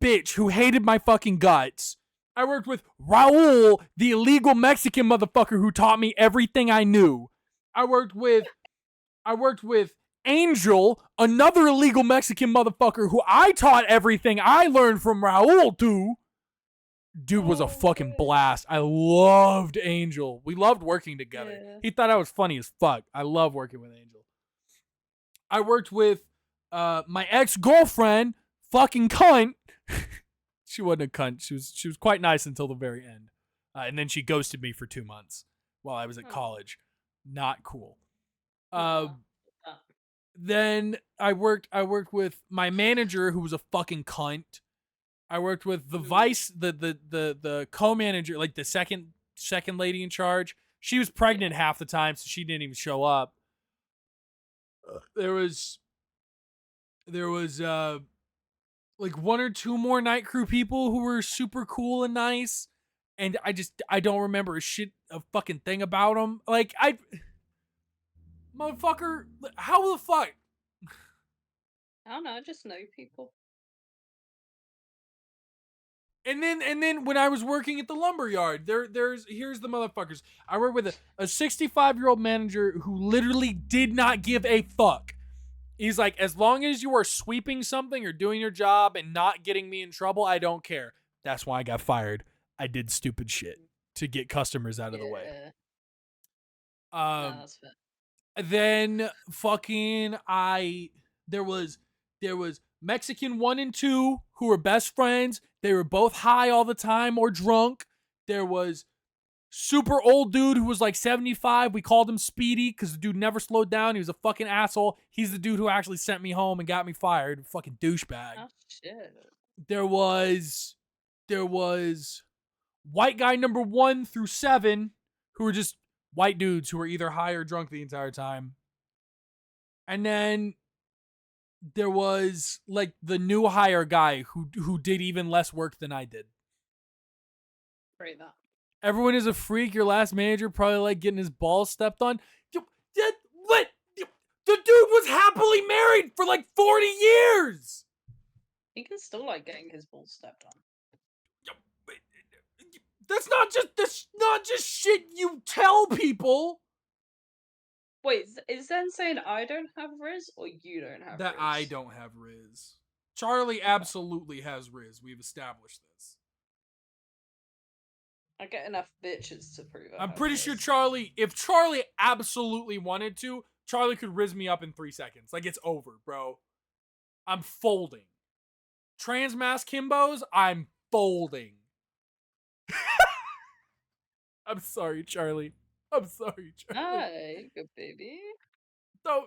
bitch who hated my fucking guts. I worked with Raul, the illegal Mexican motherfucker who taught me everything I knew. I worked with Angel, another illegal Mexican motherfucker who I taught everything I learned from Raul to. Dude was a fucking blast. I loved Angel. We loved working together. Yeah. He thought I was funny as fuck. I love working with Angel. I worked with my ex-girlfriend, fucking cunt. She wasn't a cunt. She was quite nice until the very end. And then she ghosted me for 2 months while I was at college. Not cool. Then I worked with my manager who was a fucking cunt. I worked with the vice, the co-manager, like the second lady in charge. She was pregnant half the time, so she didn't even show up. There was like 1 or 2 more night crew people who were super cool and nice, and I don't remember a fucking thing about them. Like motherfucker, how the fuck? I don't know, I just know people. And then when I was working at the lumberyard, here's the motherfuckers. I worked with a 65-year-old manager who literally did not give a fuck. He's like, as long as you are sweeping something or doing your job and not getting me in trouble, I don't care. That's why I got fired. I did stupid shit to get customers out of the way. That's fair. Then fucking there was Mexican 1 and 2 who were best friends. They were both high all the time or drunk. There was super old dude who was like 75. We called him Speedy because the dude never slowed down. He was a fucking asshole. He's the dude who actually sent me home and got me fired. Fucking douchebag. Oh shit. There was white guy number 1 through 7 who were just white dudes who were either high or drunk the entire time. And then there was like the new hire guy who did even less work than I did. Great that. Everyone is a freak. Your last manager probably like getting his balls stepped on. What? The dude was happily married for like 40 years. He can still like getting his balls stepped on. That's not just shit you tell people. Wait, is Zen saying I don't have Riz or you don't have That Riz? I don't have Riz. Charlie absolutely has Riz. We've established this. I get enough bitches to prove it. I'm pretty sure if Charlie absolutely wanted to, Charlie could Riz me up in 3 seconds. Like, it's over, bro. I'm folding. Transmass Kimbos, I'm folding. I'm sorry, Charlie. I'm sorry, Charlie. Hi, good baby. No.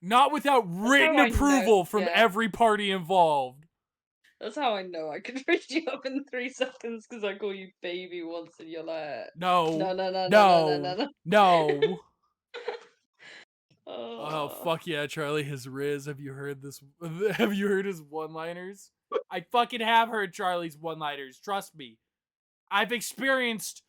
Not without written approval from every party involved. That's how I know I could reach you up in 3 seconds because I call you baby once and you're like, No. Oh, Oh, fuck yeah, Charlie has Riz. Have you heard this? Have you heard his one-liners? I fucking have heard Charlie's one-liners. Trust me. I've experienced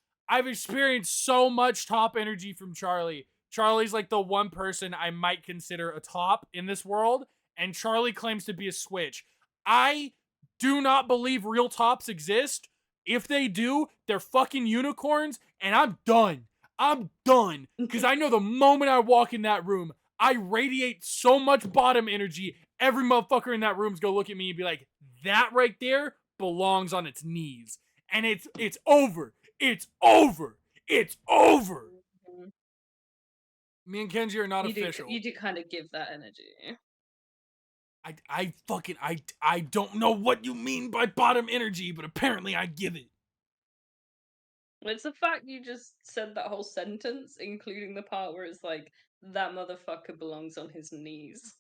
so much top energy from Charlie. Charlie's like the one person I might consider a top in this world, and Charlie claims to be a switch. I do not believe real tops exist. If they do, they're fucking unicorns, and I'm done. I'm done. Because I know the moment I walk in that room, I radiate so much bottom energy, every motherfucker in that room's gonna look at me and be like, that right there belongs on its knees. And it's over. It's over. It's over. Me and Kenji are not official. You do kind of give that energy. I don't know what you mean by bottom energy, but apparently I give it. It's the fact you just said that whole sentence, including the part where it's like, that motherfucker belongs on his knees.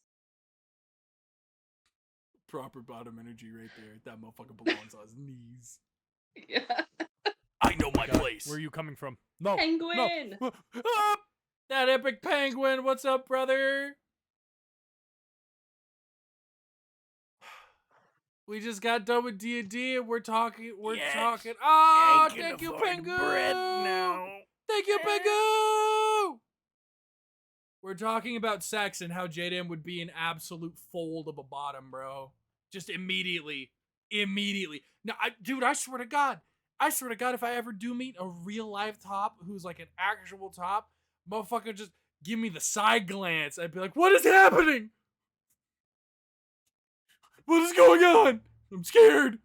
Proper bottom energy right there. That motherfucker belongs on his knees. Yeah. I know my God, place. where are you coming from? No. Penguin! No. Ah! That epic penguin. What's up, brother? We just got done with D&D and we're talking. Yes. Oh, I can thank you, afford Pengu. bread now. Thank you, Pengu. We're talking about sex and how Jaden would be an absolute fold of a bottom, bro. Just immediately. No, dude, I swear to God, if I ever do meet a real life top who's like an actual top, motherfucker just give me the side glance. I'd be like, what is happening? What is going on? I'm scared.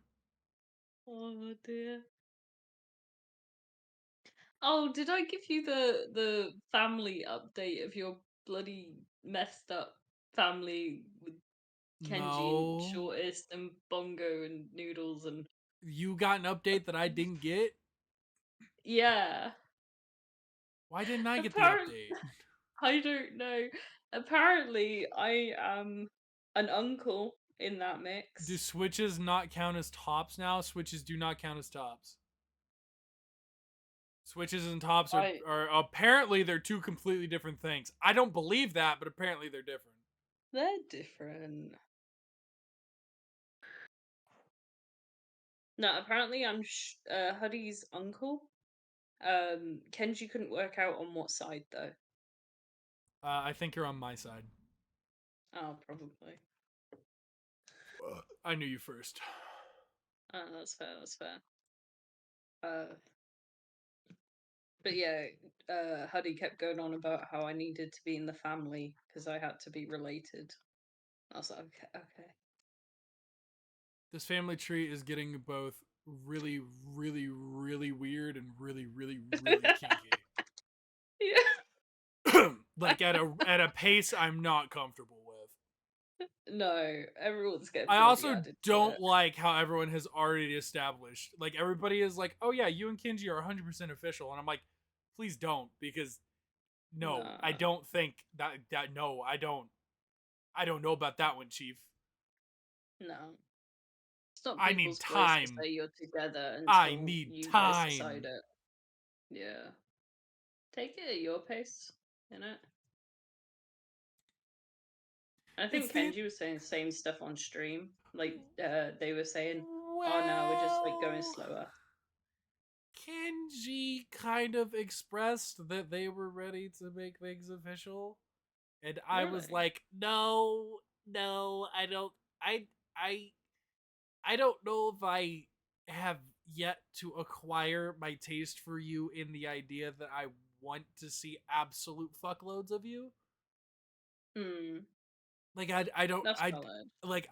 Oh dear. Oh, did I give you the family update of your bloody messed up family with Kenji and No. Shortest and Bongo and Noodles and You got an update that I didn't get? yeah. Why didn't I get the Apparently, update? I don't know. Apparently, I am an uncle in that mix. Do switches not count as tops now? Switches do not count as tops. Switches and tops are apparently they're two completely different things. I don't believe that, but apparently they're different. They're different. No, apparently I'm Huddy's uncle. Kenji couldn't work out on what side though. I think you're on my side. Oh, probably. I knew you first. That's fair. That's fair. But yeah, Huddy kept going on about how I needed to be in the family because I had to be related. I was like, okay. This family tree is getting both really, really, really weird and really, really, really kinky. Yeah. Like at a pace I'm not comfortable with. No, everyone's getting. I bloody also added to don't it. like how everyone has already established. Like everybody is like, "Oh yeah, you and Kenji are 100% official," and I'm like, "Please don't," because no, I Nah. don't think that. No, I don't. I don't know about that one, Chief. No. It's not I need people's choice to time. say you're together until I need you guys time. decide it. Yeah. Take it at your pace, you know? I think Kenji was saying the same stuff on stream. Like, they were saying, oh no, we're just like going slower. Kenji kind of expressed that they were ready to make things official. And I was Really? like, no, I don't I don't know if I have yet to acquire my taste for you in the idea that I want to see absolute fuckloads of you. Hmm. Like I don't That's I valid. like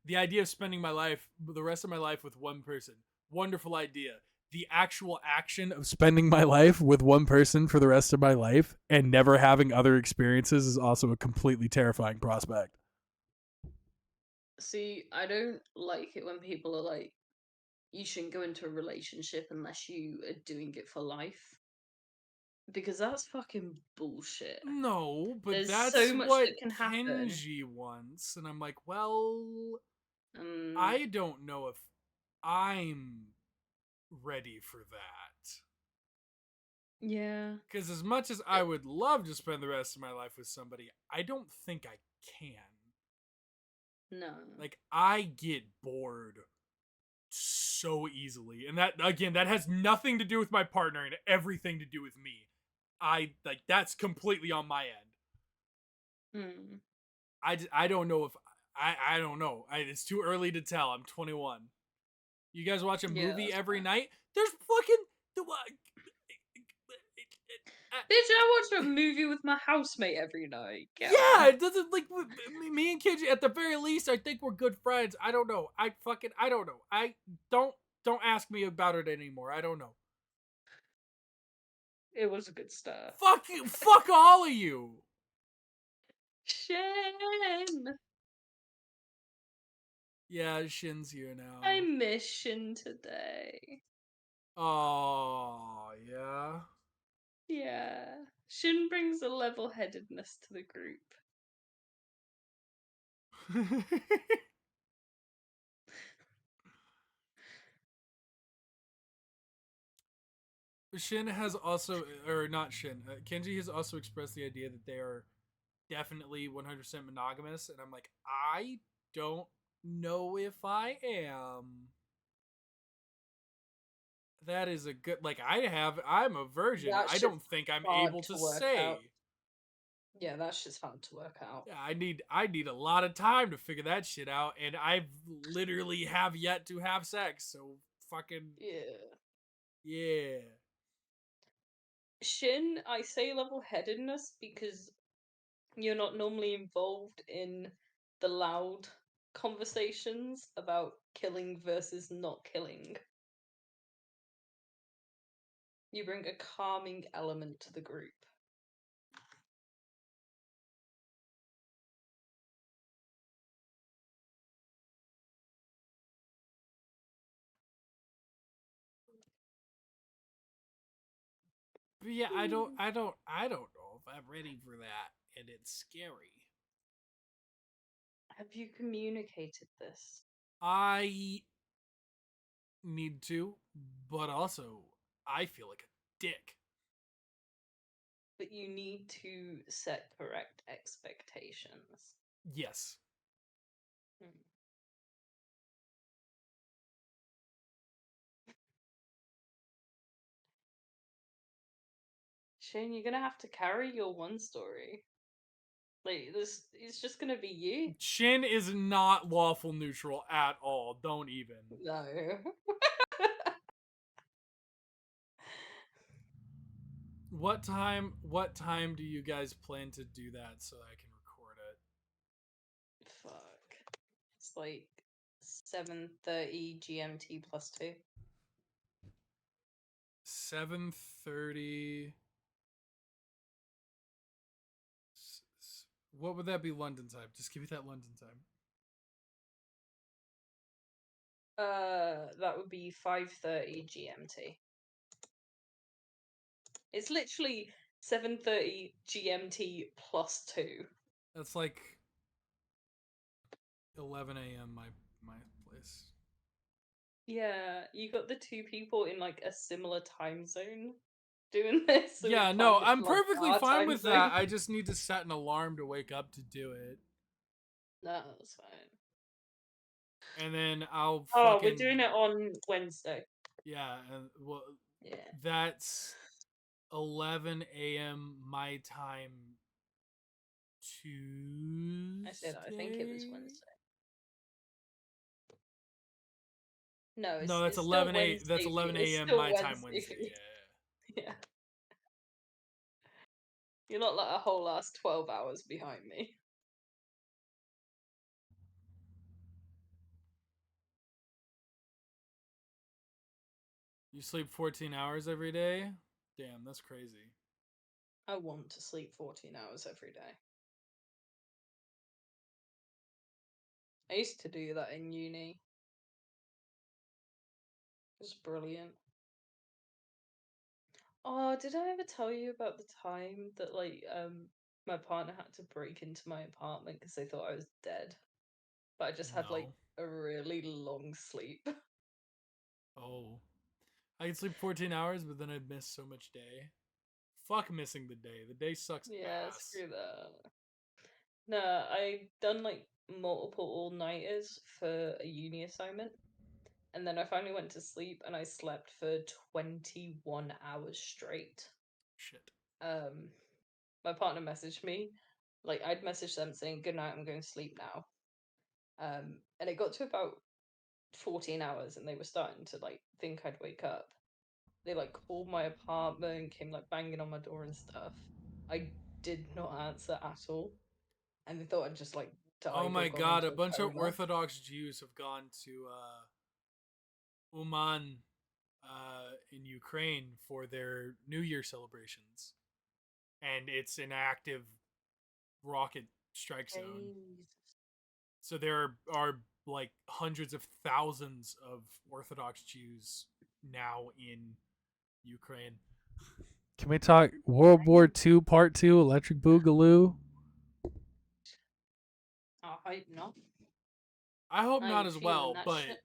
the idea of spending the rest of my life with one person. Wonderful idea. The actual action of spending my life with one person for the rest of my life and never having other experiences is also a completely terrifying prospect. See, I don't like it when people are like, you shouldn't go into a relationship unless you are doing it for life. Because that's fucking bullshit. No, but There's that's so much what that can happen. Kenji wants. And I'm like, well, I don't know if I'm ready for that. Yeah. Because as much as I would love to spend the rest of my life with somebody, I don't think I can. No. Like, I get bored so easily. And that, again, that has nothing to do with my partner and everything to do with me. That's completely on my end. I don't know if, I don't know. It's too early to tell. I'm 21. You guys watch a movie every night? There's fucking, bitch, I watch a movie with my housemate every night. Yeah, it doesn't like me and Kenji. At the very least, I think we're good friends. I don't know. I don't know. I don't ask me about it anymore. I don't know. It was a good start. Fuck you. Fuck all of you. Shin! Yeah, Shin's here now. I miss Shin today. Oh, yeah. Yeah. Shin brings a level headedness to the group. Shin has also, or not Shin, Kenji has also expressed the idea that they are definitely 100% monogamous, and I'm like, I don't know if I am. That is a good, like, I'm a virgin. That I shit's don't think I'm hard able to to work say. out. Yeah, that shit's hard to work out. Yeah, I need a lot of time to figure that shit out, and I literally have yet to have sex. So fucking yeah. Shin, I say level headedness because you're not normally involved in the loud conversations about killing versus not killing. You bring a calming element to the group. But yeah, I don't know if I'm ready for that, and it's scary. Have you communicated this? I need to, but also I feel like a dick. But you need to set correct expectations. Yes. Hmm. Shane, you're gonna have to carry your one story. Like this, it's just gonna be you. Shin is not lawful neutral at all. Don't even. No. What time do you guys plan to do that so I can record it? Fuck. It's like 7:30 GMT plus 2. 7:30. What would that be London time? Just give me that London time. That would be 5:30 GMT. It's literally 7:30 GMT plus 2. That's like 11 a.m. my place. Yeah, you got the two people in like a similar time zone doing this. So Yeah, we no, planned it I'm for, like, perfectly our fine time with zone. that. I just need to set an alarm to wake up to do it. No, that's fine. And then I'll Oh, fucking we're doing it on Wednesday. yeah, and well Yeah. that's 11 a.m. my time Tuesday. I think it was Wednesday. No, No, that's it's still 11 Wednesday. that's 11 It's a.m. still my time Wednesday. Wednesday. Yeah. Yeah. You're not like a whole ass 12 hours behind me. You sleep 14 hours every day? Damn, that's crazy. I want to sleep 14 hours every day. I used to do that in uni. It was brilliant. Oh, did I ever tell you about the time that my partner had to break into my apartment because they thought I was dead? But I just had like No. a really long sleep. Oh. I can sleep 14 hours, but then I'd miss so much day. Fuck missing the day. The day sucks Yeah, ass. screw that. No, I done like multiple all-nighters for a uni assignment. And then I finally went to sleep and I slept for 21 hours straight. Shit. My partner messaged me. Like I'd messaged them saying, "Good night, I'm going to sleep now." And it got to about 14 hours and they were starting to like think I'd wake up. They like called my apartment, came like banging on my door and stuff. I did not answer at all. And they thought I'd just like Oh died or my gone god, into a a bunch of coma. Orthodox Jews have gone to Uman in Ukraine for their New Year celebrations. And it's an active rocket strike zone. Jesus. So there are like hundreds of thousands of Orthodox Jews now in Ukraine. Can we talk World War II Part 2 Electric Boogaloo? I hope not. I hope I not ain't as feeling well, that but shit.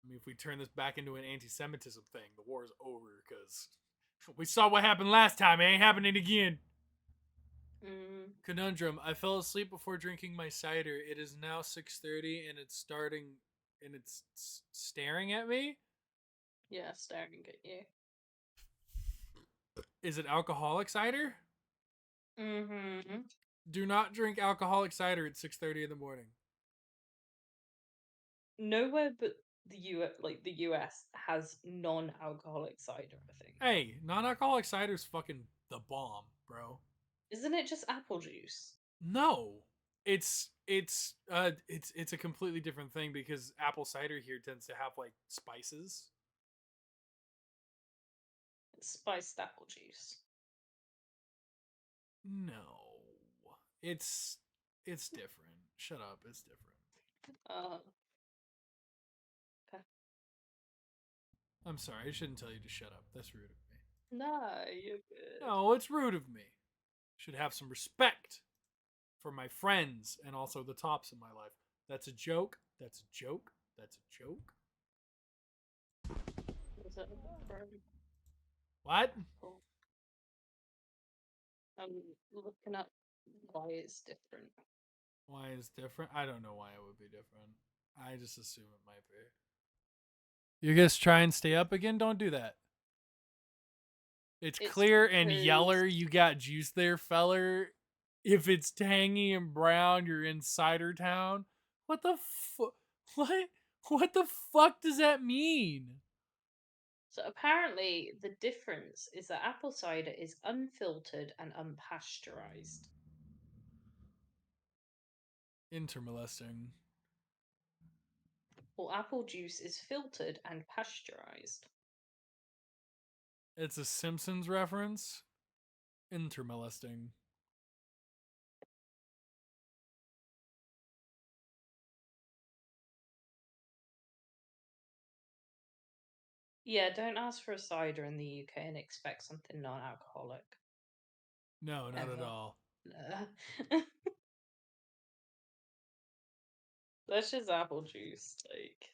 I mean, if we turn this back into an anti-Semitism thing, the war is over because we saw what happened last time. It ain't happening again. Conundrum. I fell asleep before drinking my cider. It is now 6:30 and it's starting and it's staring at me. Yeah, staring at you. Is it alcoholic cider? Mm-hmm. Do not drink alcoholic cider at 6:30 in the morning. Nowhere but the US has non-alcoholic cider, I think. Hey, non-alcoholic cider is fucking the bomb, bro. Isn't it just apple juice? No. It's a completely different thing because apple cider here tends to have like spices. It's spiced apple juice. No. It's different. Shut up, it's different. Okay. I'm sorry, I shouldn't tell you to shut up. That's rude of me. No, you're good. No, it's rude of me. Should have some respect for my friends and also the tops in my life. That's a joke. That's a joke. That's a joke. Was it from What? apple? I'm looking up why it's different. Why is different? I don't know why it would be different. I just assume it might be. You guys try and stay up again? Don't do that. It's clear and yeller. You got juice there, feller. If it's tangy and brown, you're in cider town. What the what? What the fuck does that mean? So apparently the difference is that apple cider is unfiltered and unpasteurized. Intermolesting. Well, apple juice is filtered and pasteurized. It's a Simpsons reference. Intermolesting. Yeah, don't ask for a cider in the UK and expect something non-alcoholic. No, not Ever. at all. That's just apple juice, like.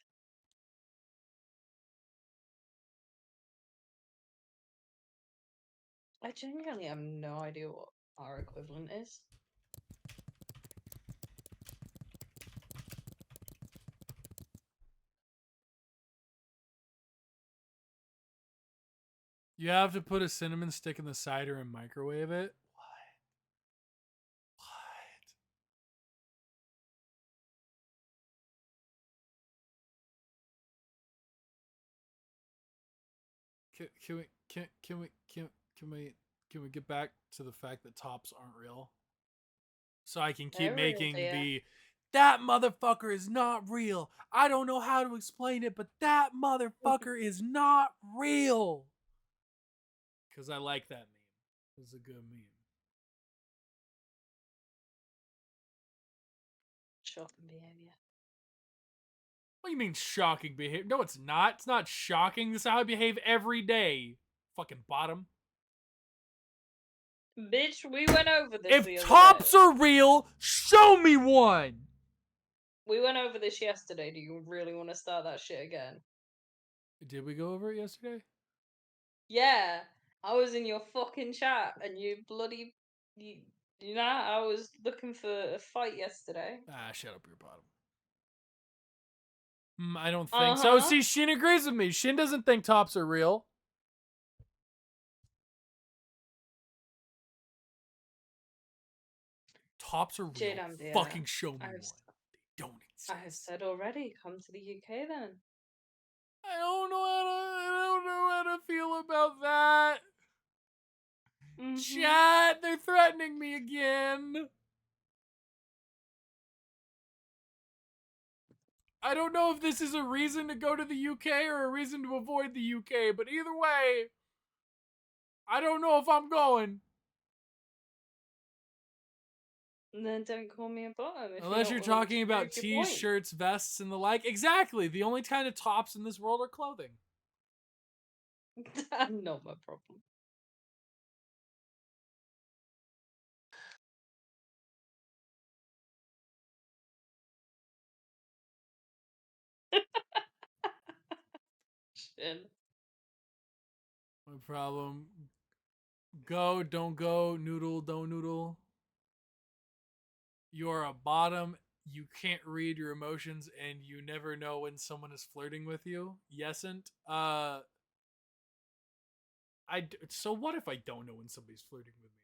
I genuinely have no idea what our equivalent is. You have to put a cinnamon stick in the cider and microwave it. What? Can we get back to the fact that tops aren't real? So I can keep They're real, making dear. that motherfucker is not real. I don't know how to explain it, but that motherfucker is not real. Because I like that meme. It's a good meme. Shocking behavior. What do you mean shocking behavior? No, it's not. It's not shocking. This is how I behave every day. Fucking bottom. Bitch, we went over this the If other tops day. are real, show me one. We went over this yesterday. Do you really want to start that shit again? Did we go over it yesterday? Yeah, I was in your fucking chat and you bloody you know I was looking for a fight yesterday. Ah, shut up, your bottom. I don't think so. Uh-huh. See, Shin agrees with me. Shin doesn't think tops are real. Tops are real. Jadam, dear, Fucking show me I one. have, They don't exist. I have said already, come to the UK then. I don't know how to feel about that. Chat, they're threatening me again. I don't know if this is a reason to go to the UK or a reason to avoid the UK, but either way, I don't know if I'm going. Then don't call me a bottom if Unless you're you're not willing talking to about prove your point. t-shirts, vests, and the like. Exactly. The only kind of tops in this world are clothing. Not my problem. Shit. My problem. Go, don't go. Noodle, don't noodle. You're a bottom. You can't read your emotions, and you never know when someone is flirting with you. Yesn't. So what if I don't know when somebody's flirting with me?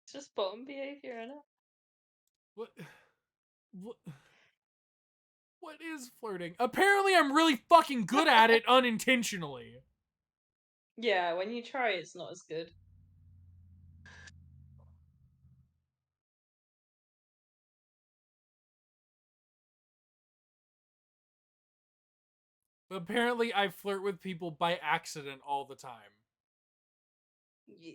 It's just bottom behavior, innit? What? What? What is flirting? Apparently, I'm really fucking good at it unintentionally. Yeah, when you try, it's not as good. But apparently, I flirt with people by accident all the time. Yeah.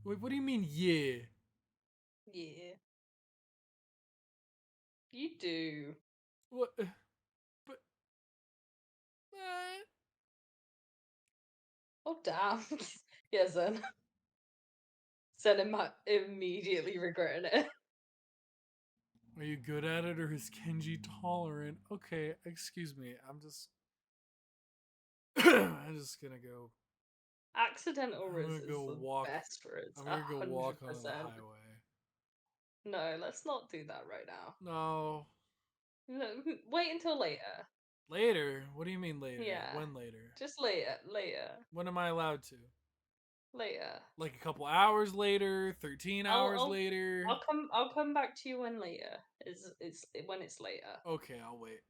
Wait, what do you mean, yeah? Yeah. You do. What? But. Oh, damn. Yeah, Zen. Zen immediately regretting it. Are you good at it or is Kenji tolerant? Okay, excuse me. I'm just. I'm just gonna go. Accidental I'm riz gonna is go the walk. best riz. I'm gonna go walk on 100%. the highway. No, let's not do that right now. No. No, wait until later. Later? What do you mean later? Yeah. When later? Just later. Later. When am I allowed to? Later. Like a couple hours later? 13 hours I'll later? I'll come back to you when later. Is when it's later. Okay, I'll wait.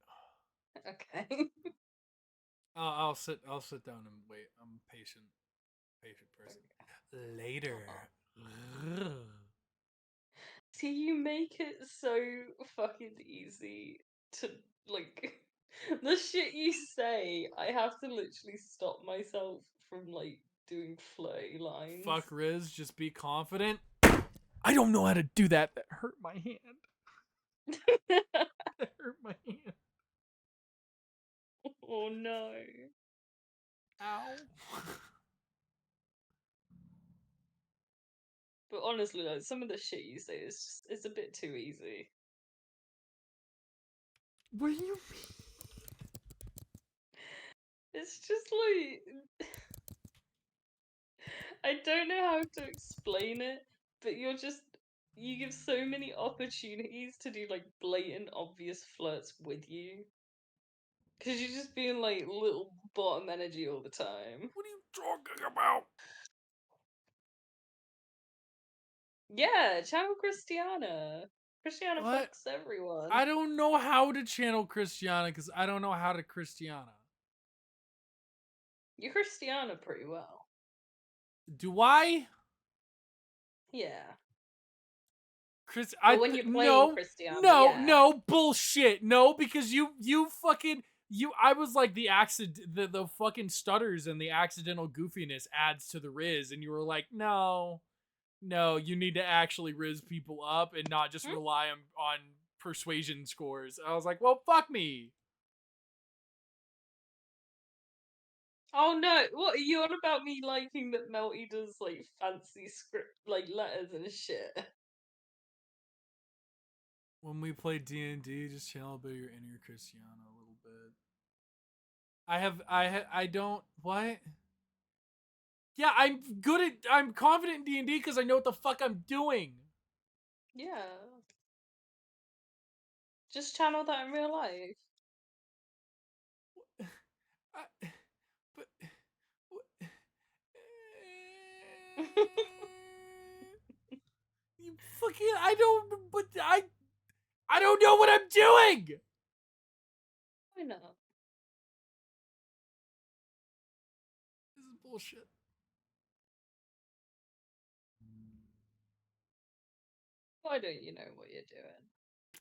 Okay. I'll sit down and wait. I'm a patient person. Later. See, you make it so fucking easy to like the shit you say. I have to literally stop myself from like doing flirty lines. Fuck Riz, just be confident. I don't know how to do that. That hurt my hand. That hurt my hand. Oh no. Ow. But honestly, like some of the shit you say is just it's a bit too easy. What do you mean? It's just like I don't know how to explain it, but you give so many opportunities to do like blatant obvious flirts with you. Cause you're just being like little bottom energy all the time. What are you talking about? Yeah, channel Christiana. Christiana What? fucks everyone. I don't know how to channel Christiana because I don't know how to Christiana. You Christiana pretty well. Do I? Yeah. Chris, But when you're playing Christiana, yeah. no, bullshit. No, because you fucking I was like the fucking stutters and the accidental goofiness adds to the Riz, and you were like, no, you need to actually Riz people up and not just rely on persuasion scores. I was like, well, fuck me. Oh no, what are you on about me liking that Melty does like fancy script like letters and shit? When we play D&D, just channel a bit of your inner Christiana a little bit. I don't what? Yeah, I'm confident in D&D because I know what the fuck I'm doing. Yeah. Just channel that in real life. But you fucking I don't know what I'm doing. Why not? This is bullshit. Why don't you know what you're doing?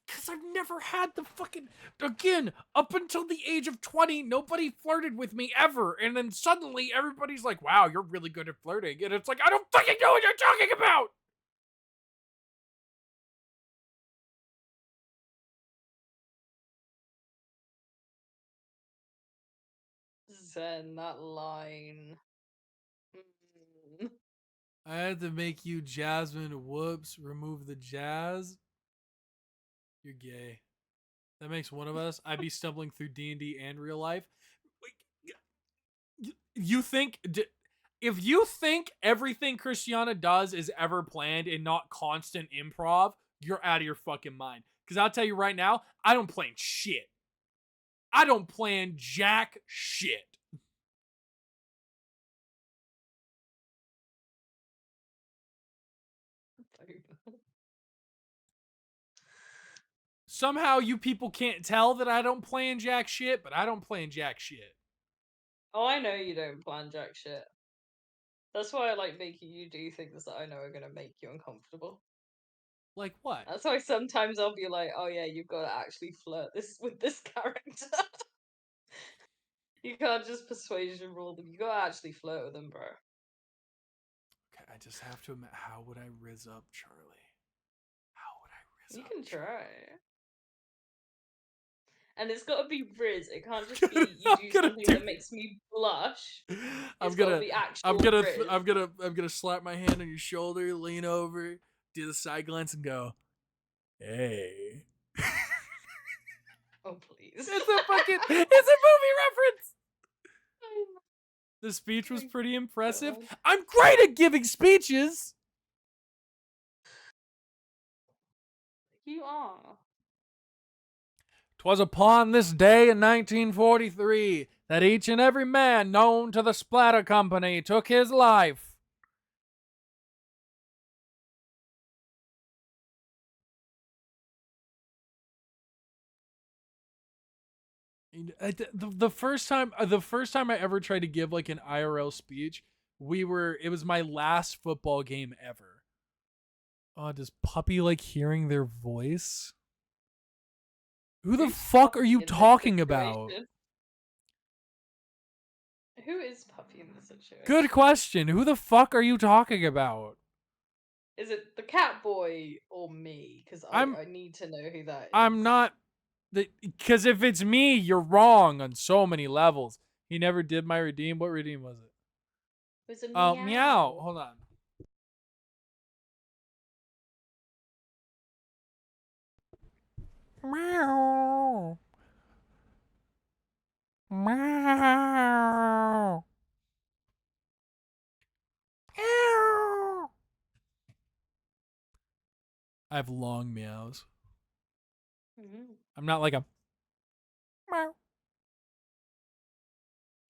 Because I've never had the fucking. Again, up until the age of 20, nobody flirted with me ever. And then suddenly everybody's like, wow, you're really good at flirting. And it's like, I don't fucking know what you're talking about. Zen, that line. Mm. I had to make you Jasmine. Whoops. Remove the jazz. You're gay. That makes one of us. I'd be stumbling through D&D and real life. You think... If you think everything Christiana does is ever planned and not constant improv, you're out of your fucking mind. Because I'll tell you right now, I don't plan shit. I don't plan jack shit. Somehow you people can't tell that I don't plan jack shit, but I don't plan jack shit. Oh, I know you don't plan jack shit. That's why I like making you do things that I know are gonna make you uncomfortable. Like what? That's why sometimes I'll be like, "Oh yeah, you've got to actually flirt this with this character. You can't just persuasion rule them. You got to actually flirt with them, bro." Okay, I just have to admit, how would I riz up Charlie? How would I riz You up can Charlie? try. And it's got to be Riz. It can't just be I'm you do gonna something do- that makes me blush. I'm It's got to gonna, be actual I'm gonna, Riz. I'm gonna slap my hand on your shoulder, lean over, do the side glance, and go, "Hey." Oh please. It's a movie reference. The speech was my pretty impressive. God. I'm great at giving speeches. You are. 'Twas upon this day in 1943 that each and every man known to the Splatter Company took his life. The first time I ever tried to give like an IRL speech, it was my last football game ever. Oh, does Puppy like hearing their voice? Who the Who's fuck are Puppy you in this talking about? situation? Who is Puppy in this situation? Good question. Who the fuck are you talking about? Is it the cat boy or me? Because I need to know who that is. I'm not. Because if it's me, you're wrong on so many levels. He never did my redeem. What redeem was it? It was a Oh, meow. meow. Hold on. Meow. Meow. Meow. I have long meows. Mm-hmm. I'm not like a meow.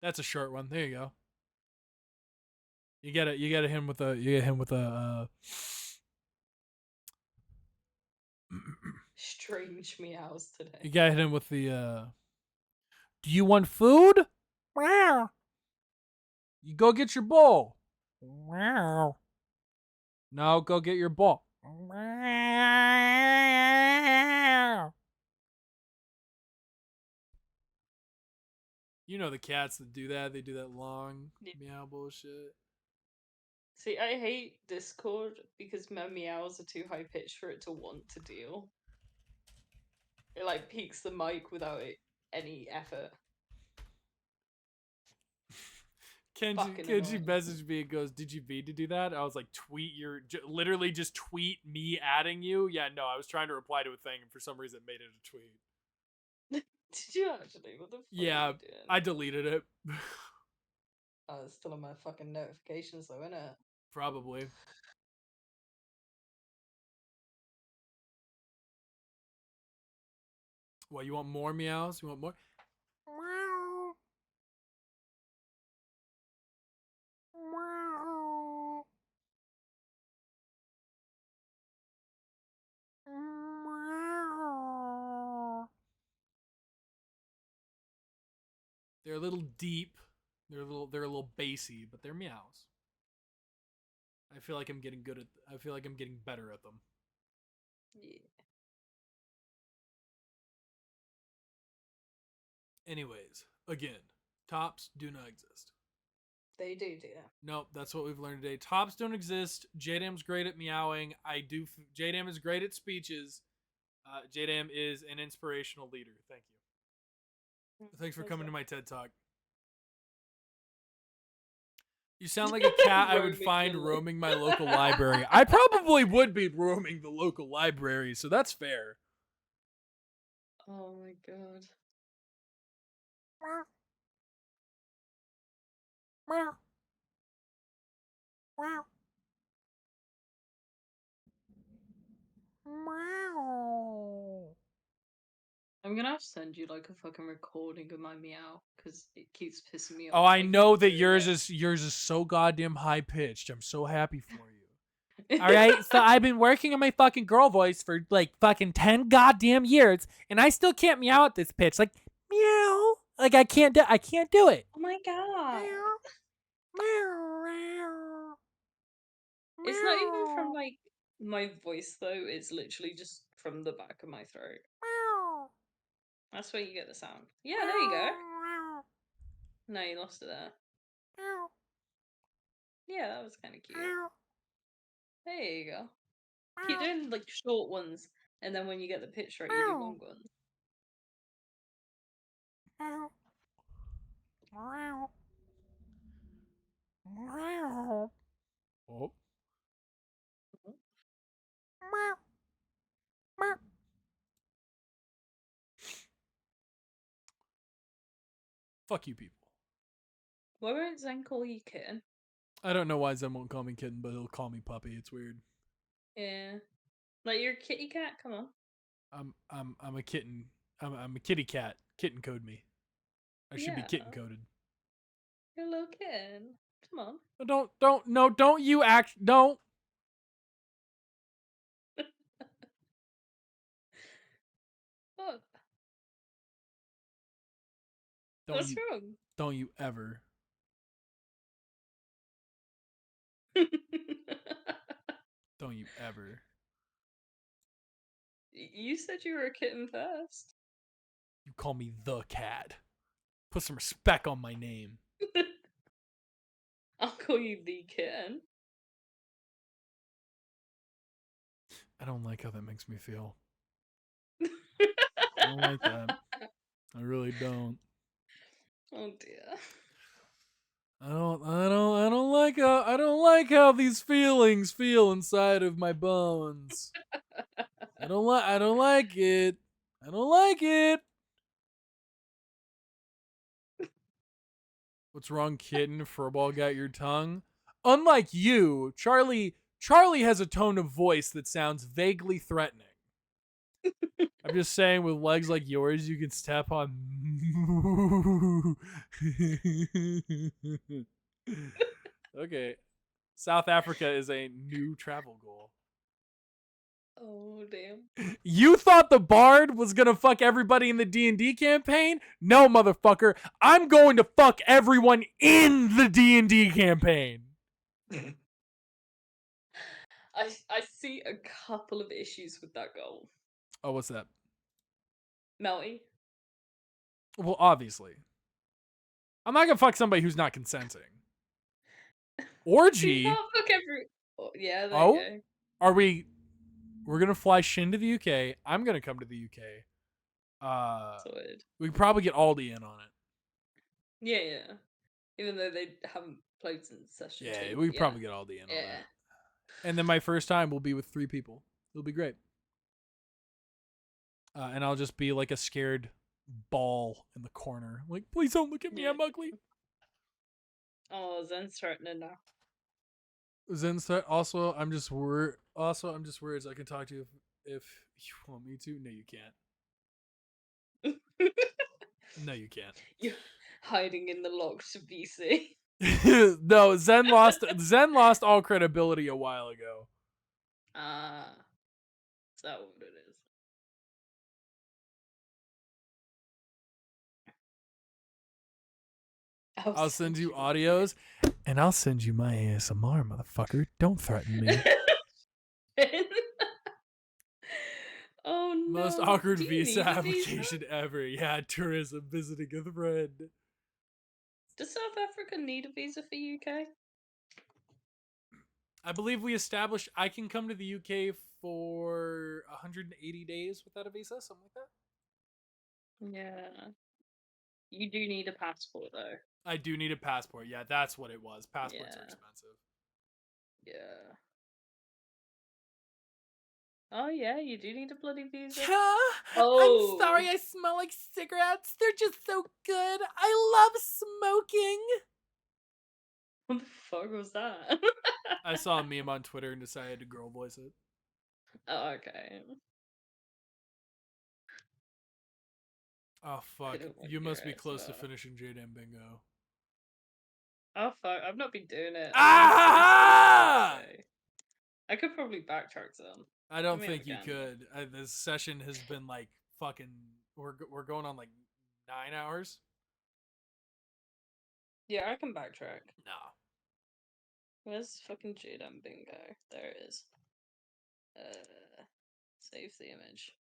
That's a short one. There you go. You get it. You get him with a. You get him with a. Strange meows today. You got him with the. Do you want food? Meow. You go get your bowl. Meow. No, go get your bowl. Meow. You know the cats that do that. They do that long meow bullshit. See, I hate Discord because my meows are too high pitched for it to want to deal. It like peaks the mic without any effort. Kenji messaged me and goes, "Did you mean to do that?" I was like, literally just tweet me adding you. Yeah, no, I was trying to reply to a thing and for some reason it made it a tweet. Did you actually? What the fuck Yeah, are you doing? I deleted it. Oh, it's still on my fucking notifications though, innit? Probably. What, you want more meows? You want more? Meow. Meow. Meow. They're a little deep. They're a little bassy, but they're meows. I feel like I'm getting better at them. Yeah. Anyways, again, tops do not exist. They do. Nope, that's what we've learned today. Tops don't exist. JDam's great at meowing. JDam is great at speeches. JDam is an inspirational leader. Thank you. Thanks for coming to my TED Talk. You sound like a cat I would Roaming find the roaming my local library. I probably would be roaming the local library, so that's fair. Oh my god. I'm gonna have to send you like a fucking recording of my meow because it keeps pissing me off. Oh, I know keep that doing yours it. is so goddamn high pitched. I'm so happy for you. All right, so I've been working on my fucking girl voice for like fucking 10 goddamn years, and I still can't meow at this pitch. Like meow, like I can't do it. Oh my god. Meow. It's not even from like my voice though. It's literally just from the back of my throat. That's where you get the sound. Yeah, there you go. No, you lost it there. Yeah, that was kind of cute. There you go. Keep doing like short ones, and then when you get the pitch right, you do long ones. Oh. Fuck you people. Why won't Zen call you kitten? I don't know why Zen won't call me kitten, but he'll call me puppy. It's weird. Yeah, like you're a kitty cat. Come on. I'm a kitten. I'm a kitty cat. Kitten code me. I should be kitten coded. You're a little kitten. Come on. Don't you act. Don't. What? Don't What's you, wrong? Don't you ever. Don't you ever. You said you were a kitten first. You call me the cat. Put some respect on my name. I'll call you the kitten. I don't like how that makes me feel. I don't like that. I really don't. Oh dear. I don't like how these feelings feel inside of my bones. I don't like it. I don't like it. What's wrong, kitten? Furball got your tongue? Unlike you, Charlie has a tone of voice that sounds vaguely threatening. I'm just saying, with legs like yours, you can step on. Okay. South Africa is a new travel goal. Oh damn. You thought the Bard was gonna fuck everybody in the D&D campaign? No, motherfucker. I'm going to fuck everyone in the D&D campaign. I see a couple of issues with that goal. Oh, what's that? Melty. Well, obviously. I'm not gonna fuck somebody who's not consenting. Orgy? You can't fuck every. Oh, yeah, there Oh? you Are we... We're gonna fly Shin to the UK. I'm gonna come to the UK. go. Sorted. We could probably get Aldi in on it. Yeah. Even though they haven't played since session 2. Yeah, we could probably get Aldi in on Yeah. it. And then my first time will be with 3 people. It'll be great. And I'll just be like a scared ball in the corner. Like, please don't look at me, I'm ugly. Oh, Zen's threatening now. Zen's also, I'm just worried. Also, I'm just worried I can talk to you if you want me to. No, you can't. No, you can't. You're hiding in the locked VC. No, Zen lost all credibility a while ago. Ah. Is that what it is? I'll send you audios, and I'll send you my ASMR, motherfucker. Don't threaten me. Oh Most no. awkward Do you visa need a visa? application ever. Yeah, tourism, visiting a friend. Does South Africa need a visa for UK? I believe we established I can come to the UK for 180 days without a visa, something like that. Yeah. You do need a passport though. I do need a passport. Yeah, that's what it was. Passports are Yeah. expensive. Yeah. Oh yeah, you do need a bloody visa. I'm sorry I smell like cigarettes. They're just so good. I love smoking. What the fuck was that? I saw a meme on Twitter and decided to girl voice it. Oh, okay. Oh fuck. Couldn't want You your must be ass close to out. finishing JDM bingo. Oh fuck, I've not been doing it. Ah! I could probably backtrack some. I don't Let me think you have a gander. could. This session has been like fucking. We're going on like 9 hours. Yeah, I can backtrack. No. Where's fucking JDM bingo? There it is. Save the image.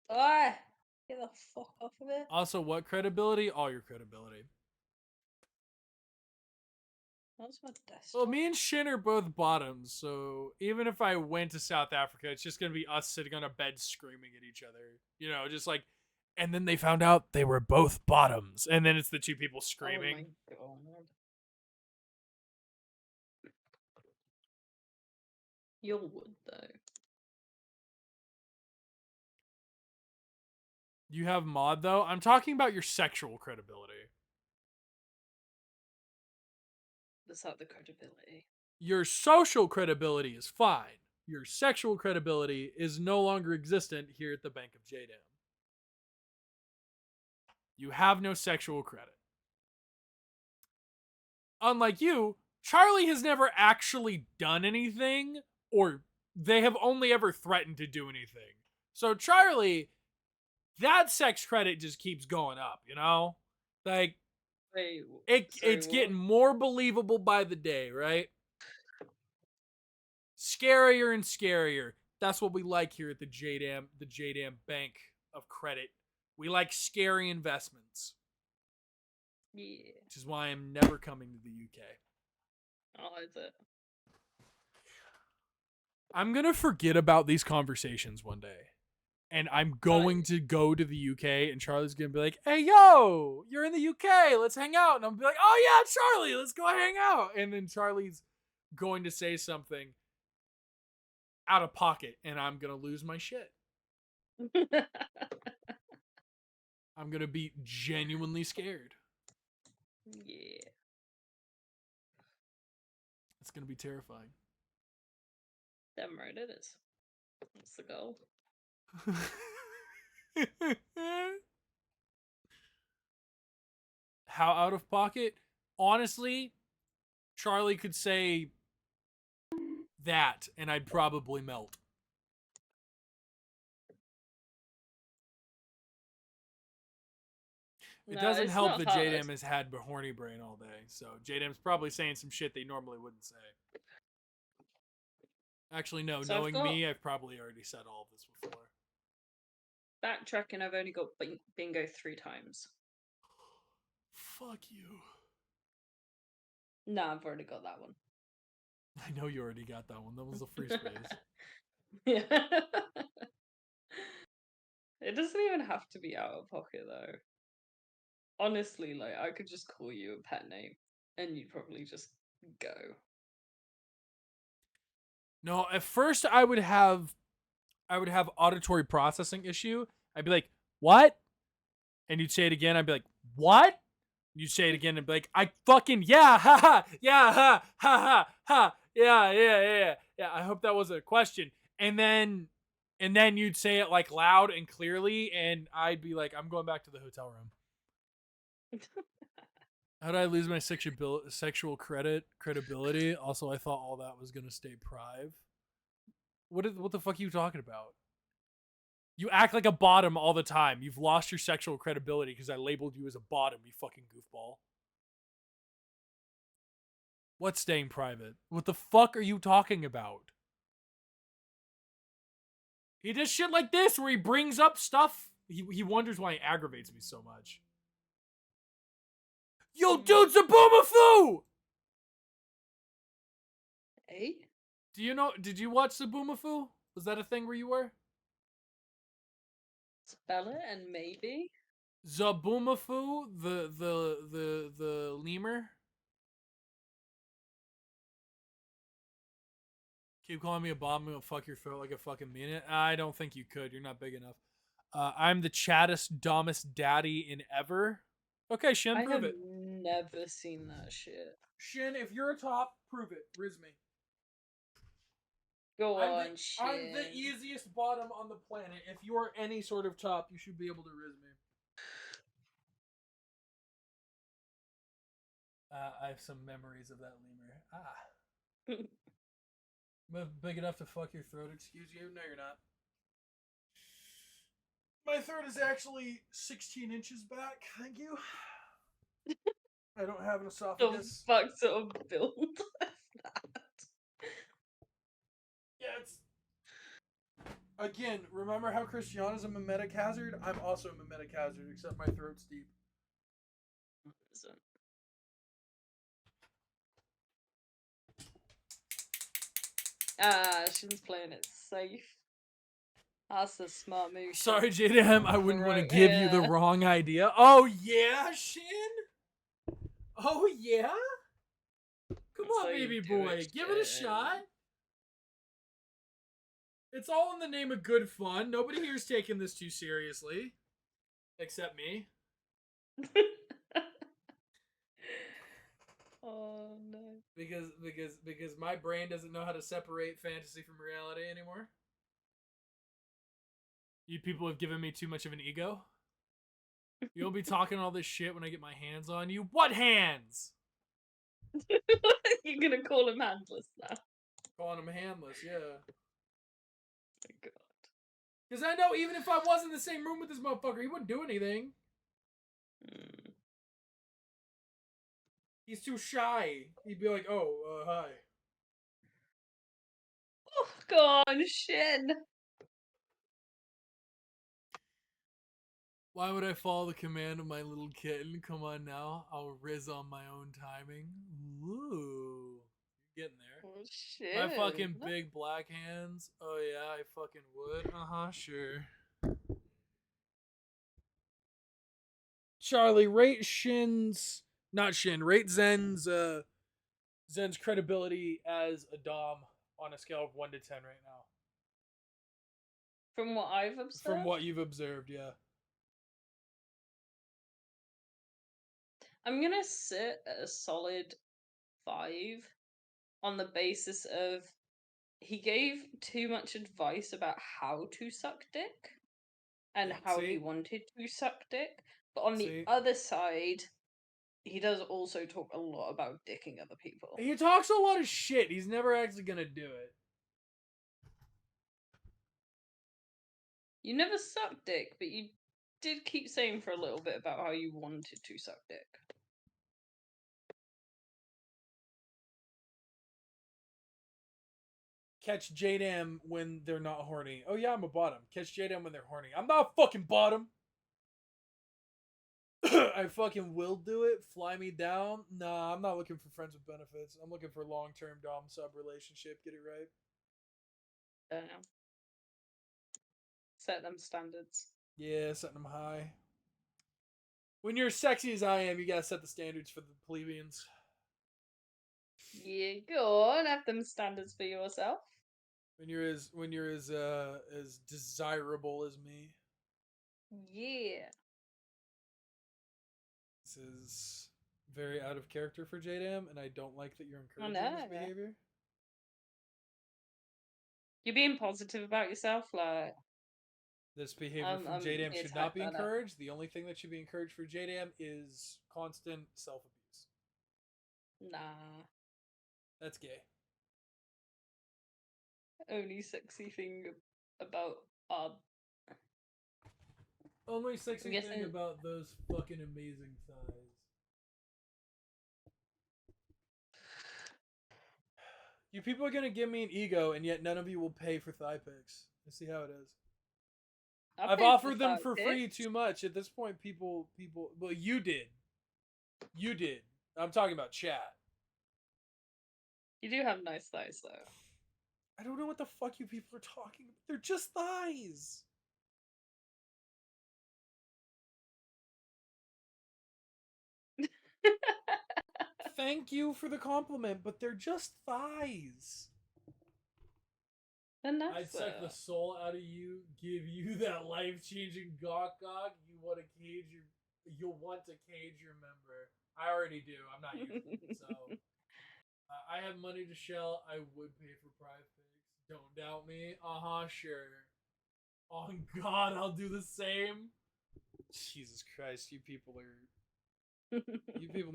Ah! Get the fuck off of it. Also, what credibility? All your credibility. What's my desktop? Well, me and Shin are both bottoms, so even if I went to South Africa, it's just gonna be us sitting on a bed screaming at each other. You know, just like. And then they found out they were both bottoms, and then it's the two people screaming. Oh my god. You would though. You have mod though. I'm talking about your sexual credibility. That's not the credibility. Your social credibility is fine. Your sexual credibility is no longer existent here at the Bank of JDAM. You have no sexual credit. Unlike you, Charlie has never actually done anything, or they have only ever threatened to do anything. So Charlie, that sex credit just keeps going up, you know? Like, Wait, it's getting more believable by the day, right? Scarier and scarier. That's what we like here at the JDAM Bank of Credit. We like scary investments. Yeah. Which is why I'm never coming to the UK. Oh, is it? I'm going to forget about these conversations one day. And I'm going to go to the UK, and Charlie's going to be like, hey, yo, you're in the UK. Let's hang out. And I'm going to be like, oh, yeah, Charlie, let's go hang out. And then Charlie's going to say something out of pocket, and I'm going to lose my shit. I'm going to be genuinely scared. Yeah. It's going to be terrifying. Damn right it is. That's the goal. How out of pocket? Honestly, Charlie could say that, and I'd probably melt. It No, doesn't it's help not that hard. JDM has had horny brain all day, so JDM's probably saying some shit they normally wouldn't say. Actually, no. So I've Knowing got- me, I've probably already said all of this before. Backtracking, I've only got bingo 3 times. Fuck you. No, I've already got that one. I know you already got that one. That was a free space. Yeah. It doesn't even have to be out of pocket though. Honestly, like I could just call you a pet name and you'd probably just go. No, at first I would have auditory processing issue. I'd be like, "What?" And you'd say it again. I'd be like, "What?" You'd say it again and be like, "I fucking yeah, ha, yeah, ha, ha, yeah. I hope that wasn't a question." And then you'd say it like loud and clearly, and I'd be like, "I'm going back to the hotel room." How did I lose my sexual credibility? Also, I thought all that was gonna stay prive. What the fuck are you talking about? You act like a bottom all the time. You've lost your sexual credibility because I labeled you as a bottom, you fucking goofball. What's staying private? What the fuck are you talking about? He does shit like this where he brings up stuff. He wonders why he aggravates me so much. Yo, dude's a boomafoo! Eh? Do you know? Did you watch the boomafoo? Was that a thing where you were? Spell it and maybe. Zaboomafoo, the lemur. Keep calling me a bomb, I'm gonna fuck your throat like a fucking mean it. I don't think you could. You're not big enough. I'm the chattest, dumbest daddy in ever. Okay, Shin, I prove have it. never seen that shit. Shin, if you're a top, prove it. Riz me. Go I'm on, the shit. easiest bottom on the planet. If you're any sort of top, you should be able to riz me. I have some memories of that lemur. I'm big enough to fuck your throat, excuse you? No, you're not. My throat is actually 16 inches back. Thank you. I don't have an The esophagus. fuck sort of build that? Yeah, it's... Again, remember how Christiana's a mimetic hazard? I'm also a mimetic hazard, except my throat's deep. Shin's playing it safe. That's a smart move. Sorry, JDM, I wouldn't want to Right, give you the yeah. wrong idea. Oh, yeah, Shin? Oh, yeah? Come on, So you baby do boy. it, Give it a Shin. shot. It's all in the name of good fun. Nobody here's taking this too seriously. Except me. Oh no. Because my brain doesn't know how to separate fantasy from reality anymore. You people have given me too much of an ego. You'll be talking all this shit when I get my hands on you. What hands? You're gonna call him handless now. Calling him handless, yeah. Oh god. Because I know even if I was in the same room with this motherfucker, he wouldn't do anything. He's too shy. He'd be like, oh, hi. Oh, go on, Shin. Why would I follow the command of my little kitten? Come on now. I'll riz on my own timing. Ooh. You're getting there. Oh shit. My fucking big black hands. Oh yeah, I fucking would. Sure. Charlie, rate Shin's not Shin, rate Zen's credibility as a Dom on a scale of 1 to 10 right now. From what I've observed? From what you've observed, yeah. I'm gonna sit at a solid 5 on the basis of he gave too much advice about how to suck dick and how he wanted to suck dick. But on the other side, he does also talk a lot about dicking other people. He talks a lot of shit. He's never actually gonna do it. You never sucked dick, but you did keep saying for a little bit about how you wanted to suck dick. Catch JDM when they're not horny. Oh yeah, I'm a bottom. Catch JDM when they're horny. I'm not a fucking bottom. I fucking will do it. Fly me down. Nah, I'm not looking for friends with benefits. I'm looking for long-term dom sub relationship. Get it right. Damn. Set them standards. Yeah, setting them high. When you're as sexy as I am, you gotta set the standards for the plebeians. Yeah, go on, have them standards for yourself. When you're as desirable as me. Yeah. This is very out of character for JDM, and I don't like that you're encouraging this behavior. You're being positive about yourself, like. This behavior from JDM should not be encouraged. The only thing that should be encouraged for JDM is constant self-abuse. Nah. That's gay. Only sexy thing about only sexy thing about those fucking amazing thighs. You people are gonna give me an ego, and yet none of you will pay for thigh pics. Let's see how it is. I'll I've pay for offered the them thigh for free pics. too much. At this point, people. Well, you did. You did. I'm talking about chat. You do have nice thighs, though. I don't know what the fuck you people are talking about. They're just thighs. Thank you for the compliment, but they're just thighs. Enough. I'd suck the soul out of you, give you that life-changing gawk gawk. You'll want to cage your member. I already do. I'm not using it, so I have money to shell. I would pay for private pics. Don't doubt me. Sure. On God, I'll do the same. Jesus Christ, you people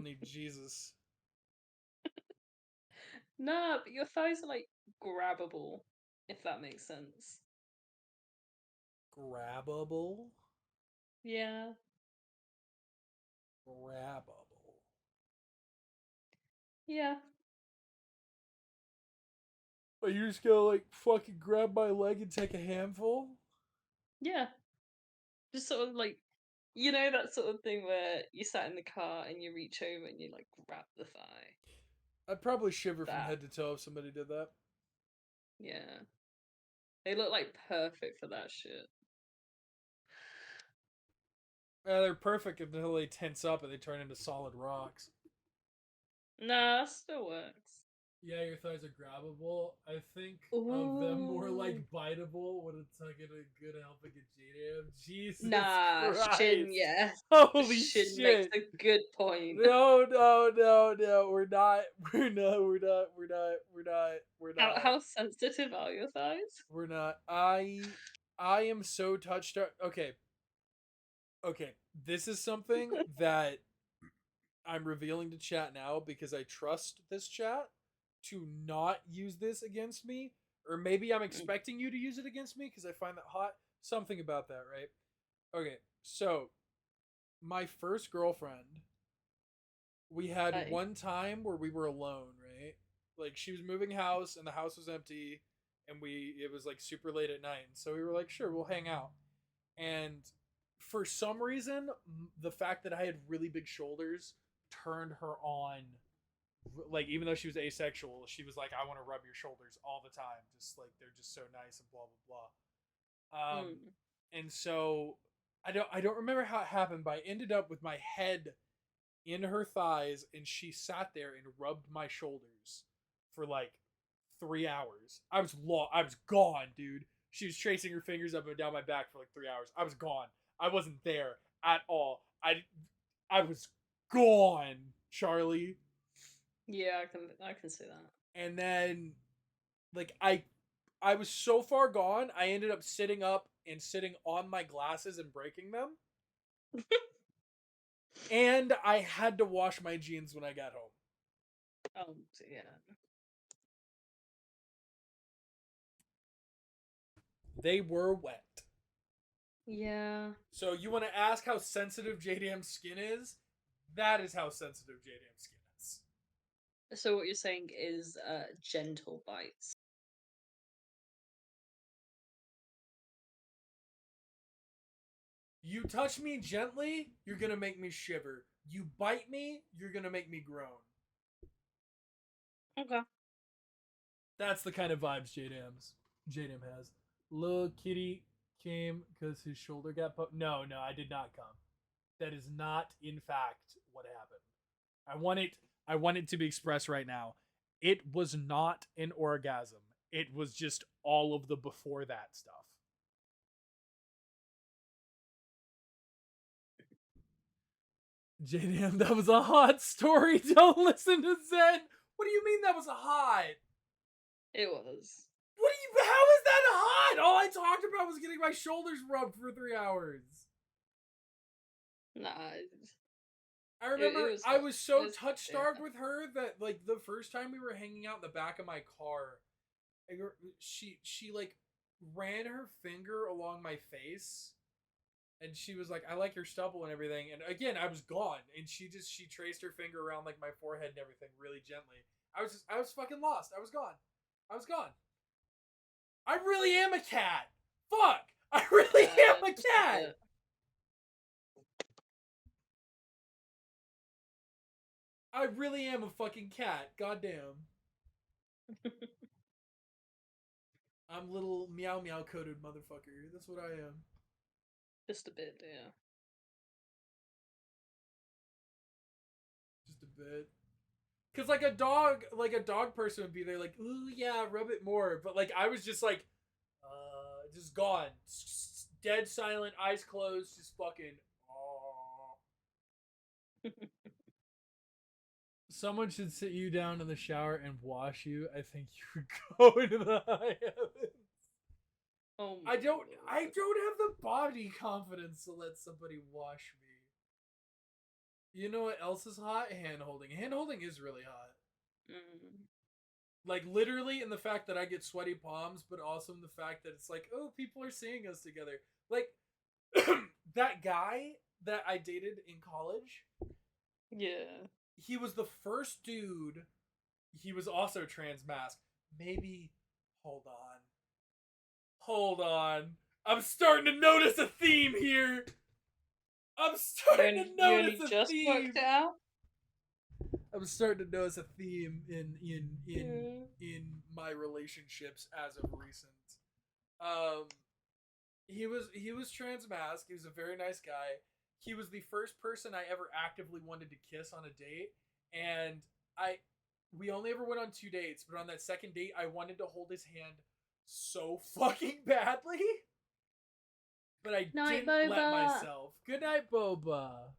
need Jesus. Nah, but your thighs are like grabbable, if that makes sense. Grabbable? Yeah. Grabbable. Yeah. But you just gonna like fucking grab my leg and take a handful? Yeah. Just sort of like, you know, that sort of thing where you sat in the car and you reach over and you like grab the thigh. I'd probably shiver from That. head to toe if somebody did that. Yeah. They look like perfect for that shit. Yeah, they're perfect until they tense up and they turn into solid rocks. Nah, that still works. Yeah, your thighs are grabbable. I think of them more like biteable when it's like in a good helping a JDM. Jesus Nah, Christ. Shin, yeah. Holy Shin shit. makes a good point. No, we're not. How sensitive are your thighs? We're not. I am so touched up. Okay. This is something that I'm revealing to chat now because I trust this chat to not use this against me. Or maybe I'm expecting you to use it against me because I find that hot. Something about that, right? Okay, so my first girlfriend, we had one time where we were alone, right? Like she was moving house and the house was empty and it was like super late at night. And so we were like, sure, we'll hang out. And for some reason, the fact that I had really big shoulders turned her on. Like, even though she was asexual, she was like, I want to rub your shoulders all the time. Just like, they're just so nice and blah, blah, blah. And so I don't remember how it happened, but I ended up with my head in her thighs and she sat there and rubbed my shoulders for like 3 hours. I was gone, dude. She was tracing her fingers up and down my back for like 3 hours. I was gone. I wasn't there at all. I was gone, Charlie. Yeah, I can see that. And then like I was so far gone, I ended up sitting up and sitting on my glasses and breaking them. And I had to wash my jeans when I got home. Oh, yeah. They were wet. Yeah. So you want to ask how sensitive JDM's skin is? That is how sensitive JDM's skin is. So what you're saying is gentle bites. You touch me gently, you're gonna make me shiver. You bite me, you're gonna make me groan. Okay. That's the kind of vibes JDM has. Little kitty came because his shoulder got poked. No, I did not come. That is not, in fact, what happened. I want it to be expressed right now. It was not an orgasm. It was just all of the before that stuff. JDM, that was a hot story. Don't listen to Zen. What do you mean that was a hot? It was. How is that hot? All I talked about was getting my shoulders rubbed for 3 hours. Nah. I remember I was so touch-starved with her that like the first time we were hanging out in the back of my car, she like ran her finger along my face and she was like, I like your stubble and everything. And again, I was gone and she traced her finger around like my forehead and everything really gently. I was fucking lost. I was gone. I really am a cat. Fuck. I really am a Just a cat. bit. I really am a fucking cat. Goddamn. I'm little meow meow coated motherfucker. That's what I am. Just a bit, yeah. Just a bit. Cause like a dog person would be there like, ooh yeah, rub it more. But like I was just like, just gone, dead silent, eyes closed, just fucking. Someone should sit you down in the shower and wash you. I think you would go into the high heavens. Oh I don't Lord. have the body confidence to let somebody wash me. You know what else is hot? Hand holding. Hand holding is really hot. Mm. Like literally in the fact that I get sweaty palms, but also in the fact that it's like, oh, people are seeing us together. Like that guy that I dated in college, Yeah. he was the first dude. He was also trans mask. Maybe hold on. I'm starting to notice a theme here. I'm starting to You notice only a just theme. worked it out? I'm starting to notice a theme in Yeah. my relationships as of recent. He was trans mask. He was a very nice guy. He was the first person I ever actively wanted to kiss on a date, and we only ever went on 2 dates, but on that second date I wanted to hold his hand so fucking badly. But I Night, didn't let Boba. myself. Good night, Boba.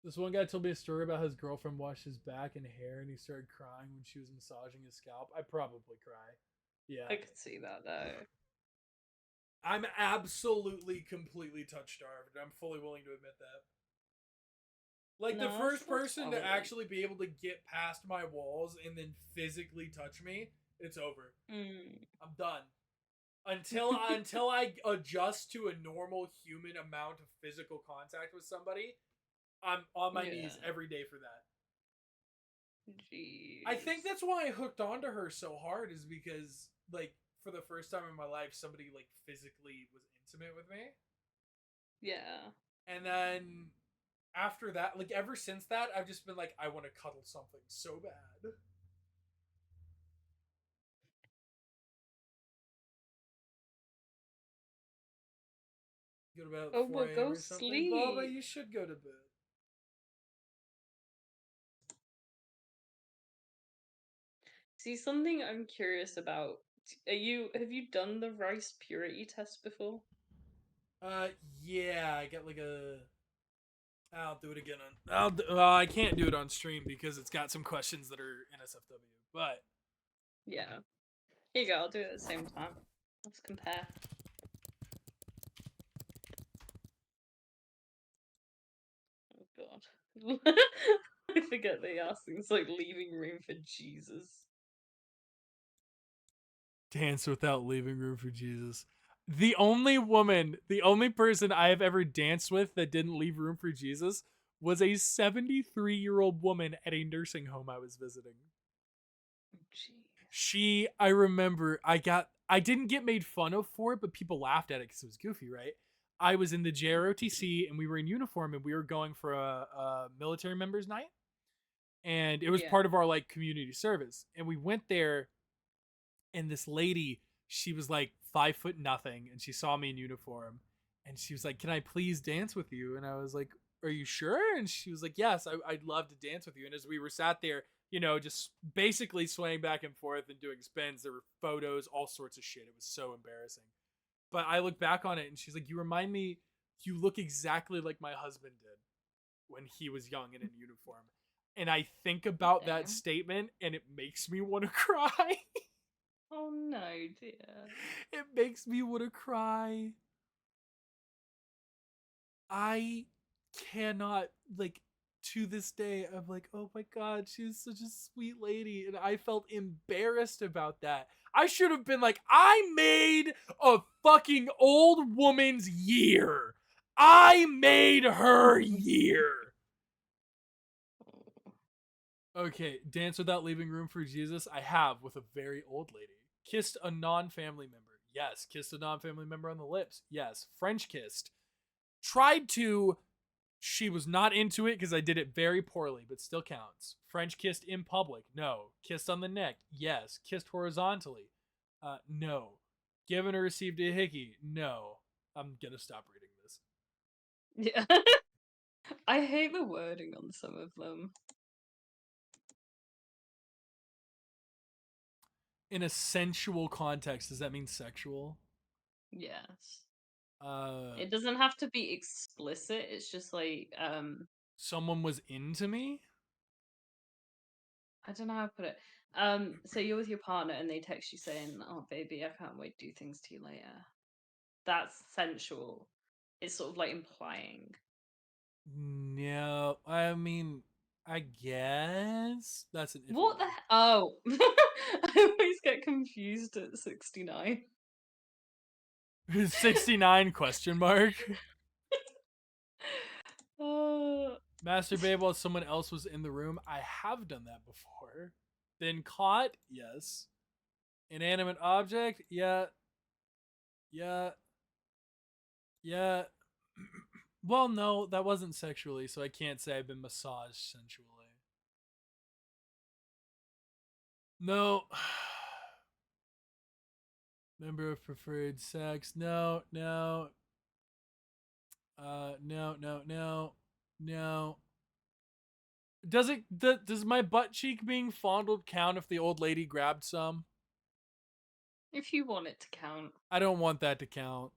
This one guy told me a story about his girlfriend washed his back and hair and he started crying when she was massaging his scalp. I probably cry. Yeah. I could see that though. I'm absolutely completely touch starved. I'm fully willing to admit that. Like the No, first that's person to valid. actually be able to get past my walls and then physically touch me, it's over. I'm done. Until I adjust to a normal human amount of physical contact with somebody, I'm on my knees every day for that. Jeez. I think that's why I hooked onto her so hard, is because like for the first time in my life somebody like physically was intimate with me. Yeah. And then after that, like ever since that, I've just been like, I want to cuddle something so bad. Go to bed at Oh, 4 well, a.m. go or something. Baba, sleep. you should go to bed. See, something I'm curious about. Have you done the rice purity test before? Yeah, I got like a. I'll do it again on. I can't do it on stream because it's got some questions that are NSFW. But Yeah. Here you go, I'll do it at the same time. Let's compare. Oh god. I forget they ask things like leaving room for Jesus. dance without leaving room for Jesus. The only person I have ever danced with that didn't leave room for Jesus was a 73-year-old woman at a nursing home I was visiting. Jeez. I remember, I didn't get made fun of for it, but people laughed at it because it was goofy, right? I was in the JROTC and we were in uniform and we were going for a military members night. And it was part of our like community service. And we went there and this lady, she was like 5'0" and she saw me in uniform and she was like, "Can I please dance with you?" And I was like, "Are you sure?" And she was like, "Yes, I'd love to dance with you." And as we were sat there, just basically swaying back and forth and doing spins, there were photos, all sorts of shit. It was so embarrassing. But I look back on it and she's like, you look exactly like my husband did when he was young and in uniform. And I think about that statement and it makes me want to cry. Oh no, dear. It makes me want to cry. I cannot, like, to this day, I'm like, oh my god, she's such a sweet lady. And I felt embarrassed about that. I should have been like, I made a fucking old woman's year. I made her year. Okay, dance without leaving room for Jesus. I have with a very old lady. Kissed a non-family member. Yes. Kissed a non-family member on the lips. Yes. French kissed. Tried to. She was not into it because I did it very poorly, but still counts. French kissed in public. No. Kissed on the neck. Yes. Kissed horizontally. No. Given or received a hickey. No. I'm gonna stop reading this. Yeah. I hate the wording on some of them. In a sensual context, does that mean sexual? Yes. Uh, It doesn't have to be explicit, it's just like, someone was into me? I don't know how to put it. So you're with your partner and they text you saying, "Oh, baby, I can't wait to do things to you later." That's sensual. It's sort of like implying. No, I mean, I guess that's an iffy What the? one. Oh, I always get confused at 69. 69 question mark. Uh, Masturbate while someone else was in the room. I have done that before. Been caught? Yes. Inanimate object? Yeah. Yeah. Yeah. Well, no, that wasn't sexually, so I can't say I've been massaged sensually. No. Member of preferred sex? No, no. No, no, no, no. Does my butt cheek being fondled count if the old lady grabbed some? if you want it to count. I don't want that to count.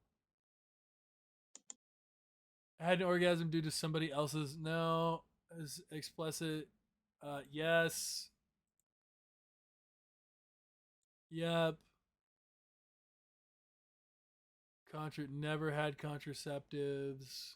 I had an orgasm due to somebody else's. No, is explicit. Yes. Yep. Never had contraceptives.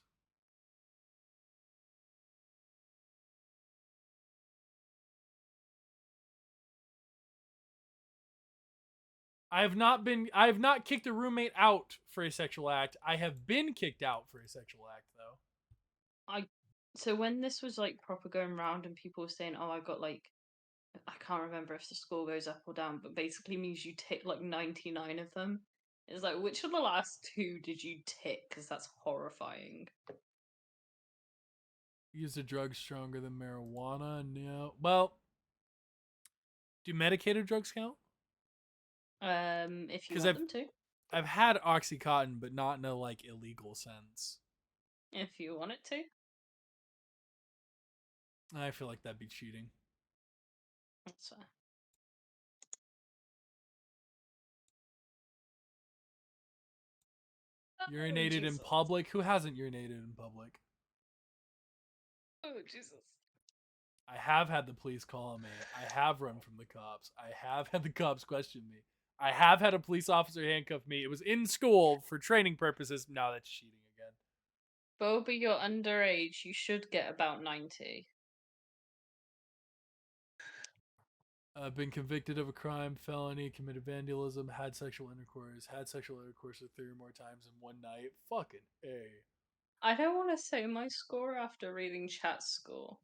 I have not kicked a roommate out for a sexual act. I have been kicked out for a sexual act though. So when this was like proper going round and people were saying, "Oh, I got like," I can't remember if the score goes up or down, but basically means you tick like 99 of them. It's like, which of the last two did you tick? Because that's horrifying. Use a drug stronger than marijuana? No. Well, do medicated drugs count? If you 'Cause want them to. I've had Oxycontin, but not in a like illegal sense. If you want it to. I feel like that'd be cheating. That's fair. Urinated in Jesus. public? Who hasn't urinated in public? Oh, Jesus. I have had the police call on me. I have run from the cops. I have had the cops question me. I have had a police officer handcuff me. It was in school for training purposes. Now that's cheating again. Boba, you're underage. You should get about 90. Been convicted of a crime, felony, committed vandalism, had sexual intercourse with 3 or more times in one night. Fucking A. I don't want to say my score after reading chat score.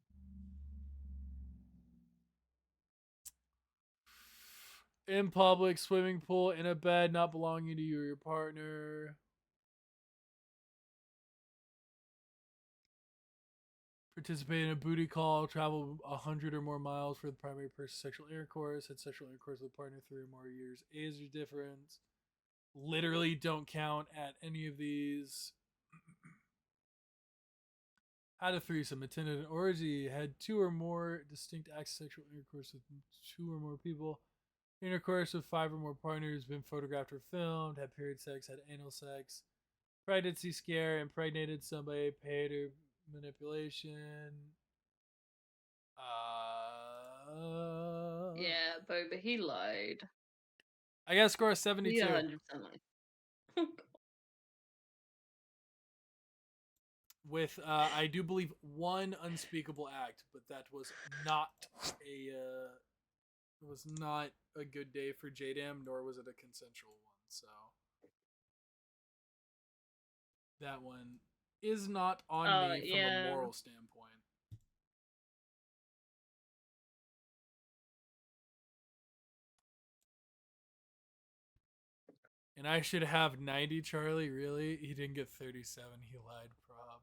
In public, swimming pool, in a bed not belonging to you or your partner. Participate in a booty call, travel 100 or more miles for the primary person's sexual intercourse, had sexual intercourse with a partner 3 or more years. Age difference. Literally don't count at any of these. Had a threesome, attended an orgy, had 2 or more distinct acts of sexual intercourse with 2 or more people. Intercourse with 5 or more partners, been photographed or filmed, had period sex, had anal sex, pregnancy scare, impregnated somebody, paid or manipulation. Yeah, Boba, he lied. I got a score of He 72. 100% lied. With I do believe one unspeakable act, but that was not a good day for JDAM, nor was it a consensual one. So that one is not on me from a Yeah. moral standpoint. And I should have 90, Charlie. Really? He didn't get 37. He lied, prob.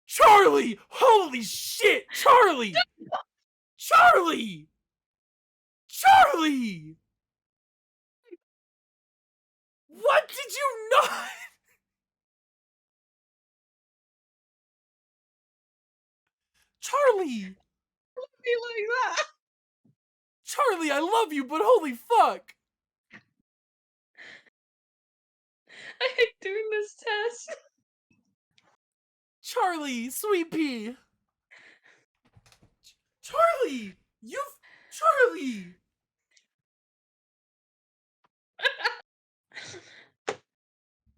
Charlie! Holy shit! Charlie! Charlie! Charlie! What did you not? Charlie! Be like that. Charlie, I love you, but holy fuck! I hate doing this test. Charlie, sweet pea! Charlie! Charlie!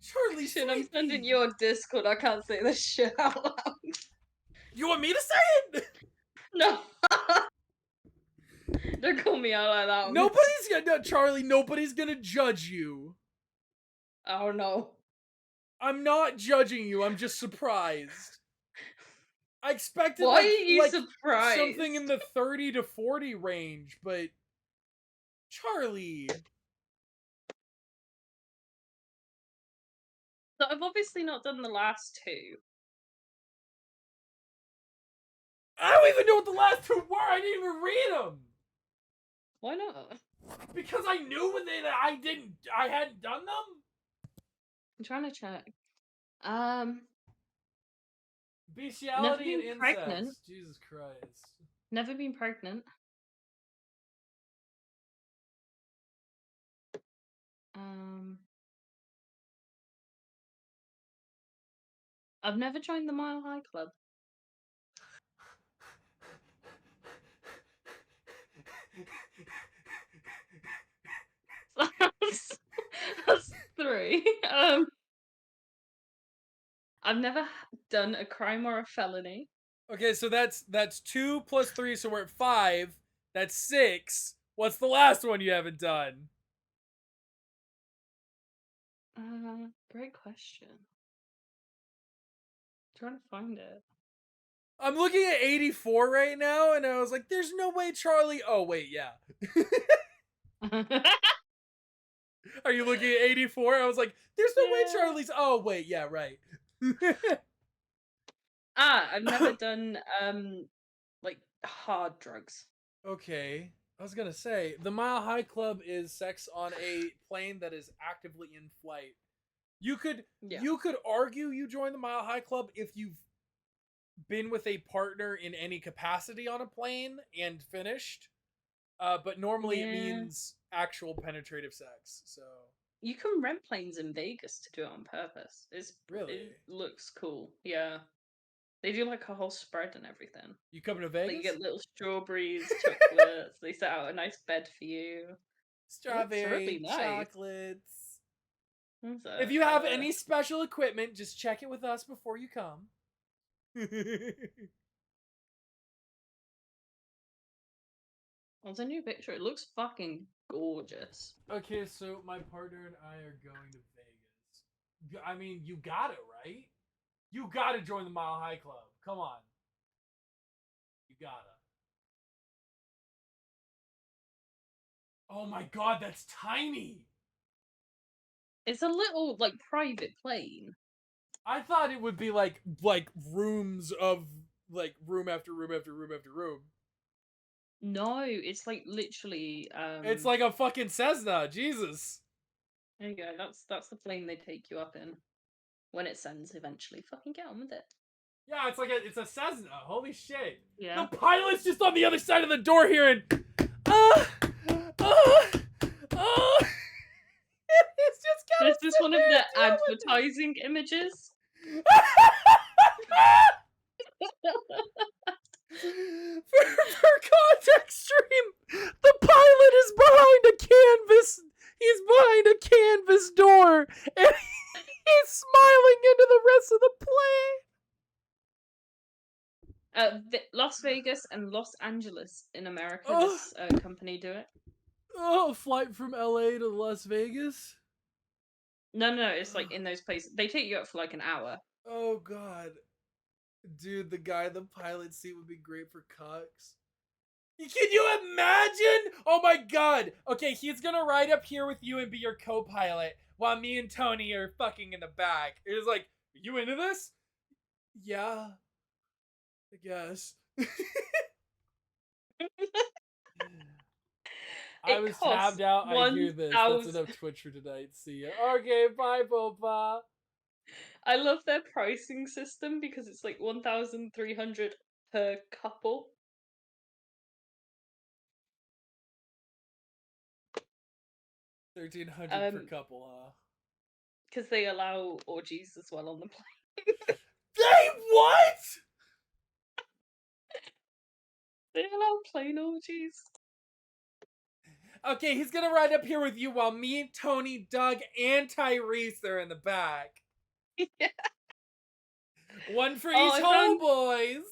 Charlie, Shit, I'm sweet sending pea! you on Discord. I can't say this shit out loud. You want me to say it? No. Don't call me out like that. on Nobody's this. gonna, Charlie, nobody's gonna judge you. Oh no. I'm not judging you, I'm just surprised. I expected Why like, are you like surprised? something in the 30 to 40 range, but Charlie. So I've obviously not done the last two. I don't even know what the last two were. I didn't even read them Why not? because I knew when I hadn't done them. I'm trying to check. Bestiality and been incest. pregnant. Jesus Christ. Never been pregnant. I've never joined the Mile High Club. That's three. I've never done a crime or a felony. Okay, so that's 2 plus 3, so we're at 5. That's 6. What's the last one you haven't done? Great question. Trying to find it. I'm looking at 84 right now, and I was like, "There's no way, Charlie." Oh wait, yeah. Are you looking at 84? I was like, "There's no way, Yeah. Charlie's." Oh wait, yeah, right. I've never done like hard drugs. Okay, I was gonna say the Mile High Club is sex on a plane that is actively in flight. You could argue you join the Mile High Club if you've been with a partner in any capacity on a plane and finished. But normally it means actual penetrative sex. So you can rent planes in Vegas to do it on purpose. Really? It looks cool. Yeah. They do like a whole spread and everything. You coming to Like Vegas? you get little strawberries, chocolates. They set out a nice bed for you. Strawberry really nice. chocolates. So, If you have any special equipment, just check it with us before you come. There's a new picture. It looks fucking gorgeous. Okay, so my partner and I are going to Vegas. I mean, you got it, right? You gotta join the Mile High Club. Come on. You gotta. Oh my god, that's tiny! It's a little like private plane. I thought it would be like rooms of like room after room after room after room. No, it's like literally It's like a fucking Cessna, Jesus. there you go, that's the plane they take you up in. When it sends eventually. Fucking get on with it. Yeah, it's a Cessna. Holy shit. Yeah. The pilot's just on the other side of the door here and it's just kind This is one of the advertising images. For context stream, the pilot is behind a canvas. He's behind a canvas door, and he's smiling into the rest of the plane. Las Vegas and Los Angeles in America. Oh. This company do it. Oh, flight from LA to Las Vegas? No, it's like in those places. They take you up for like an hour. Oh, God. Dude, the guy in the pilot seat would be great for cucks. Can you imagine? Oh my god. Okay, he's gonna ride up here with you and be your co-pilot while me and Tony are fucking in the back. It was like, you into this? Yeah, I guess. I It was costs tabbed out. I hear this. That's 1,000. enough Twitch for tonight. See ya. Okay, bye, Boba. I love their pricing system because it's like 1,300 per couple. $1,300 per couple, huh? Because they allow orgies as well on the plane. They what? They allow plane orgies. Okay, he's gonna ride up here with you while me, Tony, Doug, and Tyrese are in the back. Yeah. One for Oh, each I found- homeboys.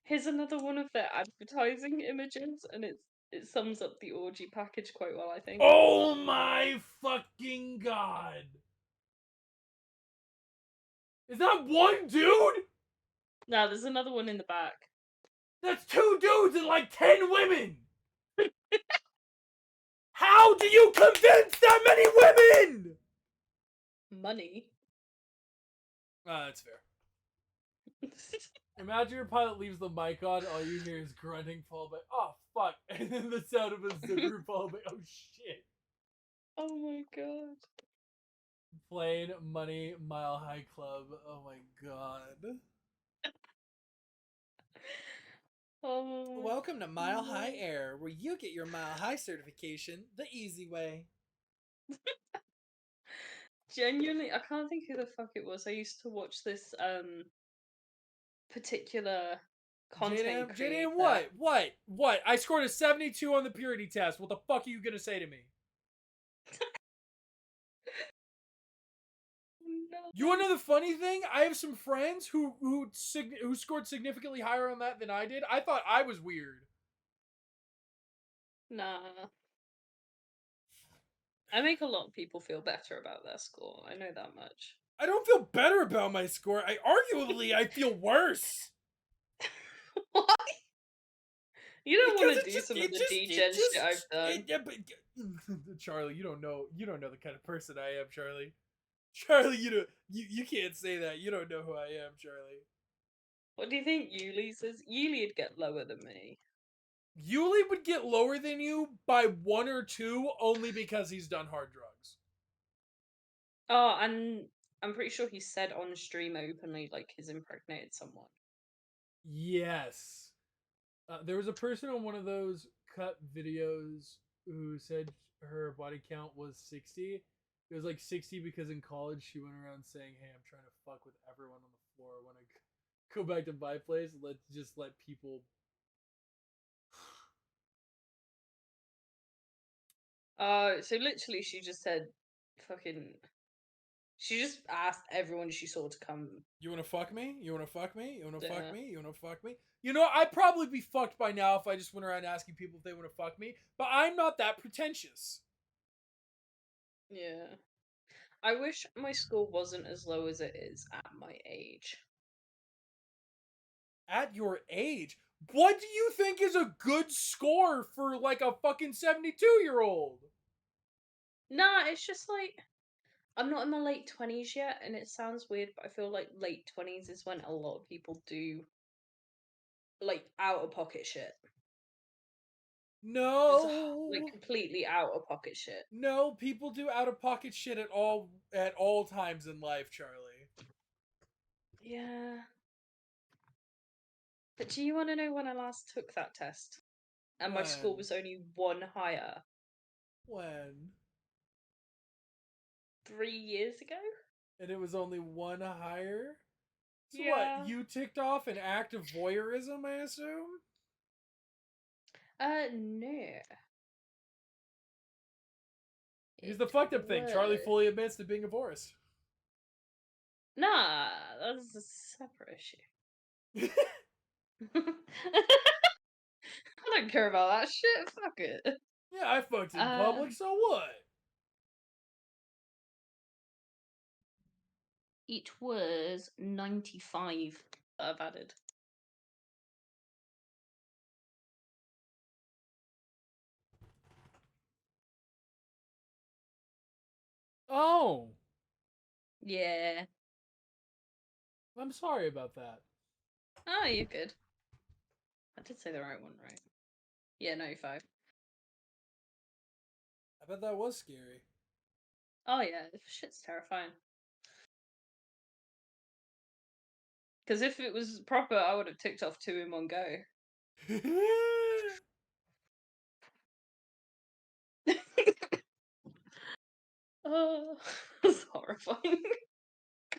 Here's another one of their advertising images, and it sums up the orgy package quite well, I think. Oh my fucking god. Is that one dude? Now there's another one in the back. That's 2 dudes and like 10 women. How do you convince that many women? Money. That's fair. Imagine your pilot leaves the mic on, all you hear is grunting followed by, oh fuck, and then the sound of a zipper followed by, oh shit. Oh my god. Plain Money Mile High Club, oh my god. Oh. Welcome to Mile no. High Air, where you get your Mile High certification the easy way. Genuinely, I can't think who the fuck it was. I used to watch this particular content creator. JDM, what? I scored a 72 on the purity test. What the fuck are you gonna say to me? No. You wanna know the funny thing? I have some friends who scored significantly higher on that than I did. I thought I was weird. Nah. I make a lot of people feel better about their score. I know that much. I don't feel better about my score. I feel worse. Why? You don't want to Because do some of the degen shit I've done. Charlie, you don't know the kind of person I am, Charlie. Charlie, you can't say that. You don't know who I am, Charlie. What do you think Yuli's is? Yuli'd get lower than me. Yuli would get lower than you by 1 or 2 only because he's done hard drugs. Oh, and I'm pretty sure he said on stream openly like he's impregnated someone. Yes. There was a person on one of those cut videos who said her body count was 60. It was like 60 because in college she went around saying, "Hey, I'm trying to fuck with everyone on the floor when I go back to my place. Let's just let people." So literally she just said fucking she just asked everyone she saw to come. You wanna fuck me? You wanna fuck me? You wanna fuck Yeah. me? You wanna fuck me? You know, I'd probably be fucked by now if I just went around asking people if they wanna fuck me, but I'm not that pretentious. Yeah. I wish my score wasn't as low as it is at my age. At your age, what do you think is a good score for like a fucking 72-year-old? Nah, it's just like I'm not in my late 20s yet, and it sounds weird, but I feel like late 20s is when a lot of people do like out of pocket shit. Just, No. like completely out of pocket shit. No, people do out of pocket shit at all times in life, Charlie. Yeah. But do you want to know when I last took that test? And my score When? was only 1 higher. When? 3 years ago? And it was only 1 higher? So Yeah. what, you ticked off an act of voyeurism, I assume? No. Here's the fucked up thing. Charlie was- fully admits to being a voyeur. Nah, that's a separate issue. I don't care about that shit. Fuck it. Yeah, I fucked in public, so what? It was 95 that I've added. Oh, Yeah. I'm sorry about that. Oh, you're good. I did say the right one, right? Yeah, no, 5. I bet that was scary. Oh yeah, shit's terrifying. Because if it was proper, I would have ticked off 2 in one go. Oh, that's horrifying.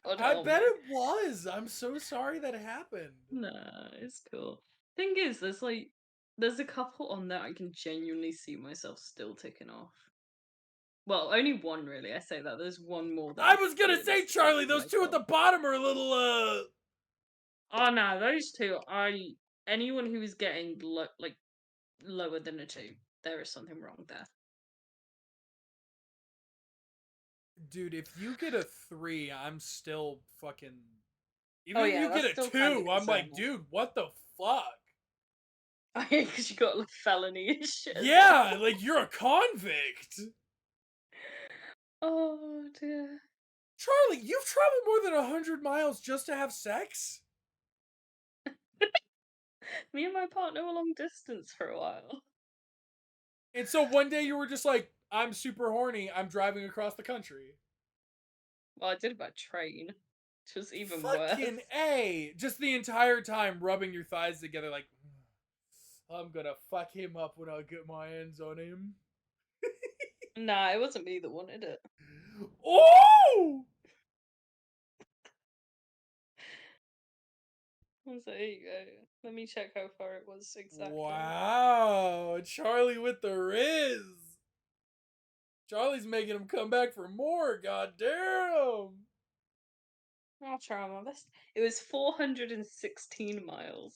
God I help bet me. it was. I'm so sorry that happened. Nah, it's cool. Thing is, there's a couple on there I can genuinely see myself still ticking off. Well, only one really. I say that there's one more that I was gonna say, realistically Charlie, see those two at myself. the bottom are a little, Oh no, those two. Anyone who is getting lower than a 2, there is something wrong there. Dude, if you get a 3, I'm still fucking. Oh, Even if yeah, you get that's a still kinda 2, I'm like, concerning. dude, what the fuck? Oh yeah, because you got like felony and shit. as Yeah, well. like you're a convict. Oh dear. Charlie, you've traveled more than 100 miles just to have sex? Me and my partner were long distance for a while. And so one day you were just like, I'm super horny, I'm driving across the country. Well, I did it by train, which was even Fucking worse. A! Just the entire time rubbing your thighs together like, I'm gonna fuck him up when I get my hands on him. Nah, it wasn't me that wanted it. Oh! So there you go. Let me check how far it was exactly. Wow, Charlie with the Riz. Charlie's making him come back for more. Goddamn. I'll try my best. It was 416 miles.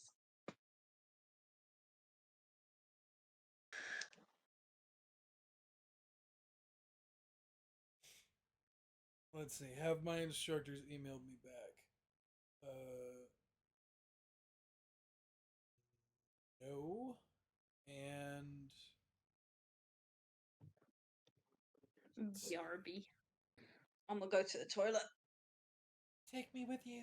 Let's see. Have my instructors emailed me back? No. And BRB. I'm gonna go to the toilet. take me with you.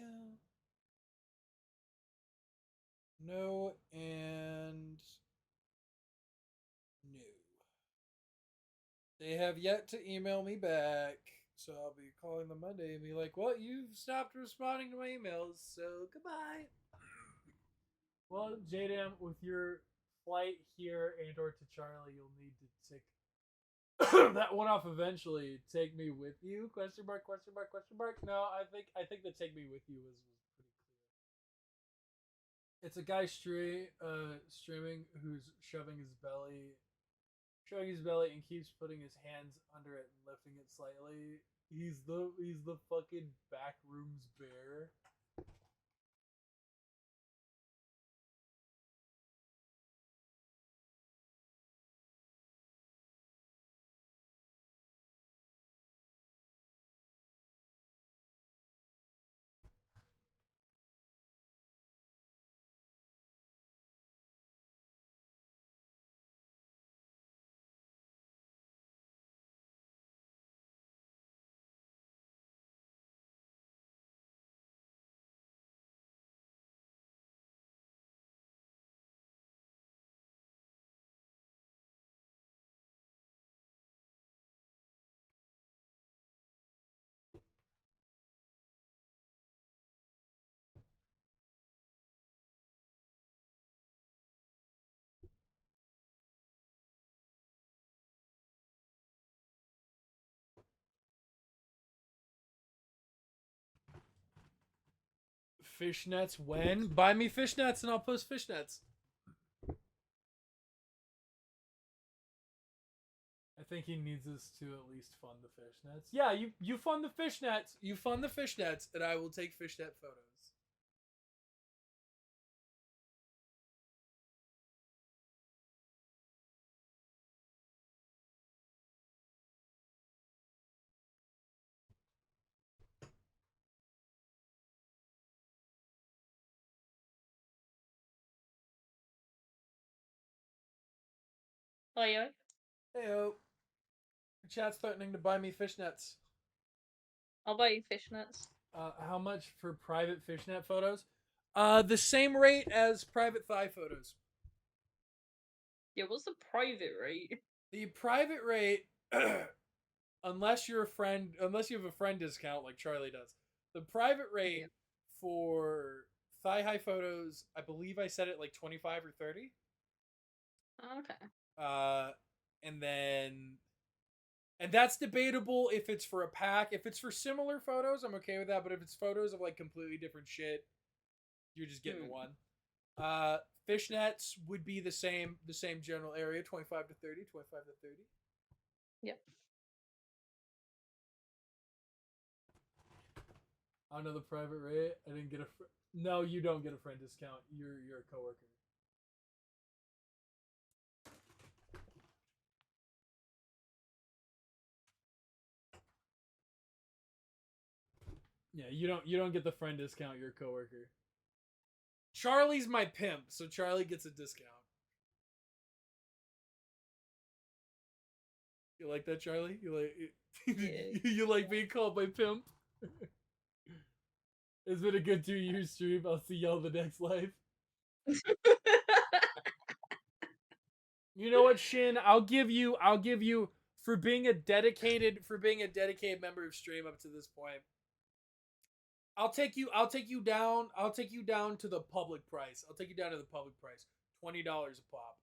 No and no. They have yet to email me back, so I'll be calling them Monday and be like, "Well, you've stopped responding to my emails, so goodbye." Well, JDam, with your flight here and/or to Charlie, you'll need to take that one off eventually. Take me with you? Question mark? Question mark? Question mark? No, I think the take me with you was pretty clear. It's a guy streaming who's showing his belly and keeps putting his hands under it and lifting it slightly. He's the fucking backrooms bear. Fishnets when? Buy me fishnets and I'll post fishnets. I think he needs us to at least fund the fishnets. Yeah, you fund the fishnets. You fund the fishnets, and I will take fishnet photos. Oh yeah. Heyo. The chat's threatening to buy me fishnets. I'll buy you fishnets. How much for private fishnet photos? The same rate as private thigh photos. Yeah, what's the private rate? The private rate, unless you're a friend, unless you have a friend discount like Charlie does, the private rate Yeah. for thigh high photos, I believe I said it like 25 or 30. Okay. And then, and that's debatable if it's for a pack. If it's for similar photos, I'm okay with that. But if it's photos of like completely different shit, you're just getting one. Fishnets would be the same general area, 25 to 30, 25 to 30. Yep. I know the private rate. I didn't get a. No, you don't get a friend discount. You're a coworker. Yeah, you don't get the friend discount. You're a coworker. Charlie's my pimp, so Charlie gets a discount. You like that, Charlie? You like you like being called my pimp? It's been a good 2 years stream. I'll see y'all the next life. You know what, Shin? I'll give you for being a dedicated member of stream up to this point. I'll take you down to the public price. I'll take you down to the public price. $20 a pop.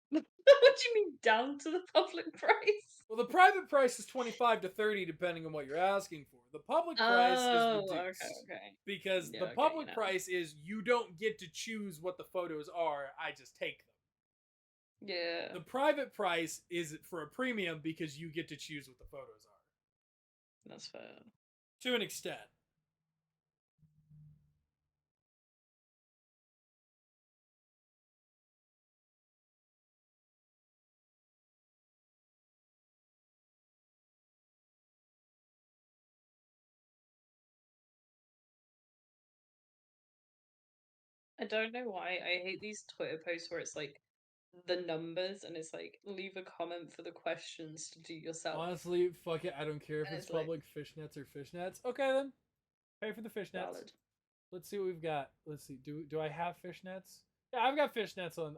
What do you mean down to the public price? Well, the private price is 25 to 30 depending on what you're asking for. The public price is reduced. Okay. Because Yeah, the okay, public you know. price is you don't get to choose what the photos are. I just take them. Yeah. The private price is for a premium because you get to choose what the photos are. That's fair. To an extent. I don't know why. I hate these Twitter posts where it's like the numbers and it's like leave a comment for the questions to do yourself. Honestly, fuck it. I don't care if And it's it's like- public fishnets or fishnets. Okay then. Pay for the fishnets. Valid. Let's see what we've got. Let's see. Do I have fishnets? Yeah, I've got fishnets on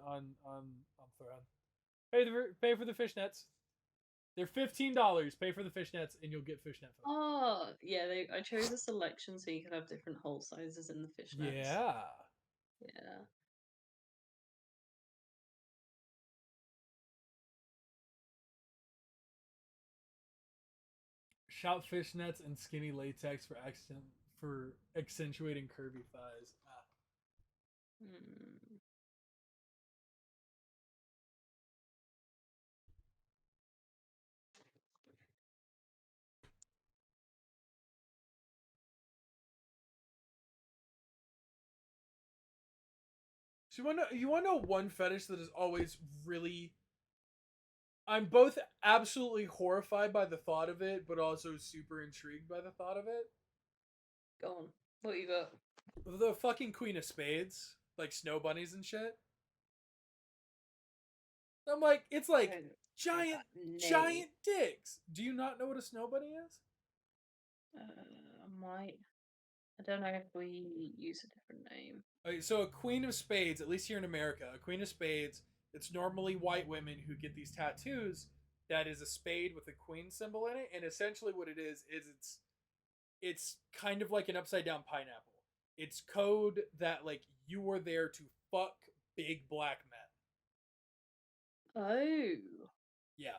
Thread. Pay for the fishnets. They're $15. Pay for the fishnets and you'll get fishnet photos. Oh, yeah, I chose a selection so you can have different hole sizes in the fishnets. Yeah. Yeah. Shout fishnets and skinny latex for accentuating curvy thighs. Hmm. So you wanna know one fetish that is always really. I'm both absolutely horrified by the thought of it, but also super intrigued by the thought of it. Go on. What you got? The fucking Queen of Spades, like snow bunnies and shit. I'm like, it's like giant dicks. Do you not know what a snow bunny is? I might. I don't know if we use a different name. Okay, so a Queen of Spades, at least here in America, a Queen of Spades, it's normally white women who get these tattoos. That is a spade with a queen symbol in it, and essentially what it is it's kind of like an upside down pineapple. It's code that like you were there to fuck big black men. Oh. Yeah.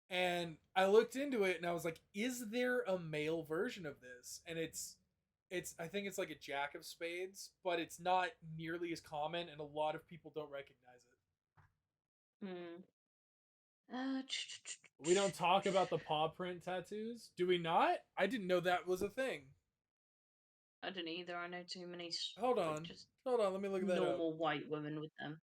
And I looked into it and I was like, is there a male version of this? And it's I think it's like a Jack of Spades, but it's not nearly as common and a lot of people don't recognize it. We don't talk about the paw print tattoos, do we not? I didn't know that was a thing. I don't either. I know too many. Hold on, just let me look that up. normal white women with them.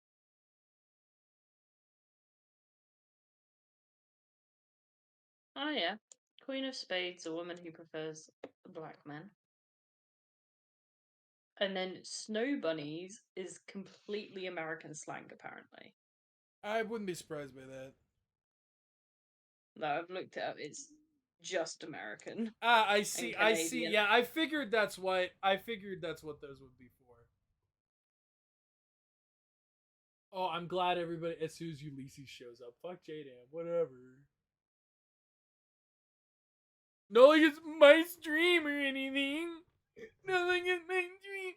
Oh yeah, Queen of Spades, a woman who prefers black men. And then snow bunnies is completely American slang, apparently. I wouldn't be surprised by that. No, I've looked it up. It's just American. Ah, I see. I see. Canadian. Yeah, I figured that's what those would be for. Oh, I'm glad everybody as soon as Ulysses shows up. Fuck J-Dam, whatever. No, like it's my stream or anything. Nothing is my stream.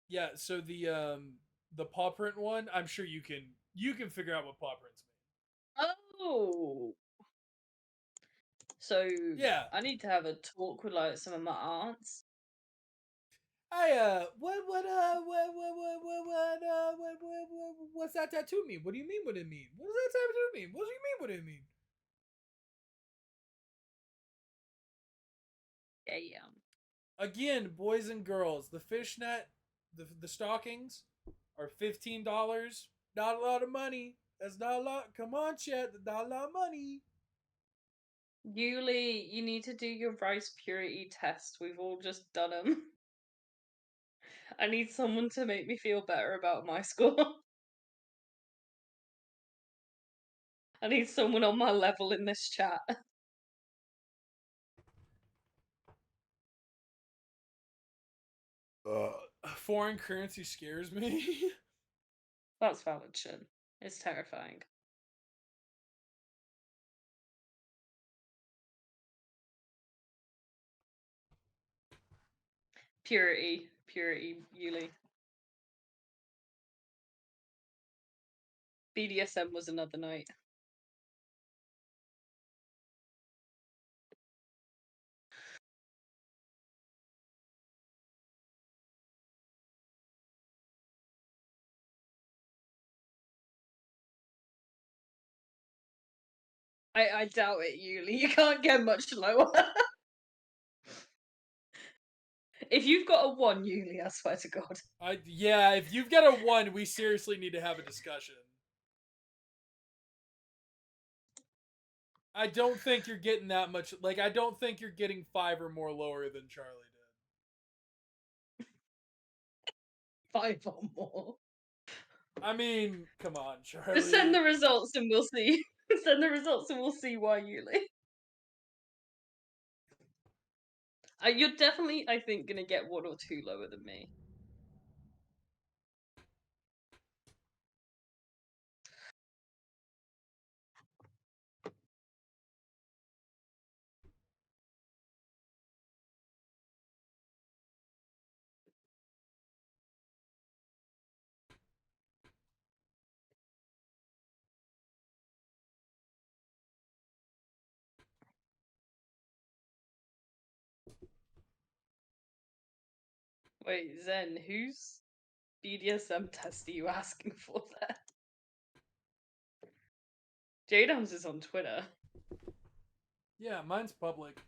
Yeah, so the paw print one, I'm sure you can figure out what paw prints mean. Oh. So Yeah. I need to have a talk with like some of my aunts. What's that tattoo mean? What do you mean what it mean? What does that tattoo mean? What do you mean what it mean? Damn. Again, boys and girls, the fishnet, the stockings are $15. Not a lot of money. That's not a lot. Come on, chat. That's not a lot of money. Yuli, you need to do your rice purity test. We've all just done them. I need someone to make me feel better about my score. I need someone on my level in this chat. Foreign currency scares me. That's valid shit. It's terrifying. Purity, Yuli. BDSM was another night. I doubt it, Yuli. You can't get much lower. If you've got a 1, Yuli, I swear to God. Yeah, if you've got a 1, we seriously need to have a discussion. I don't think you're getting that much. Like, I don't think you're getting 5 or more lower than Charlie did. 5 or more. I mean, come on, Charlie. Just send the results and we'll see. Send the results and we'll see why, Yuli. You're definitely, I think, gonna get 1 or 2 lower than me. Wait, Zen, whose BDSM test are you asking for there? J-Dams is on Twitter. Yeah, mine's public.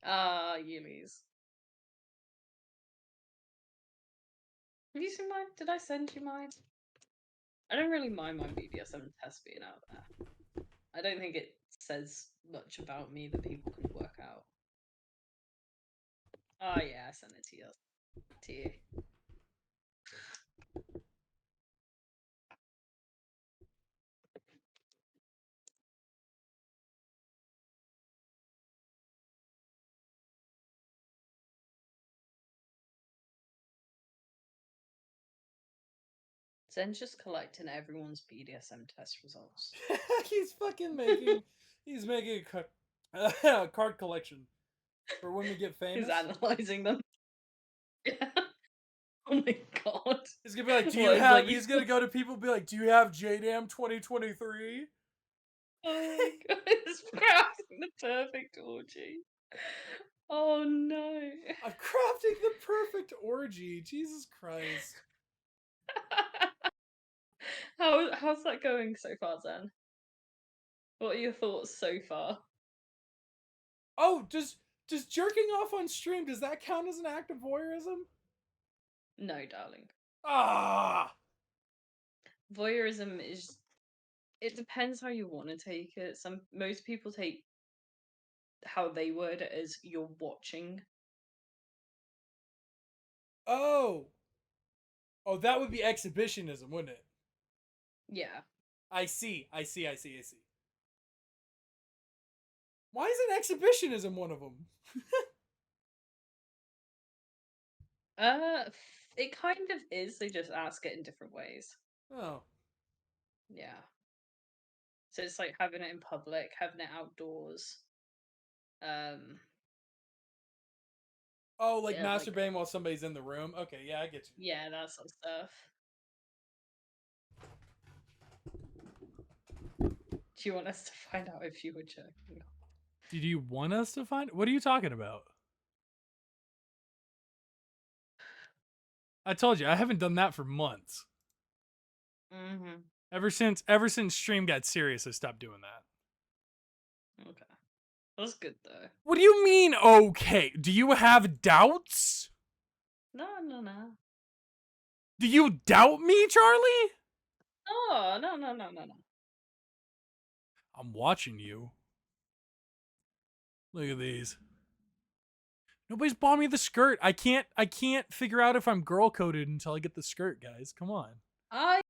Yuli's. Have you seen mine? Did I send you mine? I don't really mind my BDSM test being out there. I don't think it says much about me that people can work out. Oh yeah, I sent it to you. Zen's just collecting everyone's BDSM test results. He's fucking making. He's making a card collection for when we get famous. He's analyzing them. Yeah. Oh my god. He's gonna be like, do you What, have? like, He's gonna go to people and be like, do you have JDAM 2023? Oh my god, it's crafting the perfect orgy. Oh no. I'm crafting the perfect orgy. Jesus Christ. How's that going so far, Zen? What are your thoughts so far? Oh, does jerking off on stream, does that count as an act of voyeurism? No, darling. Ah. Voyeurism is, it depends how you want to take it. Most people take how they word it as you're watching. Oh. Oh, that would be exhibitionism, wouldn't it? Yeah. I see. Why isn't exhibitionism one of them? It kind of is. They just ask it in different ways. Oh. Yeah. So it's like having it in public, having it outdoors. Oh, like Yeah, like masturbating while somebody's in the room? Okay, yeah, I get you. yeah, that sort of stuff. Do you want us to find out if you were joking? Did you want us to find? What are you talking about? I told you I haven't done that for months. Mm-hmm. Ever since stream got serious, I stopped doing that. Okay. That's good though. What do you mean? Okay, do you have doubts? No. Do you doubt me, Charlie? Oh, no. I'm watching you. Look at these. Nobody's bought me the skirt. I can't figure out if I'm girl coded until I get the skirt, guys. Come on. I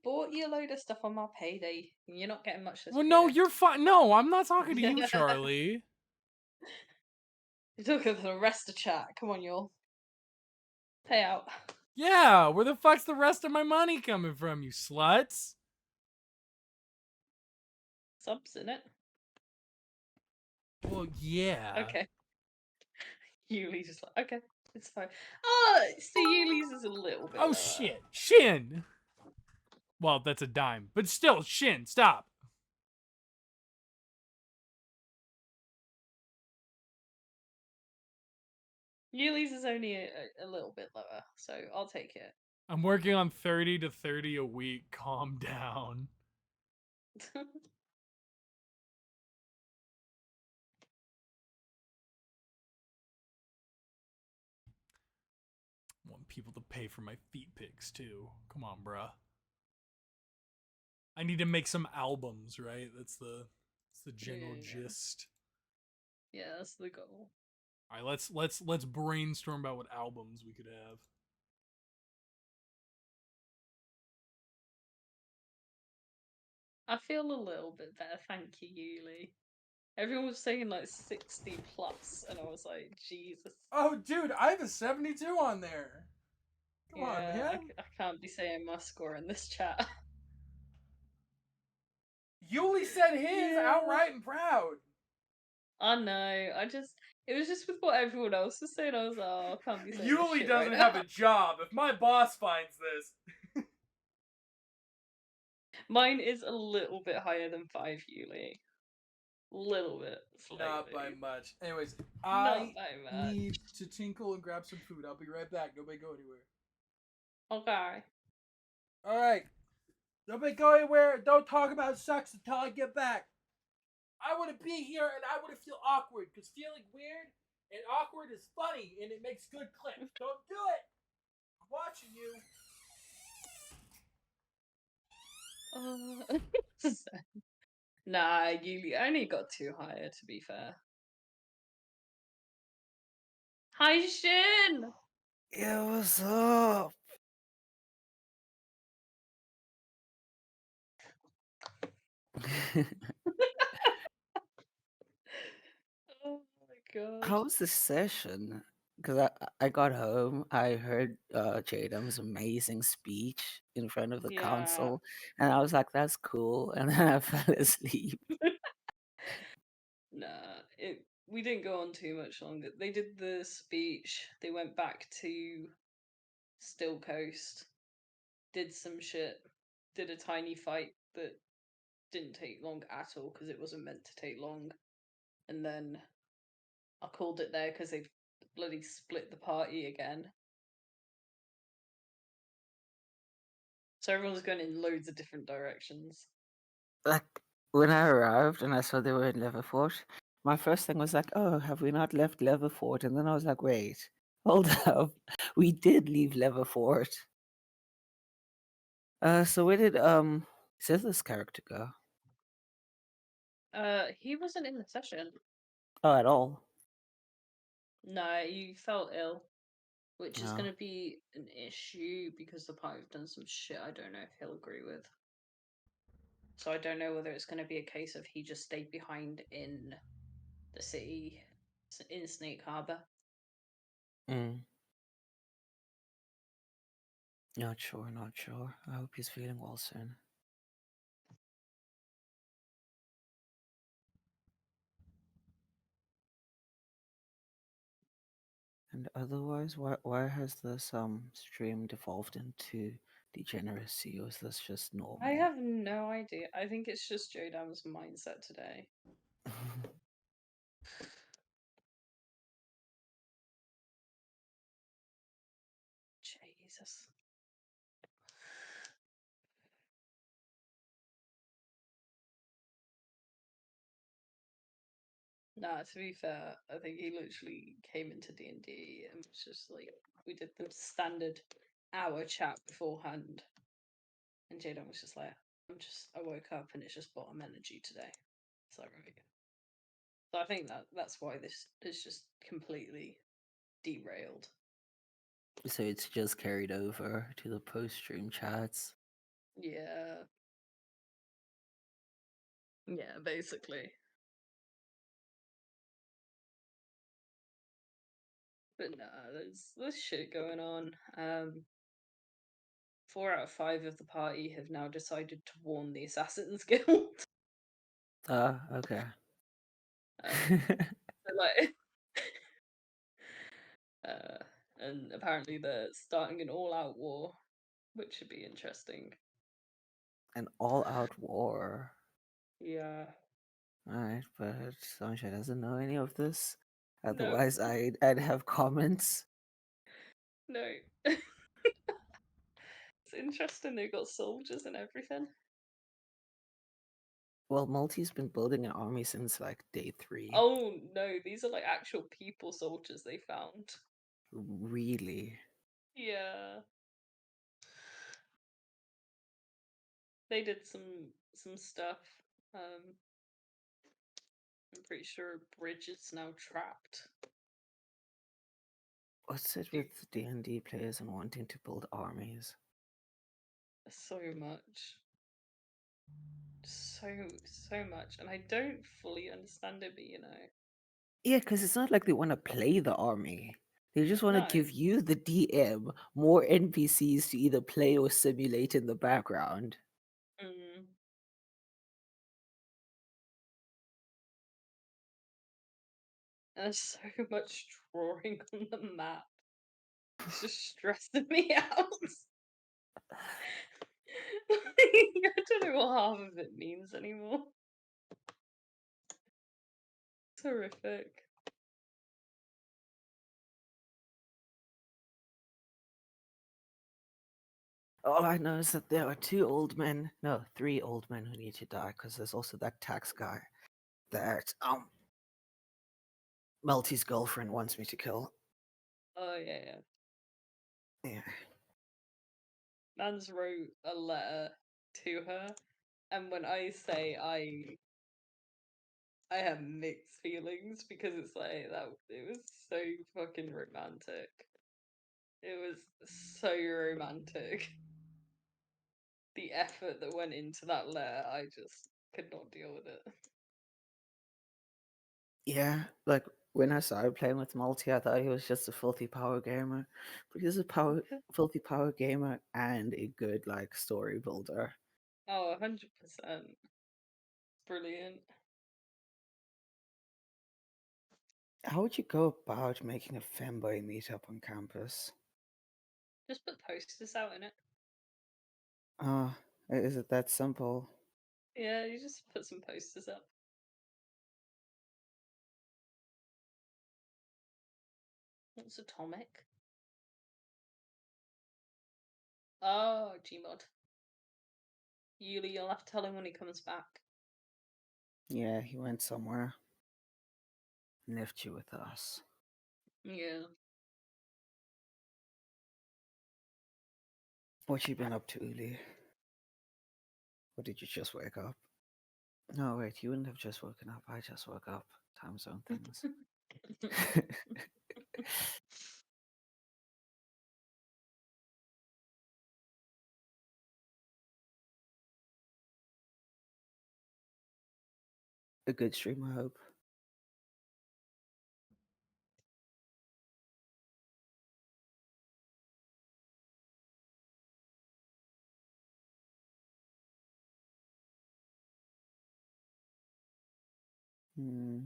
bought you a load of stuff on my payday. You're not getting much this Well, no, year. you're fine. No, I'm not talking to you, Charlie. You're talking to the rest of chat. Come on, y'all. Pay out. Yeah, where the fuck's the rest of my money coming from, you sluts? Subs in it. Well, yeah. Okay. Yuli's just like, okay, it's fine. Oh, see, Yuli's is a little bit Oh lower. shit, Shin. Well, that's a dime, but still, Shin, stop. Yuli's is only a little bit lower, so I'll take it. I'm working on 30 to 30 a week. Calm down. Want people to pay for my feet pics too. Come on, bruh. I need to make some albums, right? That's the general Yeah. gist. Yeah, that's the goal. All right, let's brainstorm about what albums we could have. I feel a little bit better, thank you, Yuli. Everyone was saying like 60 plus, and I was like, Jesus. Oh, dude, I have a 72 on there. Come on, Yeah, man. I can't be saying my score in this chat. Yuli said his Yeah. outright and proud. I know. It was just with what everyone else was saying. I was like, oh, I can't be saying this Yuli shit doesn't right have now. a job. If my boss finds this. Mine is a little bit higher than 5, Yuli. Little bit, slightly. Not by much. Anyways, Not by much. need to tinkle and grab some food. I'll be right back. Nobody go anywhere. Okay. Alright. Nobody go anywhere. Don't talk about sex until I get back. I want to be here and I want to feel awkward because feeling weird and awkward is funny and it makes good clips. Don't do it. I'm watching you. Nah, Yuli only got 2 higher, to be fair. Hi, Shin! Yeah, what's up? Oh my god. How was the session? Because I got home, I heard Jadam's amazing speech in front of the Yeah. council, and I was like, that's cool. And then I fell asleep. Nah, we didn't go on too much longer. They did the speech, they went back to Still Coast, did some shit, did a tiny fight that didn't take long at all because it wasn't meant to take long. And then I called it there because they've bloody split the party again. So everyone's going in loads of different directions. Like, when I arrived and I saw they were in Leverfort, my first thing was like, oh, have we not left Leverfort? And then I was like, wait, hold up. We did leave Leverfort. So where did Zilla's character go? He wasn't in the session. Oh, at all? No, he felt ill. which is going to be an issue because the party have done some shit I don't know if he'll agree with. So I don't know whether it's going to be a case of he just stayed behind in the city, in Snake Harbor. Mm. Not sure, not sure. I hope he's feeling well soon. And otherwise, why has this stream devolved into degeneracy, or is this just normal? I have no idea. I think it's just Jodam's mindset today. Jesus. Nah, to be fair, I think he literally came into D&D and was just like, we did the standard hour chat beforehand. And Jadon was just like, I woke up and it's just bottom energy today. It's like, right. So I think that's why this is just completely derailed. So it's just carried over to the post-stream chats. Yeah. Yeah, basically. But nah, there's shit going on. 4 out of 5 of the party have now decided to warn the Assassins Guild. Okay. So like, and apparently they're starting an all-out war, which should be interesting. An all-out war. Yeah. Alright, but Sunshine doesn't know any of this. No. Otherwise, I'd have comments. No. It's interesting they've got soldiers and everything. Well, Multi's been building an army since like day 3. Oh no, these are like actual people soldiers they found. Really? Yeah. They did some stuff. I'm pretty sure Bridge is now trapped. What's it with D&D players and wanting to build armies? So much. So much. And I don't fully understand it, but you know. Yeah, because it's not like they want to play the army. They just want to No. give you, the DM, more NPCs to either play or simulate in the background. Mm. And there's so much drawing on the map. It's just stressing me out. I don't know what half of it means anymore. It's horrific. All I know is that there are 3 old men who need to die, because there's also that tax guy that Melty's girlfriend wants me to kill. Oh yeah. Yeah. Mans wrote a letter to her, and when I say I have mixed feelings because it's like that it was so fucking romantic. It was so romantic. The effort that went into that letter, I just could not deal with it. Yeah, like when I started playing with Multi, I thought he was just a filthy power gamer, but he's a filthy power gamer and a good like story builder. Oh, 100%. Brilliant. How would you go about making a femboy meetup on campus? Just put posters out in it. Is it that simple? Yeah, you just put some posters up. What's Atomic? Oh, Gmod. Yuli, you'll have to tell him when he comes back. Yeah, he went somewhere. Left you with us. Yeah. What you been up to, Uli? Or did you just wake up? No, wait, you wouldn't have just woken up. I just woke up. Time zone things. a good stream, I hope. Hmm.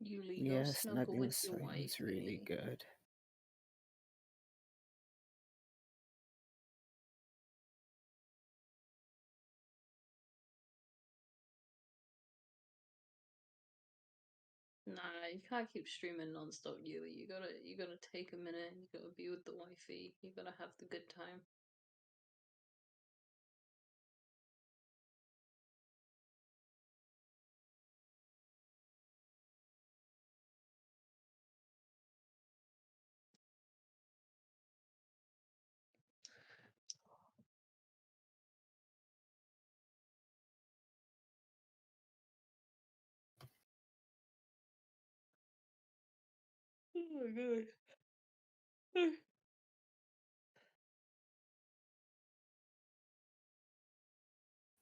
Yuli, go Yeah, snuggle snuggling with your seems really wifey. good. Nah, you can't keep streaming non-stop, Yuli. You gotta take a minute. You gotta be with the wifey. You gotta have the good time. Oh my god. Hmm.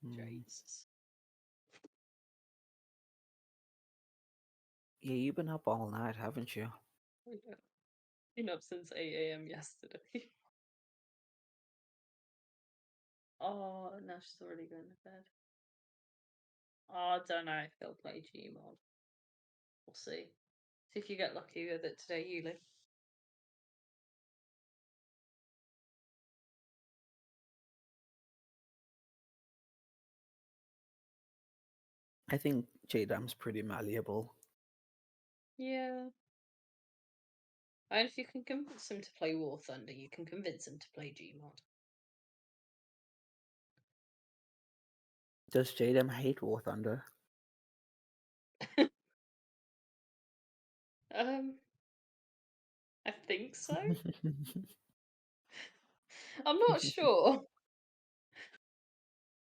Jesus. Yeah, you've been up all night, haven't you? Yeah. Been up since 8 a.m. yesterday. Oh, now she's already going to bed. Oh, I don't know if they'll play Gmod. We'll see. See if you get lucky with it today, Yuli. I think J-Dam's pretty malleable. Yeah. And if you can convince him to play War Thunder, you can convince him to play Gmod. Does J-Dam hate War Thunder? I think so. I'm not sure.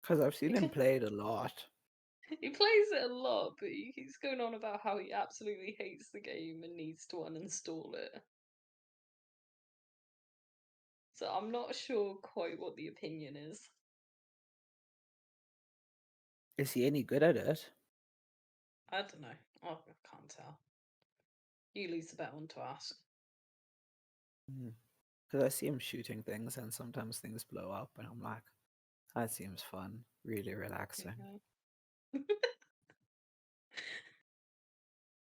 Because I've seen him play it a lot. He plays it a lot, but he's going on about how he absolutely hates the game and needs to uninstall it. So I'm not sure quite what the opinion is. Is he any good at it? I don't know. I can't tell. Yuli's the better one to ask. Because I see him shooting things and sometimes things blow up and I'm like, that seems fun. Really relaxing. Yeah.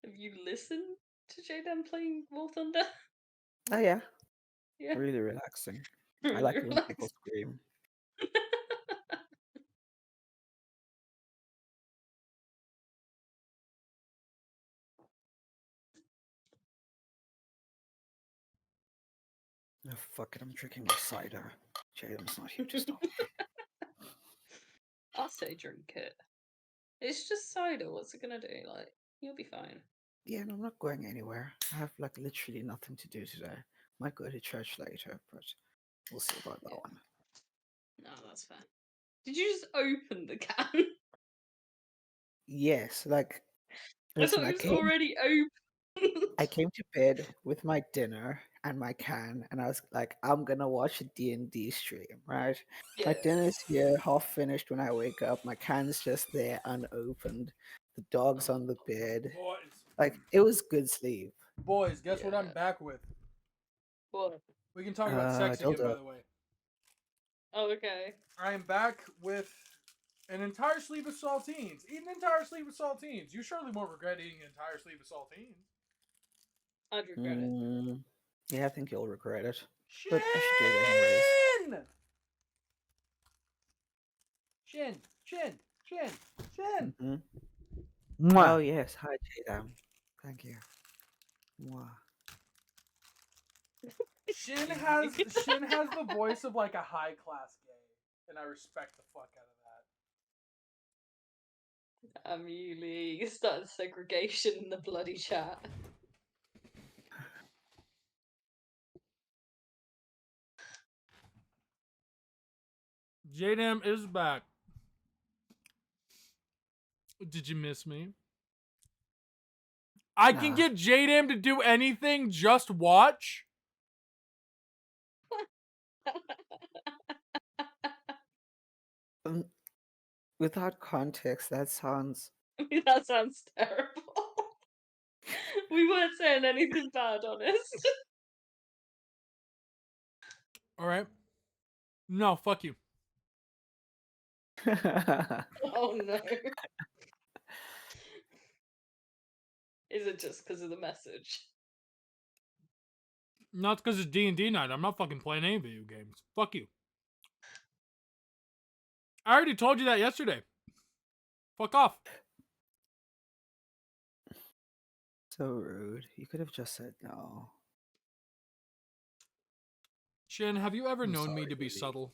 Have you listened to Jaden playing War Thunder? Oh yeah, Yeah. really relaxing. I Really like it when relaxed. people scream. Oh, fuck it, I'm drinking my cider. Jadam's not here to stop. I'll say drink it. It's just cider. What's it gonna do? Like, you'll be fine. Yeah, and I'm not going anywhere. I have like literally nothing to do today. Might go to church later, but we'll see about that Yeah. one. No, that's fair. Did you just open the can? Yes, like I listen, thought it was already open. I came to bed with my dinner and my can, and I was like, I'm gonna watch a D&D stream, right? My Yeah. dinner's here, half finished when I wake up. My can's just there, unopened. The dog's on the bed. Boys, Like, it was good sleep. boys, guess what I'm Yeah. back with? What? We can talk about sex again, by dildo. the way. Oh, okay. I am back with an entire sleeve of saltines. Eat an entire sleeve of saltines. You surely won't regret eating an entire sleeve of saltines. I'd regret it. Yeah, I think you'll regret it. Shin! But I should do it anyways. Shin, shin, shin, shin. Mm-hmm. Oh, yes. Hi, Jadam. Thank you. Mwah. Shin has the voice of like a high class gay, and I respect the fuck out of that. Yuli, you started segregation in the bloody chat. JDM is back. Did you miss me? I can Nah. get JDM to do anything, just watch. Um, without context, that sounds That sounds terrible. We weren't saying anything bad, honest. All right. No, fuck you. Oh no. Is it just because of the message? Not because it's D&D night. I'm not fucking playing any video games. Fuck you. I already told you that yesterday. Fuck off. so rude. You could have just said no. Shin, have you ever I'm known me sorry, to be Lily. subtle?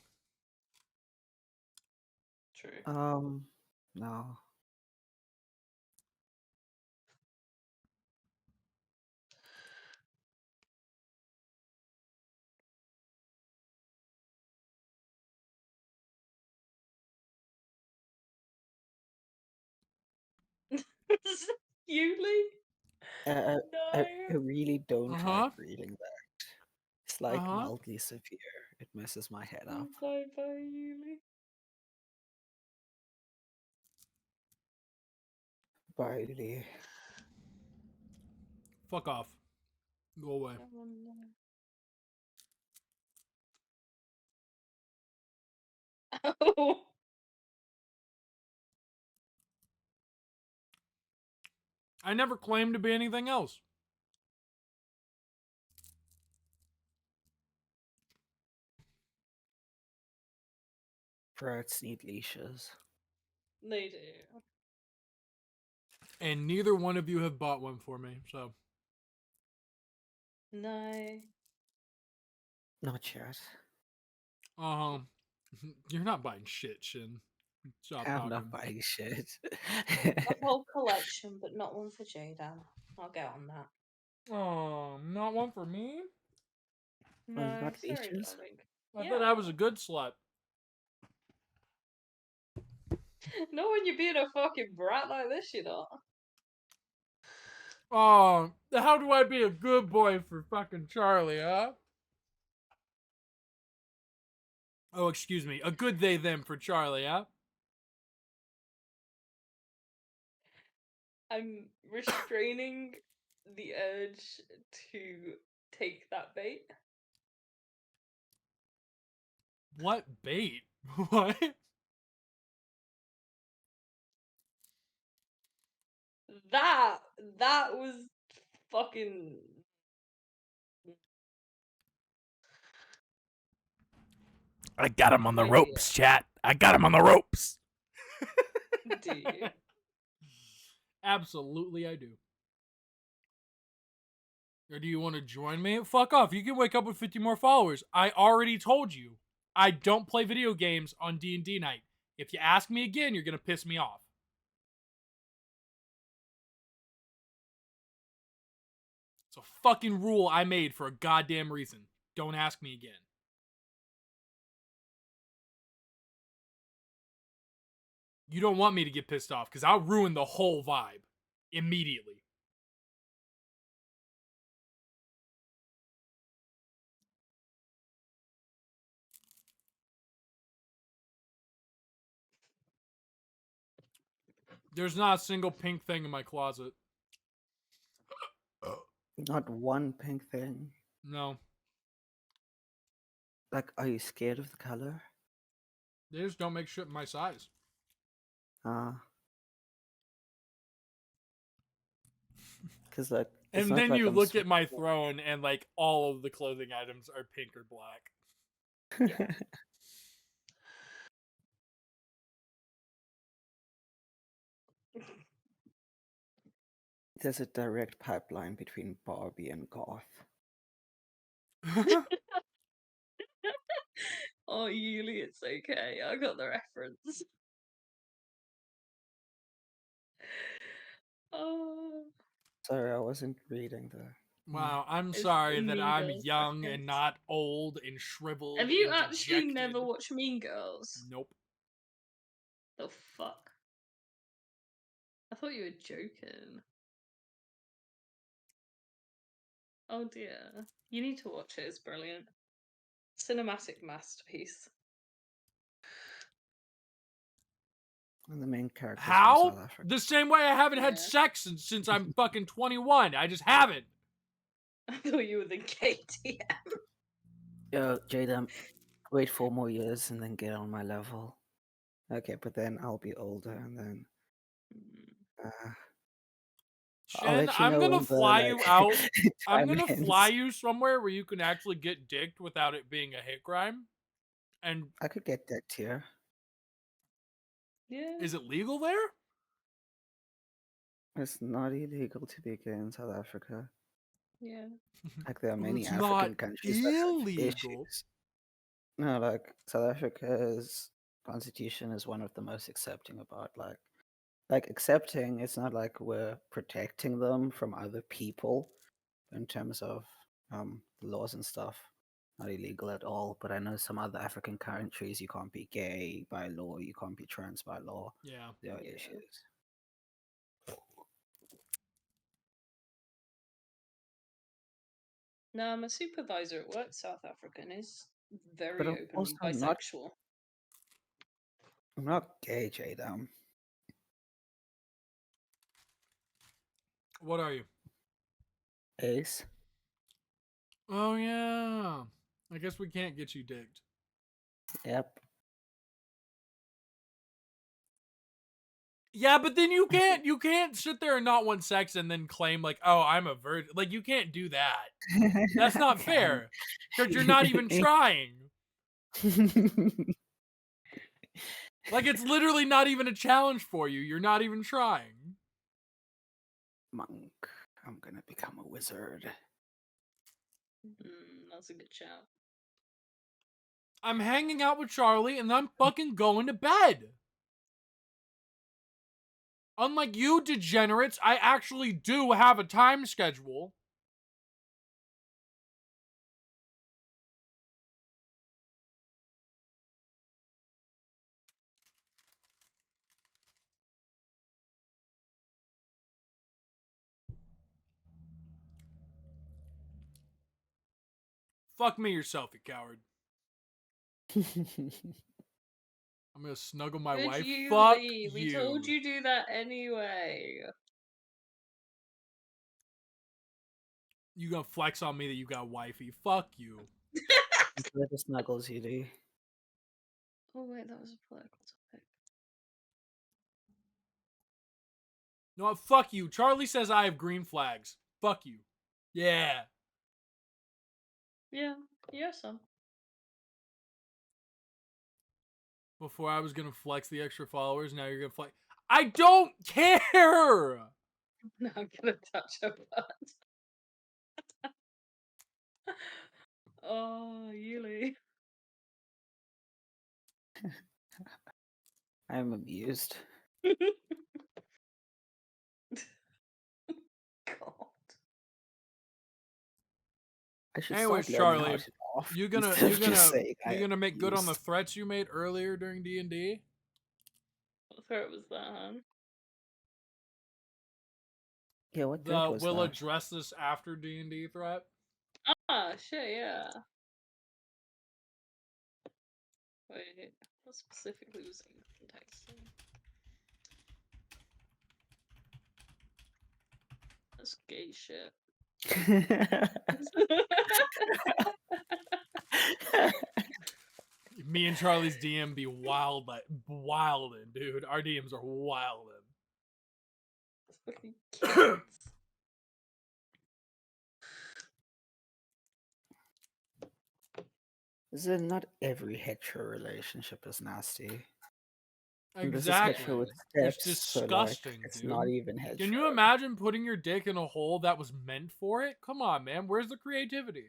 True. No. Yuli? I, I, No. I really don't Uh-huh. like reading that. It's like Uh-huh. mildly severe. It messes my head up. Bye bye, Yuli. Bye, Lily. Fuck off. Go away. Oh no. Oh. I never claimed to be anything else. Birds need leashes. They do. And neither one of you have bought one for me, so. No. Not yet. You're not buying shit, Shin. Stop I'm talking. not buying shit. A whole collection, but not one for Jaden. I'll get on that. Oh, not one for me? Oh, No, you got sorry, leashes? darling. I thought I was a good slut. Not when you're being a fucking brat like this, you're not. Oh, how do I be a good boy for fucking Charlie, huh? Oh, excuse me. A good they them for Charlie, huh? I'm restraining the urge to take that bait. What bait? What? That was fucking. I got him on the My ropes, chat. I got him on the ropes. Do you? Absolutely, I do. Or do you want to join me? Fuck off. You can wake up with 50 more followers. I already told you. I don't play video games on D&D night. If you ask me again, you're going to piss me off. It's a fucking rule I made for a goddamn reason. Don't ask me again. You don't want me to get pissed off because I'll ruin the whole vibe immediately. There's not a single pink thing in my closet. Not one pink thing. No. Like, are you scared of the color? They just don't make shit my size. Because, like, it's And not then like you I'm look at my super- throne and like all of the clothing items are pink or black. There's a direct pipeline between Barbie and goth. Oh, Yuli, it's okay. I got the reference. Oh. Sorry, I wasn't reading the. Wow, I'm It's sorry the that Mean I'm Girls young reference. and not old and shriveled. Have you and actually dejected. never watched Mean Girls? Nope. The fuck? I thought you were joking. Oh dear. You need to watch it, it's brilliant. Cinematic masterpiece. And the main character from How? South Africa. The same way I haven't had Yeah. sex since I'm fucking 21. I just haven't. I thought you were the KTM. Yo, Jada, wait 4 more years and then get on my level. Okay, but then I'll be older and then I'll Shen, let you I'm know gonna when the, fly you out. I'm time gonna fly ends. you somewhere where you can actually get dicked without it being a hate crime. And I could get that tier. Yeah. is it legal there? It's not illegal to be gay in South Africa. Yeah. Like there are Well, many it's African not countries that have illegal. issues. No, like South Africa's constitution is one of the most accepting about like accepting. It's not like we're protecting them from other people in terms of the laws and stuff. Not illegal at all. But I know some other African countries you can't be gay by law, you can't be trans by law. Yeah. There are Yeah. issues. No, my supervisor at work, South African, is very But I'm openly also not bisexual. I'm not gay, Jada. What are you? Ace. Oh yeah. I guess we can't get you dicked. Yep. Yeah, but then you can't sit there and not want sex and then claim like, oh, I'm a virgin. Like you can't do that. That's not fair. Because you're not even trying. Like it's literally not even a challenge for you. You're not even trying. Monk. I'm gonna become a wizard. That's a good shout. I'm hanging out with Charlie and I'm fucking going to bed. Unlike you degenerates, I actually do have a time schedule. Fuck me yourself, you coward. I'm gonna snuggle my Could wife. you Fuck leave? you. We told you do that anyway. You gonna flex on me that you got wifey. Fuck you. The snuggles you do. Oh wait, that was a political topic. No, what? Fuck you. Charlie says I have green flags. Fuck you. Yeah. Yeah, some. Before I was gonna flex the extra followers, now you're gonna flex. I don't care! Now I'm gonna touch her butt. Oh, Yuli. I'm amused. God. I should Anyways, start learning how Charlie, to laugh you gonna instead you of just gonna saying you I gonna make good on the amused. threats you made earlier during D&D? What threat was that, huh? Yeah, what The threat was we'll that? address this after D&D threat. Ah, shit, yeah. Wait, what specifically was in context? That's gay shit. Me and Charlie's DM be wildin', dude. Our DMs are wildin'. Fucking kids. Is it not every hetero relationship is nasty? And this is Exactly. hetero with It's steps, disgusting, so like, it's dude. not even hetero. Can you imagine putting your dick in a hole that was meant for it? Come on, man. Where's the creativity?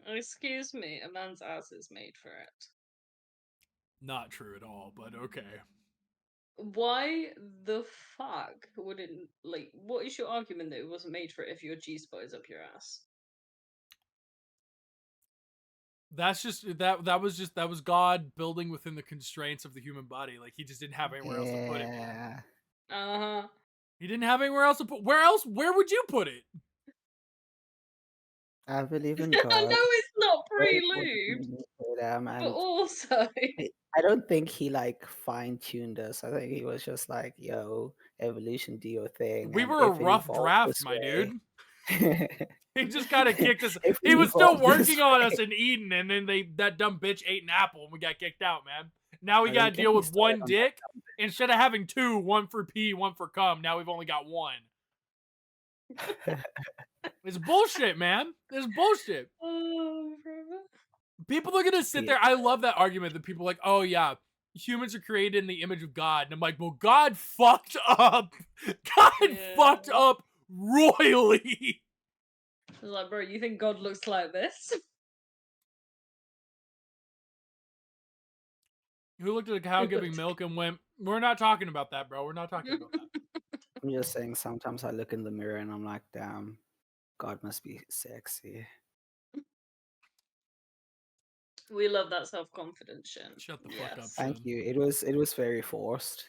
Excuse me, a man's ass is made for it. Not true at all, but okay. Why the fuck would it, like, what is your argument that it wasn't made for it if your G-spot is up your ass? That's just that was God building within the constraints of the human body. Like he just didn't have anywhere else to put it. Yeah. Uh-huh. He didn't have anywhere else to put. Where else? Where would you put it? I believe in I God. know it's not Very important pre-lubed, to me, Adam, but and also I don't think he like fine-tuned us. I think he was just like, "Yo, evolution, do your thing." We And were a if it rough evolved draft, this my way, dude. He just kind of kicked us. if He it was still evolved this working on way, us in Eden, and then that dumb bitch ate an apple, and we got kicked out, man. Now we I got don't to get deal me with started one on that dick dumb instead of having two, one for pee, one for cum. Now we've only got one. bitch. It's bullshit, man. It's bullshit. oh, brother. People are gonna sit Yeah. there. I love that argument that people are like, oh yeah, humans are created in the image of God, and I'm like, well, God fucked up. God Yeah. fucked up royally. I was like, bro, you think God looks like this? Who looked at a cow giving milk and went, we're not talking about that, bro. We're not talking about that. I'm just saying. Sometimes I look in the mirror and I'm like, "Damn, God must be sexy." We love that self-confidence shit. Shut the fuck up, Yes. Thank Sean. you. It was very forced.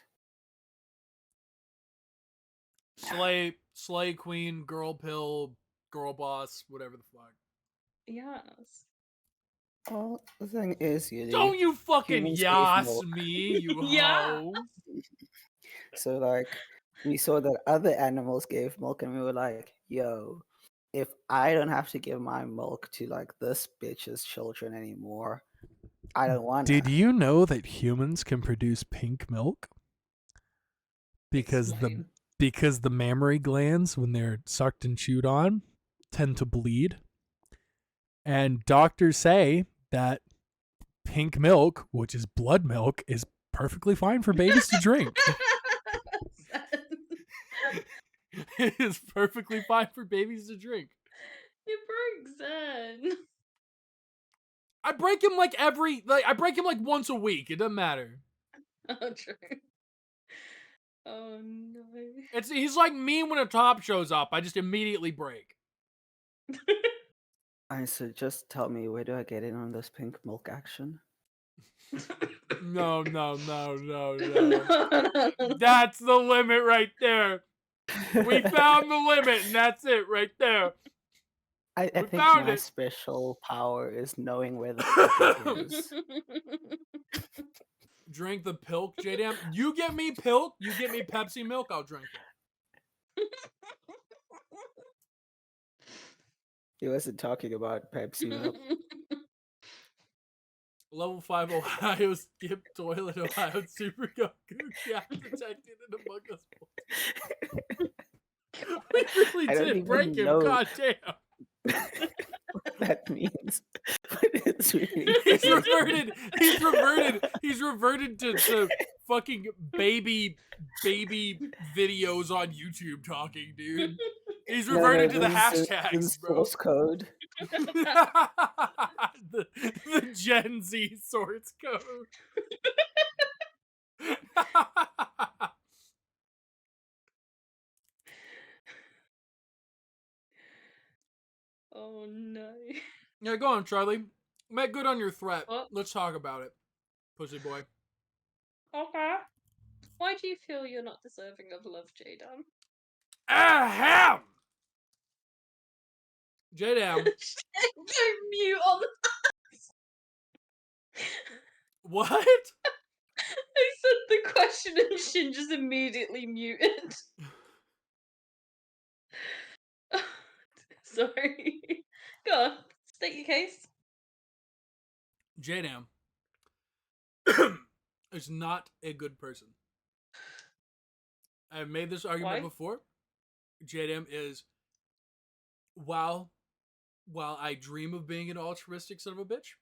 Slay queen, girl pill, girl boss, whatever the fuck. Yes. Well, the thing is, Yuli, Don't you fucking humans gave yas milk. me, you Yeah. hoe. So like, we saw that other animals gave milk, and we were like, "Yo, if I don't have to give my milk to like this bitch's children anymore, I don't want to." Did you know that humans can produce pink milk? Explain. Because the mammary glands, when they're sucked and chewed on, tend to bleed. And doctors say that pink milk, which is blood milk, is perfectly fine for babies to drink. It is perfectly fine for babies to drink. You broke Zen. I break him I break him like once a week. It doesn't matter. Oh, true. Oh no. He's like me when a top shows up. I just immediately break. I said, just tell me, where do I get in on this pink milk action? No. No. That's the limit right there. We found the limit, and that's it right there. I We think found my it. special power is knowing where the pilk is. Drink the pilk, JDM. You get me pilk, you get me Pepsi milk, I'll drink it. He wasn't talking about Pepsi milk. Level 5 Ohio skip toilet Ohio super Goku cat detected in Among Us. We really I don't did even break him, know. god damn. What that means. But it's really He's funny. He's reverted to fucking baby videos on YouTube talking, dude. He's No, reverted to the this is hashtags, bro. source code. the Gen Z source code. Oh no. Yeah, go on, Charlie. Make good on your threat. What? Let's talk about it, pussy boy. Okay. Why do you feel you're not deserving of love, Jaden? Ahem! J-Dam. Go mute on. What? I said the question and Shin just immediately muted. Sorry. Go on. State your case. J-Dam is not a good person. I've made this argument Why? before. J-Dam is, while I dream of being an altruistic son of a bitch,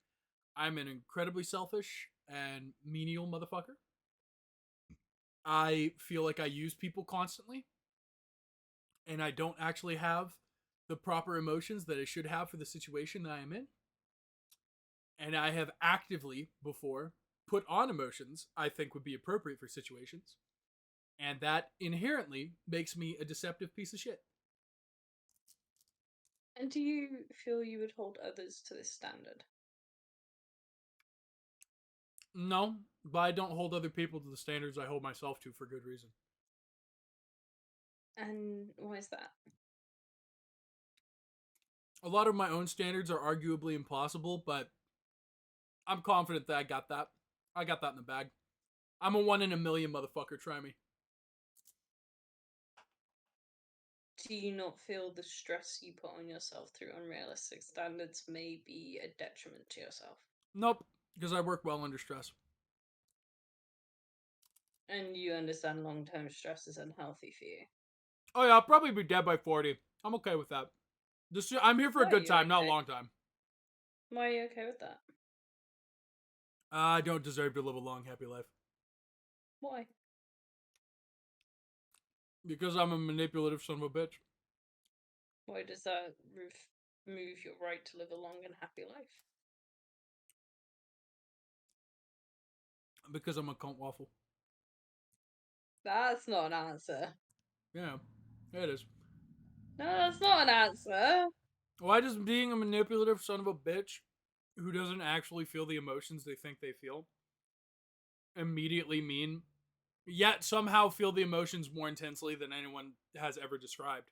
I'm an incredibly selfish and menial motherfucker. I feel like I use people constantly, and I don't actually have the proper emotions that I should have for the situation that I am in. And I have actively, before, put on emotions I think would be appropriate for situations. And that inherently makes me a deceptive piece of shit. And do you feel you would hold others to this standard? No, but I don't hold other people to the standards I hold myself to for good reason. And why is that? A lot of my own standards are arguably impossible, but I'm confident that I got that. I got that in the bag. I'm a 1 in a million motherfucker. Try me. Do you not feel the stress you put on yourself through unrealistic standards may be a detriment to yourself? Nope, because I work well under stress. And you understand long-term stress is unhealthy for you? Oh yeah, I'll probably be dead by 40. I'm okay with that. I'm here for a Why are good you time, not a okay? long time. Why are you okay with that? I don't deserve to live a long, happy life. Why? Because I'm a manipulative son of a bitch. Why does that remove your right to live a long and happy life? Because I'm a cunt waffle. That's not an answer. Yeah, it is. No, that's not an answer. Why does being a manipulative son of a bitch who doesn't actually feel the emotions they think they feel immediately mean, yet somehow feel the emotions more intensely than anyone has ever described,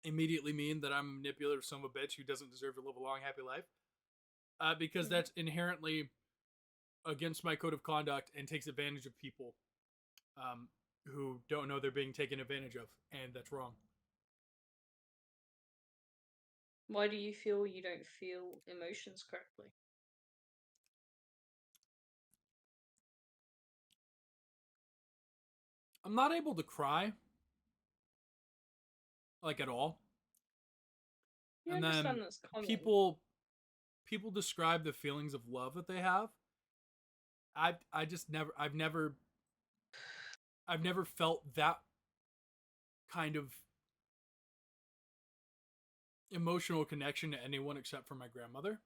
immediately mean that I'm a manipulative son of a bitch who doesn't deserve to live a long, happy life? Because that's inherently against my code of conduct and takes advantage of people who don't know they're being taken advantage of, and that's wrong. Why do you feel you don't feel emotions correctly? I'm not able to cry, like at all. You And understand then that's common. people describe the feelings of love that they have. I've never felt that kind of emotional connection to anyone except for my grandmother.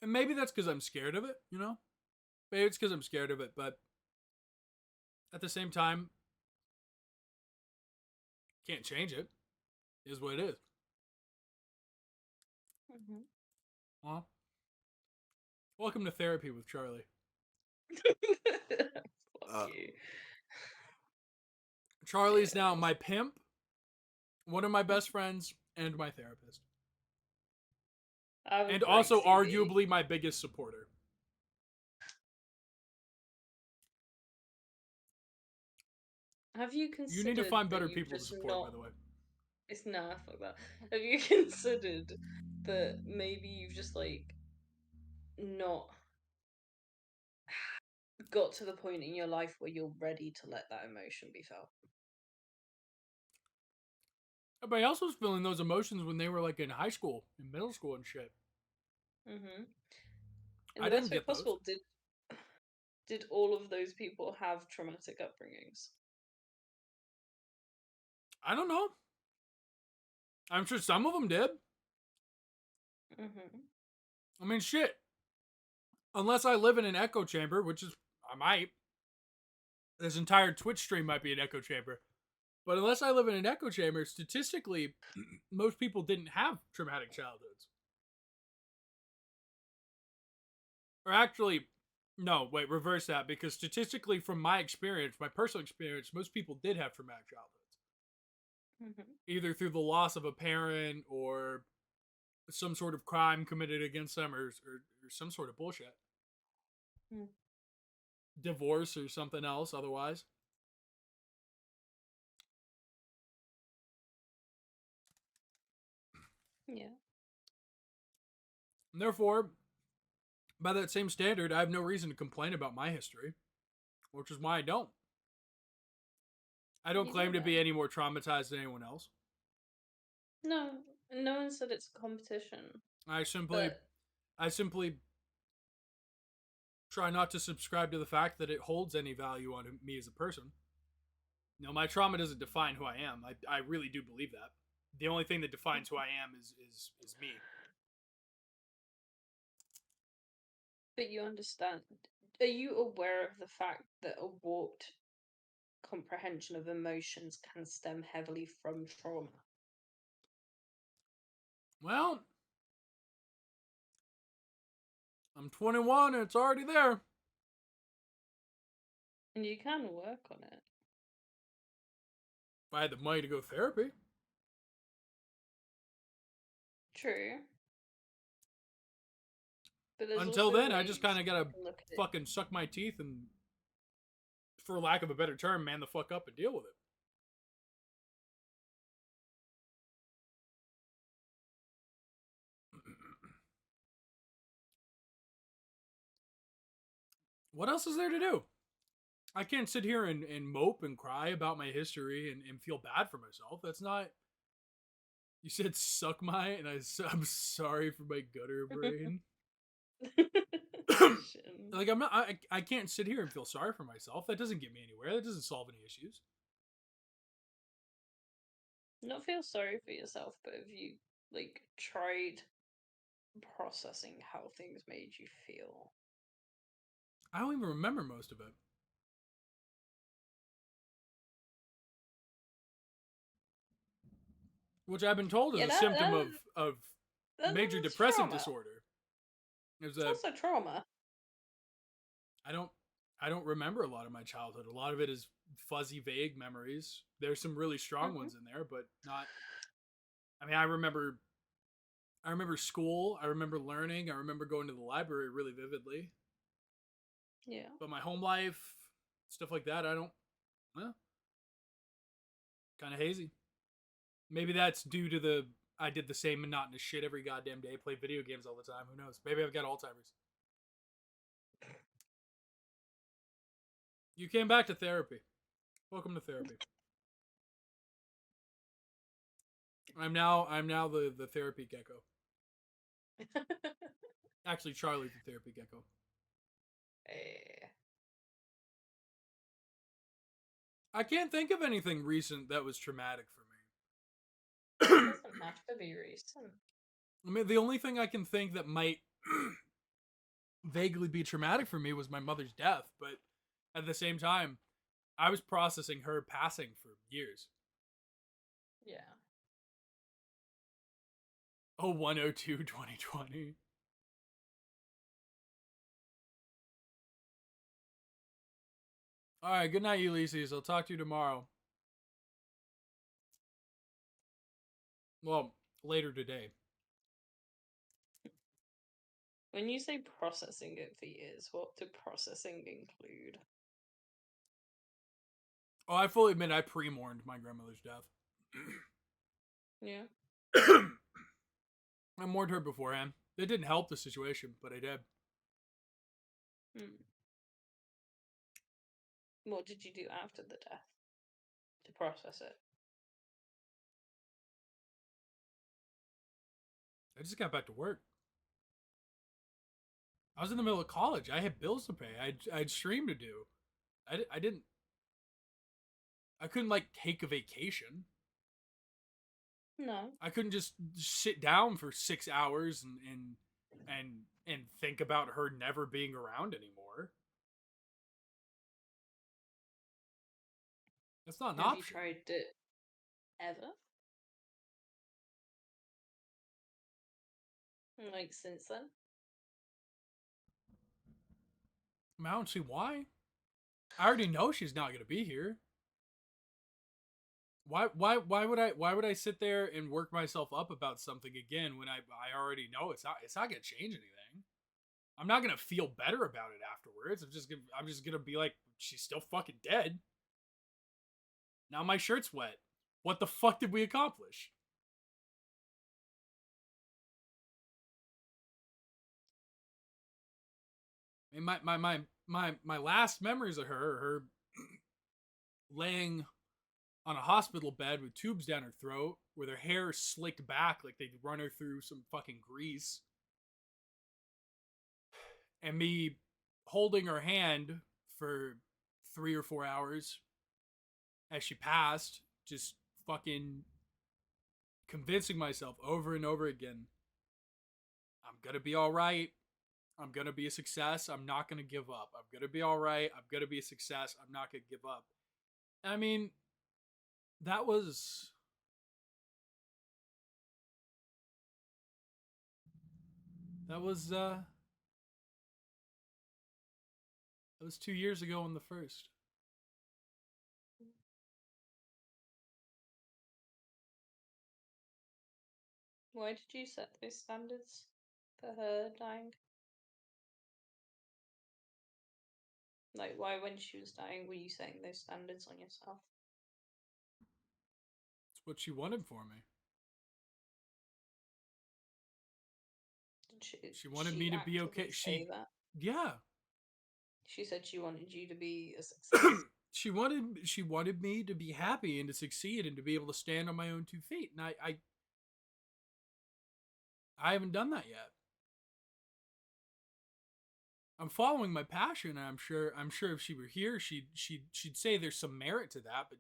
And maybe that's because I'm scared of it, you know? Maybe it's because I'm scared of it, but at the same time, can't change it. It is what it is. Well, welcome to therapy with Charlie. Fuck you. Charlie's now my pimp, one of my best friends, and my therapist. And also arguably my biggest supporter. Have you considered? You need to find that better you've people to just support, not... by the way. It's nah, fuck that. Have you considered that maybe you've just like not got to the point in your life where you're ready to let that emotion be felt? Everybody else was feeling those emotions when they were like in high school, in middle school and shit. In I the didn't best way get those. possible, did all of those people have traumatic upbringings? I don't know. I'm sure some of them did. I mean, shit. Unless I live in an echo chamber, which is, I might. This entire Twitch stream might be an echo chamber. But unless I live in an echo chamber, statistically, most people didn't have traumatic childhoods. Or actually, no, wait, reverse that. Because statistically, from my experience, my personal experience, most people did have traumatic childhoods. Either through the loss of a parent or some sort of crime committed against them or some sort of bullshit. Divorce or something else otherwise. Yeah. And therefore, by that same standard, I have no reason to complain about my history, which is why I don't. I don't claim to be any more traumatized than anyone else. No, no one said it's a competition. I simply try not to subscribe to the fact that it holds any value on me as a person. You know, my trauma doesn't define who I am. I really do believe that. The only thing that defines who I am is me. But you understand. Are you aware of the fact that a warped comprehension of emotions can stem heavily from trauma? Well, I'm 21 and it's already there. And you can work on it. If I had the money to go therapy. True. But there's Until also then, I just ways kind of gotta to look at it. fucking suck my teeth and, for lack of a better term, man the fuck up and deal with it. What else is there to do? I can't sit here and mope and cry about my history and feel bad for myself. That's not. You said suck my, and I'm sorry for my gutter brain. Like, I'm not. I can't sit here and feel sorry for myself. That doesn't get me anywhere. That doesn't solve any issues. Not feel sorry for yourself, but have you like tried processing how things made you feel? I don't even remember most of it. Which I've been told is Yeah, a symptom that- of major that's depressive trauma. disorder. It's also trauma. I don't remember a lot of my childhood. A lot of it is fuzzy, vague memories. There's some really strong ones in there, but not. I mean, I remember school. I remember learning. I remember going to the library really vividly. Yeah. But my home life, stuff like that, I don't. Well, kind of hazy. Maybe that's due to I did the same monotonous shit every goddamn day, played video games all the time. Who knows? Maybe I've got Alzheimer's. You came back to therapy. Welcome to therapy. I'm now the therapy gecko. Actually, Charlie the therapy gecko. I can't think of anything recent that was traumatic for me. It doesn't have to be recent. I mean, the only thing I can think that might vaguely be traumatic for me was my mother's death, but at the same time, I was processing her passing for years. Yeah. Oh, 102 2020. All right, good night, Ulysses. I'll talk to you tomorrow. Well, later today. When you say processing it for years, what did processing include? Oh, I fully admit I pre-mourned my grandmother's death. Yeah. I mourned her beforehand. It didn't help the situation, but I did. What did you do after the death to process it? I just got back to work. I was in the middle of college. I had bills to pay. I had stream to do. I didn't. I couldn't like take a vacation. No. I couldn't just sit down for 6 hours and think about her never being around anymore. That's not an Have option. you tried it ever? Like since then? I mean, I don't see why. I already know she's not gonna be here. Why would I sit there and work myself up about something again when I already know it's not gonna change anything. I'm not gonna feel better about it afterwards. I'm just gonna be like, she's still fucking dead. Now my shirt's wet. What the fuck did we accomplish? I mean, my last memories of her are her laying on a hospital bed with tubes down her throat, with her hair slicked back like they'd run her through some fucking grease. And me holding her hand for 3 or 4 hours as she passed, just fucking convincing myself over and over again, I'm gonna be alright. I'm gonna be a success. I'm not gonna give up. I'm gonna be alright. I'm gonna be a success. I'm not gonna give up. I mean, that was that was 2 years ago on the 1st. Mm. Why did you set those standards for her dying? Like, why, when she was dying, were you setting those standards on yourself? It's what she wanted for me. Did She wanted me to be okay. say that? Yeah. She said she wanted you to be a success. she wanted me to be happy and to succeed and to be able to stand on my own 2 feet. And I haven't done that yet. I'm following my passion, and I'm sure if she were here, she'd say there's some merit to that, but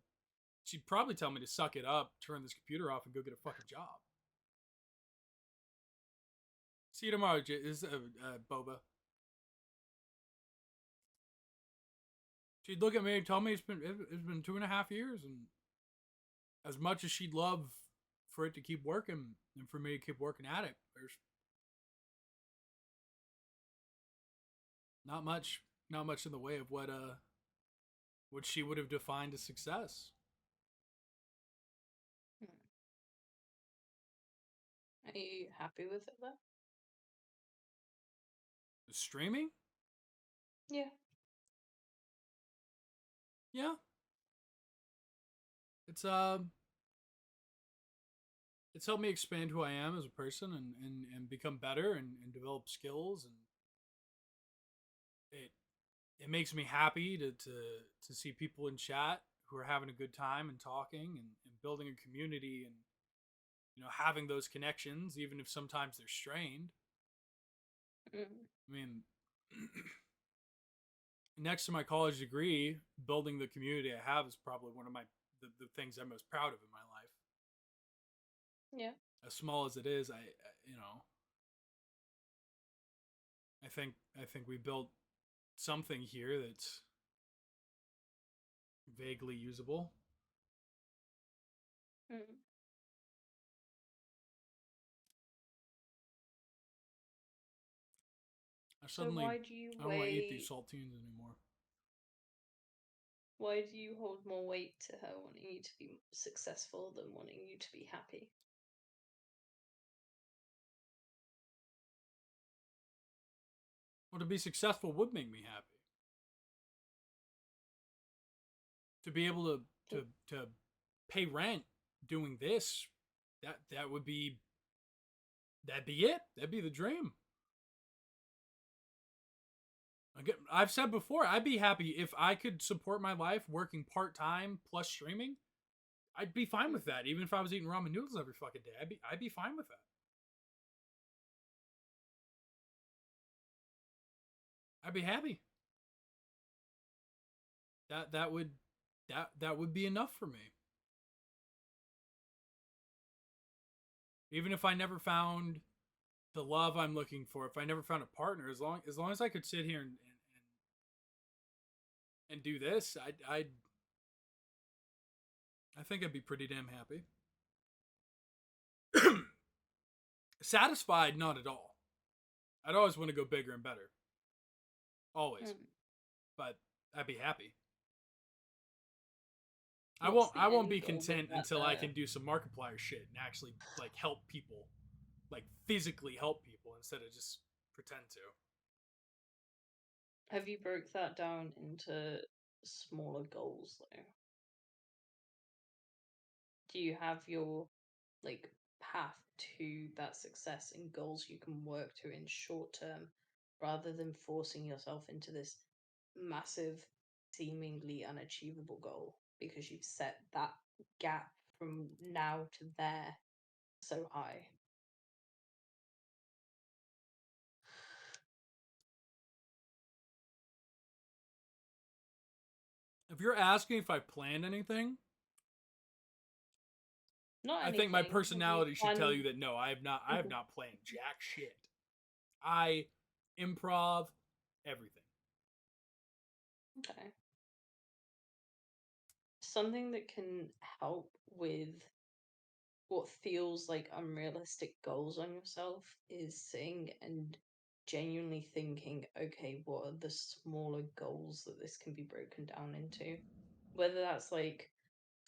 she'd probably tell me to suck it up, turn this computer off, and go get a fucking job. See you tomorrow, Boba. She'd look at me and tell me it's been 2.5 years, and as much as she'd love for it to keep working and for me to keep working at it, there's not much in the way of what she would have defined as success. Are you happy with it though? Streaming? Yeah. Yeah. It's helped me expand who I am as a person and become better and develop skills, and it makes me happy to see people in chat who are having a good time and talking and building a community and having those connections, even if sometimes they're strained. I mean, next to my college degree, building the community I have is probably one of the things I'm most proud of in my life. Yeah. As small as it is, I think we built something here that's vaguely usable. So why do you I don't want to eat these saltines anymore. Why do you hold more weight to her wanting you to be successful than wanting you to be happy? Well, to be successful would make me happy. To be able to pay rent doing this, that'd be it. That'd be the dream. Again, I've said before, I'd be happy if I could support my life working part-time plus streaming. I'd be fine with that. Even if I was eating ramen noodles every fucking day, I'd be fine with that. I'd be happy. That would be enough for me. Even if I never found the love I'm looking for, if I never found a partner, as long as I could sit here and do this, I think I'd be pretty damn happy. Satisfied, not at all. I'd always want to go bigger and better. Always. But I'd be happy. I won't be content until I can do some Markiplier shit and actually like help people. Like physically help people instead of just pretend to. Have you broke that down into smaller goals though? Do you have your like path to that success and goals you can work to in short term rather than forcing yourself into this massive seemingly unachievable goal because you've set that gap from now to there so high? If you're asking if I planned anything, Not I think my anything. personality should tell planned- you that no, I have not planned jack shit. I improv everything. Okay. Something that can help with what feels like unrealistic goals on yourself is sitting and genuinely thinking, okay, what are the smaller goals that this can be broken down into? Whether that's like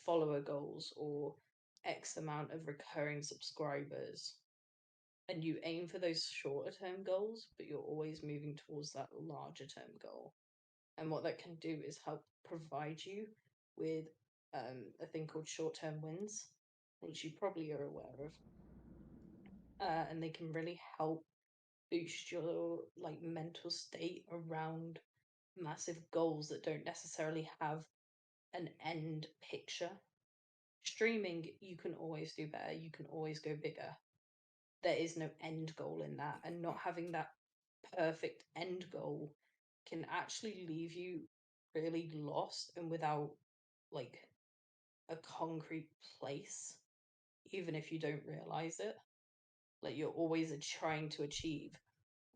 follower goals or X amount of recurring subscribers and you aim for those shorter term goals, but you're always moving towards that larger term goal. And what that can do is help provide you with a thing called short term wins, which you probably are aware of. And they can really help boost your like mental state around massive goals that don't necessarily have an end picture. Streaming, you can always do better, you can always go bigger. There is no end goal in that, and not having that perfect end goal can actually leave you really lost and without like a concrete place, even if you don't realize it. Like you're always trying to achieve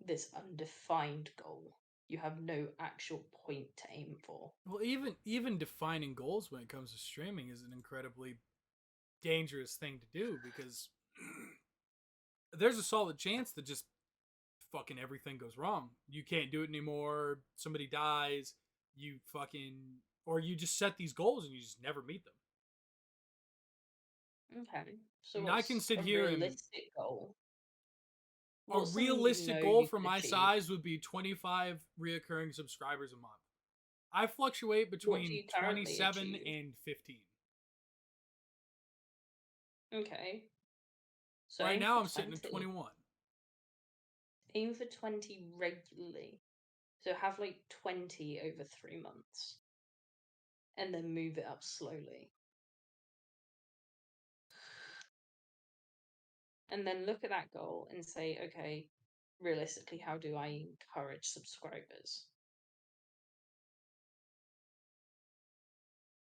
this undefined goal. You have no actual point to aim for. Well, even defining goals when it comes to streaming is an incredibly dangerous thing to do, because there's a solid chance that just fucking everything goes wrong. You can't do it anymore. Somebody dies. You fucking, or you just set these goals and you just never meet them. Okay. So I mean, I what's can sit a here and realistic goal? a What's something you realistic know goal you for can my achieve? size would be 25 reoccurring subscribers a month. I fluctuate What do between you currently 27 achieve? and 15. Okay. So Right aim now, for I'm sitting at 20. 21. Aim for 20 regularly. So have like 20 over 3 months. And then move it up slowly. And then look at that goal and say, okay, realistically, how do I encourage subscribers?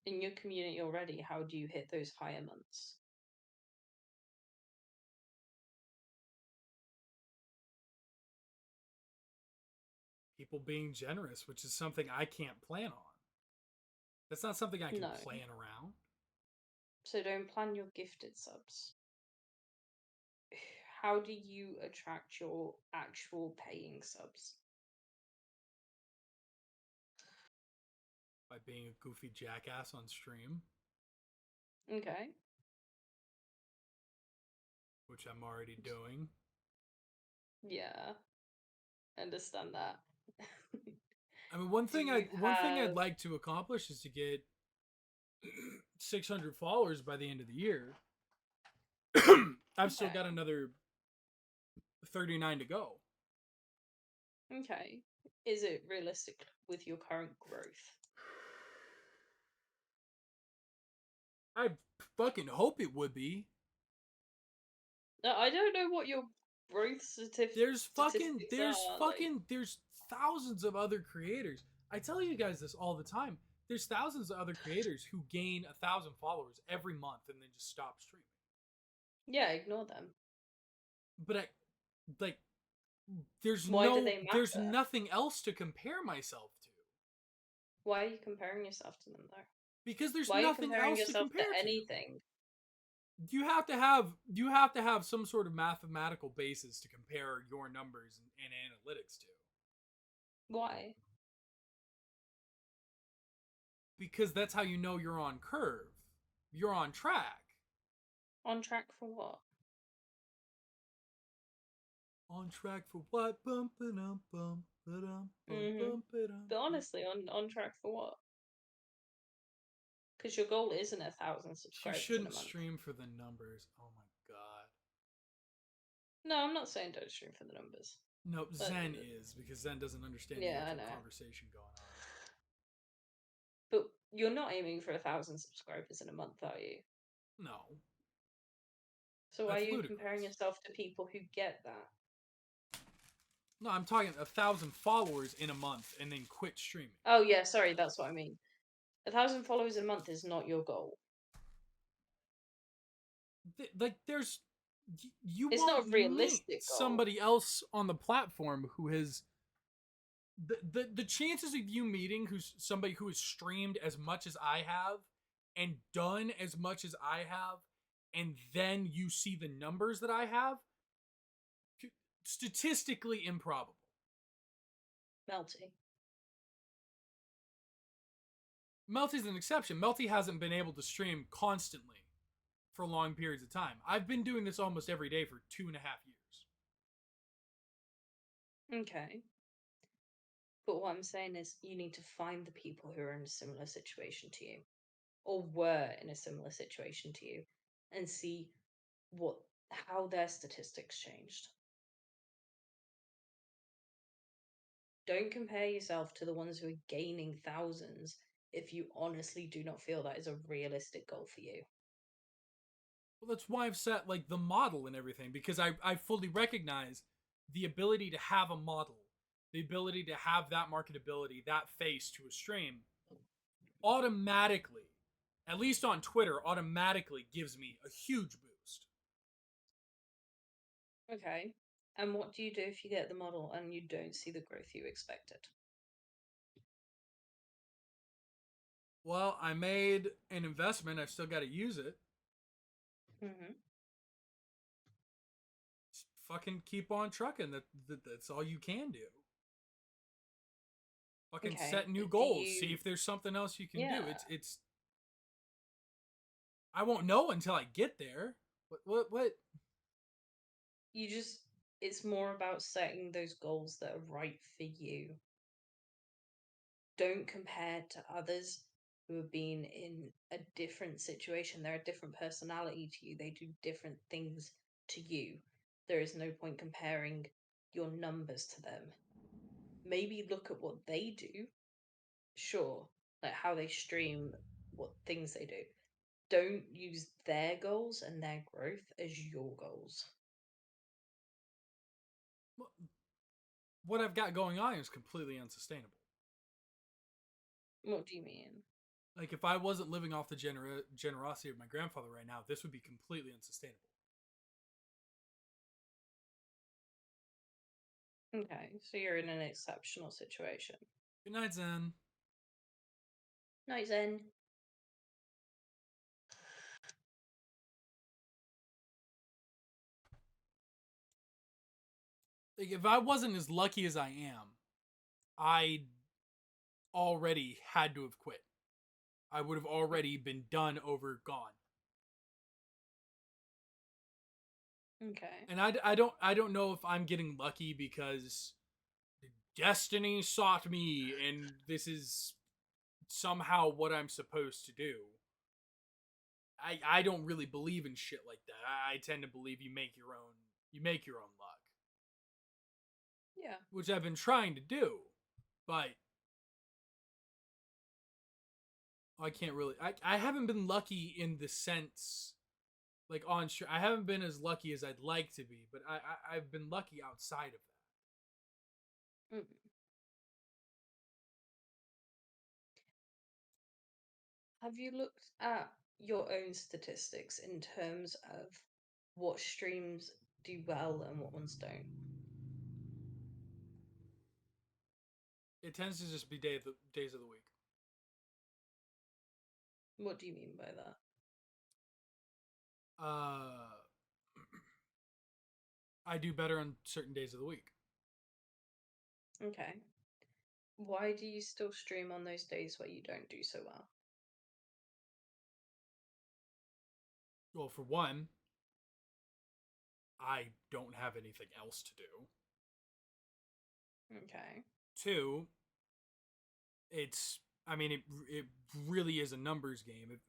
In your community already, how do you hit those higher months? People being generous, which is something I can't plan on. That's not something I can No. plan around. So don't plan your gifted subs. How do you attract your actual paying subs? By being a goofy jackass on stream, Okay. which I'm already doing. Yeah. Understand that. I mean, one Do thing you I'd have like to accomplish is to get 600 followers by the end of the year. I've still Okay. got another 39 to go. Okay. Is it realistic with your current growth? I fucking hope it would be. No, I don't know what your growth There's statistics are. Like, there's thousands of other creators. I tell you guys this all the time. There's thousands of other creators who gain 1,000 followers every month and then just stop streaming. yeah, ignore them. But there's Why do they there's matter? nothing else to compare myself to. Why are you comparing yourself to them though? Because there's Why are you nothing comparing else to yourself compare to to. anything? You have to have some sort of mathematical basis to compare your numbers and analytics to. Why? Because that's how you know you're on curve. You're on track. On track for what? On track for what? Bump bum bum ba-dum, bum Mhm. bum ba-dum. But honestly, on track for what? Because your goal isn't 1,000 You subscribers in a shouldn't month. stream for the numbers. Oh my god. No, I'm not saying don't stream for the numbers. No, But- Zen is, because Zen doesn't understand Yeah, the I actual know. conversation going on. But you're not aiming for 1,000 subscribers in a month, are you? No. So why are That's you comparing ludicrous. yourself to people who get that? No, I'm talking 1,000 followers in a month and then quit streaming. Oh yeah, sorry, that's what I mean. 1,000 followers a month is not your goal. Like, there's you It's won't not a realistic meet goal. somebody else on the platform who has the chances of you meeting somebody who has streamed as much as I have and done as much as I have, and then you see the numbers that I have, statistically improbable. Melty. Melty's an exception. Melty hasn't been able to stream constantly for long periods of time. I've been doing this almost every day for 2.5 years. Okay. But what I'm saying is you need to find the people who are in a similar situation to you or were in a similar situation to you and see how their statistics changed. Don't compare yourself to the ones who are gaining thousands if you honestly do not feel that is a realistic goal for you. Well, that's why I've set like the model and everything, because I fully recognize the ability to have a model, the ability to have that marketability, that face to a stream automatically, at least on Twitter, automatically gives me a huge boost. Okay. And what do you do if you get the model and you don't see the growth you expected? Well, I made an investment. I've still got to use it. Mm-hmm. Just fucking keep on trucking. That's all you can do. Fucking Okay, set new but goals. See if there's something else you can do. Yeah. It's. I won't know until I get there. What? It's more about setting those goals that are right for you. Don't compare to others who have been in a different situation. They're a different personality to you. They do different things to you. There is no point comparing your numbers to them. Maybe look at what they do. Sure, like how they stream, what things they do. Don't use their goals and their growth as your goals. What I've got going on is completely unsustainable. What do you mean? Like if I wasn't living off the generosity of my grandfather right now, this would be completely unsustainable. Okay, so you're in an exceptional situation. Good night, Zen. Night, Zen. Like if I wasn't as lucky as I am, I already had to have quit. I would have already been done, over, gone. Okay. And I don't know if I'm getting lucky because destiny sought me and this is somehow what I'm supposed to do. I don't really believe in shit like that. I tend to believe you make your own luck. Yeah. Which I've been trying to do, but I can't really. I haven't been lucky in the sense, like I haven't been as lucky as I'd like to be, but I've been lucky outside of that. Mm. Have you looked at your own statistics in terms of what streams do well and what ones don't? It tends to just be days of the week. What do you mean by that? I do better on certain days of the week. Okay. Why do you still stream on those days where you don't do so well? Well, for one, I don't have anything else to do. Okay. Two, it really is a numbers game.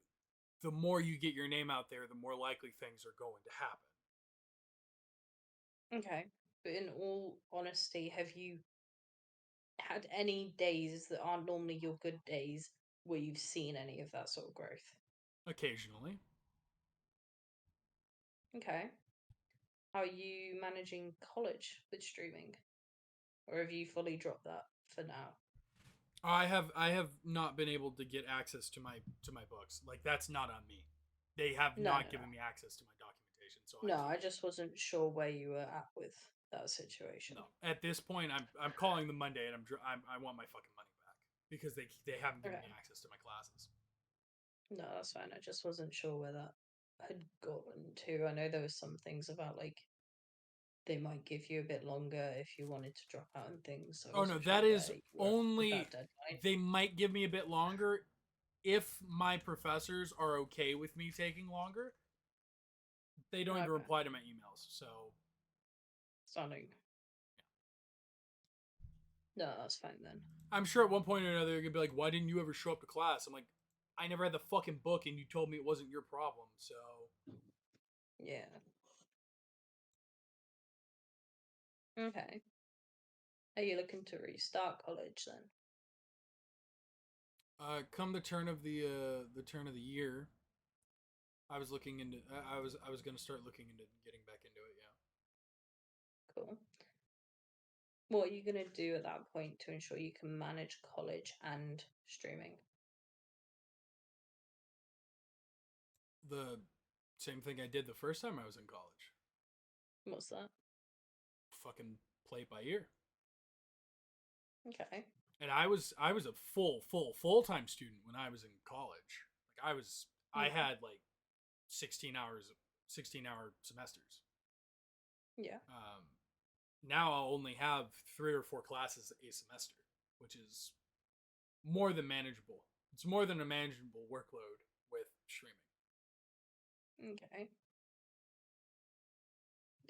The more you get your name out there, the more likely things are going to happen. Okay. But in all honesty, have you had any days that aren't normally your good days where you've seen any of that sort of growth? Occasionally. Okay. How are you managing college with streaming? Or have you fully dropped that for now? I have not been able to get access to my books. Like that's not on me. They have not given me access to my documentation. So I just wasn't sure where you were at with that situation. No, at this point, I'm calling them Monday, and I want my fucking money back because they haven't given me access to my classes. No, that's fine. I just wasn't sure where that had gotten to. I know there was some things about like they might give you a bit longer if you wanted to drop out and things. So Oh no, that is only they might give me a bit longer if my professors are okay with me taking longer. They don't even reply to my emails, so stunning. No, that's fine then. I'm sure at one point or another you're gonna be like, "Why didn't you ever show up to class?" I'm like, "I never had the fucking book, and you told me it wasn't your problem." So Yeah. Okay. Are you looking to restart college then? come the turn of the year, I was looking into. I was gonna start looking into getting back into it. Yeah. Cool. What are you going to do at that point to ensure you can manage college and streaming? The same thing I did the first time I was in college. What's that? Fucking play it by ear. Okay. And I was a full-time student when I was in college. Like I Yeah. had like 16-hour semesters. Yeah. Now I'll only have 3 or 4 classes a semester, which is more than manageable. It's more than a manageable workload with streaming. Okay.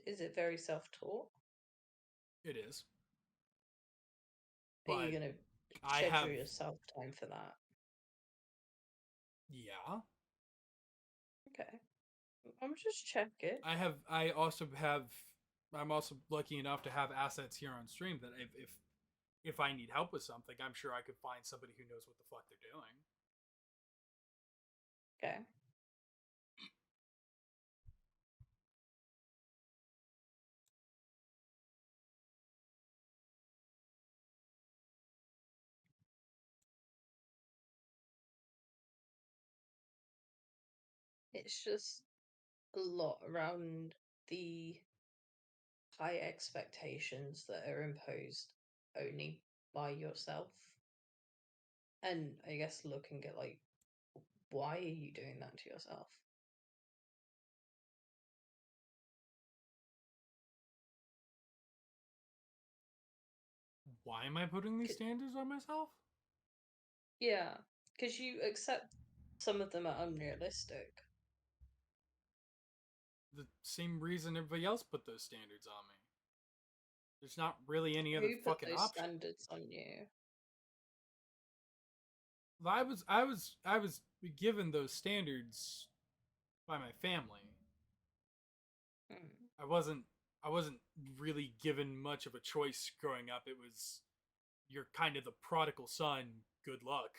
Is it very self-taught? It is. Are you But going to I schedule have yourself time for that? yeah. Okay. I'm just checking. I'm also lucky enough to have assets here on stream that if I need help with something, I'm sure I could find somebody who knows what the fuck they're doing. Okay. It's just a lot around the high expectations that are imposed only by yourself. And I guess looking at like, why are you doing that to yourself? Why am I putting these standards on myself? Yeah, because you accept some of them are unrealistic. The same reason everybody else put those standards on me. There's not really any other Who put fucking those option. standards on you? I was given those standards by my family. Hmm. I wasn't really given much of a choice growing up. It was you're kind of the prodigal son. Good luck.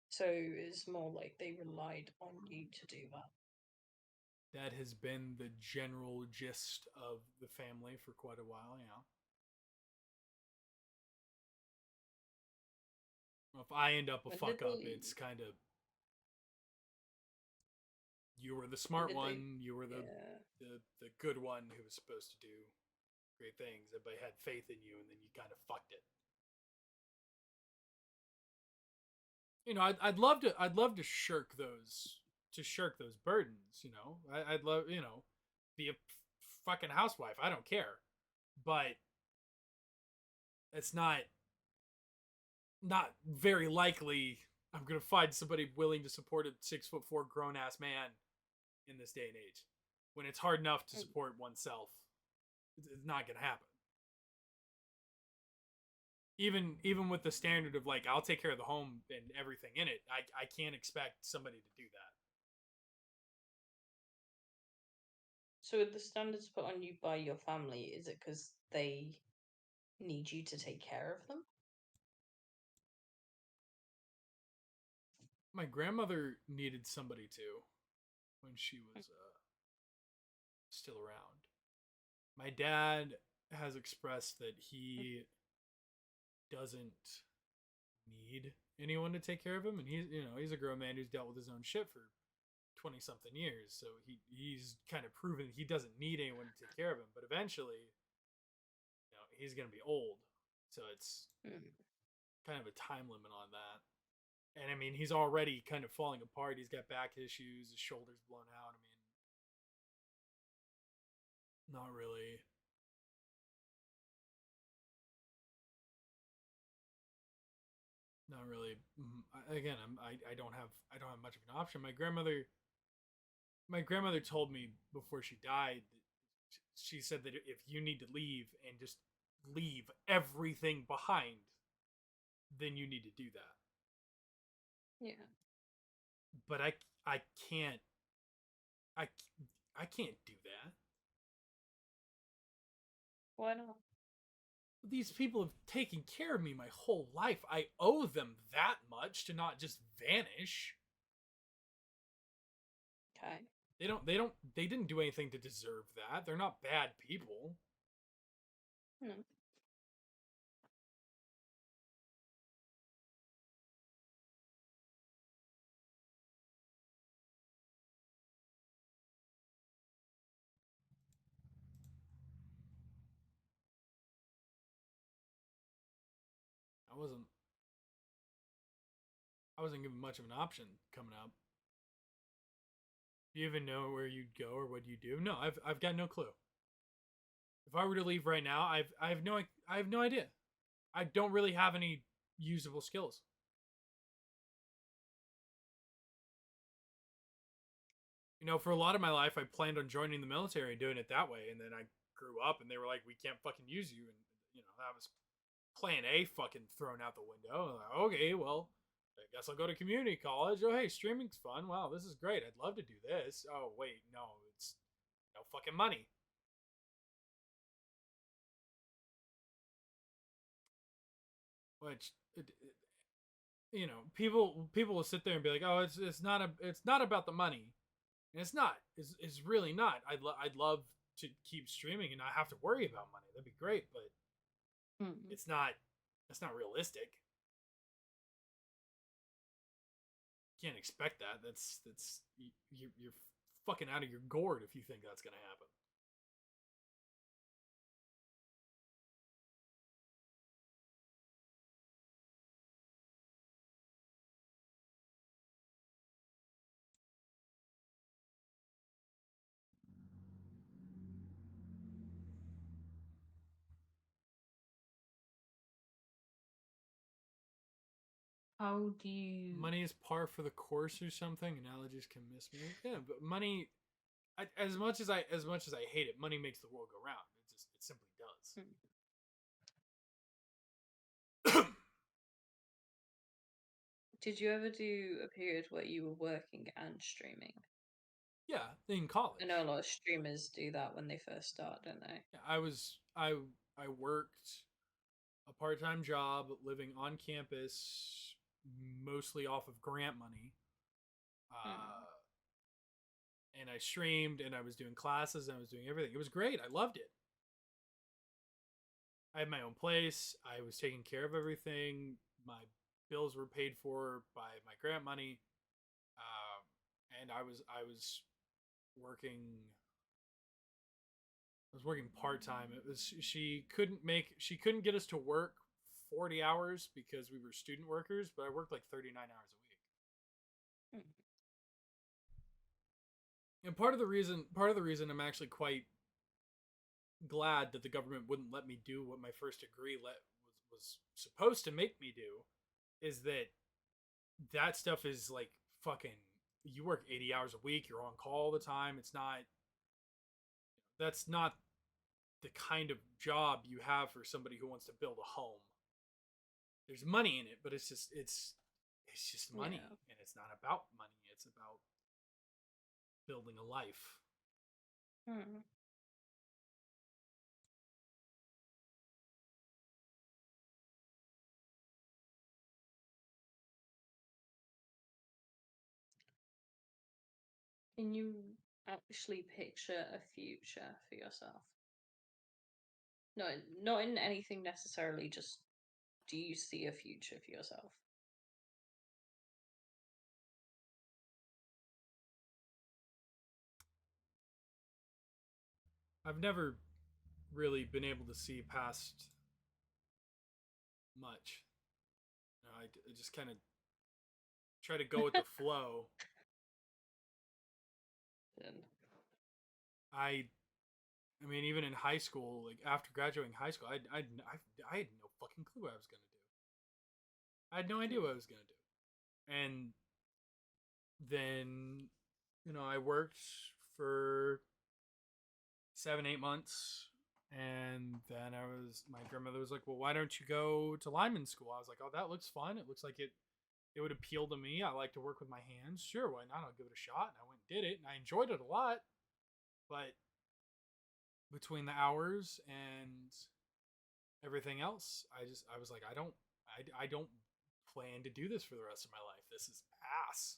So it's more like they relied on you to do that. That has been the general gist of the family for quite a while, yeah. Well, if I end up a When fuck did up, they? it's kind of you were the When smart did they? one, you were Yeah. the good one who was supposed to do great things. Everybody had faith in you, and then you kind of fucked it. You know, I'd love to shirk those burdens. You know, I'd love be a fucking housewife. I don't care, but it's not very likely I'm gonna find somebody willing to support a 6'4" grown ass man in this day and age. When it's hard enough to support oneself, it's not gonna happen. Even with the standard of like I'll take care of the home and everything in it, I can't expect somebody to do that. So with the standards put on you by your family, is it because they need you to take care of them? My grandmother needed somebody to when she was still around. My dad has expressed that he doesn't need anyone to take care of him, and he's a grown man who's dealt with his own shit for 20 something years, so he's kind of proven he doesn't need anyone to take care of him. But eventually, he's gonna be old, so it's kind of a time limit on that. And I mean, he's already kind of falling apart. He's got back issues, his shoulders blown out. I mean, not really. Not really. Again, I don't have much of an option. My grandmother my grandmother told me before she died. She said that if you need to leave and just leave everything behind, then you need to do that. Yeah. But I can't I I can't do that. Why not? These people have taken care of me my whole life. I owe them that much to not just vanish. Okay. They didn't do anything to deserve that. They're not bad people. No. I wasn't given much of an option coming up. Do you even know where you'd go or what you do? No, I've got no clue. If I were to leave right now, I have no idea. I don't really have any usable skills. You know, for a lot of my life, I planned on joining the military and doing it that way, and then I grew up, and they were like, "We can't fucking use you," and you know, that was Plan A fucking thrown out the window. Like, okay, well, I guess I'll go to community college. Oh, hey, streaming's fun. Wow, this is great. I'd love to do this. Oh, wait, no, it's no fucking money. Which, you know, people will sit there and be like, "Oh, it's not about the money," and it's not. It's really not. I'd love to keep streaming and not have to worry about money. That'd be great, but it's not. That's not realistic. Can't expect that. That's you're fucking out of your gourd if you think that's gonna happen. How do you? Money is par for the course or something. Analogies can miss me. Yeah, but money. As much as I hate it, money makes the world go round. It simply does. Did you ever do a period where you were working and streaming? Yeah, in college. I know a lot of streamers do that when they first start, don't they? I worked a part-time job living on campus, mostly off of grant money. And I streamed and I was doing classes and I was doing everything. It was great. I loved it. I had my own place. I was taking care of everything. My bills were paid for by my grant money. And I was working part time. It was she couldn't get us to work 40 hours because we were student workers, but I worked like 39 hours a week. And part of the reason I'm actually quite glad that the government wouldn't let me do what my first degree was supposed to make me do is that stuff is like fucking, you work 80 hours a week, you're on call all the time. That's not the kind of job you have for somebody who wants to build a home. There's money in it, but it's just money, and it's not about money. It's about building a life. Can you actually picture a future for yourself? No, not in anything necessarily, just do you see a future for yourself? I've never really been able to see past much. You know, I just kind of try to go with the flow. I mean, even in high school, like after graduating high school, I had no fucking clue what I was gonna do. I had no idea what I was gonna do, and then I worked for 7-8 months, and then my grandmother was like, well, why don't you go to lineman school? I was like, oh, that looks fun. It looks like it would appeal to me. I like to work with my hands. Sure, why not? I'll give it a shot. And I went and did it, and I enjoyed it a lot. But between the hours and everything else, I was like, I don't plan to do this for the rest of my life. This is ass.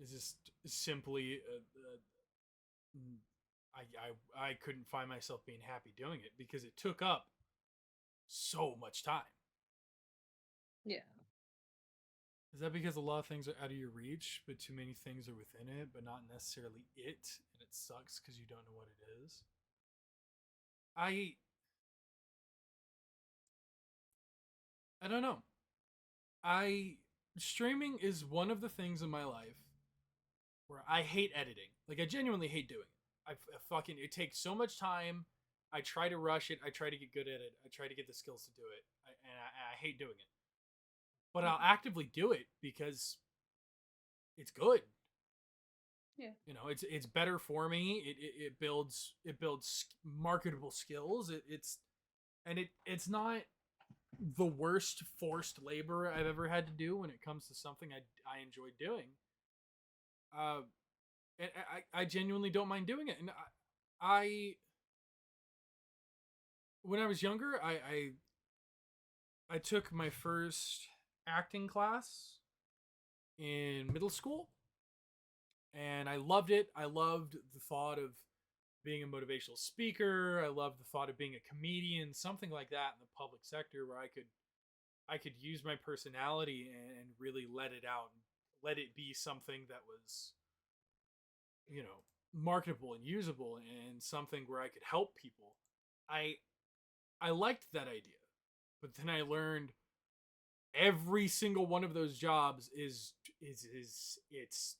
It's just simply I couldn't find myself being happy doing it because it took up so much time. Yeah. Is that because a lot of things are out of your reach, but too many things are within it, but not necessarily it, and it sucks because you don't know what it is? I don't know. Streaming is one of the things in my life where I hate editing. Like, I genuinely hate doing it. It takes so much time. I try to rush it. I try to get good at it. I try to get the skills to do it. I hate doing it. But I'll actively do it because it's good. Yeah. It's better for me. It builds marketable skills. It's not the worst forced labor I've ever had to do when it comes to something I enjoy doing. And I genuinely don't mind doing it. And I when I was younger, I took my first acting class in middle school, and I loved it. I loved the thought of being a motivational speaker. I loved the thought of being a comedian, something like that in the public sector where I could use my personality and really let it out, and let it be something that was, marketable and usable, and something where I could help people. I liked that idea, but then I learned every single one of those jobs is it's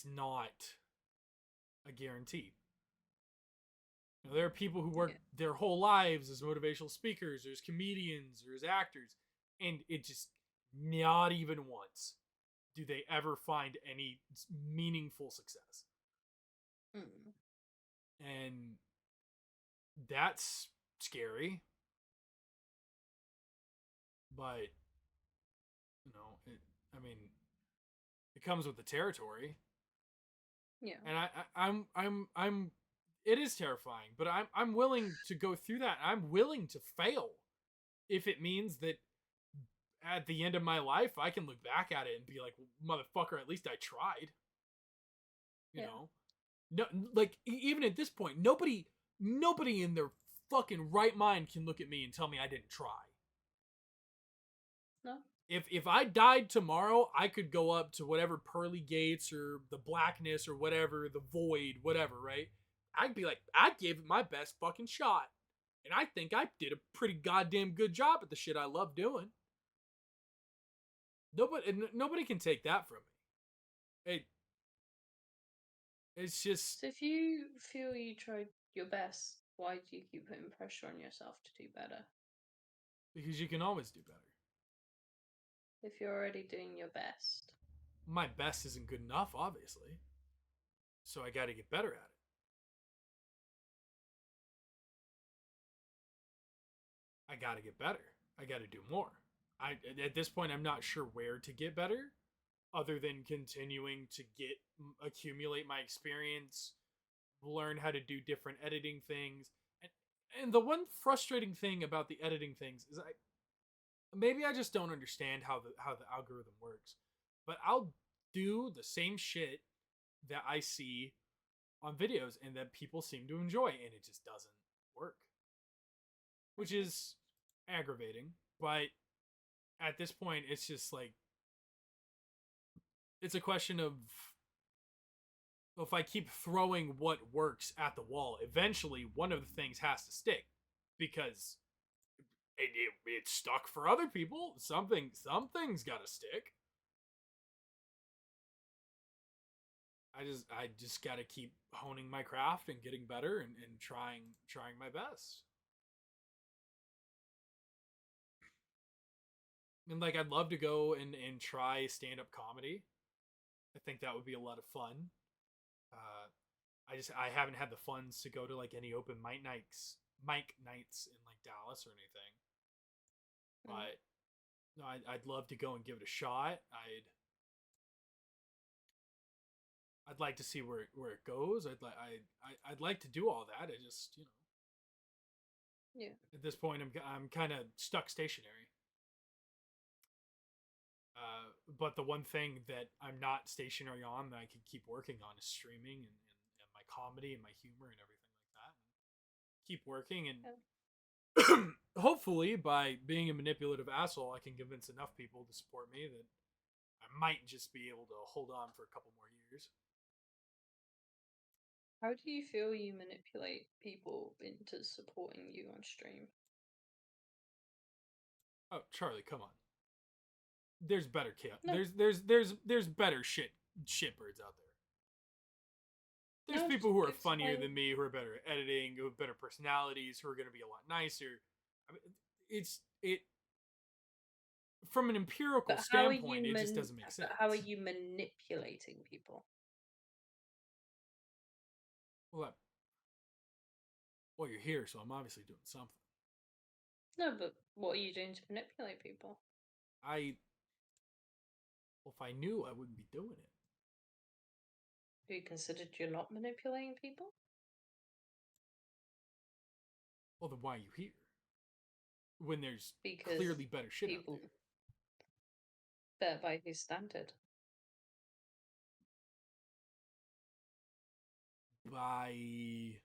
not a guarantee. There are people who work their whole lives as motivational speakers, there's comedians, there's actors, and it just not even once do they ever find any meaningful success. And that's scary. But it comes with the territory. Yeah. And I'm it is terrifying, but I'm willing to go through that. I'm willing to fail if it means that at the end of my life I can look back at it and be like, motherfucker, at least I tried. You know? No, like, even at this point, nobody in their fucking right mind can look at me and tell me I didn't try. No. If I died tomorrow, I could go up to whatever pearly gates or the blackness or whatever, the void, whatever, right? I'd be like, I gave it my best fucking shot. And I think I did a pretty goddamn good job at the shit I love doing. Nobody can take that from me. It's just... So if you feel you tried your best, why do you keep putting pressure on yourself to do better? Because you can always do better. If you're already doing your best. My best isn't good enough, obviously. So I gotta get better at it. I gotta get better. I gotta do more. At this point, I'm not sure where to get better, other than continuing to accumulate my experience, learn how to do different editing things. And the one frustrating thing about the editing things is maybe I just don't understand how the algorithm works. But I'll do the same shit that I see on videos and that people seem to enjoy, and it just doesn't work. Which is aggravating, but at this point it's just like, it's a question of, if I keep throwing what works at the wall, eventually one of the things has to stick, because it's stuck for other people. Something's gotta stick. I just gotta keep honing my craft and getting better and trying my best. And like, I'd love to go and try stand up comedy. I think that would be a lot of fun. I haven't had the funds to go to like any open mic nights in like Dallas or anything. But no, I'd love to go and give it a shot. I'd like to see where it goes. I'd like to do all that. I just Yeah. at this point I'm kind of stuck stationary. But the one thing that I'm not stationary on that I can keep working on is streaming and my comedy and my humor and everything like that. Keep working and hopefully by being a manipulative asshole, I can convince enough people to support me that I might just be able to hold on for a couple more years. How do you feel you manipulate people into supporting you on stream? Oh, Charlie, come on. There's better kid. No. There's better shitbirds out there. There's No, people who are just funnier explain. than me, who are better at editing, who have better personalities, who are going to be a lot nicer. I mean, it from an empirical But how are standpoint, you it just doesn't make sense. But how are you manipulating people? Well, you're here, so I'm obviously doing something. No, but what are you doing to manipulate people? Well, if I knew, I wouldn't be doing it. Have you considered you're not manipulating people? Well, then why are you here? When there's Because clearly better shit out people there. better by whose standard? By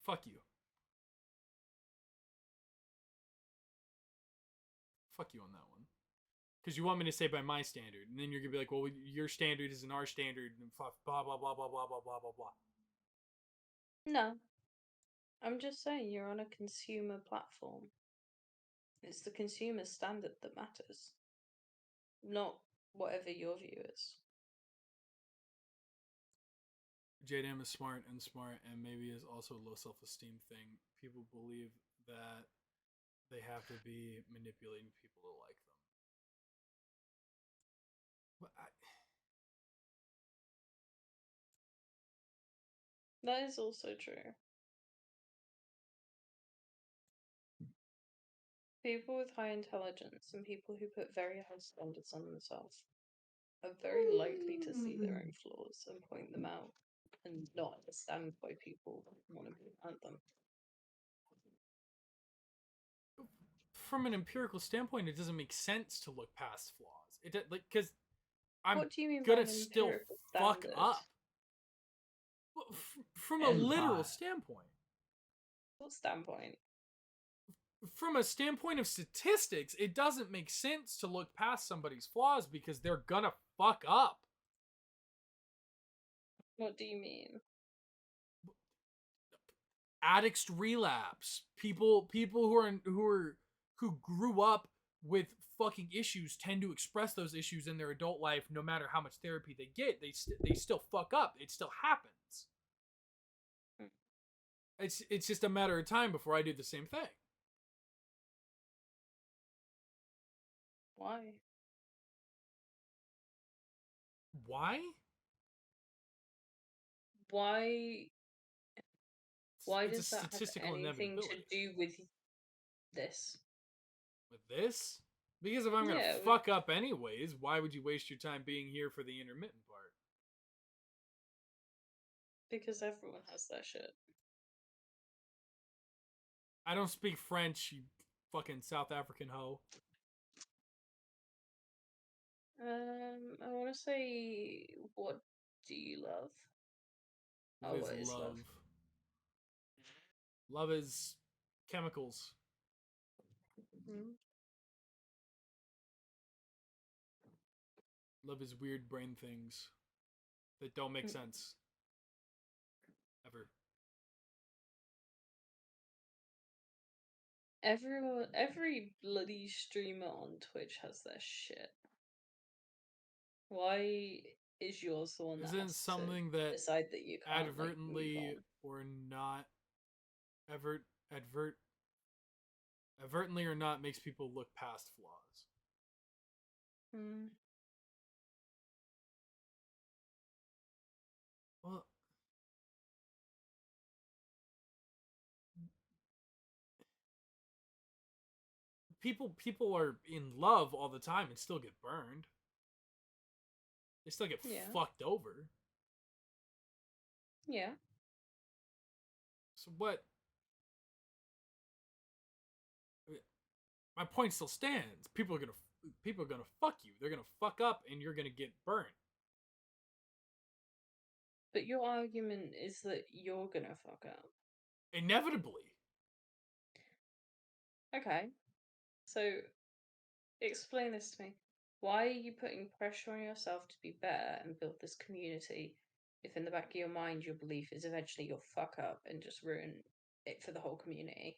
fuck you. Fuck you on that one. Because you want me to say by my standard, and then you're gonna be like, well, your standard isn't our standard, and blah blah blah blah blah blah blah blah blah. No. I'm just saying you're on a consumer platform. It's the consumer standard that matters, not whatever your view is. JDM is smart and smart, and maybe is also a low self-esteem thing. People believe that they have to be manipulating people to like them. But That is also true. People with high intelligence and people who put very high standards on themselves are very likely to see their own flaws and point them out and not understand why people want to be around them. from an empirical standpoint, it doesn't make sense to look past flaws. It like because I'm What do you mean by gonna an still empirical fuck standard? up. Well, from a literal standpoint. What standpoint? From a standpoint of statistics, it doesn't make sense to look past somebody's flaws because they're gonna fuck up. What do you mean? Addicts relapse. People who grew up with fucking issues tend to express those issues in their adult life. No matter how much therapy they get, they still fuck up. It still happens. It's just a matter of time before I do the same thing. Why? Why? Why It's does a that have statistical anything to inevitability. do with this? With this? Because if I'm gonna Yeah, fuck up anyways, why would you waste your time being here for the intermittent part? because everyone has that shit. I don't speak French, you fucking South African hoe. I want to say, what do you love? What What is is love? Love is chemicals. Hmm? Love is weird brain things that don't make sense. Ever. Every bloody streamer on Twitch has their shit. Why is yours the one that Isn't has something to that decide that you can't like, move advertently on? or not advertently or not makes people look past flaws? Hmm. Well, people are in love all the time and still get burned. They still get Yeah. fucked over. Yeah. So what? My point still stands. People are gonna fuck you. They're gonna fuck up, and you're gonna get burned. But your argument is that you're gonna fuck up. Inevitably. Okay. So explain this to me. Why are you putting pressure on yourself to be better and build this community if in the back of your mind your belief is eventually you'll fuck up and just ruin it for the whole community?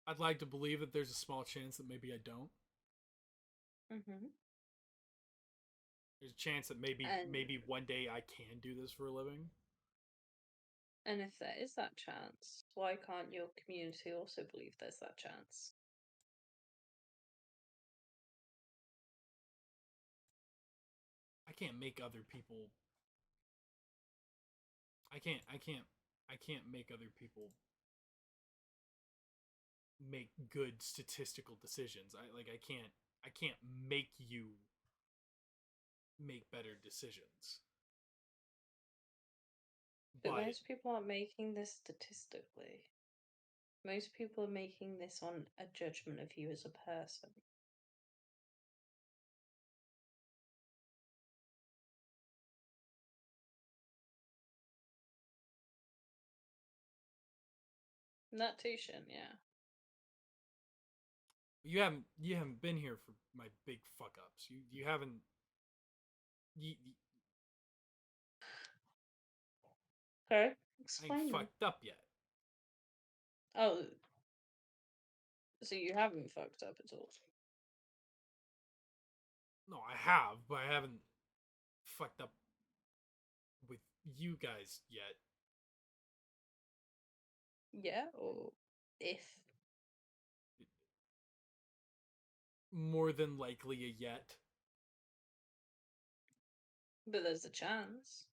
I'd like to believe that there's a small chance that maybe I don't. Mm-hmm. There's a chance that maybe And one day I can do this for a living. and if there is that chance, why can't your community also believe there's that chance? I can't make other people. I can't make other people make good statistical decisions. I can't make you make better decisions. But But most people aren't making this statistically. Most people are making this on a judgment of you as a person. Not too shin, yeah. you haven't been here for my big fuck ups. You haven't you Okay, I ain't explain them. fucked up yet. Oh, so you haven't fucked up at all? No, I have, but I haven't fucked up with you guys yet. Yeah, or if. More than likely a yet. But there's a chance.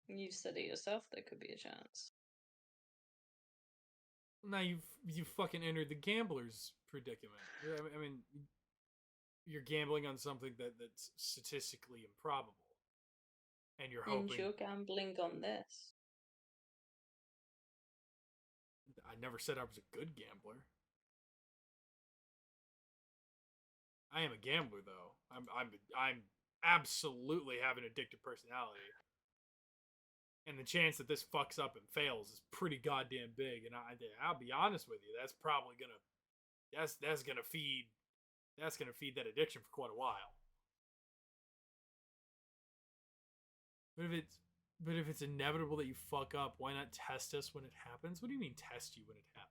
You said it yourself, there could be a chance. Now you fucking entered the gambler's predicament. I mean, you're gambling on something that's statistically improbable, and you're And hoping. you're gambling on this. I never said I was a good gambler. I am a gambler, though. I'm absolutely have an addictive personality, and the chance that this fucks up and fails is pretty goddamn big. And I'll be honest with you, that's probably gonna that's gonna feed that addiction for quite a while. But if it's inevitable that you fuck up, why not test us when it happens? What do you mean test you when it happens?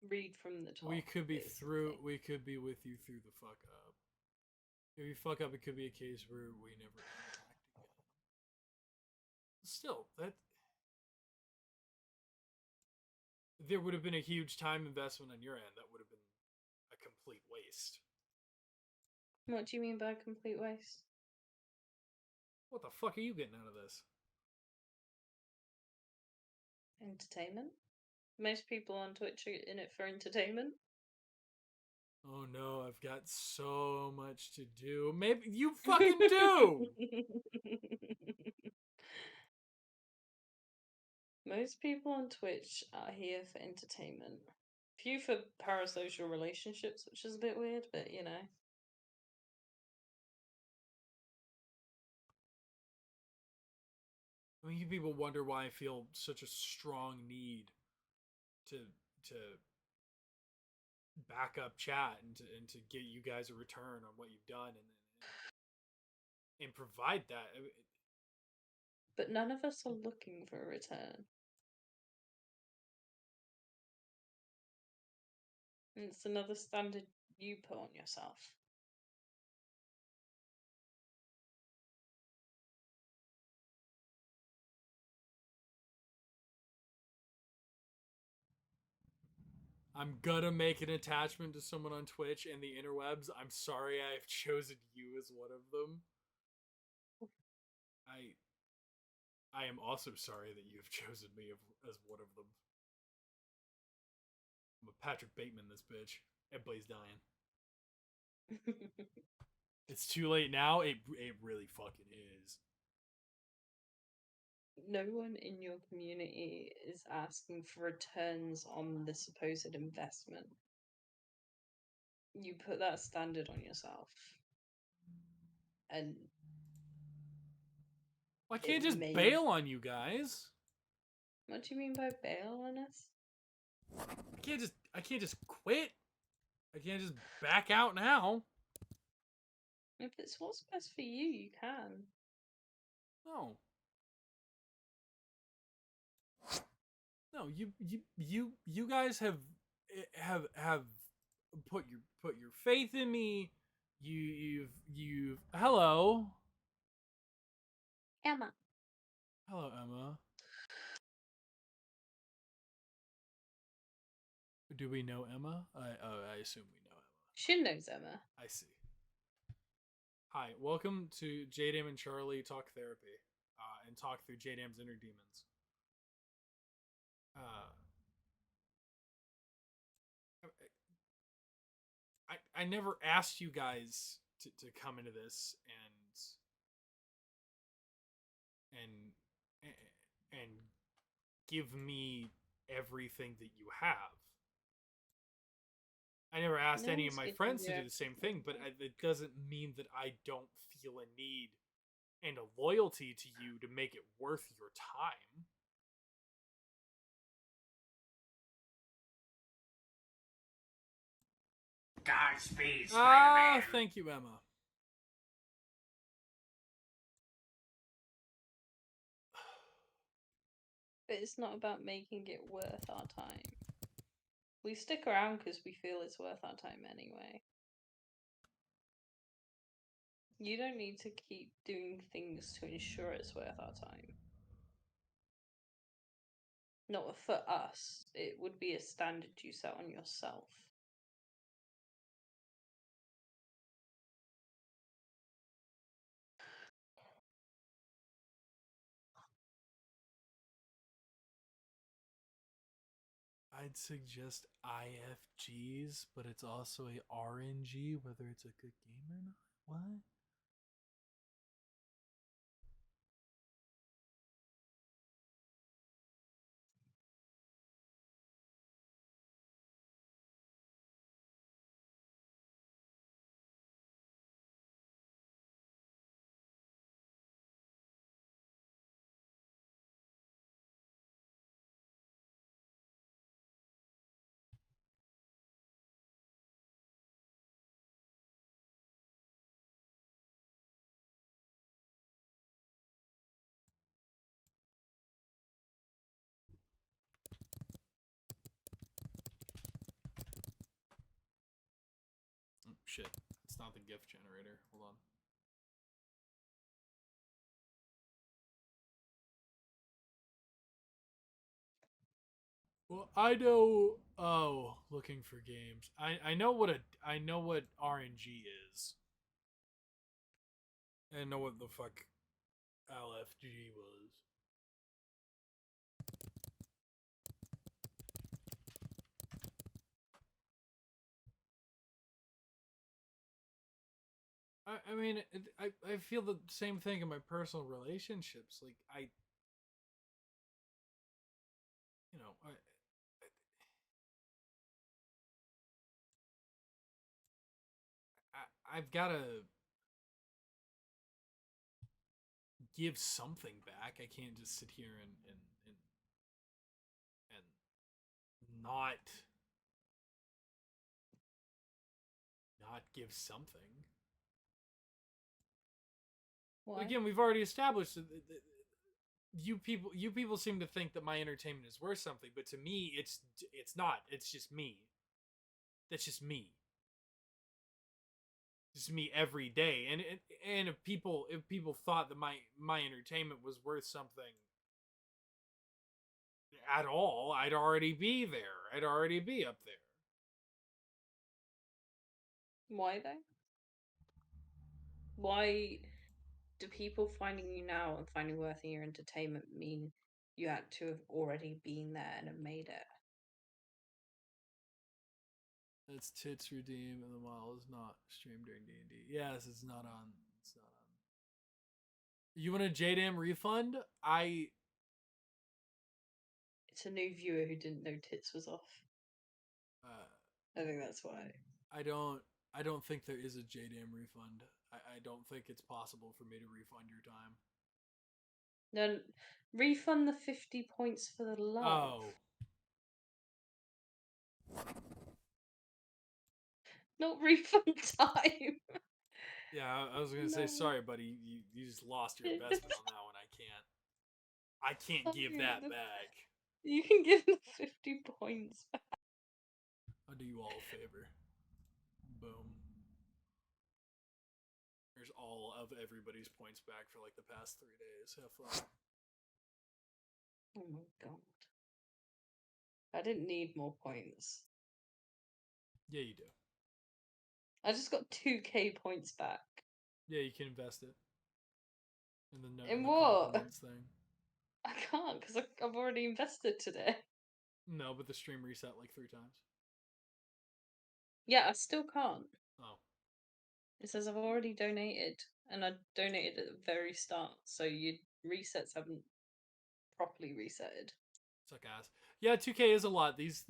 Read from the top. We could be basically. we could be with you through the fuck up. If you fuck up, it could be a case where we never interact again. Still, that there would have been a huge time investment on your end. That would have been a complete waste. What do you mean by complete waste? What the fuck are you getting out of this? Entertainment? Most people on Twitch are in it for entertainment. Oh no, I've got so much to do. Maybe you fucking do. Most people on Twitch are here for entertainment. Few for parasocial relationships, which is a bit weird, but you know. I mean, you people wonder why I feel such a strong need to backup chat and to get you guys a return on what you've done and provide that. But none of us are looking for a return. And it's another standard you put on yourself. I'm gonna make an attachment to someone on Twitch and the interwebs. I'm sorry I've chosen you as one of them. I am also sorry that you have chosen me as one of them. I'm a Patrick Bateman, this bitch. Everybody's dying. It's too late now. It really fucking is. No one in your community is asking for returns on the supposed investment. You put that standard on yourself. And Well, I can't it just may- bail on you guys. What do you mean by bail on us? I can't just quit. I can't just back out now. If it's what's best for you, you can. No. No, you guys have put your faith in me. You've hello. Emma. Hello, Emma. Do we know Emma? I assume we know Emma. She knows Emma. I see. Hi, welcome to JDam and Charlie Talk Therapy, and talk through JDam's inner demons. I never asked you guys to come into this and give me everything that you have. I never asked any of my friends to do the same thing, but it doesn't mean that I don't feel a need and a loyalty to you to make it worth your time. Godspeed, Spider-Man. Thank you, Emma. But it's not about making it worth our time. We stick around because we feel it's worth our time anyway. You don't need to keep doing things to ensure it's worth our time. Not for us. It would be a standard you set on yourself. I'd suggest IFGs, but it's also a RNG, whether it's a good game or not. What? Oh, shit. It's not the GIF generator. Hold on. Well, I know. Oh, looking for games. I know what RNG is. I know what the fuck LFG was. I mean, I feel the same thing in my personal relationships. Like you know, I've got to give something back. I can't just sit here and not not give something? Why? Again, we've already established that you people seem to think that my entertainment is worth something, but to me, it's not. It's just me. That's just me. Just me every day. And if people thought that my entertainment was worth something at all, I'd already be there. I'd already be up there. Why though? Why do people finding you now and finding worth in your entertainment mean you had to have already been there and have made it? That's tits redeem, and the model is not streamed during D&D. Yes, it's not on. It's not on. You want a JDAM refund? It's a new viewer who didn't know tits was off. I think that's why. I don't think there is a JDAM refund. I don't think it's possible for me to refund your time. Then refund the 50 points for the love. Oh. Not refund time. Yeah, I was gonna say No. sorry, buddy. You just lost your investment on that one. I can't give that back. You can give the 50 points back. I'll do you all a favor. Boom. There's all of everybody's points back for like the past 3 days. Have fun. Oh my god. I didn't need more points. Yeah, you do. I just got 2k points back. Yeah, you can invest it. In the In the what? compliments thing. I can't because I've already invested today. No, but the stream reset like 3 times. Yeah, I still can't. Oh. It says I've already donated, and I donated at the very start, so your resets haven't properly resetted. Suck ass. Yeah, 2K is a lot. These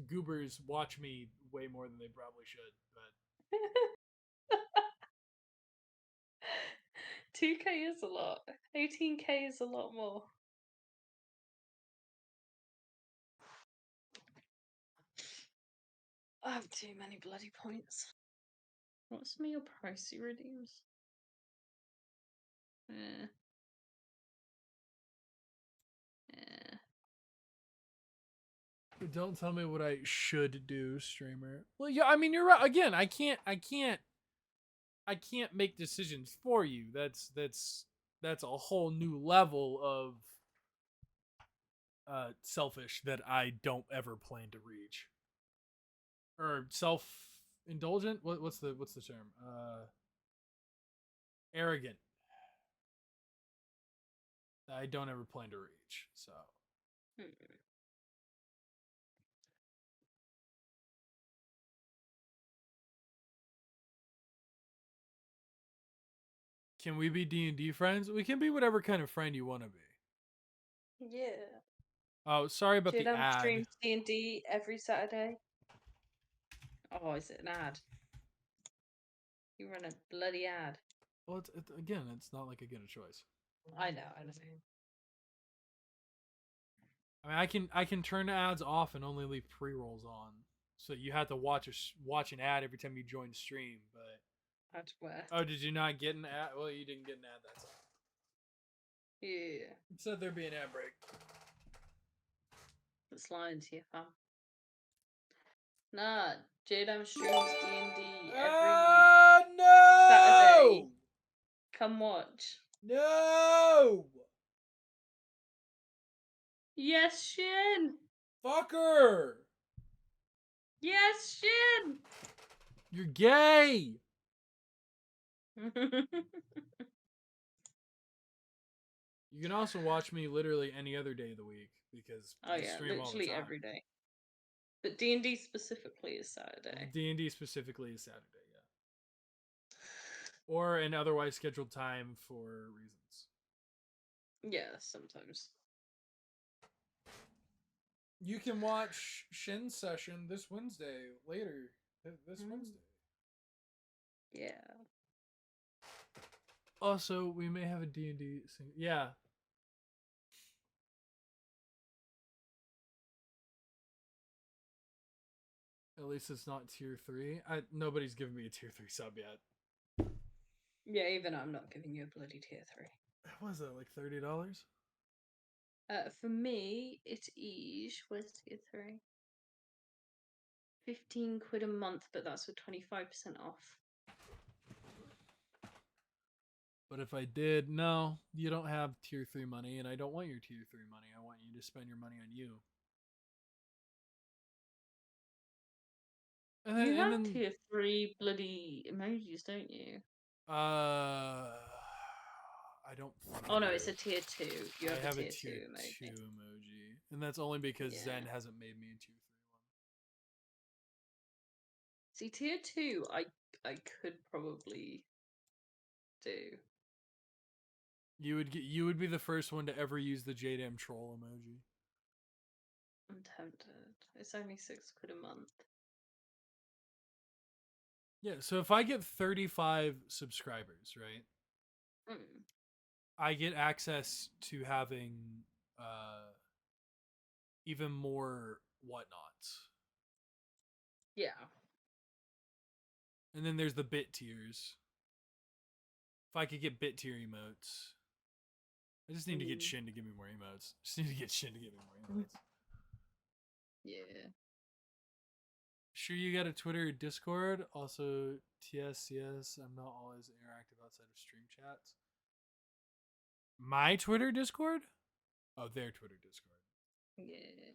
goobers watch me way more than they probably should, but 2k is a lot. 18k is a lot more. I have too many bloody points. What's meal price he redeems? Eh. don't tell me what I should do, streamer. Well, yeah, I mean you're right. Again, I can't make decisions for you. That's a whole new level of selfish that I don't ever plan to reach. Or self-indulgent? What's the term? Arrogant. I don't ever plan to reach. So. Can we be D&D friends? We can be whatever kind of friend you want to be. Yeah. Oh, sorry about the ad. Streams D&D every Saturday. Oh, is it an ad? You run a bloody ad. Well, again, it's not like I get a choice. I know. I mean, I can turn ads off and only leave pre-rolls on. So you have to watch an ad every time you join stream. But that's where. Oh, did you not get an ad? Well, you didn't get an ad. That's all. Yeah. It said there'd be an ad break. It's lying to you, fam. Nah, JDAM streams D&D every no! Saturday. Come watch. No! Yes, Shin! Fucker! Yes, Shin! You're gay! You can also watch me literally any other day of the week because I stream literally every day. But D&D specifically is Saturday. D&D specifically is Saturday, yeah. Or an otherwise scheduled time for reasons. Yeah, sometimes. You can watch Shin's session this Wednesday later. This Wednesday. Yeah. Also, we may have a D&D yeah. At least it's not tier 3. Nobody's given me a tier 3 sub yet. Yeah, even I'm not giving you a bloody tier 3. What was that, like $30? For me, it is. Where's tier 3? 15 quid a month, but that's with 25% off. But if I did, no, you don't have tier 3 money, and I don't want your tier 3 money. I want you to spend your money on you. And then, You have tier 3 bloody emojis, don't you? I don't. Oh no, it's a tier 2. You I have, have a tier 2 emoji. 2 emoji, and that's only because Yeah. Zen hasn't made me a tier 3 one. See, tier 2, I could probably do. You would be the first one to ever use the JDM troll emoji. I'm tempted. It's only 6 quid a month. Yeah, so if I get 35 subscribers, right? Mm. I get access to having even more whatnots. Yeah. And then there's the bit tiers. If I could get bit tier emotes. I just need to get Shin to give me more emotes. Just need to get Shin to give me more emotes. Yeah. Sure, you got a Twitter or Discord. Also, TSCS. I'm not always interactive outside of stream chats. My Twitter Discord? Oh, their Twitter Discord. Yeah.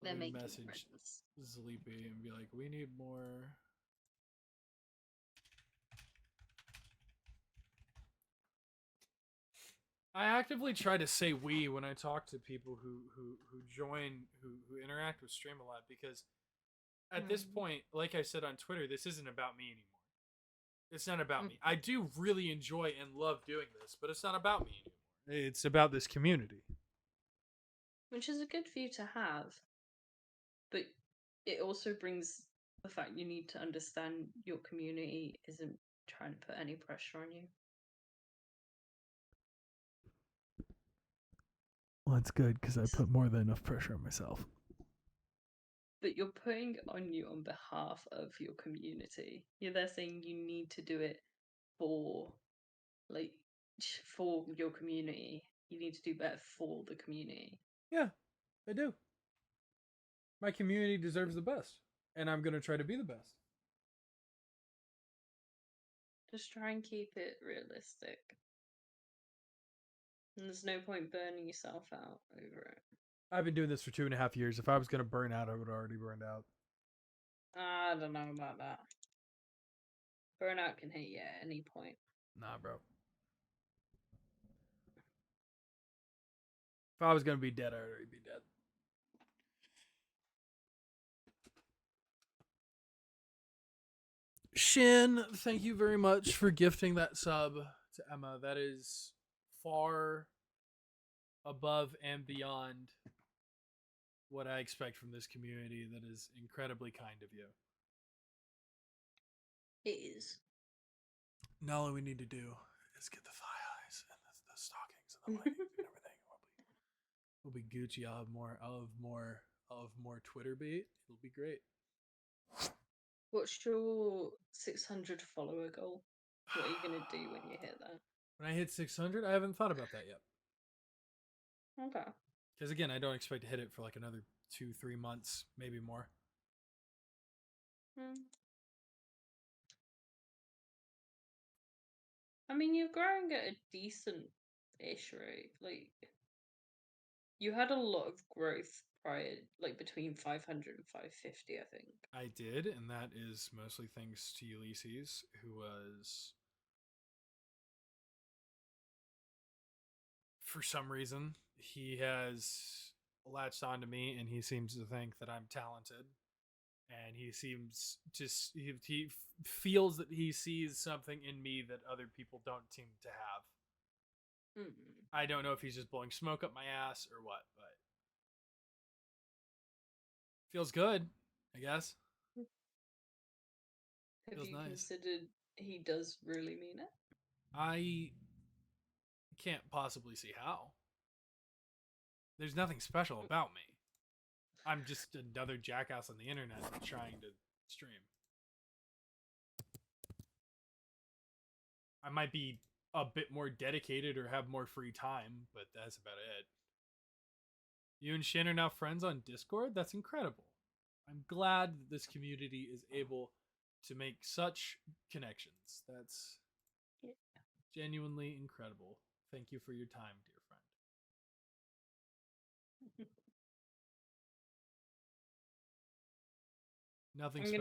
Let They're me making message friends. Sleepy and be like, we need more. I actively try to say we when I talk to people who join who interact with stream a lot, because at this point, like I said on Twitter, this isn't about me anymore. It's not about me. I do really enjoy and love doing this, but it's not about me anymore. It's about this community. Which is a good for you to have. But it also brings the fact you need to understand your community isn't trying to put any pressure on you. Well, it's good because I put more than enough pressure on myself. But you're putting it on you on behalf of your community. You're there saying you need to do it for, like, for your community. You need to do better for the community. Yeah, I do. My community deserves the best, and I'm going to try to be the best. Just try and keep it realistic. And there's no point burning yourself out over it. I've been doing this for 2.5 years. If I was going to burn out, I would already burned out. I don't know about that. Burnout can hit you at any point. Nah, bro. If I was going to be dead, I'd already be dead. Shin, thank you very much for gifting that sub to Emma. That is far above and beyond what I expect from this community. That is incredibly kind of you. It is. Now all we need to do is get the thigh highs and the stockings and the leggings and everything. We'll be Gucci. I'll have more Twitter beat. It'll be great. What's your 600 follower goal? What are you going to do when you hit that? When I hit 600, I haven't thought about that yet. Okay. Because again, I don't expect to hit it for like another 2-3 months, maybe more. I mean, you're growing at a decent-ish rate. Like, you had a lot of growth prior, like between 500 and 550, I think. I did, and that is mostly thanks to Ulysses, who was, for some reason, he has latched onto me, and he seems to think that I'm talented, and he seems to he feels that he sees something in me that other people don't seem to have. I don't know if he's just blowing smoke up my ass or what, but feels good, I guess. Have Feels you nice. considered he does really mean it? I can't possibly see how. There's nothing special about me. I'm just another jackass on the internet trying to stream. I might be a bit more dedicated or have more free time, but that's about it. You and Shin are now friends on Discord? That's incredible. I'm glad that this community is able to make such connections. That's genuinely incredible. Thank you for your time, dear friend. Nothing I'm gonna